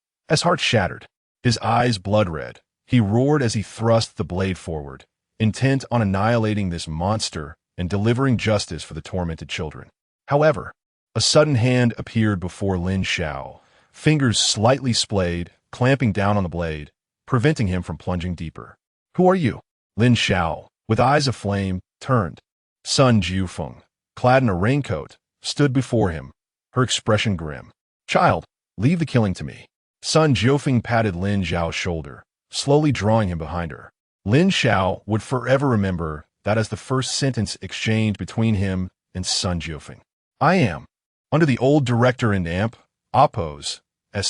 heart shattered, his eyes blood-red. He roared as he thrust the blade forward, intent on annihilating this monster and delivering justice for the tormented children. However, a sudden hand appeared before Lin Xiao, fingers slightly splayed, clamping down on the blade, preventing him from plunging deeper. Who are you? Lin Xiao, with eyes aflame, turned. Sun Jiufeng, clad in a raincoat, stood before him, her expression grim. Child, leave the killing to me. Sun Jiufeng patted Lin Xiao's shoulder, slowly drawing him behind her. Lin Xiao would forever remember that as the first sentence exchanged between him and Sun Jiufeng. I am, under the old director and Amp, Oppos'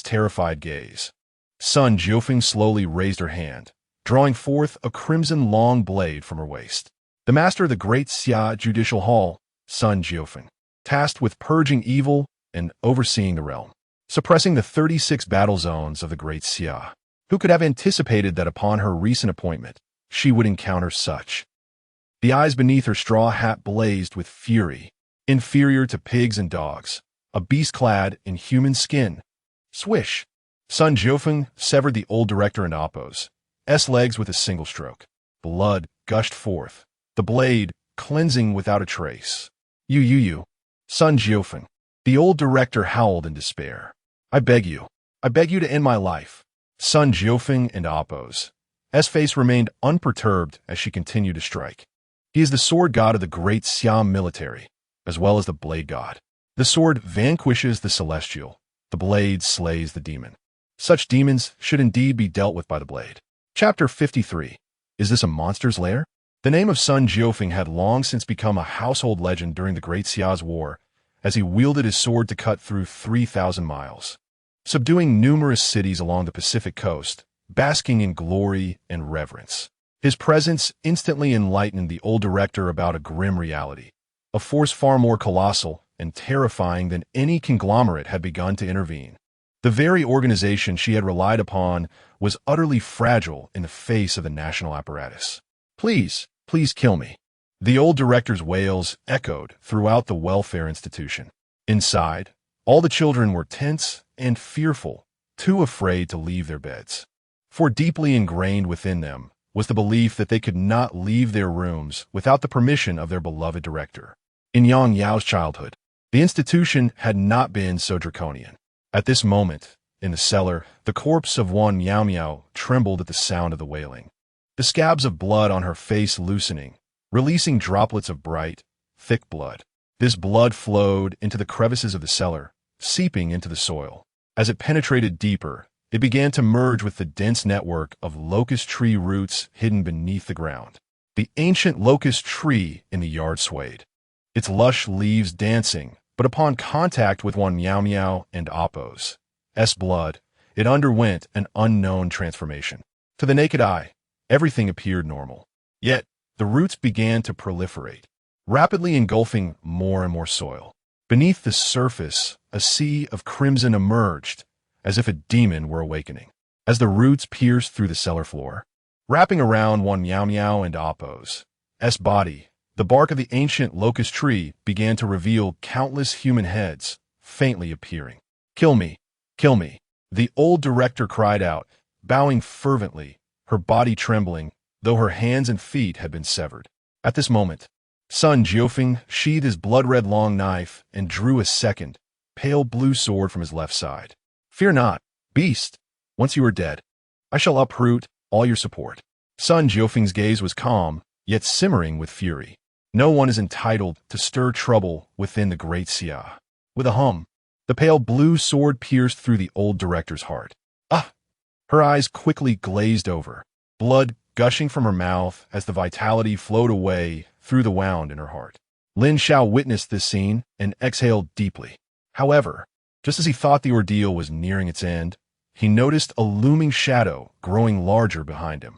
terrified gaze. Sun Jiufeng slowly raised her hand, drawing forth a crimson long blade from her waist. The master of the Great Xia Judicial Hall, Sun Jiufeng, tasked with purging evil and overseeing the realm, suppressing the 36 battle zones of the Great Xia. Who could have anticipated that upon her recent appointment, she would encounter such? The eyes beneath her straw hat blazed with fury, inferior to pigs and dogs, a beast clad in human skin. Swish! Sun Jiufeng severed the old director and Oppos' legs with a single stroke. Blood gushed forth, the blade cleansing without a trace. You. Sun Jiufeng. The old director howled in despair. I beg you to end my life. Sun Jiufeng and Oppos' face remained unperturbed as she continued to strike. He is the sword god of the Great Siam military, as well as the blade god. The sword vanquishes the celestial. The blade slays the demon. Such demons should indeed be dealt with by the blade. Chapter 53. Is this a monster's lair? The name of Sun Jiufeng had long since become a household legend during the Great Xia's War, as he wielded his sword to cut through 3,000 miles, subduing numerous cities along the Pacific coast, basking in glory and reverence. His presence instantly enlightened the old director about a grim reality, a force far more colossal and terrifying than any conglomerate had begun to intervene. The very organization she had relied upon was utterly fragile in the face of the national apparatus. Please kill me. The old director's wails echoed throughout the welfare institution. Inside, all the children were tense and fearful, too afraid to leave their beds. For deeply ingrained within them was the belief that they could not leave their rooms without the permission of their beloved director. In Yang Yao's childhood, the institution had not been so draconian. At this moment, in the cellar, the corpse of Wan Yao Miao trembled at the sound of the wailing. The scabs of blood on her face loosening, releasing droplets of bright, thick blood. This blood flowed into the crevices of the cellar, seeping into the soil. As it penetrated deeper, it began to merge with the dense network of locust tree roots hidden beneath the ground. The ancient locust tree in the yard swayed, its lush leaves dancing, but upon contact with Wan Yao Miao and Appo's blood, it underwent an unknown transformation. To the naked eye, everything appeared normal. Yet, the roots began to proliferate, rapidly engulfing more and more soil. Beneath the surface, a sea of crimson emerged, as if a demon were awakening. As the roots pierced through the cellar floor, wrapping around Wan Yao Miao and Appo's body, the bark of the ancient locust tree began to reveal countless human heads, faintly appearing. "Kill me! Kill me!" The old director cried out, bowing fervently, her body trembling, though her hands and feet had been severed. At this moment, Sun Jiufeng sheathed his blood-red long knife and drew a second, pale blue sword from his left side. "Fear not, beast. Once you are dead, I shall uproot all your support." Sun Jiufeng's gaze was calm, yet simmering with fury. No one is entitled to stir trouble within the great Xia. With a hum, the pale blue sword pierced through the old director's heart. Ah! Her eyes quickly glazed over, blood gushing from her mouth as the vitality flowed away through the wound in her heart. Lin Xiao witnessed this scene and exhaled deeply. However, just as he thought the ordeal was nearing its end, he noticed a looming shadow growing larger behind him.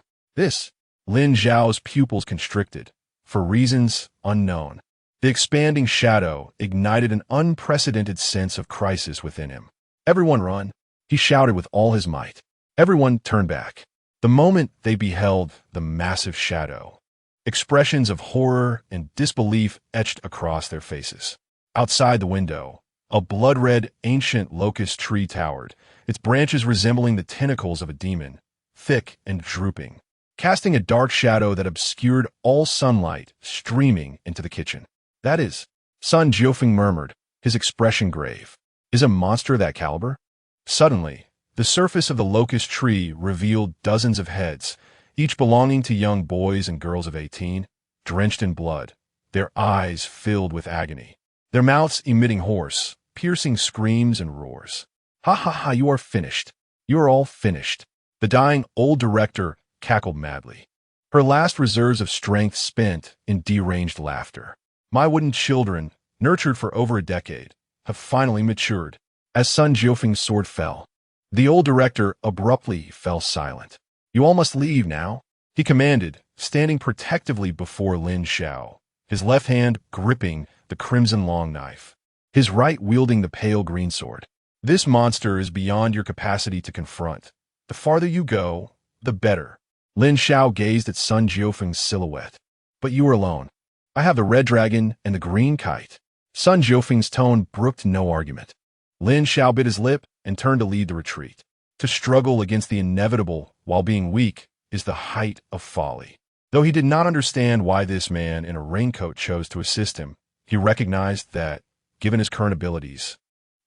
Lin Xiao's pupils constricted, for reasons unknown. The expanding shadow ignited an unprecedented sense of crisis within him. "Everyone run!" he shouted with all his might. Everyone turned back. The moment they beheld the massive shadow, expressions of horror and disbelief etched across their faces. Outside the window, a blood-red ancient locust tree towered, its branches resembling the tentacles of a demon, thick and drooping, casting a dark shadow that obscured all sunlight streaming into the kitchen. "That is," Sun Jiufeng murmured, his expression grave. "Is a monster that caliber?" Suddenly, the surface of the locust tree revealed dozens of heads, each belonging to young boys and girls of 18, drenched in blood, their eyes filled with agony, their mouths emitting hoarse, piercing screams and roars. "Ha ha ha, you are finished. You are all finished." The dying old director cackled madly, her last reserves of strength spent in deranged laughter. "My wooden children, nurtured for over a decade, have finally matured." As Sun Jiufeng's sword fell, the old director abruptly fell silent. "You all must leave now," he commanded, standing protectively before Lin Xiao, his left hand gripping the crimson long knife, his right wielding the pale green sword. "This monster is beyond your capacity to confront. The farther you go, the better." Lin Xiao gazed at Sun Jiufeng's silhouette. "But you are alone. I have the red dragon and the green kite." Sun Jiufeng's tone brooked no argument. Lin Xiao bit his lip and turned to lead the retreat. To struggle against the inevitable while being weak is the height of folly. Though he did not understand why this man in a raincoat chose to assist him, he recognized that, given his current abilities,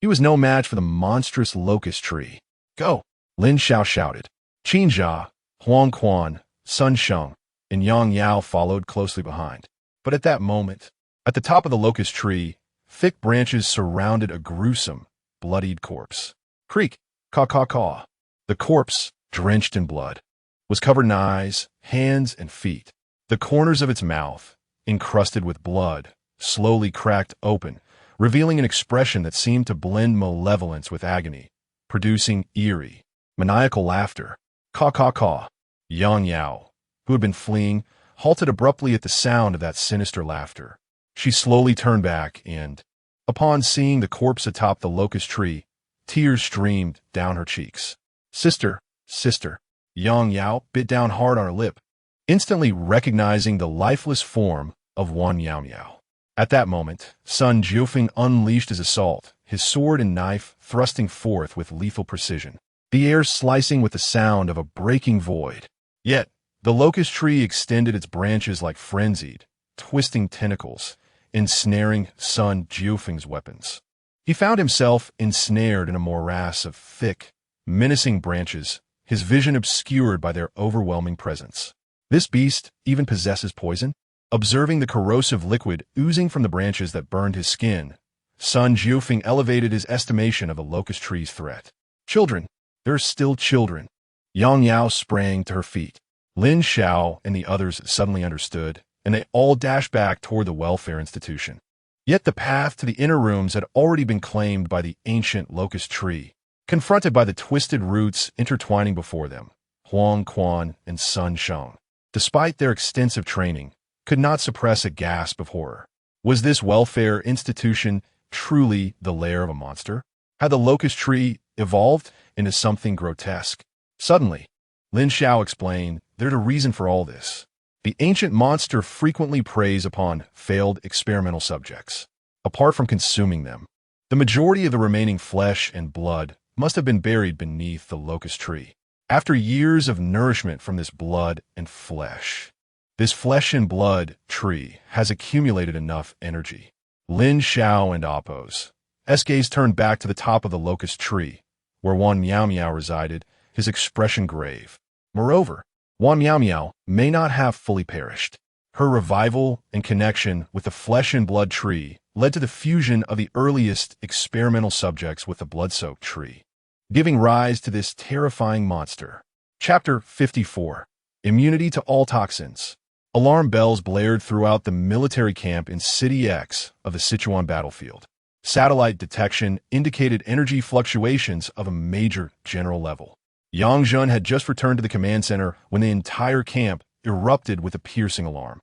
he was no match for the monstrous locust tree. "Go!" Lin Xiao shouted. Qin Jia, Huang Quan, Sun Sheng, and Yang Yao followed closely behind. But at that moment, at the top of the locust tree, thick branches surrounded a gruesome, bloodied corpse. Creak, caw caw caw. The corpse, drenched in blood, was covered in eyes, hands, and feet. The corners of its mouth, encrusted with blood, slowly cracked open, revealing an expression that seemed to blend malevolence with agony, producing eerie, maniacal laughter. Caw caw caw. Yang Yao, who had been fleeing, halted abruptly at the sound of that sinister laughter. She slowly turned back and, upon seeing the corpse atop the locust tree, tears streamed down her cheeks. "Sister, sister." Yang Yao bit down hard on her lip, instantly recognizing the lifeless form of Wan Yao Miao. At that moment, Sun Jiufeng unleashed his assault, his sword and knife thrusting forth with lethal precision, the air slicing with the sound of a breaking void. Yet, The locust tree extended its branches like frenzied, twisting tentacles, ensnaring Sun Jiufeng's weapons. He found himself ensnared in a morass of thick, menacing branches, his vision obscured by their overwhelming presence. This beast even possesses poison? Observing the corrosive liquid oozing from the branches that burned his skin, Sun Jiufeng elevated his estimation of the locust tree's threat. Children. They're still children. Yang Yao sprang to her feet. Lin Xiao and the others suddenly understood, and they all dashed back toward the welfare institution. Yet the path to the inner rooms had already been claimed by the ancient locust tree. Confronted by the twisted roots intertwining before them, Huang Quan and Sun Sheng, despite their extensive training, could not suppress a gasp of horror. Was this welfare institution truly the lair of a monster? Had the locust tree evolved into something grotesque? Suddenly, Lin Xiao explained, there's a reason for all this. The ancient monster frequently preys upon failed experimental subjects. Apart from consuming them, the majority of the remaining flesh and blood must have been buried beneath the locust tree. After years of nourishment from this blood and flesh, this flesh and blood tree has accumulated enough energy. Lin Xiao and Appo's gaze turned back to the top of the locust tree, where Wan Miao Miao resided, his expression grave. Moreover, Wan Miao Miao may not have fully perished. Her revival and connection with the flesh and blood tree led to the fusion of the earliest experimental subjects with the blood-soaked tree, giving rise to this terrifying monster. Chapter 54. Immunity to all toxins. Alarm bells blared throughout the military camp in City X of the Sichuan battlefield. Satellite detection indicated energy fluctuations of a major general level. Yang Jun had just returned to the command center when the entire camp erupted with a piercing alarm.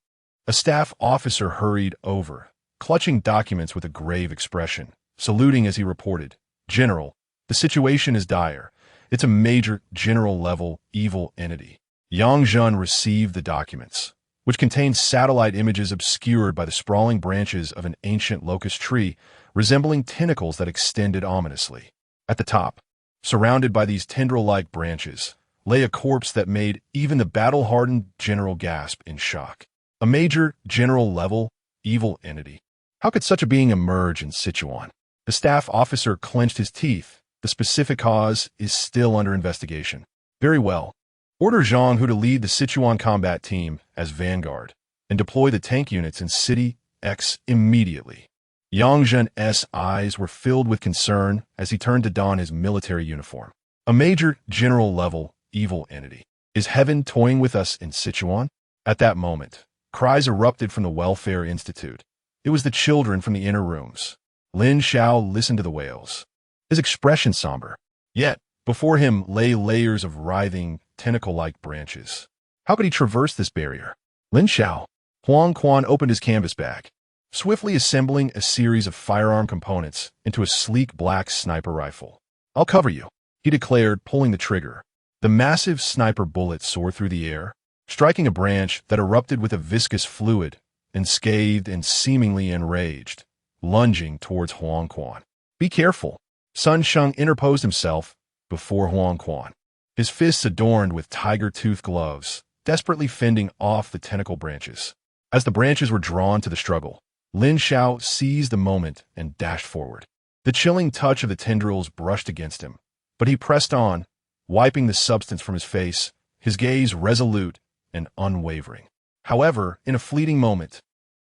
A staff officer hurried over, clutching documents with a grave expression, saluting as he reported, "General, the situation is dire. It's a major general-level evil entity." Yang Jun received the documents, which contained satellite images obscured by the sprawling branches of an ancient locust tree resembling tentacles that extended ominously. At the top, surrounded by these tendril-like branches, lay a corpse that made even the battle-hardened general gasp in shock. A major general-level evil entity. How could such a being emerge in Sichuan? The staff officer clenched his teeth. The specific cause is still under investigation. Very well. Order Zhang Hu to lead the Sichuan combat team as vanguard and deploy the tank units in City X immediately. Yang Zhen's eyes were filled with concern as he turned to don his military uniform. A major general-level evil entity. Is heaven toying with us in Sichuan? At that moment, cries erupted from the Welfare Institute. It was the children from the inner rooms. Lin Xiao listened to the wails, his expression somber. Yet, before him lay layers of writhing, tentacle-like branches. How could he traverse this barrier? Lin Xiao. Huang Quan opened his canvas bag, swiftly assembling a series of firearm components into a sleek black sniper rifle. "I'll cover you," he declared, pulling the trigger. The massive sniper bullet soared through the air, striking a branch that erupted with a viscous fluid, unscathed and seemingly enraged, lunging towards Huang Quan. "Be careful." Sun Sheng interposed himself before Huang Quan, his fists adorned with tiger-tooth gloves, desperately fending off the tentacle branches. As the branches were drawn to the struggle, Lin Xiao seized the moment and dashed forward. The chilling touch of the tendrils brushed against him, but he pressed on, wiping the substance from his face, his gaze resolute and unwavering. However, in a fleeting moment,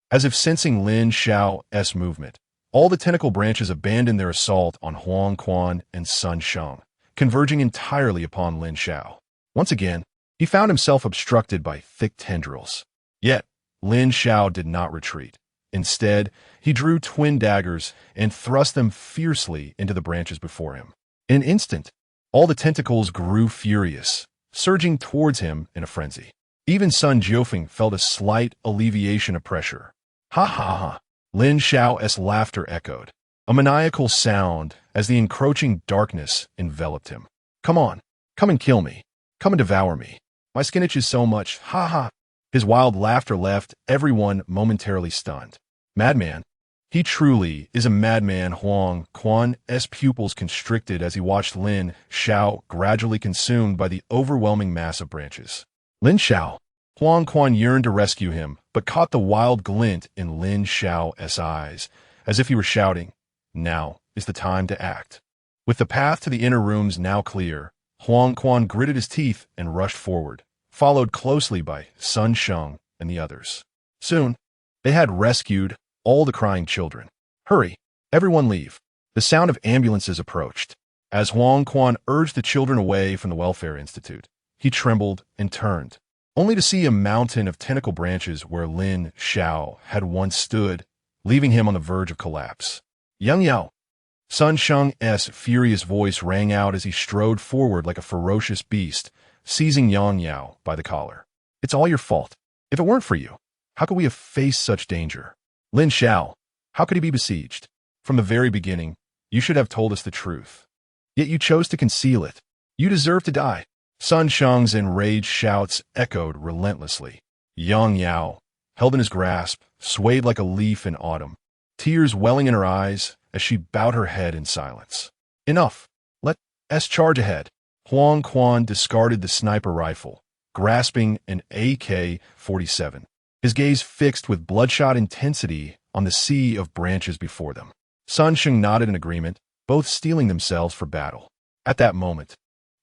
as if sensing Lin Xiao's movement, all the tentacle branches abandoned their assault on Huang Quan and Sun Sheng, converging entirely upon Lin Xiao. Once again, he found himself obstructed by thick tendrils. Yet, Lin Xiao did not retreat. Instead, he drew twin daggers and thrust them fiercely into the branches before him. In an instant, all the tentacles grew furious, surging towards him in a frenzy. Even Sun Jiufeng felt a slight alleviation of pressure. "Ha ha ha!" Lin Xiao's laughter echoed, a maniacal sound as the encroaching darkness enveloped him. "Come on, come and kill me. Come and devour me. My skin itches so much, ha ha!" His wild laughter left everyone momentarily stunned. Madman. He truly is a madman. Huang Quan's pupils constricted as he watched Lin Xiao gradually consumed by the overwhelming mass of branches. Lin Xiao, Huang Quan yearned to rescue him, but caught the wild glint in Lin Xiao's eyes, as if he were shouting, "Now is the time to act." With the path to the inner rooms now clear, Huang Quan gritted his teeth and rushed forward, followed closely by Sun Sheng and the others. Soon, they had rescued all the crying children. "Hurry, everyone leave." The sound of ambulances approached. As Huang Quan urged the children away from the Welfare Institute, he trembled and turned, only to see a mountain of tentacle branches where Lin Xiao had once stood, leaving him on the verge of collapse. "Yang Yao!" Sun Sheng's furious voice rang out as he strode forward like a ferocious beast, seizing Yang Yao by the collar. "It's all your fault. If it weren't for you, how could we have faced such danger? Lin Xiao, how could he be besieged? From the very beginning, you should have told us the truth. Yet you chose to conceal it. You deserve to die." Sun Sheng's enraged shouts echoed relentlessly. Yang Yao, held in his grasp, swayed like a leaf in autumn, tears welling in her eyes as she bowed her head in silence. "Enough. Let's charge ahead." Huang Quan discarded the sniper rifle, grasping an AK-47, his gaze fixed with bloodshot intensity on the sea of branches before them. Sun Sheng nodded in agreement, both steeling themselves for battle. At that moment,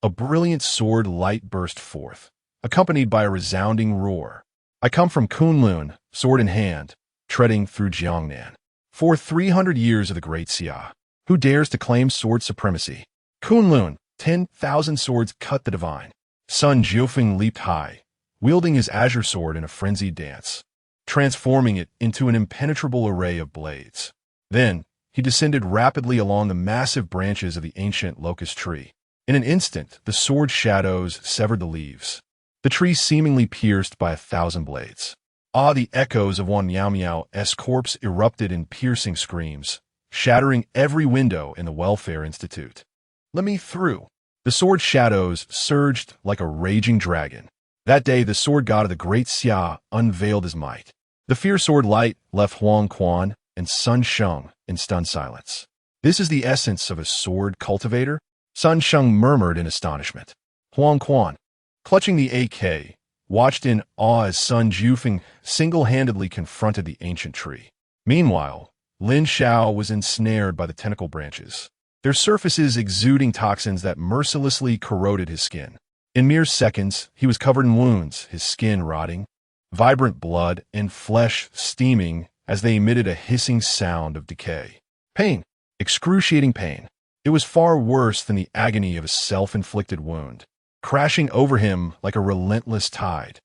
a brilliant sword light burst forth, accompanied by a resounding roar. "I come from Kunlun, sword in hand, treading through Jiangnan. For 300 years of the Great Xia, who dares to claim sword supremacy? Kunlun, 10,000 swords cut the divine." Sun Jiufeng leaped high, wielding his azure sword in a frenzied dance, transforming it into an impenetrable array of blades. Then, he descended rapidly along the massive branches of the ancient locust tree. In an instant, the sword shadows severed the leaves, the tree seemingly pierced by 1,000 blades. The echoes of Wan Miao's corpse erupted in piercing screams, shattering every window in the Welfare Institute. "Let me through." The sword shadows surged like a raging dragon. That day, the sword god of the Great Xia unveiled his might. The fierce sword light left Huang Quan and Sun Sheng in stunned silence. "This is the essence of a sword cultivator?" Sun Sheng murmured in astonishment. Huang Quan, clutching the AK, watched in awe as Sun Jiufeng single-handedly confronted the ancient tree. Meanwhile, Lin Xiao was ensnared by the tentacle branches, their surfaces exuding toxins that mercilessly corroded his skin. In mere seconds, he was covered in wounds, his skin rotting, vibrant blood and flesh steaming as they emitted a hissing sound of decay. Pain, excruciating pain. It was far worse than the agony of a self-inflicted wound, crashing over him like a relentless tide.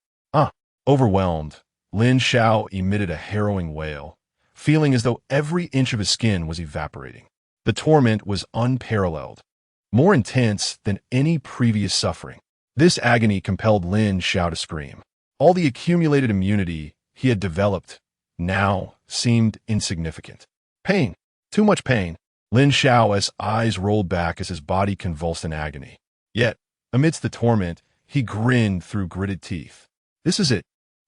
Overwhelmed, Lin Xiao emitted a harrowing wail, feeling as though every inch of his skin was evaporating. The torment was unparalleled, more intense than any previous suffering. This agony compelled Lin Xiao to scream. All the accumulated immunity he had developed now seemed insignificant. Pain, too much pain. Lin Xiao's eyes rolled back as his body convulsed in agony. Yet, amidst the torment, he grinned through gritted teeth. "This is it.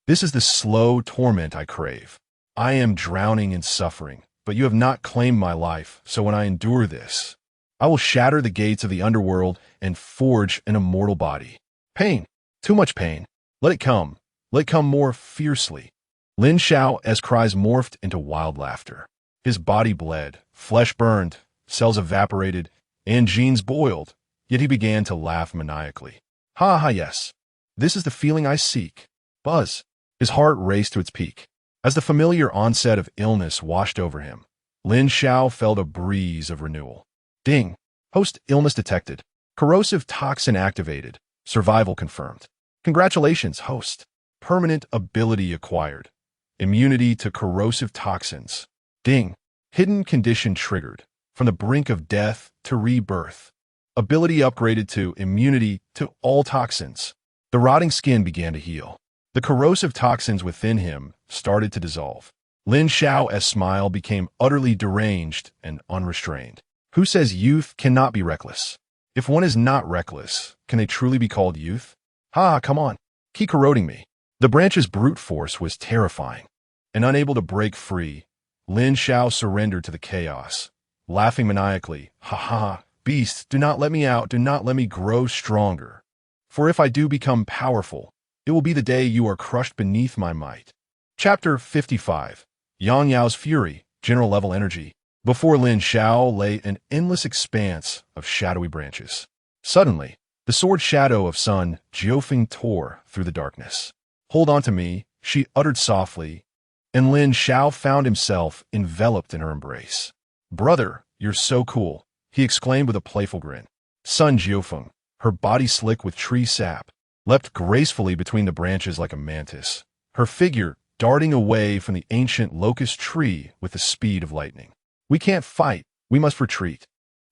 This is the slow torment I crave. I am drowning in suffering, but you have not claimed my life, so when I endure this, I will shatter the gates of the underworld and forge an immortal body. Pain, too much pain. Let it come more fiercely." Lin Xiao's cries morphed into wild laughter. His body bled, flesh burned, cells evaporated, and genes boiled, yet he began to laugh maniacally. "Ha ha, yes. This is the feeling I seek." Buzz. His heart raced to its peak. As the familiar onset of illness washed over him, Lin Xiao felt a breeze of renewal. Ding. Host illness detected. Corrosive toxin activated. Survival confirmed. Congratulations, host. Permanent ability acquired. Immunity to corrosive toxins. Ding. Hidden condition triggered. From the brink of death to rebirth. Ability upgraded to immunity to all toxins. The rotting skin began to heal. The corrosive toxins within him started to dissolve. Lin Xiao's smile became utterly deranged and unrestrained. Who says youth cannot be reckless? If one is not reckless, can they truly be called youth? Come on. Keep corroding me. The branch's brute force was terrifying. And unable to break free, Lin Xiao surrendered to the chaos, laughing maniacally. Beast, do not let me out, do not let me grow stronger. For if I do become powerful, It will be the day you are crushed beneath my might. Chapter 55. Yang Yao's Fury, General Level Energy. Before Lin Xiao lay an endless expanse of shadowy branches. Suddenly, the sword shadow of Sun Jiufeng tore through the darkness. Hold on to me, she uttered softly, and Lin Xiao found himself enveloped in her embrace. Brother, you're so cool, he exclaimed with a playful grin. Sun Jiufeng, her body slick with tree sap, leapt gracefully between the branches like a mantis, her figure darting away from the ancient locust tree with the speed of lightning. We can't fight, we must retreat.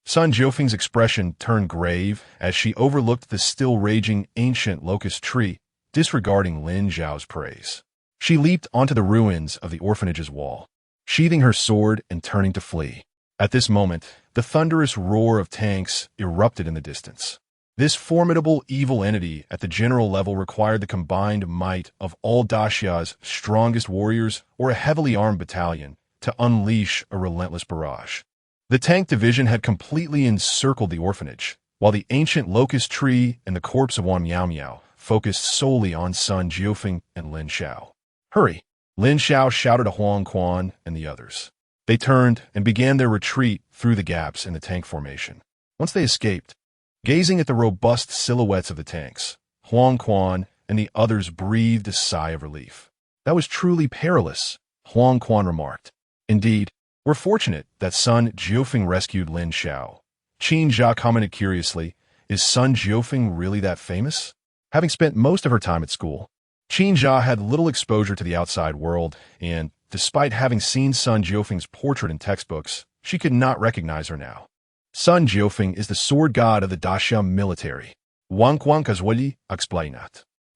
Sun Jiufeng's expression turned grave as she overlooked the still raging ancient locust tree, disregarding Lin Xiao's praise. She leaped onto the ruins of the orphanage's wall, sheathing her sword and turning to flee. At this moment, the thunderous roar of tanks erupted in the distance. This formidable evil entity at the general level required the combined might of all Daxia's strongest warriors or a heavily armed battalion to unleash a relentless barrage. The tank division had completely encircled the orphanage, while the ancient locust tree and the corpse of Wan Miao Miao focused solely on Sun Jiufeng and Lin Xiao. Hurry! Lin Xiao shouted to Huang Quan and the others. They turned and began their retreat through the gaps in the tank formation. Once they escaped, gazing at the robust silhouettes of the tanks, Huang Quan and the others breathed a sigh of relief. That was truly perilous, Huang Quan remarked. Indeed, we're fortunate that Sun Jiufeng rescued Lin Xiao. Qin Jia commented curiously, is Sun Jiufeng really that famous? Having spent most of her time at school, Qin Jia had little exposure to the outside world, and, despite having seen Sun Jiufeng's portrait in textbooks, she could not recognize her now. Sun Jiufeng is the sword god of the Daxia military. Wang Quan Kazwali explained.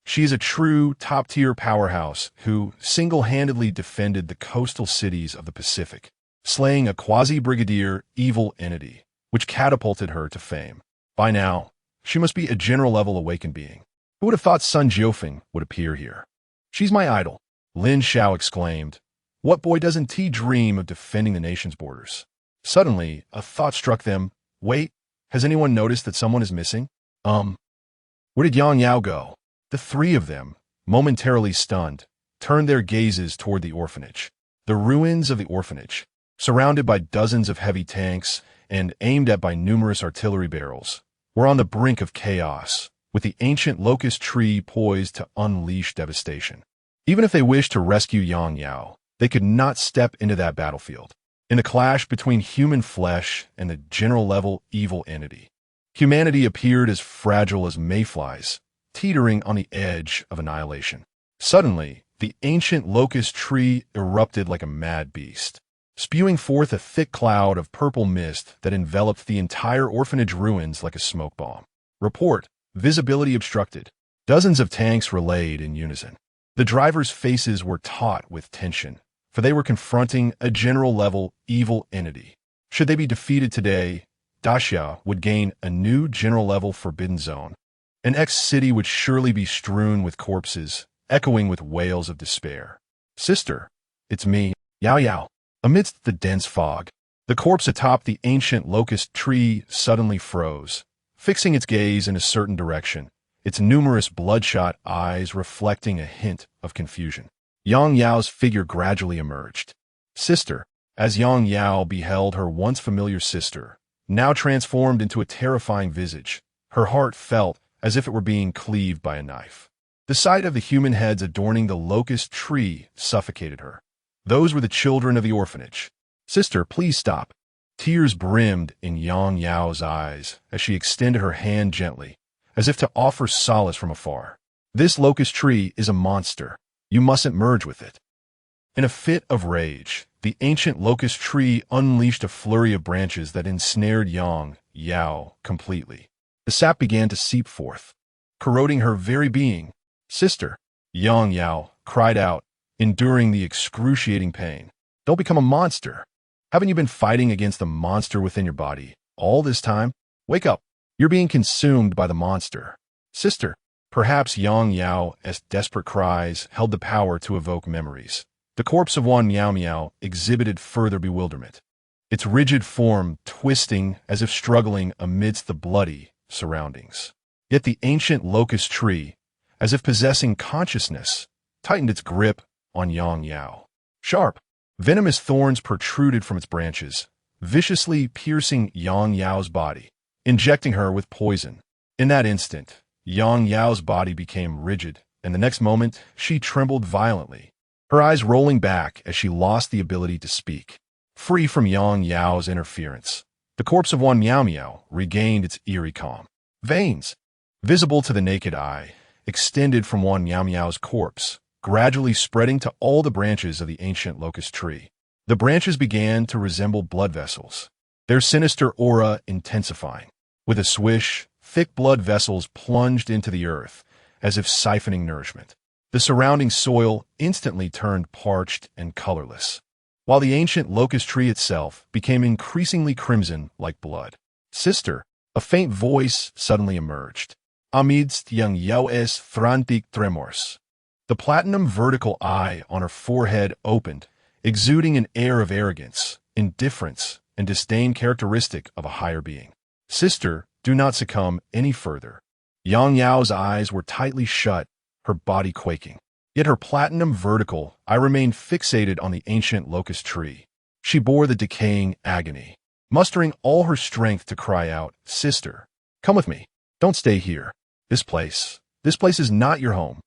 She is a true top-tier powerhouse who single-handedly defended the coastal cities of the Pacific, slaying a quasi-brigadier evil entity, which catapulted her to fame. By now, she must be a general-level awakened being. Who would have thought Sun Jiufeng would appear here? She's my idol, Lin Xiao exclaimed. What boy doesn't dream of defending the nation's borders? Suddenly, a thought struck them. Wait, has anyone noticed that someone is missing? Where did Yang Yao go? The three of them, momentarily stunned, turned their gazes toward the orphanage. The ruins of the orphanage, surrounded by dozens of heavy tanks and aimed at by numerous artillery barrels, were on the brink of chaos, with the ancient locust tree poised to unleash devastation. Even if they wished to rescue Yang Yao, they could not step into that battlefield. In the clash between human flesh and the general-level evil entity, humanity appeared as fragile as mayflies, teetering on the edge of annihilation. Suddenly, the ancient locust tree erupted like a mad beast, spewing forth a thick cloud of purple mist that enveloped the entire orphanage ruins like a smoke bomb. Report, visibility obstructed. Dozens of tanks relayed in unison. The drivers' faces were taut with tension, for they were confronting a general-level evil entity. Should they be defeated today, Daxia would gain a new general-level forbidden zone. An ex-city would surely be strewn with corpses, echoing with wails of despair. Sister, it's me, Yao Yao. Amidst the dense fog, the corpse atop the ancient locust tree suddenly froze, fixing its gaze in a certain direction, its numerous bloodshot eyes reflecting a hint of confusion. Yang Yao's figure gradually emerged. Sister, as Yang Yao beheld her once familiar sister, now transformed into a terrifying visage, her heart felt as if it were being cleaved by a knife. The sight of the human heads adorning the locust tree suffocated her. Those were the children of the orphanage. Sister, please stop. Tears brimmed in Yang Yao's eyes as she extended her hand gently, as if to offer solace from afar. This locust tree is a monster. You mustn't merge with it. In a fit of rage, the ancient locust tree unleashed a flurry of branches that ensnared Yang Yao completely. The sap began to seep forth, corroding her very being. Sister, Yang Yao cried out, enduring the excruciating pain. Don't become a monster. Haven't you been fighting against the monster within your body all this time? Wake up. You're being consumed by the monster. Sister, perhaps Yang Yao's desperate cries held the power to evoke memories. The corpse of Wan Miao Miao exhibited further bewilderment, its rigid form twisting as if struggling amidst the bloody surroundings. Yet the ancient locust tree, as if possessing consciousness, tightened its grip on Yang Yao. Sharp, venomous thorns protruded from its branches, viciously piercing Yang Yao's body, injecting her with poison. In that instant, Yang Yao's body became rigid, and the next moment, she trembled violently, her eyes rolling back as she lost the ability to speak. Free from Yang Yao's interference, the corpse of Wan Miao Miao regained its eerie calm. Veins, visible to the naked eye, extended from Wan Miao Miao's corpse, gradually spreading to all the branches of the ancient locust tree. The branches began to resemble blood vessels, their sinister aura intensifying. With a swish, thick blood vessels plunged into the earth, as if siphoning nourishment. The surrounding soil instantly turned parched and colorless, while the ancient locust tree itself became increasingly crimson like blood. Sister, a faint voice suddenly emerged. Amidst Yang Yao's frantic tremors, the platinum vertical eye on her forehead opened, exuding an air of arrogance, indifference, and disdain characteristic of a higher being. Sister, do not succumb any further. Yang Yao's eyes were tightly shut, her body quaking. Yet her platinum vertical eye remained fixated on the ancient locust tree. She bore the decaying agony, mustering all her strength to cry out, "Sister, come with me. Don't stay here. This place is not your home."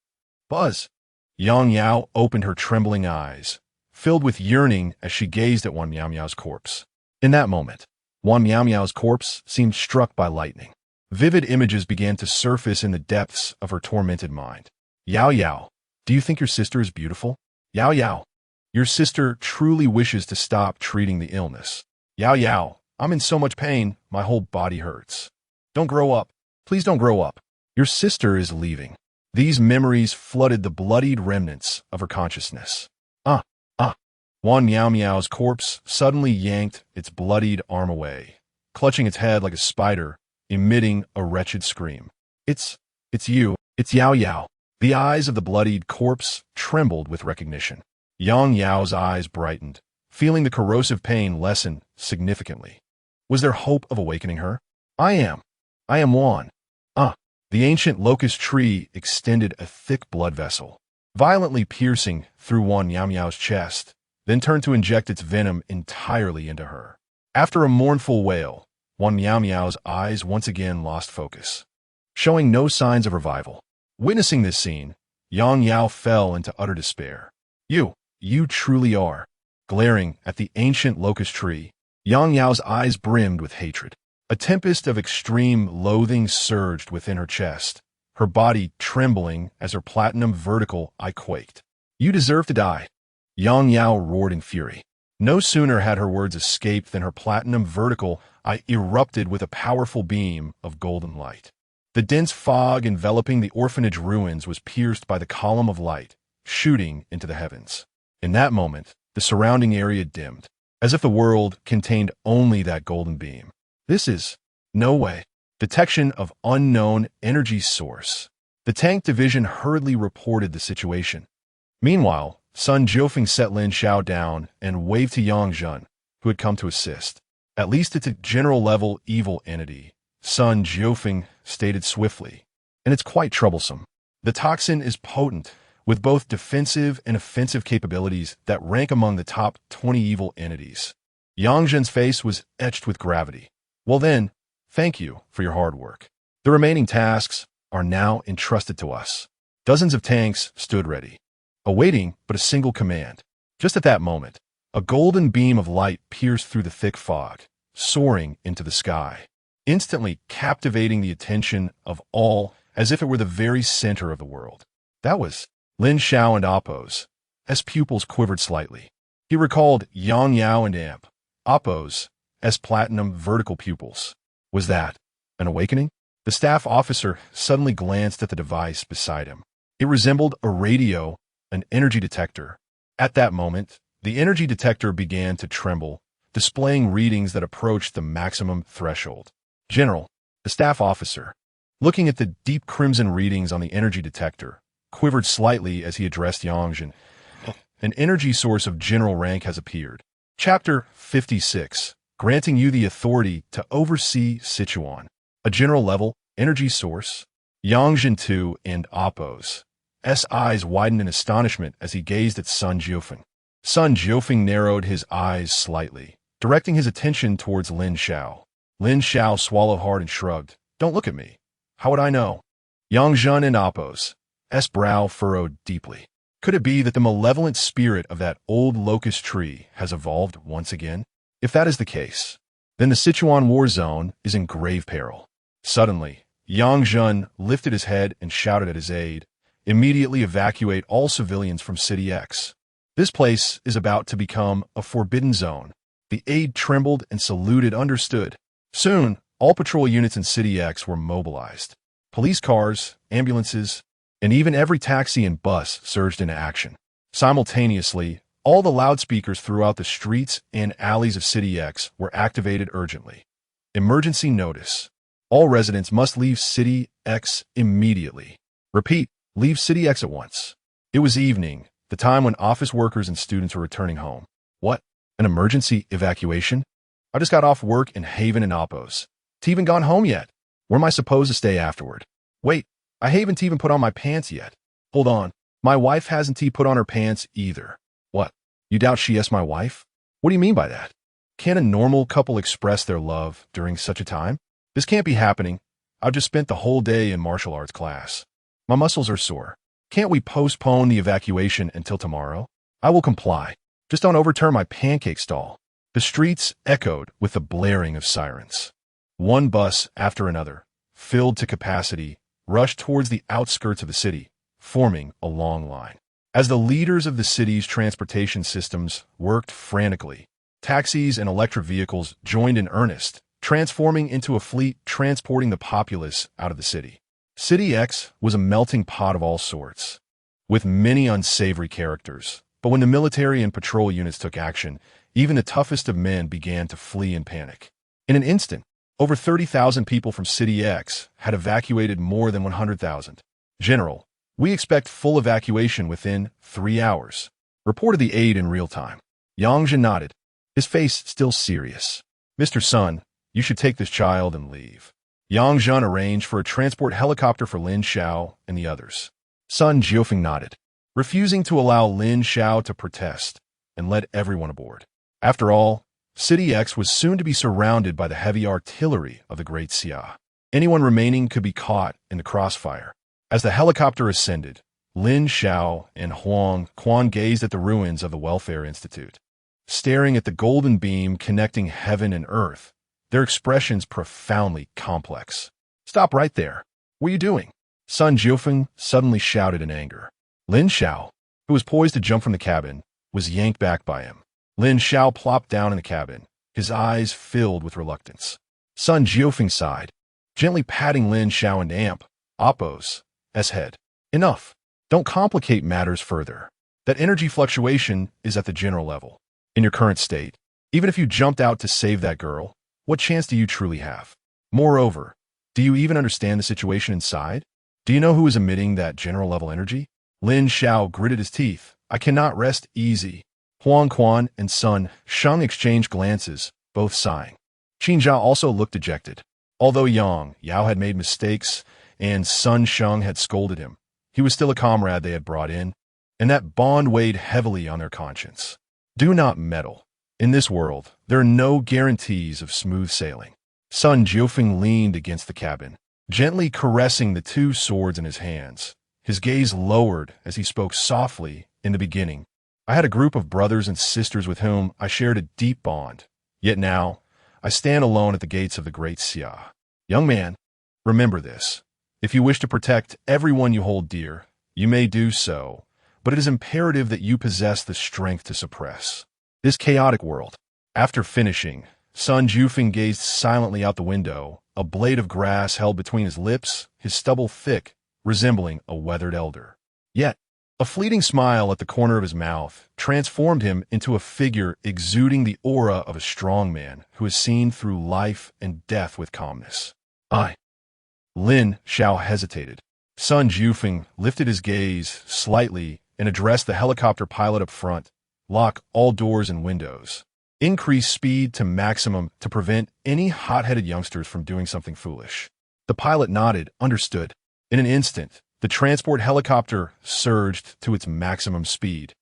Buzz. Yang Yao opened her trembling eyes, filled with yearning as she gazed at Wan Miao Miao's corpse. In that moment, Wan Miao Miao's corpse seemed struck by lightning. Vivid images began to surface in the depths of her tormented mind. Yao Yao, do you think your sister is beautiful? Yao Yao, your sister truly wishes to stop treating the illness. Yao Yao, I'm in so much pain, my whole body hurts. Don't grow up. Please don't grow up. Your sister is leaving. These memories flooded the bloodied remnants of her consciousness. Wan Miao Miao's corpse suddenly yanked its bloodied arm away, clutching its head like a spider, emitting a wretched scream. It's you. It's Yao Yao. The eyes of the bloodied corpse trembled with recognition. Yang Yao's eyes brightened, feeling the corrosive pain lessen significantly. Was there hope of awakening her? I am Wan. The ancient locust tree extended a thick blood vessel, violently piercing through Wan Miao Miao's chest, then turned to inject its venom entirely into her. After a mournful wail, Wan Miao Miao's eyes once again lost focus, showing no signs of revival. Witnessing this scene, Yang Yao fell into utter despair. You truly are. Glaring at the ancient locust tree, Yang Yao's eyes brimmed with hatred. A tempest of extreme loathing surged within her chest, her body trembling as her platinum vertical eye quaked. You deserve to die. Yang Yao roared in fury. No sooner had her words escaped than her platinum vertical eye erupted with a powerful beam of golden light. The dense fog enveloping the orphanage ruins was pierced by the column of light, shooting into the heavens. In that moment, the surrounding area dimmed, as if the world contained only that golden beam. This is no way. Detection of unknown energy source. The tank division hurriedly reported the situation. Meanwhile, Sun Jiufeng set Lin Xiao down and waved to Yang Zhen, who had come to assist. At least it's a general-level evil entity, Sun Jiufeng stated swiftly, and it's quite troublesome. The toxin is potent, with both defensive and offensive capabilities that rank among the top 20 evil entities. Yang Zhen's face was etched with gravity. Well then, thank you for your hard work. The remaining tasks are now entrusted to us. Dozens of tanks stood ready, awaiting but a single command. Just at that moment, a golden beam of light pierced through the thick fog, soaring into the sky, instantly captivating the attention of all as if it were the very center of the world. That was Lin Xiao and Appo's. As pupils quivered slightly. He recalled Yang Yao and Appo's as platinum vertical pupils. Was that an awakening? The staff officer suddenly glanced at the device beside him. It resembled a radio, an energy detector. At that moment, the energy detector began to tremble, displaying readings that approached the maximum threshold. General, the staff officer, looking at the deep crimson readings on the energy detector, quivered slightly as he addressed Yang Zhen. An energy source of general rank has appeared. Chapter 56. Granting you the authority to oversee Sichuan. A general-level energy source. Yang Jintu and Appo's eyes widened in astonishment as he gazed at Sun Jiufeng. Sun Jiufeng narrowed his eyes slightly, directing his attention towards Lin Xiao. Lin Xiao swallowed hard and shrugged. Don't look at me. How would I know? Yang Jun and Appo's brow furrowed deeply. Could it be that the malevolent spirit of that old locust tree has evolved once again? If that is the case, then the Sichuan war zone is in grave peril. Suddenly, Yang Jun lifted his head and shouted at his aide, "Immediately evacuate all civilians from City X. This place is about to become a forbidden zone." The aide trembled and saluted, understood. Soon, all patrol units in City X were mobilized. Police cars, ambulances, and even every taxi and bus surged into action. Simultaneously, all the loudspeakers throughout the streets and alleys of City X were activated urgently. Emergency notice. All residents must leave City X immediately. Repeat, leave City X at once. It was evening, the time when office workers and students were returning home. What? An emergency evacuation? I just got off work in Haven and Appo's. Haven't gone home yet. Where am I supposed to stay afterward? Wait, I haven't even put on my pants yet. Hold on, my wife hasn't put on her pants either. What? You doubt she is my wife? What do you mean by that? Can a normal couple express their love during such a time? This can't be happening. I've just spent the whole day in martial arts class. My muscles are sore. Can't we postpone the evacuation until tomorrow? I will comply. Just don't overturn my pancake stall. The streets echoed with the blaring of sirens. One bus after another, filled to capacity, rushed towards the outskirts of the city, forming a long line. As the leaders of the city's transportation systems worked frantically, taxis and electric vehicles joined in earnest, transforming into a fleet transporting the populace out of the city. City X was a melting pot of all sorts, with many unsavory characters. But when the military and patrol units took action, even the toughest of men began to flee in panic. In an instant, over 30,000 people from City X had evacuated more than 100,000. General, we expect full evacuation within 3 hours, reported the aide in real time. Yang Jin nodded, his face still serious. Mr. Sun, you should take this child and leave. Yang Jun arranged for a transport helicopter for Lin Xiao and the others. Sun Jiufeng nodded, refusing to allow Lin Xiao to protest, and led everyone aboard. After all, City X was soon to be surrounded by the heavy artillery of the Great Xia. Anyone remaining could be caught in the crossfire. As the helicopter ascended, Lin Xiao and Huang Quan gazed at the ruins of the Welfare Institute. Staring at the golden beam connecting heaven and earth, their expressions profoundly complex. Stop right there. What are you doing? Sun Jiufeng suddenly shouted in anger. Lin Xiao, who was poised to jump from the cabin, was yanked back by him. Lin Xiao plopped down in the cabin, his eyes filled with reluctance. Sun Jiufeng sighed, gently patting Lin Xiao and Appo's head. Enough. Don't complicate matters further. That energy fluctuation is at the general level. In your current state, even if you jumped out to save that girl, what chance do you truly have? Moreover, do you even understand the situation inside? Do you know who is emitting that general level energy? Lin Xiao gritted his teeth. I cannot rest easy. Huang Quan and Sun Sheng exchanged glances, both sighing. Qin Zhao also looked dejected. Although Yang Yao had made mistakes and Sun Sheng had scolded him, he was still a comrade they had brought in, and that bond weighed heavily on their conscience. Do not meddle. In this world, there are no guarantees of smooth sailing. Sun Jiufeng leaned against the cabin, gently caressing the two swords in his hands. His gaze lowered as he spoke softly. In the beginning, I had a group of brothers and sisters with whom I shared a deep bond. Yet now, I stand alone at the gates of the Great Xia. Young man, remember this. If you wish to protect everyone you hold dear, you may do so, but it is imperative that you possess the strength to suppress this chaotic world. After finishing, Sun Jiufeng gazed silently out the window, a blade of grass held between his lips, his stubble thick, resembling a weathered elder. Yet, a fleeting smile at the corner of his mouth transformed him into a figure exuding the aura of a strong man who has seen through life and death with calmness. Lin Xiao hesitated. Sun Jiufeng lifted his gaze slightly and addressed the helicopter pilot up front. Lock all doors and windows. Increase speed to maximum to prevent any hot-headed youngsters from doing something foolish. The pilot nodded, understood. In an instant, the transport helicopter surged to its maximum speed,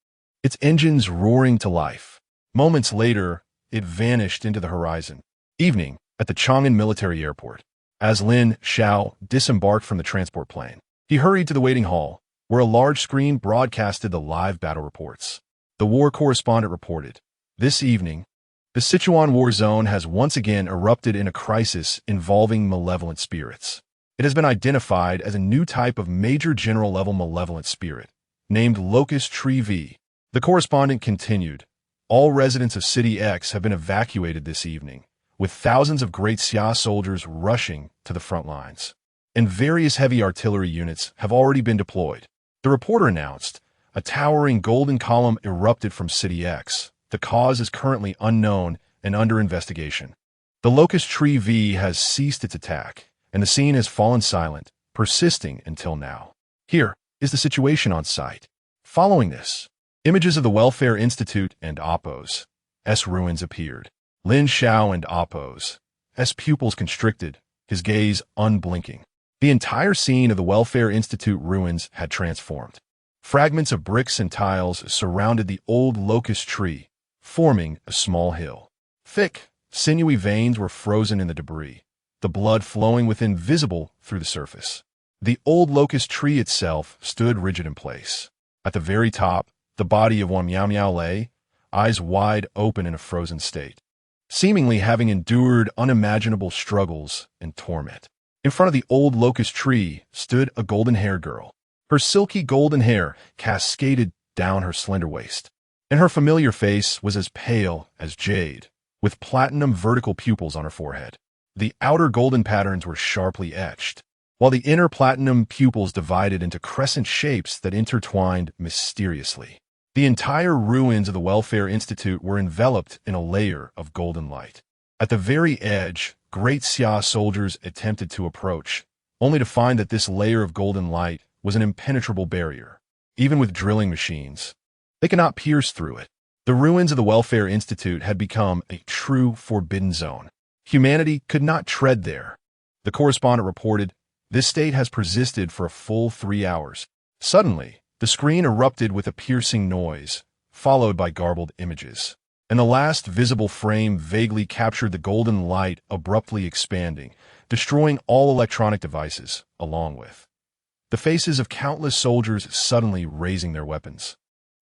its engines roaring to life. Moments later, it vanished into the horizon. Evening, at the Chang'an Military Airport. As Lin Xiao disembarked from the transport plane, he hurried to the waiting hall, where a large screen broadcasted the live battle reports. The war correspondent reported, "This evening, the Sichuan war zone has once again erupted in a crisis involving malevolent spirits. It has been identified as a new type of major general-level malevolent spirit, named Locust Tree V." The correspondent continued, "All residents of City X have been evacuated this evening, with thousands of Great Xia soldiers rushing to the front lines. And various heavy artillery units have already been deployed." The reporter announced, "A towering golden column erupted from City X. The cause is currently unknown and under investigation. The Locust Tree V has ceased its attack, and the scene has fallen silent, persisting until now. Here is the situation on site." Following this, images of the Welfare Institute and Oppo's ruins appeared. Lin Xiao and Oppo's pupils constricted, his gaze unblinking. The entire scene of the Welfare Institute ruins had transformed. Fragments of bricks and tiles surrounded the old locust tree, forming a small hill. Thick, sinewy veins were frozen in the debris, the blood flowing within visible through the surface. The old locust tree itself stood rigid in place. At the very top, the body of one Miao Miao lay, eyes wide open in a frozen state, seemingly having endured unimaginable struggles and torment. In front of the old locust tree stood a golden-haired girl. Her silky golden hair cascaded down her slender waist, and her familiar face was as pale as jade, with platinum vertical pupils on her forehead. The outer golden patterns were sharply etched, while the inner platinum pupils divided into crescent shapes that intertwined mysteriously. The entire ruins of the Welfare Institute were enveloped in a layer of golden light. At the very edge, Great Xia soldiers attempted to approach, only to find that this layer of golden light was an impenetrable barrier. Even with drilling machines, they could not pierce through it. The ruins of the Welfare Institute had become a true forbidden zone. Humanity could not tread there. The correspondent reported, "This state has persisted for a full 3 hours." Suddenly, the screen erupted with a piercing noise, followed by garbled images. And the last visible frame vaguely captured the golden light abruptly expanding, destroying all electronic devices, along with the faces of countless soldiers suddenly raising their weapons,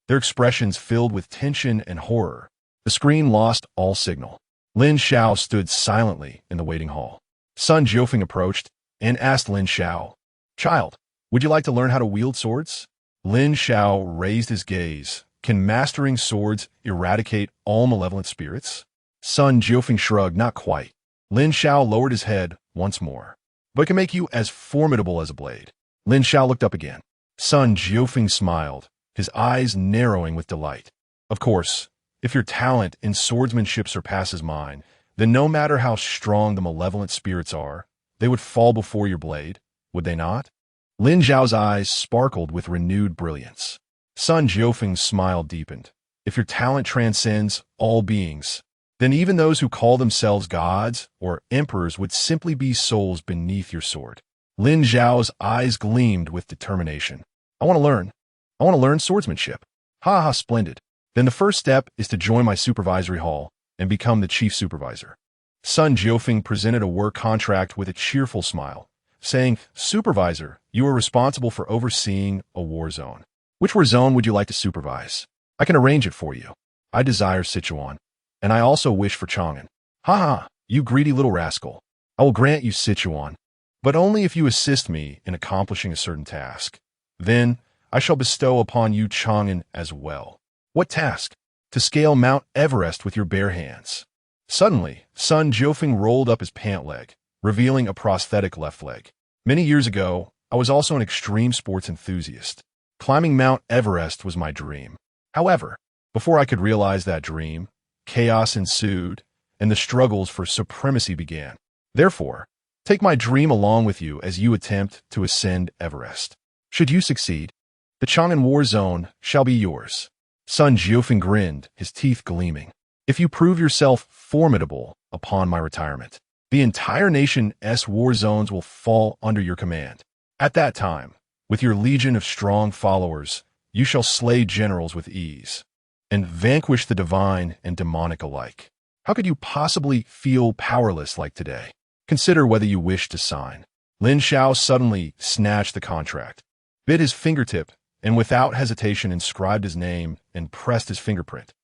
their expressions filled with tension and horror. The screen lost all signal. Lin Xiao stood silently in the waiting hall. Sun Jiufeng approached and asked Lin Xiao, "Child, would you like to learn how to wield swords?" Lin Xiao raised his gaze. "Can mastering swords eradicate all malevolent spirits?" Sun Jiufeng shrugged, "Not quite." Lin Xiao lowered his head once more. "But it can make you as formidable as a blade." Lin Xiao looked up again. Sun Jiufeng smiled, his eyes narrowing with delight. "Of course, if your talent in swordsmanship surpasses mine, then no matter how strong the malevolent spirits are, they would fall before your blade, would they not?" Lin Xiao's eyes sparkled with renewed brilliance. Sun Jiufeng's smile deepened. "If your talent transcends all beings, then even those who call themselves gods or emperors would simply be souls beneath your sword." Lin Xiao's eyes gleamed with determination. I want to learn swordsmanship." "Ha ha, splendid. Then the first step is to join my supervisory hall and become the chief supervisor." Sun Jiufeng presented a work contract with a cheerful smile, saying, "Supervisor, you are responsible for overseeing a war zone. Which war zone would you like to supervise? I can arrange it for you." "I desire Sichuan, and I also wish for Chang'an." "Ha ha, you greedy little rascal. I will grant you Sichuan, but only if you assist me in accomplishing a certain task. Then I shall bestow upon you Chang'an as well." "What task?" "To scale Mount Everest with your bare hands." Suddenly, Sun Jiufeng rolled up his pant leg, revealing a prosthetic left leg. "Many years ago, I was also an extreme sports enthusiast. Climbing Mount Everest was my dream. However, before I could realize that dream, chaos ensued, and the struggles for supremacy began. Therefore, take my dream along with you as you attempt to ascend Everest. Should you succeed, the Chang'an War Zone shall be yours." Sun Jiufeng grinned, his teeth gleaming. "If you prove yourself formidable upon my retirement, the entire nation's war zones will fall under your command." At that time, with your legion of strong followers, you shall slay generals with ease, and vanquish the divine and demonic alike. How could you possibly feel powerless like today? Consider whether you wish to sign. Lin Xiao suddenly snatched the contract, bit his fingertip, and without hesitation inscribed his name and pressed his fingerprint.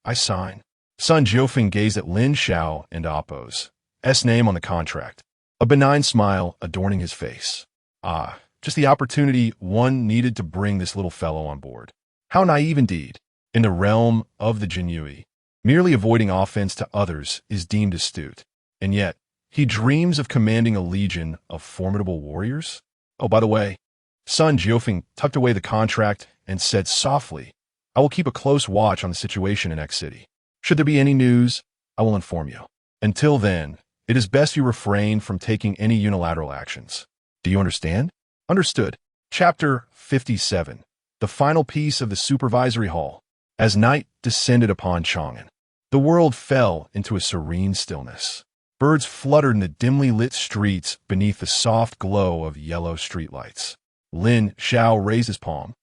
I sign. Sun Jiufeng gazed at Lin Xiao and Appo's name on the contract, a benign smile adorning his face. Ah, just the opportunity one needed to bring this little fellow on board. How naive indeed. In the realm of the Jinyui, merely avoiding offense to others is deemed astute, and yet he dreams of commanding a legion of formidable warriors? Oh, by the way, Sun Jiufeng tucked away the contract and said softly, I will keep a close watch on the situation in X City. Should there be any news, I will inform you. Until then, it is best you refrain from taking any unilateral actions. Do you understand? Understood. Chapter 57. The final piece of the supervisory hall. As night descended upon Chang'an, the world fell into a serene stillness. Birds fluttered in the dimly lit streets beneath the soft glow of yellow streetlights. Lin Xiao raised his palm,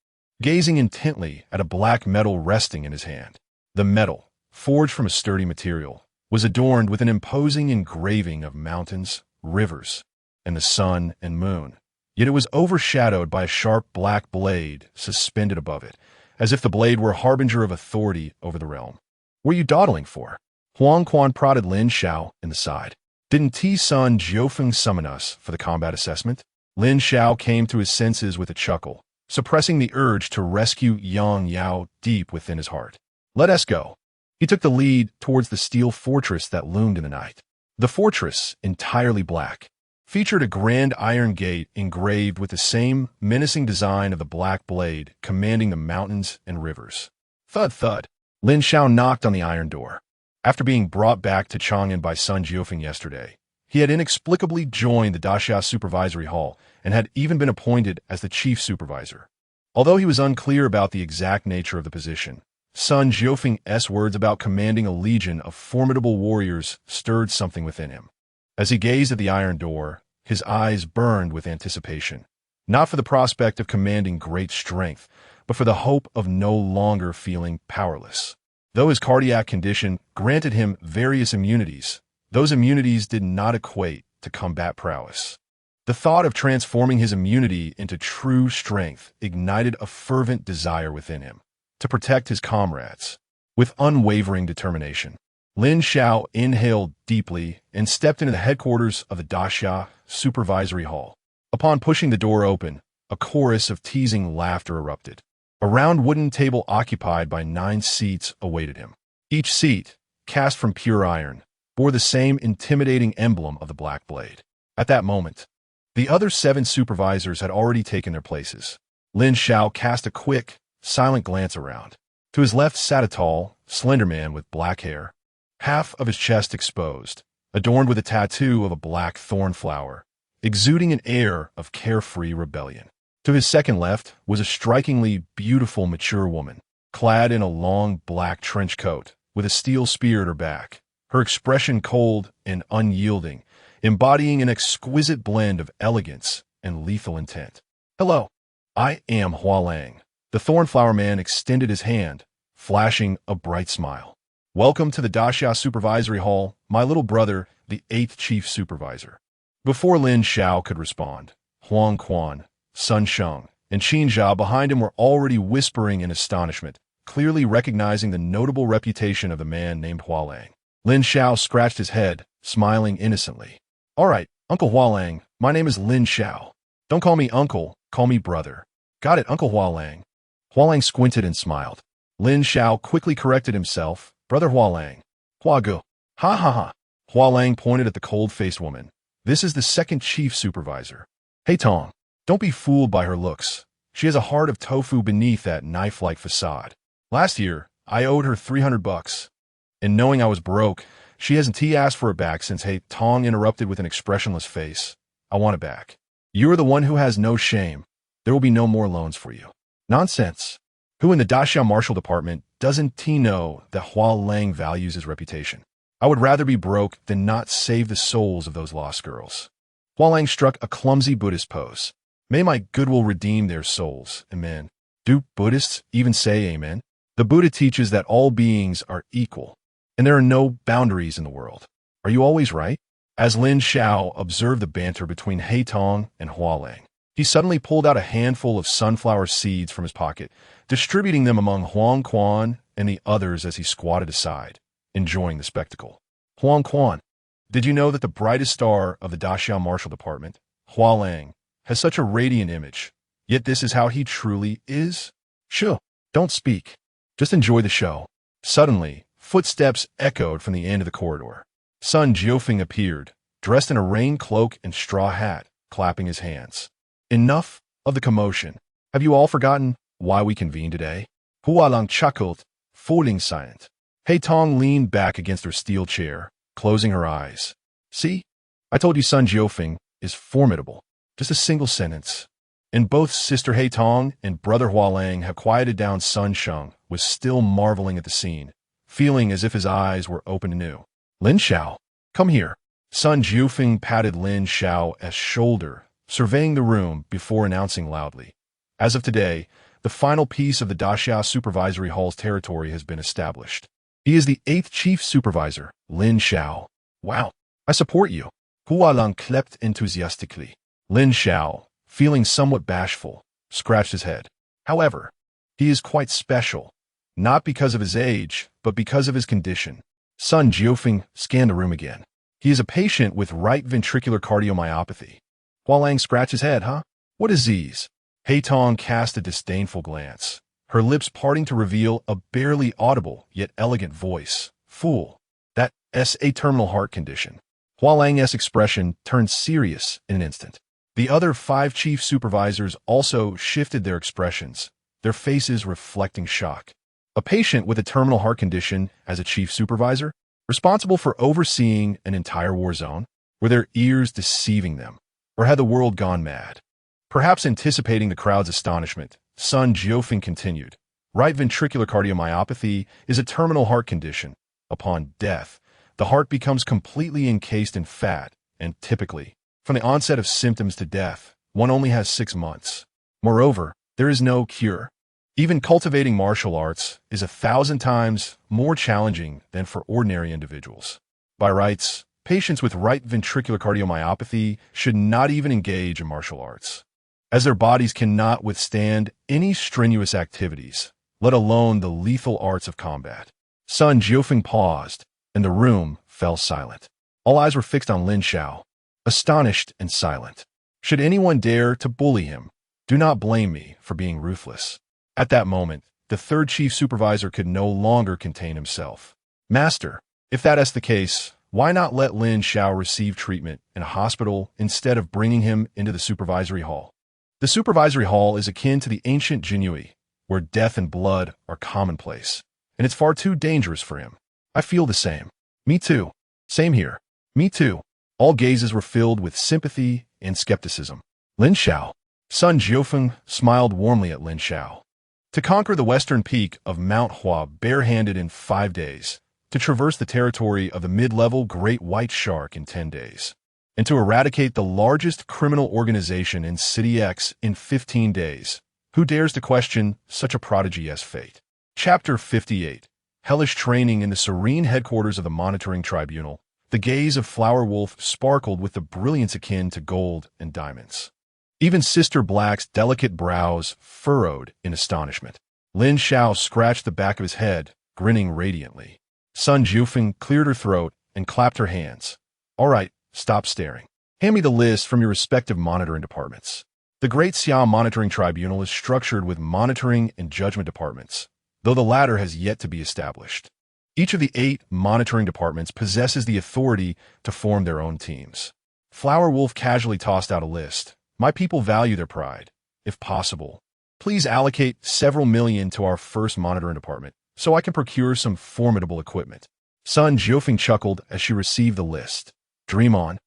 gazing intently at a black metal resting in his hand. The metal, forged from a sturdy material, was adorned with an imposing engraving of mountains, rivers, and the sun and moon. Yet it was overshadowed by a sharp black blade suspended above it, as if the blade were a harbinger of authority over the realm. What are you dawdling for? Huang Quan prodded Lin Xiao in the side. Didn't Sun Jiufeng summon us for the combat assessment? Lin Xiao came to his senses with a chuckle, suppressing the urge to rescue Yang Yao deep within his heart. Let us go. He took the lead towards the steel fortress that loomed in the night. The fortress, entirely black, featured a grand iron gate engraved with the same menacing design of the black blade commanding the mountains and rivers. Thud, thud. Lin Xiao knocked on the iron door. After being brought back to Chang'an by Sun Jiufeng yesterday, he had inexplicably joined the Daxia Supervisory Hall and had even been appointed as the chief supervisor. Although he was unclear about the exact nature of the position, Sun Jiufeng's words about commanding a legion of formidable warriors stirred something within him. As he gazed at the iron door, his eyes burned with anticipation, not for the prospect of commanding great strength, but for the hope of no longer feeling powerless. Though his cardiac condition granted him various immunities, those immunities did not equate to combat prowess. The thought of transforming his immunity into true strength ignited a fervent desire within him to protect his comrades. With unwavering determination, Lin Xiao inhaled deeply and stepped into the headquarters of the Daxia Supervisory Hall. Upon pushing the door open, a chorus of teasing laughter erupted. A round wooden table occupied by 9 seats awaited him. Each seat, cast from pure iron, bore the same intimidating emblem of the black blade. At that moment, the other 7 supervisors had already taken their places. Lin Xiao cast a quick, silent glance around. To his left sat a tall, slender man with black hair, half of his chest exposed, adorned with a tattoo of a black thorn flower, exuding an air of carefree rebellion. To his second left was a strikingly beautiful mature woman, clad in a long black trench coat with a steel spear at her back, her expression cold and unyielding, embodying an exquisite blend of elegance and lethal intent. Hello, I am Hua Lang. The Thornflower Man extended his hand, flashing a bright smile. Welcome to the Daxia Supervisory Hall, my little brother, the 8th Chief Supervisor. Before Lin Xiao could respond, Huang Quan, Sun Sheng, and Qin Jia behind him were already whispering in astonishment, clearly recognizing the notable reputation of the man named Hua Lang. Lin Xiao scratched his head, smiling innocently. All right, Uncle Hua Lang, my name is Lin Xiao. Don't call me uncle, call me brother. Got it, Uncle Hua Lang. Hua Lang squinted and smiled. Lin Xiao quickly corrected himself. Brother Hua Lang. Hua Gu. Ha ha ha. Hua Lang pointed at the cold-faced woman. This is the 2nd Chief Supervisor. Hey Tong. Don't be fooled by her looks. She has a heart of tofu beneath that knife-like facade. Last year, I owed her $300. And knowing I was broke, she hasn't asked for it back since Tong interrupted with an expressionless face. I want it back. You are the one who has no shame. There will be no more loans for you. Nonsense. Who in the Daxia Marshal Department doesn't know that Hua Lang values his reputation? I would rather be broke than not save the souls of those lost girls. Hua Lang struck a clumsy Buddhist pose. May my goodwill redeem their souls. Amen. Do Buddhists even say amen? The Buddha teaches that all beings are equal, and there are no boundaries in the world. Are you always right? As Lin Xiao observed the banter between Heitong and Hualang, he suddenly pulled out a handful of sunflower seeds from his pocket, distributing them among Huang Quan and the others as he squatted aside, enjoying the spectacle. Huang Quan, did you know that the brightest star of the Daxiao Martial Department, Hualang, has such a radiant image, yet this is how he truly is? Sure, don't speak. Just enjoy the show. Suddenly, footsteps echoed from the end of the corridor. Sun Jiufeng appeared, dressed in a rain cloak and straw hat, clapping his hands. Enough of the commotion. Have you all forgotten why we convened today? Hualang chuckled, falling silent. Heitong leaned back against her steel chair, closing her eyes. See? I told you Sun Jiufeng is formidable. Just a single sentence. And both Sister Heitong and Brother Hualang have quieted down Sun Sheng, was still marveling at the scene, feeling as if his eyes were open anew. Lin Xiao, come here. Sun Jiufeng patted Lin Xiao's shoulder, surveying the room before announcing loudly. As of today, the final piece of the Daxia Supervisory Hall's territory has been established. He is the 8th Chief Supervisor, Lin Xiao. Wow, I support you. Hualang clapped enthusiastically. Lin Xiao, feeling somewhat bashful, scratched his head. However, he is quite special, not because of his age, but because of his condition. Sun Jiufeng scanned the room again. He is a patient with right ventricular cardiomyopathy. Hualang scratched his head, huh? What disease? Heitong cast a disdainful glance, her lips parting to reveal a barely audible yet elegant voice. Fool. That's a terminal heart condition. Hualang's expression turned serious in an instant. The other 5 chief supervisors also shifted their expressions, their faces reflecting shock. A patient with a terminal heart condition as a chief supervisor, responsible for overseeing an entire war zone? Were their ears deceiving them? Or had the world gone mad? Perhaps anticipating the crowd's astonishment, Sun Jiufeng continued. Right ventricular cardiomyopathy is a terminal heart condition. Upon death, the heart becomes completely encased in fat, and typically, from the onset of symptoms to death, one only has 6 months. Moreover, there is no cure. Even cultivating martial arts is 1,000 times more challenging than for ordinary individuals. By rights, patients with right ventricular cardiomyopathy should not even engage in martial arts, as their bodies cannot withstand any strenuous activities, let alone the lethal arts of combat. Sun Jiufeng paused, and the room fell silent. All eyes were fixed on Lin Xiao, astonished and silent. Should anyone dare to bully him, do not blame me for being ruthless. At that moment, the 3rd chief supervisor could no longer contain himself. Master, if that is the case, why not let Lin Xiao receive treatment in a hospital instead of bringing him into the supervisory hall? The supervisory hall is akin to the ancient Jinui, where death and blood are commonplace, and it's far too dangerous for him. I feel the same. Me too. Same here. Me too. All gazes were filled with sympathy and skepticism. Lin Xiao. Sun Jiufeng smiled warmly at Lin Xiao. To conquer the western peak of Mount Hua barehanded in 5 days, to traverse the territory of the mid-level Great White Shark in 10 days, and to eradicate the largest criminal organization in City X in 15 days. Who dares to question such a prodigy's fate? Chapter 58. Hellish training in the serene headquarters of the Monitoring Tribunal. The gaze of Flower Wolf sparkled with the brilliance akin to gold and diamonds. Even Sister Black's delicate brows furrowed in astonishment. Lin Xiao scratched the back of his head, grinning radiantly. Sun Jiufeng cleared her throat and clapped her hands. All right, stop staring. Hand me the list from your respective monitoring departments. The Great Xiao Monitoring Tribunal is structured with monitoring and judgment departments, though the latter has yet to be established. Each of the 8 monitoring departments possesses the authority to form their own teams. Flower Wolf casually tossed out a list. My people value their pride. If possible, please allocate several million to our first monitoring department, so I can procure some formidable equipment. Sun Jiufeng chuckled as she received the list. Dream on.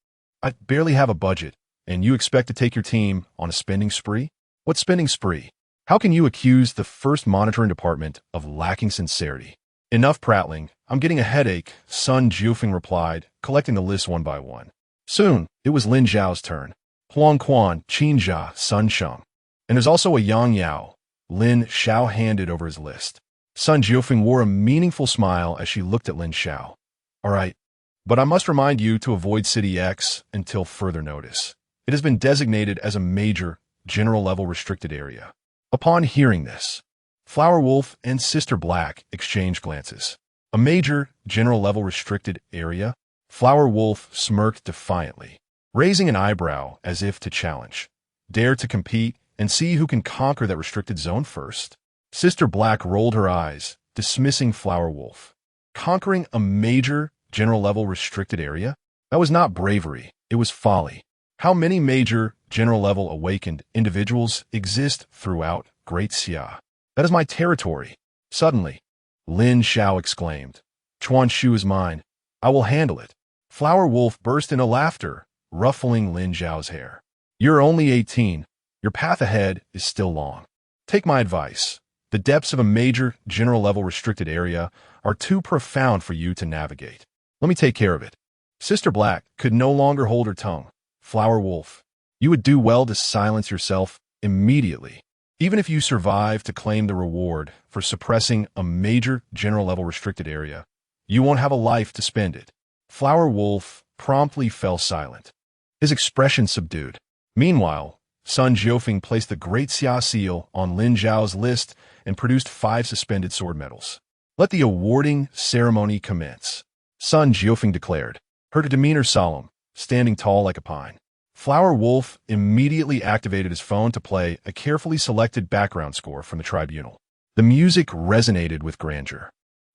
I barely have a budget, and you expect to take your team on a spending spree? What spending spree? How can you accuse the first monitoring department of lacking sincerity? Enough prattling. I'm getting a headache, Sun Jiufeng replied, collecting the list one by one. Soon, it was Lin Xiao's turn. Huang Quan, Qin Jia, Sun Sheng. And there's also a Yang Yao. Lin Xiao handed over his list. Sun Jiufeng wore a meaningful smile as she looked at Lin Xiao. All right, but I must remind you to avoid City X until further notice. It has been designated as a major, general-level restricted area. Upon hearing this, Flower Wolf and Sister Black exchanged glances. A major, general-level restricted area? Flower Wolf smirked defiantly, raising an eyebrow as if to challenge. Dare to compete and see who can conquer that restricted zone first? Sister Black rolled her eyes, dismissing Flower Wolf. Conquering a major, general-level restricted area? That was not bravery, it was folly. How many major, general-level awakened individuals exist throughout Great Xia? That is my territory. Suddenly, Lin Xiao exclaimed, Chuan Shu is mine. I will handle it. Flower Wolf burst into laughter, ruffling Lin Xiao's hair. You're only 18. Your path ahead is still long. Take my advice. The depths of a major, general-level restricted area are too profound for you to navigate. Let me take care of it. Sister Black could no longer hold her tongue. Flower Wolf, you would do well to silence yourself immediately. Even if you survive to claim the reward for suppressing a major, general-level restricted area, you won't have a life to spend it. Flower Wolf promptly fell silent, his expression subdued. Meanwhile, Sun Jiufeng placed the Great Xia seal on Lin Xiao's list and produced 5 suspended sword medals. Let the awarding ceremony commence, Sun Jiufeng declared, her demeanor solemn, standing tall like a pine. Flower Wolf immediately activated his phone to play a carefully selected background score from the tribunal. The music resonated with grandeur.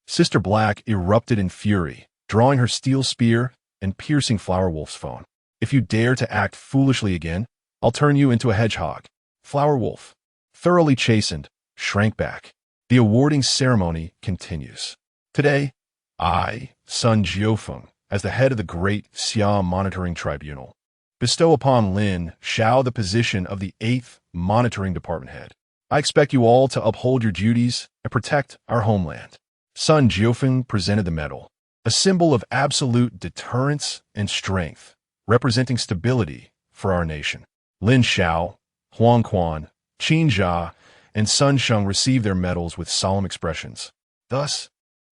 Sister Black erupted in fury, drawing her steel spear and piercing Flower Wolf's phone. If you dare to act foolishly again, I'll turn you into a hedgehog. Flower Wolf, thoroughly chastened, shrank back. The awarding ceremony continues. Today, I, Sun Jiufeng, as the head of the Great Xia Monitoring Tribunal, bestow upon Lin Xiao the position of the 8th Monitoring Department head. I expect you all to uphold your duties and protect our homeland. Sun Jiufeng presented the medal, a symbol of absolute deterrence and strength, representing stability for our nation. Lin Xiao, Huang Quan, Qin Jia, and Sun Sheng received their medals with solemn expressions. Thus,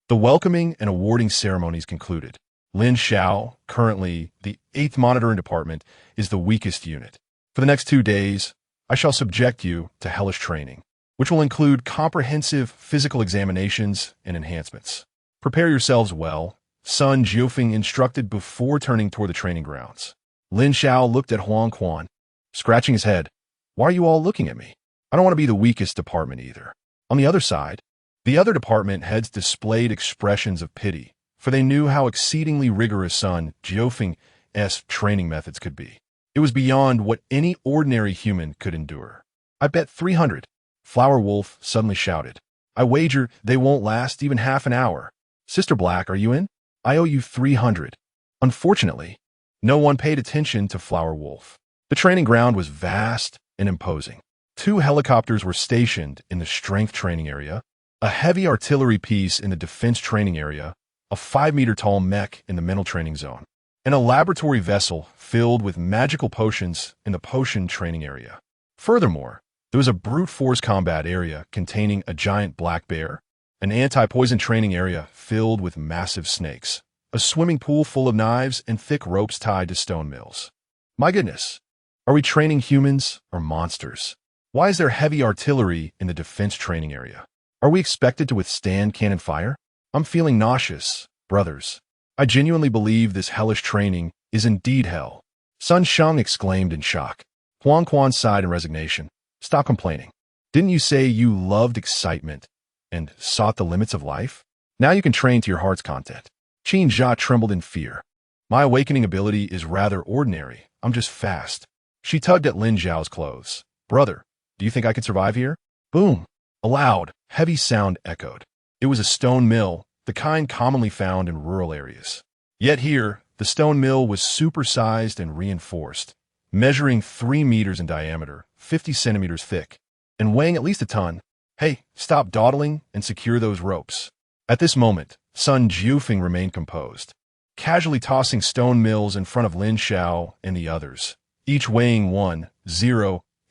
the welcoming and awarding ceremonies concluded. Lin Xiao, currently the 8th Monitoring Department, is the weakest unit. For the next 2 days, I shall subject you to hellish training, which will include comprehensive physical examinations and enhancements. Prepare yourselves well, Sun Jiufeng instructed before turning toward the training grounds. Lin Xiao looked at Huang Quan, scratching his head. Why are you all looking at me? I don't want to be the weakest department either. On the other side, the other department heads displayed expressions of pity, for they knew how exceedingly rigorous Sun Jiufeng's training methods could be. It was beyond what any ordinary human could endure. I bet 300. Flower Wolf suddenly shouted. I wager they won't last even half an hour. Sister Black, are you in? I owe you 300. Unfortunately, no one paid attention to Flower Wolf. The training ground was vast and imposing. 2 helicopters were stationed in the strength training area, a heavy artillery piece in the defense training area, a 5-meter-tall mech in the mental training zone, and a laboratory vessel filled with magical potions in the potion training area. Furthermore, there was a brute force combat area containing a giant black bear, an anti-poison training area filled with massive snakes, a swimming pool full of knives, and thick ropes tied to stone mills. My goodness, are we training humans or monsters? Why is there heavy artillery in the defense training area? Are we expected to withstand cannon fire? I'm feeling nauseous, brothers. I genuinely believe this hellish training is indeed hell. Sun Sheng exclaimed in shock. Huang Quan sighed in resignation. Stop complaining. Didn't you say you loved excitement and sought the limits of life? Now you can train to your heart's content. Qin Jia trembled in fear. My awakening ability is rather ordinary. I'm just fast. She tugged at Lin Xiao's clothes. Brother, do you think I could survive here? Boom! A loud, heavy sound echoed. It was a stone mill, the kind commonly found in rural areas. Yet here, the stone mill was supersized and reinforced, measuring 3 meters in diameter, 50 centimeters thick, and weighing at least a ton. Hey, stop dawdling and secure those ropes. At this moment, Sun Jiufeng remained composed, casually tossing stone mills in front of Lin Xiao and the others. each weighing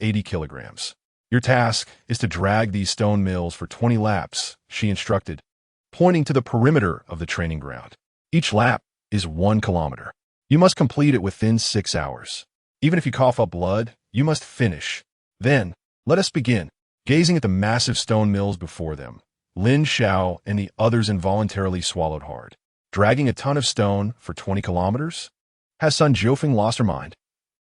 80 kilograms. Your task is to drag these stone mills for 20 laps, she instructed, pointing to the perimeter of the training ground. Each lap is 1 kilometer. You must complete it within 6 hours. Even if you cough up blood, you must finish. Then, let us begin. Gazing at the massive stone mills before them, Lin Xiao and the others involuntarily swallowed hard. Dragging a ton of stone for 20 kilometers? Has Sun Jiufeng lost her mind?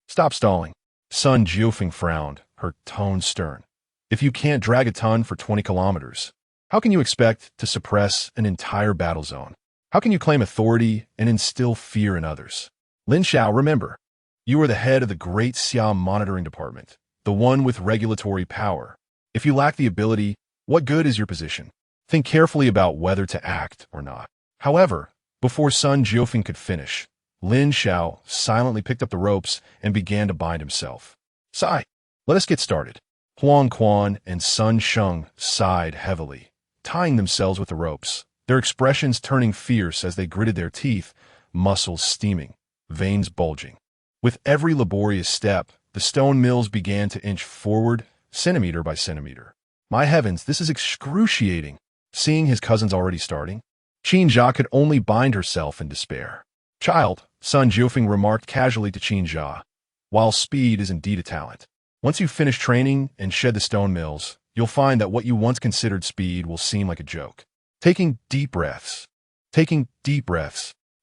Stop stalling. Sun Jiufeng frowned, her tone stern. If you can't drag a ton for 20 kilometers, how can you expect to suppress an entire battle zone? How can you claim authority and instill fear in others? Lin Xiao, remember, you are the head of the Great Xia Monitoring Department, the one with regulatory power. If you lack the ability, what good is your position? Think carefully about whether to act or not. However, before Sun Jiufeng could finish, Lin Xiao silently picked up the ropes and began to bind himself. Sigh. Let us get started. Huang Quan and Sun Sheng sighed heavily, tying themselves with the ropes, their expressions turning fierce as they gritted their teeth, muscles steaming, veins bulging. With every laborious step, the stone mills began to inch forward, centimeter by centimeter. My heavens, this is excruciating. Seeing his cousins already starting, Qin Jia could only bind herself in despair. Child, Sun Jiufeng remarked casually to Qin Jia, while speed is indeed a talent. Once you finish training and shed the stone mills, you'll find that what you once considered speed will seem like a joke. Taking deep breaths.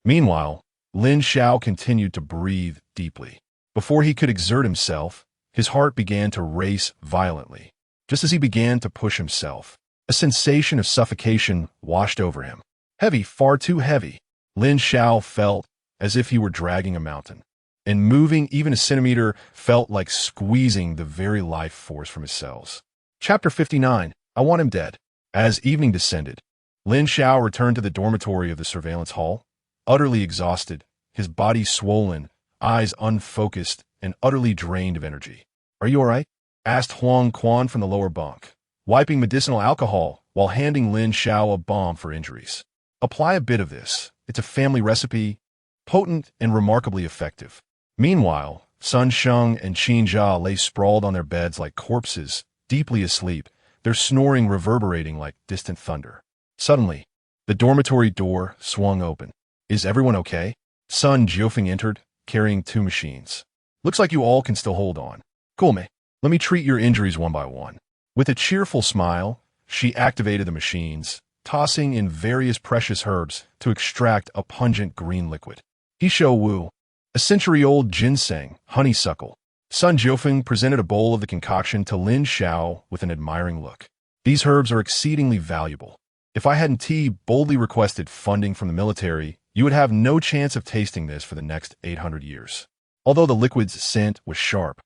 Meanwhile, Lin Xiao continued to breathe deeply. Before he could exert himself, his heart began to race violently. Just as he began to push himself, a sensation of suffocation washed over him. Heavy, far too heavy. Lin Xiao felt as if he were dragging a mountain, and moving even a centimeter felt like squeezing the very life force from his cells. Chapter 59. I Want Him Dead. As evening descended, Lin Xiao returned to the dormitory of the surveillance hall, utterly exhausted, his body swollen, eyes unfocused, and utterly drained of energy. Are you all right? Asked Huang Quan from the lower bunk, wiping medicinal alcohol while handing Lin Xiao a balm for injuries. Apply a bit of this. It's a family recipe, potent and remarkably effective. Meanwhile, Sun Sheng and Qin Jia lay sprawled on their beds like corpses, deeply asleep, their snoring reverberating like distant thunder. Suddenly, the dormitory door swung open. Is everyone okay? Sun Jiufeng entered, carrying 2 machines. Looks like you all can still hold on. Cool, mate. Let me treat your injuries one by one. With a cheerful smile, she activated the machines, tossing in various precious herbs to extract a pungent green liquid. Hisho Wu, a century-old ginseng, honeysuckle. Sun Jiufeng presented a bowl of the concoction to Lin Xiao with an admiring look. These herbs are exceedingly valuable. If I hadn't boldly requested funding from the military, you would have no chance of tasting this for the next 800 years. Although the liquid's scent was sharp,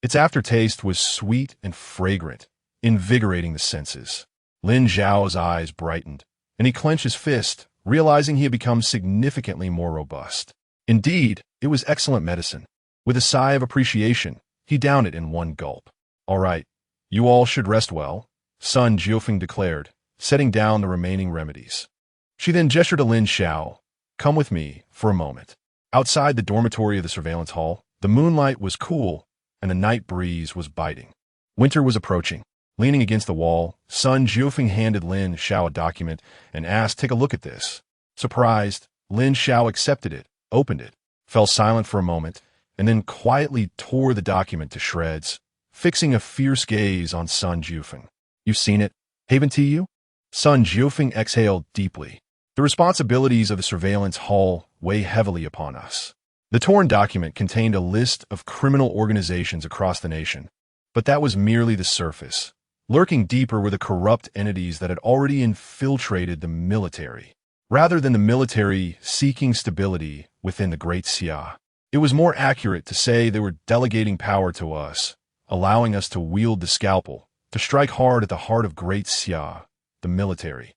its aftertaste was sweet and fragrant, invigorating the senses. Lin Xiao's eyes brightened, and he clenched his fist, realizing he had become significantly more robust. Indeed, it was excellent medicine. With a sigh of appreciation, he downed it in one gulp. All right, you all should rest well, Sun Jiufeng declared, setting down the remaining remedies. She then gestured to Lin Xiao. Come with me for a moment. Outside the dormitory of the surveillance hall, the moonlight was cool, and the night breeze was biting. Winter was approaching. Leaning against the wall, Sun Jiufeng handed Lin Xiao a document and asked, take a look at this. Surprised, Lin Xiao accepted it, opened it, fell silent for a moment, and then quietly tore the document to shreds, fixing a fierce gaze on Sun Jiufeng. You've seen it? Haven't you? Sun Jiufeng exhaled deeply. The responsibilities of the surveillance hall weigh heavily upon us. The torn document contained a list of criminal organizations across the nation, but that was merely the surface. Lurking deeper were the corrupt entities that had already infiltrated the military. Rather than the military seeking stability within the Great Xia, it was more accurate to say they were delegating power to us, allowing us to wield the scalpel, to strike hard at the heart of Great Xia, the military.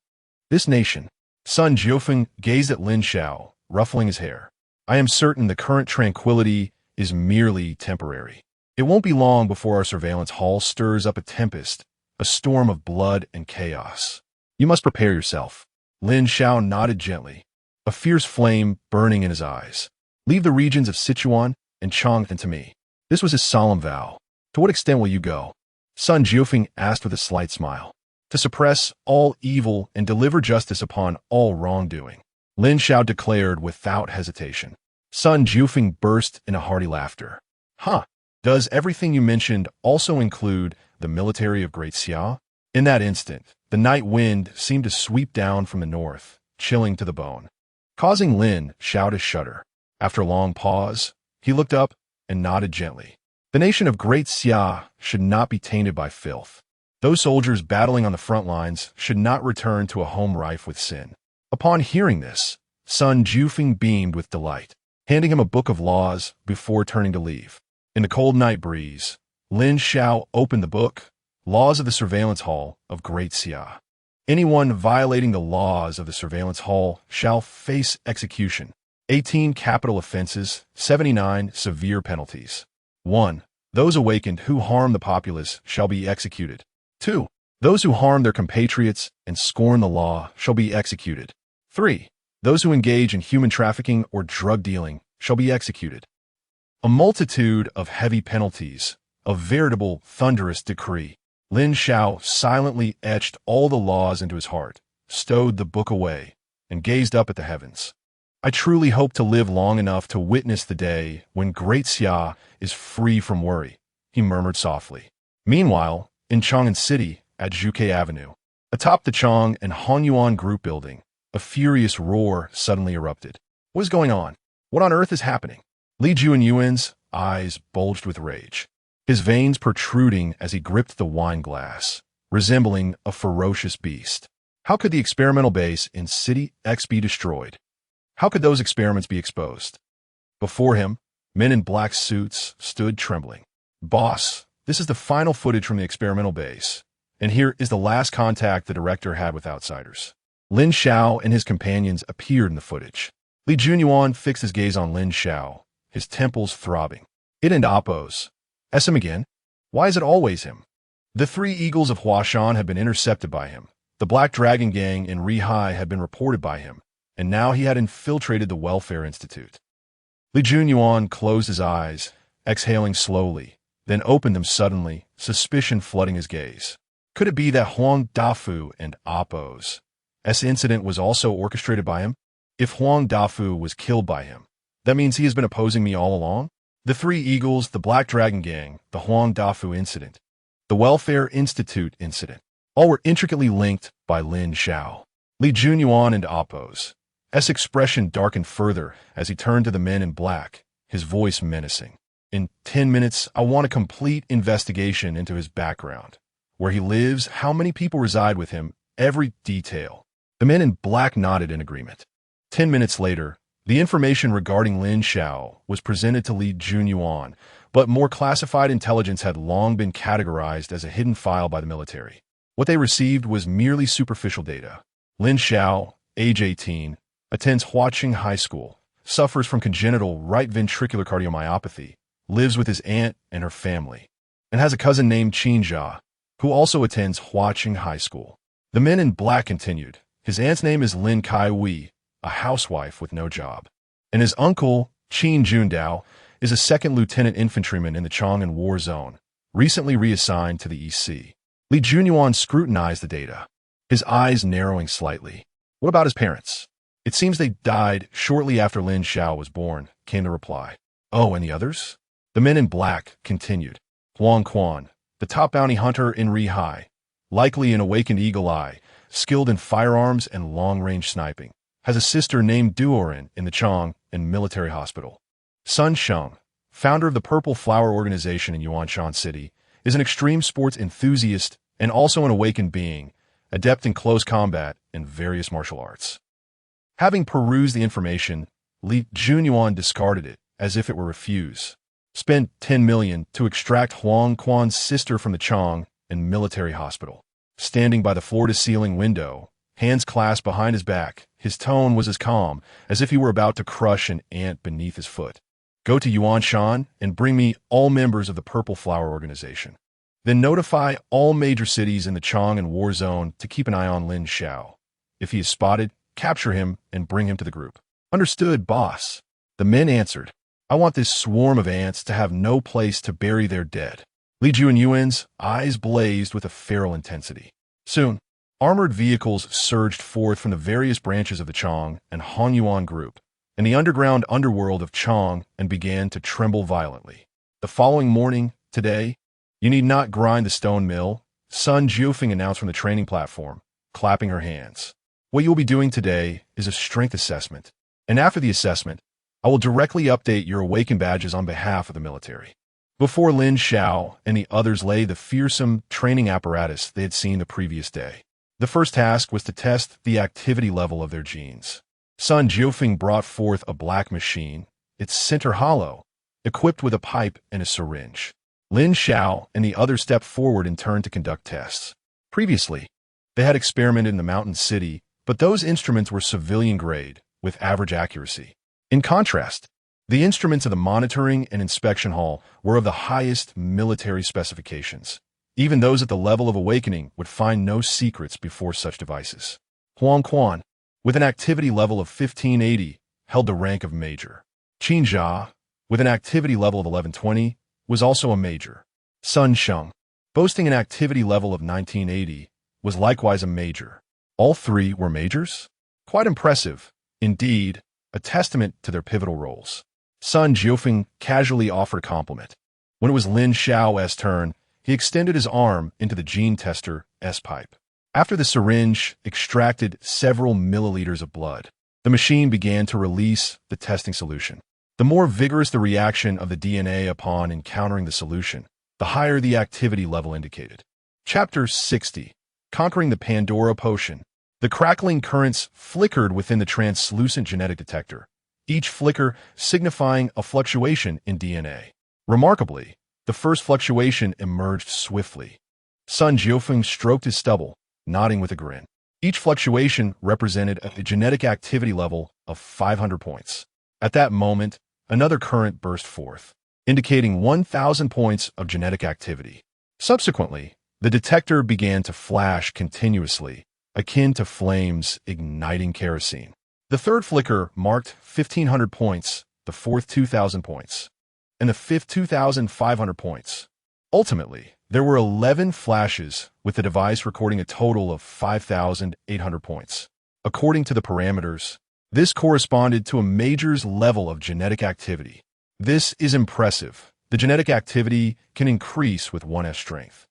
This nation. Sun Jiufeng gazed at Lin Xiao, ruffling his hair. I am certain the current tranquility is merely temporary. It won't be long before our surveillance hall stirs up a tempest, a storm of blood and chaos. You must prepare yourself. Lin Xiao nodded gently, a fierce flame burning in his eyes. Leave the regions of Sichuan and Chong'an to me. This was his solemn vow. To what extent will you go? Sun Jiufeng asked with a slight smile. To suppress all evil and deliver justice upon all wrongdoing, Lin Xiao declared without hesitation. Sun Jiufeng burst in a hearty laughter. Huh, does everything you mentioned also include the military of Great Xia? In that instant, the night wind seemed to sweep down from the north, chilling to the bone, causing Lin Xiao to shudder. After a long pause, he looked up and nodded gently. The nation of Great Xia should not be tainted by filth. Those soldiers battling on the front lines should not return to a home rife with sin. Upon hearing this, Sun Jiufeng beamed with delight, handing him a book of laws before turning to leave. In the cold night breeze, Lin Xiao opened the book, Laws of the Surveillance Hall of Great Xia. Anyone violating the laws of the Surveillance Hall shall face execution. 18 capital offenses, 79 severe penalties. 1. Those awakened who harm the populace shall be executed. 2. Those who harm their compatriots and scorn the law shall be executed. 3. Those who engage in human trafficking or drug dealing shall be executed. A multitude of heavy penalties, a veritable thunderous decree. Lin Xiao silently etched all the laws into his heart, stowed the book away, and gazed up at the heavens. I truly hope to live long enough to witness the day when Great Xia is free from worry, he murmured softly. Meanwhile, in Chang'an City, at Zhuke Avenue, atop the Chang and Hanyuan Group building, a furious roar suddenly erupted. What is going on? What on earth is happening? Li Juanyuan's eyes bulged with rage, his veins protruding as he gripped the wine glass, resembling a ferocious beast. How could the experimental base in City X be destroyed? How could those experiments be exposed? Before him, men in black suits stood trembling. Boss, this is the final footage from the experimental base, and here is the last contact the director had with outsiders. Lin Xiao and his companions appeared in the footage. Li Junyuan fixed his gaze on Lin Xiao, his temples throbbing. It and Appos. S him again? Why is it always him? The 3 eagles of Huashan had been intercepted by him. The Black Dragon Gang in Rihai had been reported by him, and now he had infiltrated the Welfare Institute. Li Junyuan closed his eyes, exhaling slowly, then opened them suddenly, suspicion flooding his gaze. Could it be that Huang Dafu and Appos' incident was also orchestrated by him? If Huang Dafu was killed by him, that means he has been opposing me all along? The 3 eagles, the Black Dragon Gang, the Huang Dafu incident, the Welfare Institute incident, all were intricately linked by Lin Xiao. Li Junyuan and Appos' expression darkened further as he turned to the men in black, his voice menacing. In 10 minutes, I want a complete investigation into his background, where he lives, how many people reside with him, every detail. The men in black nodded in agreement. 10 minutes later, the information regarding Lin Xiao was presented to Li Junyuan, but more classified intelligence had long been categorized as a hidden file by the military. What they received was merely superficial data. Lin Xiao, age 18, attends Huaqing High School, suffers from congenital right ventricular cardiomyopathy, lives with his aunt and her family, and has a cousin named Qinjia, who also attends Huaqing High School. The men in black continued. His aunt's name is Lin Kaihui, a housewife with no job, and his uncle, Qin Jundao, is a 2nd lieutenant infantryman in the Chang'an War Zone, recently reassigned to the EC. Li Junyuan scrutinized the data, his eyes narrowing slightly. What about his parents? It seems they died shortly after Lin Xiao was born, came the reply. Oh, and the others? The men in black continued. Huang Quan, the top bounty hunter in Rihai, likely an awakened eagle eye, skilled in firearms and long-range sniping, has a sister named Duoren in the Chang and military hospital. Sun Sheng, founder of the Purple Flower Organization in Yuanshan City, is an extreme sports enthusiast and also an awakened being, adept in close combat and various martial arts. Having perused the information, Li Junyuan discarded it as if it were refuse. Spent 10 million to extract Huang Quan's sister from the Chang and military hospital. Standing by the floor-to-ceiling window, hands clasped behind his back, his tone was as calm as if he were about to crush an ant beneath his foot. Go to Yuanshan and bring me all members of the Purple Flower Organization. Then notify all major cities in the Chang and War Zone to keep an eye on Lin Xiao. If he is spotted, capture him and bring him to the group. Understood, boss. The men answered. I want this swarm of ants to have no place to bury their dead. Li Junyuan's eyes blazed with a feral intensity. Soon, armored vehicles surged forth from the various branches of the Chong and Honyuan group, in the underground underworld of Chong, and began to tremble violently. The following morning, today, you need not grind the stone mill, Sun Jiufeng announced from the training platform, clapping her hands. What you will be doing today is a strength assessment, and after the assessment, I will directly update your awakened badges on behalf of the military. Before Lin Xiao and the others lay the fearsome training apparatus they had seen the previous day. The first task was to test the activity level of their genes. Sun Jiufeng brought forth a black machine, its center hollow, equipped with a pipe and a syringe. Lin Xiao and the others stepped forward in turn to conduct tests. Previously, they had experimented in the mountain city, but those instruments were civilian grade, with average accuracy. In contrast, the instruments of the monitoring and inspection hall were of the highest military specifications. Even those at the level of awakening would find no secrets before such devices. Huang Quan, with an activity level of 1580, held the rank of major. Qin Jia, with an activity level of 1120, was also a major. Sun Sheng, boasting an activity level of 1980, was likewise a major. All three were majors? Quite impressive, indeed, a testament to their pivotal roles. Sun Jiufeng casually offered a compliment. When it was Lin Xiao's turn, he extended his arm into the gene tester S-pipe. After the syringe extracted several milliliters of blood, the machine began to release the testing solution. The more vigorous the reaction of the DNA upon encountering the solution, the higher the activity level indicated. Chapter 60. Conquering the Pandora Potion. The crackling currents flickered within the translucent genetic detector, each flicker signifying a fluctuation in DNA. Remarkably, the first fluctuation emerged swiftly. Sun Jiufeng stroked his stubble, nodding with a grin. Each fluctuation represented a genetic activity level of 500 points. At that moment, another current burst forth, indicating 1,000 points of genetic activity. Subsequently, the detector began to flash continuously, akin to flames igniting kerosene. The third flicker marked 1,500 points, the fourth 2,000 points, and the fifth 2,500 points. Ultimately, there were 11 flashes, with the device recording a total of 5,800 points. According to the parameters, this corresponded to a major's level of genetic activity. This is impressive. The genetic activity can increase with 1S strength.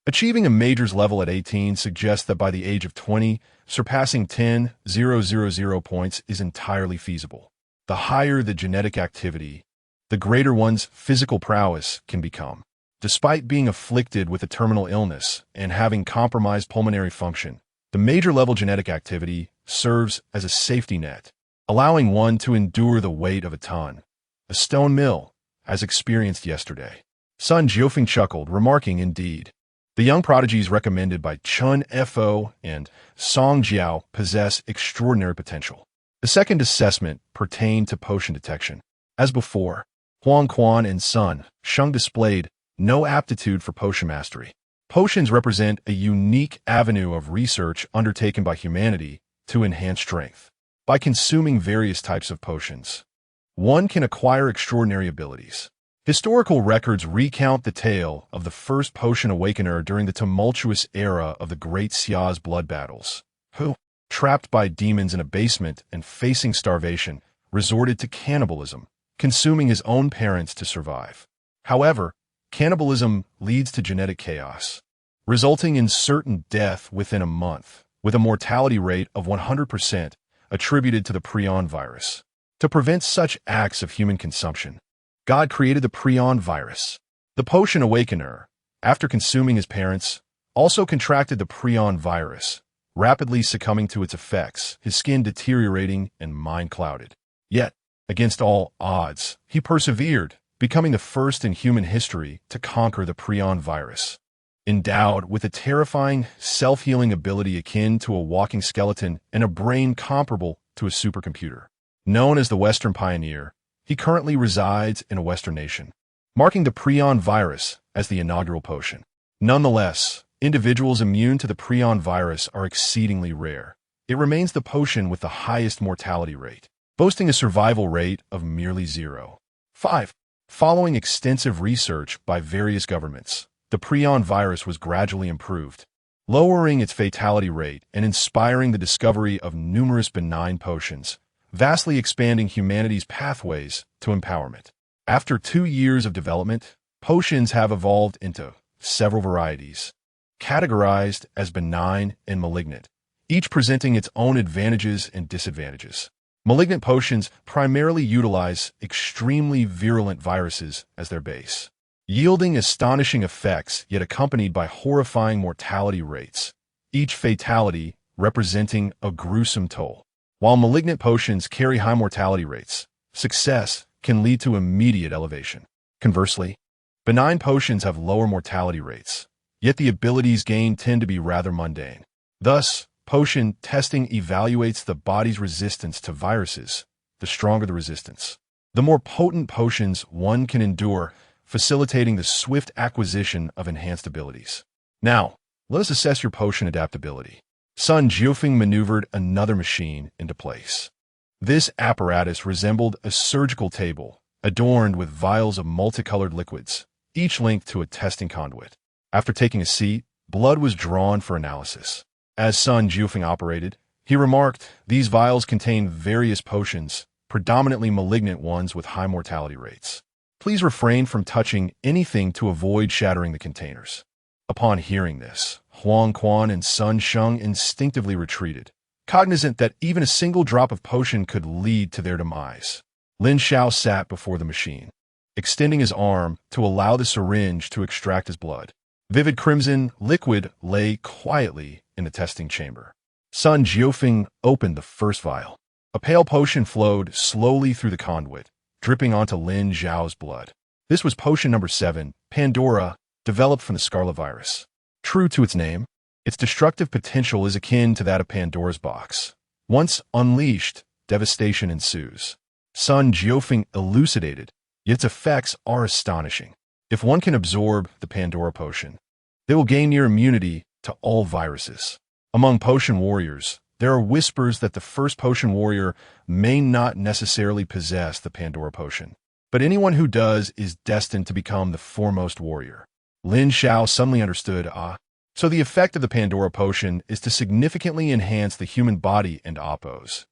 Achieving a major's level at 18 suggests that by the age of 20, surpassing 10,000 points is entirely feasible. The higher the genetic activity, the greater one's physical prowess can become. Despite being afflicted with a terminal illness and having compromised pulmonary function, the major-level genetic activity serves as a safety net, allowing one to endure the weight of a ton, a stone mill, as experienced yesterday. Sun Jiufeng chuckled, remarking, indeed, the young prodigies recommended by Chun Fo and Song Jiao possess extraordinary potential. The second assessment pertained to potion detection. As before, Huang Quan and Sun Sheng displayed no aptitude for potion mastery. Potions represent a unique avenue of research undertaken by humanity to enhance strength. By consuming various types of potions, one can acquire extraordinary abilities. Historical records recount the tale of the first potion awakener during the tumultuous era of the Great Xia's blood battles, who, trapped by demons in a basement and facing starvation, resorted to cannibalism, consuming his own parents to survive. However, cannibalism leads to genetic chaos, resulting in certain death within a month, with a mortality rate of 100% attributed to the prion virus. To prevent such acts of human consumption, God created the prion virus. The potion awakener, after consuming his parents, also contracted the prion virus, rapidly succumbing to its effects, his skin deteriorating and mind clouded. Yet, against all odds, he persevered, becoming the first in human history to conquer the prion virus. Endowed with a terrifying, self-healing ability akin to a walking skeleton and a brain comparable to a supercomputer. Known as the Western Pioneer, he currently resides in a Western nation, marking the prion virus as the inaugural potion. Nonetheless, individuals immune to the prion virus are exceedingly rare. It remains the potion with the highest mortality rate, boasting a survival rate of merely 0. 5. Following extensive research by various governments, the prion virus was gradually improved, lowering its fatality rate and inspiring the discovery of numerous benign potions, vastly expanding humanity's pathways to empowerment. After 2 years of development, potions have evolved into several varieties, categorized as benign and malignant, each presenting its own advantages and disadvantages. Malignant potions primarily utilize extremely virulent viruses as their base, yielding astonishing effects yet accompanied by horrifying mortality rates, each fatality representing a gruesome toll. While malignant potions carry high mortality rates, success can lead to immediate elevation. Conversely, benign potions have lower mortality rates, yet the abilities gained tend to be rather mundane. Thus, potion testing evaluates the body's resistance to viruses. The stronger the resistance, the more potent potions one can endure, facilitating the swift acquisition of enhanced abilities. Now, let us assess your potion adaptability. Sun Jiufeng maneuvered another machine into place. This apparatus resembled a surgical table, adorned with vials of multicolored liquids, each linked to a testing conduit. After taking a seat, blood was drawn for analysis. As Sun Jiufeng operated, he remarked, "These vials contain various potions, predominantly malignant ones with high mortality rates. Please refrain from touching anything to avoid shattering the containers." Upon hearing this, Huang Quan and Sun Sheng instinctively retreated, cognizant that even a single drop of potion could lead to their demise. Lin Xiao sat before the machine, extending his arm to allow the syringe to extract his blood. Vivid crimson liquid lay quietly in the testing chamber. Sun Jiufeng opened the first vial. A pale potion flowed slowly through the conduit, dripping onto Lin Xiao's blood. This was potion number 7, Pandora, developed from the Scarlet virus. True to its name, its destructive potential is akin to that of Pandora's box. Once unleashed, devastation ensues. Sun Jiufeng elucidated, yet its effects are astonishing. If one can absorb the Pandora potion, they will gain near immunity to all viruses. Among potion warriors, there are whispers that the first potion warrior may not necessarily possess the Pandora potion, but anyone who does is destined to become the foremost warrior. Lin Xiao suddenly understood, so the effect of the Pandora potion is to significantly enhance the human body and Oppo's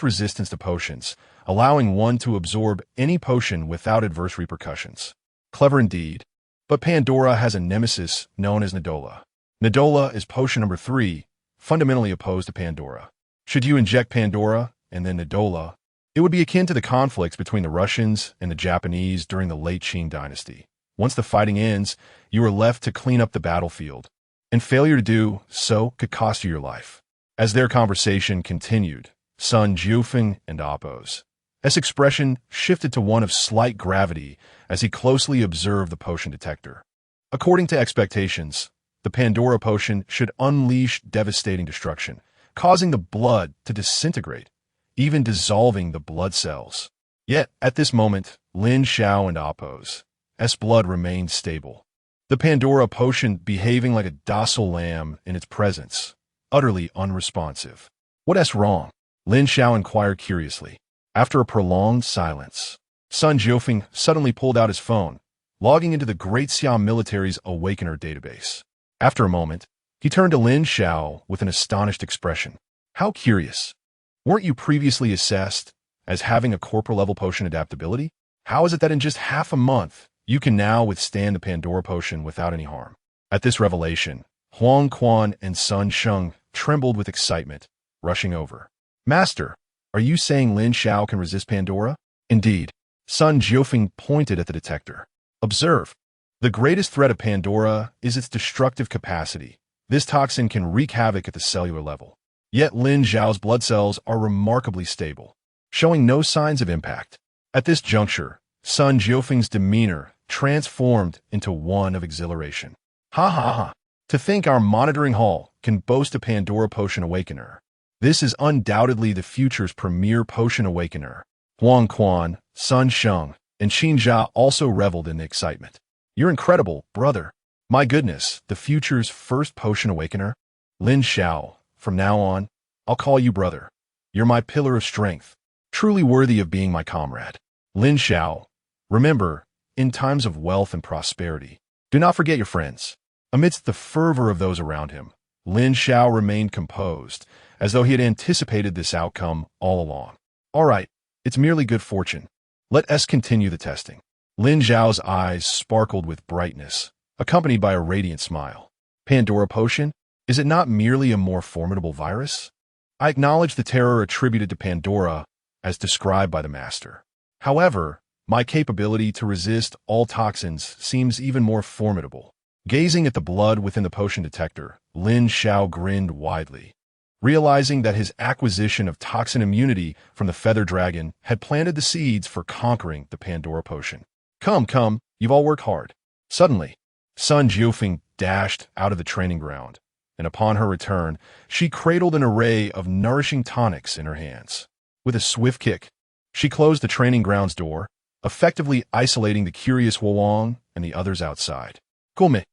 resistance to potions, allowing one to absorb any potion without adverse repercussions. Clever indeed, but Pandora has a nemesis known as Nadola. Nadola is potion number 3, fundamentally opposed to Pandora. Should you inject Pandora and then Nadola, it would be akin to the conflicts between the Russians and the Japanese during the late Qing dynasty. Once the fighting ends, you are left to clean up the battlefield, and failure to do so could cost you your life. As their conversation continued, Sun Jiufeng and Oppo's expression shifted to one of slight gravity as he closely observed the potion detector. According to expectations, the Pandora potion should unleash devastating destruction, causing the blood to disintegrate, even dissolving the blood cells. Yet, at this moment, Lin Xiao and Oppo's blood remained stable. The Pandora potion behaving like a docile lamb in its presence, utterly unresponsive. "What's wrong?" Lin Xiao inquired curiously. After a prolonged silence, Sun Jiufeng suddenly pulled out his phone, logging into the Great Siam military's Awakener database. After a moment, he turned to Lin Xiao with an astonished expression. "How curious. Weren't you previously assessed as having a corporal-level potion adaptability? How is it that in just half a month, you can now withstand the Pandora potion without any harm?" At this revelation, Huang Quan and Sun Sheng trembled with excitement, rushing over. "Master, are you saying Lin Xiao can resist Pandora?" "Indeed." Sun Jiufeng pointed at the detector. "Observe. The greatest threat of Pandora is its destructive capacity. This toxin can wreak havoc at the cellular level. Yet Lin Xiao's blood cells are remarkably stable, showing no signs of impact." At this juncture, Sun Jiufeng's demeanor transformed into one of exhilaration. "Ha ha ha! To think our monitoring hall can boast a Pandora potion awakener. This is undoubtedly the future's premier potion awakener." Huang Quan, Sun Sheng, and Qin Jia also reveled in the excitement. "You're incredible, brother. My goodness, the future's first potion awakener? Lin Xiao, from now on, I'll call you brother. You're my pillar of strength, truly worthy of being my comrade." Lin Xiao, Remember, in times of wealth and prosperity, do not forget your friends. Amidst the fervor of those around him, Lin Xiao remained composed, as though he had anticipated this outcome all along. All right, it's merely good fortune. Let us continue the testing. Lin Xiao's eyes sparkled with brightness, accompanied by a radiant smile. Pandora Potion? Is it not merely a more formidable virus? I acknowledge the terror attributed to Pandora as described by the Master. However, my capability to resist all toxins seems even more formidable. Gazing at the blood within the potion detector, Lin Xiao grinned widely, realizing that his acquisition of toxin immunity from the feather dragon had planted the seeds for conquering the Pandora Potion. Come, you've all worked hard. Suddenly, Sun Jiufeng dashed out of the training ground, and upon her return, she cradled an array of nourishing tonics in her hands. With a swift kick, she closed the training ground's door, effectively isolating the curious Huolong and the others outside. Kulme,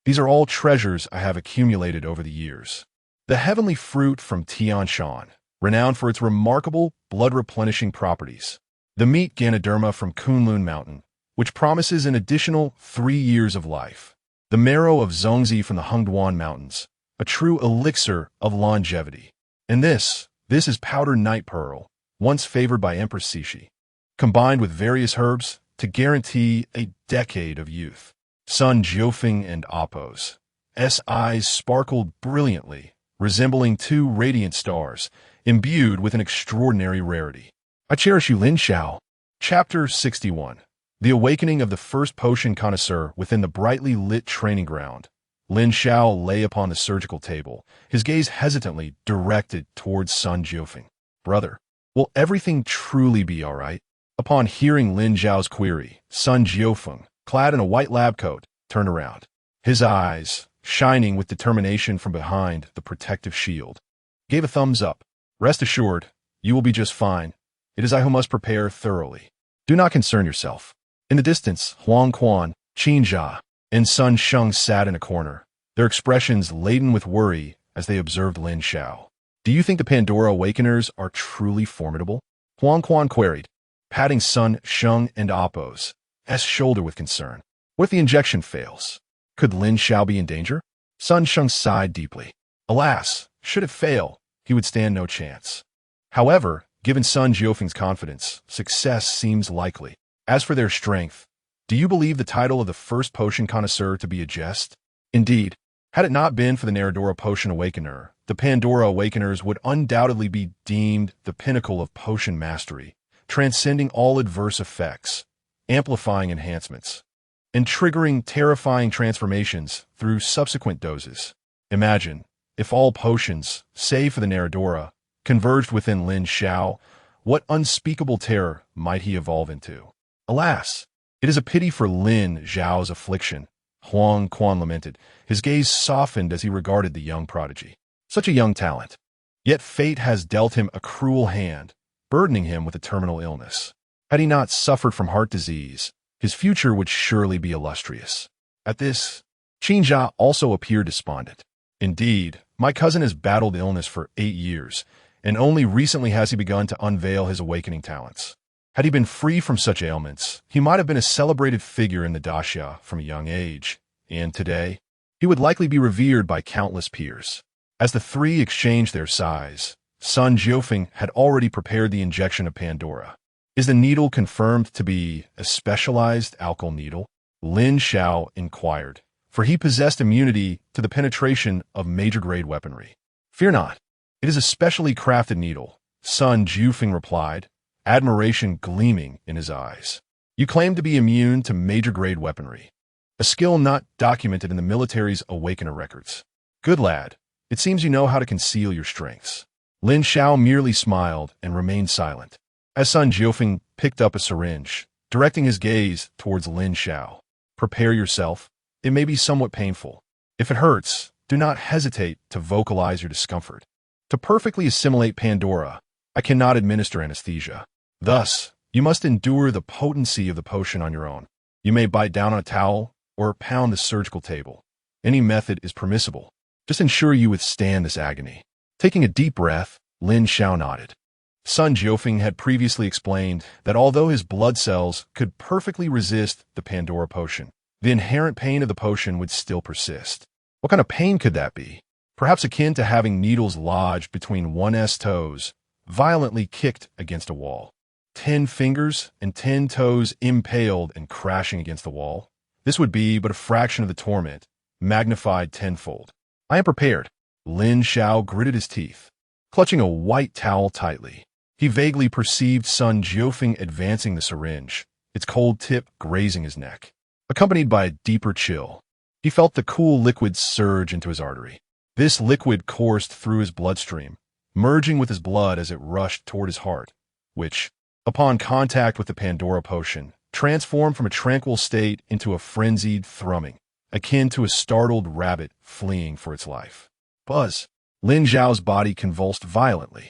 these are all treasures I have accumulated over the years. The heavenly fruit from Tianshan, renowned for its remarkable blood-replenishing properties. The meat Ganoderma from Kunlun Mountain, which promises an additional 3 years of life. The marrow of Zhongzi from the Hengduan Mountains, a true elixir of longevity. And this is powdered night pearl, once favored by Empress Cixi, combined with various herbs to guarantee a decade of youth. Sun Jiufeng and Appo's eyes sparkled brilliantly, resembling two radiant stars, imbued with an extraordinary rarity. I cherish you, Lin Xiao. Chapter 61. The Awakening of the First Potion Connoisseur within the brightly lit training ground. Lin Xiao lay upon the surgical table, his gaze hesitantly directed towards Sun Jiufeng. Brother, will everything truly be all right? Upon hearing Lin Xiao's query, Sun Jiufeng, clad in a white lab coat, turned around, his eyes shining with determination from behind the protective shield. Gave a thumbs up. Rest assured, you will be just fine. It is I who must prepare thoroughly. Do not concern yourself. In the distance, Huang Quan, Qin Jia, and Sun Sheng sat in a corner, their expressions laden with worry as they observed Lin Xiao. Do you think the Pandora Awakeners are truly formidable? Huang Quan queried, patting Sun Sheng and Appo's shoulder with concern. What if the injection fails? Could Lin Xiao be in danger? Sun Sheng sighed deeply. Alas, should it fail, he would stand no chance. However, given Sun Jiufeng's confidence, success seems likely. As for their strength, do you believe the title of the first potion connoisseur to be a jest? Indeed, had it not been for the Narodora Potion Awakener, the Pandora Awakeners would undoubtedly be deemed the pinnacle of potion mastery, transcending all adverse effects, amplifying enhancements, and triggering terrifying transformations through subsequent doses. Imagine, if all potions, save for the Narodora, converged within Lin Xiao, what unspeakable terror might he evolve into? Alas, it is a pity for Lin Xiao's affliction, Huang Quan lamented, his gaze softened as he regarded the young prodigy. Such a young talent. Yet fate has dealt him a cruel hand, burdening him with a terminal illness. Had he not suffered from heart disease, his future would surely be illustrious. At this, Qin Jia also appeared despondent. Indeed, my cousin has battled illness for 8 years, and only recently has he begun to unveil his awakening talents. Had he been free from such ailments, he might have been a celebrated figure in the daxia from a young age, and today, he would likely be revered by countless peers. As the three exchanged their sighs, Sun Jiufeng had already prepared the injection of Pandora. Is the needle confirmed to be a specialized alkyl needle? Lin Xiao inquired, for he possessed immunity to the penetration of major-grade weaponry. Fear not, it is a specially crafted needle, Sun Jiufeng replied, admiration gleaming in his eyes. You claim to be immune to major-grade weaponry, a skill not documented in the military's Awakener records. Good lad, it seems you know how to conceal your strengths. Lin Xiao merely smiled and remained silent, as Sun Jiufeng picked up a syringe, directing his gaze towards Lin Xiao. Prepare yourself. It may be somewhat painful. If it hurts, do not hesitate to vocalize your discomfort. To perfectly assimilate Pandora, I cannot administer anesthesia. Thus, you must endure the potency of the potion on your own. You may bite down on a towel or pound the surgical table. Any method is permissible. Just ensure you withstand this agony. Taking a deep breath, Lin Xiao nodded. Sun Jiufeng had previously explained that although his blood cells could perfectly resist the Pandora potion, the inherent pain of the potion would still persist. What kind of pain could that be? Perhaps akin to having needles lodged between one's toes, violently kicked against a wall. 10 fingers and 10 toes impaled and crashing against the wall. This would be but a fraction of the torment, magnified tenfold. I am prepared. Lin Xiao gritted his teeth, clutching a white towel tightly. He vaguely perceived Sun Jiufeng advancing the syringe, its cold tip grazing his neck, accompanied by a deeper chill. He felt the cool liquid surge into his artery. This liquid coursed through his bloodstream, merging with his blood as it rushed toward his heart, which, upon contact with the Pandora potion, transformed from a tranquil state into a frenzied thrumming, akin to a startled rabbit fleeing for its life. Buzz! Lin Xiao's body convulsed violently.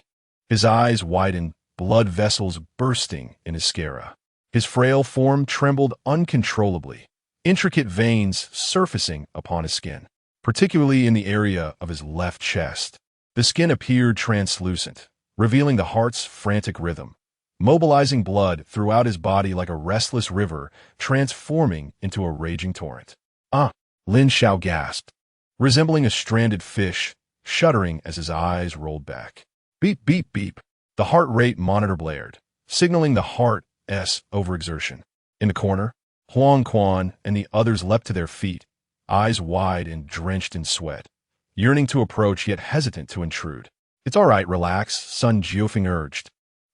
His eyes widened, blood vessels bursting in his sclera. His frail form trembled uncontrollably, intricate veins surfacing upon his skin, particularly in the area of his left chest. The skin appeared translucent, revealing the heart's frantic rhythm, mobilizing blood throughout his body like a restless river, transforming into a raging torrent. Ah! Lin Xiao gasped, resembling a stranded fish, shuddering as his eyes rolled back. Beep, beep, beep. The heart rate monitor blared, signaling the heart's overexertion. In the corner, Huang Quan and the others leapt to their feet, eyes wide and drenched in sweat, yearning to approach yet hesitant to intrude. It's all right, relax, Sun Jiufeng urged,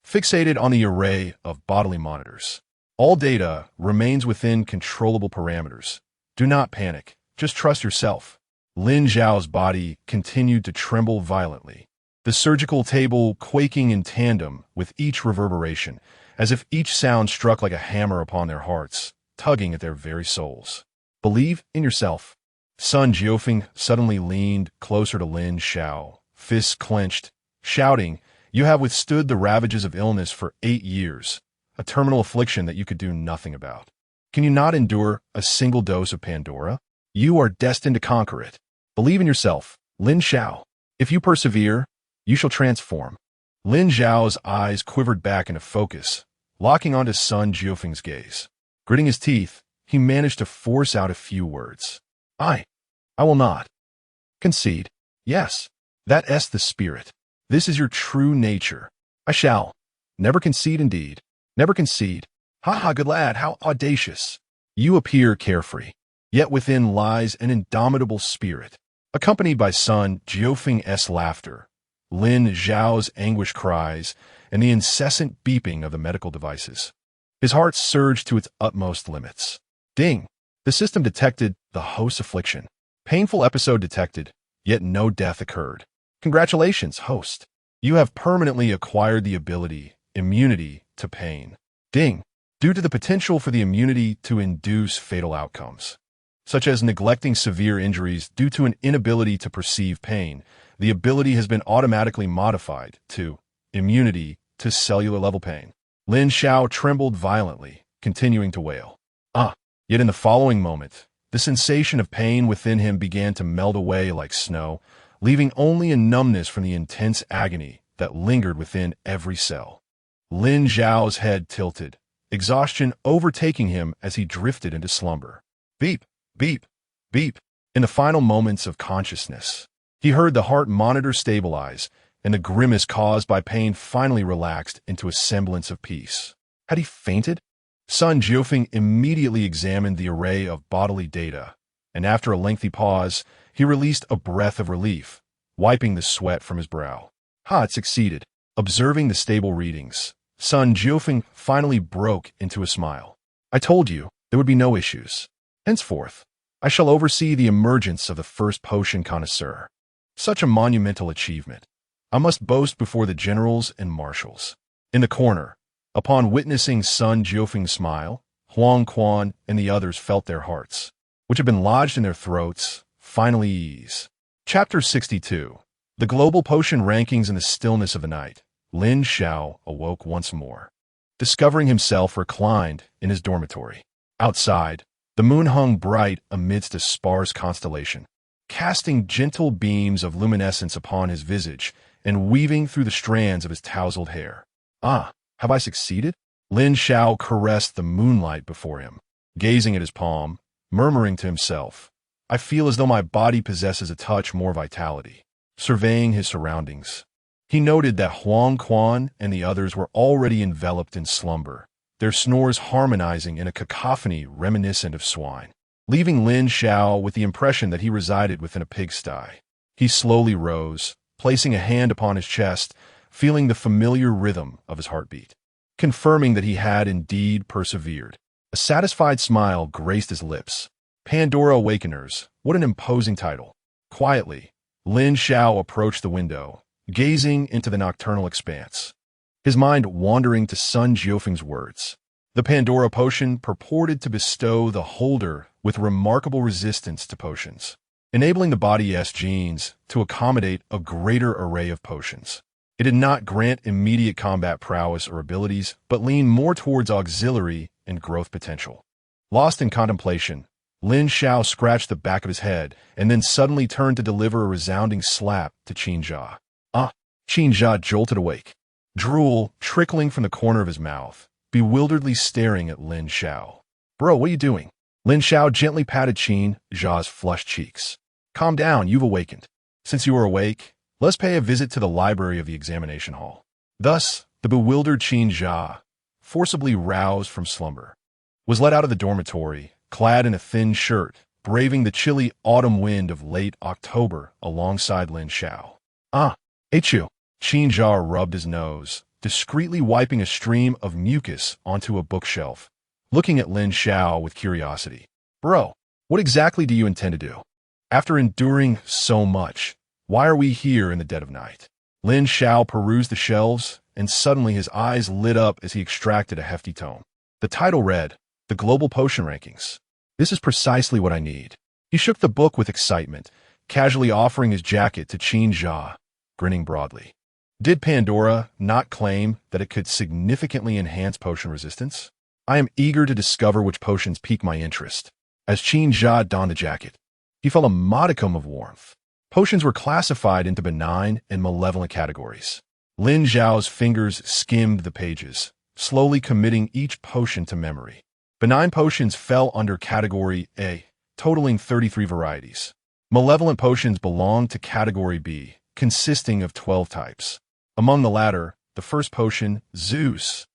fixated on the array of bodily monitors. All data remains within controllable parameters. Do not panic, just trust yourself. Lin Xiao's body continued to tremble violently, the surgical table quaking in tandem with each reverberation, as if each sound struck like a hammer upon their hearts, tugging at their very souls. Believe in yourself. Sun Jiufeng suddenly leaned closer to Lin Xiao, fists clenched, shouting, "You have withstood the ravages of illness for 8 years, a terminal affliction that you could do nothing about. Can you not endure a single dose of Pandora? You are destined to conquer it. Believe in yourself, Lin Xiao. If you persevere, you shall transform." Lin Xiao's eyes quivered back into focus, locking onto Sun Jiufeng's gaze. Gritting his teeth, he managed to force out a few words. I will not concede. Yes, that's the spirit. This is your true nature. I shall never concede indeed. Never concede. Ha ha, good lad, how audacious. You appear carefree, yet within lies an indomitable spirit. Accompanied by Sun Jiufeng's laughter, Lin Xiao's anguished cries, and the incessant beeping of the medical devices. His heart surged to its utmost limits. Ding! The system detected the host's affliction. Painful episode detected, yet no death occurred. Congratulations, host. You have permanently acquired the ability, immunity to pain. Ding! Due to the potential for the immunity to induce fatal outcomes, such as neglecting severe injuries due to an inability to perceive pain, the ability has been automatically modified to immunity to cellular-level pain. Lin Xiao trembled violently, continuing to wail. Yet in the following moment, the sensation of pain within him began to melt away like snow, leaving only a numbness from the intense agony that lingered within every cell. Lin Xiao's head tilted, exhaustion overtaking him as he drifted into slumber. Beep, beep, beep. In the final moments of consciousness, he heard the heart monitor stabilize, and the grimace caused by pain finally relaxed into a semblance of peace. Had he fainted? Sun Jiufeng immediately examined the array of bodily data, and after a lengthy pause, he released a breath of relief, wiping the sweat from his brow. It succeeded. Observing the stable readings, Sun Jiufeng finally broke into a smile. I told you there would be no issues. Henceforth, I shall oversee the emergence of the first potion connoisseur. Such a monumental achievement. I must boast before the generals and marshals. In the corner, upon witnessing Sun Jiufeng's smile, Huang Quan and the others felt their hearts, which had been lodged in their throats, finally ease. Chapter 62. The Global Potion Rankings in the Stillness of the Night. Lin Xiao awoke once more, discovering himself reclined in his dormitory. Outside, the moon hung bright amidst a sparse constellation, casting gentle beams of luminescence upon his visage and weaving through the strands of his tousled hair. Ah, have I succeeded? Lin Xiao caressed the moonlight before him, gazing at his palm, murmuring to himself, I feel as though my body possesses a touch more vitality. Surveying his surroundings, he noted that Huang Quan and the others were already enveloped in slumber, their snores harmonizing in a cacophony reminiscent of swine, leaving Lin Xiao with the impression that he resided within a pigsty. He slowly rose, placing a hand upon his chest, feeling the familiar rhythm of his heartbeat, confirming that he had indeed persevered. A satisfied smile graced his lips. Pandora Awakeners, what an imposing title. Quietly, Lin Xiao approached the window, gazing into the nocturnal expanse, his mind wandering to Sun Jiufeng's words. The Pandora potion purported to bestow the holder with remarkable resistance to potions, enabling the body's genes to accommodate a greater array of potions. It did not grant immediate combat prowess or abilities, but leaned more towards auxiliary and growth potential. Lost in contemplation, Lin Xiao scratched the back of his head and then suddenly turned to deliver a resounding slap to Qin Jia. Ah! Qin Jia jolted awake, drool trickling from the corner of his mouth, bewilderedly staring at Lin Xiao. Bro, what are you doing? Lin Xiao gently patted Qin Jia's flushed cheeks. Calm down, you've awakened. Since you are awake, let's pay a visit to the library of the examination hall. Thus, the bewildered Qin Jia, forcibly roused from slumber, was led out of the dormitory, clad in a thin shirt, braving the chilly autumn wind of late October alongside Lin Xiao. Ah, Chu. Qin Jia rubbed his nose, discreetly wiping a stream of mucus onto a bookshelf, looking at Lin Xiao with curiosity. Bro, what exactly do you intend to do? After enduring so much, why are we here in the dead of night? Lin Xiao perused the shelves, and suddenly his eyes lit up as he extracted a hefty tome. The title read, The Global Potion Rankings. This is precisely what I need. He shook the book with excitement, casually offering his jacket to Qin Jia, grinning broadly. Did Pandora not claim that it could significantly enhance potion resistance? I am eager to discover which potions pique my interest. As Qin Jia donned the jacket, he felt a modicum of warmth. Potions were classified into benign and malevolent categories. Lin Xiao's fingers skimmed the pages, slowly committing each potion to memory. Benign potions fell under Category A, totaling 33 varieties. Malevolent potions belonged to Category B, consisting of 12 types. Among the latter, the first potion, Zeus,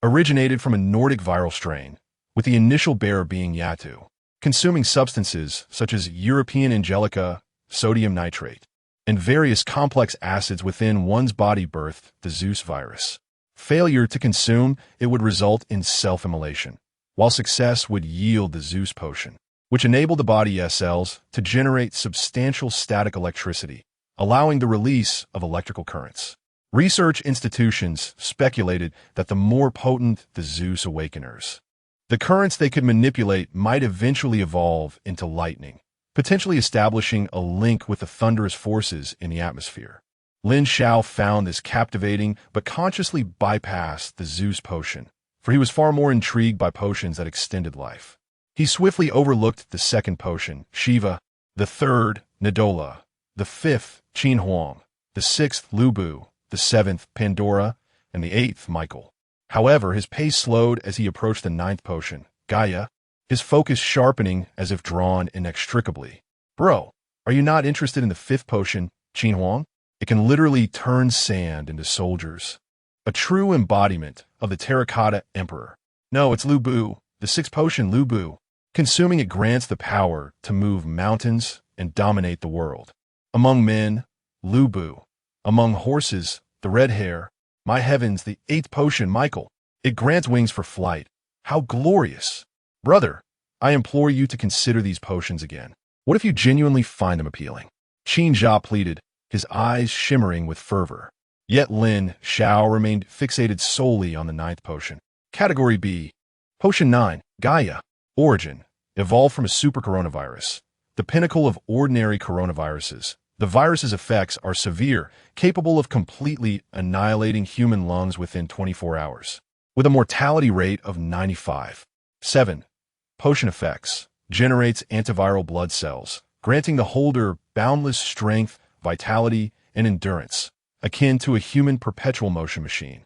originated from a Nordic viral strain, with the initial bearer being Yatu, consuming substances such as European Angelica, sodium nitrate, and various complex acids within one's body birthed the Zeus virus. Failure to consume it would result in self-immolation, while success would yield the Zeus potion, which enabled the body's cells to generate substantial static electricity, allowing the release of electrical currents. Research institutions speculated that the more potent the Zeus awakeners, the currents they could manipulate might eventually evolve into lightning, potentially establishing a link with the thunderous forces in the atmosphere. Lin Xiao found this captivating but consciously bypassed the Zeus potion, for he was far more intrigued by potions that extended life. He swiftly overlooked the second potion, Shiva, the third, Nadola, the fifth, Qin Huang, the sixth, Lubu, the seventh, Pandora, and the eighth, Michael. However, his pace slowed as he approached the ninth potion, Gaia, his focus sharpening as if drawn inextricably. Bro, are you not interested in the fifth potion, Qin Huang? It can literally turn sand into soldiers. A true embodiment of the Terracotta Emperor. No, it's Lubu, the sixth potion, Lubu. Consuming it grants the power to move mountains and dominate the world. Among men, Lubu. Among horses, the red hare. My heavens, the eighth potion, Michael. It grants wings for flight. How glorious. Brother, I implore you to consider these potions again. What if you genuinely find them appealing? Qin Jia pleaded, his eyes shimmering with fervor. Yet Lin Xiao remained fixated solely on the ninth potion. Category B. Potion 9, Gaia. Origin. Evolved from a super coronavirus, the pinnacle of ordinary coronaviruses. The virus's effects are severe, capable of completely annihilating human lungs within 24 hours, with a mortality rate of 95. 7. Potion effects. Generates antiviral blood cells, granting the holder boundless strength, vitality, and endurance, akin to a human perpetual motion machine.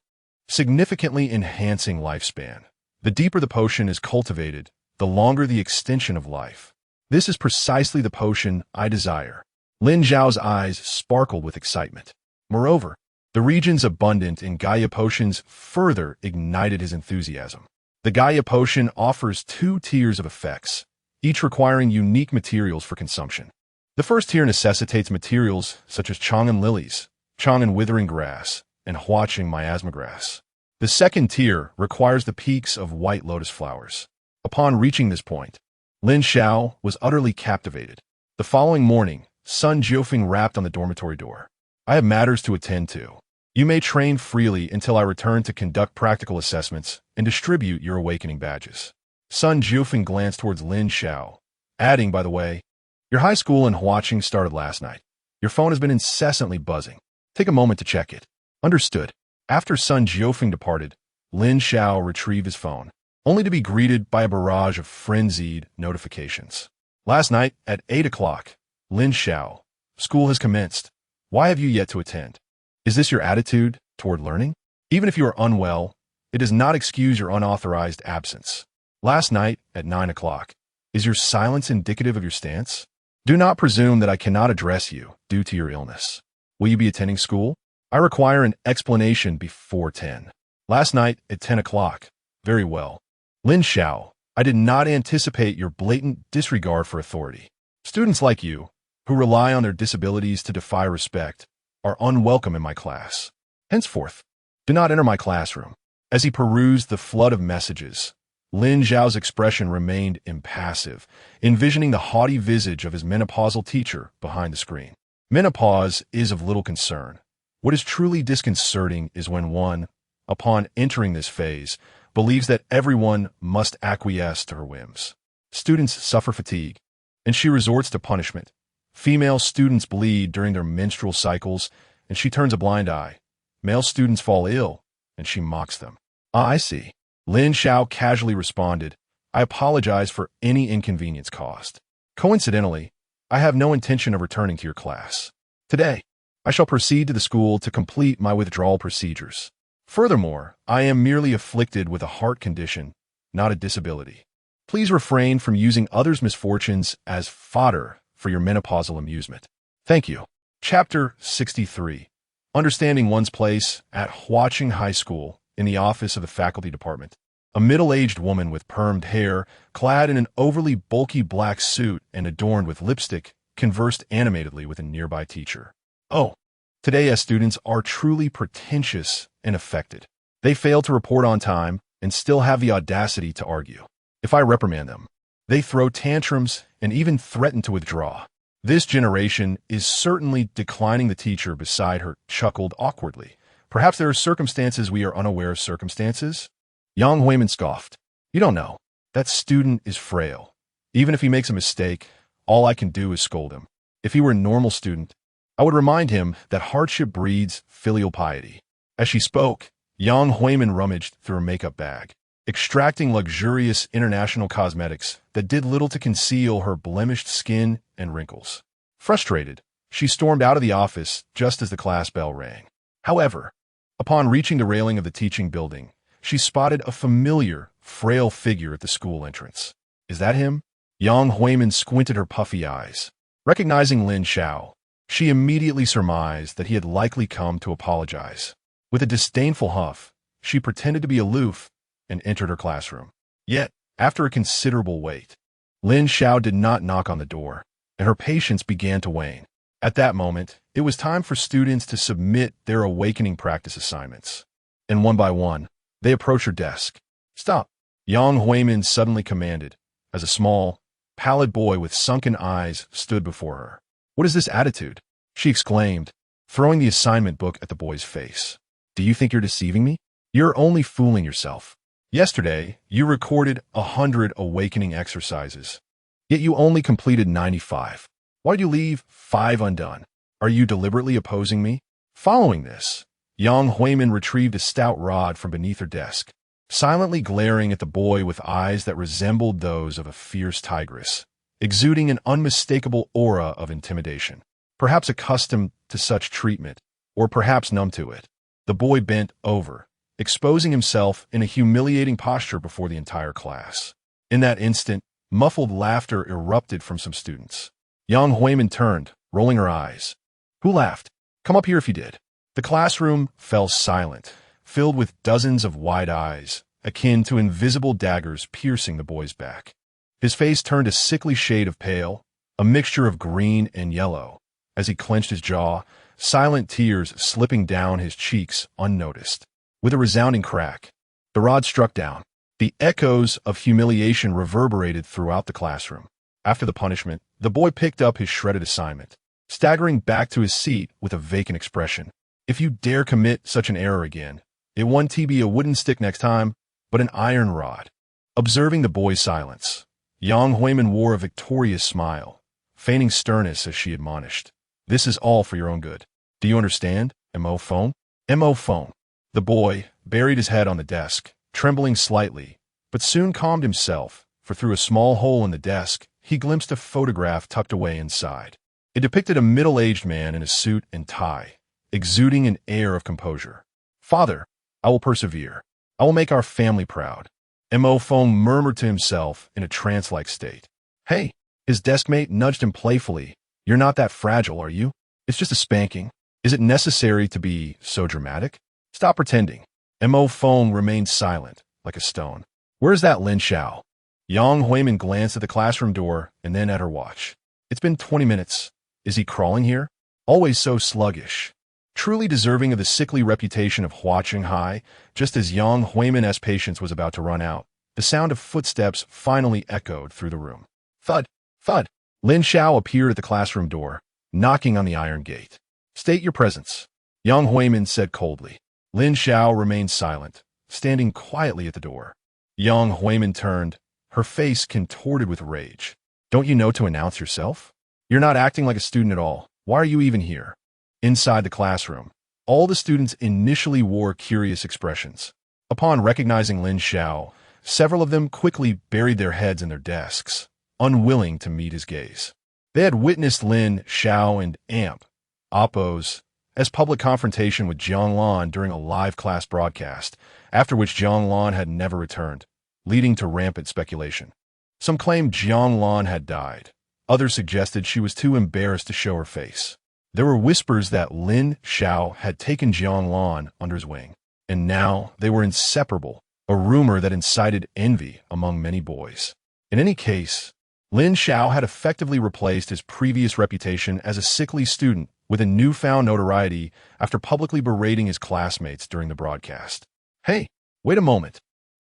significantly enhancing lifespan. The deeper the potion is cultivated, the longer the extension of life. This is precisely the potion I desire. Lin Xiao's eyes sparkled with excitement. Moreover, the regions abundant in Gaia potions further ignited his enthusiasm. The Gaia potion offers 2 tiers of effects, each requiring unique materials for consumption. The first tier necessitates materials such as Chang'an lilies, Chang'an withering grass, and Huaqing miasma grass. The second tier requires the peaks of white lotus flowers. Upon reaching this point, Lin Xiao was utterly captivated. The following morning, Sun Jiufeng rapped on the dormitory door. I have matters to attend to. You may train freely until I return to conduct practical assessments and distribute your awakening badges. Sun Jiufeng glanced towards Lin Xiao, adding, by the way, your high school in Huaqing started last night. Your phone has been incessantly buzzing. Take a moment to check it. Understood. After Sun Jiufeng departed, Lin Xiao retrieved his phone, only to be greeted by a barrage of frenzied notifications. Last night, at 8 o'clock, Lin Xiao, school has commenced. Why have you yet to attend? Is this your attitude toward learning? Even if you are unwell, it does not excuse your unauthorized absence. Last night, at 9 o'clock, is your silence indicative of your stance? Do not presume that I cannot address you due to your illness. Will you be attending school? I require an explanation before 10. Last night, at 10 o'clock. Very well. Lin Xiao, I did not anticipate your blatant disregard for authority. Students like you, who rely on their disabilities to defy respect, are unwelcome in my class. Henceforth, do not enter my classroom. As he perused the flood of messages, Lin Xiao's expression remained impassive, envisioning the haughty visage of his menopausal teacher behind the screen. Menopause is of little concern. What is truly disconcerting is when one, upon entering this phase, believes that everyone must acquiesce to her whims. Students suffer fatigue, and she resorts to punishment. Female students bleed during their menstrual cycles, and she turns a blind eye. Male students fall ill, and she mocks them. Ah, I see. Lin Xiao casually responded, I apologize for any inconvenience caused. Coincidentally, I have no intention of returning to your class. Today, I shall proceed to the school to complete my withdrawal procedures. Furthermore, I am merely afflicted with a heart condition, not a disability. Please refrain from using others' misfortunes as fodder for your menopausal amusement. Thank you. Chapter 63. Understanding one's place at Huaqing High School in the office of the faculty department. A middle-aged woman with permed hair, clad in an overly bulky black suit and adorned with lipstick, conversed animatedly with a nearby teacher. Oh, today students are truly pretentious and affected. They fail to report on time and still have the audacity to argue. If I reprimand them, they throw tantrums and even threaten to withdraw. This generation is certainly declining. The teacher beside her chuckled awkwardly. Perhaps there are circumstances we are unaware of. Circumstances? Yang Huimin scoffed. You don't know. That student is frail. Even if he makes a mistake, all I can do is scold him. If he were a normal student, I would remind him that hardship breeds filial piety. As she spoke, Yang Huimin rummaged through her makeup bag, extracting luxurious international cosmetics that did little to conceal her blemished skin and wrinkles. Frustrated, she stormed out of the office just as the class bell rang. However, upon reaching the railing of the teaching building, she spotted a familiar, frail figure at the school entrance. Is that him? Yang Huimin squinted her puffy eyes. Recognizing Lin Xiao, she immediately surmised that he had likely come to apologize. With a disdainful huff, she pretended to be aloof and entered her classroom. Yet, after a considerable wait, Lin Xiao did not knock on the door, and her patience began to wane. At that moment, it was time for students to submit their awakening practice assignments. And one by one, they approached her desk. Stop! Yang Huimin suddenly commanded, as a small, pallid boy with sunken eyes stood before her. What is this attitude? She exclaimed, throwing the assignment book at the boy's face. Do you think you're deceiving me? You're only fooling yourself. Yesterday, you recorded 100 awakening exercises, yet you only completed 95. Why'd you leave 5 undone? Are you deliberately opposing me? Following this, Yang Huimin retrieved a stout rod from beneath her desk, silently glaring at the boy with eyes that resembled those of a fierce tigress, exuding an unmistakable aura of intimidation. Perhaps accustomed to such treatment, or perhaps numb to it, the boy bent over, exposing himself in a humiliating posture before the entire class. In that instant, muffled laughter erupted from some students. Yang Huimin turned, rolling her eyes. Who laughed? Come up here if you did. The classroom fell silent, filled with dozens of wide eyes, akin to invisible daggers piercing the boy's back. His face turned a sickly shade of pale, a mixture of green and yellow, as he clenched his jaw, silent tears slipping down his cheeks unnoticed. With a resounding crack, the rod struck down. The echoes of humiliation reverberated throughout the classroom. After the punishment, the boy picked up his shredded assignment, staggering back to his seat with a vacant expression. If you dare commit such an error again, it won't be a wooden stick next time, but an iron rod. Observing the boy's silence, Yang Huimin wore a victorious smile, feigning sternness as she admonished. This is all for your own good. Do you understand? Mo phone? Mo phone. The boy buried his head on the desk, trembling slightly, but soon calmed himself, for through a small hole in the desk, he glimpsed a photograph tucked away inside. It depicted a middle-aged man in a suit and tie, exuding an air of composure. Father, I will persevere. I will make our family proud. Mo phone murmured to himself in a trance-like state. Hey, his deskmate nudged him playfully. You're not that fragile, are you? It's just a spanking. Is it necessary to be so dramatic? Stop pretending. Mo phone remained silent, like a stone. Where's that Lin Xiao? Yang Huimin glanced at the classroom door and then at her watch. It's been 20 minutes. Is he crawling here? Always so sluggish. Truly deserving of the sickly reputation of Hua Qinghai, just as Yang Huimin's patience was about to run out, the sound of footsteps finally echoed through the room. Thud, thud. Lin Xiao appeared at the classroom door, knocking on the iron gate. State your presence, Yang Huimin said coldly. Lin Xiao remained silent, standing quietly at the door. Yang Huimin turned, her face contorted with rage. Don't you know to announce yourself? You're not acting like a student at all. Why are you even here? Inside the classroom, all the students initially wore curious expressions. Upon recognizing Lin Xiao, several of them quickly buried their heads in their desks, unwilling to meet his gaze. They had witnessed Lin Xiao and Amp, Oppo's, as public confrontation with Jiang Lan during a live class broadcast, after which Jiang Lan had never returned, leading to rampant speculation. Some claimed Jiang Lan had died. Others suggested she was too embarrassed to show her face. There were whispers that Lin Xiao had taken Jiang Lan under his wing, and now they were inseparable, a rumor that incited envy among many boys. In any case, Lin Xiao had effectively replaced his previous reputation as a sickly student with a newfound notoriety after publicly berating his classmates during the broadcast. Hey, wait a moment.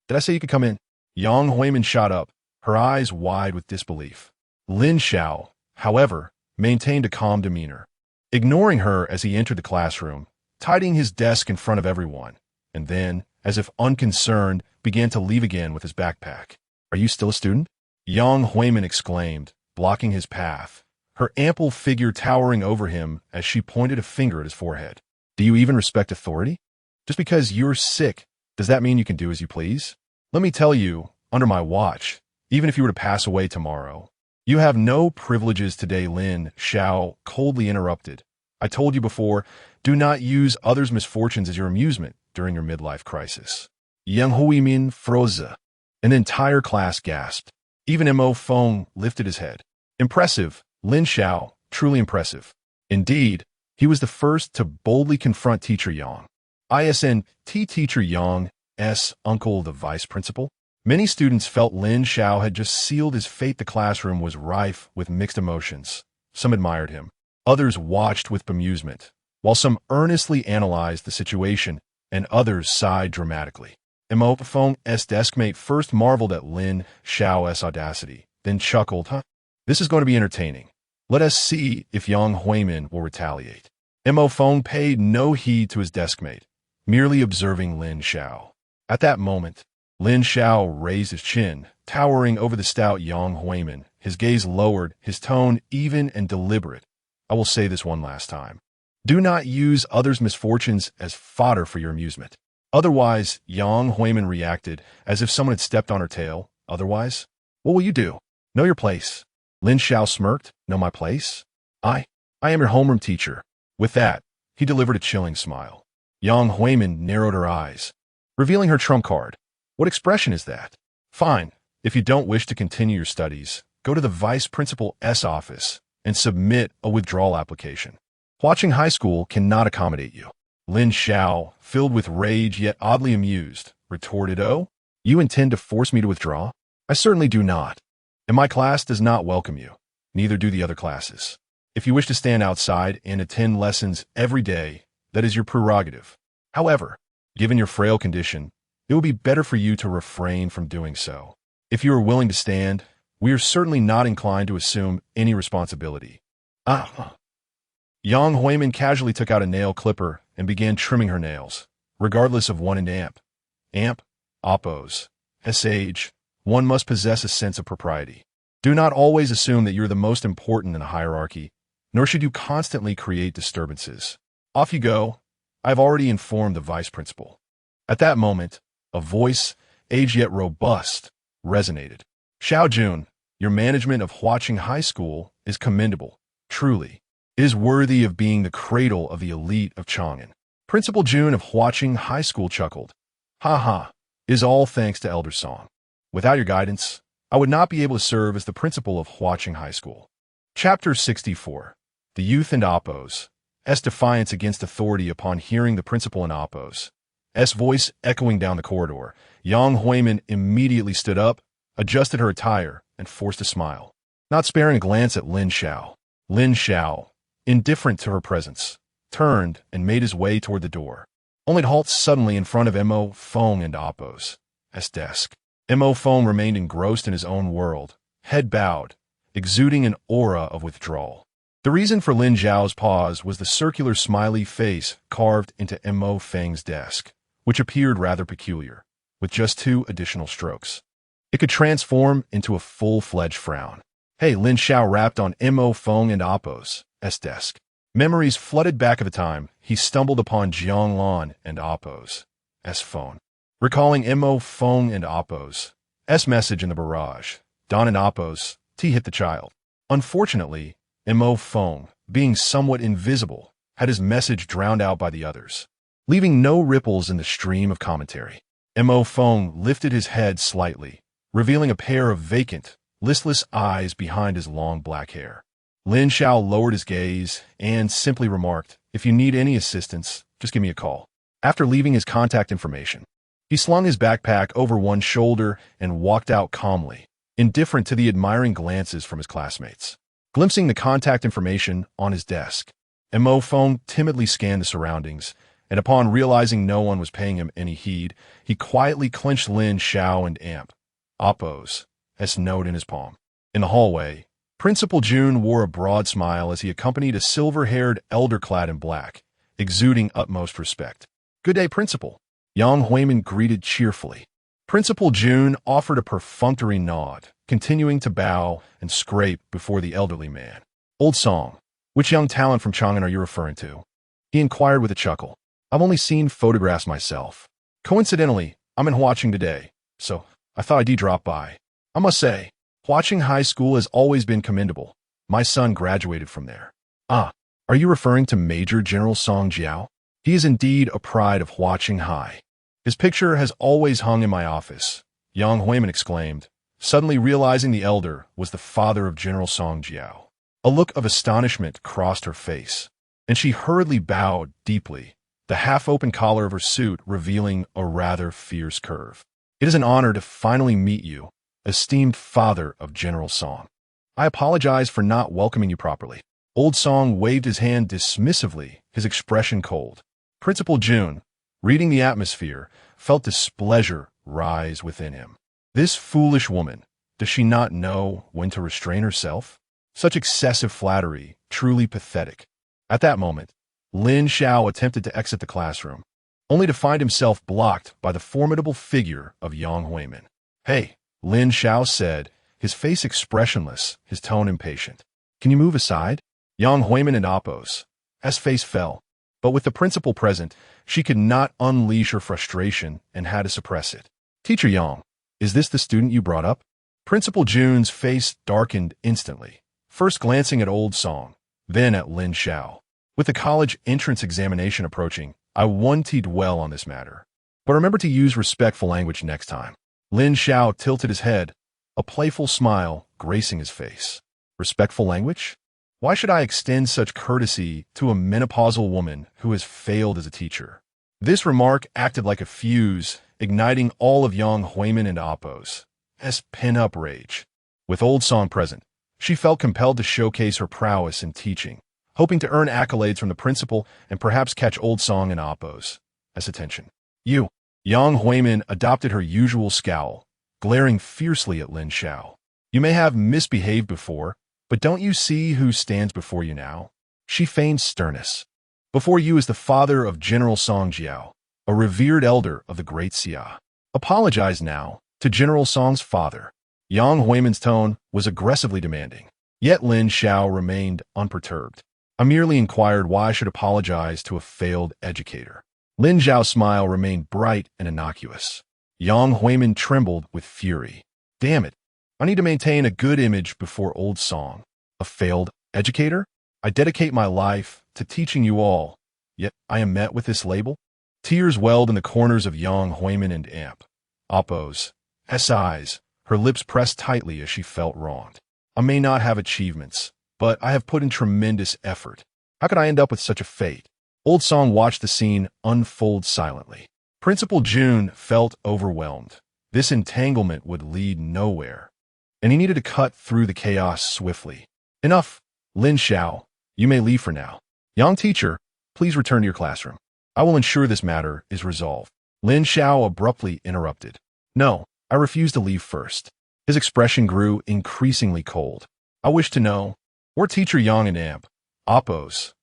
Did I say you could come in? Yang Huimin shot up, her eyes wide with disbelief. Lin Xiao, however, maintained a calm demeanor, ignoring her as he entered the classroom, tidying his desk in front of everyone, and then, as if unconcerned, began to leave again with his backpack. Are you still a student? Yang Huimin exclaimed, blocking his path, her ample figure towering over him as she pointed a finger at his forehead. Do you even respect authority? Just because you're sick, does that mean you can do as you please? Let me tell you, under my watch, even if you were to pass away tomorrow, you have no privileges today. Lin Xiao coldly interrupted. I told you before, do not use others' misfortunes as your amusement during your midlife crisis. Yang Huimin froze. An entire class gasped. Even Mo Feng lifted his head. Impressive, Lin Xiao, truly impressive. Indeed, he was the first to boldly confront Teacher Yang. ISNT Teacher Yang's uncle, the vice principal. Many students felt Lin Xiao had just sealed his fate. The classroom was rife with mixed emotions. Some admired him. Others watched with bemusement, while some earnestly analyzed the situation, and others sighed dramatically. Mo Feng's deskmate first marveled at Lin Xiao's audacity, then chuckled, This is going to be entertaining. Let us see if Yang Huimin will retaliate. Mo Feng paid no heed to his deskmate, merely observing Lin Xiao. At that moment, Lin Xiao raised his chin, towering over the stout Yang Huimin, his gaze lowered, his tone even and deliberate. I will say this one last time. Do not use others' misfortunes as fodder for your amusement. Otherwise, Yang Huimin reacted as if someone had stepped on her tail. Otherwise, what will you do? Know your place. Lin Xiao smirked. Know my place? I am your homeroom teacher. With that, he delivered a chilling smile. Yang Huimin narrowed her eyes. revealing her trump card. What expression is that? Fine. If you don't wish to continue your studies, go to the vice principal's office and submit a withdrawal application. Watching high school cannot accommodate you. Lin Xiao, filled with rage yet oddly amused, retorted, "Oh, you intend to force me to withdraw? I certainly do not. And my class does not welcome you. Neither do the other classes. If you wish to stand outside and attend lessons every day, that is your prerogative. However, given your frail condition, it will be better for you to refrain from doing so. If you are willing to stand, we are certainly not inclined to assume any responsibility." Yang Huimin casually took out a nail clipper and began trimming her nails, regardless of one and amp, oppos. As age, one must possess a sense of propriety. Do not always assume that you're the most important in a hierarchy, nor should you constantly create disturbances. Off you go. I've already informed the vice principal. At that moment, a voice, aged yet robust, resonated. "Xiao Jun, your management of Huaqing High School is commendable. Truly, it is worthy of being the cradle of the elite of Chang'an." Principal Jun of Huaqing High School chuckled. "Ha ha, it is all thanks to Elder Song. Without your guidance, I would not be able to serve as the principal of Huaqing High School." Chapter 64. The Youth and Oppos. S defiance against authority upon hearing the principal and Oppos. S voice echoing down the corridor. Yang Huimin immediately stood up, adjusted her attire, and forced a smile, not sparing a glance at Lin Xiao. Lin Xiao, indifferent to her presence, turned and made his way toward the door, only to halt suddenly in front of Mo Feng and Oppos' desk. Mo Feng remained engrossed in his own world, head bowed, exuding an aura of withdrawal. The reason for Lin Xiao's pause was the circular smiley face carved into Mo Feng's desk, which appeared rather peculiar, with just 2 additional strokes. It could transform into a full-fledged frown. Hey, Lin Xiao rapped on Mo Feng and Oppos' desk. Memories flooded back of the time he stumbled upon Jiang Lan and Oppos' phone. Recalling Mo Feng and Oppos' message in the barrage, Don and Oppos' hit the child. Unfortunately, Mo Feng, being somewhat invisible, had his message drowned out by the others, leaving no ripples in the stream of commentary. Mo Feng lifted his head slightly, revealing a pair of vacant, listless eyes behind his long black hair. Lin Xiao lowered his gaze and simply remarked, "If you need any assistance, just give me a call." After leaving his contact information, he slung his backpack over one shoulder and walked out calmly, indifferent to the admiring glances from his classmates. Glimpsing the contact information on his desk, Mo Feng timidly scanned the surroundings, and upon realizing no one was paying him any heed, he quietly clenched Lin Xiao and Oppos' note in his palm. In the hallway, Principal Jun wore a broad smile as he accompanied a silver-haired elder clad in black, exuding utmost respect. "Good day, Principal." Yang Huimin greeted cheerfully. Principal Jun offered a perfunctory nod, continuing to bow and scrape before the elderly man. "Old Song, which young talent from Chang'an are you referring to?" he inquired with a chuckle. "I've only seen photographs myself. Coincidentally, I'm in Huaqing today, so I thought I'd drop by. I must say, Huaqing High School has always been commendable. My son graduated from there." "Ah, are you referring to Major General Song Jiao? He is indeed a pride of Huaqing High. His picture has always hung in my office," Yang Huimin exclaimed, suddenly realizing the elder was the father of General Song Jiao. A look of astonishment crossed her face, and she hurriedly bowed deeply, the half-open collar of her suit revealing a rather fierce curve. "It is an honor to finally meet you, esteemed father of General Song. I apologize for not welcoming you properly." Old Song waved his hand dismissively, his expression cold. Principal Jun, reading the atmosphere, felt displeasure rise within him. This foolish woman, does she not know when to restrain herself? Such excessive flattery, truly pathetic. At that moment, Lin Xiao attempted to exit the classroom, only to find himself blocked by the formidable figure of Yang Huimin. "Hey," Lin Xiao said, his face expressionless, his tone impatient. "Can you move aside?" Yang Huimin and Oppos' face fell, but with the principal present, she could not unleash her frustration and had to suppress it. "Teacher Yang, is this the student you brought up?" Principal Jun's face darkened instantly, first glancing at Old Song, then at Lin Xiao. "With the college entrance examination approaching, I want to dwell on this matter. But remember to use respectful language next time. Lin Xiao tilted his head, a playful smile gracing his face. Respectful language? Why should I extend such courtesy to a menopausal woman who has failed as a teacher? This remark acted like a fuse, igniting all of Yang Huimin and Appo's pin-up rage. With Old Song present, she felt compelled to showcase her prowess in teaching, hoping to earn accolades from the principal and perhaps catch Old Song and Appo's attention. You. Yang Huimin adopted her usual scowl, glaring fiercely at Lin Xiao. You may have misbehaved before, but don't you see who stands before you now? She feigned sternness. Before you is the father of General Song Jiao, a revered elder of the Great Xia. Apologize now to General Song's father. Yang Huimin's tone was aggressively demanding, yet Lin Xiao remained unperturbed. I merely inquired why I should apologize to a failed educator. Lin Xiao's smile remained bright and innocuous. Yang Huimin trembled with fury. Damn it, I need to maintain a good image before Old Song. A failed educator? I dedicate my life to teaching you all, yet I am met with this label? Tears welled in the corners of Yang Huimin and Appo's eyes, her lips pressed tightly as she felt wronged. I may not have achievements, but I have put in tremendous effort. How could I end up with such a fate? Old Song watched the scene unfold silently. Principal Jun felt overwhelmed. This entanglement would lead nowhere, and he needed to cut through the chaos swiftly. Enough, Lin Xiao. You may leave for now. Young teacher, please return to your classroom. I will ensure this matter is resolved. Lin Xiao abruptly interrupted. No, I refuse to leave first. His expression grew increasingly cold. I wish to know, were teacher Yang and Appo's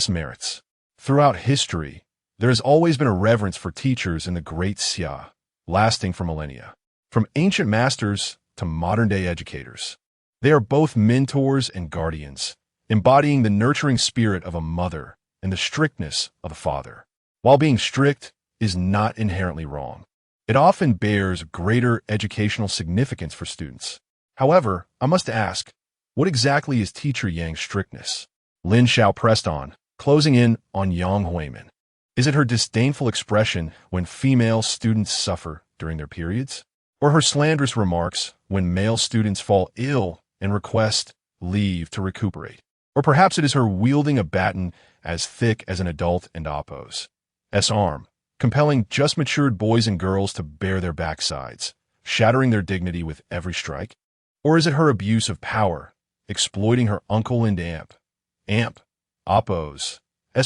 merits. Throughout history, there has always been a reverence for teachers in the Great Xia, lasting for millennia. From ancient masters to modern-day educators, they are both mentors and guardians, embodying the nurturing spirit of a mother and the strictness of a father. While being strict is not inherently wrong, it often bears greater educational significance for students. However, I must ask, what exactly is teacher Yang's strictness? Lin Xiao pressed on, closing in on Yang Huimin. Is it her disdainful expression when female students suffer during their periods? Or her slanderous remarks when male students fall ill and request leave to recuperate? Or perhaps it is her wielding a baton as thick as an adult and Appo's arm, compelling just matured boys and girls to bare their backsides, shattering their dignity with every strike? Or is it her abuse of power, exploiting her uncle and Appo's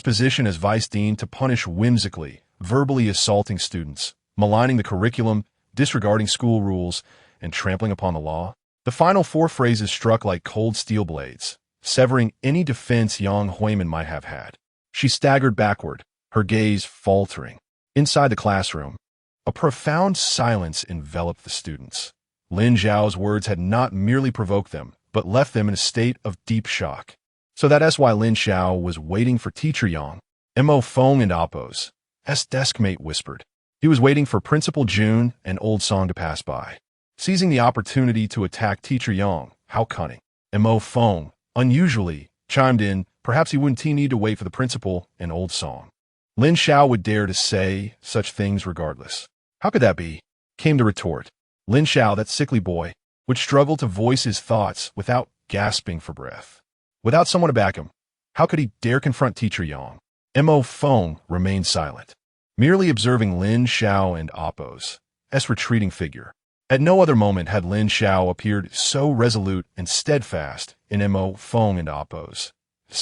position as vice dean to punish whimsically, verbally assaulting students, maligning the curriculum, disregarding school rules, and trampling upon the law? The final four phrases struck like cold steel blades, severing any defense Yang Huimin might have had. She staggered backward, her gaze faltering. Inside the classroom, a profound silence enveloped the students. Lin Xiao's words had not merely provoked them, but left them in a state of deep shock. So that's why Lin Xiao was waiting for teacher Yang. Mo Feng and Appo's deskmate whispered. He was waiting for Principal Jun and Old Song to pass by. Seizing the opportunity to attack teacher Yang, how cunning. Mo Feng, unusually, chimed in, perhaps he wouldn't need to wait for the principal and Old Song. Lin Xiao would dare to say such things regardless. How could that be? Came the retort. Lin Xiao, that sickly boy, would struggle to voice his thoughts without gasping for breath. Without someone to back him, how could he dare confront teacher Yang? Mo Feng remained silent, merely observing Lin Xiao and Appo's retreating figure. At no other moment had Lin Xiao appeared so resolute and steadfast in Mo Feng and Appo's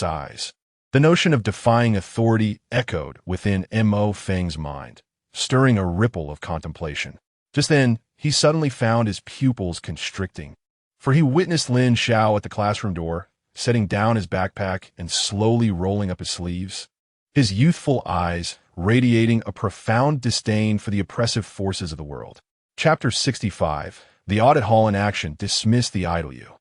eyes. The notion of defying authority echoed within Mo Feng's mind, stirring a ripple of contemplation. Just then, he suddenly found his pupils constricting, for he witnessed Lin Xiao at the classroom door, setting down his backpack and slowly rolling up his sleeves, his youthful eyes radiating a profound disdain for the oppressive forces of the world. Chapter 65, The Audit Hall in Action Dismiss the Idle You.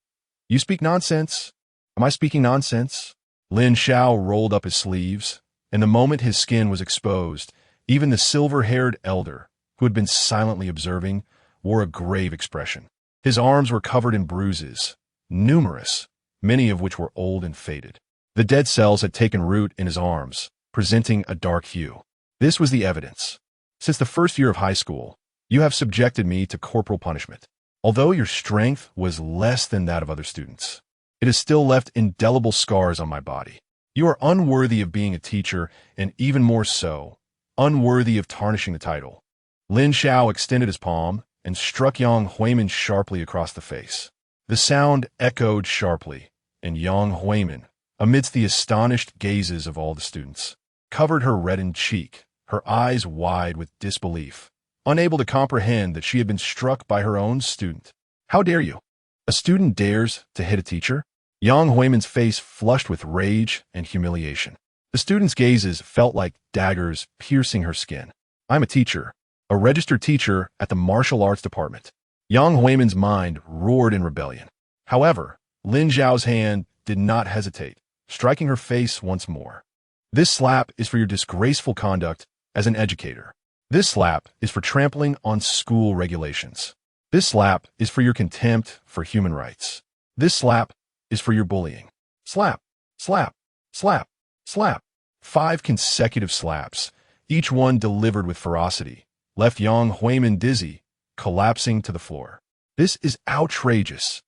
You speak nonsense? Am I speaking nonsense? Lin Xiao rolled up his sleeves, and the moment his skin was exposed, even the silver-haired elder, who had been silently observing, wore a grave expression. His arms were covered in bruises, numerous, many of which were old and faded. The dead cells had taken root in his arms, presenting a dark hue. This was the evidence. Since the first year of high school, you have subjected me to corporal punishment. Although your strength was less than that of other students, it has still left indelible scars on my body. You are unworthy of being a teacher, and even more so, unworthy of tarnishing the title. Lin Xiao extended his palm and struck Yang Huimin sharply across the face. The sound echoed sharply, and Yang Huimin, amidst the astonished gazes of all the students, covered her reddened cheek, her eyes wide with disbelief, unable to comprehend that she had been struck by her own student. How dare you? A student dares to hit a teacher? Yang Huimin's face flushed with rage and humiliation. The student's gazes felt like daggers piercing her skin. I'm a teacher, a registered teacher at the martial arts department. Yang Huimin's mind roared in rebellion. However, Lin Xiao's hand did not hesitate, striking her face once more. This slap is for your disgraceful conduct as an educator. This slap is for trampling on school regulations. This slap is for your contempt for human rights. This slap is for your bullying. Slap, slap, slap, slap. 5 consecutive slaps, each one delivered with ferocity, left Yang Huimin dizzy, collapsing to the floor. This is outrageous,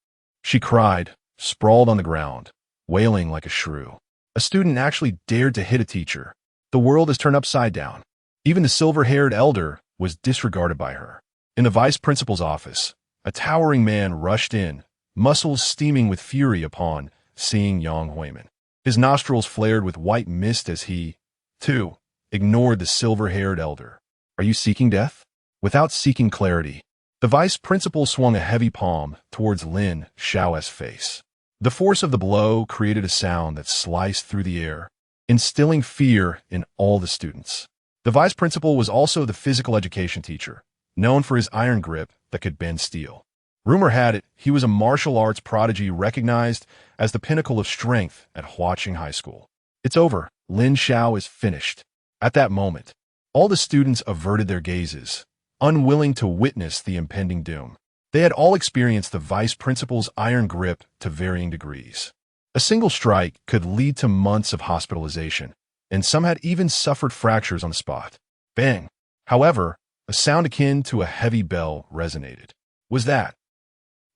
she cried, sprawled on the ground, wailing like a shrew. A student actually dared to hit a teacher. The world is turned upside down. Even the silver-haired elder was disregarded by her. In the vice principal's office, a towering man rushed in, muscles steaming with fury upon seeing Yang Huimin. His nostrils flared with white mist as he, too, ignored the silver-haired elder. Are you seeking death? Without seeking clarity, the vice principal swung a heavy palm towards Lin Xiao's face. The force of the blow created a sound that sliced through the air, instilling fear in all the students. The vice principal was also the physical education teacher, known for his iron grip that could bend steel. Rumor had it he was a martial arts prodigy recognized as the pinnacle of strength at Huaqing High School. It's over. Lin Xiao is finished. At that moment, all the students averted their gazes, unwilling to witness the impending doom. They had all experienced the vice principal's iron grip to varying degrees. A single strike could lead to months of hospitalization, and some had even suffered fractures on the spot. Bang! However, a sound akin to a heavy bell resonated. Was that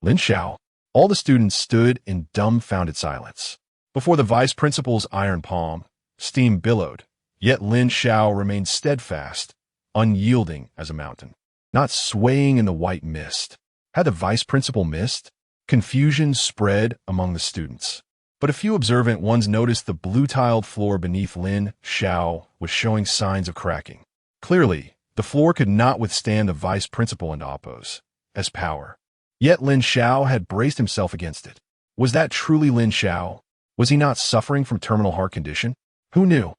Lin Xiao? All the students stood in dumbfounded silence. Before the vice principal's iron palm, steam billowed, yet Lin Xiao remained steadfast, unyielding as a mountain, not swaying in the white mist. Had the vice principal missed? Confusion spread among the students. But a few observant ones noticed the blue-tiled floor beneath Lin Xiao was showing signs of cracking. Clearly, the floor could not withstand the vice principal and Oppo's as power. Yet Lin Xiao had braced himself against it. Was that truly Lin Xiao? Was he not suffering from terminal heart condition? Who knew?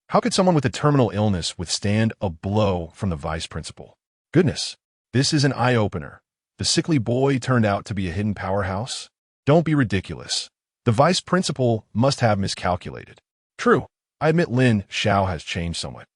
How could someone with a terminal illness withstand a blow from the vice principal? Goodness, this is an eye-opener. The sickly boy turned out to be a hidden powerhouse? Don't be ridiculous. The vice principal must have miscalculated. True, I admit Lin Xiao has changed somewhat.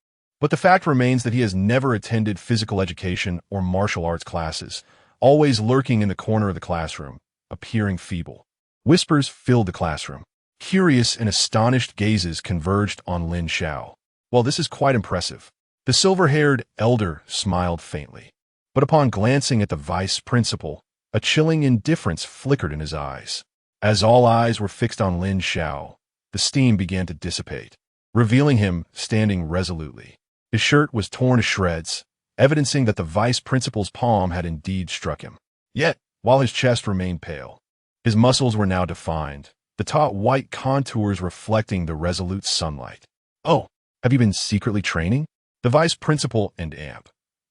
But the fact remains that he has never attended physical education or martial arts classes, always lurking in the corner of the classroom, appearing feeble. Whispers filled the classroom. Curious and astonished gazes converged on Lin Xiao. Well, this is quite impressive. The silver-haired elder smiled faintly. But upon glancing at the vice principal, a chilling indifference flickered in his eyes. As all eyes were fixed on Lin Xiao, the steam began to dissipate, revealing him standing resolutely. His shirt was torn to shreds, evidencing that the vice principal's palm had indeed struck him. Yet, while his chest remained pale, his muscles were now defined, the taut white contours reflecting the resolute sunlight. Oh, have you been secretly training? The vice principal and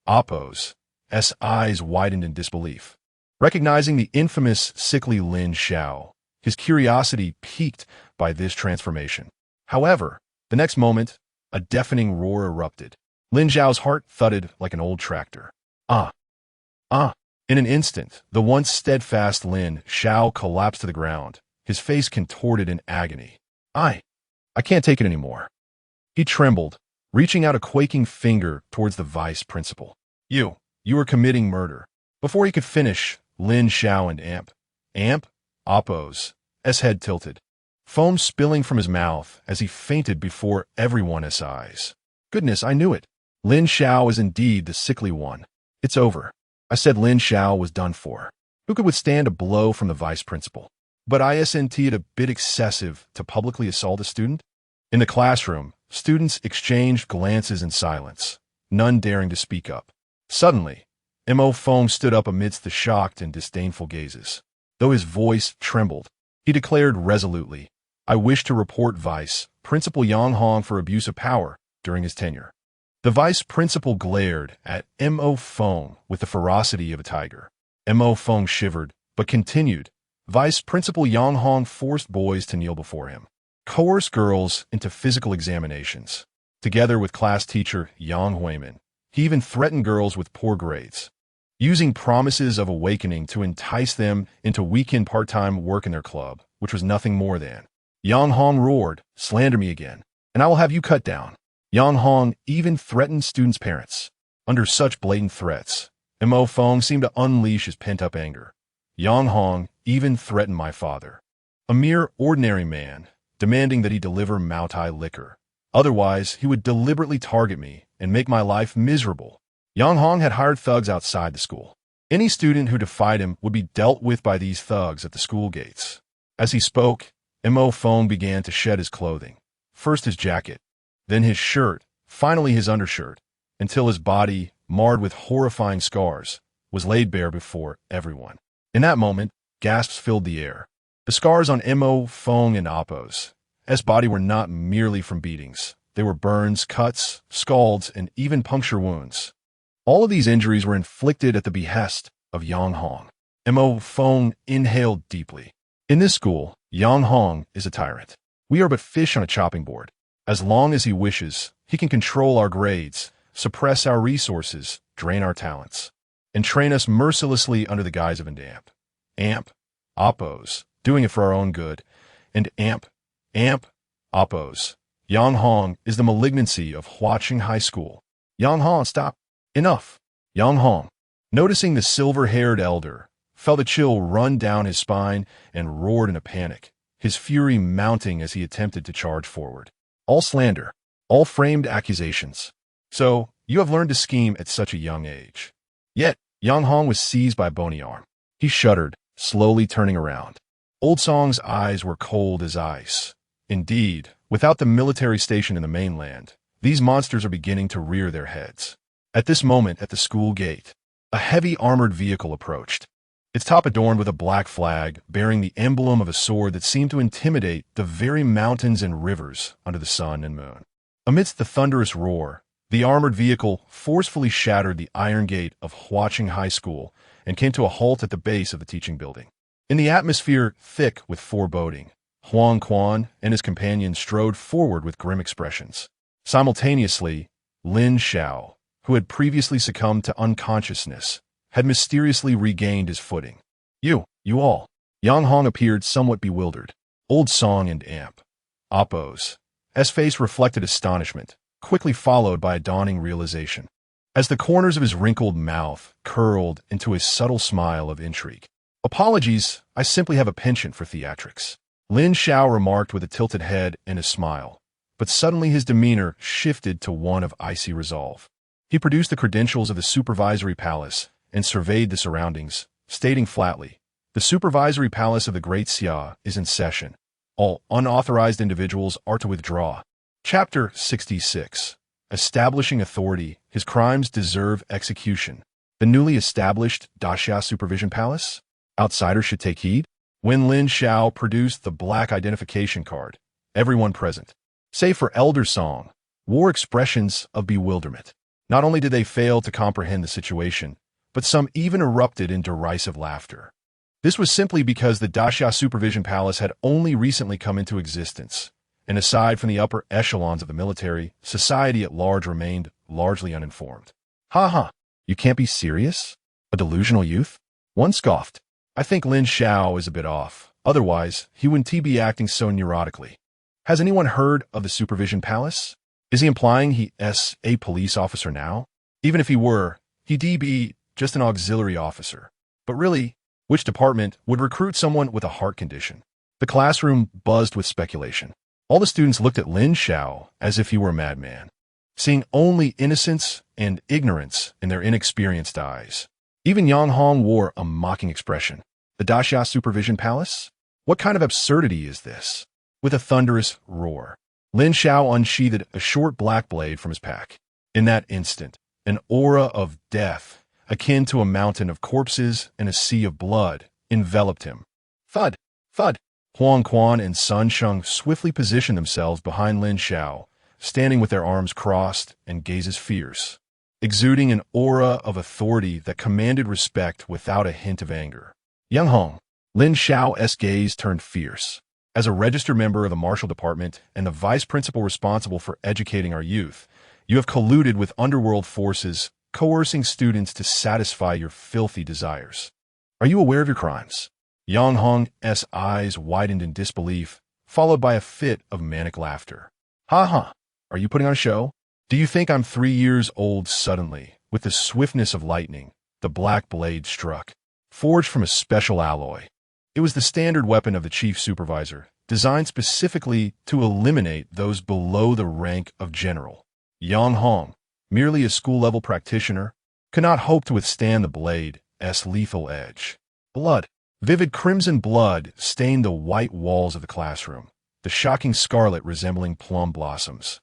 Oppo's eyes widened in disbelief. Recognizing the infamous sickly Lin Xiao, his curiosity piqued by this transformation. However, the next moment, a deafening roar erupted. Lin Xiao's heart thudded like an old tractor. Ah! In an instant, the once steadfast Lin Xiao collapsed to the ground, his face contorted in agony. I can't take it anymore. He trembled, reaching out a quaking finger towards the vice principal. You are committing murder. Before he could finish, Lin Xiao and Oppo's head tilted, foam spilling from his mouth as he fainted before everyone's eyes. Goodness, I knew it. Lin Xiao is indeed the sickly one. It's over. I said Lin Xiao was done for. Who could withstand a blow from the vice principal? But isn't it a bit excessive to publicly assault a student? In the classroom, students exchanged glances in silence, none daring to speak up. Suddenly, Mo Feng stood up amidst the shocked and disdainful gazes. Though his voice trembled, he declared resolutely, "I wish to report Vice Principal Yang Hong for abuse of power during his tenure." The vice principal glared at Mo Feng with the ferocity of a tiger. Mo Feng shivered, but continued. Vice Principal Yang Hong forced boys to kneel before him, coerced girls into physical examinations. Together with class teacher Yang Huimin, he even threatened girls with poor grades, using promises of awakening to entice them into weekend part-time work in their club, which was nothing more than. Yang Hong roared, "Slander me again, and I will have you cut down." Yang Hong even threatened students' parents. Under such blatant threats, Mo Feng seemed to unleash his pent-up anger. Yang Hong even threatened my father, a mere ordinary man, demanding that he deliver Maotai liquor. Otherwise, he would deliberately target me and make my life miserable. Yang Hong had hired thugs outside the school. Any student who defied him would be dealt with by these thugs at the school gates. As he spoke, Mo Feng began to shed his clothing, first his jacket, then his shirt, finally his undershirt, until his body, marred with horrifying scars, was laid bare before everyone. In that moment, gasps filled the air. The scars on Mo Feng and Appo's body were not merely from beatings. They were burns, cuts, scalds, and even puncture wounds. All of these injuries were inflicted at the behest of Yang Hong. Mo Feng inhaled deeply. In this school, Yang Hong is a tyrant. We are but fish on a chopping board. As long as he wishes, he can control our grades, suppress our resources, drain our talents, and train us mercilessly under the guise of an amp, Appo's, doing it for our own good, and amp, Appo's. Yang Hong is the malignancy of Huaqing High School. Yang Hong, stop. Enough. Yang Hong, noticing the silver-haired elder, felt a chill run down his spine and roared in a panic, his fury mounting as he attempted to charge forward. All slander, all framed accusations. So, you have learned to scheme at such a young age. Yet, Yang Hong was seized by a bony arm. He shuddered, slowly turning around. Old Song's eyes were cold as ice. Indeed, without the military station in the mainland, these monsters are beginning to rear their heads. At this moment, at the school gate, a heavy armored vehicle approached, its top adorned with a black flag bearing the emblem of a sword that seemed to intimidate the very mountains and rivers under the sun and moon. Amidst the thunderous roar, the armored vehicle forcefully shattered the iron gate of Huaqing High School and came to a halt at the base of the teaching building. In the atmosphere thick with foreboding, Huang Quan and his companions strode forward with grim expressions. Simultaneously, Lin Xiao, who had previously succumbed to unconsciousness, had mysteriously regained his footing. You all. Yang Hong appeared somewhat bewildered. Old Song and Appo's face reflected astonishment, quickly followed by a dawning realization, as the corners of his wrinkled mouth curled into a subtle smile of intrigue. Apologies, I simply have a penchant for theatrics. Lin Xiao remarked with a tilted head and a smile, but suddenly his demeanor shifted to one of icy resolve. He produced the credentials of the supervisory palace and surveyed the surroundings, stating flatly, "The supervisory palace of the Great Xia is in session. All unauthorized individuals are to withdraw." Chapter 66. Establishing authority, his crimes deserve execution. The newly established Daxia Supervision Palace? Outsiders should take heed. When Lin Xiao produced the black identification card, everyone present, save for Elder Song, wore expressions of bewilderment. Not only did they fail to comprehend the situation, but some even erupted in derisive laughter. This was simply because the Daxia Supervision Palace had only recently come into existence, and aside from the upper echelons of the military, society at large remained largely uninformed. "Ha ha, you can't be serious? A delusional youth?" One scoffed. "I think Lin Xiao is a bit off. Otherwise, he wouldn't be acting so neurotically. Has anyone heard of the Supervision Palace? Is he implying he's a police officer now? Even if he were, he'd be just an auxiliary officer. But really, which department would recruit someone with a heart condition?" The classroom buzzed with speculation. All the students looked at Lin Xiao as if he were a madman. seeing only innocence and ignorance in their inexperienced eyes. Even Yang Hong wore a mocking expression. The Daxia Supervision Palace? What kind of absurdity is this? With a thunderous roar, Lin Xiao unsheathed a short black blade from his pack. In that instant, an aura of death, akin to a mountain of corpses and a sea of blood, enveloped him. Thud! Thud! Huang Quan and Sun Sheng swiftly positioned themselves behind Lin Xiao, standing with their arms crossed and gazes fierce, exuding an aura of authority that commanded respect without a hint of anger. Young Hong, Lin Xiao's gaze turned fierce. As a registered member of the Martial Department and the vice principal responsible for educating our youth, you have colluded with underworld forces, coercing students to satisfy your filthy desires. Are you aware of your crimes? Yang Hong's eyes widened in disbelief, followed by a fit of manic laughter. Ha ha! Are you putting on a show? Do you think I'm 3 years old? Suddenly, with the swiftness of lightning, the black blade struck. Forged from a special alloy. It was the standard weapon of the chief supervisor, designed specifically to eliminate those below the rank of general. Yang Hong, merely a school-level practitioner, could not hope to withstand the blade's lethal edge. Blood. Vivid crimson blood stained the white walls of the classroom, the shocking scarlet resembling plum blossoms,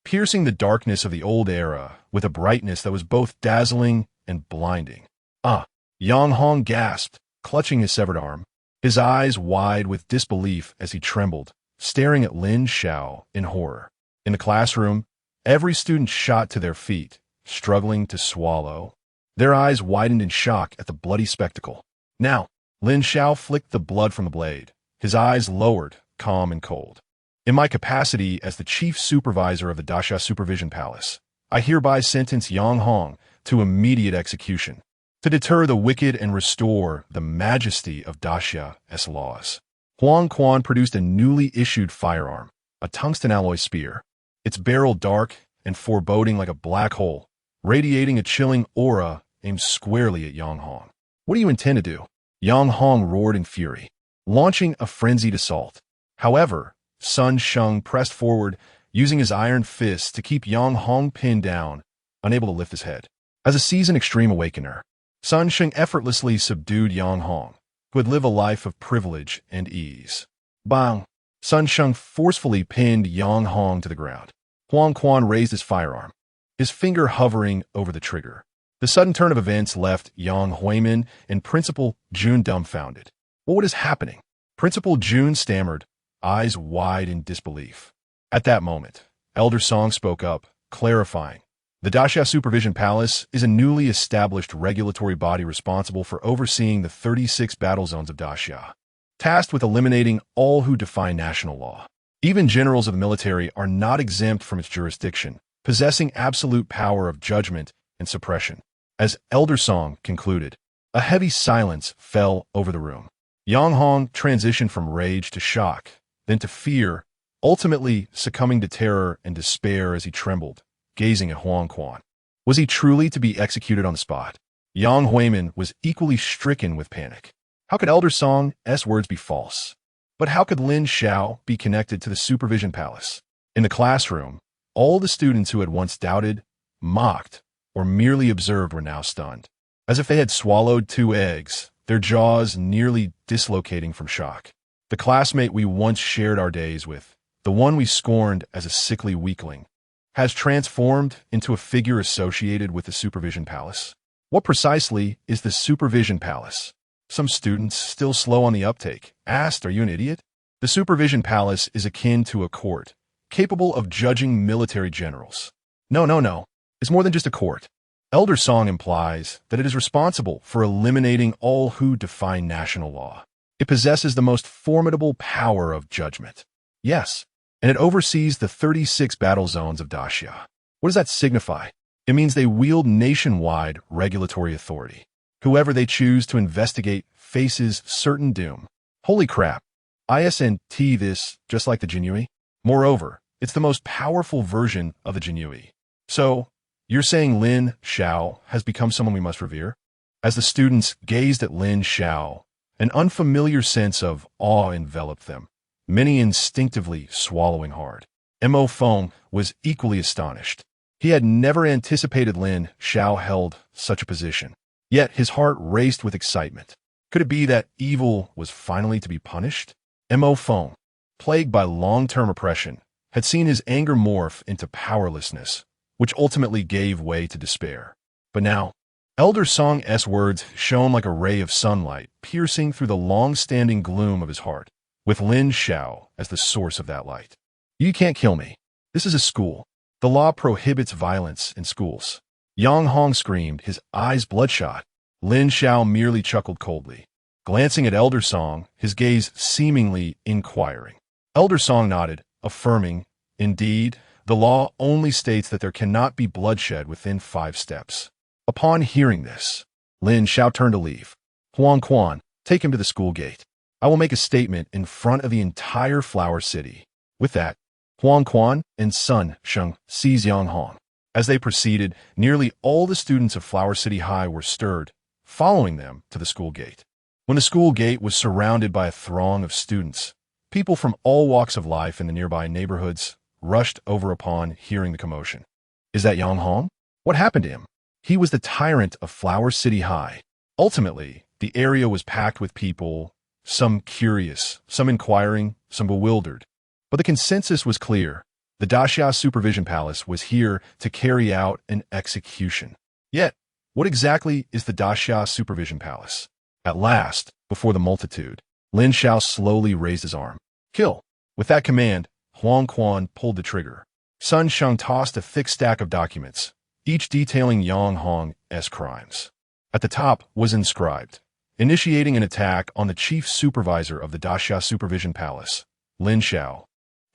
piercing the darkness of the old era with a brightness that was both dazzling and blinding. Ah! Yang Hong gasped, clutching his severed arm, his eyes wide with disbelief as he trembled, staring at Lin Xiao in horror. In the classroom, every student shot to their feet, struggling to swallow. Their eyes widened in shock at the bloody spectacle. Now, Lin Xiao flicked the blood from the blade, his eyes lowered, calm and cold. In my capacity as the chief supervisor of the Daxia Supervision Palace, I hereby sentence Yang Hong to immediate execution, to deter the wicked and restore the majesty of Daxia's laws. Huang Quan produced a newly issued firearm, a tungsten alloy spear, its barrel dark and foreboding like a black hole, radiating a chilling aura aimed squarely at Yang Hong. What do you intend to do? Yang Hong roared in fury, launching a frenzied assault. However, Sun Sheng pressed forward, using his iron fists to keep Yang Hong pinned down, unable to lift his head. As a seasoned extreme awakener, Sun Sheng effortlessly subdued Yang Hong, who had lived a life of privilege and ease. Bang! Sun Sheng forcefully pinned Yang Hong to the ground. Huang Quan raised his firearm, his finger hovering over the trigger. The sudden turn of events left Yang Huimin and Principal Jun dumbfounded. What is happening? Principal Jun stammered, eyes wide in disbelief. At that moment, Elder Song spoke up, clarifying. The Daxia Supervision Palace is a newly established regulatory body responsible for overseeing the 36 battle zones of Daxia, tasked with eliminating all who defy national law. Even generals of the military are not exempt from its jurisdiction, possessing absolute power of judgment and suppression. As Elder Song concluded, a heavy silence fell over the room. Yang Hong transitioned from rage to shock, then to fear, ultimately succumbing to terror and despair as he trembled, gazing at Huang Quan. Was he truly to be executed on the spot? Yang Huimin was equally stricken with panic. How could Elder Song's words be false? But how could Lin Xiao be connected to the Supervision Palace? In the classroom, all the students who had once doubted, mocked, or merely observed were now stunned. As if they had swallowed 2 eggs, their jaws nearly dislocating from shock. The classmate we once shared our days with, the one we scorned as a sickly weakling, has transformed into a figure associated with the Supervision Palace. What precisely is the Supervision Palace? Some students, still slow on the uptake, asked, "Are you an idiot?" The Supervision Palace is akin to a court, capable of judging military generals. No. It's more than just a court. Elder Song implies that it is responsible for eliminating all who defy national law. It possesses the most formidable power of judgment. Yes, and it oversees the 36 battle zones of Daxia. What does that signify? It means they wield nationwide regulatory authority. Whoever they choose to investigate faces certain doom. Holy crap. Isn't this just like the Jinyui? Moreover, it's the most powerful version of the Jinyui. So, you're saying Lin Xiao has become someone we must revere? As the students gazed at Lin Xiao, an unfamiliar sense of awe enveloped them, many instinctively swallowing hard. Mo Feng was equally astonished. He had never anticipated Lin Xiao held such a position. Yet his heart raced with excitement. Could it be that evil was finally to be punished? Mo Feng, plagued by long-term oppression, had seen his anger morph into powerlessness, which ultimately gave way to despair. But now, Elder Song's words shone like a ray of sunlight, piercing through the long-standing gloom of his heart, with Lin Xiao as the source of that light. You can't kill me. This is a school. The law prohibits violence in schools. Yang Hong screamed, his eyes bloodshot. Lin Xiao merely chuckled coldly, glancing at Elder Song, his gaze seemingly inquiring. Elder Song nodded, affirming, indeed, the law only states that there cannot be bloodshed within 5 steps. Upon hearing this, Lin Xiao turned to leave. Huang Quan, take him to the school gate. I will make a statement in front of the entire Flower City. With that, Huang Quan and Sun Sheng seized Yang Hong. As they proceeded, nearly all the students of Flower City High were stirred, following them to the school gate. When the school gate was surrounded by a throng of students, people from all walks of life in the nearby neighborhoods rushed over upon hearing the commotion. Is that Yang Hong? What happened to him? He was the tyrant of Flower City High. Ultimately, the area was packed with people, some curious, some inquiring, some bewildered. But the consensus was clear. The Daxia Supervision Palace was here to carry out an execution. Yet, what exactly is the Daxia Supervision Palace? At last, before the multitude, Lin Xiao slowly raised his arm. Kill! With that command, Huang Quan pulled the trigger. Sun Sheng tossed a thick stack of documents, each detailing Yang Hong's crimes. At the top was inscribed, initiating an attack on the chief supervisor of the Daxia Supervision Palace, Lin Xiao,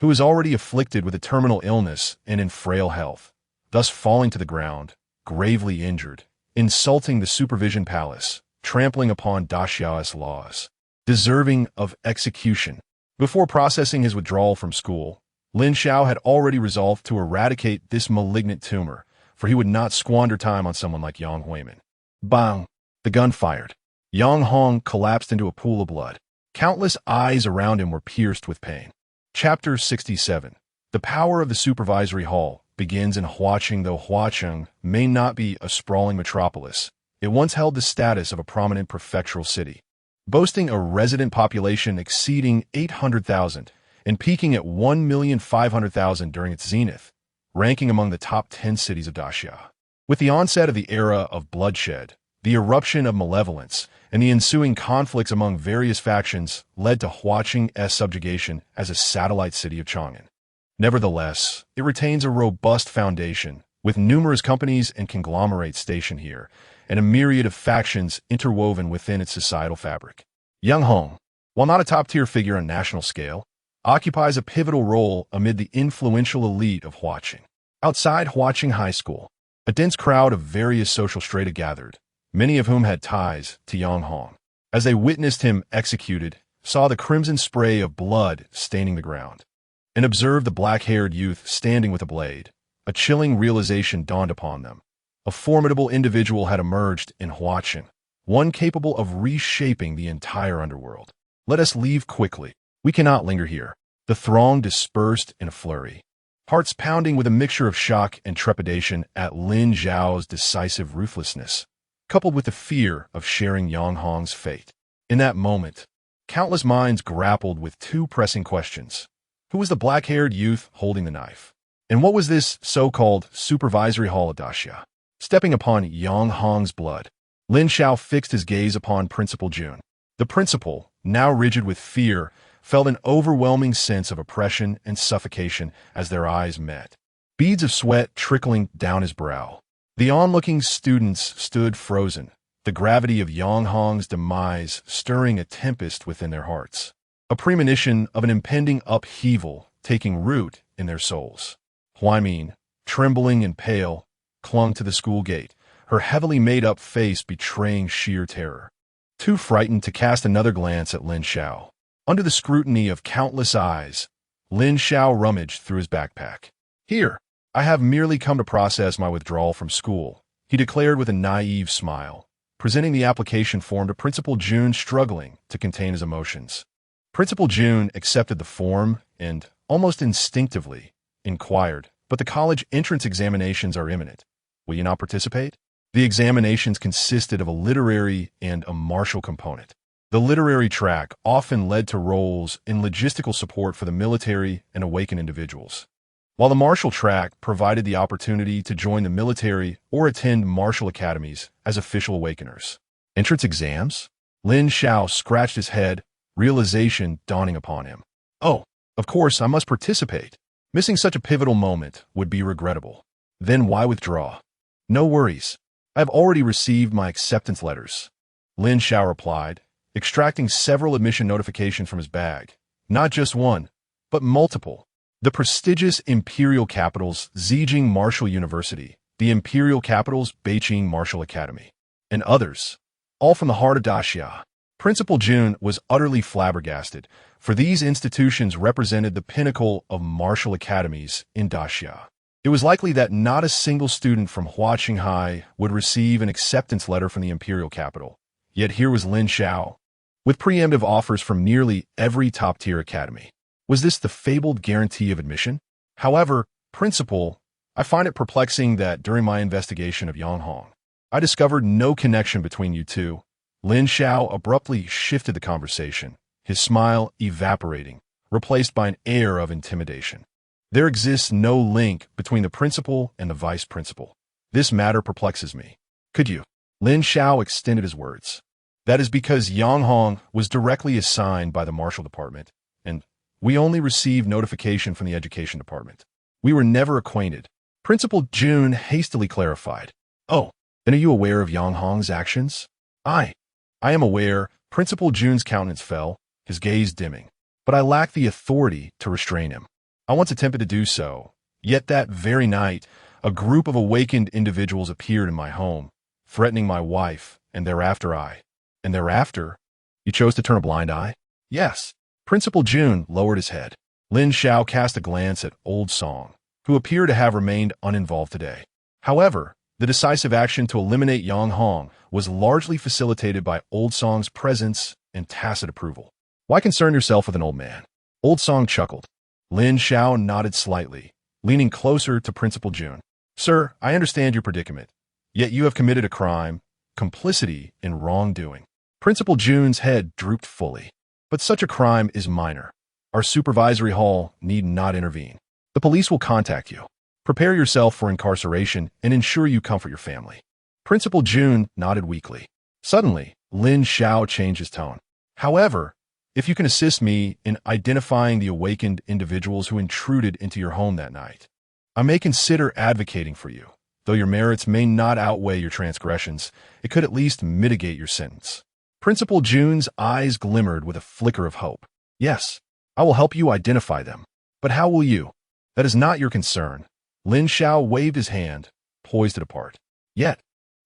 who is already afflicted with a terminal illness and in frail health, thus falling to the ground, gravely injured, insulting the Supervision Palace, trampling upon Daxia's laws, deserving of execution. Before processing his withdrawal from school, Lin Xiao had already resolved to eradicate this malignant tumor, for he would not squander time on someone like Yang Huimin. Bang! The gun fired. Yang Hong collapsed into a pool of blood. Countless eyes around him were pierced with pain. Chapter 67. The power of the supervisory hall begins in Huaqing. Though Huaqing may not be a sprawling metropolis, it once held the status of a prominent prefectural city, boasting a resident population exceeding 800,000 and peaking at 1,500,000 during its zenith, ranking among the top 10 cities of Daxia. With the onset of the era of bloodshed, the eruption of malevolence, and the ensuing conflicts among various factions led to Huaqing's subjugation as a satellite city of Chang'an. Nevertheless, it retains a robust foundation, with numerous companies and conglomerates stationed here, and a myriad of factions interwoven within its societal fabric. Yang Hong, while not a top-tier figure on a national scale, occupies a pivotal role amid the influential elite of Huaqing. Outside Huaqing High School, a dense crowd of various social strata gathered, many of whom had ties to Yang Hong. As they witnessed him executed, saw the crimson spray of blood staining the ground, and observed the black-haired youth standing with a blade, a chilling realization dawned upon them. A formidable individual had emerged in Huaqing, one capable of reshaping the entire underworld. Let us leave quickly. We cannot linger here. The throng dispersed in a flurry, hearts pounding with a mixture of shock and trepidation at Lin Xiao's decisive ruthlessness, coupled with the fear of sharing Yang Hong's fate. In that moment, countless minds grappled with 2 pressing questions. Who was the black-haired youth holding the knife? And what was this so-called supervisory hall at Daxia? Stepping upon Yang Hong's blood, Lin Xiao fixed his gaze upon Principal Jun. The principal, now rigid with fear, felt an overwhelming sense of oppression and suffocation as their eyes met, beads of sweat trickling down his brow. The onlooking students stood frozen, the gravity of Yang Hong's demise stirring a tempest within their hearts, a premonition of an impending upheaval taking root in their souls. Huimin, trembling and pale, clung to the school gate, her heavily made-up face betraying sheer terror. Too frightened to cast another glance at Lin Xiao. Under the scrutiny of countless eyes, Lin Xiao rummaged through his backpack. Here, I have merely come to process my withdrawal from school, he declared with a naive smile, presenting the application form to Principal Jun, struggling to contain his emotions. Principal Jun accepted the form and, almost instinctively, inquired, but the college entrance examinations are imminent. Will you not participate? The examinations consisted of a literary and a martial component. The literary track often led to roles in logistical support for the military and awakened individuals, while the martial track provided the opportunity to join the military or attend martial academies as official awakeners. Entrance exams? Lin Xiao scratched his head, realization dawning upon him. Oh, of course, I must participate. Missing such a pivotal moment would be regrettable. Then why withdraw? No worries. I have already received my acceptance letters. Lin Xiao replied, extracting several admission notifications from his bag. Not just one, but multiple. The prestigious Imperial Capital's Zhejiang Martial University, the Imperial Capital's Beijing Martial Academy, and others, all from the heart of Daxia. Principal Jun was utterly flabbergasted, for these institutions represented the pinnacle of martial academies in Daxia. It was likely that not a single student from Huaqinghai would receive an acceptance letter from the Imperial Capital. Yet here was Lin Xiao, with preemptive offers from nearly every top-tier academy. Was this the fabled guarantee of admission? However, Principal, I find it perplexing that during my investigation of Yanghong, I discovered no connection between you two. Lin Xiao abruptly shifted the conversation, his smile evaporating, replaced by an air of intimidation. There exists no link between the principal and the vice principal. This matter perplexes me. Could you? Lin Xiao extended his words. That is because Yanghong was directly assigned by the Martial Department, and we only received notification from the Education Department. We were never acquainted. Principal Jun hastily clarified. Oh, then are you aware of Yanghong's actions? I am aware. Principal Jun's countenance fell, his gaze dimming. But I lack the authority to restrain him. I once attempted to do so, yet that very night, a group of awakened individuals appeared in my home, threatening my wife, and thereafter, you chose to turn a blind eye? Yes. Principal Jun lowered his head. Lin Xiao cast a glance at Old Song, who appeared to have remained uninvolved today. However, the decisive action to eliminate Yanghong was largely facilitated by Old Song's presence and tacit approval. Why concern yourself with an old man? Old Song chuckled. Lin Xiao nodded slightly, leaning closer to Principal Jun. Sir, I understand your predicament, yet you have committed a crime, complicity in wrongdoing. Principal Jun's head drooped fully. But such a crime is minor. Our supervisory hall need not intervene. The police will contact you. Prepare yourself for incarceration and ensure you comfort your family. Principal Jun nodded weakly. Suddenly, Lin Xiao changed his tone. However, if you can assist me in identifying the awakened individuals who intruded into your home that night, I may consider advocating for you. Though your merits may not outweigh your transgressions, it could at least mitigate your sentence. Principal Jun's eyes glimmered with a flicker of hope. Yes, I will help you identify them. But how will you? That is not your concern. Lin Xiao waved his hand, poised it apart. Yet,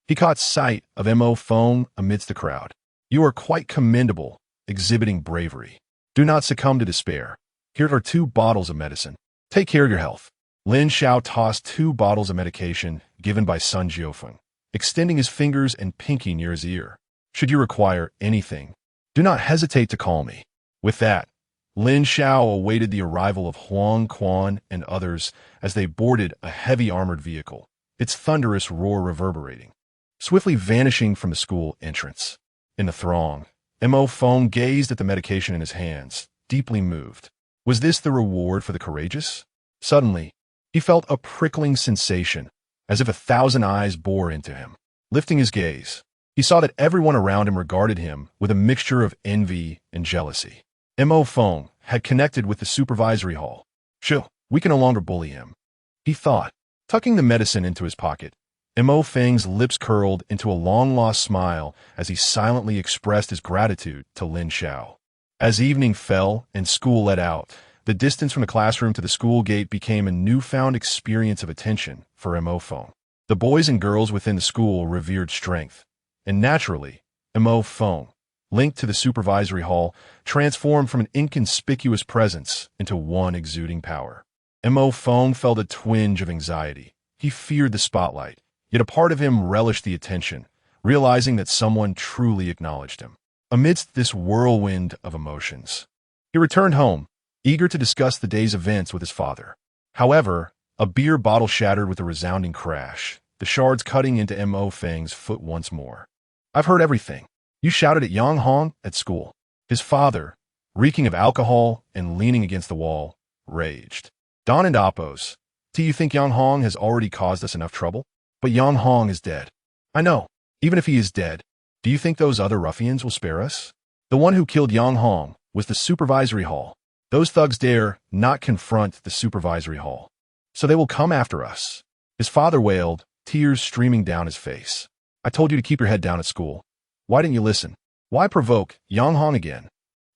he caught sight of Mo Feng amidst the crowd. You are quite commendable, exhibiting bravery. Do not succumb to despair. Here are 2 bottles of medicine. Take care of your health. Lin Xiao tossed 2 bottles of medication given by Sun Jiufeng, extending his fingers and pinky near his ear. Should you require anything, do not hesitate to call me. With that, Lin Xiao awaited the arrival of Huang Quan and others as they boarded a heavy armored vehicle, its thunderous roar reverberating, swiftly vanishing from the school entrance. In the throng, Mo Feng gazed at the medication in his hands, deeply moved. Was this the reward for the courageous? Suddenly, he felt a prickling sensation, as if 1,000 eyes bore into him. Lifting his gaze, he saw that everyone around him regarded him with a mixture of envy and jealousy. Mo Feng had connected with the supervisory hall. Sure, we can no longer bully him, he thought. Tucking the medicine into his pocket, Mo Feng's lips curled into a long-lost smile as he silently expressed his gratitude to Lin Xiao. As evening fell and school let out, the distance from the classroom to the school gate became a newfound experience of attention for Mo Feng. The boys and girls within the school revered strength, and naturally, Mo Feng, linked to the supervisory hall, transformed from an inconspicuous presence into one exuding power. Mo Feng felt a twinge of anxiety. He feared the spotlight, yet a part of him relished the attention, realizing that someone truly acknowledged him. Amidst this whirlwind of emotions, he returned home, eager to discuss the day's events with his father. However, A beer bottle shattered with a resounding crash, the shards cutting into Mo Feng's foot once more. I've heard everything. You shouted at Yang Hong at school. His father, reeking of alcohol and leaning against the wall, raged. Don and Appos, do you think Yang Hong has already caused us enough trouble? But Yang Hong is dead. I know. Even if he is dead, do you think those other ruffians will spare us? The one who killed Yang Hong was the supervisory hall. Those thugs dare not confront the supervisory hall, so they will come after us. His father wailed, tears streaming down his face. I told you to keep your head down at school. Why didn't you listen? Why provoke Yang Hong again?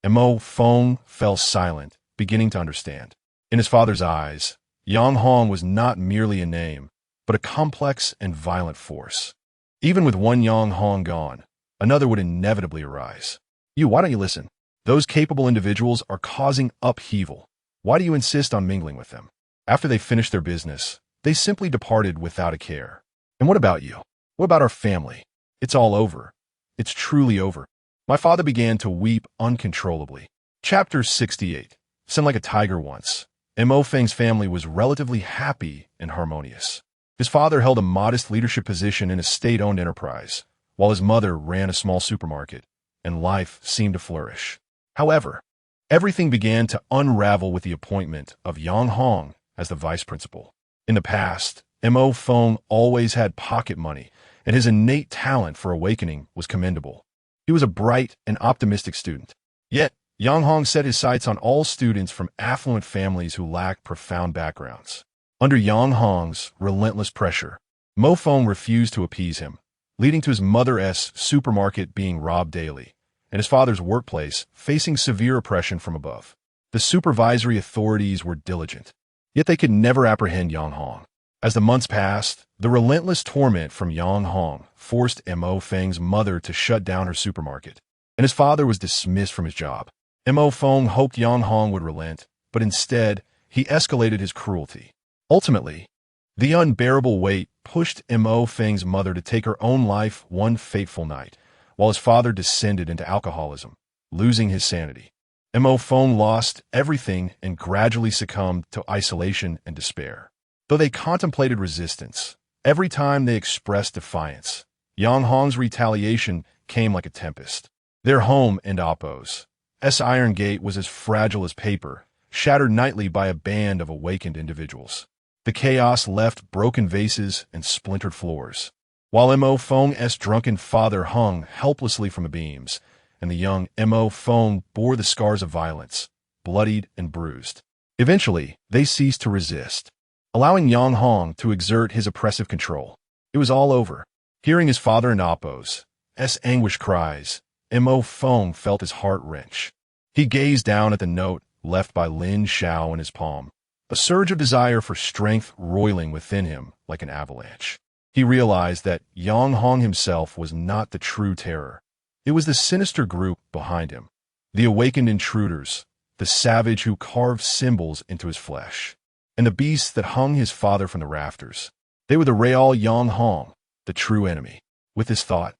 And Mo Feng fell silent, beginning to understand. In his father's eyes, Yang Hong was not merely a name, but a complex and violent force. Even with one Yang Hong gone, another would inevitably arise. Why don't you listen? Those capable individuals are causing upheaval. Why do you insist on mingling with them? After they finished their business, they simply departed without a care. And what about you? What about our family? It's all over. It's truly over. My father began to weep uncontrollably. Chapter 68. Sound like a tiger once. Mo Feng's family was relatively happy and harmonious. His father held a modest leadership position in a state-owned enterprise, while his mother ran a small supermarket, and life seemed to flourish. However, everything began to unravel with the appointment of Yang Hong as the vice principal. In the past, Mo Feng always had pocket money, and his innate talent for awakening was commendable. He was a bright and optimistic student. Yet, Yang Hong set his sights on all students from affluent families who lacked profound backgrounds. Under Yang Hong's relentless pressure, Mo Feng refused to appease him, leading to his mother's supermarket being robbed daily, and his father's workplace facing severe oppression from above. The supervisory authorities were diligent, yet they could never apprehend Yang Hong. As the months passed, the relentless torment from Yang Hong forced Mo Feng's mother to shut down her supermarket, and his father was dismissed from his job. Mo Feng hoped Yang Hong would relent, but instead, he escalated his cruelty. Ultimately, the unbearable weight pushed Mo Feng's mother to take her own life one fateful night, while his father descended into alcoholism, losing his sanity. Mo Feng lost everything and gradually succumbed to isolation and despair. Though they contemplated resistance, every time they expressed defiance, Yang Hong's retaliation came like a tempest. Their home in Appos' iron gate was as fragile as paper, shattered nightly by a band of awakened individuals. The chaos left broken vases and splintered floors, while Mo Feng's drunken father hung helplessly from the beams, and the young Mo Feng bore the scars of violence, bloodied and bruised. Eventually, they ceased to resist, allowing Yang Hong to exert his oppressive control. It was all over. Hearing his father and Appos' anguished cries, Mo Feng felt his heart wrench. He gazed down at the note left by Lin Xiao in his palm, a surge of desire for strength roiling within him like an avalanche. He realized that Yang Hong himself was not the true terror. It was the sinister group behind him, the awakened intruders, the savage who carved symbols into his flesh, and the beasts that hung his father from the rafters. They were the real Yang Hong, the true enemy. With this thought,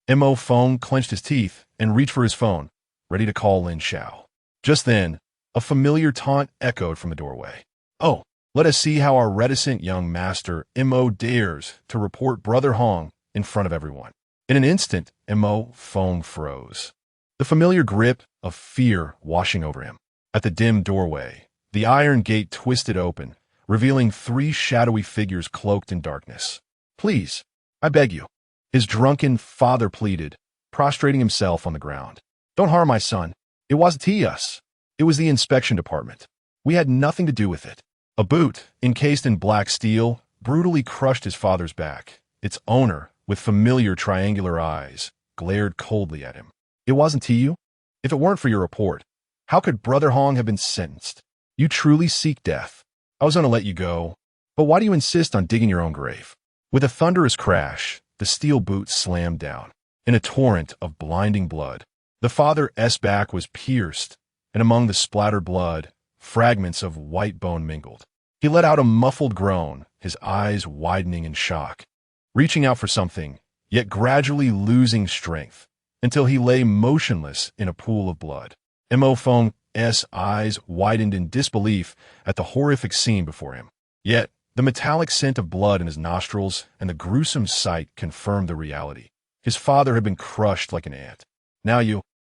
Mo Feng clenched his teeth and reached for his phone, ready to call Lin Xiao. Just then, a familiar taunt echoed from the doorway. Oh, let us see how our reticent young master Mo dares to report Brother Hong in front of everyone. In an instant, Mo Feng froze, the familiar grip of fear washing over him. At the dim doorway, the iron gate twisted open, revealing three shadowy figures cloaked in darkness. Please, I beg you, his drunken father pleaded, prostrating himself on the ground. Don't harm my son. It wasn't us. It was the inspection department. We had nothing to do with it. A boot, encased in black steel, brutally crushed his father's back. Its owner, with familiar triangular eyes, glared coldly at him. It wasn't you? If it weren't for your report, how could Brother Hong have been sentenced? You truly seek death. I was going to let you go, but why do you insist on digging your own grave? With a thunderous crash, the steel boot slammed down. In a torrent of blinding blood, the father's back was pierced, and among the splattered blood, fragments of white bone mingled. He let out a muffled groan, his eyes widening in shock, reaching out for something, yet gradually losing strength, until he lay motionless in a pool of blood. Mo Feng's eyes widened in disbelief at the horrific scene before him. Yet, The metallic scent of blood in his nostrils and the gruesome sight confirmed the reality. His father had been crushed like an ant.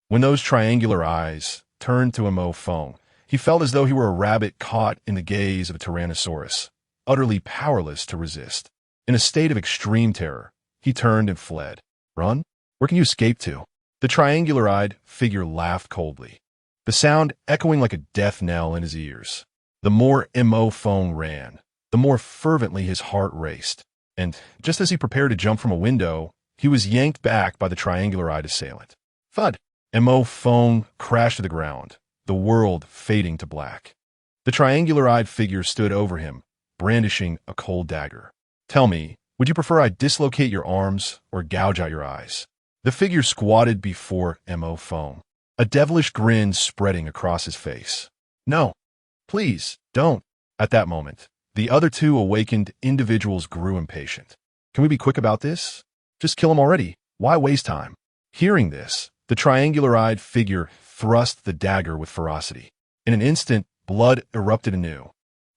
When those triangular eyes turned to Mo Feng, he felt as though he were a rabbit caught in the gaze of a tyrannosaurus, utterly powerless to resist. In a state of extreme terror, he turned and fled. Run? Where can you escape to? The triangular-eyed figure laughed coldly, the sound echoing like a death knell in his ears. The more Mo Feng ran, the more fervently his heart raced, and just as he prepared to jump from a window, he was yanked back by the triangular-eyed assailant. Thud! Mo Feng crashed to the ground, the world fading to black. The triangular-eyed figure stood over him, brandishing a cold dagger. Tell me, would you prefer I dislocate your arms or gouge out your eyes? The figure squatted before Mo Feng, a devilish grin spreading across his face. No, please, don't. At that moment, the other two awakened individuals grew impatient. Can we be quick about this? Just kill him already. Why waste time? Hearing this, the triangular-eyed figure thrust the dagger with ferocity. In an instant, blood erupted anew.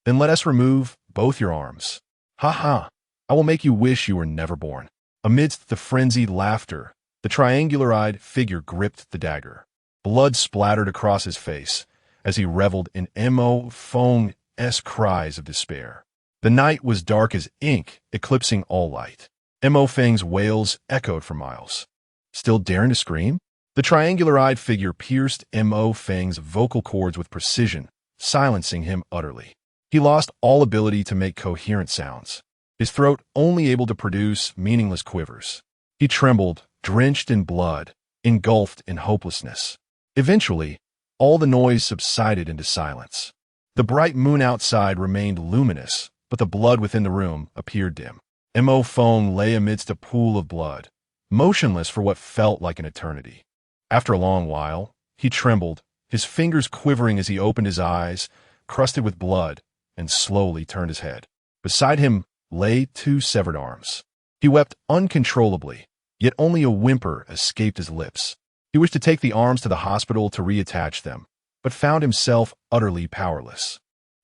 Then let us remove both your arms. Ha ha! I will make you wish you were never born. Amidst the frenzied laughter, the triangular-eyed figure gripped the dagger. Blood splattered across his face as he reveled in Mo Feng's cries of despair. The night was dark as ink, eclipsing all light. Mo Feng's wails echoed for miles. Still daring to scream? The triangular-eyed figure pierced Mo Feng's vocal cords with precision, silencing him utterly. He lost all ability to make coherent sounds, his throat only able to produce meaningless quivers. He trembled, drenched in blood, engulfed in hopelessness. Eventually, all the noise subsided into silence. The bright moon outside remained luminous, but the blood within the room appeared dim. Mo Feng lay amidst a pool of blood, motionless for what felt like an eternity. After a long while, he trembled, his fingers quivering as he opened his eyes, crusted with blood, and slowly turned his head. Beside him lay two severed arms. He wept uncontrollably, yet only a whimper escaped his lips. He wished to take the arms to the hospital to reattach them, but found himself utterly powerless.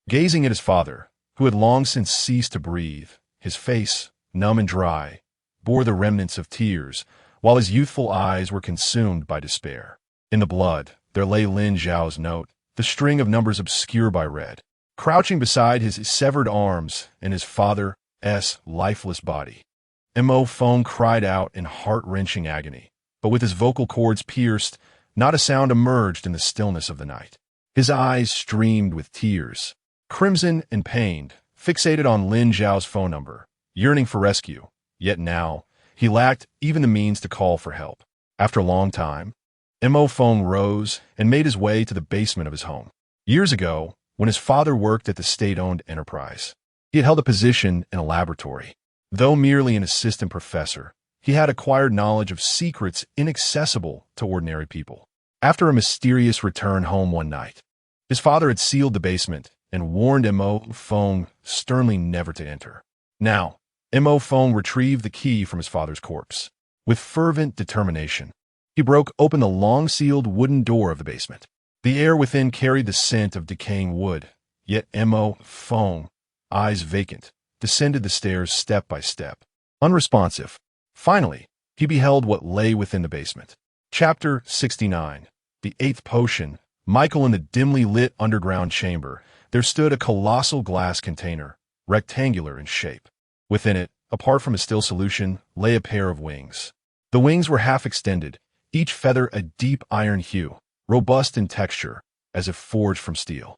Gazing at his father, who had long since ceased to breathe, his face, numb and dry, bore the remnants of tears, while his youthful eyes were consumed by despair. In the blood, there lay Lin Xiao's note, the string of numbers obscured by red. Crouching beside his severed arms and his father's lifeless body, Mo Feng cried out in heart-wrenching agony, but with his vocal cords pierced, not a sound emerged in the stillness of the night. His eyes streamed with tears, crimson and pained, fixated on Lin Xiao's phone number, yearning for rescue, yet now, he lacked even the means to call for help. After a long time, Mo Feng rose and made his way to the basement of his home. Years ago, when his father worked at the state-owned enterprise, he had held a position in a laboratory. Though merely an assistant professor, he had acquired knowledge of secrets inaccessible to ordinary people. After a mysterious return home one night, his father had sealed the basement and warned Mo Feng sternly never to enter. Now, Mo Feng retrieved the key from his father's corpse. With fervent determination, he broke open the long-sealed wooden door of the basement. The air within carried the scent of decaying wood, yet Mo Feng, eyes vacant, descended the stairs step by step, unresponsive. Finally, he beheld what lay within the basement. Chapter 69. The Eighth Potion. Michael in the dimly lit underground chamber, there stood a colossal glass container, rectangular in shape. Within it, apart from a still solution, lay a pair of wings. The wings were half extended, each feather a deep iron hue, robust in texture, as if forged from steel.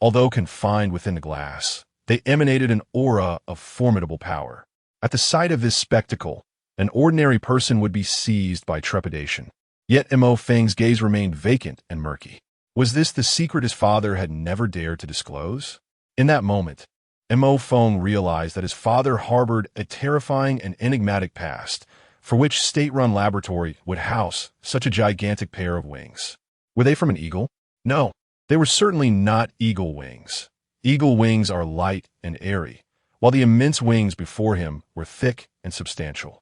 Although confined within the glass, they emanated an aura of formidable power. At the sight of this spectacle, an ordinary person would be seized by trepidation. Yet Mo Feng's gaze remained vacant and murky. Was this the secret his father had never dared to disclose? In that moment, Mo Feng realized that his father harbored a terrifying and enigmatic past, for which state-run laboratory would house such a gigantic pair of wings. Were they from an eagle? No, they were certainly not eagle wings. Eagle wings are light and airy, while the immense wings before him were thick and substantial.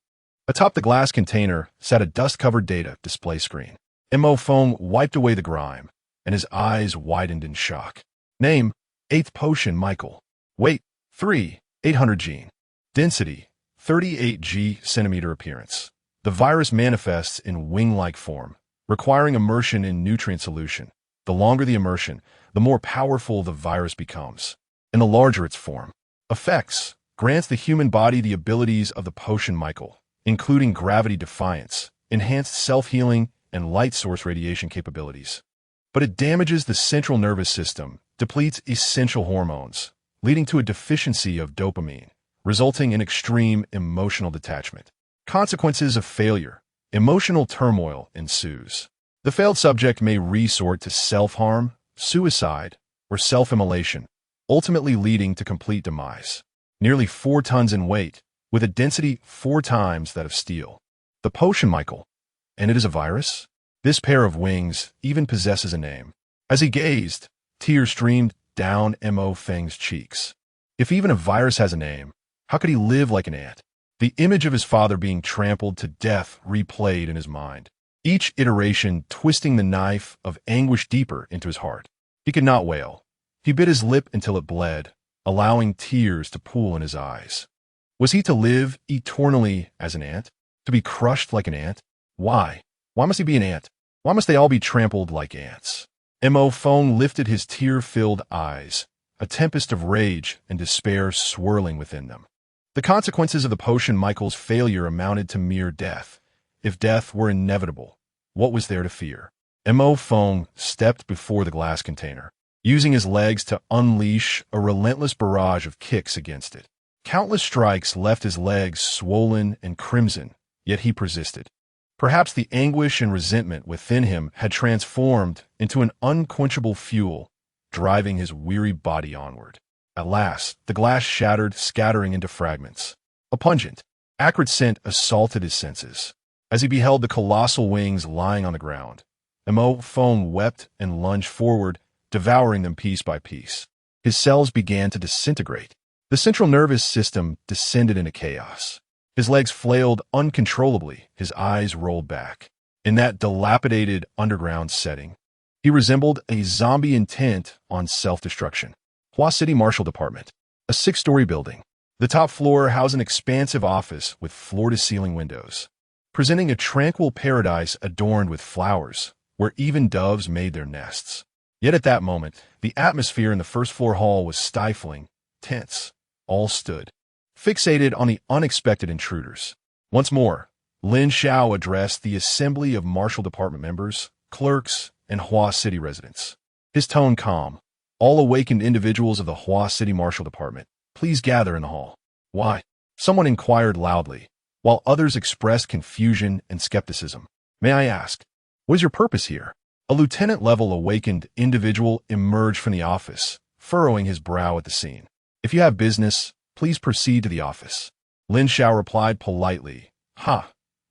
Atop the glass container sat a dust-covered data display screen. Mo Feng wiped away the grime, and his eyes widened in shock. Name, Eighth Potion Michael. Weight, 3. 800 gene. Density, 38 g centimeter appearance. The virus manifests in wing-like form, requiring immersion in nutrient solution. The longer the immersion, the more powerful the virus becomes, and the larger its form. Effects grants the human body the abilities of the potion Michael, including gravity defiance, enhanced self-healing, and light source radiation capabilities. But it damages the central nervous system, depletes essential hormones, leading to a deficiency of dopamine, resulting in extreme emotional detachment. Consequences of failure. Emotional turmoil ensues. The failed subject may resort to self-harm, suicide, or self-immolation, ultimately leading to complete demise. Nearly 4 tons in weight, with a density 4 times that of steel. The potion Michael. And it is a virus? This pair of wings even possesses a name. As he gazed, tears streamed down Mo Feng's cheeks. If even a virus has a name, how could he live like an ant? The image of his father being trampled to death replayed in his mind, each iteration twisting the knife of anguish deeper into his heart. He could not wail. He bit his lip until it bled, allowing tears to pool in his eyes. Was he to live eternally as an ant? To be crushed like an ant? Why? Why must he be an ant? Why must they all be trampled like ants? Mo Feng lifted his tear-filled eyes, a tempest of rage and despair swirling within them. The consequences of the potion Michael's failure amounted to mere death. If death were inevitable, what was there to fear? Mo Feng stepped before the glass container, using his legs to unleash a relentless barrage of kicks against it. Countless strikes left his legs swollen and crimson, yet he persisted. Perhaps the anguish and resentment within him had transformed into an unquenchable fuel, driving his weary body onward. At last, the glass shattered, scattering into fragments. A pungent, acrid scent assaulted his senses. As he beheld the colossal wings lying on the ground, Mo Feng wept and lunged forward, devouring them piece by piece. His cells began to disintegrate. The central nervous system descended into chaos. His legs flailed uncontrollably, his eyes rolled back. In that dilapidated underground setting, he resembled a zombie intent on self-destruction. Hua City Marshal Department, a 6-story building. The top floor housed an expansive office with floor-to-ceiling windows, presenting a tranquil paradise adorned with flowers, where even doves made their nests. Yet at that moment, the atmosphere in the first-floor hall was stifling, tense. All stood, fixated on the unexpected intruders. Once more, Lin Xiao addressed the assembly of Marshal Department members, clerks, and Hua City residents. His tone calm. All awakened individuals of the Hua City Marshal Department, please gather in the hall. Why? Someone inquired loudly, while others expressed confusion and skepticism. May I ask, what is your purpose here? A lieutenant-level awakened individual emerged from the office, furrowing his brow at the scene. If you have business, please proceed to the office. Lin Xiao replied politely.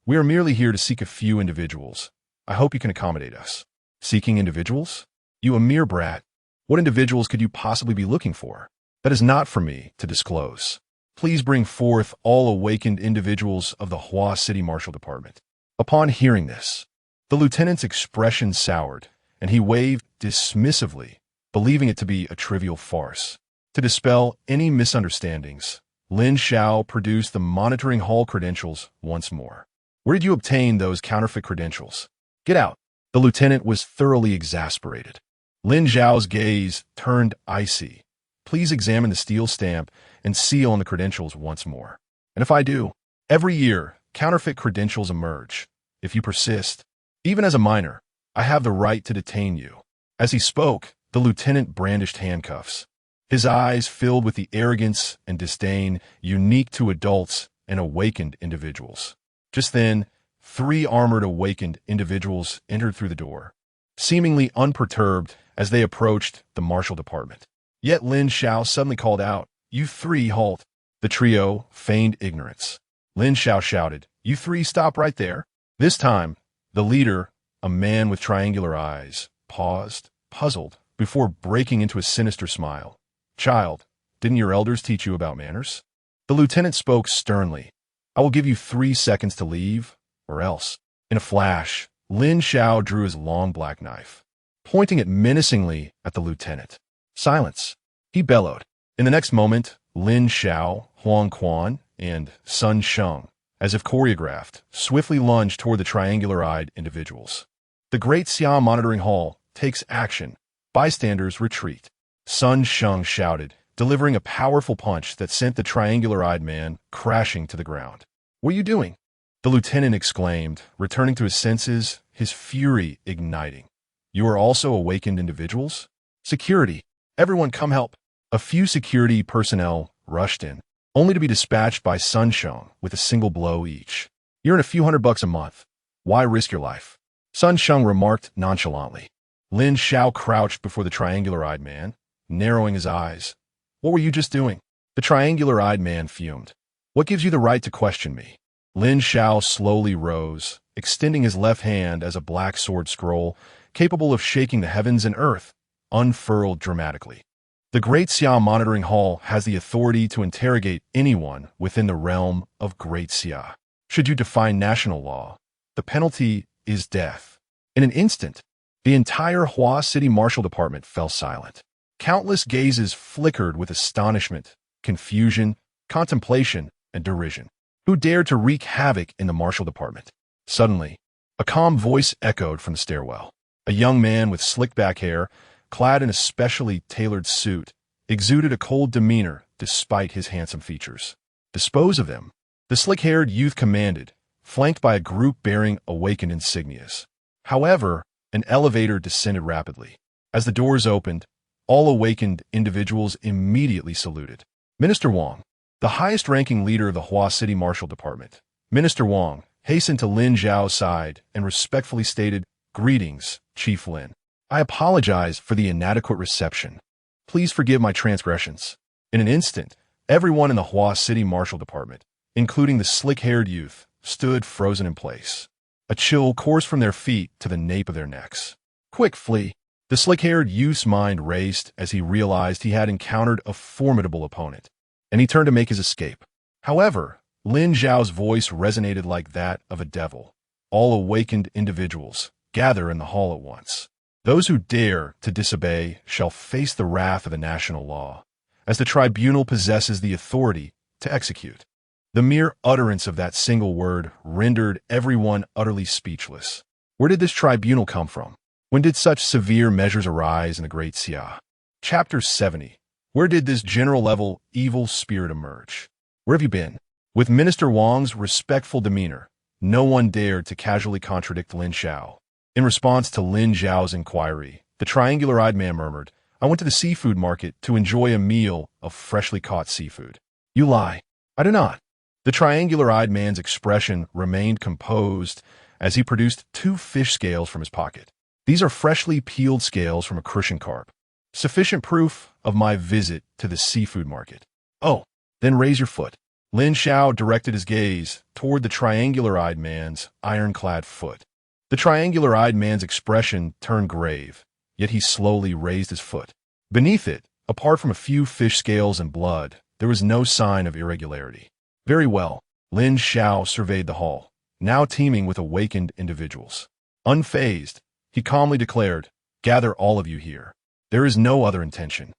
We are merely here to seek a few individuals. I hope you can accommodate us. Seeking individuals? You a mere brat. What individuals could you possibly be looking for? That is not for me to disclose. Please bring forth all awakened individuals of the Hua City Marshal Department. Upon hearing this, the lieutenant's expression soured, and he waved dismissively, believing it to be a trivial farce. To dispel any misunderstandings, Lin Xiao produced the monitoring hall credentials once more. Where did you obtain those counterfeit credentials? Get out. The lieutenant was thoroughly exasperated. Lin Xiao's gaze turned icy. Please examine the steel stamp and seal on the credentials once more. And if I do, every year, counterfeit credentials emerge. If you persist, even as a minor, I have the right to detain you. As he spoke, the lieutenant brandished handcuffs. His eyes filled with the arrogance and disdain unique to adults and awakened individuals. Just then, 3 armored awakened individuals entered through the door, seemingly unperturbed as they approached the Marshal Department. Yet Lin Xiao suddenly called out, "You 3 halt." The trio feigned ignorance. Lin Xiao shouted, "You 3 stop right there." This time, the leader, a man with triangular eyes, paused, puzzled, before breaking into a sinister smile. "Child, didn't your elders teach you about manners?" The lieutenant spoke sternly. "I will give you 3 seconds to leave, or else." In a flash, Lin Xiao drew his long black knife, pointing it menacingly at the lieutenant. "Silence," he bellowed. In the next moment, Lin Xiao, Huang Quan, and Sun Sheng, as if choreographed, swiftly lunged toward the triangular-eyed individuals. The Great Xia Monitoring Hall takes action. Bystanders retreat. Sun Sheng shouted, delivering a powerful punch that sent the triangular-eyed man crashing to the ground. "What are you doing?" the lieutenant exclaimed, returning to his senses, his fury igniting. "You are also awakened individuals? Security! Everyone come help!" A few security personnel rushed in, only to be dispatched by Sun Sheng with a single blow each. "You earn a few $100 a month. Why risk your life?" Sun Sheng remarked nonchalantly. Lin Xiao crouched before the triangular-eyed man, narrowing his eyes. "What were you just doing?" The triangular-eyed man fumed. "What gives you the right to question me?" Lin Xiao slowly rose, extending his left hand as a black sword scroll, capable of shaking the heavens and earth, unfurled dramatically. "The Great Xia Monitoring Hall has the authority to interrogate anyone within the realm of Great Xia. Should you defy national law, the penalty is death." In an instant, the entire Hua City Marshal Department fell silent. Countless gazes flickered with astonishment, confusion, contemplation, and derision. Who dared to wreak havoc in the Marshal Department? Suddenly, a calm voice echoed from the stairwell. A young man with slick back hair, clad in a specially tailored suit, exuded a cold demeanor despite his handsome features. "Dispose of them," the slick-haired youth commanded, flanked by a group bearing awakened insignias. However, an elevator descended rapidly. As the doors opened, all awakened individuals immediately saluted. Minister Wang, the highest-ranking leader of the Hua City Marshal Department, Minister Wang hastened to Lin Xiao's side and respectfully stated, "Greetings, Chief Lin. I apologize for the inadequate reception. Please forgive my transgressions." In an instant, everyone in the Hua City Marshal Department, including the slick-haired youth, stood frozen in place. A chill coursed from their feet to the nape of their necks. "Quick, flee!" The slick-haired youth's mind raced as he realized he had encountered a formidable opponent, and he turned to make his escape. However, Lin Xiao's voice resonated like that of a devil. "All awakened individuals, gather in the hall at once. Those who dare to disobey shall face the wrath of the national law, as the tribunal possesses the authority to execute." The mere utterance of that single word rendered everyone utterly speechless. Where did this tribunal come from? When did such severe measures arise in the Great Xia? Chapter 70. Where did this general-level evil spirit emerge? Where have you been? With Minister Wang's respectful demeanor, no one dared to casually contradict Lin Xiao. In response to Lin Xiao's inquiry, the triangular-eyed man murmured, "I went to the seafood market to enjoy a meal of freshly caught seafood." "You lie." "I do not." The triangular-eyed man's expression remained composed as he produced 2 fish scales from his pocket. "These are freshly peeled scales from a crucian carp. Sufficient proof of my visit to the seafood market." "Oh, then raise your foot." Lin Xiao directed his gaze toward the triangular-eyed man's ironclad foot. The triangular-eyed man's expression turned grave, yet he slowly raised his foot. Beneath it, apart from a few fish scales and blood, there was no sign of irregularity. "Very well." Lin Xiao surveyed the hall, now teeming with awakened individuals. Unfazed, he calmly declared, "Gather all of you here. There is no other intention.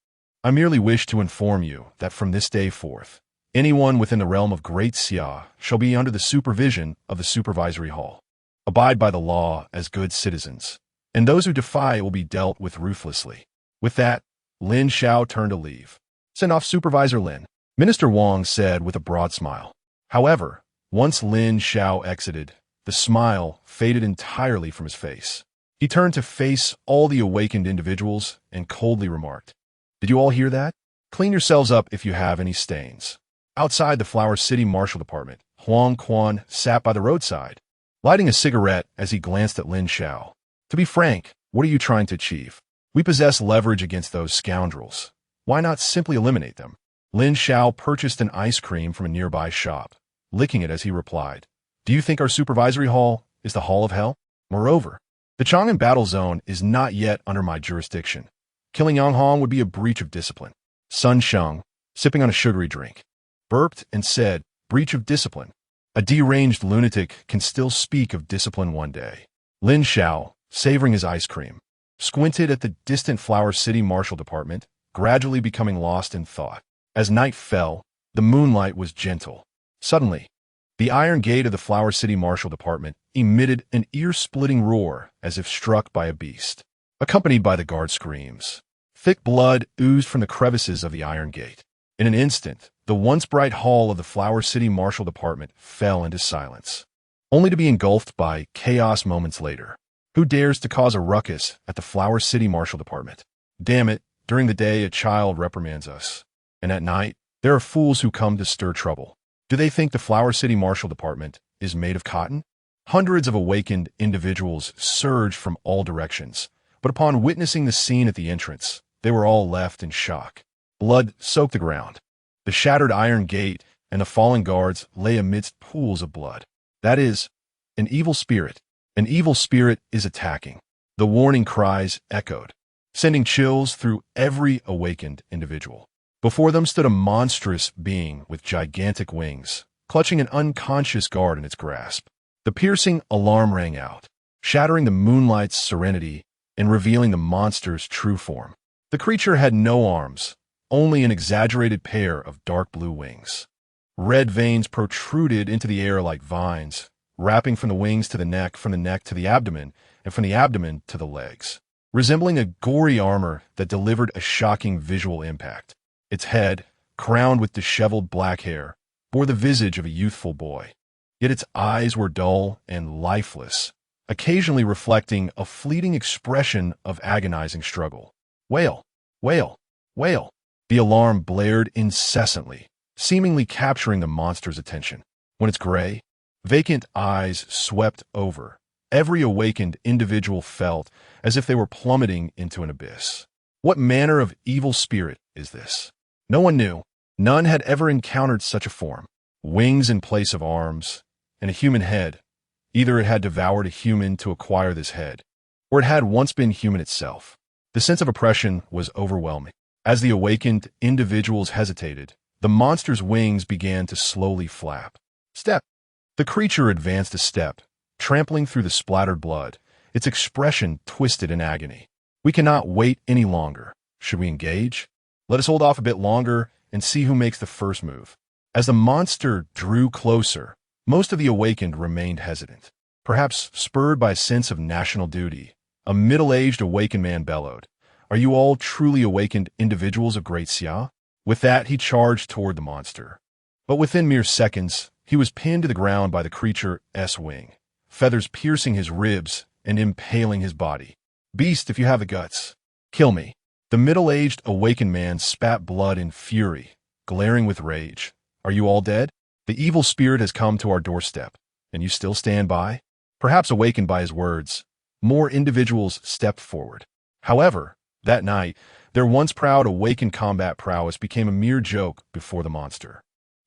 I merely wish to inform you that from this day forth, anyone within the realm of Great Xia shall be under the supervision of the Supervisory Hall. Abide by the law as good citizens, and those who defy it will be dealt with ruthlessly." With that, Lin Xiao turned to leave. "Send off Supervisor Lin," Minister Wang said with a broad smile. However, once Lin Xiao exited, the smile faded entirely from his face. He turned to face all the awakened individuals and coldly remarked, "Did you all hear that? Clean yourselves up if you have any stains." Outside the Flower City Marshal Department, Huang Quan sat by the roadside, lighting a cigarette as he glanced at Lin Xiao. "To be frank, what are you trying to achieve? We possess leverage against those scoundrels. Why not simply eliminate them?" Lin Xiao purchased an ice cream from a nearby shop, licking it as he replied, "Do you think our supervisory hall is the hall of hell? Moreover, the Chang'an battle zone is not yet under my jurisdiction. Killing Yang Hong would be a breach of discipline." Sun Sheng, sipping on a sugary drink, burped and said, "Breach of discipline. A deranged lunatic can still speak of discipline one day." Lin Xiao, savoring his ice cream, squinted at the distant Flower City Marshal Department, gradually becoming lost in thought. As night fell, the moonlight was gentle. Suddenly, the iron gate of the Flower City Marshal Department emitted an ear-splitting roar as if struck by a beast, accompanied by the guard screams. Thick blood oozed from the crevices of the iron gate. In an instant, the once bright hall of the Flower City Marshal Department fell into silence, only to be engulfed by chaos moments later. Who dares to cause a ruckus at the Flower City Marshal Department? Damn it, during the day a child reprimands us, and at night there are fools who come to stir trouble. Do they think the Flower City Marshal Department is made of cotton? Hundreds of awakened individuals surged from all directions, but upon witnessing the scene at the entrance, they were all left in shock. Blood soaked the ground. The shattered iron gate and the fallen guards lay amidst pools of blood. That is, an evil spirit. An evil spirit is attacking. The warning cries echoed, sending chills through every awakened individual. Before them stood a monstrous being with gigantic wings, clutching an unconscious guard in its grasp. The piercing alarm rang out, shattering the moonlight's serenity and revealing the monster's true form. The creature had no arms, only an exaggerated pair of dark blue wings. Red veins protruded into the air like vines, wrapping from the wings to the neck, from the neck to the abdomen, and from the abdomen to the legs, resembling a gory armor that delivered a shocking visual impact. Its head, crowned with disheveled black hair, bore the visage of a youthful boy. Yet its eyes were dull and lifeless, occasionally reflecting a fleeting expression of agonizing struggle. Wail, wail, wail. The alarm blared incessantly, seemingly capturing the monster's attention. When its gray, vacant eyes swept over, every awakened individual felt as if they were plummeting into an abyss. What manner of evil spirit is this? No one knew. None had ever encountered such a form. Wings in place of arms, and a human head. Either it had devoured a human to acquire this head, or it had once been human itself. The sense of oppression was overwhelming. As the awakened individuals hesitated, the monster's wings began to slowly flap. Step. The creature advanced a step, trampling through the splattered blood, its expression twisted in agony. We cannot wait any longer. Should we engage? Let us hold off a bit longer and see who makes the first move. As the monster drew closer, most of the awakened remained hesitant. Perhaps spurred by a sense of national duty, a middle-aged awakened man bellowed, "Are you all truly awakened individuals of Great Xia?" With that, he charged toward the monster. But within mere seconds, he was pinned to the ground by the creature's wing, feathers piercing his ribs and impaling his body. "Beast, if you have the guts, kill me." The middle-aged awakened man spat blood in fury, glaring with rage. "Are you all dead? The evil spirit has come to our doorstep, and you still stand by?" Perhaps awakened by his words, more individuals stepped forward. However, that night, their once proud awakened combat prowess became a mere joke before the monster.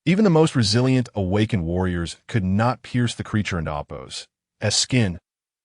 Even the most resilient awakened warriors could not pierce the creature into oppose. As skin,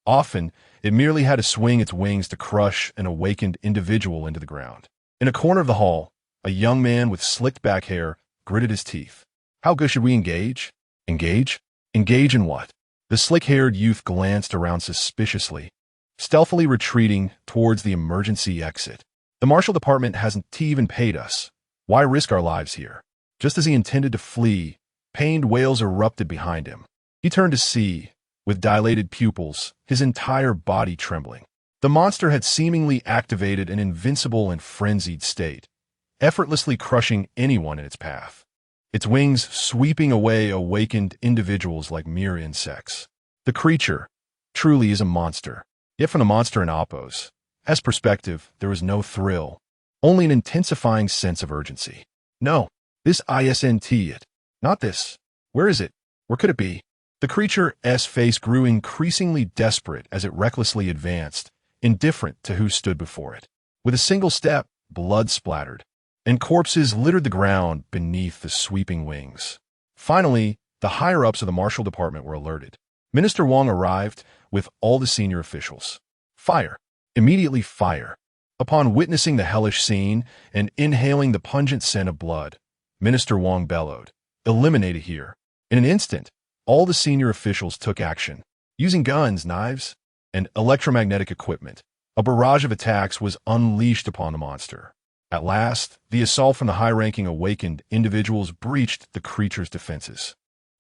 often, it merely had to swing its wings to crush an awakened individual into the ground. In a corner of the hall, a young man with slicked back hair gritted his teeth. "How good should we engage?" "Engage? Engage in what?" The slick-haired youth glanced around suspiciously, stealthily retreating towards the emergency exit. "The Marshal Department hasn't even paid us. Why risk our lives here?" Just as he intended to flee, pained wails erupted behind him. He turned to see, with dilated pupils, his entire body trembling. The monster had seemingly activated an invincible and frenzied state, effortlessly crushing anyone in its path, its wings sweeping away awakened individuals like mere insects. The creature truly is a monster. Yet from the monster in Oppo's perspective, there was no thrill, only an intensifying sense of urgency. "No, this isn't it. Not this. Where is it? Where could it be?" The creature's face grew increasingly desperate as it recklessly advanced, indifferent to who stood before it. With a single step, blood splattered, and corpses littered the ground beneath the sweeping wings. Finally, the higher-ups of the Marshal Department were alerted. Minister Wang arrived with all the senior officials. "Fire! Immediately fire!" Upon witnessing the hellish scene and inhaling the pungent scent of blood, Minister Wang bellowed, "Eliminate it here." In an instant, all the senior officials took action. Using guns, knives, and electromagnetic equipment, a barrage of attacks was unleashed upon the monster. At last, the assault from the high-ranking awakened individuals breached the creature's defenses.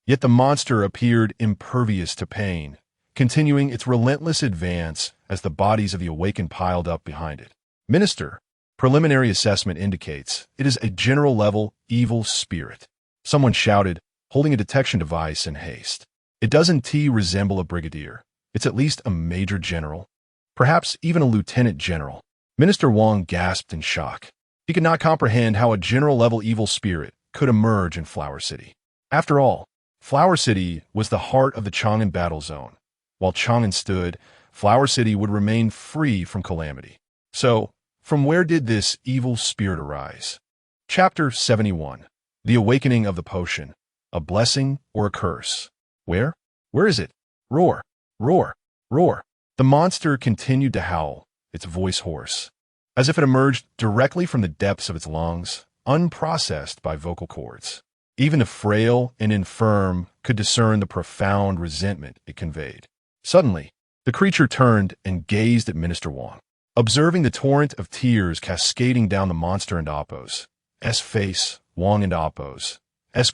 Yet the monster appeared impervious to pain, continuing its relentless advance as the bodies of the awakened piled up behind it. Minister, preliminary assessment indicates it is a general-level evil spirit. Someone shouted, holding a detection device in haste. It doesn't resemble a brigadier. It's at least a major general. Perhaps even a lieutenant general. Minister Wang gasped in shock. He could not comprehend how a general-level evil spirit could emerge in Flower City. After all, Flower City was the heart of the Chang'an battle zone. While Chang'an stood, Flower City would remain free from calamity. So, from where did this evil spirit arise? Chapter 71. The Awakening of the Potion. A blessing or a curse? Where? Where is it? Roar! Roar! Roar! The monster continued to howl, its voice hoarse, as if it emerged directly from the depths of its lungs, unprocessed by vocal cords. Even the frail and infirm could discern the profound resentment it conveyed. Suddenly, the creature turned and gazed at Minister Wang. Observing the torrent of tears cascading down the monster and Appo's face, Wang and Appo's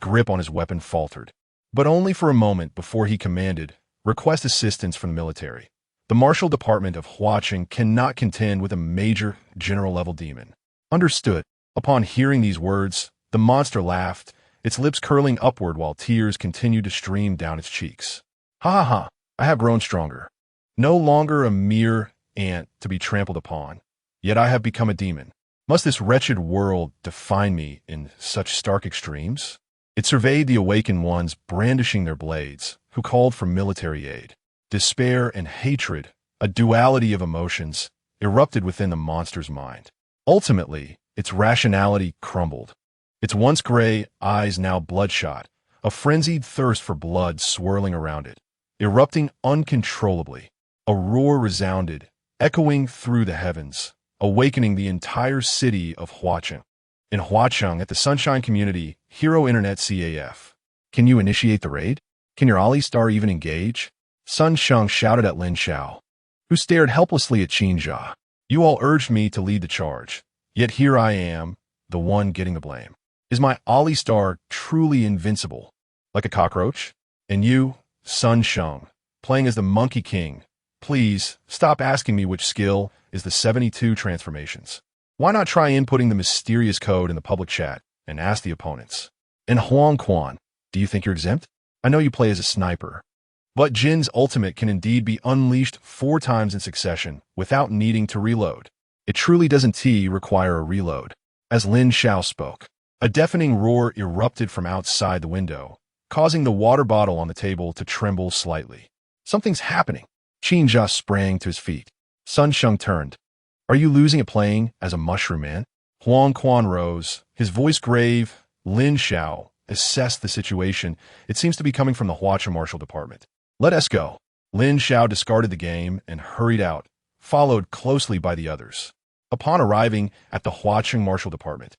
grip on his weapon faltered. But only for a moment before he commanded, request assistance from the military. The martial department of Huaqing cannot contend with a major general-level demon. Understood. Upon hearing these words, the monster laughed, its lips curling upward while tears continued to stream down its cheeks. Ha ha ha, I have grown stronger. No longer a mere ant to be trampled upon, yet I have become a demon. Must this wretched world define me in such stark extremes? It surveyed the awakened ones brandishing their blades, who called for military aid. Despair and hatred, a duality of emotions, erupted within the monster's mind. Ultimately, its rationality crumbled. Its once gray eyes now bloodshot, a frenzied thirst for blood swirling around it. Erupting uncontrollably, a roar resounded, echoing through the heavens, awakening the entire city of Huaqing. In Huaqing, at the Sunshine Community, Hero Internet CAF. Can you initiate the raid? Can your Ali Star even engage? Sun Sheng shouted at Lin Xiao, who stared helplessly at Qin Jia. You all urged me to lead the charge, yet here I am, the one getting the blame. Is my Ali Star truly invincible, like a cockroach? And you, Sun Sheng, playing as the Monkey King, please stop asking me which skill is the 72 transformations. Why not try inputting the mysterious code in the public chat and ask the opponents? And Huang Quan, do you think you're exempt? I know you play as a sniper. But Jin's ultimate can indeed be unleashed 4 times in succession without needing to reload. It truly doesn't require a reload. As Lin Xiao spoke, a deafening roar erupted from outside the window, causing the water bottle on the table to tremble slightly. Something's happening. Qin Jia sprang to his feet. Sun Sheng turned. Are you losing at playing as a mushroom man? Huang Quan rose, his voice grave. Lin Xiao assessed the situation. It seems to be coming from the Huaqing Martial Department. Let us go. Lin Xiao discarded the game and hurried out, followed closely by the others. Upon arriving at the Huaqing Martial Department,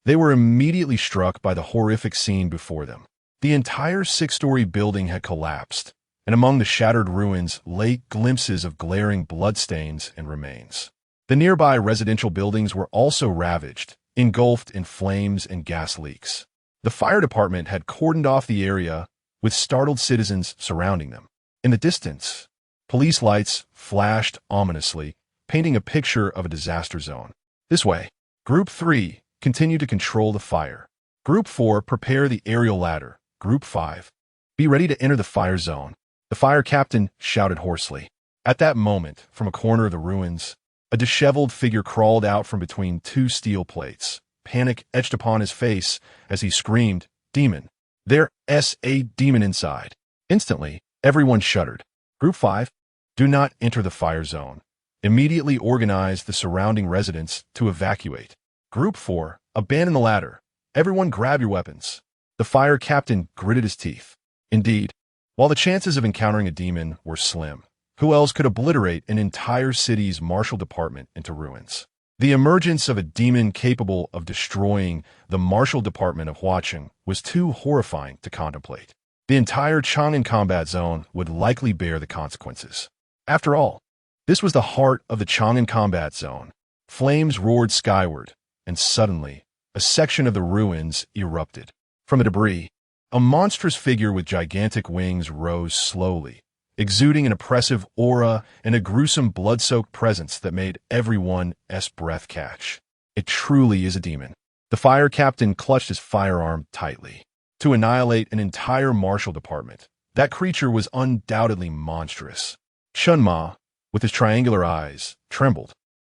they were immediately struck by the horrific scene before them. The entire 6-story building had collapsed, and among the shattered ruins lay glimpses of glaring bloodstains and remains. The nearby residential buildings were also ravaged, engulfed in flames and gas leaks. The fire department had cordoned off the area, with startled citizens surrounding them. In the distance, police lights flashed ominously, painting a picture of a disaster zone. This way, Group 3, continue to control the fire. Group 4, prepare the aerial ladder. Group 5, be ready to enter the fire zone. The fire captain shouted hoarsely. At that moment, from a corner of the ruins, a disheveled figure crawled out from between 2 steel plates. Panic etched upon his face as he screamed, "Demon! There's a demon inside!" Instantly, everyone shuddered. Group 5, do not enter the fire zone. Immediately organize the surrounding residents to evacuate. Group 4, abandon the ladder. Everyone grab your weapons. The fire captain gritted his teeth. Indeed, while the chances of encountering a demon were slim, who else could obliterate an entire city's martial department into ruins? The emergence of a demon capable of destroying the martial department of Huaqing was too horrifying to contemplate. The entire Chang'an combat zone would likely bear the consequences. After all, this was the heart of the Chang'an combat zone. Flames roared skyward, and suddenly, a section of the ruins erupted. From the debris, a monstrous figure with gigantic wings rose slowly, exuding an oppressive aura and a gruesome blood-soaked presence that made everyone's breath catch. It truly is a demon. The fire captain clutched his firearm tightly. To annihilate an entire marshal department, that creature was undoubtedly monstrous. Shunma, with his triangular eyes, trembled.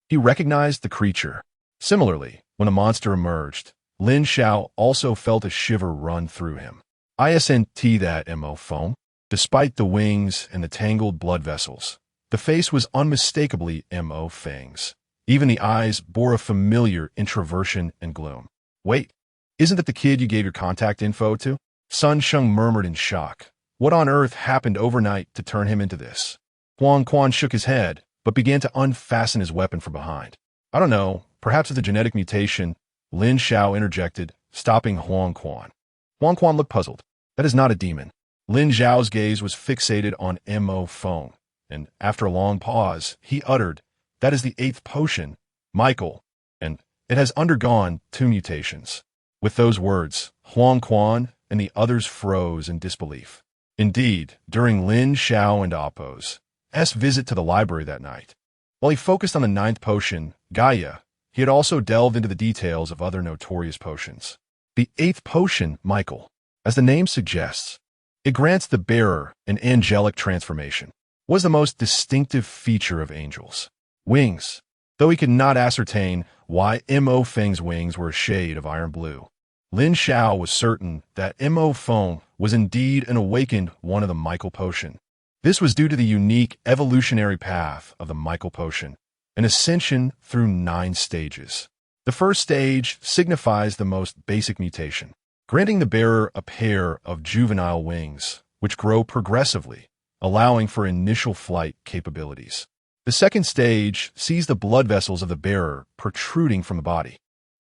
He recognized the creature. Similarly, when the monster emerged, Lin Xiao also felt a shiver run through him. Isn't that mo foam? Despite the wings and the tangled blood vessels, the face was unmistakably mo fangs. Even the eyes bore a familiar introversion and gloom. Wait, isn't that the kid you gave your contact info to? Sun Sheng murmured in shock. What on earth happened overnight to turn him into this? Huang Quan shook his head, but began to unfasten his weapon from behind. I don't know, perhaps it's a genetic mutation, Lin Xiao interjected, stopping Huang Quan. Huang Quan looked puzzled. That is not a demon. Lin Xiao's gaze was fixated on Mo Feng, and after a long pause, he uttered, that is the 8th potion, Michael, and it has undergone 2 mutations. With those words, Huang Quan and the others froze in disbelief. Indeed, during Lin Xiao and Appo's visit to the library that night, while he focused on the 9th potion, Gaia, he had also delved into the details of other notorious potions. The 8th potion, Michael, as the name suggests, it grants the bearer an angelic transformation, was the most distinctive feature of angels. Wings, though he could not ascertain why Mo Feng's wings were a shade of iron blue. Lin Xiao was certain that Mo Feng was indeed an awakened one of the Michael potion. This was due to the unique evolutionary path of the Michael potion, an ascension through 9 stages. The first stage signifies the most basic mutation, granting the bearer a pair of juvenile wings, which grow progressively, allowing for initial flight capabilities. The second stage sees the blood vessels of the bearer protruding from the body,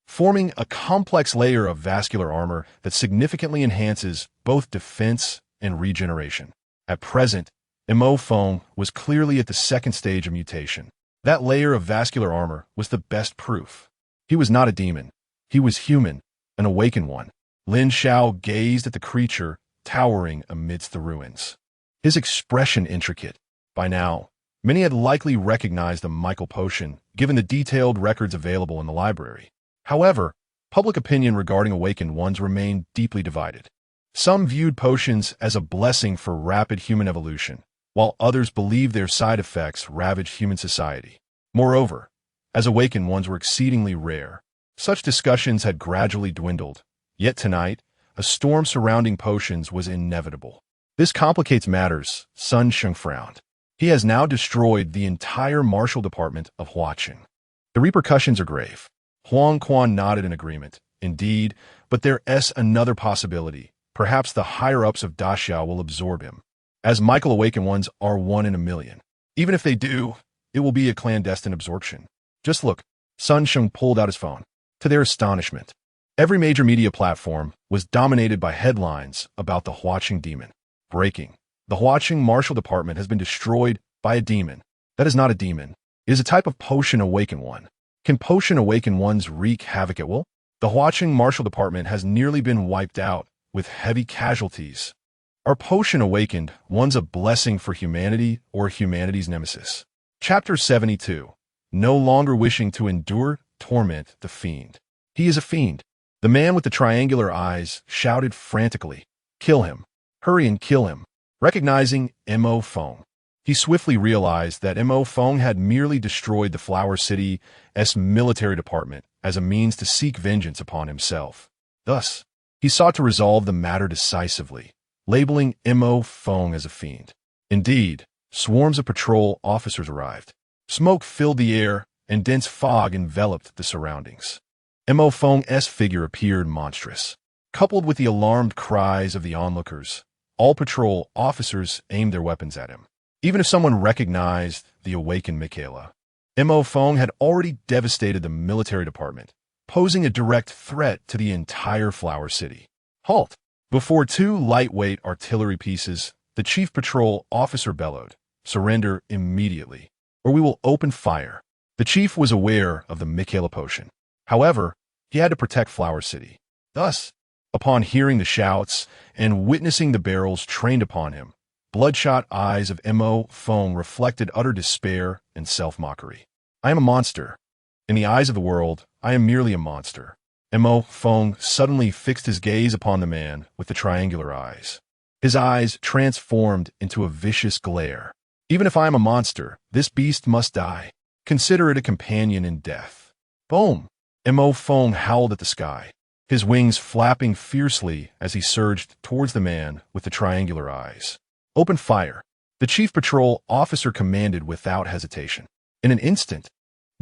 forming a complex layer of vascular armor that significantly enhances both defense and regeneration. At present, Mo Feng was clearly at the second stage of mutation. That layer of vascular armor was the best proof. He was not a demon. He was human, an awakened one. Lin Xiao gazed at the creature towering amidst the ruins. His expression intricate. By now, many had likely recognized the Michael potion, given the detailed records available in the library. However, public opinion regarding awakened ones remained deeply divided. Some viewed potions as a blessing for rapid human evolution, while others believed their side effects ravaged human society. Moreover, as awakened ones were exceedingly rare, such discussions had gradually dwindled. Yet tonight, a storm surrounding potions was inevitable. This complicates matters, Sun Sheng frowned. He has now destroyed the entire martial department of Huaqing. The repercussions are grave. Huang Quan nodded in agreement. Indeed, but there's another possibility. Perhaps the higher-ups of Daxiao will absorb him, as Michael awakened ones are 1 in a million. Even if they do, it will be a clandestine absorption. Just look, Sun Sheng pulled out his phone. To their astonishment, every major media platform was dominated by headlines about the Huaqing demon. Breaking. The Huaqing martial department has been destroyed by a demon. That is not a demon. It is a type of potion awakened one. Can potion awakened ones wreak havoc at will? The Huaqing martial department has nearly been wiped out, with heavy casualties. Are potion awakened ones a blessing for humanity or humanity's nemesis? Chapter 72. No longer wishing to endure torment the fiend. He is a fiend. The man with the triangular eyes shouted frantically. Kill him. Hurry and kill him. Recognizing Mo Feng, he swiftly realized that Mo Feng had merely destroyed the Flower City's military department as a means to seek vengeance upon himself. Thus, he sought to resolve the matter decisively, labeling Mo Feng as a fiend. Indeed, swarms of patrol officers arrived. Smoke filled the air, and dense fog enveloped the surroundings. Mo Feng's figure appeared monstrous. Coupled with the alarmed cries of the onlookers, all patrol officers aimed their weapons at him. Even if someone recognized the awakened Michaela, Mo Feng had already devastated the military department, posing a direct threat to the entire Flower City. Halt! Before 2 lightweight artillery pieces, the chief patrol officer bellowed, surrender immediately, or we will open fire. The chief was aware of the Michaela potion. However, He had to protect Flower City. Thus, upon hearing the shouts and witnessing the barrels trained upon him, bloodshot eyes of Mo Feng reflected utter despair and self-mockery. I am a monster. In the eyes of the world, I am merely a monster. Mo Feng suddenly fixed his gaze upon the man with the triangular eyes. His eyes transformed into a vicious glare. Even if I am a monster, this beast must die. Consider it a companion in death. Boom! Mo Feng howled at the sky, his wings flapping fiercely as he surged towards the man with the triangular eyes. Open fire! The chief patrol officer commanded without hesitation. In an instant,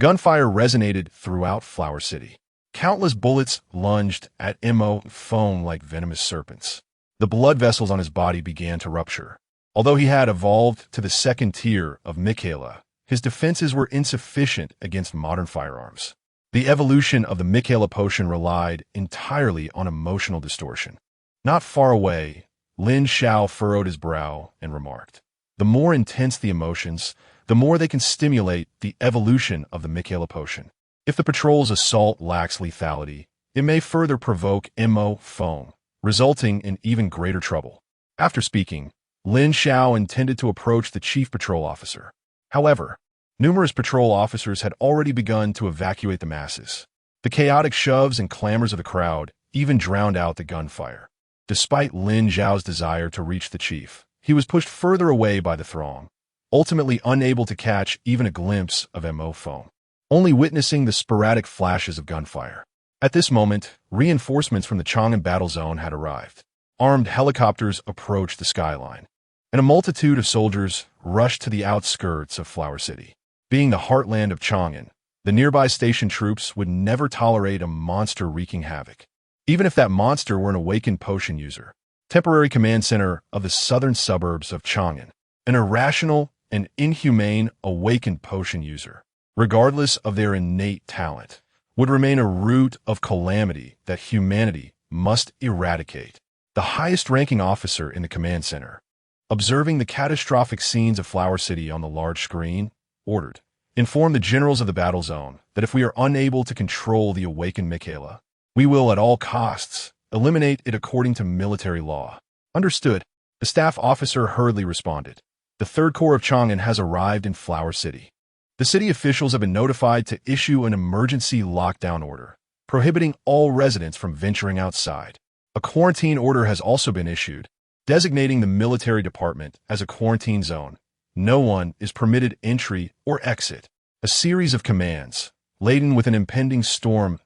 gunfire resonated throughout Flower City. Countless bullets lunged at Mo Feng like venomous serpents. The blood vessels on his body began to rupture. Although he had evolved to the second tier of Michaela, his defenses were insufficient against modern firearms. The evolution of the Michaela potion relied entirely on emotional distortion. Not far away, Lin Xiao furrowed his brow and remarked, "The more intense the emotions, the more they can stimulate the evolution of the Michaela potion. If the patrol's assault lacks lethality, it may further provoke Mo Feng, resulting in even greater trouble." After speaking, Lin Xiao intended to approach the chief patrol officer. However, numerous patrol officers had already begun to evacuate the masses. The chaotic shoves and clamors of the crowd even drowned out the gunfire. Despite Lin Xiao's desire to reach the chief, he was pushed further away by the throng, ultimately unable to catch even a glimpse of Mo Feng, only witnessing the sporadic flashes of gunfire. At this moment, reinforcements from the Chang'an battle zone had arrived. Armed helicopters approached the skyline, and a multitude of soldiers rushed to the outskirts of Flower City. Being the heartland of Chang'an, the nearby station troops would never tolerate a monster wreaking havoc, even if that monster were an awakened potion user. Temporary command center of the southern suburbs of Chang'an, an irrational and inhumane awakened potion user, regardless of their innate talent, would remain a root of calamity that humanity must eradicate. The highest-ranking officer in the command center, observing the catastrophic scenes of Flower City on the large screen, ordered, "Inform the generals of the battle zone that if we are unable to control the awakened Michaela, we will at all costs eliminate it according to military law." Understood. The staff officer hurriedly responded. The Third Corps of Chang'an has arrived in Flower City. The city officials have been notified to issue an emergency lockdown order, prohibiting all residents from venturing outside. A quarantine order has also been issued, designating the military department as a quarantine zone. No one is permitted entry or exit. A series of commands, laden with an impending storm's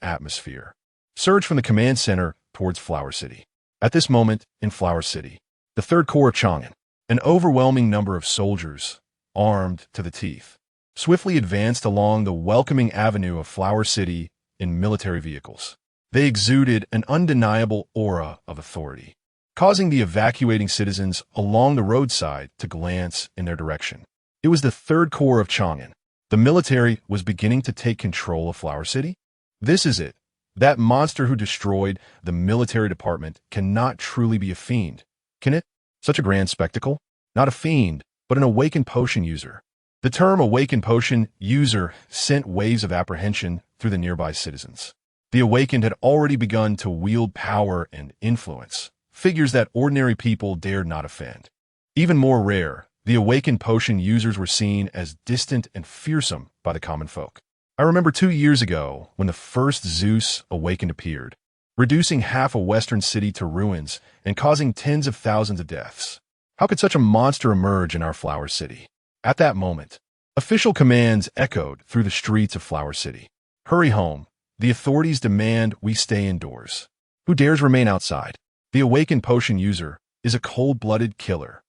atmosphere, surged from the command center towards Flower City. At this moment, in Flower City, the Third Corps of Chang'an, an overwhelming number of soldiers, armed to the teeth, swiftly advanced along the welcoming avenue of Flower City in military vehicles. They exuded an undeniable aura of authority, causing the evacuating citizens along the roadside to glance in their direction. It was the Third Corps of Chang'an. The military was beginning to take control of Flower City. This is it. That monster who destroyed the military department cannot truly be a fiend, can it? Such a grand spectacle? Not a fiend, but an awakened potion user. The term awakened potion user sent waves of apprehension through the nearby citizens. The awakened had already begun to wield power and influence, figures that ordinary people dared not offend. Even more rare, the awakened potion users were seen as distant and fearsome by the common folk. I remember 2 years ago when the first Zeus awakened appeared, reducing half a western city to ruins and causing tens of thousands of deaths. How could such a monster emerge in our Flower City? At that moment, official commands echoed through the streets of Flower City. Hurry home. The authorities demand we stay indoors. Who dares remain outside? The awakened potion user is a cold-blooded killer.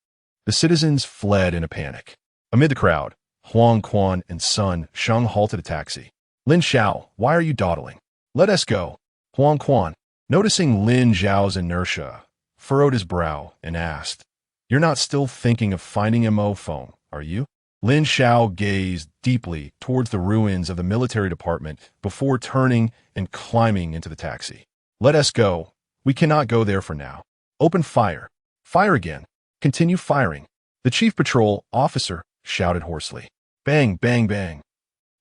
The citizens fled in a panic. Amid the crowd, Huang Quan and Sun Sheng halted a taxi. "Lin Xiao, why are you dawdling? Let us go." Huang Quan, noticing Lin Xiao's inertia, furrowed his brow and asked, "You're not still thinking of finding Mo Feng, are you?" Lin Xiao gazed deeply towards the ruins of the military department before turning and climbing into the taxi. "Let us go. We cannot go there for now. Open fire. Fire again. Continue firing." The chief patrol officer shouted hoarsely. Bang, bang, bang.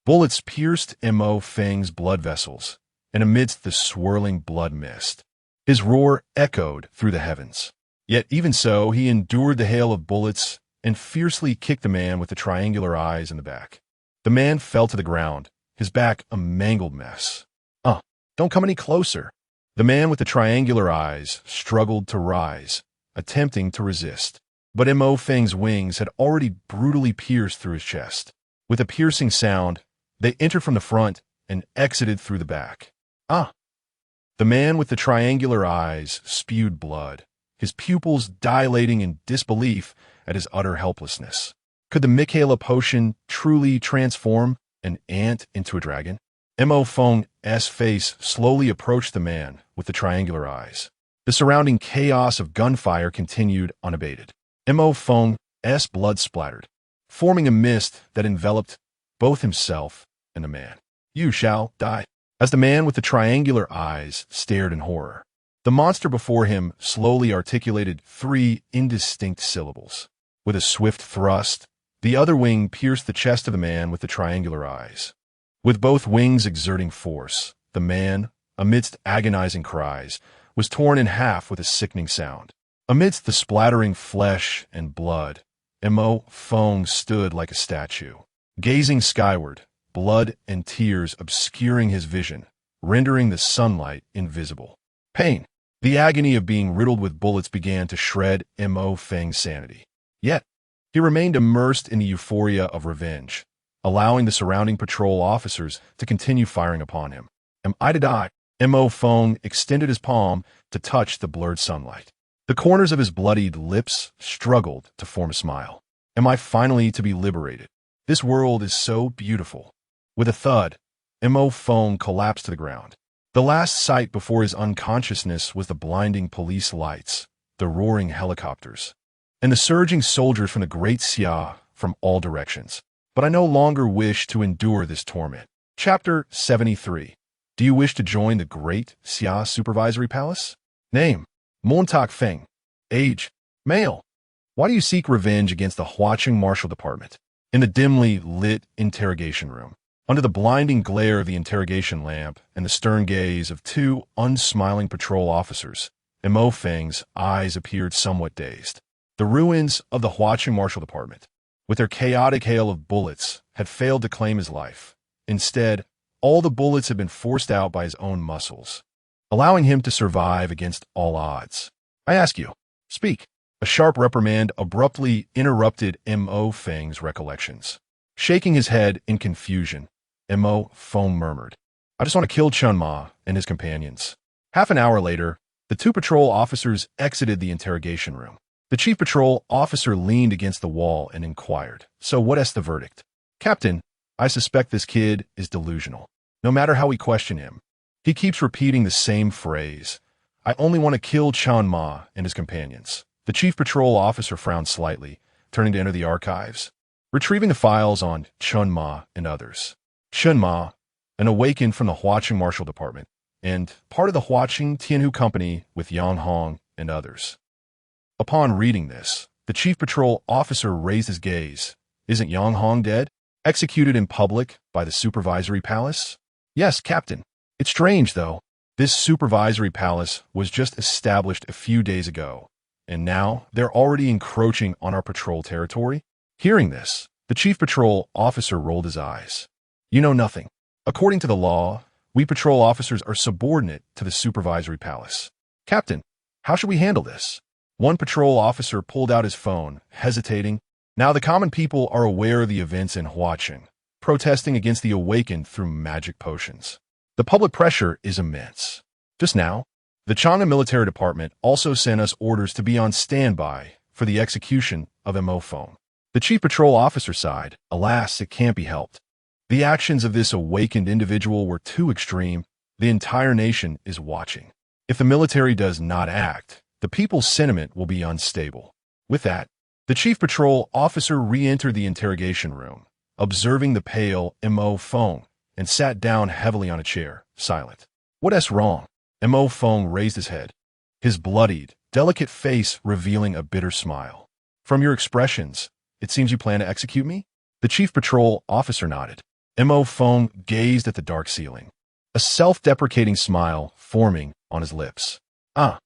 Bullets pierced Mo Feng's blood vessels, and amidst the swirling blood mist. His roar echoed through the heavens. Yet even so, he endured the hail of bullets and fiercely kicked the man with the triangular eyes in the back. The man fell to the ground, his back a mangled mess. Don't come any closer. The man with the triangular eyes struggled to rise, attempting to resist. But Mo Feng's wings had already brutally pierced through his chest. With a piercing sound, they entered from the front and exited through the back. The man with the triangular eyes spewed blood, his pupils dilating in disbelief at his utter helplessness. Could the Michaela potion truly transform an ant into a dragon? Mo Feng's face slowly approached the man with the triangular eyes. The surrounding chaos of gunfire continued unabated. Mo Feng's blood splattered, forming a mist that enveloped both himself and the man. You shall die. As the man with the triangular eyes stared in horror, the monster before him slowly articulated 3 indistinct syllables. With a swift thrust, the other wing pierced the chest of the man with the triangular eyes. With both wings exerting force, the man, amidst agonizing cries, was torn in half with a sickening sound. Amidst the splattering flesh and blood, Mo Feng stood like a statue, gazing skyward, blood and tears obscuring his vision, rendering the sunlight invisible. Pain, the agony of being riddled with bullets began to shred Mo Feng's sanity. Yet, he remained immersed in the euphoria of revenge, allowing the surrounding patrol officers to continue firing upon him. Am I to die? Mo Feng extended his palm to touch the blurred sunlight. The corners of his bloodied lips struggled to form a smile. Am I finally to be liberated? This world is so beautiful. With a thud, Mo Feng collapsed to the ground. The last sight before his unconsciousness was the blinding police lights, the roaring helicopters, and the surging soldiers from the Great Xia from all directions. But I no longer wish to endure this torment. Chapter 73. Do you wish to join the Great Xia Supervisory Palace? Name: Montauk Feng. Age: male. Why do you seek revenge against the Huaqing Marshal Department? In the dimly lit interrogation room, under the blinding glare of the interrogation lamp and the stern gaze of 2 unsmiling patrol officers, Mo Feng's eyes appeared somewhat dazed. The ruins of the Huaqing Marshal Department, with their chaotic hail of bullets, had failed to claim his life. Instead, all the bullets had been forced out by his own muscles, allowing him to survive against all odds. I ask you, speak. A sharp reprimand abruptly interrupted Mo Feng's recollections. Shaking his head in confusion, Mo Feng murmured, I just want to kill Chun Ma and his companions. Half an hour later, the 2 patrol officers exited the interrogation room. The chief patrol officer leaned against the wall and inquired, So what's the verdict? Captain, I suspect this kid is delusional. No matter how we question him, he keeps repeating the same phrase. I only want to kill Chun Ma and his companions. The chief patrol officer frowned slightly, turning to enter the archives, retrieving the files on Chun Ma and others. Chun Ma, an awakened from the Huaqing Marshal Department, and part of the Huaqing Tianhu Company with Yang Hong and others. Upon reading this, the chief patrol officer raised his gaze. Isn't Yang Hong dead? Executed in public by the supervisory palace? Yes, Captain. It's strange, though. This supervisory palace was just established a few days ago, and now they're already encroaching on our patrol territory? Hearing this, the chief patrol officer rolled his eyes. You know nothing. According to the law, we patrol officers are subordinate to the supervisory palace. Captain, how should we handle this? One patrol officer pulled out his phone, hesitating. Now the common people are aware of the events in Huaqing, protesting against the awakened through magic potions. The public pressure is immense. Just now, the Chang'an Military Department also sent us orders to be on standby for the execution of Mo Feng. The chief patrol officer sighed. Alas, it can't be helped. The actions of this awakened individual were too extreme. The entire nation is watching. If the military does not act, the people's sentiment will be unstable. With that, the chief patrol officer re-entered the interrogation room, observing the pale Mo Feng, and sat down heavily on a chair, silent. What's wrong? Mo Feng raised his head, his bloodied, delicate face revealing a bitter smile. From your expressions, it seems you plan to execute me? The chief patrol officer nodded. Mo Feng gazed at the dark ceiling. a self-deprecating smile forming on his lips. Ah,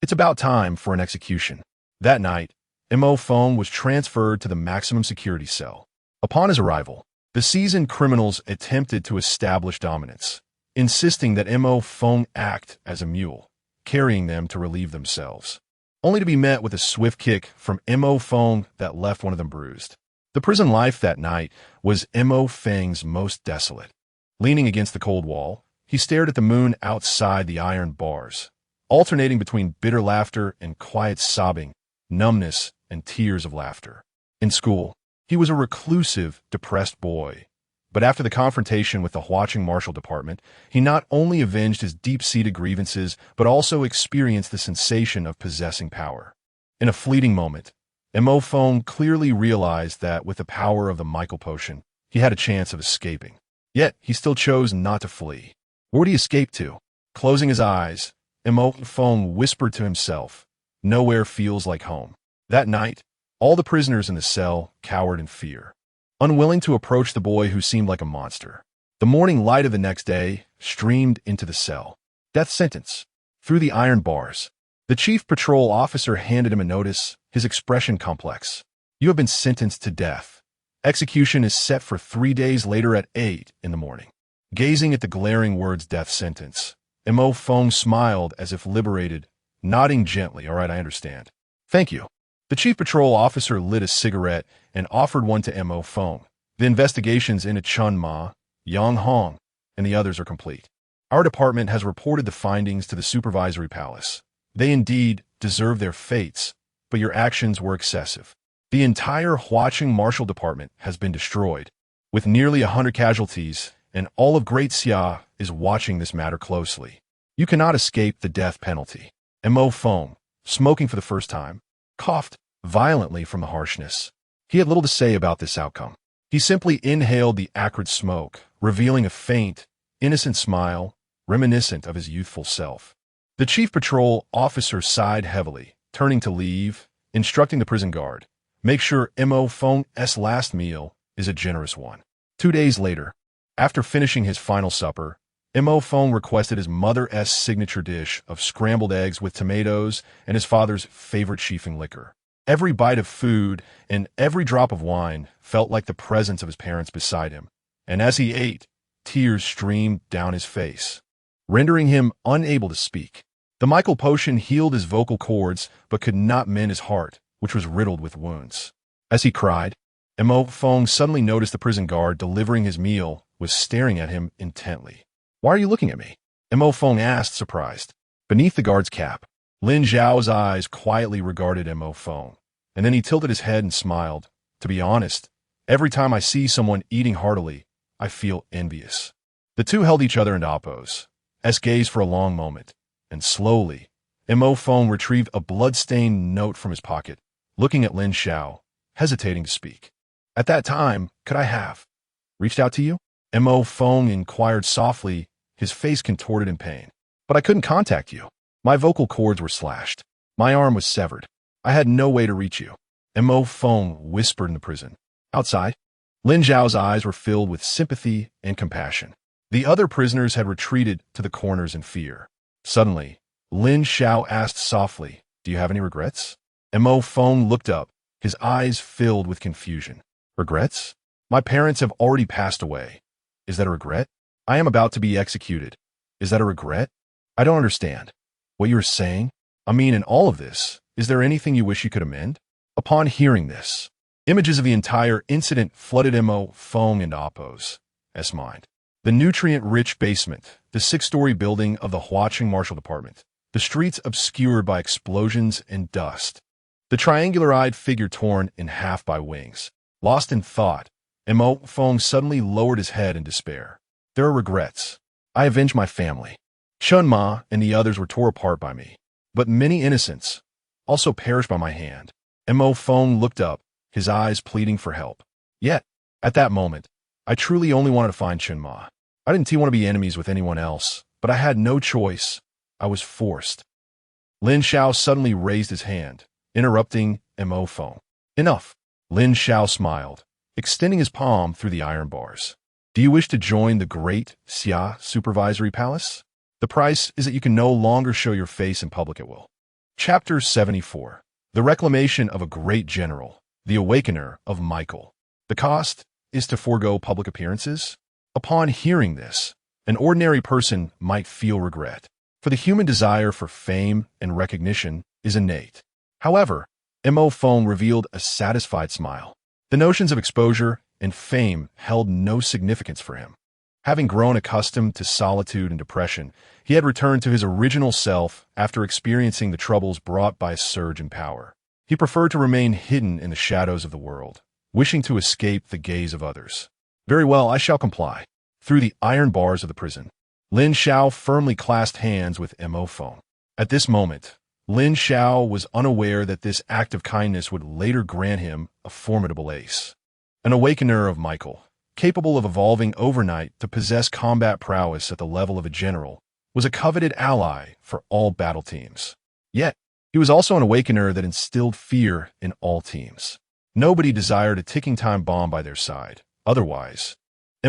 it's about time for an execution. That night, Mo Feng was transferred to the maximum security cell. Upon his arrival, the seasoned criminals attempted to establish dominance, insisting that Mo Feng act as a mule, carrying them to relieve themselves, only to be met with a swift kick from Mo Feng that left one of them bruised. The prison life that night was Mo Feng's most desolate. Leaning against the cold wall, he stared at the moon outside the iron bars, alternating between bitter laughter and quiet sobbing, numbness and tears of laughter. In school, he was a reclusive, depressed boy. But after the confrontation with the Huaqing Marshal Department, he not only avenged his deep-seated grievances, but also experienced the sensation of possessing power. In a fleeting moment, Mo Feng clearly realized that with the power of the Michael Potion, he had a chance of escaping. Yet, he still chose not to flee. Where would he escape to? Closing his eyes, Mo Feng whispered to himself, "Nowhere feels like home." That night, all the prisoners in the cell cowered in fear, unwilling to approach the boy who seemed like a monster. The morning light of the next day streamed into the cell. Death sentence. Through the iron bars. The chief patrol officer handed him a notice, his expression complex. "You have been sentenced to death. Execution is set for 3 days later at 8 in the morning." Gazing at the glaring words death sentence, Mo Feng smiled as if liberated, nodding gently. "All right, I understand. Thank you." The chief patrol officer lit a cigarette and offered one to Mo Feng. "The investigations into Chun Ma, Yang Hong, and the others are complete. Our department has reported the findings to the supervisory palace. They indeed deserve their fates, but your actions were excessive. The entire Huaqing Marshal Department has been destroyed, with nearly 100 casualties, and all of Great Xia is watching this matter closely. You cannot escape the death penalty." Mo Feng, smoking for the first time, coughed violently from the harshness. He had little to say about this outcome. He simply inhaled the acrid smoke, revealing a faint, innocent smile, reminiscent of his youthful self. The chief patrol officer sighed heavily, turning to leave, instructing the prison guard, "Make sure Mo Feng's last meal is a generous one." 2 days later, after finishing his final supper, Mo Feng requested his mother's signature dish of scrambled eggs with tomatoes and his father's favorite chiefing liquor. Every bite of food and every drop of wine felt like the presence of his parents beside him, and as he ate, tears streamed down his face, rendering him unable to speak. The Michael Potion healed his vocal cords but could not mend his heart, which was riddled with wounds. As he cried, Mo Feng suddenly noticed the prison guard delivering his meal was staring at him intently. "Why are you looking at me?" Mo Feng asked, surprised. Beneath the guard's cap, Lin Xiao's eyes quietly regarded Mo Feng, and then he tilted his head and smiled. "To be honest, every time I see someone eating heartily, I feel envious." The two held each other in oppose, gazed for a long moment, and slowly, Mo Feng retrieved a blood-stained note from his pocket, looking at Lin Xiao, hesitating to speak. "At that time, could I have reached out to you?" Mo Feng inquired softly, his face contorted in pain. "But I couldn't contact you. My vocal cords were slashed. My arm was severed. I had no way to reach you." Mo Feng whispered in the prison. Outside, Lin Xiao's eyes were filled with sympathy and compassion. The other prisoners had retreated to the corners in fear. Suddenly, Lin Xiao asked softly, "Do you have any regrets?" Mo Feng looked up, his eyes filled with confusion. "Regrets? My parents have already passed away. Is that a regret? I am about to be executed. Is that a regret? I don't understand what you are saying. I mean, in all of this, is there anything you wish you could amend?" Upon hearing this, images of the entire incident flooded Mo Feng and Appo's mind. The nutrient-rich basement, the 6-story building of the Huaqing Marshal Department, the streets obscured by explosions and dust, the triangular-eyed figure torn in half by wings. Lost in thought, Mo Feng suddenly lowered his head in despair. "There are regrets. I avenged my family. Chun Ma and the others were tore apart by me, but many innocents also perished by my hand." Mo Feng looked up, his eyes pleading for help. "Yet, at that moment, I truly only wanted to find Chun Ma. I didn't want to be enemies with anyone else, but I had no choice. I was forced." Lin Xiao suddenly raised his hand, interrupting Mo Feng. "Enough." Lin Xiao smiled, extending his palm through the iron bars. Do you wish to join the Great Xia Supervisory Palace? The price is that you can no longer show your face in public at will. Chapter 74. The Reclamation of a Great General, the Awakener of Michael. The cost is to forego public appearances? Upon hearing this, an ordinary person might feel regret, for the human desire for fame and recognition is innate. However, Mo Feng revealed a satisfied smile. The notions of exposure and fame held no significance for him. Having grown accustomed to solitude and depression, he had returned to his original self after experiencing the troubles brought by a surge in power. He preferred to remain hidden in the shadows of the world, wishing to escape the gaze of others. Very well, I shall comply. Through the iron bars of the prison, Lin Xiao firmly clasped hands with Mo Feng. At this moment, Lin Xiao was unaware that this act of kindness would later grant him a formidable ace. An awakener of Michael, capable of evolving overnight to possess combat prowess at the level of a general, was a coveted ally for all battle teams. Yet, he was also an awakener that instilled fear in all teams. Nobody desired a ticking time bomb by their side. Otherwise,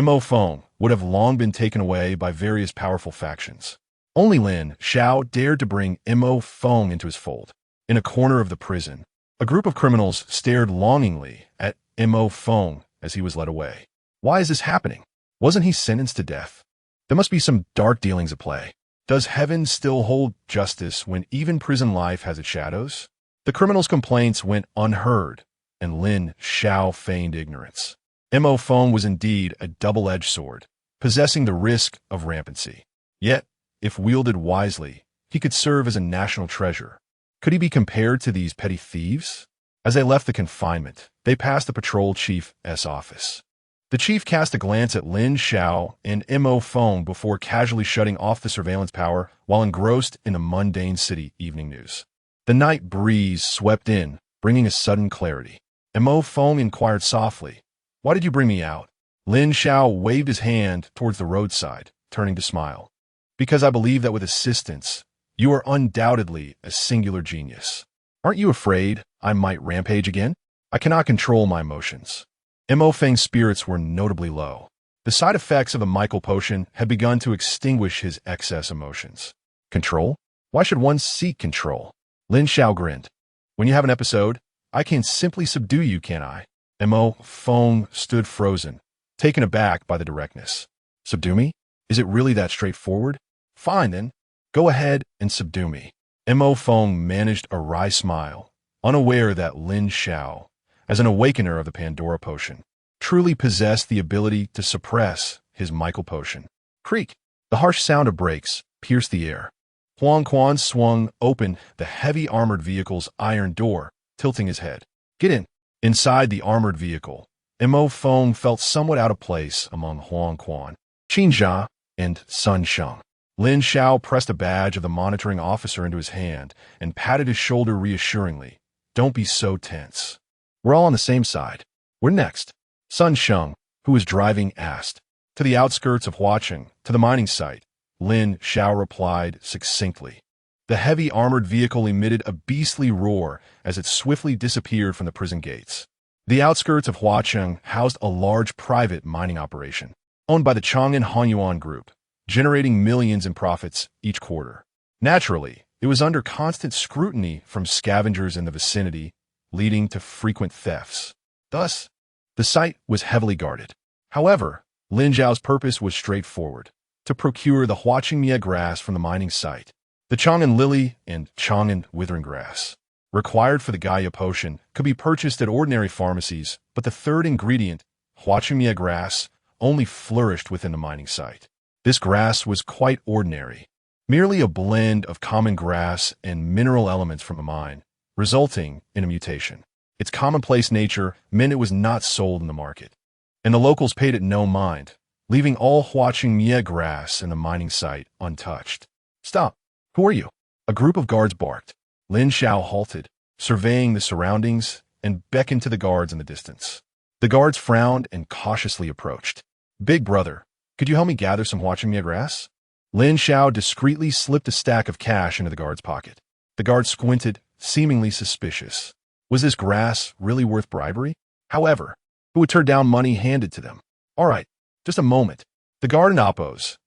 Mo Feng would have long been taken away by various powerful factions. Only Lin Xiao dared to bring Mo Feng into his fold. In a corner of the prison, a group of criminals stared longingly at Mo Feng as he was led away. Why is this happening? Wasn't he sentenced to death? There must be some dark dealings at play. Does heaven still hold justice when even prison life has its shadows? The criminals' complaints went unheard, and Lin Xiao feigned ignorance. Mo Feng was indeed a double-edged sword, possessing the risk of rampancy. Yet, if wielded wisely, he could serve as a national treasure. Could he be compared to these petty thieves? As they left the confinement, they passed the patrol chief's office. The chief cast a glance at Lin Xiao and Mo Feng before casually shutting off the surveillance power while engrossed in the mundane city evening news. The night breeze swept in, bringing a sudden clarity. Mo Feng inquired softly, "Why did you bring me out?" Lin Xiao waved his hand towards the roadside, turning to smile. "Because I believe that with assistance, you are undoubtedly a singular genius. Aren't you afraid I might rampage again? I cannot control my emotions." Mo Feng's spirits were notably low. The side effects of the Michael potion had begun to extinguish his excess emotions. Control? Why should one seek control? Lin Xiao grinned. "When you have an episode, I can simply subdue you, can't I?" Mo Feng stood frozen, taken aback by the directness. "Subdue me? Is it really that straightforward? Fine then, go ahead and subdue me." Mo Feng managed a wry smile, unaware that Lin Xiao, as an awakener of the Pandora potion, truly possessed the ability to suppress his Michael potion. Creak! The harsh sound of brakes pierced the air. Huang Quan swung open the heavy armored vehicle's iron door, tilting his head. "Get in." Inside the armored vehicle, Mo Feng felt somewhat out of place among Huang Quan, Qin Jia, and Sun Sheng. Lin Xiao pressed a badge of the monitoring officer into his hand and patted his shoulder reassuringly. "Don't be so tense. We're all on the same side. We're next." Sun Sheng, who was driving, asked. "To the outskirts of Huacheng, to the mining site," Lin Xiao replied succinctly. The heavy armored vehicle emitted a beastly roar as it swiftly disappeared from the prison gates. The outskirts of Huacheng housed a large private mining operation, owned by the Chang'an Hanyuan Group, generating millions in profits each quarter. Naturally, it was under constant scrutiny from scavengers in the vicinity, leading to frequent thefts. Thus, the site was heavily guarded. However, Lin Zhao's purpose was straightforward: to procure the Huacheng Mia grass from the mining site. The Chang'an lily and Chang'an withering grass, required for the Gaia potion, could be purchased at ordinary pharmacies, but the third ingredient, Huacheng Mia grass, only flourished within the mining site. This grass was quite ordinary, merely a blend of common grass and mineral elements from a mine, resulting in a mutation. Its commonplace nature meant it was not sold in the market, and the locals paid it no mind, leaving all Huacheng Mia grass in the mining site untouched. "Stop! Who are you?" A group of guards barked. Lin Xiao halted, surveying the surroundings, and beckoned to the guards in the distance. The guards frowned and cautiously approached. "Big brother, could you help me gather some Huacheng Mia grass?" Lin Xiao discreetly slipped a stack of cash into the guard's pocket. The guard squinted, seemingly suspicious. Was this grass really worth bribery? However, who would turn down money handed to them? "All right, Just a moment. The guard in Oppo's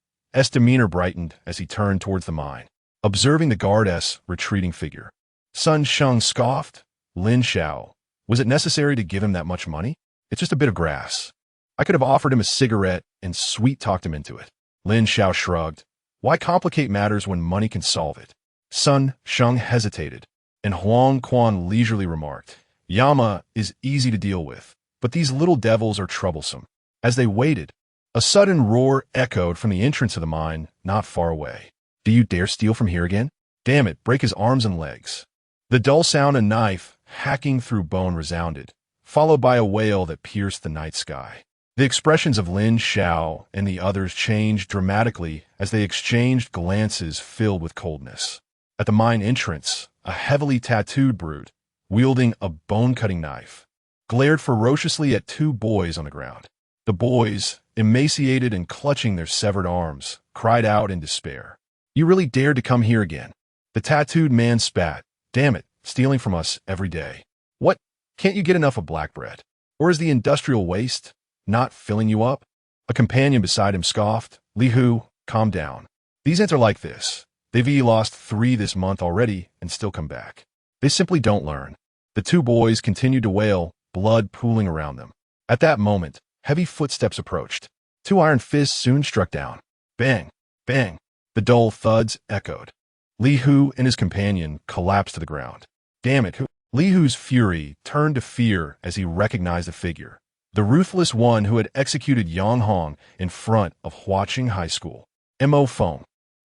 demeanor brightened as he turned towards the mine, observing the guard's retreating figure. Sun Sheng scoffed. Lin Xiao, was it necessary to give him that much money? It's just a bit of grass. I could have offered him a cigarette and sweet-talked him into it. Lin Xiao shrugged. Why complicate matters when money can solve it? Sun Sheng hesitated, and Huang Quan leisurely remarked, Yama is easy to deal with, but these little devils are troublesome. As they waited, a sudden roar echoed from the entrance of the mine not far away. Do you dare steal from here again? Damn it, break his arms and legs. The dull sound of a knife hacking through bone resounded, followed by a wail that pierced the night sky. The expressions of Lin Xiao and the others changed dramatically as they exchanged glances filled with coldness. At the mine entrance, a heavily tattooed brute, wielding a bone-cutting knife, glared ferociously at two boys on the ground. The boys, emaciated and clutching their severed arms, cried out in despair. You really dared to come here again? The tattooed man spat. Damn it, stealing from us every day. What? Can't you get enough of black bread? Or is the industrial waste not filling you up? A companion beside him scoffed. Li Hu, calm down. These ants are like this. They've lost 3 this month already and still come back. They simply don't learn. The two boys continued to wail, blood pooling around them. At that moment, heavy footsteps approached. 2 iron fists soon struck down. Bang, bang. The dull thuds echoed. Li Hu and his companion collapsed to the ground. Damn it, Li Hu's fury turned to fear as he recognized the figure. The ruthless one who had executed Yang Hong in front of Huaqing High School. Mo Feng.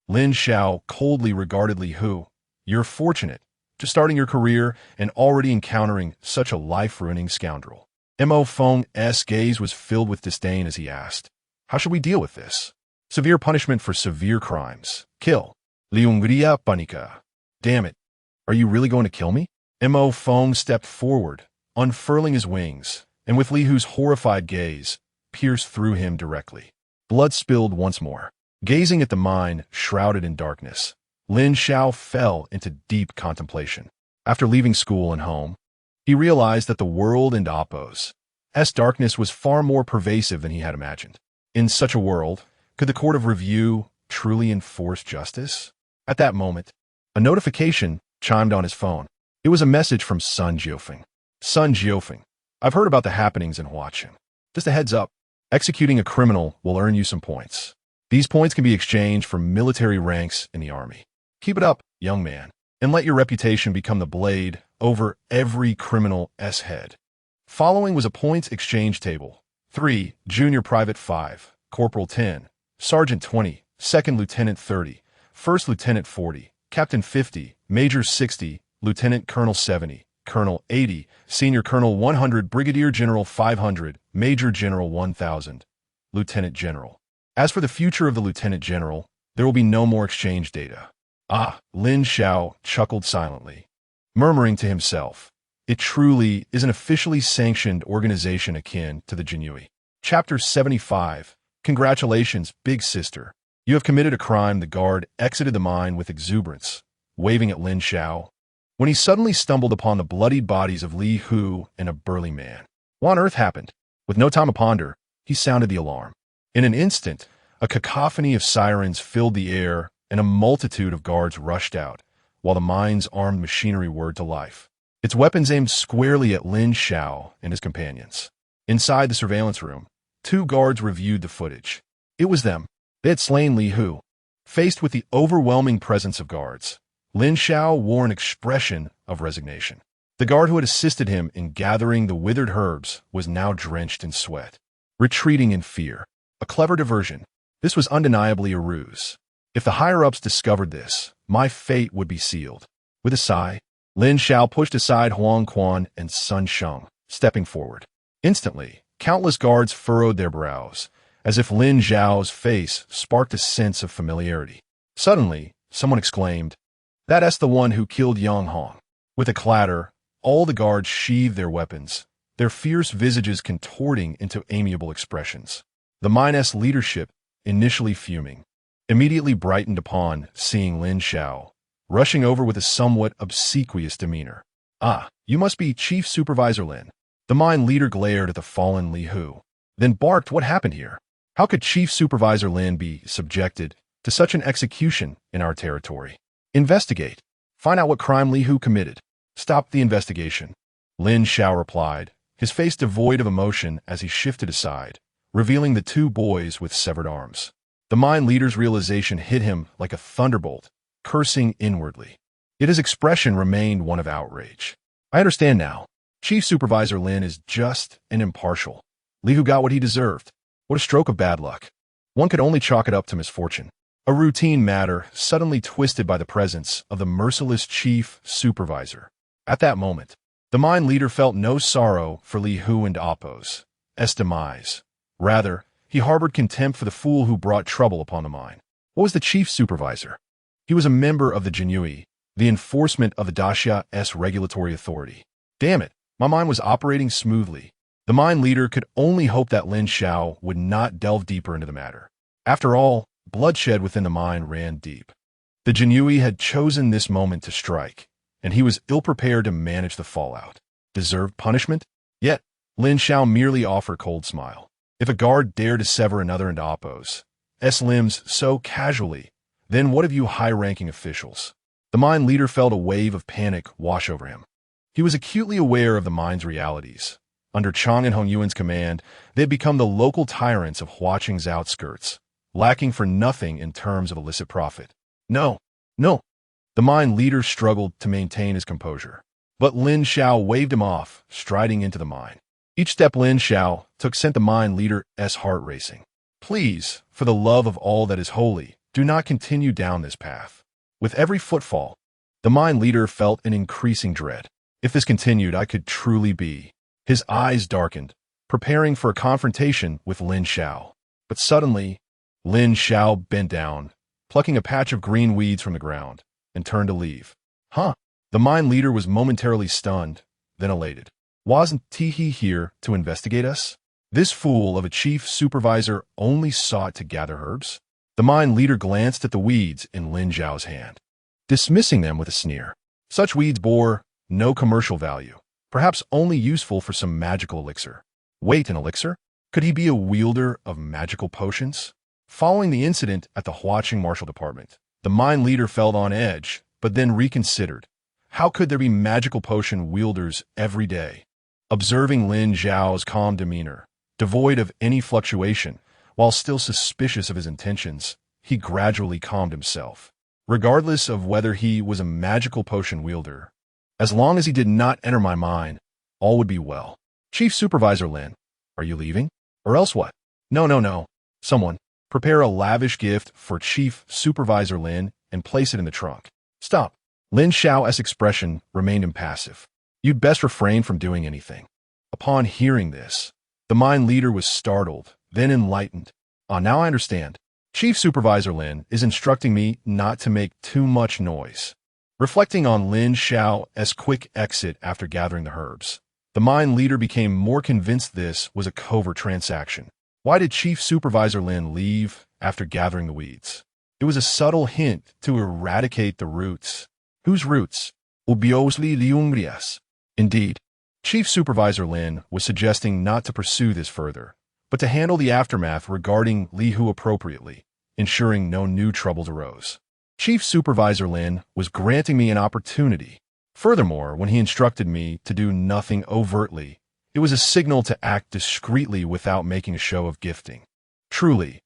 Lin Xiao coldly regarded Li Hu. You're fortunate, just starting your career and already encountering such a life-ruining scoundrel. Mo Feng's gaze was filled with disdain as he asked, how should we deal with this? Severe punishment for severe crimes. Kill. Liungria Panika. Damn it. Are you really going to kill me? Mo Feng stepped forward, unfurling his wings, and with Li Hu's horrified gaze, pierced through him directly. Blood spilled once more. Gazing at the mine, shrouded in darkness, Lin Xiao fell into deep contemplation. After leaving school and home, he realized that the world and Oppo's darkness was far more pervasive than he had imagined. In such a world, could the Court of Review truly enforce justice? At that moment, a notification chimed on his phone. It was a message from Sun Jiufeng. Sun Jiufeng, I've heard about the happenings in Huaqing. Just a heads up, executing a criminal will earn you some points. These points can be exchanged for military ranks in the army. Keep it up, young man, and let your reputation become the blade over every criminal's head. Following was a points exchange table. 3. Junior Private 5, Corporal 10, Sergeant 20, Second Lieutenant 30, First Lieutenant 40, Captain 50, Major 60, Lieutenant Colonel 70, Colonel 80, Senior Colonel 100, Brigadier General 500, Major General 1000, Lieutenant General. As for the future of the Lieutenant General, there will be no more exchange data. Ah, Lin Xiao chuckled silently, murmuring to himself, it truly is an officially sanctioned organization akin to the Jinhui. Chapter 75. Congratulations, big sister. You have committed a crime. The guard exited the mine with exuberance, waving at Lin Xiao, when he suddenly stumbled upon the bloodied bodies of Li Hu and a burly man. What on earth happened? With no time to ponder, he sounded the alarm. In an instant, a cacophony of sirens filled the air and a multitude of guards rushed out, while the mine's armed machinery whirred to life, its weapons aimed squarely at Lin Xiao and his companions. Inside the surveillance room, 2 guards reviewed the footage. It was them. They had slain Li Hu. Faced with the overwhelming presence of guards, Lin Xiao wore an expression of resignation. The guard who had assisted him in gathering the withered herbs was now drenched in sweat, retreating in fear. A clever diversion. This was undeniably a ruse. If the higher-ups discovered this, my fate would be sealed. With a sigh, Lin Xiao pushed aside Huang Quan and Sun Sheng, stepping forward. Instantly, countless guards furrowed their brows, as if Lin Xiao's face sparked a sense of familiarity. Suddenly, someone exclaimed, That's the one who killed Yang Hong. With a clatter, all the guards sheathed their weapons, their fierce visages contorting into amiable expressions. The mine's leadership, initially fuming, immediately brightened upon seeing Lin Xiao, rushing over with a somewhat obsequious demeanor. Ah, you must be Chief Supervisor Lin. The mine leader glared at the fallen Li Hu, then barked, What happened here? How could Chief Supervisor Lin be subjected to such an execution in our territory? Investigate. Find out what crime Li Hu committed. Stop the investigation. Lin Xiao replied, his face devoid of emotion as he shifted aside, revealing the two boys with severed arms. The mine leader's realization hit him like a thunderbolt, cursing inwardly. Yet his expression remained one of outrage. I understand now. Chief Supervisor Lin is just and impartial. Li Hu got what he deserved. What a stroke of bad luck. One could only chalk it up to misfortune. A routine matter suddenly twisted by the presence of the merciless Chief Supervisor. At that moment, the mine leader felt no sorrow for Li Hu and Appo's demise. Rather, he harbored contempt for the fool who brought trouble upon the mine. What was the Chief Supervisor? He was a member of the Jinui, the enforcement of the Daxia's regulatory authority. Damn it, my mind was operating smoothly. The mine leader could only hope that Lin Xiao would not delve deeper into the matter. After all, bloodshed within the mine ran deep. The Jinui had chosen this moment to strike, and he was ill-prepared to manage the fallout. Deserved punishment? Yet, Lin Xiao merely offered a cold smile. If a guard dared to sever another into Appo's limbs so casually, then what of you high-ranking officials? The mine leader felt a wave of panic wash over him. He was acutely aware of the mine's realities. Under Chang and Hong Yuan's command, they had become the local tyrants of Huaqing's outskirts, lacking for nothing in terms of illicit profit. No. The mine leader struggled to maintain his composure. But Lin Xiao waved him off, striding into the mine. Each step Lin Xiao took sent the mine leader's heart racing. Please, for the love of all that is holy, do not continue down this path. With every footfall, the mine leader felt an increasing dread. If this continued, I could truly be. His eyes darkened, preparing for a confrontation with Lin Xiao. But suddenly, Lin Xiao bent down, plucking a patch of green weeds from the ground, and turned to leave. Huh? The mine leader was momentarily stunned, then elated. Wasn't he here to investigate us? This fool of a chief supervisor only sought to gather herbs? The mine leader glanced at the weeds in Lin Xiao's hand, dismissing them with a sneer. Such weeds bore no commercial value. Perhaps only useful for some magical elixir. Wait, an elixir? Could he be a wielder of magical potions? Following the incident at the Huaqing Martial Department, the mine leader felt on edge, but then reconsidered. How could there be magical potion wielders every day? Observing Lin Xiao's calm demeanor, devoid of any fluctuation, while still suspicious of his intentions, he gradually calmed himself. Regardless of whether he was a magical potion wielder, as long as he did not enter my mind, all would be well. Chief Supervisor Lin, are you leaving? Or else what? No. Someone, prepare a lavish gift for Chief Supervisor Lin and place it in the trunk. Stop. Lin Xiao's expression remained impassive. You'd best refrain from doing anything. Upon hearing this, the mine leader was startled, then enlightened. Now I understand. Chief Supervisor Lin is instructing me not to make too much noise. Reflecting on Lin Xiao's quick exit after gathering the herbs, the mine leader became more convinced this was a covert transaction. Why did Chief Supervisor Lin leave after gathering the weeds? It was a subtle hint to eradicate the roots. Whose roots? Obviously Liungrias. Indeed, Chief Supervisor Lin was suggesting not to pursue this further, but to handle the aftermath regarding Li Hu appropriately, ensuring no new troubles arose. Chief Supervisor Lin was granting me an opportunity. Furthermore, when he instructed me to do nothing overtly, it was a signal to act discreetly without making a show of gifting. Truly,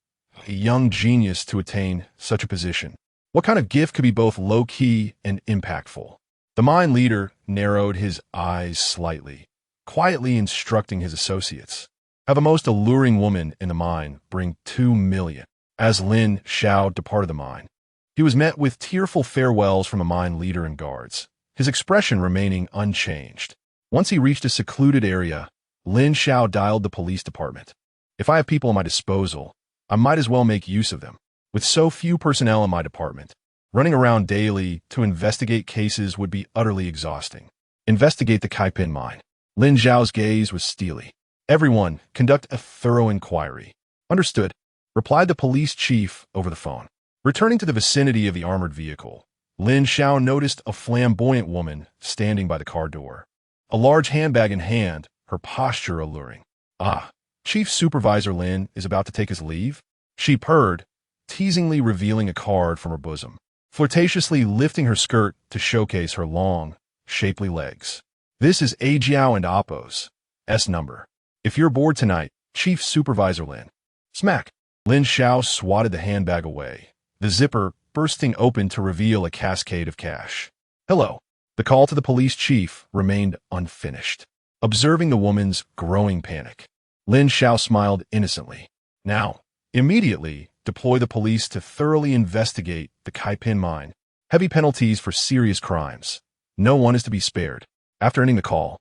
a young genius to attain such a position. What kind of gift could be both low-key and impactful? The mine leader narrowed his eyes slightly, quietly instructing his associates. Have the most alluring woman in the mine bring 2 million. As Lin Xiao departed the mine, he was met with tearful farewells from the mine leader and guards, his expression remaining unchanged. Once he reached a secluded area, Lin Xiao dialed the police department. If I have people at my disposal, I might as well make use of them. With so few personnel in my department, running around daily to investigate cases would be utterly exhausting. Investigate the Kaipin mine. Lin Xiao's gaze was steely. Everyone, conduct a thorough inquiry. Understood, replied the police chief over the phone. Returning to the vicinity of the armored vehicle, Lin Xiao noticed a flamboyant woman standing by the car door. A large handbag in hand, her posture alluring. Ah, Chief Supervisor Lin is about to take his leave? She purred, teasingly revealing a card from her bosom, flirtatiously lifting her skirt to showcase her long, shapely legs. This is Ajiao and Appo's S number. If you're bored tonight, Chief Supervisor Lin. Smack. Lin Xiao swatted the handbag away, the zipper bursting open to reveal a cascade of cash. Hello. The call to the police chief remained unfinished. Observing the woman's growing panic, Lin Xiao smiled innocently. Now, immediately, deploy the police to thoroughly investigate the Kaipin mine. Heavy penalties for serious crimes. No one is to be spared. After ending the call,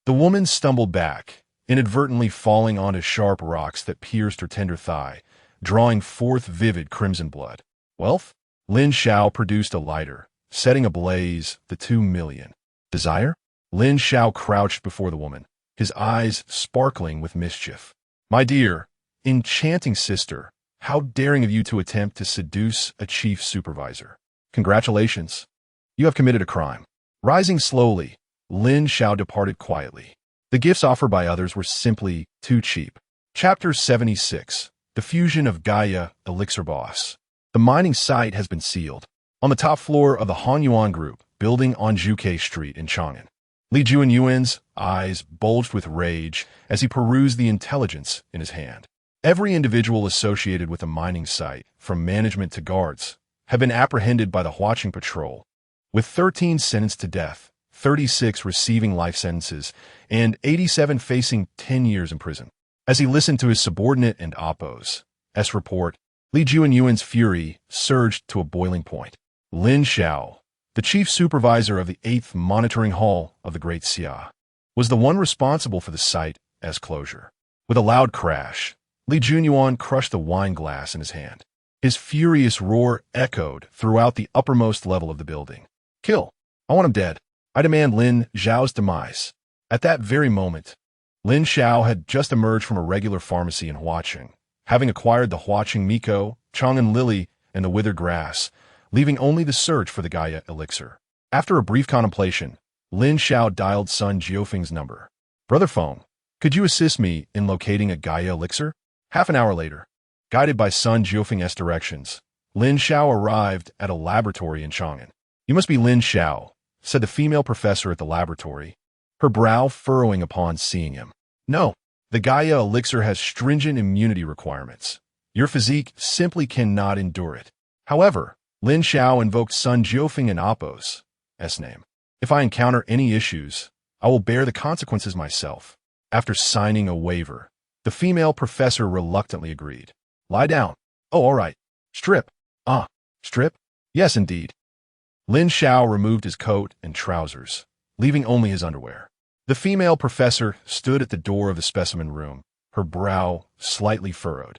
the woman stumbled back, inadvertently falling onto sharp rocks that pierced her tender thigh, drawing forth vivid crimson blood. Wealth? Lin Xiao produced a lighter, setting ablaze the 2 million. Desire? Lin Xiao crouched before the woman, his eyes sparkling with mischief. My dear, enchanting sister, how daring of you to attempt to seduce a chief supervisor. Congratulations. You have committed a crime. Rising slowly, Lin Xiao departed quietly. The gifts offered by others were simply too cheap. Chapter 76. The Fusion of Gaia Elixir Boss. The mining site has been sealed. On the top floor of the Hanyuan Group, building on Zhuke Street in Chang'an, Li Juanyuan's eyes bulged with rage as he perused the intelligence in his hand. Every individual associated with the mining site, from management to guards, have been apprehended by the Huaqing Patrol, with 13 sentenced to death, 36 receiving life sentences, and 87 facing 10 years in prison. As he listened to his subordinate and Appo's report, Li Juanyuan's fury surged to a boiling point. Lin Xiao, the chief supervisor of the 8th Monitoring Hall of the Great Xia, was the one responsible for the site's closure. With a loud crash, Li Juanyuan crushed the wine glass in his hand. His furious roar echoed throughout the uppermost level of the building. Kill! I want him dead. I demand Lin Xiao's demise. At that very moment, Lin Xiao had just emerged from a regular pharmacy in Huaqing, having acquired the Huaqing Miko, Chang'an Lily, and the withered grass, leaving only the search for the Gaia elixir. After a brief contemplation, Lin Xiao dialed Sun Jiufeng's number. Brother Feng, could you assist me in locating a Gaia elixir? Half an hour later, guided by Sun Jiufeng's directions, Lin Xiao arrived at a laboratory in Chang'an. You must be Lin Xiao, said the female professor at the laboratory, her brow furrowing upon seeing him. No, the Gaia elixir has stringent immunity requirements. Your physique simply cannot endure it. However, Lin Xiao invoked Sun Jiufeng and Appo's name. If I encounter any issues, I will bear the consequences myself. After signing a waiver, the female professor reluctantly agreed. Lie down. Oh, all right. Strip. Strip? Yes, indeed. Lin Xiao removed his coat and trousers, leaving only his underwear. The female professor stood at the door of the specimen room, her brow slightly furrowed.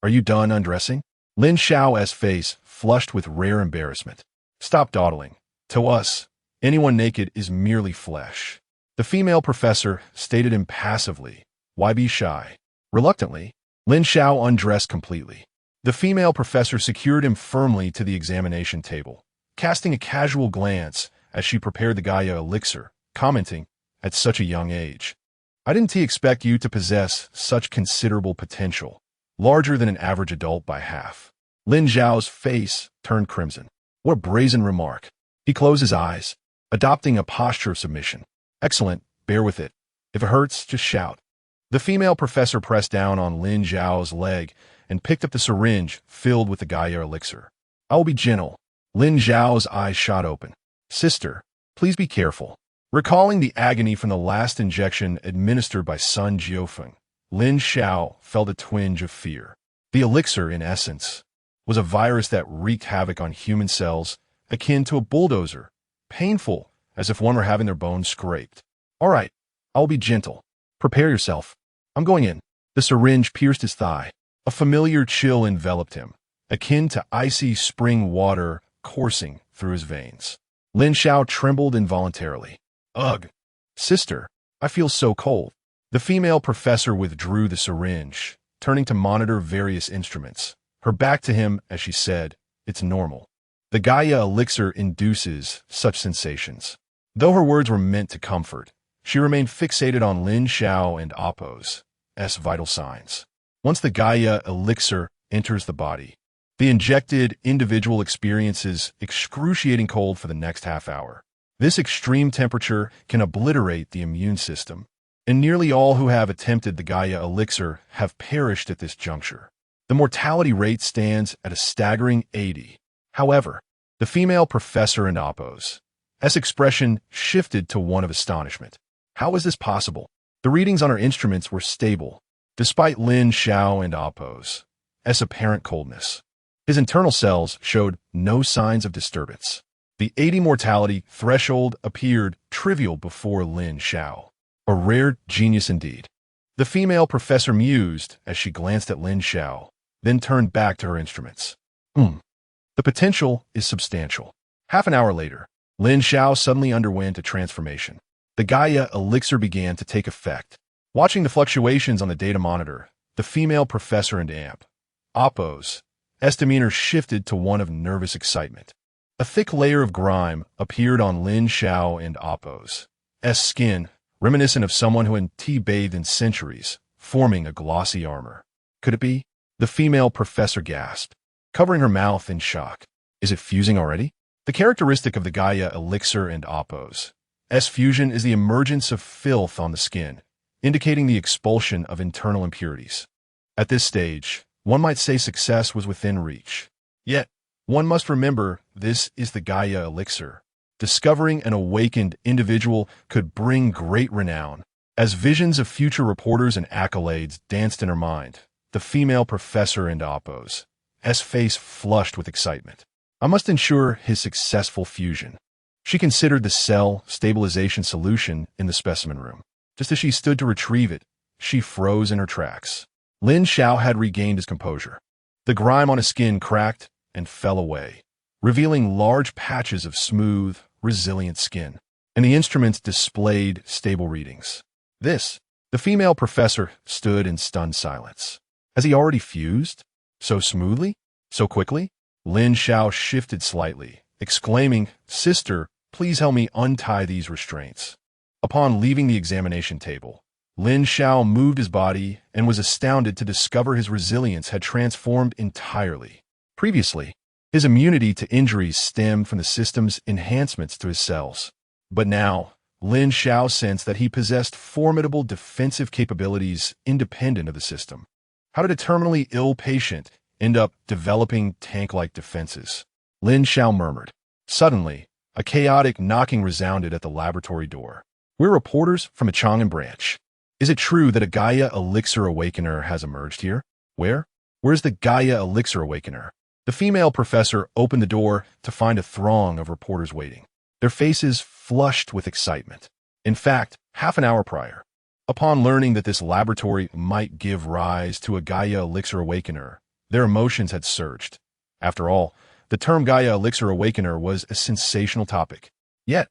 Are you done undressing? Lin Xiao's face flushed with rare embarrassment. Stop dawdling. To us, anyone naked is merely flesh. The female professor stated impassively. Why be shy? Reluctantly, Lin Xiao undressed completely. The female professor secured him firmly to the examination table, casting a casual glance as she prepared the Gaia elixir, commenting, at such a young age, I didn't expect you to possess such considerable potential, larger than an average adult by half. Lin Xiao's face turned crimson. What a brazen remark. He closed his eyes, adopting a posture of submission. Excellent, bear with it. If it hurts, just shout. The female professor pressed down on Lin Xiao's leg and picked up the syringe filled with the Gaia elixir. I will be gentle. Lin Xiao's eyes shot open. Sister, please be careful. Recalling the agony from the last injection administered by Sun Jiufeng, Lin Xiao felt a twinge of fear. The elixir, in essence, was a virus that wreaked havoc on human cells, akin to a bulldozer, painful as if one were having their bones scraped. All right, I'll be gentle. Prepare yourself. I'm going in. The syringe pierced his thigh. A familiar chill enveloped him, akin to icy spring water coursing through his veins. Lin Xiao trembled involuntarily. Ugh! Sister, I feel so cold. The female professor withdrew the syringe, turning to monitor various instruments, her back to him as she said, It's normal. The Gaia elixir induces such sensations. Though her words were meant to comfort, she remained fixated on Lin Xiao and Appo's vital signs. Once the Gaia elixir enters the body, the injected individual experiences excruciating cold for the next half hour. This extreme temperature can obliterate the immune system, and nearly all who have attempted the Gaia elixir have perished at this juncture. The mortality rate stands at a staggering 80. However, the female professor and Oppo's expression shifted to one of astonishment. How was this possible? The readings on her instruments were stable, despite Lin Xiao and Oppo's apparent coldness. His internal cells showed no signs of disturbance. The 80 mortality threshold appeared trivial before Lin Xiao. A rare genius indeed. The female professor mused as she glanced at Lin Xiao, then turned back to her instruments. The potential is substantial. Half an hour later, Lin Xiao suddenly underwent a transformation. The Gaia elixir began to take effect. Watching the fluctuations on the data monitor, the female professor and Oppo's demeanor shifted to one of nervous excitement. A thick layer of grime appeared on Lin Xiao and Oppo's skin, reminiscent of someone who had tea-bathed in centuries, forming a glossy armor. Could it be? The female professor gasped, covering her mouth in shock. Is it fusing already? The characteristic of the Gaia elixir and Oppo's fusion is the emergence of filth on the skin, indicating the expulsion of internal impurities. At this stage, one might say success was within reach. Yet, one must remember this is the Gaia elixir. Discovering an awakened individual could bring great renown. As visions of future reporters and accolades danced in her mind, the female professor and Oppo's face flushed with excitement. I must ensure his successful fusion. She considered the cell stabilization solution in the specimen room. Just as she stood to retrieve it, she froze in her tracks. Lin Xiao had regained his composure. The grime on his skin cracked and fell away, revealing large patches of smooth, resilient skin, and the instruments displayed stable readings. The female professor stood in stunned silence. Has he already fused? So smoothly? So quickly? Lin Xiao shifted slightly, exclaiming, "Sister, please help me untie these restraints." Upon leaving the examination table, Lin Xiao moved his body and was astounded to discover his resilience had transformed entirely. Previously, his immunity to injuries stemmed from the system's enhancements to his cells. But now, Lin Xiao sensed that he possessed formidable defensive capabilities independent of the system. How did a terminally ill patient end up developing tank-like defenses? Lin Xiao murmured. Suddenly, a chaotic knocking resounded at the laboratory door. "We're reporters from a Chang'an branch. Is it true that a Gaia elixir awakener has emerged here? Where's the Gaia elixir awakener?" The female professor opened the door to find a throng of reporters waiting, their faces flushed with excitement. In fact, half an hour prior, upon learning that this laboratory might give rise to a Gaia elixir awakener, their emotions had surged. After all, the term Gaia elixir awakener was a sensational topic. Yet,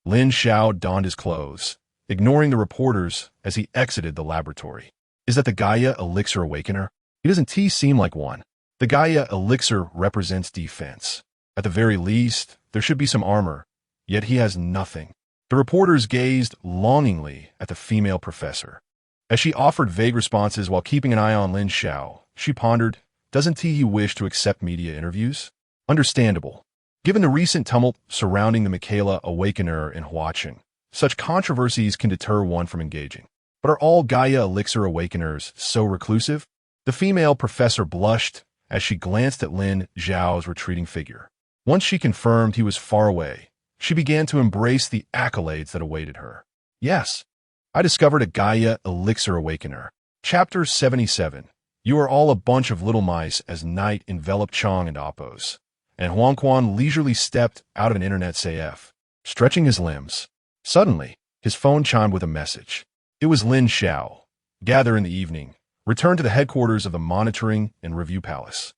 Lin Xiao donned his clothes, ignoring the reporters as he exited the laboratory. Is that the Gaia elixir awakener? He doesn't seem like one. The Gaia elixir represents defense. At the very least, there should be some armor, yet he has nothing. The reporters gazed longingly at the female professor. As she offered vague responses while keeping an eye on Lin Xiao, she pondered, doesn't he wish to accept media interviews? Understandable. Given the recent tumult surrounding the Michaela Awakener in Huacheng, such controversies can deter one from engaging. But are all Gaia elixir awakeners so reclusive? The female professor blushed as she glanced at Lin Xiao's retreating figure. Once she confirmed he was far away, she began to embrace the accolades that awaited her. Yes, I discovered a Gaia elixir awakener. Chapter 77. You are all a bunch of little mice as night enveloped Chang and Oppo's. And Huang Quan leisurely stepped out of an internet CF, stretching his limbs. Suddenly, his phone chimed with a message. It was Lin Xiao. Gather in the evening. Return to the headquarters of the Monitoring and Review Palace.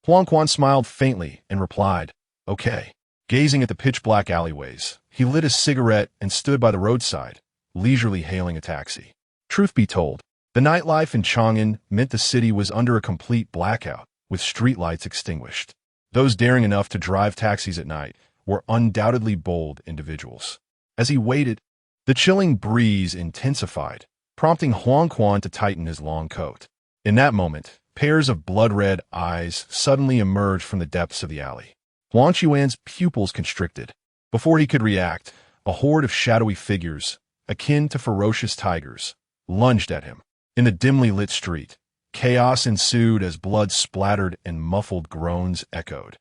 Huang Quan smiled faintly and replied, okay. Gazing at the pitch-black alleyways, he lit a cigarette and stood by the roadside, leisurely hailing a taxi. Truth be told, the nightlife in Chang'an meant the city was under a complete blackout, with streetlights extinguished. Those daring enough to drive taxis at night were undoubtedly bold individuals. As he waited, the chilling breeze intensified, prompting Huang Quan to tighten his long coat. In that moment, pairs of blood-red eyes suddenly emerged from the depths of the alley. Huang Chuan's pupils constricted. Before he could react, a horde of shadowy figures, akin to ferocious tigers, lunged at him. In the dimly lit street, chaos ensued as blood splattered and muffled groans echoed.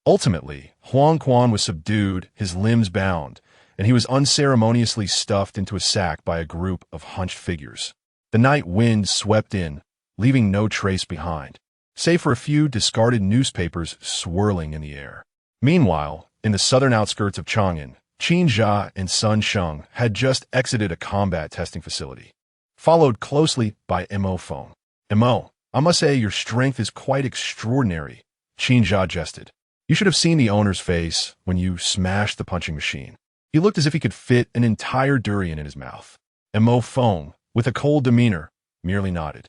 Ultimately, Huang Quan was subdued, his limbs bound, and he was unceremoniously stuffed into a sack by a group of hunched figures. The night wind swept in, leaving no trace behind, save for a few discarded newspapers swirling in the air. Meanwhile, in the southern outskirts of Chang'an, Qin Jia and Sun Sheng had just exited a combat testing facility, followed closely by Mo Feng. Mo, I must say your strength is quite extraordinary, Qin Jia jested. You should have seen the owner's face when you smashed the punching machine. He looked as if he could fit an entire durian in his mouth. Mo Feng, with a cold demeanor, merely nodded.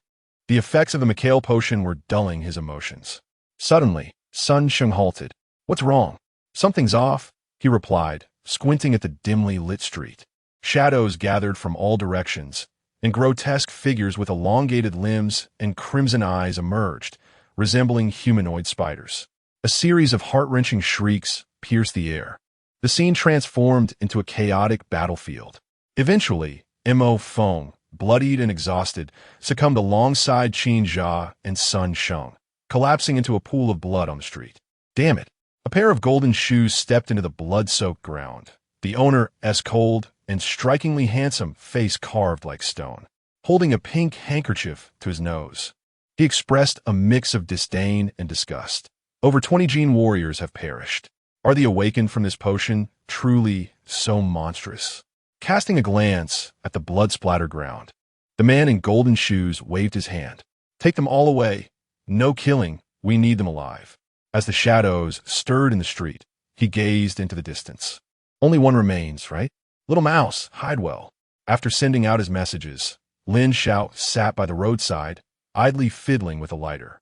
The effects of the Mikhail potion were dulling his emotions. Suddenly, Sun Sheng halted. What's wrong? Something's off, he replied, squinting at the dimly lit street. Shadows gathered from all directions, and grotesque figures with elongated limbs and crimson eyes emerged, resembling humanoid spiders. A series of heart-wrenching shrieks pierced the air. The scene transformed into a chaotic battlefield. Eventually, Mo Feng, bloodied and exhausted, succumbed alongside Qin Jia and Sun Sheng, collapsing into a pool of blood on the street. Damn it! A pair of golden shoes stepped into the blood-soaked ground. The owner, as cold and strikingly handsome, face carved like stone, holding a pink handkerchief to his nose. He expressed a mix of disdain and disgust. Over 20 Jin warriors have perished. Are the awakened from this potion truly so monstrous? Casting a glance at the blood-splattered ground, the man in golden shoes waved his hand. Take them all away. No killing. We need them alive. As the shadows stirred in the street, he gazed into the distance. Only one remains, right? Little mouse, hide well. After sending out his messages, Lin Xiao sat by the roadside, idly fiddling with a lighter.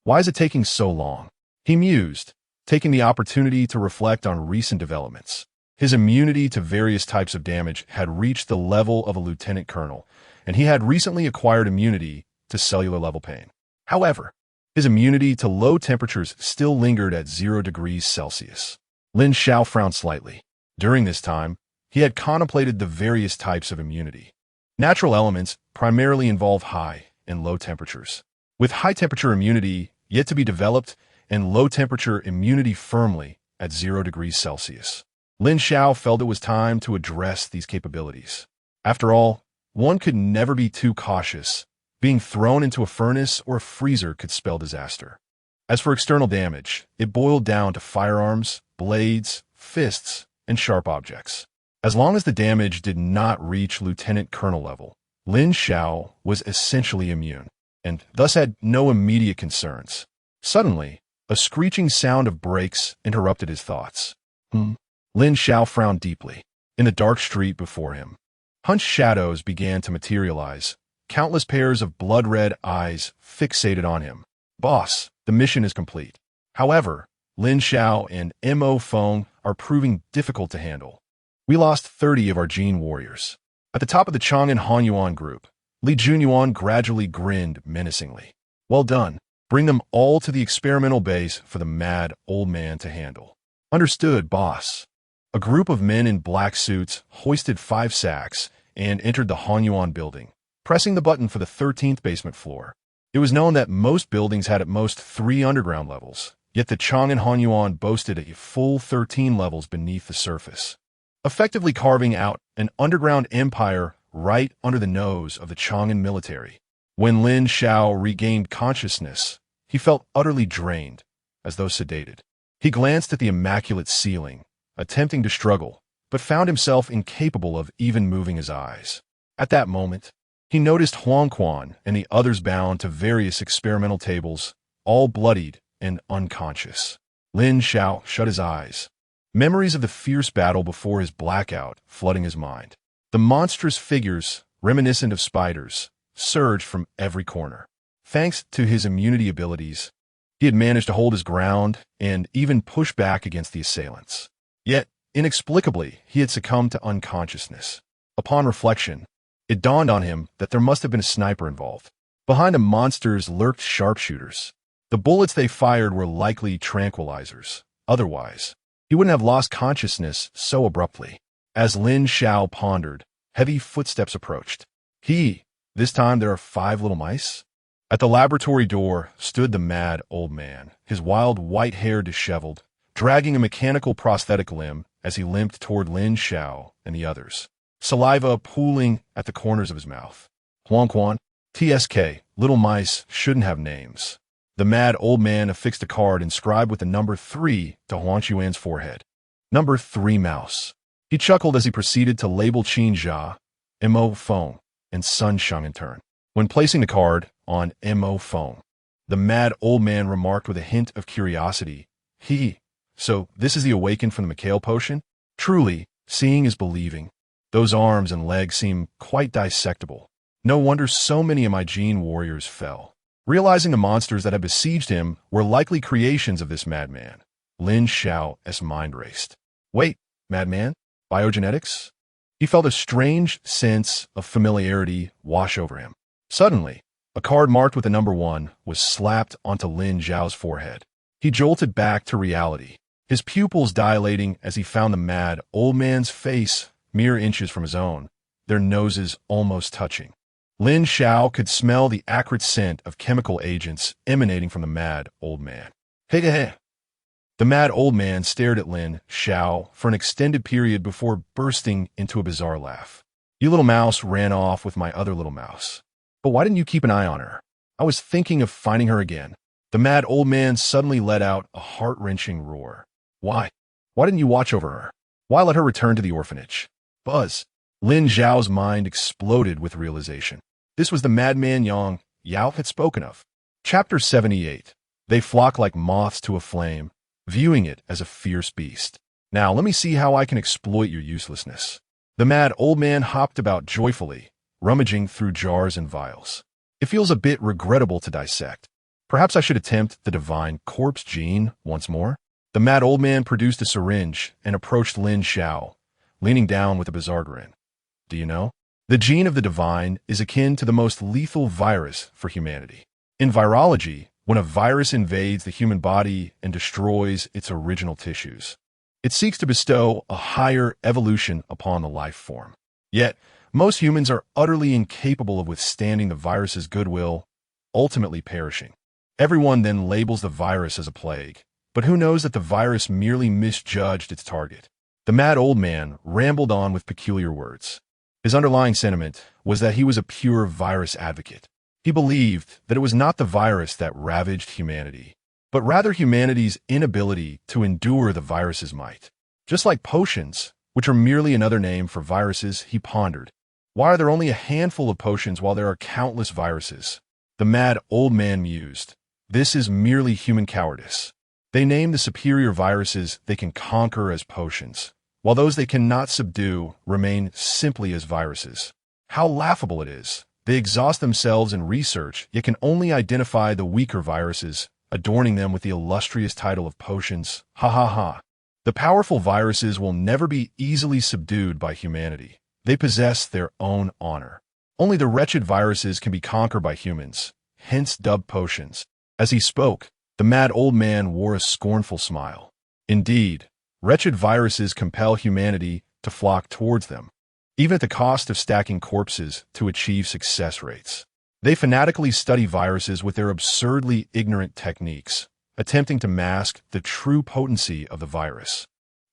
Why is it taking so long? He mused, taking the opportunity to reflect on recent developments. His immunity to various types of damage had reached the level of a lieutenant colonel, and he had recently acquired immunity to cellular-level pain. However, his immunity to low temperatures still lingered at 0 degrees Celsius. Lin Xiao frowned slightly. During this time, he had contemplated the various types of immunity. Natural elements primarily involve high and low temperatures, with high-temperature immunity yet to be developed and low-temperature immunity firmly at 0 degrees Celsius. Lin Xiao felt it was time to address these capabilities. After all, one could never be too cautious. Being thrown into a furnace or a freezer could spell disaster. As for external damage, it boiled down to firearms, blades, fists, and sharp objects. As long as the damage did not reach lieutenant colonel level, Lin Xiao was essentially immune, and thus had no immediate concerns. Suddenly, a screeching sound of brakes interrupted his thoughts. Lin Xiao frowned deeply. In the dark street before him, hunched shadows began to materialize, countless pairs of blood-red eyes fixated on him. Boss, the mission is complete. However, Lin Xiao and Mo Feng are proving difficult to handle. We lost 30 of our Jin warriors. At the top of the Chang'an Hanyuan group, Li Junyuan gradually grinned menacingly. Well done. Bring them all to the experimental base for the mad old man to handle. Understood, boss. A group of men in black suits hoisted 5 sacks and entered the Hanyuan building, pressing the button for the 13th basement floor. It was known that most buildings had at most 3 underground levels, yet the Chang'an Hanyuan boasted a full 13 levels beneath the surface, effectively carving out an underground empire right under the nose of the Chang'an military. When Lin Xiao regained consciousness, he felt utterly drained, as though sedated. He glanced at the immaculate ceiling, attempting to struggle, but found himself incapable of even moving his eyes. At that moment, he noticed Huang Quan and the others bound to various experimental tables, all bloodied and unconscious. Lin Xiao shut his eyes, memories of the fierce battle before his blackout flooding his mind. The monstrous figures, reminiscent of spiders, surged from every corner. Thanks to his immunity abilities, he had managed to hold his ground and even push back against the assailants. Yet, inexplicably, he had succumbed to unconsciousness. Upon reflection, It dawned on him that there must have been a sniper involved. Behind the monsters lurked sharpshooters. The bullets they fired were likely tranquilizers. Otherwise, he wouldn't have lost consciousness so abruptly. As Lin Xiao pondered, heavy footsteps approached. This time there are 5 little mice? At the laboratory door stood the mad old man, his wild white hair disheveled, dragging a mechanical prosthetic limb as he limped toward Lin Xiao and the others, saliva pooling at the corners of his mouth. Huang Quan, TSK, little mice shouldn't have names. The mad old man affixed a card inscribed with the number 3 to Huang Xuan's forehead. Number 3 mouse. He chuckled as he proceeded to label Qin Jia, Mo Feng, and Sun Sheng in turn. When placing the card on Mo Feng, the mad old man remarked with a hint of curiosity, So this is the awakened from the Mikhail potion? Truly, seeing is believing. Those arms and legs seem quite dissectable. No wonder so many of my Jin warriors fell. Realizing the monsters that had besieged him were likely creations of this madman, Lin Xiao's mind raced. Wait, madman? Biogenetics? He felt a strange sense of familiarity wash over him. Suddenly, a card marked with the number 1 was slapped onto Lin Xiao's forehead. He jolted back to reality, his pupils dilating as he found the mad old man's face mere inches from his own, their noses almost touching. Lin Xiao could smell the acrid scent of chemical agents emanating from the mad old man. Hey. The mad old man stared at Lin Xiao for an extended period before bursting into a bizarre laugh. You little mouse ran off with my other little mouse. But why didn't you keep an eye on her? I was thinking of finding her again. The mad old man suddenly let out a heart-wrenching roar. Why? Why didn't you watch over her? Why let her return to the orphanage? Buzz. Lin Xiao's mind exploded with realization. This was the madman Yao had spoken of. Chapter 78. They flock like moths to a flame, viewing it as a fierce beast. Now let me see how I can exploit your uselessness. The mad old man hopped about joyfully, rummaging through jars and vials. It feels a bit regrettable to dissect. Perhaps I should attempt the divine corpse gene once more. The mad old man produced a syringe and approached Lin Xiao, leaning down with a bizarre grin. Do you know? The gene of the divine is akin to the most lethal virus for humanity. In virology, when a virus invades the human body and destroys its original tissues, it seeks to bestow a higher evolution upon the life form. Yet, most humans are utterly incapable of withstanding the virus's goodwill, ultimately perishing. Everyone then labels the virus as a plague, but who knows that the virus merely misjudged its target? The mad old man rambled on with peculiar words. His underlying sentiment was that he was a pure virus advocate. He believed that it was not the virus that ravaged humanity, but rather humanity's inability to endure the virus's might. Just like potions, which are merely another name for viruses, he pondered. Why are there only a handful of potions while there are countless viruses? The mad old man mused. This is merely human cowardice. They name the superior viruses they can conquer as potions, while those they cannot subdue remain simply as viruses. How laughable it is. They exhaust themselves in research, yet can only identify the weaker viruses, adorning them with the illustrious title of potions. Ha ha ha. The powerful viruses will never be easily subdued by humanity. They possess their own honor. Only the wretched viruses can be conquered by humans, hence dubbed potions. As he spoke, the mad old man wore a scornful smile. Indeed, wretched viruses compel humanity to flock towards them, even at the cost of stacking corpses to achieve success rates. They fanatically study viruses with their absurdly ignorant techniques, attempting to mask the true potency of the virus,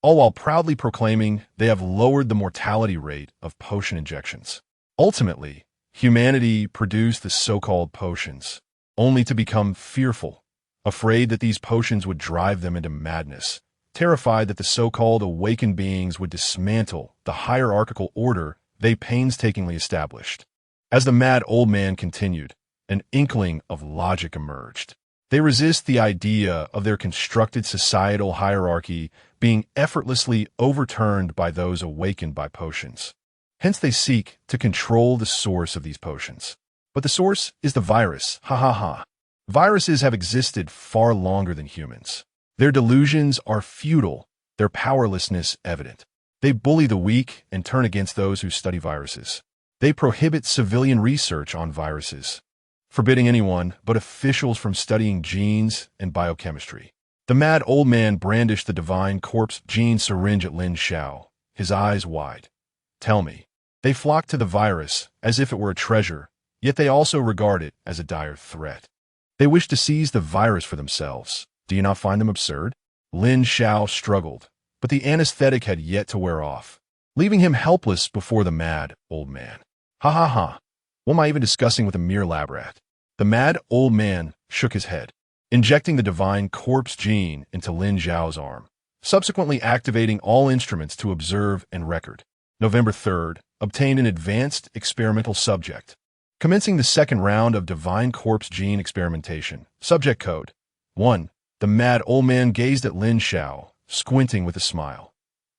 all while proudly proclaiming they have lowered the mortality rate of potion injections. Ultimately, humanity produced the so-called potions, only to become fearful, afraid that these potions would drive them into madness, terrified that the so-called awakened beings would dismantle the hierarchical order they painstakingly established. As the mad old man continued, an inkling of logic emerged. They resist the idea of their constructed societal hierarchy being effortlessly overturned by those awakened by potions. Hence they seek to control the source of these potions. But the source is the virus. Ha ha ha. Viruses have existed far longer than humans. Their delusions are futile, their powerlessness evident. They bully the weak and turn against those who study viruses. They prohibit civilian research on viruses, forbidding anyone but officials from studying genes and biochemistry. The mad old man brandished the divine corpse gene syringe at Lin Xiao, his eyes wide. Tell me. They flocked to the virus as if it were a treasure, yet they also regard it as a dire threat. They wish to seize the virus for themselves. Do you not find them absurd? Lin Xiao struggled, but the anesthetic had yet to wear off, leaving him helpless before the mad old man. Ha ha ha. What am I even discussing with a mere lab rat? The mad old man shook his head, injecting the divine corpse gene into Lin Xiao's arm, subsequently activating all instruments to observe and record. November 3rd, obtained an advanced experimental subject. Commencing the second round of divine corpse gene experimentation. Subject code 1. The mad old man gazed at Lin Xiao, squinting with a smile.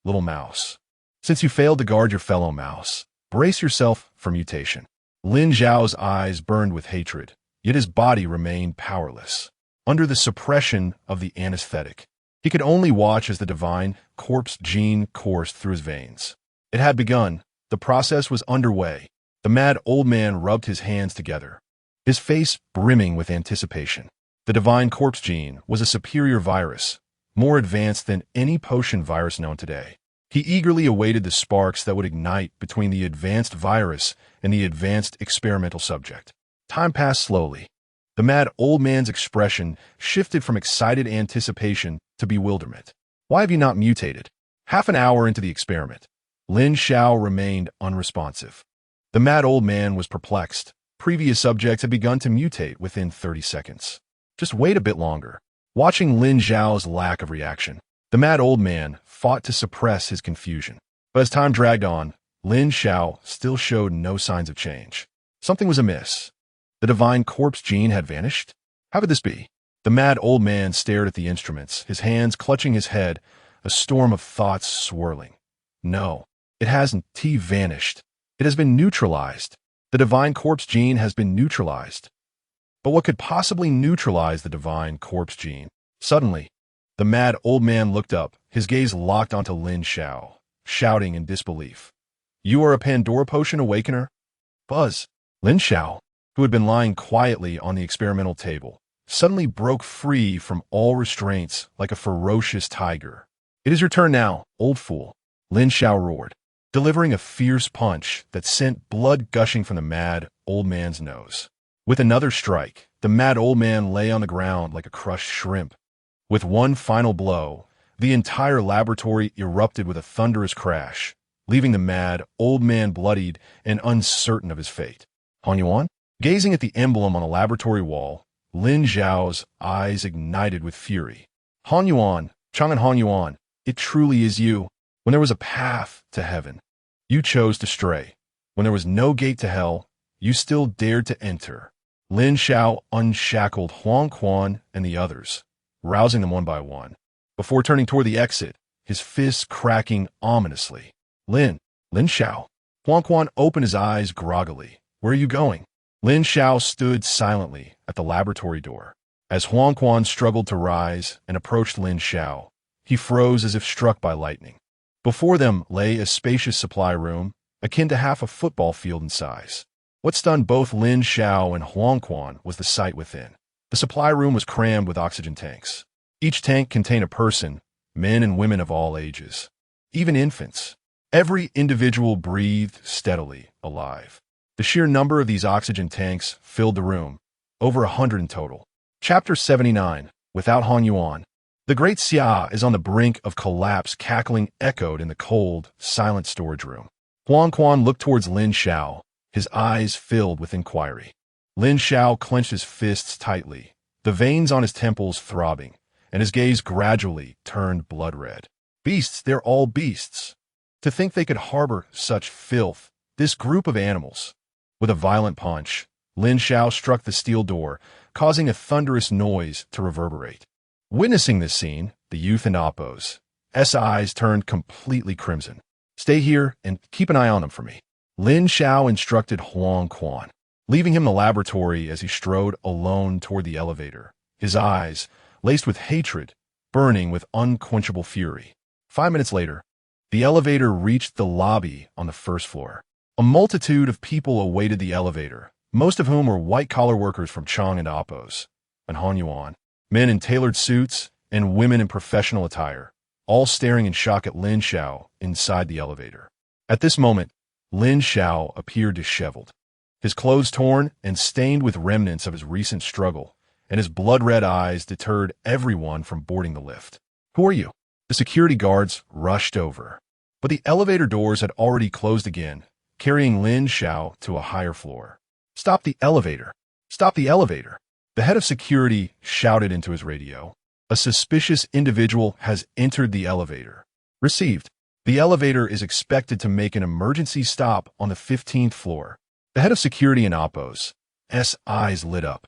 Little mouse. Since you failed to guard your fellow mouse, brace yourself for mutation. Lin Xiao's eyes burned with hatred, yet his body remained powerless. Under the suppression of the anesthetic, he could only watch as the divine corpse gene coursed through his veins. It had begun. The process was underway. The mad old man rubbed his hands together, his face brimming with anticipation. The divine corpse gene was a superior virus, more advanced than any potion virus known today. He eagerly awaited the sparks that would ignite between the advanced virus and the advanced experimental subject. Time passed slowly. The mad old man's expression shifted from excited anticipation to bewilderment. Why have you not mutated? Half an hour into the experiment, Lin Xiao remained unresponsive. The mad old man was perplexed. Previous subjects had begun to mutate within 30 seconds. Just wait a bit longer. Watching Lin Xiao's lack of reaction, the mad old man fought to suppress his confusion. But as time dragged on, Lin Xiao still showed no signs of change. Something was amiss. The divine corpse gene had vanished? How could this be? The mad old man stared at the instruments, his hands clutching his head, a storm of thoughts swirling. No, it hasn't vanished. It has been neutralized. The divine corpse gene has been neutralized. But what could possibly neutralize the divine corpse gene? Suddenly, the mad old man looked up, his gaze locked onto Lin Xiao, shouting in disbelief. You are a Pandora potion awakener? Buzz. Lin Xiao, who had been lying quietly on the experimental table, suddenly broke free from all restraints like a ferocious tiger. It is your turn now, old fool, Lin Xiao roared, delivering a fierce punch that sent blood gushing from the mad old man's nose. With another strike, the mad old man lay on the ground like a crushed shrimp. With one final blow, the entire laboratory erupted with a thunderous crash, leaving the mad old man bloodied and uncertain of his fate. Han Yuan? Gazing at the emblem on the laboratory wall, Lin Xiao's eyes ignited with fury. Han Yuan, Chang'an Han Yuan, it truly is you. When there was a path to heaven, you chose to stray. When there was no gate to hell, you still dared to enter. Lin Xiao unshackled Huang Quan and the others, rousing them one by one, before turning toward the exit, his fists cracking ominously. Lin Xiao. Huang Quan opened his eyes groggily. Where are you going? Lin Xiao stood silently at the laboratory door. As Huang Quan struggled to rise and approached Lin Xiao, he froze as if struck by lightning. Before them lay a spacious supply room, akin to half a football field in size. What stunned both Lin Xiao and Huang Quan was the sight within. The supply room was crammed with oxygen tanks. Each tank contained a person, men and women of all ages, even infants. Every individual breathed steadily, alive. The sheer number of these oxygen tanks filled the room, over 100 in total. Chapter 79, Without Han Yuan. The great Xia is on the brink of collapse, cackling echoed in the cold, silent storage room. Huang Quan looked towards Lin Xiao, his eyes filled with inquiry. Lin Xiao clenched his fists tightly, the veins on his temples throbbing, and his gaze gradually turned blood red. Beasts, they're all beasts. To think they could harbor such filth, this group of animals. With a violent punch, Lin Xiao struck the steel door, causing a thunderous noise to reverberate. Witnessing this scene, the youth and Appo's eyes turned completely crimson. Stay here and keep an eye on them for me, Lin Xiao instructed Huang Quan, leaving him in the laboratory as he strode alone toward the elevator, his eyes, laced with hatred, burning with unquenchable fury. 5 minutes later, the elevator reached the lobby on the first floor. A multitude of people awaited the elevator, most of whom were white-collar workers from Chang and Appos, and Hanyuan, men in tailored suits and women in professional attire, all staring in shock at Lin Xiao inside the elevator. At this moment, Lin Xiao appeared disheveled, his clothes torn and stained with remnants of his recent struggle, and his blood-red eyes deterred everyone from boarding the lift. "Who are you?" The security guards rushed over. But the elevator doors had already closed again, carrying Lin Xiao to a higher floor. "Stop the elevator! Stop the elevator!" The head of security shouted into his radio. "A suspicious individual has entered the elevator." Received. The elevator is expected to make an emergency stop on the 15th floor. The head of security in Appos' eyes lit up.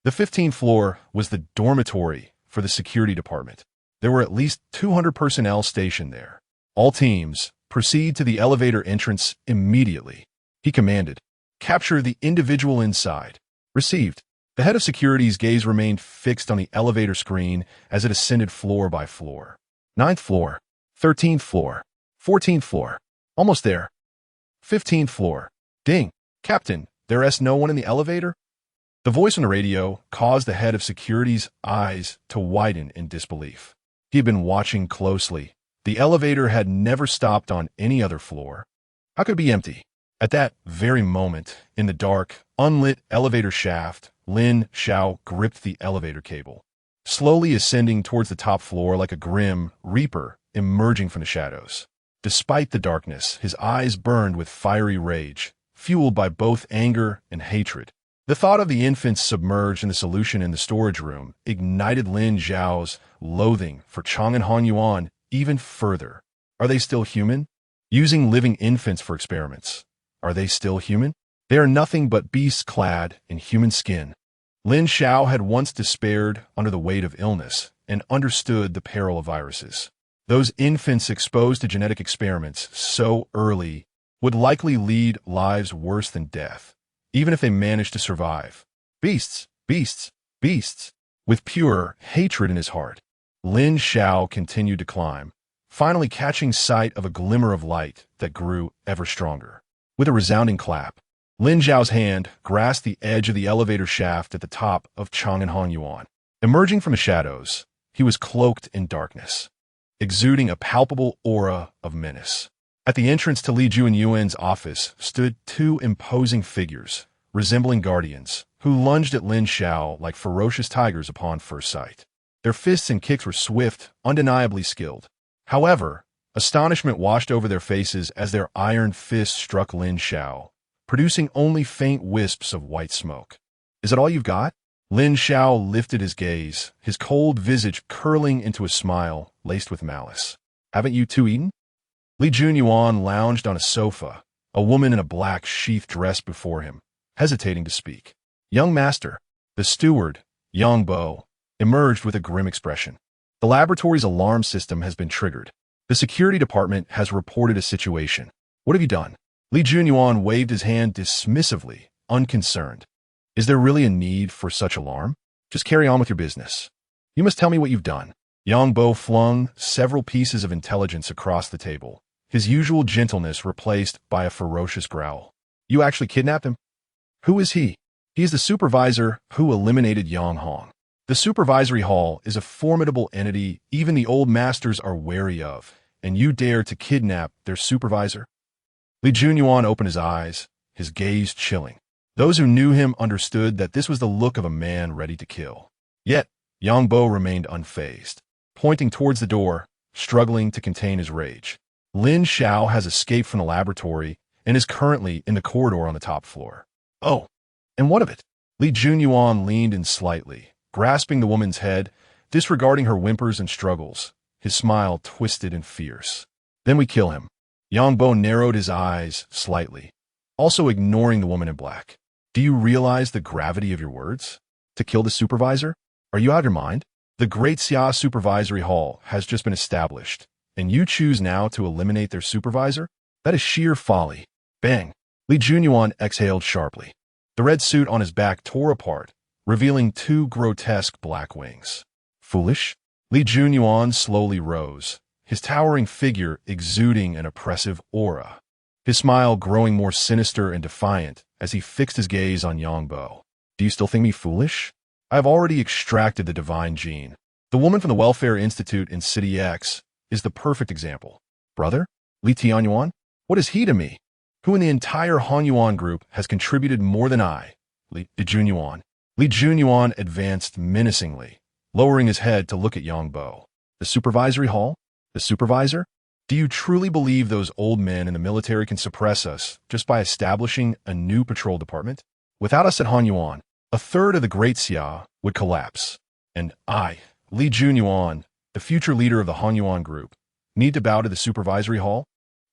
The 15th floor was the dormitory for the security department. There were at least 200 personnel stationed there. "All teams, proceed to the elevator entrance immediately," he commanded. "Capture the individual inside." Received. The head of security's gaze remained fixed on the elevator screen as it ascended floor by floor. 9th floor, 13th floor, 14th floor. Almost there. 15th floor. Ding. "Captain, there's no one in the elevator?" The voice on the radio caused the head of security's eyes to widen in disbelief. He had been watching closely. The elevator had never stopped on any other floor. How could it be empty? At that very moment, in the dark, unlit elevator shaft, Lin Xiao gripped the elevator cable, slowly ascending towards the top floor like a grim reaper emerging from the shadows. Despite the darkness, his eyes burned with fiery rage, fueled by both anger and hatred. The thought of the infants submerged in the solution in the storage room ignited Lin Xiao's loathing for Chang and Hanyuan even further. Are they still human? Using living infants for experiments. Are they still human? They are nothing but beasts clad in human skin. Lin Xiao had once despaired under the weight of illness and understood the peril of viruses. Those infants exposed to genetic experiments so early would likely lead lives worse than death, even if they managed to survive. Beasts, beasts, beasts. With pure hatred in his heart, Lin Xiao continued to climb, finally catching sight of a glimmer of light that grew ever stronger. With a resounding clap, Lin Xiao's hand grasped the edge of the elevator shaft at the top of Chang and Hanyuan. Emerging from the shadows, he was cloaked in darkness, exuding a palpable aura of menace. At the entrance to Li Junyuan's office stood two imposing figures, resembling guardians, who lunged at Lin Xiao like ferocious tigers upon first sight. Their fists and kicks were swift, undeniably skilled. However, astonishment washed over their faces as their iron fists struck Lin Xiao, producing only faint wisps of white smoke. "Is that all you've got?" Lin Xiao lifted his gaze, his cold visage curling into a smile laced with malice. "Haven't you two eaten?" Li Junyuan lounged on a sofa, a woman in a black sheath dress before him, hesitating to speak. "Young master," the steward, Yang Bo, emerged with a grim expression. "The laboratory's alarm system has been triggered. The security department has reported a situation. What have you done?" Li Junyuan waved his hand dismissively, unconcerned. "Is there really a need for such alarm? Just carry on with your business. You must tell me what you've done." Yang Bo flung several pieces of intelligence across the table, his usual gentleness replaced by a ferocious growl. "You actually kidnapped him?" "Who is he?" "He is the supervisor who eliminated Yang Hong. The supervisory hall is a formidable entity even the old masters are wary of, and you dare to kidnap their supervisor?" Li Junyuan opened his eyes, his gaze chilling. Those who knew him understood that this was the look of a man ready to kill. Yet, Yang Bo remained unfazed, pointing towards the door, struggling to contain his rage. "Lin Xiao has escaped from the laboratory and is currently in the corridor on the top floor." "Oh, and what of it?" Li Junyuan leaned in slightly, grasping the woman's head, disregarding her whimpers and struggles, his smile twisted and fierce. "Then we kill him." Yang Bo narrowed his eyes slightly, also ignoring the woman in black. "Do you realize the gravity of your words? To kill the supervisor? Are you out of your mind? The Great Xia Supervisory Hall has just been established, and you choose now to eliminate their supervisor? That is sheer folly." Bang! Li Junyuan exhaled sharply. The red suit on his back tore apart, revealing two grotesque black wings. "Foolish?" Li Junyuan slowly rose, his towering figure exuding an oppressive aura. his smile growing more sinister and defiant as he fixed his gaze on Yangbo. Do you still think me foolish? I have already extracted the divine gene. The woman from the Welfare Institute in City X is the perfect example. Brother? Li Tianyuan? What is he to me? Who in the entire Hanyuan group has contributed more than I? Li Junyuan. Li Junyuan advanced menacingly, lowering his head to look at Yangbo. The supervisory hall? The supervisor? Do you truly believe those old men in the military can suppress us just by establishing a new patrol department? Without us at Hanyuan, a third of the Great Xia would collapse. And I, Li Junyuan, the future leader of the Hanyuan group, need to bow to the supervisory hall?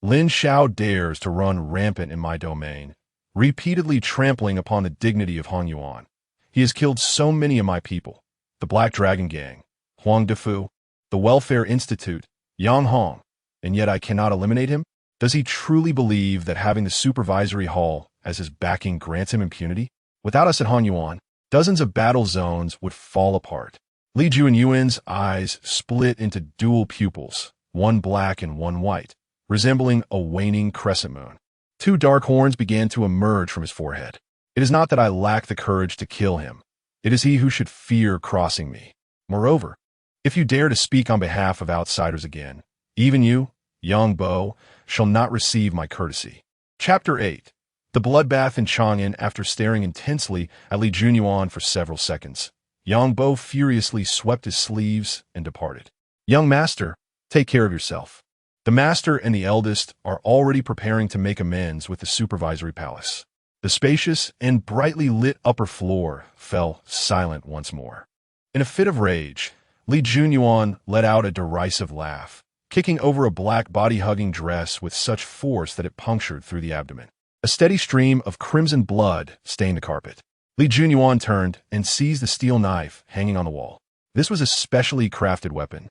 Lin Xiao dares to run rampant in my domain, repeatedly trampling upon the dignity of Hanyuan. He has killed so many of my people, the Black Dragon Gang, Huang Defu, the Welfare Institute, Yang Hong, and yet I cannot eliminate him? Does he truly believe that having the supervisory hall as his backing grants him impunity? Without us at Hanyuan, dozens of battle zones would fall apart. Li Junyuan's eyes split into dual pupils, one black and one white, resembling a waning crescent moon. Two dark horns began to emerge from his forehead. It is not that I lack the courage to kill him. It is he who should fear crossing me. Moreover, if you dare to speak on behalf of outsiders again, even you, Yangbo, shall not receive my courtesy. Chapter 8. The bloodbath in Chang'an. After staring intensely at Li Junyuan for several seconds, Yangbo furiously swept his sleeves and departed. Young master, take care of yourself. The master and the eldest are already preparing to make amends with the supervisory palace. The spacious and brightly lit upper floor fell silent once more. In a fit of rage, Li Junyuan let out a derisive laugh, kicking over a black body-hugging dress with such force that it punctured through the abdomen. A steady stream of crimson blood stained the carpet. Li Junyuan turned and seized the steel knife hanging on the wall. This was a specially crafted weapon,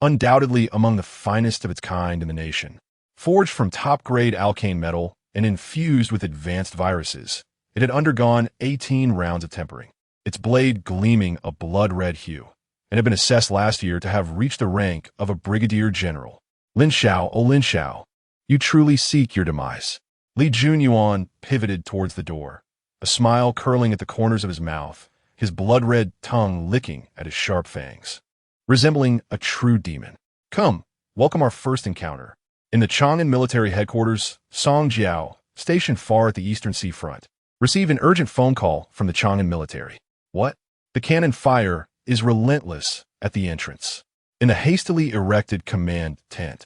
undoubtedly among the finest of its kind in the nation. Forged from top-grade alkane metal and infused with advanced viruses, it had undergone 18 rounds of tempering, its blade gleaming a blood-red hue, and had been assessed last year to have reached the rank of a brigadier general. Lin Xiao, oh Lin Xiao, you truly seek your demise. Li Junyuan pivoted towards the door, a smile curling at the corners of his mouth, his blood-red tongue licking at his sharp fangs. Resembling a true demon. Come, welcome our first encounter. In the Chang'an military headquarters, Song Jiao, stationed far at the eastern sea front, received an urgent phone call from the Chang'an military. What? The cannon fire is relentless at the entrance. In the hastily erected command tent,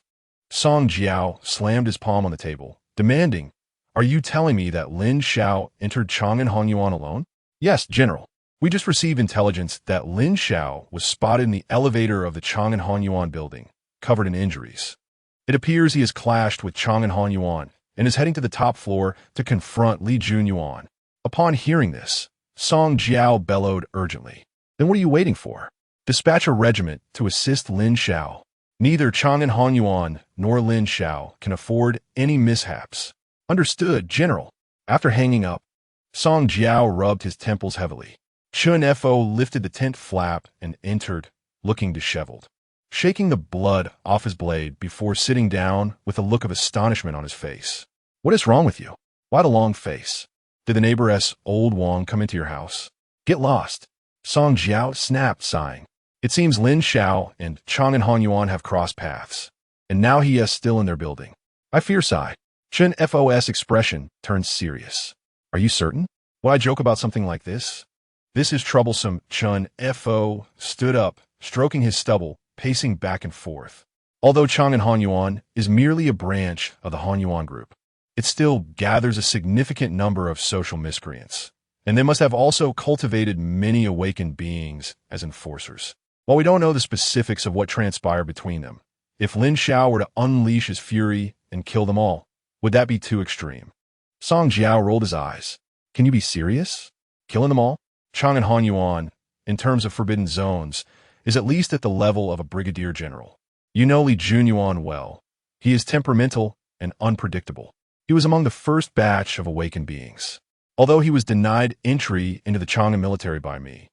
Song Jiao slammed his palm on the table, demanding, "Are you telling me that Lin Xiao entered Chang'an Hanyuan alone?" Yes, General. We just received intelligence that Lin Xiao was spotted in the elevator of the Chang'an Hanyuan building, covered in injuries. It appears he has clashed with Chang'an Hanyuan and is heading to the top floor to confront Li Junyuan. Upon hearing this, Song Jiao bellowed urgently. Then what are you waiting for? Dispatch a regiment to assist Lin Xiao. Neither Chang'an Hanyuan nor Lin Xiao can afford any mishaps. Understood, General. After hanging up, Song Jiao rubbed his temples heavily. Chun Fo lifted the tent flap and entered, looking disheveled, shaking the blood off his blade before sitting down with a look of astonishment on his face. What is wrong with you? Why the long face? Did the neighboress Old Wang come into your house? Get lost. Song Jiao snapped, sighing. It seems Lin Xiao and Chang'an Hanyuan have crossed paths, and now he is still in their building. I fear, sigh. Chun Fo's expression turned serious. Are you certain? Will I joke about something like this? This is troublesome. Chun Fo stood up, stroking his stubble, pacing back and forth. Although Chang'an Hanyuan is merely a branch of the Hanyuan group, it still gathers a significant number of social miscreants, and they must have also cultivated many awakened beings as enforcers. While we don't know the specifics of what transpired between them, if Lin Xiao were to unleash his fury and kill them all, would that be too extreme? Song Jiao rolled his eyes. Can you be serious? Killing them all? Chang'an Hanyuan, in terms of forbidden zones, is at least at the level of a brigadier general. You know Li Junyuan well. He is temperamental and unpredictable. He was among the first batch of awakened beings. Although he was denied entry into the Chang'an military by me,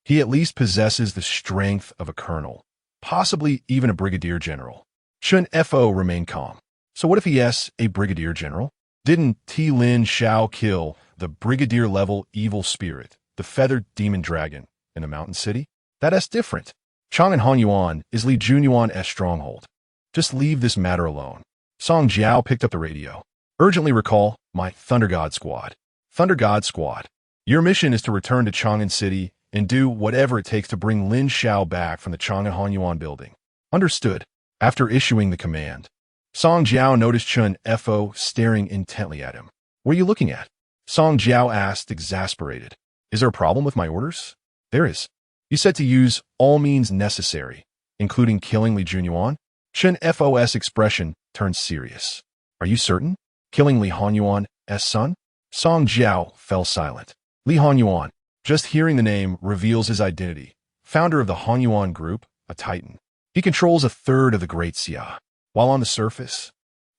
he at least possesses the strength of a colonel, possibly even a brigadier general. Chun Fo remained calm. So what if he is a brigadier general? Didn't Lin Xiao kill the brigadier-level evil spirit, the feathered demon dragon, in a mountain city? That's different. Chang'an Hanyuan is Li Junyuan's stronghold. Just leave this matter alone. Song Jiao picked up the radio. Urgently recall my Thunder God Squad. Thunder God Squad. Your mission is to return to Chang'an City and do whatever it takes to bring Lin Xiao back from the Chang'an Hanyuan building. Understood. After issuing the command, Song Jiao noticed Chun Fo staring intently at him. What are you looking at? Song Jiao asked, exasperated. Is there a problem with my orders? There is. You said to use all means necessary, including killing Li Junyuan? Chun Fo's expression turned serious. Are you certain? Killing Li Hanyuan's son? Song Jiao fell silent. Li Hanyuan, just hearing the name reveals his identity. Founder of the Hanyuan group, a titan. He controls a third of the Great Xia. While on the surface,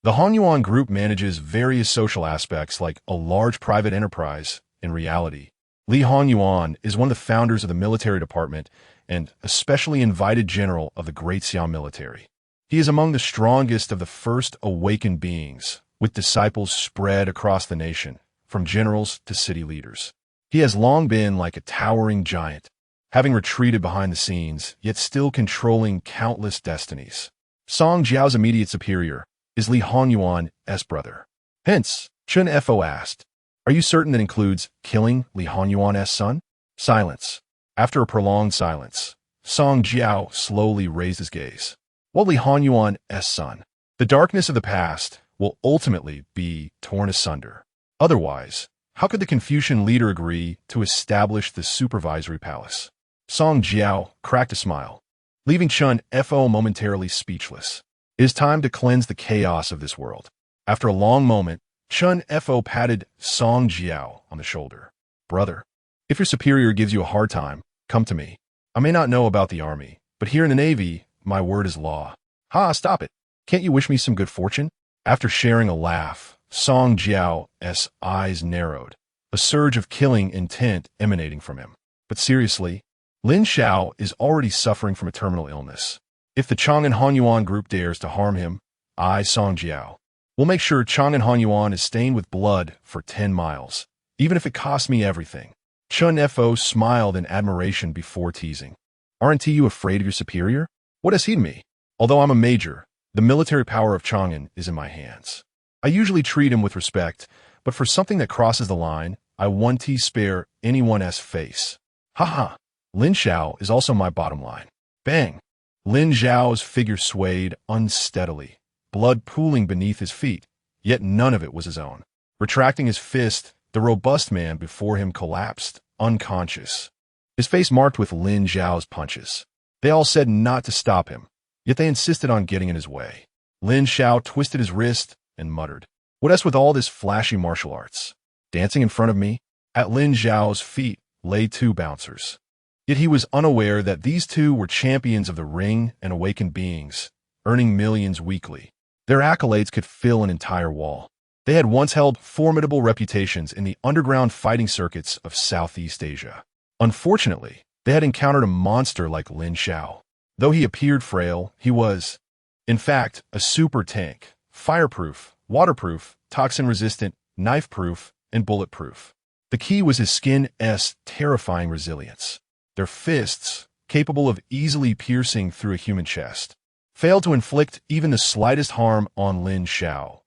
the Hanyuan group manages various social aspects like a large private enterprise. In reality, Li Hanyuan is one of the founders of the military department and a specially invited general of the Great Xia military. He is among the strongest of the first awakened beings, with disciples spread across the nation, from generals to city leaders. He has long been like a towering giant, having retreated behind the scenes, yet still controlling countless destinies. Song Jiao's immediate superior is Li Hanyuan's brother. Hence, Chun Fo asked, are you certain that includes killing Li Hanyuan's son? Silence. After a prolonged silence, Song Jiao slowly raised his gaze. What Li Hanyuan's son? The darkness of the past will ultimately be torn asunder. Otherwise, how could the Confucian leader agree to establish the supervisory palace? Song Jiao cracked a smile, leaving Chun Fo momentarily speechless. It is time to cleanse the chaos of this world. After a long moment, Chun Fo patted Song Jiao on the shoulder. Brother, if your superior gives you a hard time, come to me. I may not know about the army, but here in the Navy, my word is law. Ha, stop it. Can't you wish me some good fortune? After sharing a laugh, Song Jiao's eyes narrowed, a surge of killing intent emanating from him. But seriously, Lin Xiao is already suffering from a terminal illness. If the Chang'an Hanyuan group dares to harm him, I, Song Jiao, will make sure Chang'an Hanyuan is stained with blood for 10 miles, even if it costs me everything. Chun Fo smiled in admiration before teasing. Aren't you afraid of your superior? What is he to me? Although I'm a major, the military power of Chang'an is in my hands. I usually treat him with respect, but for something that crosses the line, I won't spare anyone's face. Ha. Lin Xiao is also my bottom line. Bang! Lin Xiao's figure swayed unsteadily, blood pooling beneath his feet, yet none of it was his own. Retracting his fist, the robust man before him collapsed, unconscious, his face marked with Lin Xiao's punches. They all said not to stop him, yet they insisted on getting in his way. Lin Xiao twisted his wrist and muttered, "What else with all this flashy martial arts? Dancing in front of me?" At Lin Xiao's feet lay 2 bouncers. Yet he was unaware that these 2 were champions of the ring and awakened beings, earning millions weekly. Their accolades could fill an entire wall. They had once held formidable reputations in the underground fighting circuits of Southeast Asia. Unfortunately, they had encountered a monster like Lin Xiao. Though he appeared frail, he was, in fact, a super tank, fireproof, waterproof, toxin-resistant, knife-proof, and bulletproof. The key was his skin's terrifying resilience. Their fists, capable of easily piercing through a human chest, failed to inflict even the slightest harm on Lin Xiao,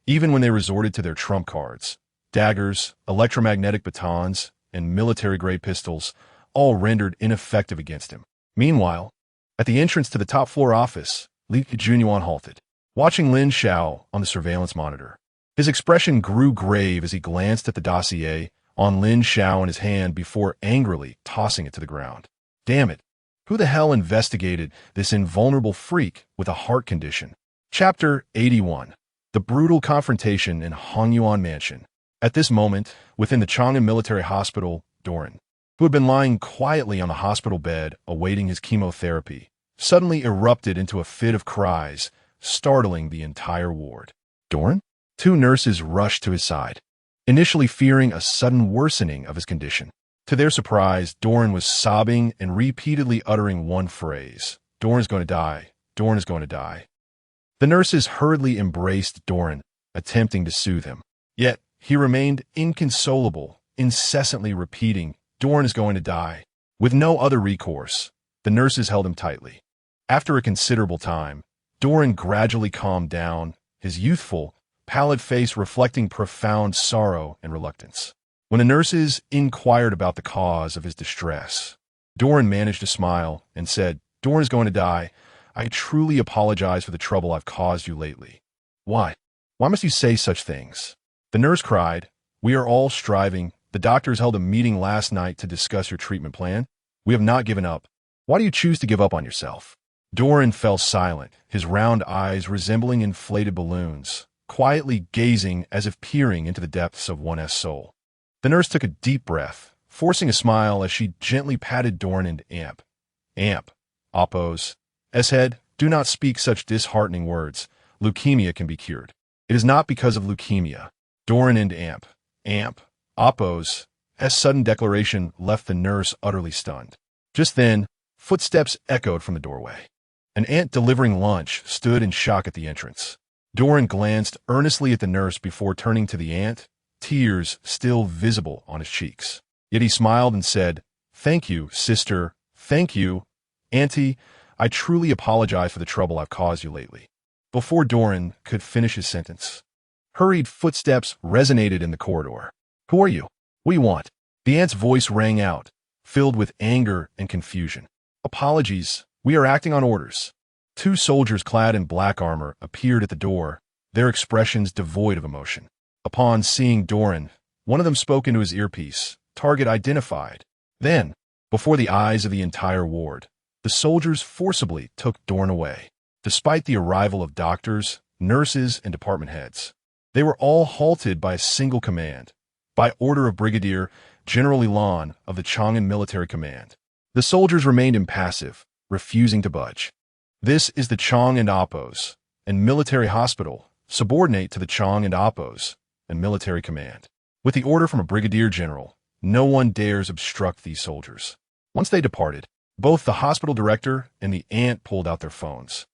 even when they resorted to their trump cards. Daggers, electromagnetic batons, and military-grade pistols, all rendered ineffective against him. Meanwhile, at the entrance to the top-floor office, Li Junyuan halted, watching Lin Xiao on the surveillance monitor. His expression grew grave as he glanced at the dossier on Lin Xiao in his hand before angrily tossing it to the ground. Damn it! Who the hell investigated this invulnerable freak with a heart condition? Chapter 81. The brutal confrontation in Hanyuan Mansion. At this moment, within the Chang'an Military Hospital, Doran, who had been lying quietly on the hospital bed awaiting his chemotherapy, suddenly erupted into a fit of cries, startling the entire ward. Doran? 2 nurses rushed to his side, initially fearing a sudden worsening of his condition. To their surprise, Doran was sobbing and repeatedly uttering one phrase, "Doran's going to die. Doran is going to die." The nurses hurriedly embraced Doran, attempting to soothe him. Yet he remained inconsolable, incessantly repeating, "Doran is going to die." With no other recourse, the nurses held him tightly. After a considerable time, Doran gradually calmed down, his youthful, pallid face reflecting profound sorrow and reluctance. When the nurses inquired about the cause of his distress, Doran managed to smile and said, "Doran is going to die. I truly apologize for the trouble I've caused you lately." "Why? Why must you say such things?" The nurse cried, "We are all striving. The doctors held a meeting last night to discuss your treatment plan. We have not given up. Why do you choose to give up on yourself?" Doran fell silent, his round eyes resembling inflated balloons, quietly gazing as if peering into the depths of one's soul. The nurse took a deep breath, forcing a smile as she gently patted Doran and Amp. "Amp, Oppos, head, do not speak such disheartening words. Leukemia can be cured. It is not because of leukemia." Doran and Amp, Oppos, sudden declaration left the nurse utterly stunned. Just then, footsteps echoed from the doorway. An aunt delivering lunch stood in shock at the entrance. Doran glanced earnestly at the nurse before turning to the aunt, tears still visible on his cheeks. Yet he smiled and said, "Thank you, sister. Thank you, auntie. I truly apologize for the trouble I've caused you lately." Before Doran could finish his sentence, hurried footsteps resonated in the corridor. "Who are you? What do you want?" The aunt's voice rang out, filled with anger and confusion. "Apologies. We are acting on orders." Two soldiers clad in black armor appeared at the door, their expressions devoid of emotion. Upon seeing Doran, one of them spoke into his earpiece, "Target identified." Then, before the eyes of the entire ward, the soldiers forcibly took Doran away. Despite the arrival of doctors, nurses, and department heads, they were all halted by a single command, by order of Brigadier General Ilan of the Chang'an Military Command. The soldiers remained impassive, refusing to budge. "This is the Chang'an Oppos and Military Hospital, subordinate to the Chang'an Oppos and Military Command. With the order from a brigadier general, no one dares obstruct these soldiers." Once they departed, both the hospital director and the aunt pulled out their phones.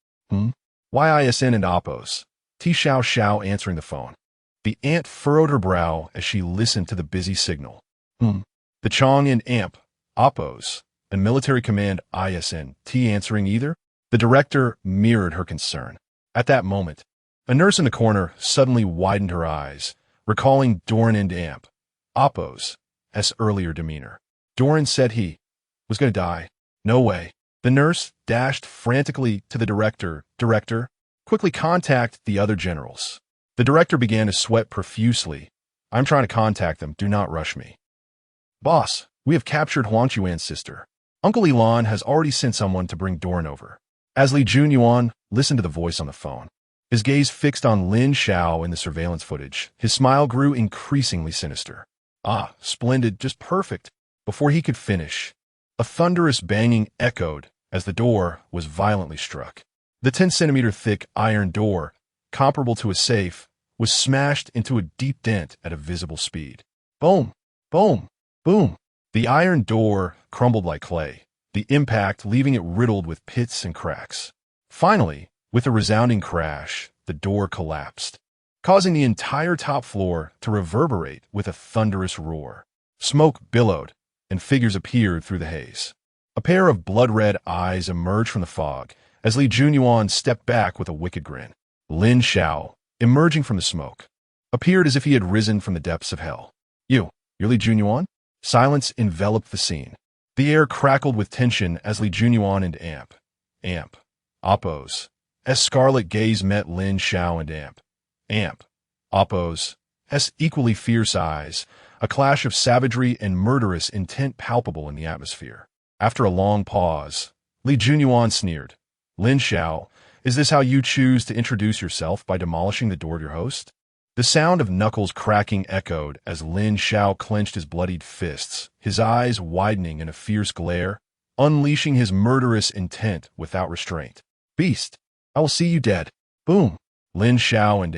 YISN and Oppos. T Xiao answering the phone. The aunt furrowed her brow as she listened to the busy signal. The Chang'an Amp, Oppos, and Military Command ISN, T answering either? The director mirrored her concern. At that moment, a nurse in the corner suddenly widened her eyes, recalling Doran and Amp, Oppos, earlier demeanor. Doran said he was going to die. No way. The nurse dashed frantically to the director. "Director, quickly contact the other generals." The director began to sweat profusely. "I'm trying to contact them. Do not rush me." "Boss, we have captured Huang Chuan's sister. Uncle Ilan has already sent someone to bring Doran over." As Li Junyuan listened to the voice on the phone, his gaze fixed on Lin Xiao in the surveillance footage, his smile grew increasingly sinister. "Ah, splendid, just perfect." Before he could finish, a thunderous banging echoed as the door was violently struck. The 10-centimeter thick iron door, comparable to a safe, was smashed into a deep dent at a visible speed. Boom, boom, boom. The iron door crumbled like clay, the impact leaving it riddled with pits and cracks. Finally, with a resounding crash, the door collapsed, causing the entire top floor to reverberate with a thunderous roar. Smoke billowed, and figures appeared through the haze. A pair of blood-red eyes emerged from the fog as Li Junyuan stepped back with a wicked grin. Lin Xiao, emerging from the smoke, appeared as if he had risen from the depths of hell. You're Li Junyuan?" Silence enveloped the scene. The air crackled with tension as Li Junyuan and Amp, Oppos, scarlet gaze met Lin Xiao and Amp, Oppos, equally fierce eyes, a clash of savagery and murderous intent palpable in the atmosphere. After a long pause, Li Junyuan sneered. "Lin Xiao, is this how you choose to introduce yourself, by demolishing the door of your host?" The sound of knuckles cracking echoed as Lin Xiao clenched his bloodied fists, his eyes widening in a fierce glare, unleashing his murderous intent without restraint. "Beast, I will see you dead." Boom! Lin Xiao and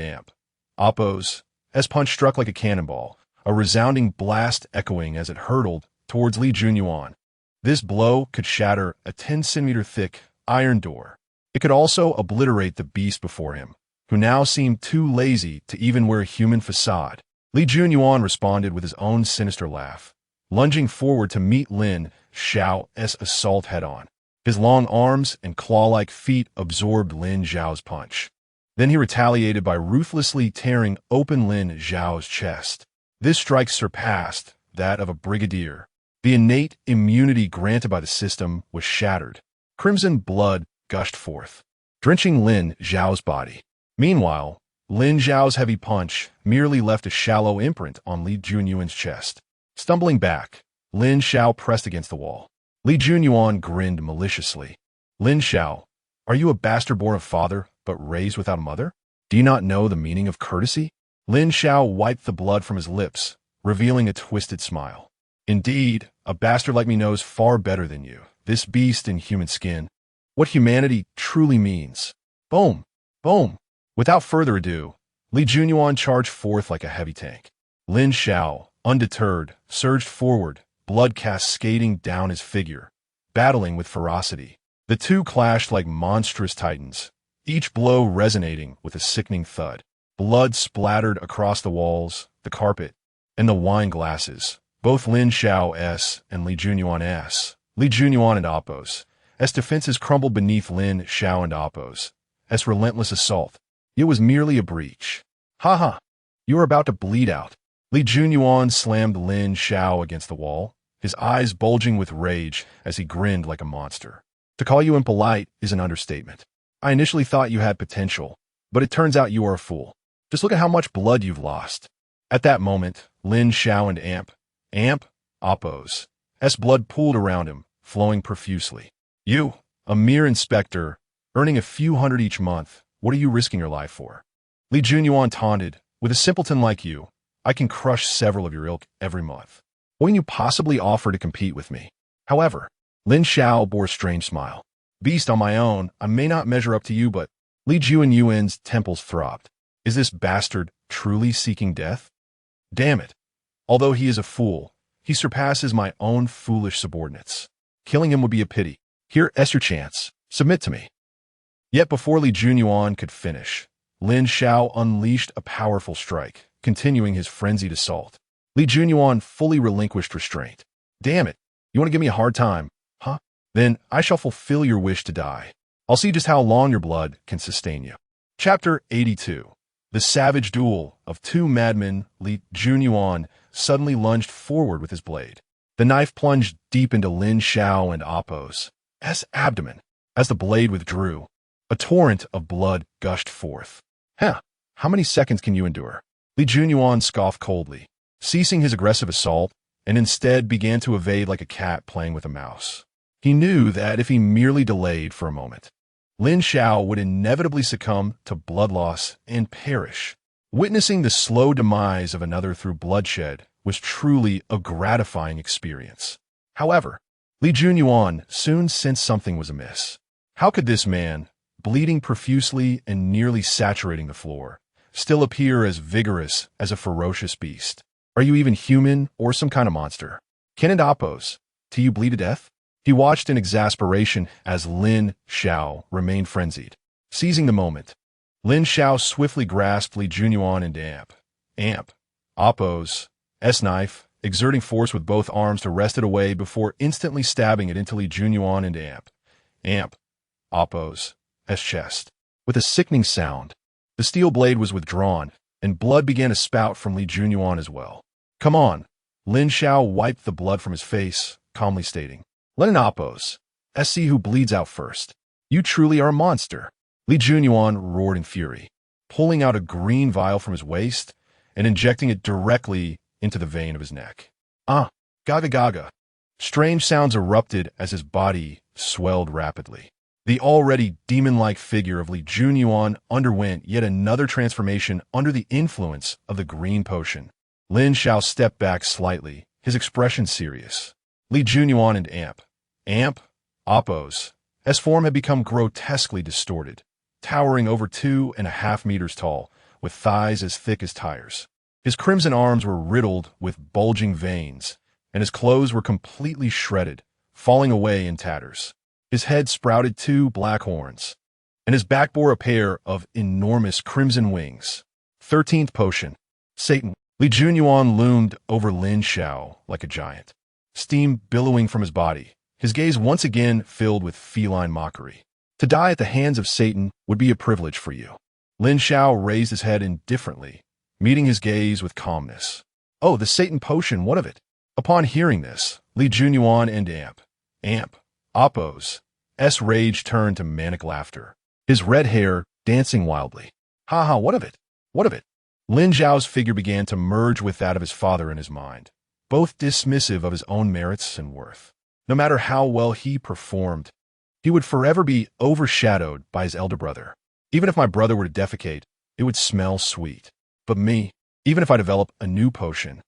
Oppos, punch struck like a cannonball, a resounding blast echoing as it hurtled towards Li Junyuan. This blow could shatter a 10-centimeter thick iron door. It could also obliterate the beast before him, who now seemed too lazy to even wear a human facade. Li Junyuan responded with his own sinister laugh, lunging forward to meet Lin Xiao's assault head-on. His long arms and claw-like feet absorbed Lin Xiao's punch. Then he retaliated by ruthlessly tearing open Lin Xiao's chest. This strike surpassed that of a brigadier. The innate immunity granted by the system was shattered. Crimson blood gushed forth, drenching Lin Xiao's body. Meanwhile, Lin Xiao's heavy punch merely left a shallow imprint on Li Junyuan's chest. Stumbling back, Lin Xiao pressed against the wall. Li Junyuan grinned maliciously. Lin Xiao, are you a bastard born of father, but raised without a mother? Do you not know the meaning of courtesy? Lin Xiao wiped the blood from his lips, revealing a twisted smile. Indeed, a bastard like me knows far better than you, this beast in human skin, what humanity truly means. Boom! Boom! Without further ado, Li Junyuan charged forth like a heavy tank. Lin Xiao, undeterred, surged forward, blood cascading down his figure, battling with ferocity. The two clashed like monstrous titans, each blow resonating with a sickening thud. Blood splattered across the walls, the carpet, and the wine glasses. Both Lin Xiao's and Li Junyuan's, Li Junyuan and Appo's, defenses crumbled beneath Lin Xiao and Appo's relentless assault. It was merely a breach. Ha ha! You are about to bleed out. Li Junyuan slammed Lin Xiao against the wall, his eyes bulging with rage as he grinned like a monster. To call you impolite is an understatement. I initially thought you had potential, but it turns out you are a fool. Just look at how much blood you've lost. At that moment, Lin Xiao and Appo's blood pooled around him, flowing profusely. You, a mere inspector, earning a few hundred each month, what are you risking your life for? Li Junyuan taunted, with a simpleton like you, I can crush several of your ilk every month. What can you possibly offer to compete with me? However, Lin Xiao bore a strange smile. Beast on my own, I may not measure up to you, but Li Junyuan's temples throbbed. Is this bastard truly seeking death? Damn it. Although he is a fool, he surpasses my own foolish subordinates. Killing him would be a pity. Here's your chance. Submit to me. Yet before Li Junyuan could finish, Lin Xiao unleashed a powerful strike, continuing his frenzied assault. Li Junyuan fully relinquished restraint. Damn it. You want to give me a hard time, huh? Then I shall fulfill your wish to die. I'll see just how long your blood can sustain you. Chapter 82. The savage duel of two madmen. Li Junyuan suddenly lunged forward with his blade. The knife plunged deep into Lin Xiao and Appo's abdomen. As the blade withdrew, a torrent of blood gushed forth. How many seconds can you endure? Li Junyuan scoffed coldly, ceasing his aggressive assault, and instead began to evade like a cat playing with a mouse. He knew that if he merely delayed for a moment, Lin Xiao would inevitably succumb to blood loss and perish. Witnessing the slow demise of another through bloodshed was truly a gratifying experience. However, Li Junyuan soon sensed something was amiss. How could this man, bleeding profusely and nearly saturating the floor, still appear as vigorous as a ferocious beast? Are you even human or some kind of monster? Can it Appo's till you bleed to death? He watched in exasperation as Lin Xiao remained frenzied. Seizing the moment, Lin Xiao swiftly grasped Li Junyuan and Appo's knife, exerting force with both arms to wrest it away before instantly stabbing it into Li Junyuan and Appo's chest. With a sickening sound, the steel blade was withdrawn, and blood began to spout from Li Junyuan as well. Come on. Lin Xiao wiped the blood from his face, calmly stating, Let an Appo's see who bleeds out first. You truly are a monster. Li Junyuan roared in fury, pulling out a green vial from his waist and injecting it directly into the vein of his neck. Gaga gaga. Strange sounds erupted as his body swelled rapidly. The already demon-like figure of Li Junyuan underwent yet another transformation under the influence of the green potion. Lin Xiao stepped back slightly, his expression serious. Li Junyuan and Appo's form had become grotesquely distorted, towering over 2.5 meters tall, with thighs as thick as tires. His crimson arms were riddled with bulging veins, and his clothes were completely shredded, falling away in tatters. His head sprouted 2 black horns, and his back bore a pair of enormous crimson wings. 13th potion. Satan. Li Junyuan loomed over Lin Xiao like a giant, steam billowing from his body, his gaze once again filled with feline mockery. To die at the hands of Satan would be a privilege for you. Lin Xiao raised his head indifferently, meeting his gaze with calmness. Oh, the Satan potion, what of it? Upon hearing this, Li Junyuan and Appo's rage turned to manic laughter, his red hair dancing wildly. Ha ha, what of it? What of it? Lin Xiao's figure began to merge with that of his father in his mind, both dismissive of his own merits and worth. No matter how well he performed, he would forever be overshadowed by his elder brother. Even if my brother were to defecate, it would smell sweet. But me, even if I develop a new potion,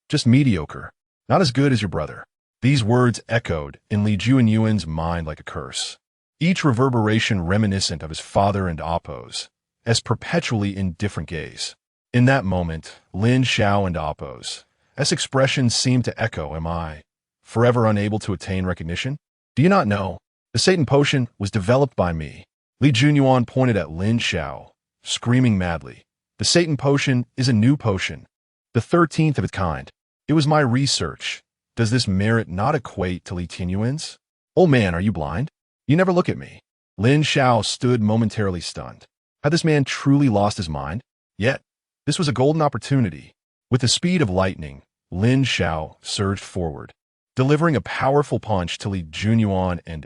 just mediocre, not as good as your brother. These words echoed in Li Junyuan's mind like a curse, each reverberation reminiscent of his father and Appo's, as perpetually in different gaze. In that moment, Lin Xiao and Appo's expressions seemed to echo, am I forever unable to attain recognition? Do you not know? The Satan potion was developed by me. Li Junyuan pointed at Lin Xiao, screaming madly. The Satan potion is a new potion, the 13th of its kind. It was my research. Does this merit not equate to Li Tianyuan's? Old man, are you blind? You never look at me. Lin Xiao stood momentarily stunned. Had this man truly lost his mind? Yet, this was a golden opportunity. With the speed of lightning, Lin Xiao surged forward, delivering a powerful punch to Li Junyuan and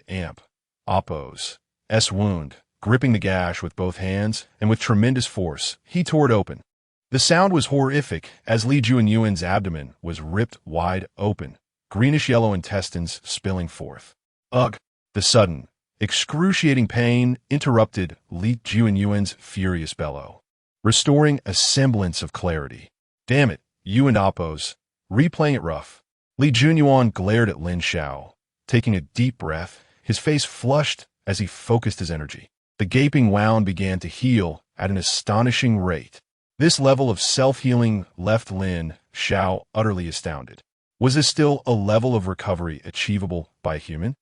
Appo's wound, gripping the gash with both hands, and with tremendous force, he tore it open. The sound was horrific as Li Junyuan's abdomen was ripped wide open, greenish-yellow intestines spilling forth. Ugh! The sudden, excruciating pain interrupted Li Junyuan's furious bellow, restoring a semblance of clarity. Damn it, you and Appo's, replaying it rough. Li Junyuan glared at Lin Xiao, taking a deep breath, his face flushed as he focused his energy. The gaping wound began to heal at an astonishing rate. This level of self-healing left Lin Xiao utterly astounded. Was this still a level of recovery achievable by a human?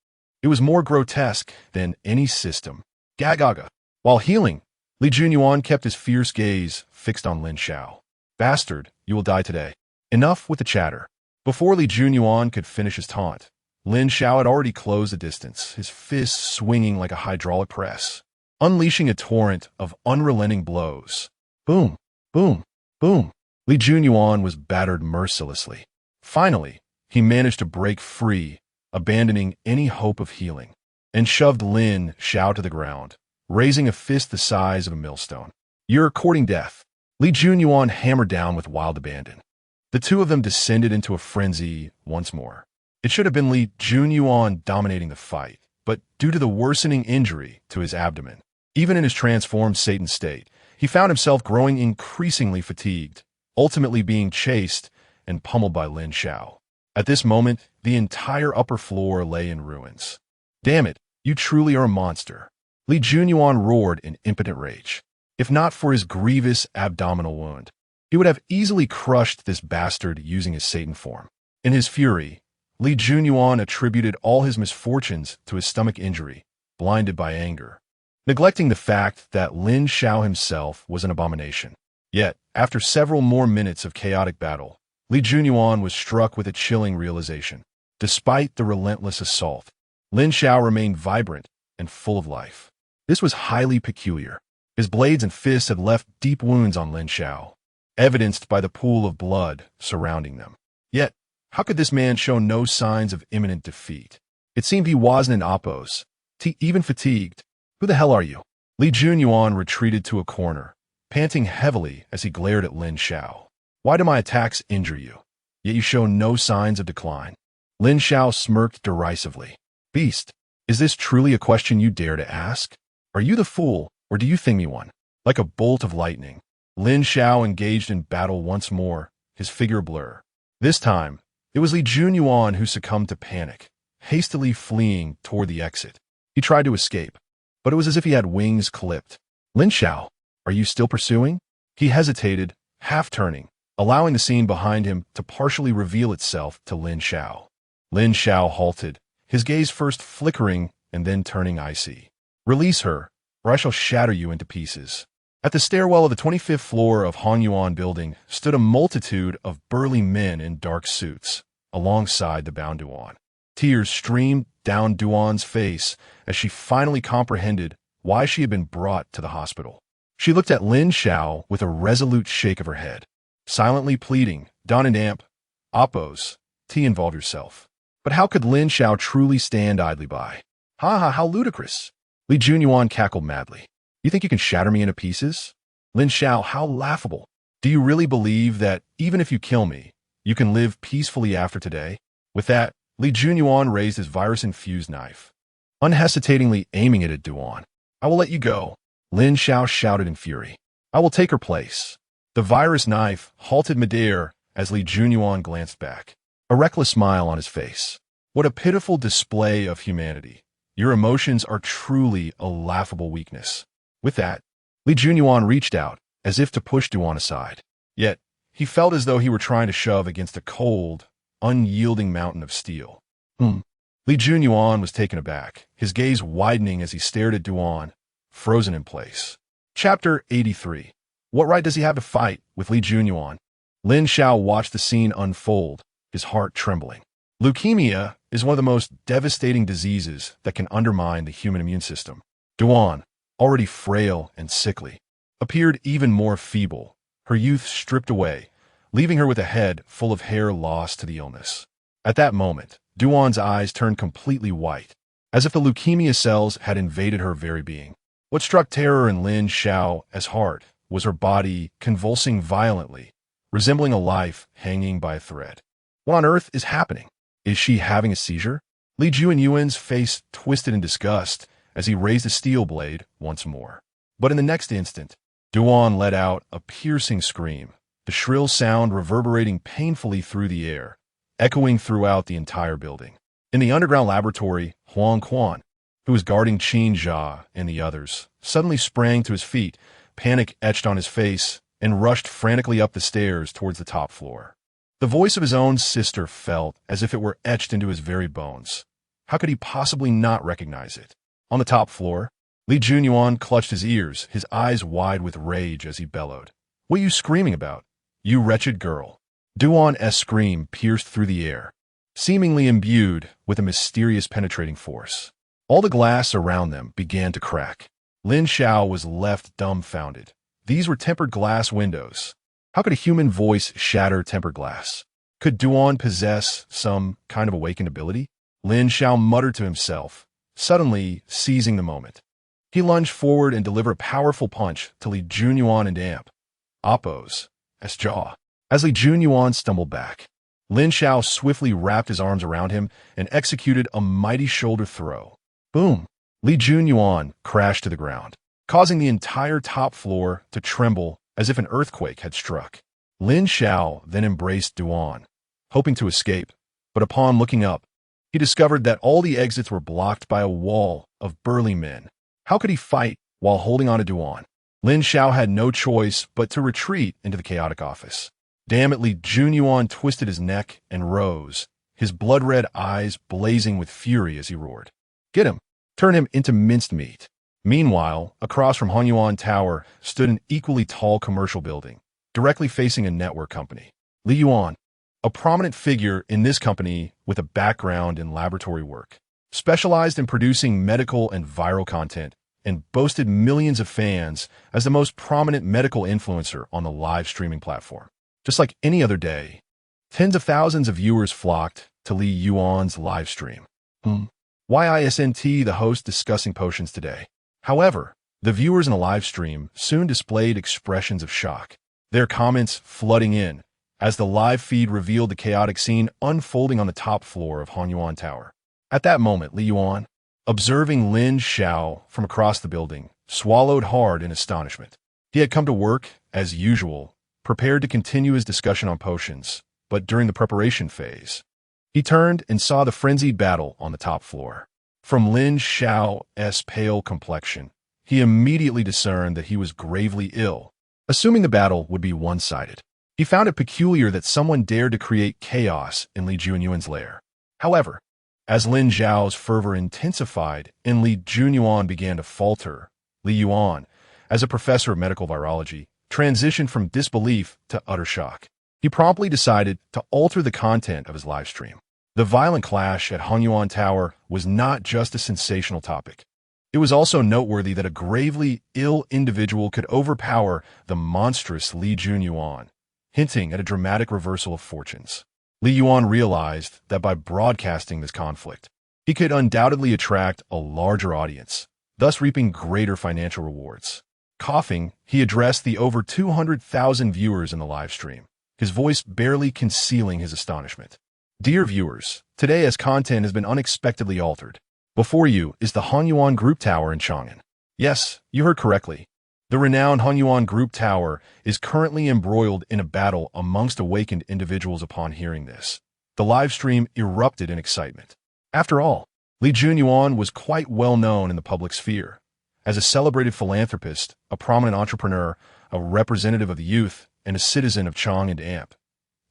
It was more grotesque than any system. Gagaga. While healing, Li Junyuan kept his fierce gaze fixed on Lin Xiao. Bastard, you will die today. Enough with the chatter. Before Li Junyuan could finish his taunt, Lin Xiao had already closed the distance, his fists swinging like a hydraulic press, unleashing a torrent of unrelenting blows. Boom, boom, boom. Li Junyuan was battered mercilessly. Finally, he managed to break free, abandoning any hope of healing, and shoved Lin Xiao to the ground, raising a fist the size of a millstone. You're courting death. Li Junyuan hammered down with wild abandon. The two of them descended into a frenzy once more. It should have been Li Junyuan dominating the fight, but due to the worsening injury to his abdomen, even in his transformed Satan state, he found himself growing increasingly fatigued, ultimately being chased and pummeled by Lin Xiao. At this moment, the entire upper floor lay in ruins. Damn it, you truly are a monster. Li Junyuan roared in impotent rage. If not for his grievous abdominal wound, he would have easily crushed this bastard using his Satan form. In his fury, Li Junyuan attributed all his misfortunes to his stomach injury, blinded by anger, neglecting the fact that Lin Xiao himself was an abomination. Yet, after several more minutes of chaotic battle, Li Junyuan was struck with a chilling realization. Despite the relentless assault, Lin Xiao remained vibrant and full of life. This was highly peculiar. His blades and fists had left deep wounds on Lin Xiao, evidenced by the pool of blood surrounding them. Yet, how could this man show no signs of imminent defeat? It seemed he wasn't in Appo's, even fatigued. Who the hell are you? Li Junyuan retreated to a corner, panting heavily as he glared at Lin Xiao. Why do my attacks injure you? Yet you show no signs of decline. Lin Xiao smirked derisively. Beast, is this truly a question you dare to ask? Are you the fool, or do you think me one? Like a bolt of lightning, Lin Xiao engaged in battle once more, his figure a blur. This time, it was Li Junyuan who succumbed to panic, hastily fleeing toward the exit. He tried to escape, but it was as if he had wings clipped. Lin Xiao, are you still pursuing? He hesitated, half-turning, allowing the scene behind him to partially reveal itself to Lin Xiao. Lin Xiao halted, his gaze first flickering and then turning icy. Release her, or I shall shatter you into pieces. At the stairwell of the 25th floor of Han Yuan building stood a multitude of burly men in dark suits, alongside the bound Duan. Tears streamed down Duan's face as she finally comprehended why she had been brought to the hospital. She looked at Lin Xiao with a resolute shake of her head, silently pleading, "Don and Amp, Oppos, involve yourself." But how could Lin Xiao truly stand idly by? "Ha ha, how ludicrous!" Li Junyuan cackled madly. "You think you can shatter me into pieces? Lin Xiao, how laughable! Do you really believe that even if you kill me, you can live peacefully after today?" With that, Li Junyuan raised his virus-infused knife, unhesitatingly aiming it at Duan. "I will let you go," Lin Xiao shouted in fury. "I will take her place." The virus knife halted midair as Li Junyuan glanced back, a reckless smile on his face. What a pitiful display of humanity. Your emotions are truly a laughable weakness. With that, Li Junyuan reached out, as if to push Duan aside. Yet, he felt as though he were trying to shove against a cold, unyielding mountain of steel. Li Junyuan was taken aback, his gaze widening as he stared at Duan, frozen in place. Chapter 83. What right does he have to fight with Li Junyuan? Lin Xiao watched the scene unfold, his heart trembling. Leukemia is one of the most devastating diseases that can undermine the human immune system. Duan, already frail and sickly, appeared even more feeble, her youth stripped away, leaving her with a head full of hair lost to the illness. At that moment, Duan's eyes turned completely white, as if the leukemia cells had invaded her very being. What struck terror in Lin Xiao's heart was her body convulsing violently, resembling a life hanging by a thread. What on earth is happening? Is she having a seizure? Li Junyuan's face twisted in disgust as he raised the steel blade once more. But in the next instant, Duan let out a piercing scream, the shrill sound reverberating painfully through the air, echoing throughout the entire building. In the underground laboratory, Huang Quan, who was guarding Qin Jia and the others, suddenly sprang to his feet, panic etched on his face, and rushed frantically up the stairs towards the top floor. The voice of his own sister felt as if it were etched into his very bones. How could he possibly not recognize it? On the top floor, Li Junyuan clutched his ears, his eyes wide with rage as he bellowed. "What are you screaming about, you wretched girl?" Duan's scream pierced through the air, seemingly imbued with a mysterious penetrating force. All the glass around them began to crack. Lin Xiao was left dumbfounded. These were tempered glass windows. How could a human voice shatter tempered glass? Could Duan possess some kind of awakened ability? Lin Xiao muttered to himself, suddenly seizing the moment. He lunged forward and delivered a powerful punch to Li Junyuan and Amp, Oppos, jaw. As Li Junyuan stumbled back, Lin Xiao swiftly wrapped his arms around him and executed a mighty shoulder throw. Boom! Li Junyuan crashed to the ground, causing the entire top floor to tremble as if an earthquake had struck. Lin Xiao then embraced Duan, hoping to escape, but upon looking up, he discovered that all the exits were blocked by a wall of burly men. How could he fight while holding on to Duan? Lin Xiao had no choice but to retreat into the chaotic office. Damn it, Li Junyuan twisted his neck and rose, his blood-red eyes blazing with fury as he roared. "Get him! Turn him into minced meat." Meanwhile, across from Hanyuan Tower stood an equally tall commercial building, directly facing a network company. Li Yuan, a prominent figure in this company with a background in laboratory work, specialized in producing medical and viral content, and boasted millions of fans as the most prominent medical influencer on the live streaming platform. Just like any other day, tens of thousands of viewers flocked to Li Yuan's live stream. YISNT, the host discussing potions today. However, the viewers in the live stream soon displayed expressions of shock, their comments flooding in as the live feed revealed the chaotic scene unfolding on the top floor of Hanyuan Tower. At that moment, Li Yuan, observing Lin Xiao from across the building, swallowed hard in astonishment. He had come to work, as usual, prepared to continue his discussion on potions, but during the preparation phase, he turned and saw the frenzied battle on the top floor. From Lin Xiao's pale complexion, he immediately discerned that he was gravely ill, assuming the battle would be one-sided. He found it peculiar that someone dared to create chaos in Li Junyuan's lair. However, as Lin Xiao's fervor intensified and Li Junyuan began to falter, Li Yuan, as a professor of medical virology, transitioned from disbelief to utter shock. He promptly decided to alter the content of his live stream. The violent clash at Hunyuan Tower was not just a sensational topic. It was also noteworthy that a gravely ill individual could overpower the monstrous Li Junyuan, hinting at a dramatic reversal of fortunes. Li Yuan realized that by broadcasting this conflict, he could undoubtedly attract a larger audience, thus reaping greater financial rewards. Coughing, he addressed the over 200,000 viewers in the live stream, his voice barely concealing his astonishment. Dear viewers, today as content has been unexpectedly altered, before you is the Hunyuan Group Tower in Chang'an. Yes, you heard correctly. The renowned Hunyuan Group Tower is currently embroiled in a battle amongst awakened individuals. Upon hearing this, the live stream erupted in excitement. After all, Li Junyuan was quite well known in the public sphere. As a celebrated philanthropist, a prominent entrepreneur, a representative of the youth, and a citizen of Chang and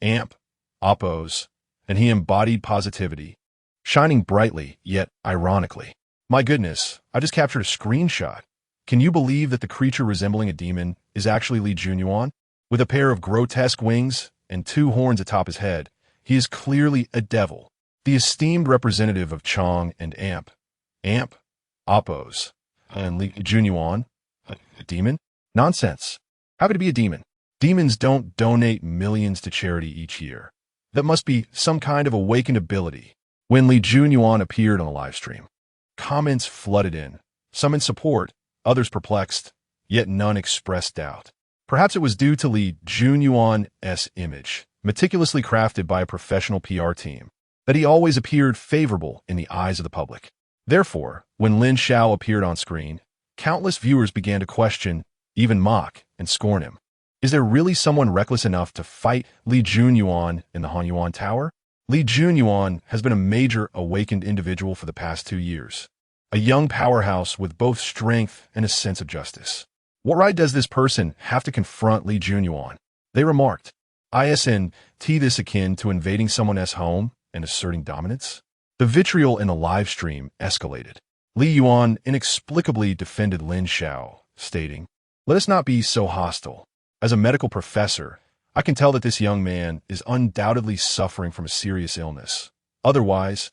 Amp, Oppos, and he embodied positivity, shining brightly, yet ironically. My goodness, I just captured a screenshot. Can you believe that the creature resembling a demon is actually Li Junyuan? With a pair of grotesque wings and 2 horns atop his head, he is clearly a devil, the esteemed representative of Chang and Amp, Oppos, and Li Junyuan, a demon? Nonsense. How could it be a demon? Demons don't donate millions to charity each year. That must be some kind of awakened ability. When Li Junyuan appeared on the live stream, comments flooded in, some in support, others perplexed, yet none expressed doubt. Perhaps it was due to Li Junyuan's image, meticulously crafted by a professional PR team, that he always appeared favorable in the eyes of the public. Therefore, when Lin Xiao appeared on screen, countless viewers began to question, even mock, and scorn him. Is there really someone reckless enough to fight Li Junyuan in the Hunyuan Tower? Li Junyuan has been a major awakened individual for the past 2 years, a young powerhouse with both strength and a sense of justice. What right does this person have to confront Li Junyuan? They remarked. Isn't this akin to invading someone's home and asserting dominance? The vitriol in the live stream escalated. Li Yuan inexplicably defended Lin Xiao, stating, "Let us not be so hostile. As a medical professor, I can tell that this young man is undoubtedly suffering from a serious illness. Otherwise,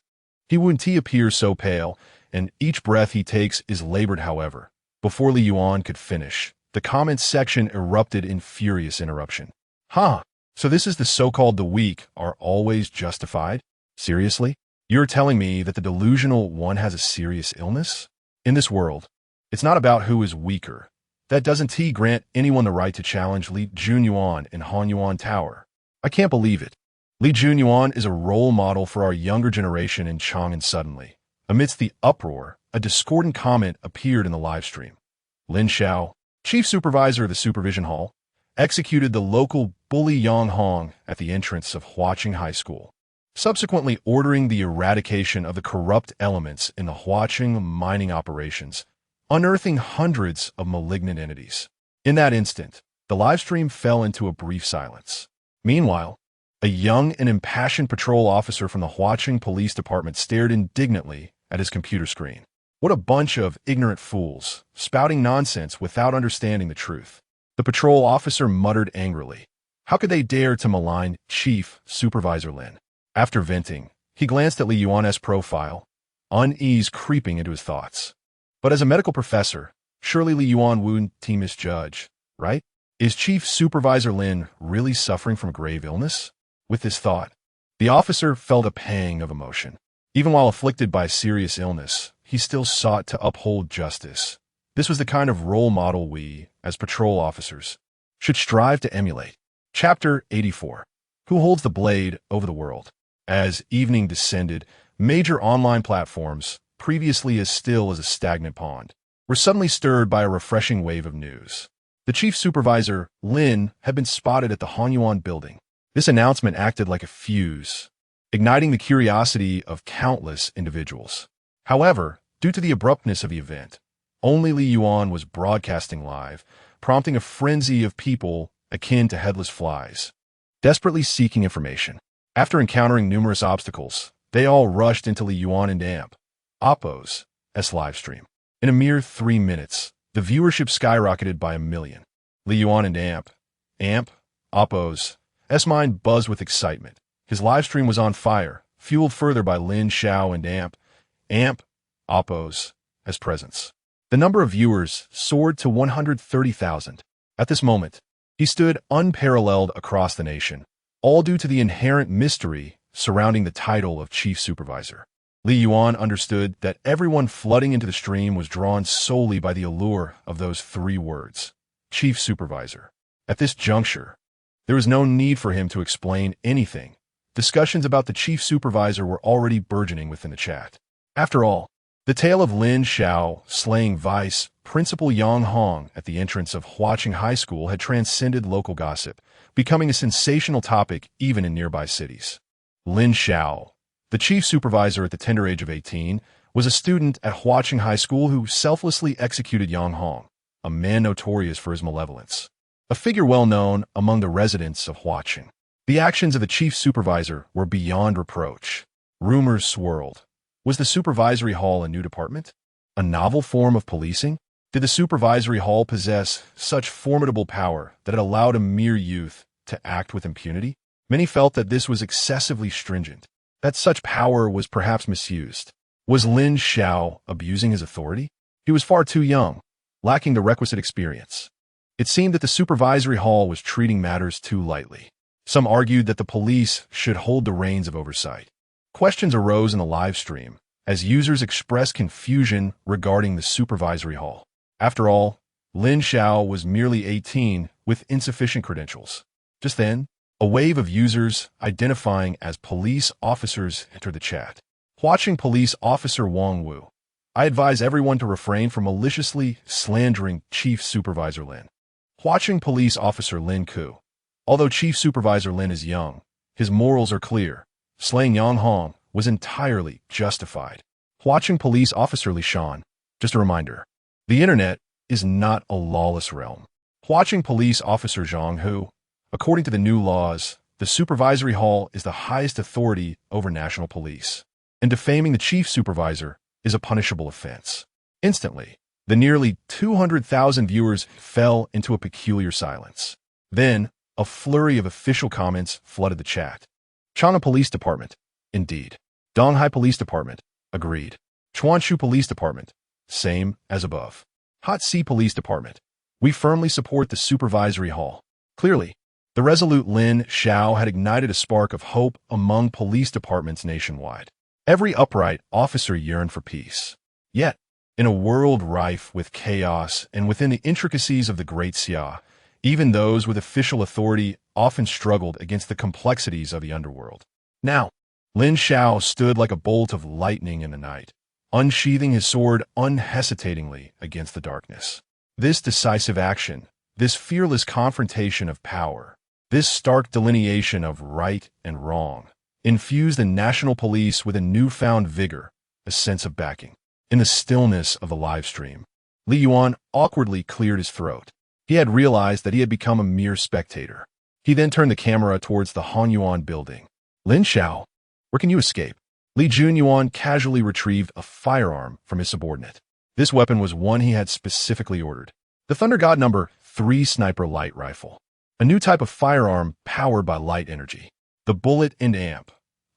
he wouldn't appear so pale, and each breath he takes is labored." However, before Li Yuan could finish, the comments section erupted in furious interruption. So this is the so-called the weak are always justified? Seriously? You're telling me that the delusional one has a serious illness? In this world, it's not about who is weaker. That doesn't grant anyone the right to challenge Li Junyuan in Hunyuan Tower. I can't believe it. Li Junyuan is a role model for our younger generation in Chang'an. Suddenly, amidst the uproar, a discordant comment appeared in the live stream. Lin Xiao, chief supervisor of the supervision hall, executed the local bully Yang Hong at the entrance of Huaqing High School, subsequently ordering the eradication of the corrupt elements in the Huaqing mining operations, unearthing hundreds of malignant entities. In that instant, the live stream fell into a brief silence. Meanwhile, a young and impassioned patrol officer from the Huaqing Police Department stared indignantly at his computer screen. What a bunch of ignorant fools, spouting nonsense without understanding the truth. The patrol officer muttered angrily. How could they dare to malign Chief Supervisor Lin? After venting, he glanced at Li Yuan's profile, unease creeping into his thoughts. But as a medical professor, surely Li Yuan wouldn't misjudge, right? Is Chief Supervisor Lin really suffering from grave illness? With this thought, the officer felt a pang of emotion. Even while afflicted by serious illness, he still sought to uphold justice. This was the kind of role model we, as patrol officers, should strive to emulate. Chapter 84. Who holds the blade over the world? As evening descended, major online platforms, previously as still as a stagnant pond, were suddenly stirred by a refreshing wave of news. The chief supervisor, Lin, had been spotted at the Hunyuan building. This announcement acted like a fuse, igniting the curiosity of countless individuals. However, due to the abruptness of the event, only Li Yuan was broadcasting live, prompting a frenzy of people akin to headless flies, desperately seeking information. After encountering numerous obstacles, they all rushed into Li Yuan and Oppos' live stream. In a mere 3 minutes, The viewership skyrocketed by 1 million. Li Yuan and Amp, Oppo's mind buzzed with excitement. His livestream was on fire, fueled further by Lin Xiao and Oppo's presence. The number of viewers soared to 130,000. At this moment, he stood unparalleled across the nation, all due to the inherent mystery surrounding the title of Chief Supervisor. Li Yuan understood that everyone flooding into the stream was drawn solely by the allure of those 3 words, Chief Supervisor. At this juncture, there was no need for him to explain anything. Discussions about the Chief Supervisor were already burgeoning within the chat. After all, the tale of Lin Xiao slaying Vice Principal Yang Hong at the entrance of Huaqing High School had transcended local gossip, becoming a sensational topic even in nearby cities. Lin Xiao, the chief supervisor at the tender age of 18, was a student at Huaqing High School who selflessly executed Yang Hong, a man notorious for his malevolence. A figure well known among the residents of Huaqing. The actions of the chief supervisor were beyond reproach. Rumors swirled. Was the supervisory hall a new department? A novel form of policing? Did the supervisory hall possess such formidable power that it allowed a mere youth to act with impunity? Many felt that this was excessively stringent, that such power was perhaps misused. Was Lin Xiao abusing his authority? He was far too young, lacking the requisite experience. It seemed that the supervisory hall was treating matters too lightly. Some argued that the police should hold the reins of oversight. Questions arose in the live stream as users expressed confusion regarding the supervisory hall. After all, Lin Xiao was merely 18 with insufficient credentials. Just then, a wave of users identifying as police officers entered the chat. Watching Police Officer Wang Wu, I advise everyone to refrain from maliciously slandering Chief Supervisor Lin. Watching Police Officer Lin Ku, although Chief Supervisor Lin is young, his morals are clear. Slaying Yang Hong was entirely justified. Watching Police Officer Li Shan, just a reminder, the internet is not a lawless realm. Watching Police Officer Zhang Hu, according to the new laws, the supervisory hall is the highest authority over national police, and defaming the chief supervisor is a punishable offense. Instantly, the nearly 200,000 viewers fell into a peculiar silence. Then, a flurry of official comments flooded the chat. Chang'an Police Department, indeed. Donghai Police Department, agreed. Chuanshu Police Department, same as above. Hotsi Police Department, we firmly support the supervisory hall. Clearly, the resolute Lin Xiao had ignited a spark of hope among police departments nationwide. Every upright officer yearned for peace. Yet, in a world rife with chaos and within the intricacies of the Great Xia, even those with official authority often struggled against the complexities of the underworld. Now, Lin Xiao stood like a bolt of lightning in the night, unsheathing his sword unhesitatingly against the darkness. This decisive action, this fearless confrontation of power, this stark delineation of right and wrong, infused the national police with a newfound vigor, a sense of backing. In the stillness of the live stream, Li Yuan awkwardly cleared his throat. He had realized that he had become a mere spectator. He then turned the camera towards the Hanyuan building. Lin Xiao, where can you escape? Li Junyuan casually retrieved a firearm from his subordinate. This weapon was one he had specifically ordered. The Thunder God No. 3 Sniper Light Rifle. A new type of firearm powered by light energy. The bullet and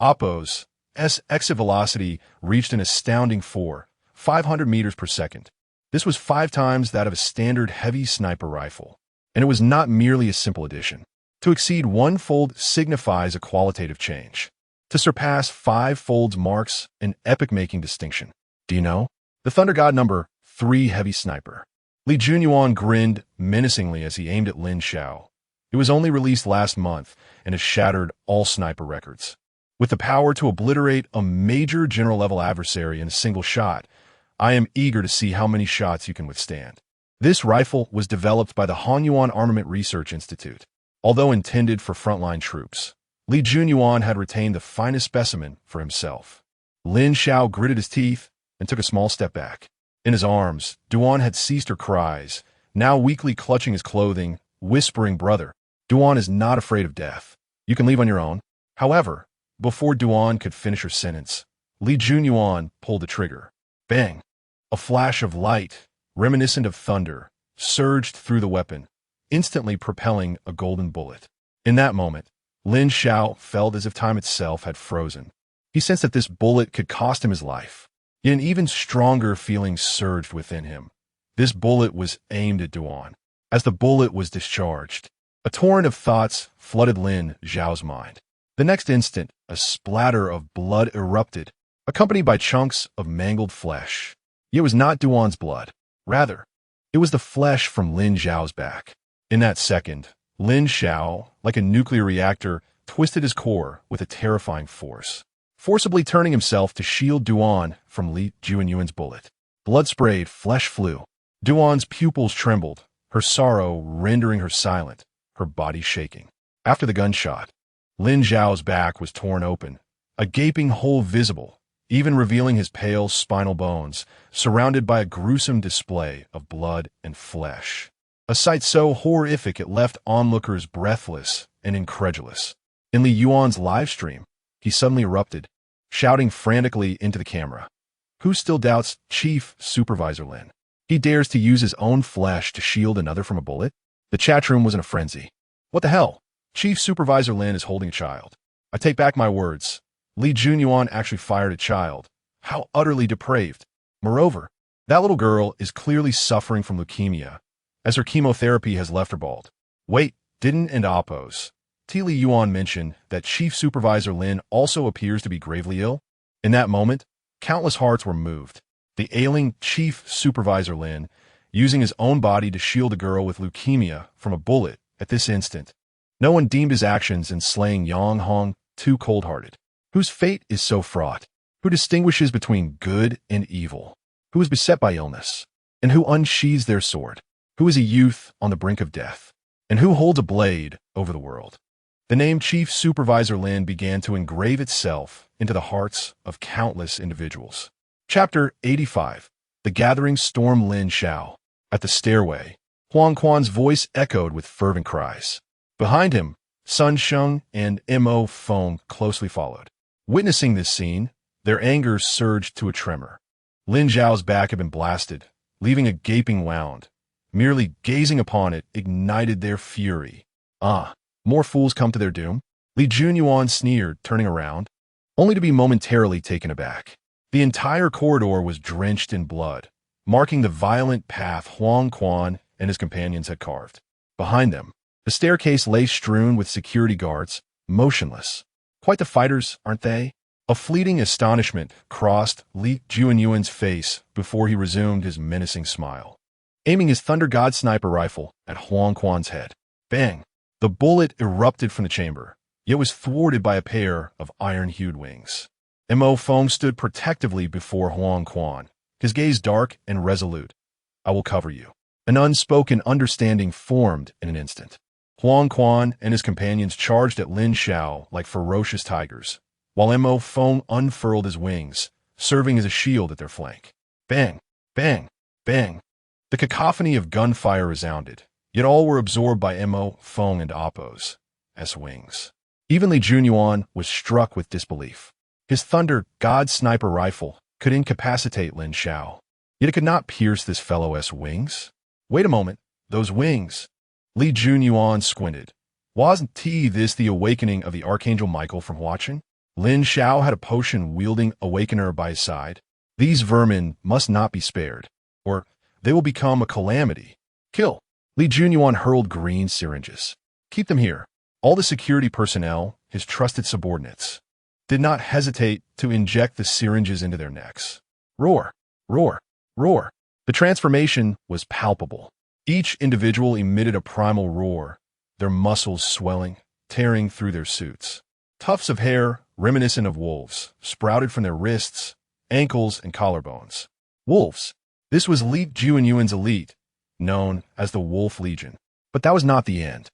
Oppo's exit velocity reached an astounding 500 meters per second. This was 5 times that of a standard heavy sniper rifle. And it was not merely a simple addition. To exceed 1-fold signifies a qualitative change. To surpass 5-folds marks an epic-making distinction. Do you know? The Thunder God No. 3 Heavy Sniper. Li Junyuan grinned menacingly as he aimed at Lin Xiao. It was only released last month and has shattered all sniper records. With the power to obliterate a major general-level adversary in a single shot, I am eager to see how many shots you can withstand. This rifle was developed by the Hanyuan Armament Research Institute. Although intended for frontline troops, Li Junyuan had retained the finest specimen for himself. Lin Xiao gritted his teeth and took a small step back. In his arms, Duan had ceased her cries, now weakly clutching his clothing, whispering, "Brother, Duan is not afraid of death. You can leave on your own." However, before Duan could finish her sentence, Li Junyuan pulled the trigger. Bang! A flash of light, reminiscent of thunder, surged through the weapon, instantly propelling a golden bullet. In that moment, Lin Xiao felt as if time itself had frozen. He sensed that this bullet could cost him his life. Yet an even stronger feeling surged within him. This bullet was aimed at Duan. As the bullet was discharged, a torrent of thoughts flooded Lin Xiao's mind. The next instant, a splatter of blood erupted, accompanied by chunks of mangled flesh. Yet it was not Duan's blood. Rather, it was the flesh from Lin Xiao's back. In that second, Lin Xiao, like a nuclear reactor, twisted his core with a terrifying force, forcibly turning himself to shield Duan from Li Juanyuan's bullet. Blood sprayed, flesh flew. Duan's pupils trembled, her sorrow rendering her silent, her body shaking. After the gunshot, Lin Xiao's back was torn open, a gaping hole visible, even revealing his pale spinal bones, surrounded by a gruesome display of blood and flesh. A sight so horrific it left onlookers breathless and incredulous. In Li Yuan's live stream, he suddenly erupted, shouting frantically into the camera. Who still doubts Chief Supervisor Lin? He dares to use his own flesh to shield another from a bullet? The chat room was in a frenzy. What the hell? Chief Supervisor Lin is holding a child. I take back my words. Li Juanyuan actually fired a child. How utterly depraved. Moreover, that little girl is clearly suffering from leukemia, as her chemotherapy has left her bald. Wait, didn't and oppose. Li Yuan mentioned that Chief Supervisor Lin also appears to be gravely ill? In that moment, countless hearts were moved. The ailing Chief Supervisor Lin, using his own body to shield a girl with leukemia from a bullet at this instant. No one deemed his actions in slaying Yang Hong too cold-hearted. Whose fate is so fraught? Who distinguishes between good and evil? Who is beset by illness? And who unsheathes their sword? Who is a youth on the brink of death? And who holds a blade over the world? The name Chief Supervisor Lin began to engrave itself into the hearts of countless individuals. Chapter 85. The Gathering stormed Lin Xiao. At the stairway, Huang Quan's voice echoed with fervent cries. Behind him, Sun Sheng and Mo Feng closely followed. Witnessing this scene, their anger surged to a tremor. Lin Xiao's back had been blasted, leaving a gaping wound. Merely gazing upon it ignited their fury. Ah, more fools come to their doom? Li Juanyuan sneered, turning around, only to be momentarily taken aback. The entire corridor was drenched in blood, marking the violent path Huang Quan and his companions had carved. Behind them, the staircase lay strewn with security guards, motionless. Quite the fighters, aren't they? A fleeting astonishment crossed Li Juanyuan's face before he resumed his menacing smile, aiming his Thunder God sniper rifle at Huang Quan's head. Bang! The bullet erupted from the chamber, yet was thwarted by a pair of iron-hued wings. Mo Feng stood protectively before Huang Quan, his gaze dark and resolute. I will cover you. An unspoken understanding formed in an instant. Huang Quan and his companions charged at Lin Xiao like ferocious tigers, while Mo Feng unfurled his wings, serving as a shield at their flank. Bang! Bang! Bang! The cacophony of gunfire resounded, yet all were absorbed by Mo Feng and Appo's as wings. Even Li Juanyuan was struck with disbelief. His Thunder God sniper rifle could incapacitate Lin Xiao, yet it could not pierce this fellow's wings. Wait a moment, those wings. Li Juanyuan squinted. Wasn't this the awakening of the Archangel Michael from watching? Lin Xiao had a potion-wielding awakener by his side. These vermin must not be spared, or they will become a calamity. Kill. Li Juanyuan hurled green syringes. Keep them here. All the security personnel, his trusted subordinates, did not hesitate to inject the syringes into their necks. Roar, roar, roar. The transformation was palpable. Each individual emitted a primal roar, their muscles swelling, tearing through their suits. Tufts of hair, reminiscent of wolves, sprouted from their wrists, ankles, and collarbones. Wolves. This was Li Juanyuan's elite, known as the Wolf Legion. But that was not the end.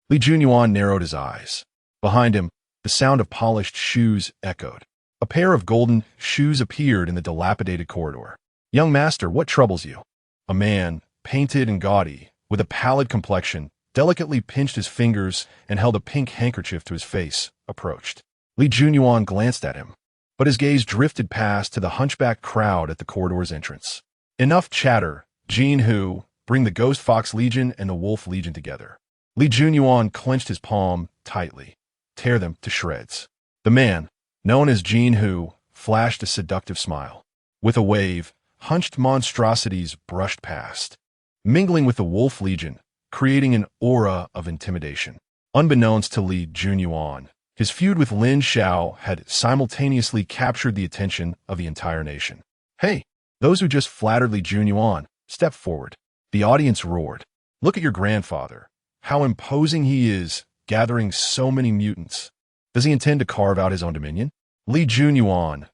Li Juanyuan narrowed his eyes. Behind him, the sound of polished shoes echoed. A pair of golden shoes appeared in the dilapidated corridor. Young master, what troubles you? A man, painted and gaudy, with a pallid complexion, delicately pinched his fingers and held a pink handkerchief to his face, approached. Li Juanyuan glanced at him, but his gaze drifted past to the hunchbacked crowd at the corridor's entrance. Enough chatter, Jin Hu, bring the Ghost Fox Legion and the Wolf Legion together. Li Junyuan clenched his palm tightly. Tear them to shreds. The man, known as Jin Hu, flashed a seductive smile. With a wave, hunched monstrosities brushed past, mingling with the Wolf Legion, creating an aura of intimidation. Unbeknownst to Li Junyuan, his feud with Lin Xiao had simultaneously captured the attention of the entire nation. Hey, those who just flattered Li Junyuan, step forward. The audience roared. Look at your grandfather. How imposing he is, gathering so many mutants. Does he intend to carve out his own dominion? Li Junyuan,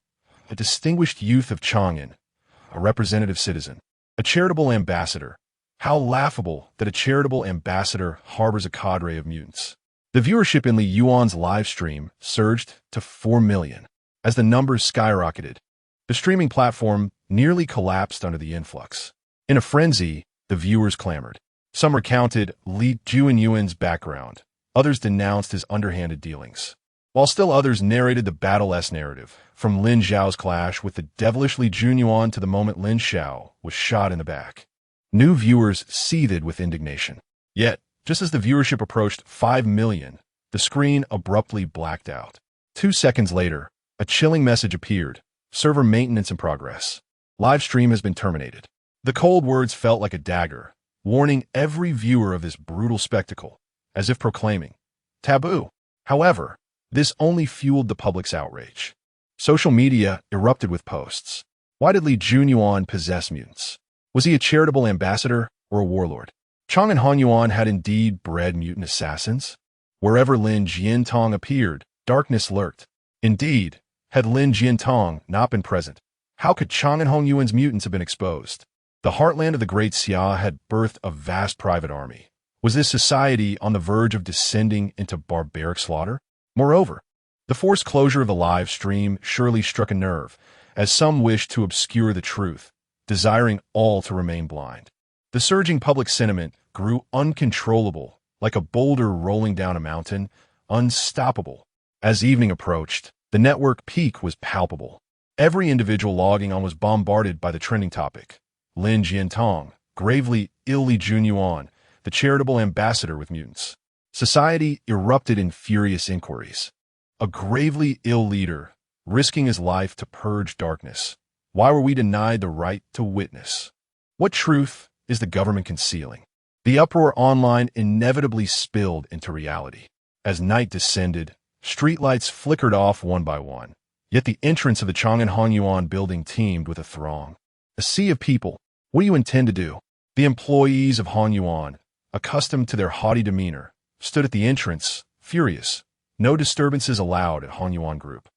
a distinguished youth of Chang'an, a representative citizen, a charitable ambassador. How laughable that a charitable ambassador harbors a cadre of mutants. The viewership in Li Yuan's live stream surged to 4 million. As the numbers skyrocketed, the streaming platform nearly collapsed under the influx. In a frenzy, the viewers clamored. Some recounted Li Junyuan's background. Others denounced his underhanded dealings, while still others narrated the Battle-S narrative, from Lin Xiao's clash with the devilish Li Junyuan to the moment Lin Xiao was shot in the back. New viewers seethed with indignation. Yet, just as the viewership approached 5 million, the screen abruptly blacked out. 2 seconds later, a chilling message appeared. Server maintenance in progress. Live stream has been terminated. The cold words felt like a dagger, warning every viewer of this brutal spectacle, as if proclaiming, taboo. However, this only fueled the public's outrage. Social media erupted with posts. Why did Li Junyuan possess mutants? Was he a charitable ambassador or a warlord? Chang and Hanyuan had indeed bred mutant assassins. Wherever Lin Jiantong appeared, darkness lurked. Indeed, had Lin Jiantong not been present, how could Chang and Hongyuan's mutants have been exposed? The heartland of the Great Xia had birthed a vast private army. Was this society on the verge of descending into barbaric slaughter? Moreover, the forced closure of the live stream surely struck a nerve, as some wished to obscure the truth, desiring all to remain blind. The surging public sentiment grew uncontrollable, like a boulder rolling down a mountain, unstoppable. As evening approached, the network peak was palpable. Every individual logging on was bombarded by the trending topic. Lin Jiantong, gravely ill Li Junyuan, the charitable ambassador with mutants. Society erupted in furious inquiries. A gravely ill leader, risking his life to purge darkness. Why were we denied the right to witness? What truth is the government concealing? The uproar online inevitably spilled into reality. As night descended, streetlights flickered off one by one. Yet the entrance of the Chang'an Hanyuan building teemed with a throng. A sea of people. What do you intend to do? The employees of Hanyuan, accustomed to their haughty demeanor, stood at the entrance, furious. No disturbances allowed at Hanyuan Group.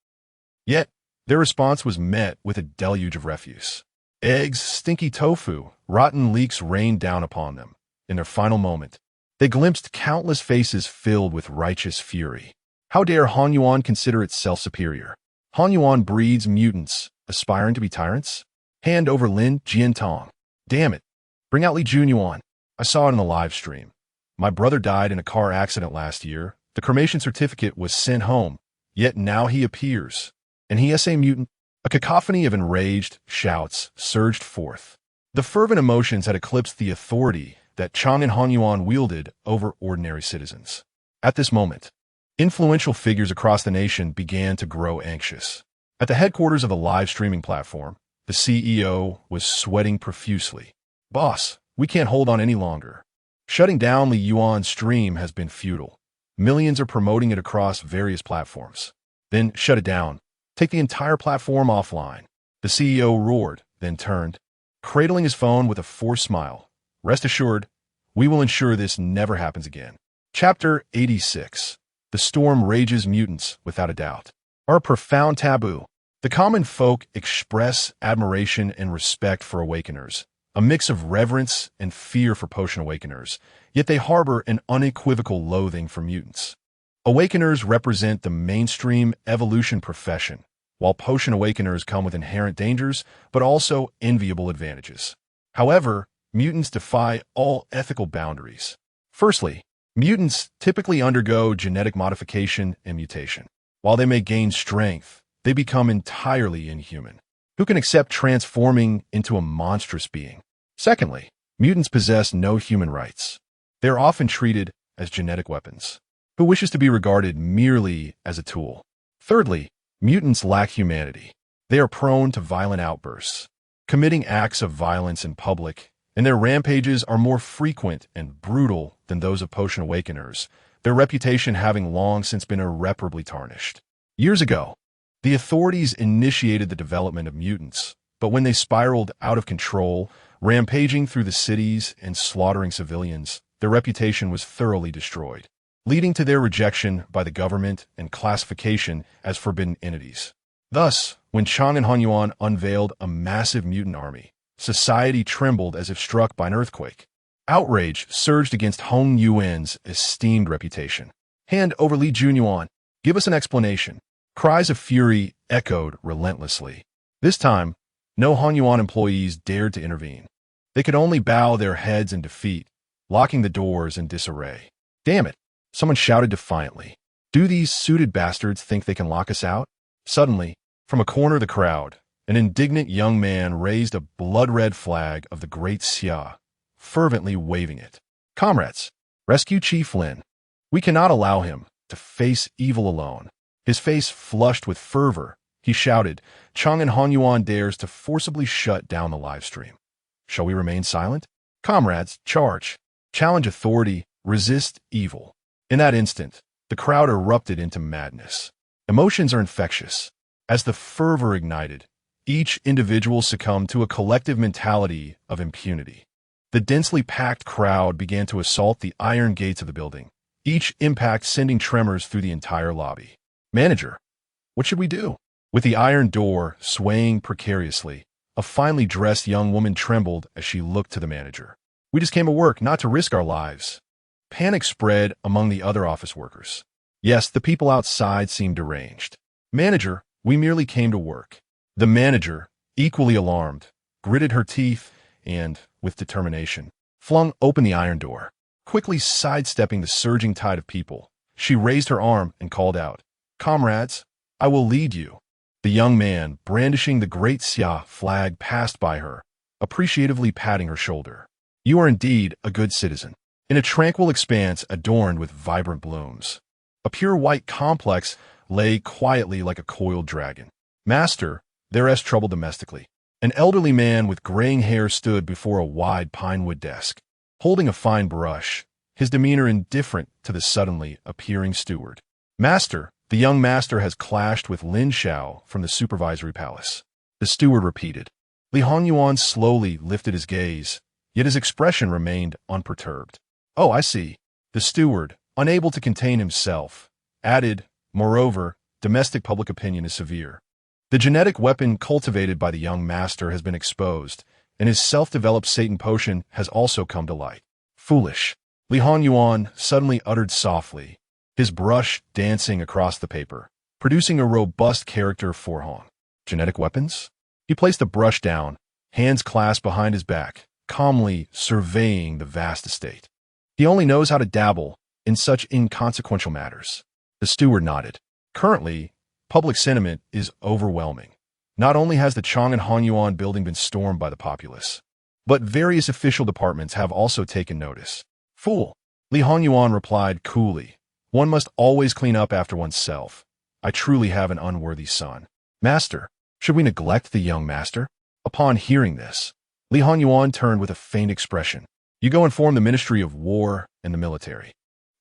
Yet, their response was met with a deluge of refuse. Eggs, stinky tofu, rotten leeks rained down upon them. In their final moment, they glimpsed countless faces filled with righteous fury. How dare Hanyuan consider itself superior? Hanyuan breeds mutants, aspiring to be tyrants? Hand over Lin Jiantong. Damn it. Bring out Li Junyuan. I saw it in the live stream. My brother died in a car accident last year. The cremation certificate was sent home. Yet now he appears. And he is a mutant. A cacophony of enraged shouts surged forth. The fervent emotions had eclipsed the authority that Chang and Hanyuan wielded over ordinary citizens. At this moment, influential figures across the nation began to grow anxious. At the headquarters of the live streaming platform, the CEO was sweating profusely. Boss, we can't hold on any longer. Shutting down Li Yuan's stream has been futile. Millions are promoting it across various platforms. Then shut it down. Take the entire platform offline. The CEO roared, then turned, cradling his phone with a forced smile. Rest assured, we will ensure this never happens again. Chapter 86. The storm rages mutants, without a doubt, are a profound taboo. The common folk express admiration and respect for awakeners, a mix of reverence and fear for potion awakeners, yet they harbor an unequivocal loathing for mutants. Awakeners represent the mainstream evolution profession, while potion awakeners come with inherent dangers, but also enviable advantages. However, mutants defy all ethical boundaries. Firstly, mutants typically undergo genetic modification and mutation. While they may gain strength, they become entirely inhuman. Who can accept transforming into a monstrous being? Secondly, mutants possess no human rights. They are often treated as genetic weapons. Who wishes to be regarded merely as a tool? Thirdly, mutants lack humanity. They are prone to violent outbursts, committing acts of violence in public, and their rampages are more frequent and brutal than those of potion awakeners, their reputation having long since been irreparably tarnished. Years ago, the authorities initiated the development of mutants, but when they spiraled out of control, rampaging through the cities and slaughtering civilians, their reputation was thoroughly destroyed, leading to their rejection by the government and classification as forbidden entities. Thus, when Chang and Hanyuan unveiled a massive mutant army, society trembled as if struck by an earthquake. Outrage surged against Hong Yuan's esteemed reputation. Hand over Li Junyuan. Give us an explanation. Cries of fury echoed relentlessly. This time, no Hong Yuan employees dared to intervene. They could only bow their heads in defeat, locking the doors in disarray. Damn it! Someone shouted defiantly. Do these suited bastards think they can lock us out? Suddenly, from a corner of the crowd, an indignant young man raised a blood-red flag of the Great Xia, fervently waving it. Comrades, rescue Chief Lin. We cannot allow him to face evil alone. His face flushed with fervor, he shouted, Chang and Hanyuan dares to forcibly shut down the live stream. Shall we remain silent? Comrades, charge. Challenge authority, resist evil. In that instant, the crowd erupted into madness. Emotions are infectious. As the fervor ignited, each individual succumbed to a collective mentality of impunity. The densely packed crowd began to assault the iron gates of the building, each impact sending tremors through the entire lobby. Manager, what should we do? With the iron door swaying precariously, a finely dressed young woman trembled as she looked to the manager. We just came to work, not to risk our lives. Panic spread among the other office workers. Yes, the people outside seemed deranged. Manager, we merely came to work. The manager, equally alarmed, gritted her teeth and, with determination, flung open the iron door. Quickly sidestepping the surging tide of people, she raised her arm and called out, Comrades, I will lead you. The young man, brandishing the Great Xia flag, passed by her, appreciatively patting her shoulder. You are indeed a good citizen. In a tranquil expanse adorned with vibrant blooms, a pure white complex lay quietly like a coiled dragon. Master, there is trouble domestically. An elderly man with graying hair stood before a wide pinewood desk, holding a fine brush, his demeanor indifferent to the suddenly appearing steward. Master, the young master has clashed with Lin Xiao from the supervisory palace. The steward repeated. Li Hongyuan slowly lifted his gaze, yet his expression remained unperturbed. Oh, I see. The steward, unable to contain himself, added, moreover, domestic public opinion is severe. The genetic weapon cultivated by the young master has been exposed, and his self-developed Satan potion has also come to light. Foolish. Li Hongyuan suddenly uttered softly, his brush dancing across the paper, producing a robust character for Hong. Genetic weapons? He placed the brush down, hands clasped behind his back, calmly surveying the vast estate. He only knows how to dabble in such inconsequential matters. The steward nodded. Currently, public sentiment is overwhelming. Not only has the Chang and Hanyuan building been stormed by the populace, but various official departments have also taken notice. Fool! Li Hanyuan replied coolly. One must always clean up after oneself. I truly have an unworthy son. Master, should we neglect the young master? Upon hearing this, Li Hanyuan turned with a faint expression. You go inform the Ministry of War and the military.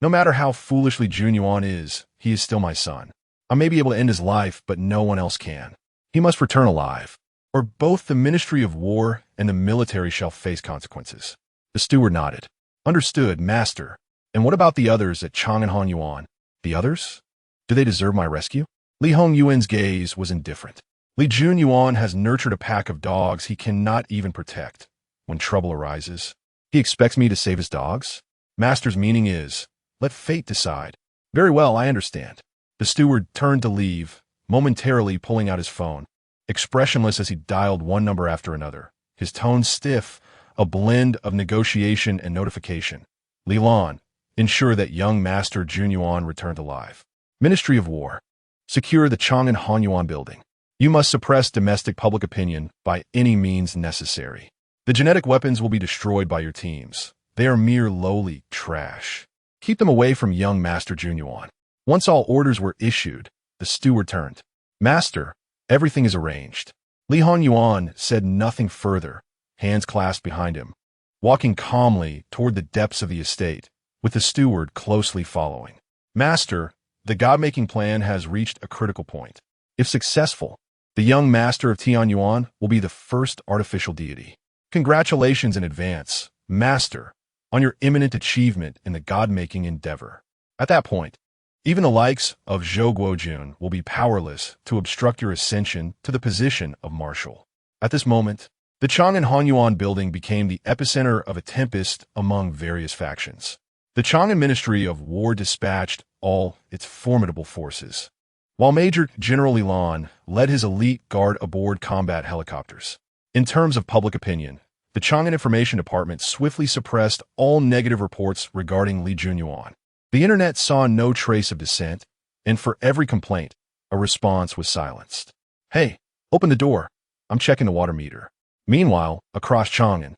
No matter how foolishly Junyuan is, he is still my son. I may be able to end his life, but no one else can. He must return alive, or both the Ministry of War and the military shall face consequences. The steward nodded. Understood, master. And what about the others at Chang and Hanyuan? The others? Do they deserve my rescue? Li Hongyuan's gaze was indifferent. Li Junyuan has nurtured a pack of dogs he cannot even protect. When trouble arises, he expects me to save his dogs? Master's meaning is, let fate decide. Very well, I understand. The steward turned to leave, momentarily pulling out his phone, expressionless as he dialed one number after another, his tone stiff, a blend of negotiation and notification. Li Lan, ensure that young Master Junyuan returned alive. Ministry of War. Secure the Chang and Hanyuan building. You must suppress domestic public opinion by any means necessary. The genetic weapons will be destroyed by your teams. They are mere lowly trash. Keep them away from young Master Junyuan. Once all orders were issued, the steward turned. Master, everything is arranged. Li Honyuan said nothing further, hands clasped behind him, walking calmly toward the depths of the estate, with the steward closely following. Master, the god-making plan has reached a critical point. If successful, the young master of Tianyuan will be the first artificial deity. Congratulations in advance, Master, on your imminent achievement in the god-making endeavor. At that point, even the likes of Zhou Guojun will be powerless to obstruct your ascension to the position of marshal. At this moment, the Chang'an Hanyuan building became the epicenter of a tempest among various factions. The Chang'an Ministry of War dispatched all its formidable forces, while Major General Lilan led his elite guard aboard combat helicopters. In terms of public opinion, the Chang'an Information Department swiftly suppressed all negative reports regarding Li Junyuan. The internet saw no trace of dissent, and for every complaint, a response was silenced. Hey, open the door. I'm checking the water meter. Meanwhile, across Chang'an,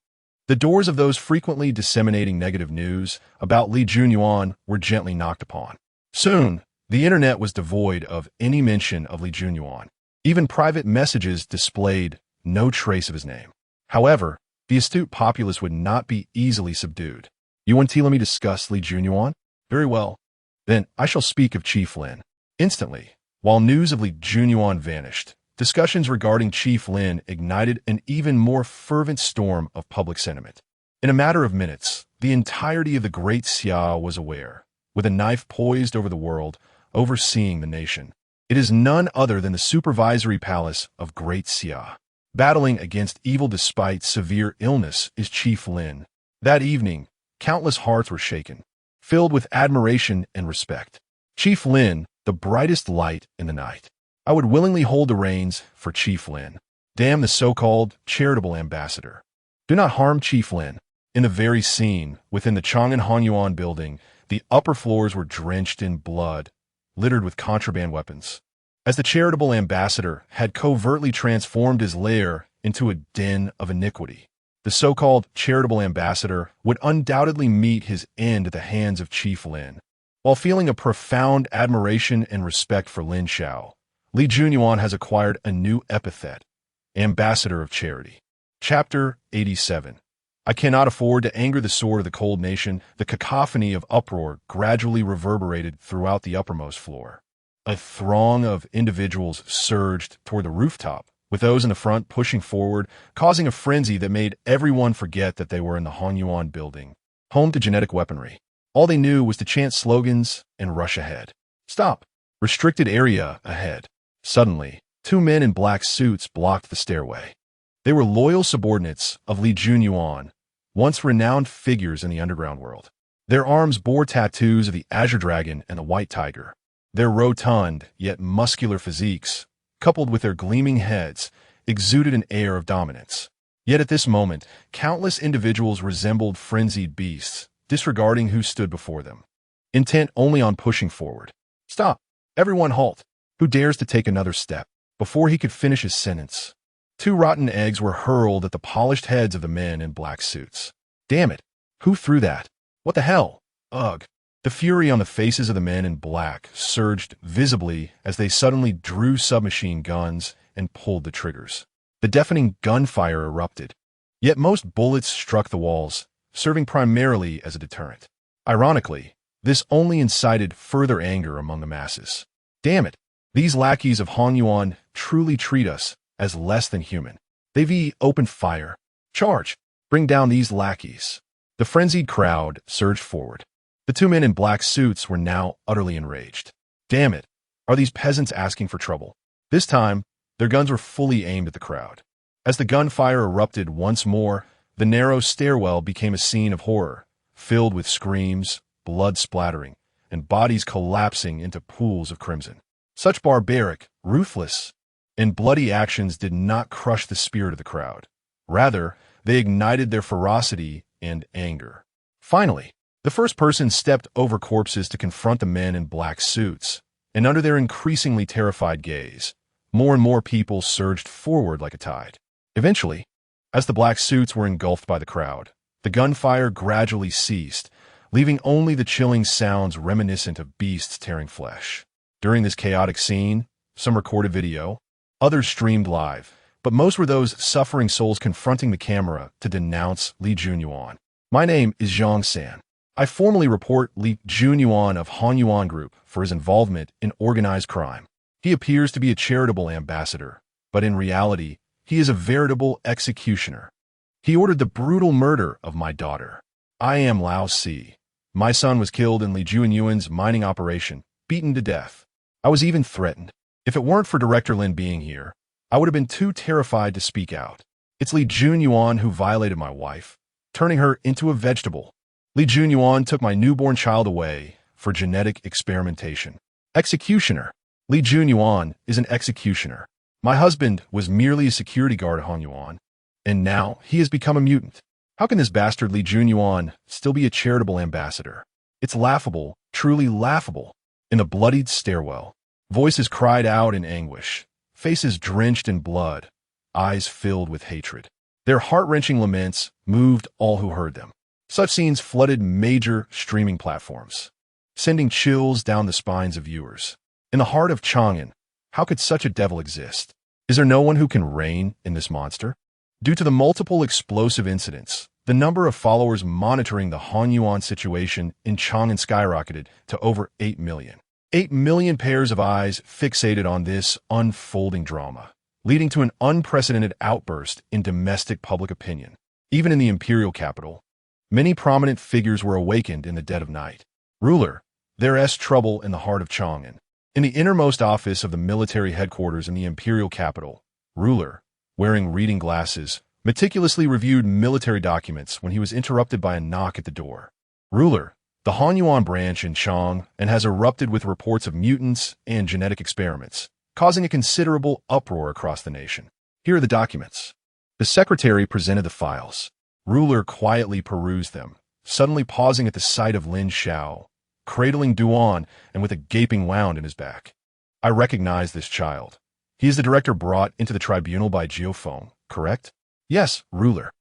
the doors of those frequently disseminating negative news about Li Junyuan were gently knocked upon. Soon, the internet was devoid of any mention of Li Junyuan. Even private messages displayed no trace of his name. However, the astute populace would not be easily subdued. You want to let me discuss Li Junyuan? Very well. Then I shall speak of Chief Lin. Instantly, while news of Li Junyuan vanished, discussions regarding Chief Lin ignited an even more fervent storm of public sentiment. In a matter of minutes, the entirety of the Great Xiao was aware, with a knife poised over the world, overseeing the nation. It is none other than the supervisory palace of Great Xia. Battling against evil despite severe illness is Chief Lin. That evening, countless hearts were shaken, filled with admiration and respect. Chief Lin, the brightest light in the night. I would willingly hold the reins for Chief Lin. Damn the so-called charitable ambassador. Do not harm Chief Lin. In the very scene within the Chang'an Hanyuan building, the upper floors were drenched in blood, littered with contraband weapons. As the charitable ambassador had covertly transformed his lair into a den of iniquity, the so-called charitable ambassador would undoubtedly meet his end at the hands of Chief Lin. While feeling a profound admiration and respect for Lin Xiao, Li Junyuan has acquired a new epithet, Ambassador of Charity. Chapter 87. I cannot afford to anger the sword of the cold nation. The cacophony of uproar gradually reverberated throughout the uppermost floor. A throng of individuals surged toward the rooftop, with those in the front pushing forward, causing a frenzy that made everyone forget that they were in the Hanyuan building, home to genetic weaponry. All they knew was to chant slogans and rush ahead. Stop! Restricted area ahead. Suddenly, two men in black suits blocked the stairway. They were loyal subordinates of Li Junyuan, once renowned figures in the underground world. Their arms bore tattoos of the Azure Dragon and the White Tiger. Their rotund, yet muscular physiques, coupled with their gleaming heads, exuded an air of dominance. Yet at this moment, countless individuals resembled frenzied beasts, disregarding who stood before them, intent only on pushing forward. Stop! Everyone halt! Who dares to take another step? Before he could finish his sentence, two rotten eggs were hurled at the polished heads of the men in black suits. Damn it! Who threw that? What the hell? Ugh! The fury on the faces of the men in black surged visibly as they suddenly drew submachine guns and pulled the triggers. The deafening gunfire erupted, yet most bullets struck the walls, serving primarily as a deterrent. Ironically, this only incited further anger among the masses. Damn it! These lackeys of Hanyuan truly treat us as less than human. They've opened fire. Charge! Bring down these lackeys. The frenzied crowd surged forward. The two men in black suits were now utterly enraged. Damn it! Are these peasants asking for trouble? This time, their guns were fully aimed at the crowd. As the gunfire erupted once more, the narrow stairwell became a scene of horror, filled with screams, blood splattering, and bodies collapsing into pools of crimson. Such barbaric, ruthless, and bloody actions did not crush the spirit of the crowd. Rather, they ignited their ferocity and anger. Finally, the first person stepped over corpses to confront the men in black suits, and under their increasingly terrified gaze, more and more people surged forward like a tide. Eventually, As the black suits were engulfed by the crowd, the gunfire gradually ceased, leaving only the chilling sounds reminiscent of beasts tearing flesh. During this chaotic scene, some recorded video, others streamed live, but most were those suffering souls confronting the camera to denounce Li Junyuan. My name is Zhang San. I formally report Li Junyuan of Hanyuan Group for his involvement in organized crime. He appears to be a charitable ambassador, but in reality, he is a veritable executioner. He ordered the brutal murder of my daughter. I am Lao Si. My son was killed in Li Junyuan's mining operation, beaten to death. I was even threatened. If it weren't for Director Lin being here, I would have been too terrified to speak out. It's Li Junyuan who violated my wife, turning her into a vegetable. Li Junyuan took my newborn child away for genetic experimentation. Executioner. Li Junyuan is an executioner. My husband was merely a security guard at Hanyuan, and now he has become a mutant. How can this bastard Li Junyuan still be a charitable ambassador? It's laughable, truly laughable. In the bloodied stairwell, voices cried out in anguish, faces drenched in blood, eyes filled with hatred. Their heart-wrenching laments moved all who heard them. Such scenes flooded major streaming platforms, sending chills down the spines of viewers. In the heart of Chang'an, how could such a devil exist? Is there no one who can reign in this monster? Due to the multiple explosive incidents, the number of followers monitoring the Hanyuan situation in Chang'an skyrocketed to over 8 million. 8 million pairs of eyes fixated on this unfolding drama, leading to an unprecedented outburst in domestic public opinion. Even in the imperial capital, many prominent figures were awakened in the dead of night. Ruler, there's trouble in the heart of Chang'an. In the innermost office of the military headquarters in the imperial capital, Ruler, wearing reading glasses, meticulously reviewed military documents when he was interrupted by a knock at the door. Ruler, the Hanyuan branch in Chang'an has erupted with reports of mutants and genetic experiments, causing a considerable uproar across the nation. Here are the documents. The secretary presented the files. Ruler quietly perused them, suddenly pausing at the sight of Lin Xiao, cradling Duan and with a gaping wound in his back. I recognize this child. He is the director brought into the tribunal by Geophone, correct? Yes, Ruler.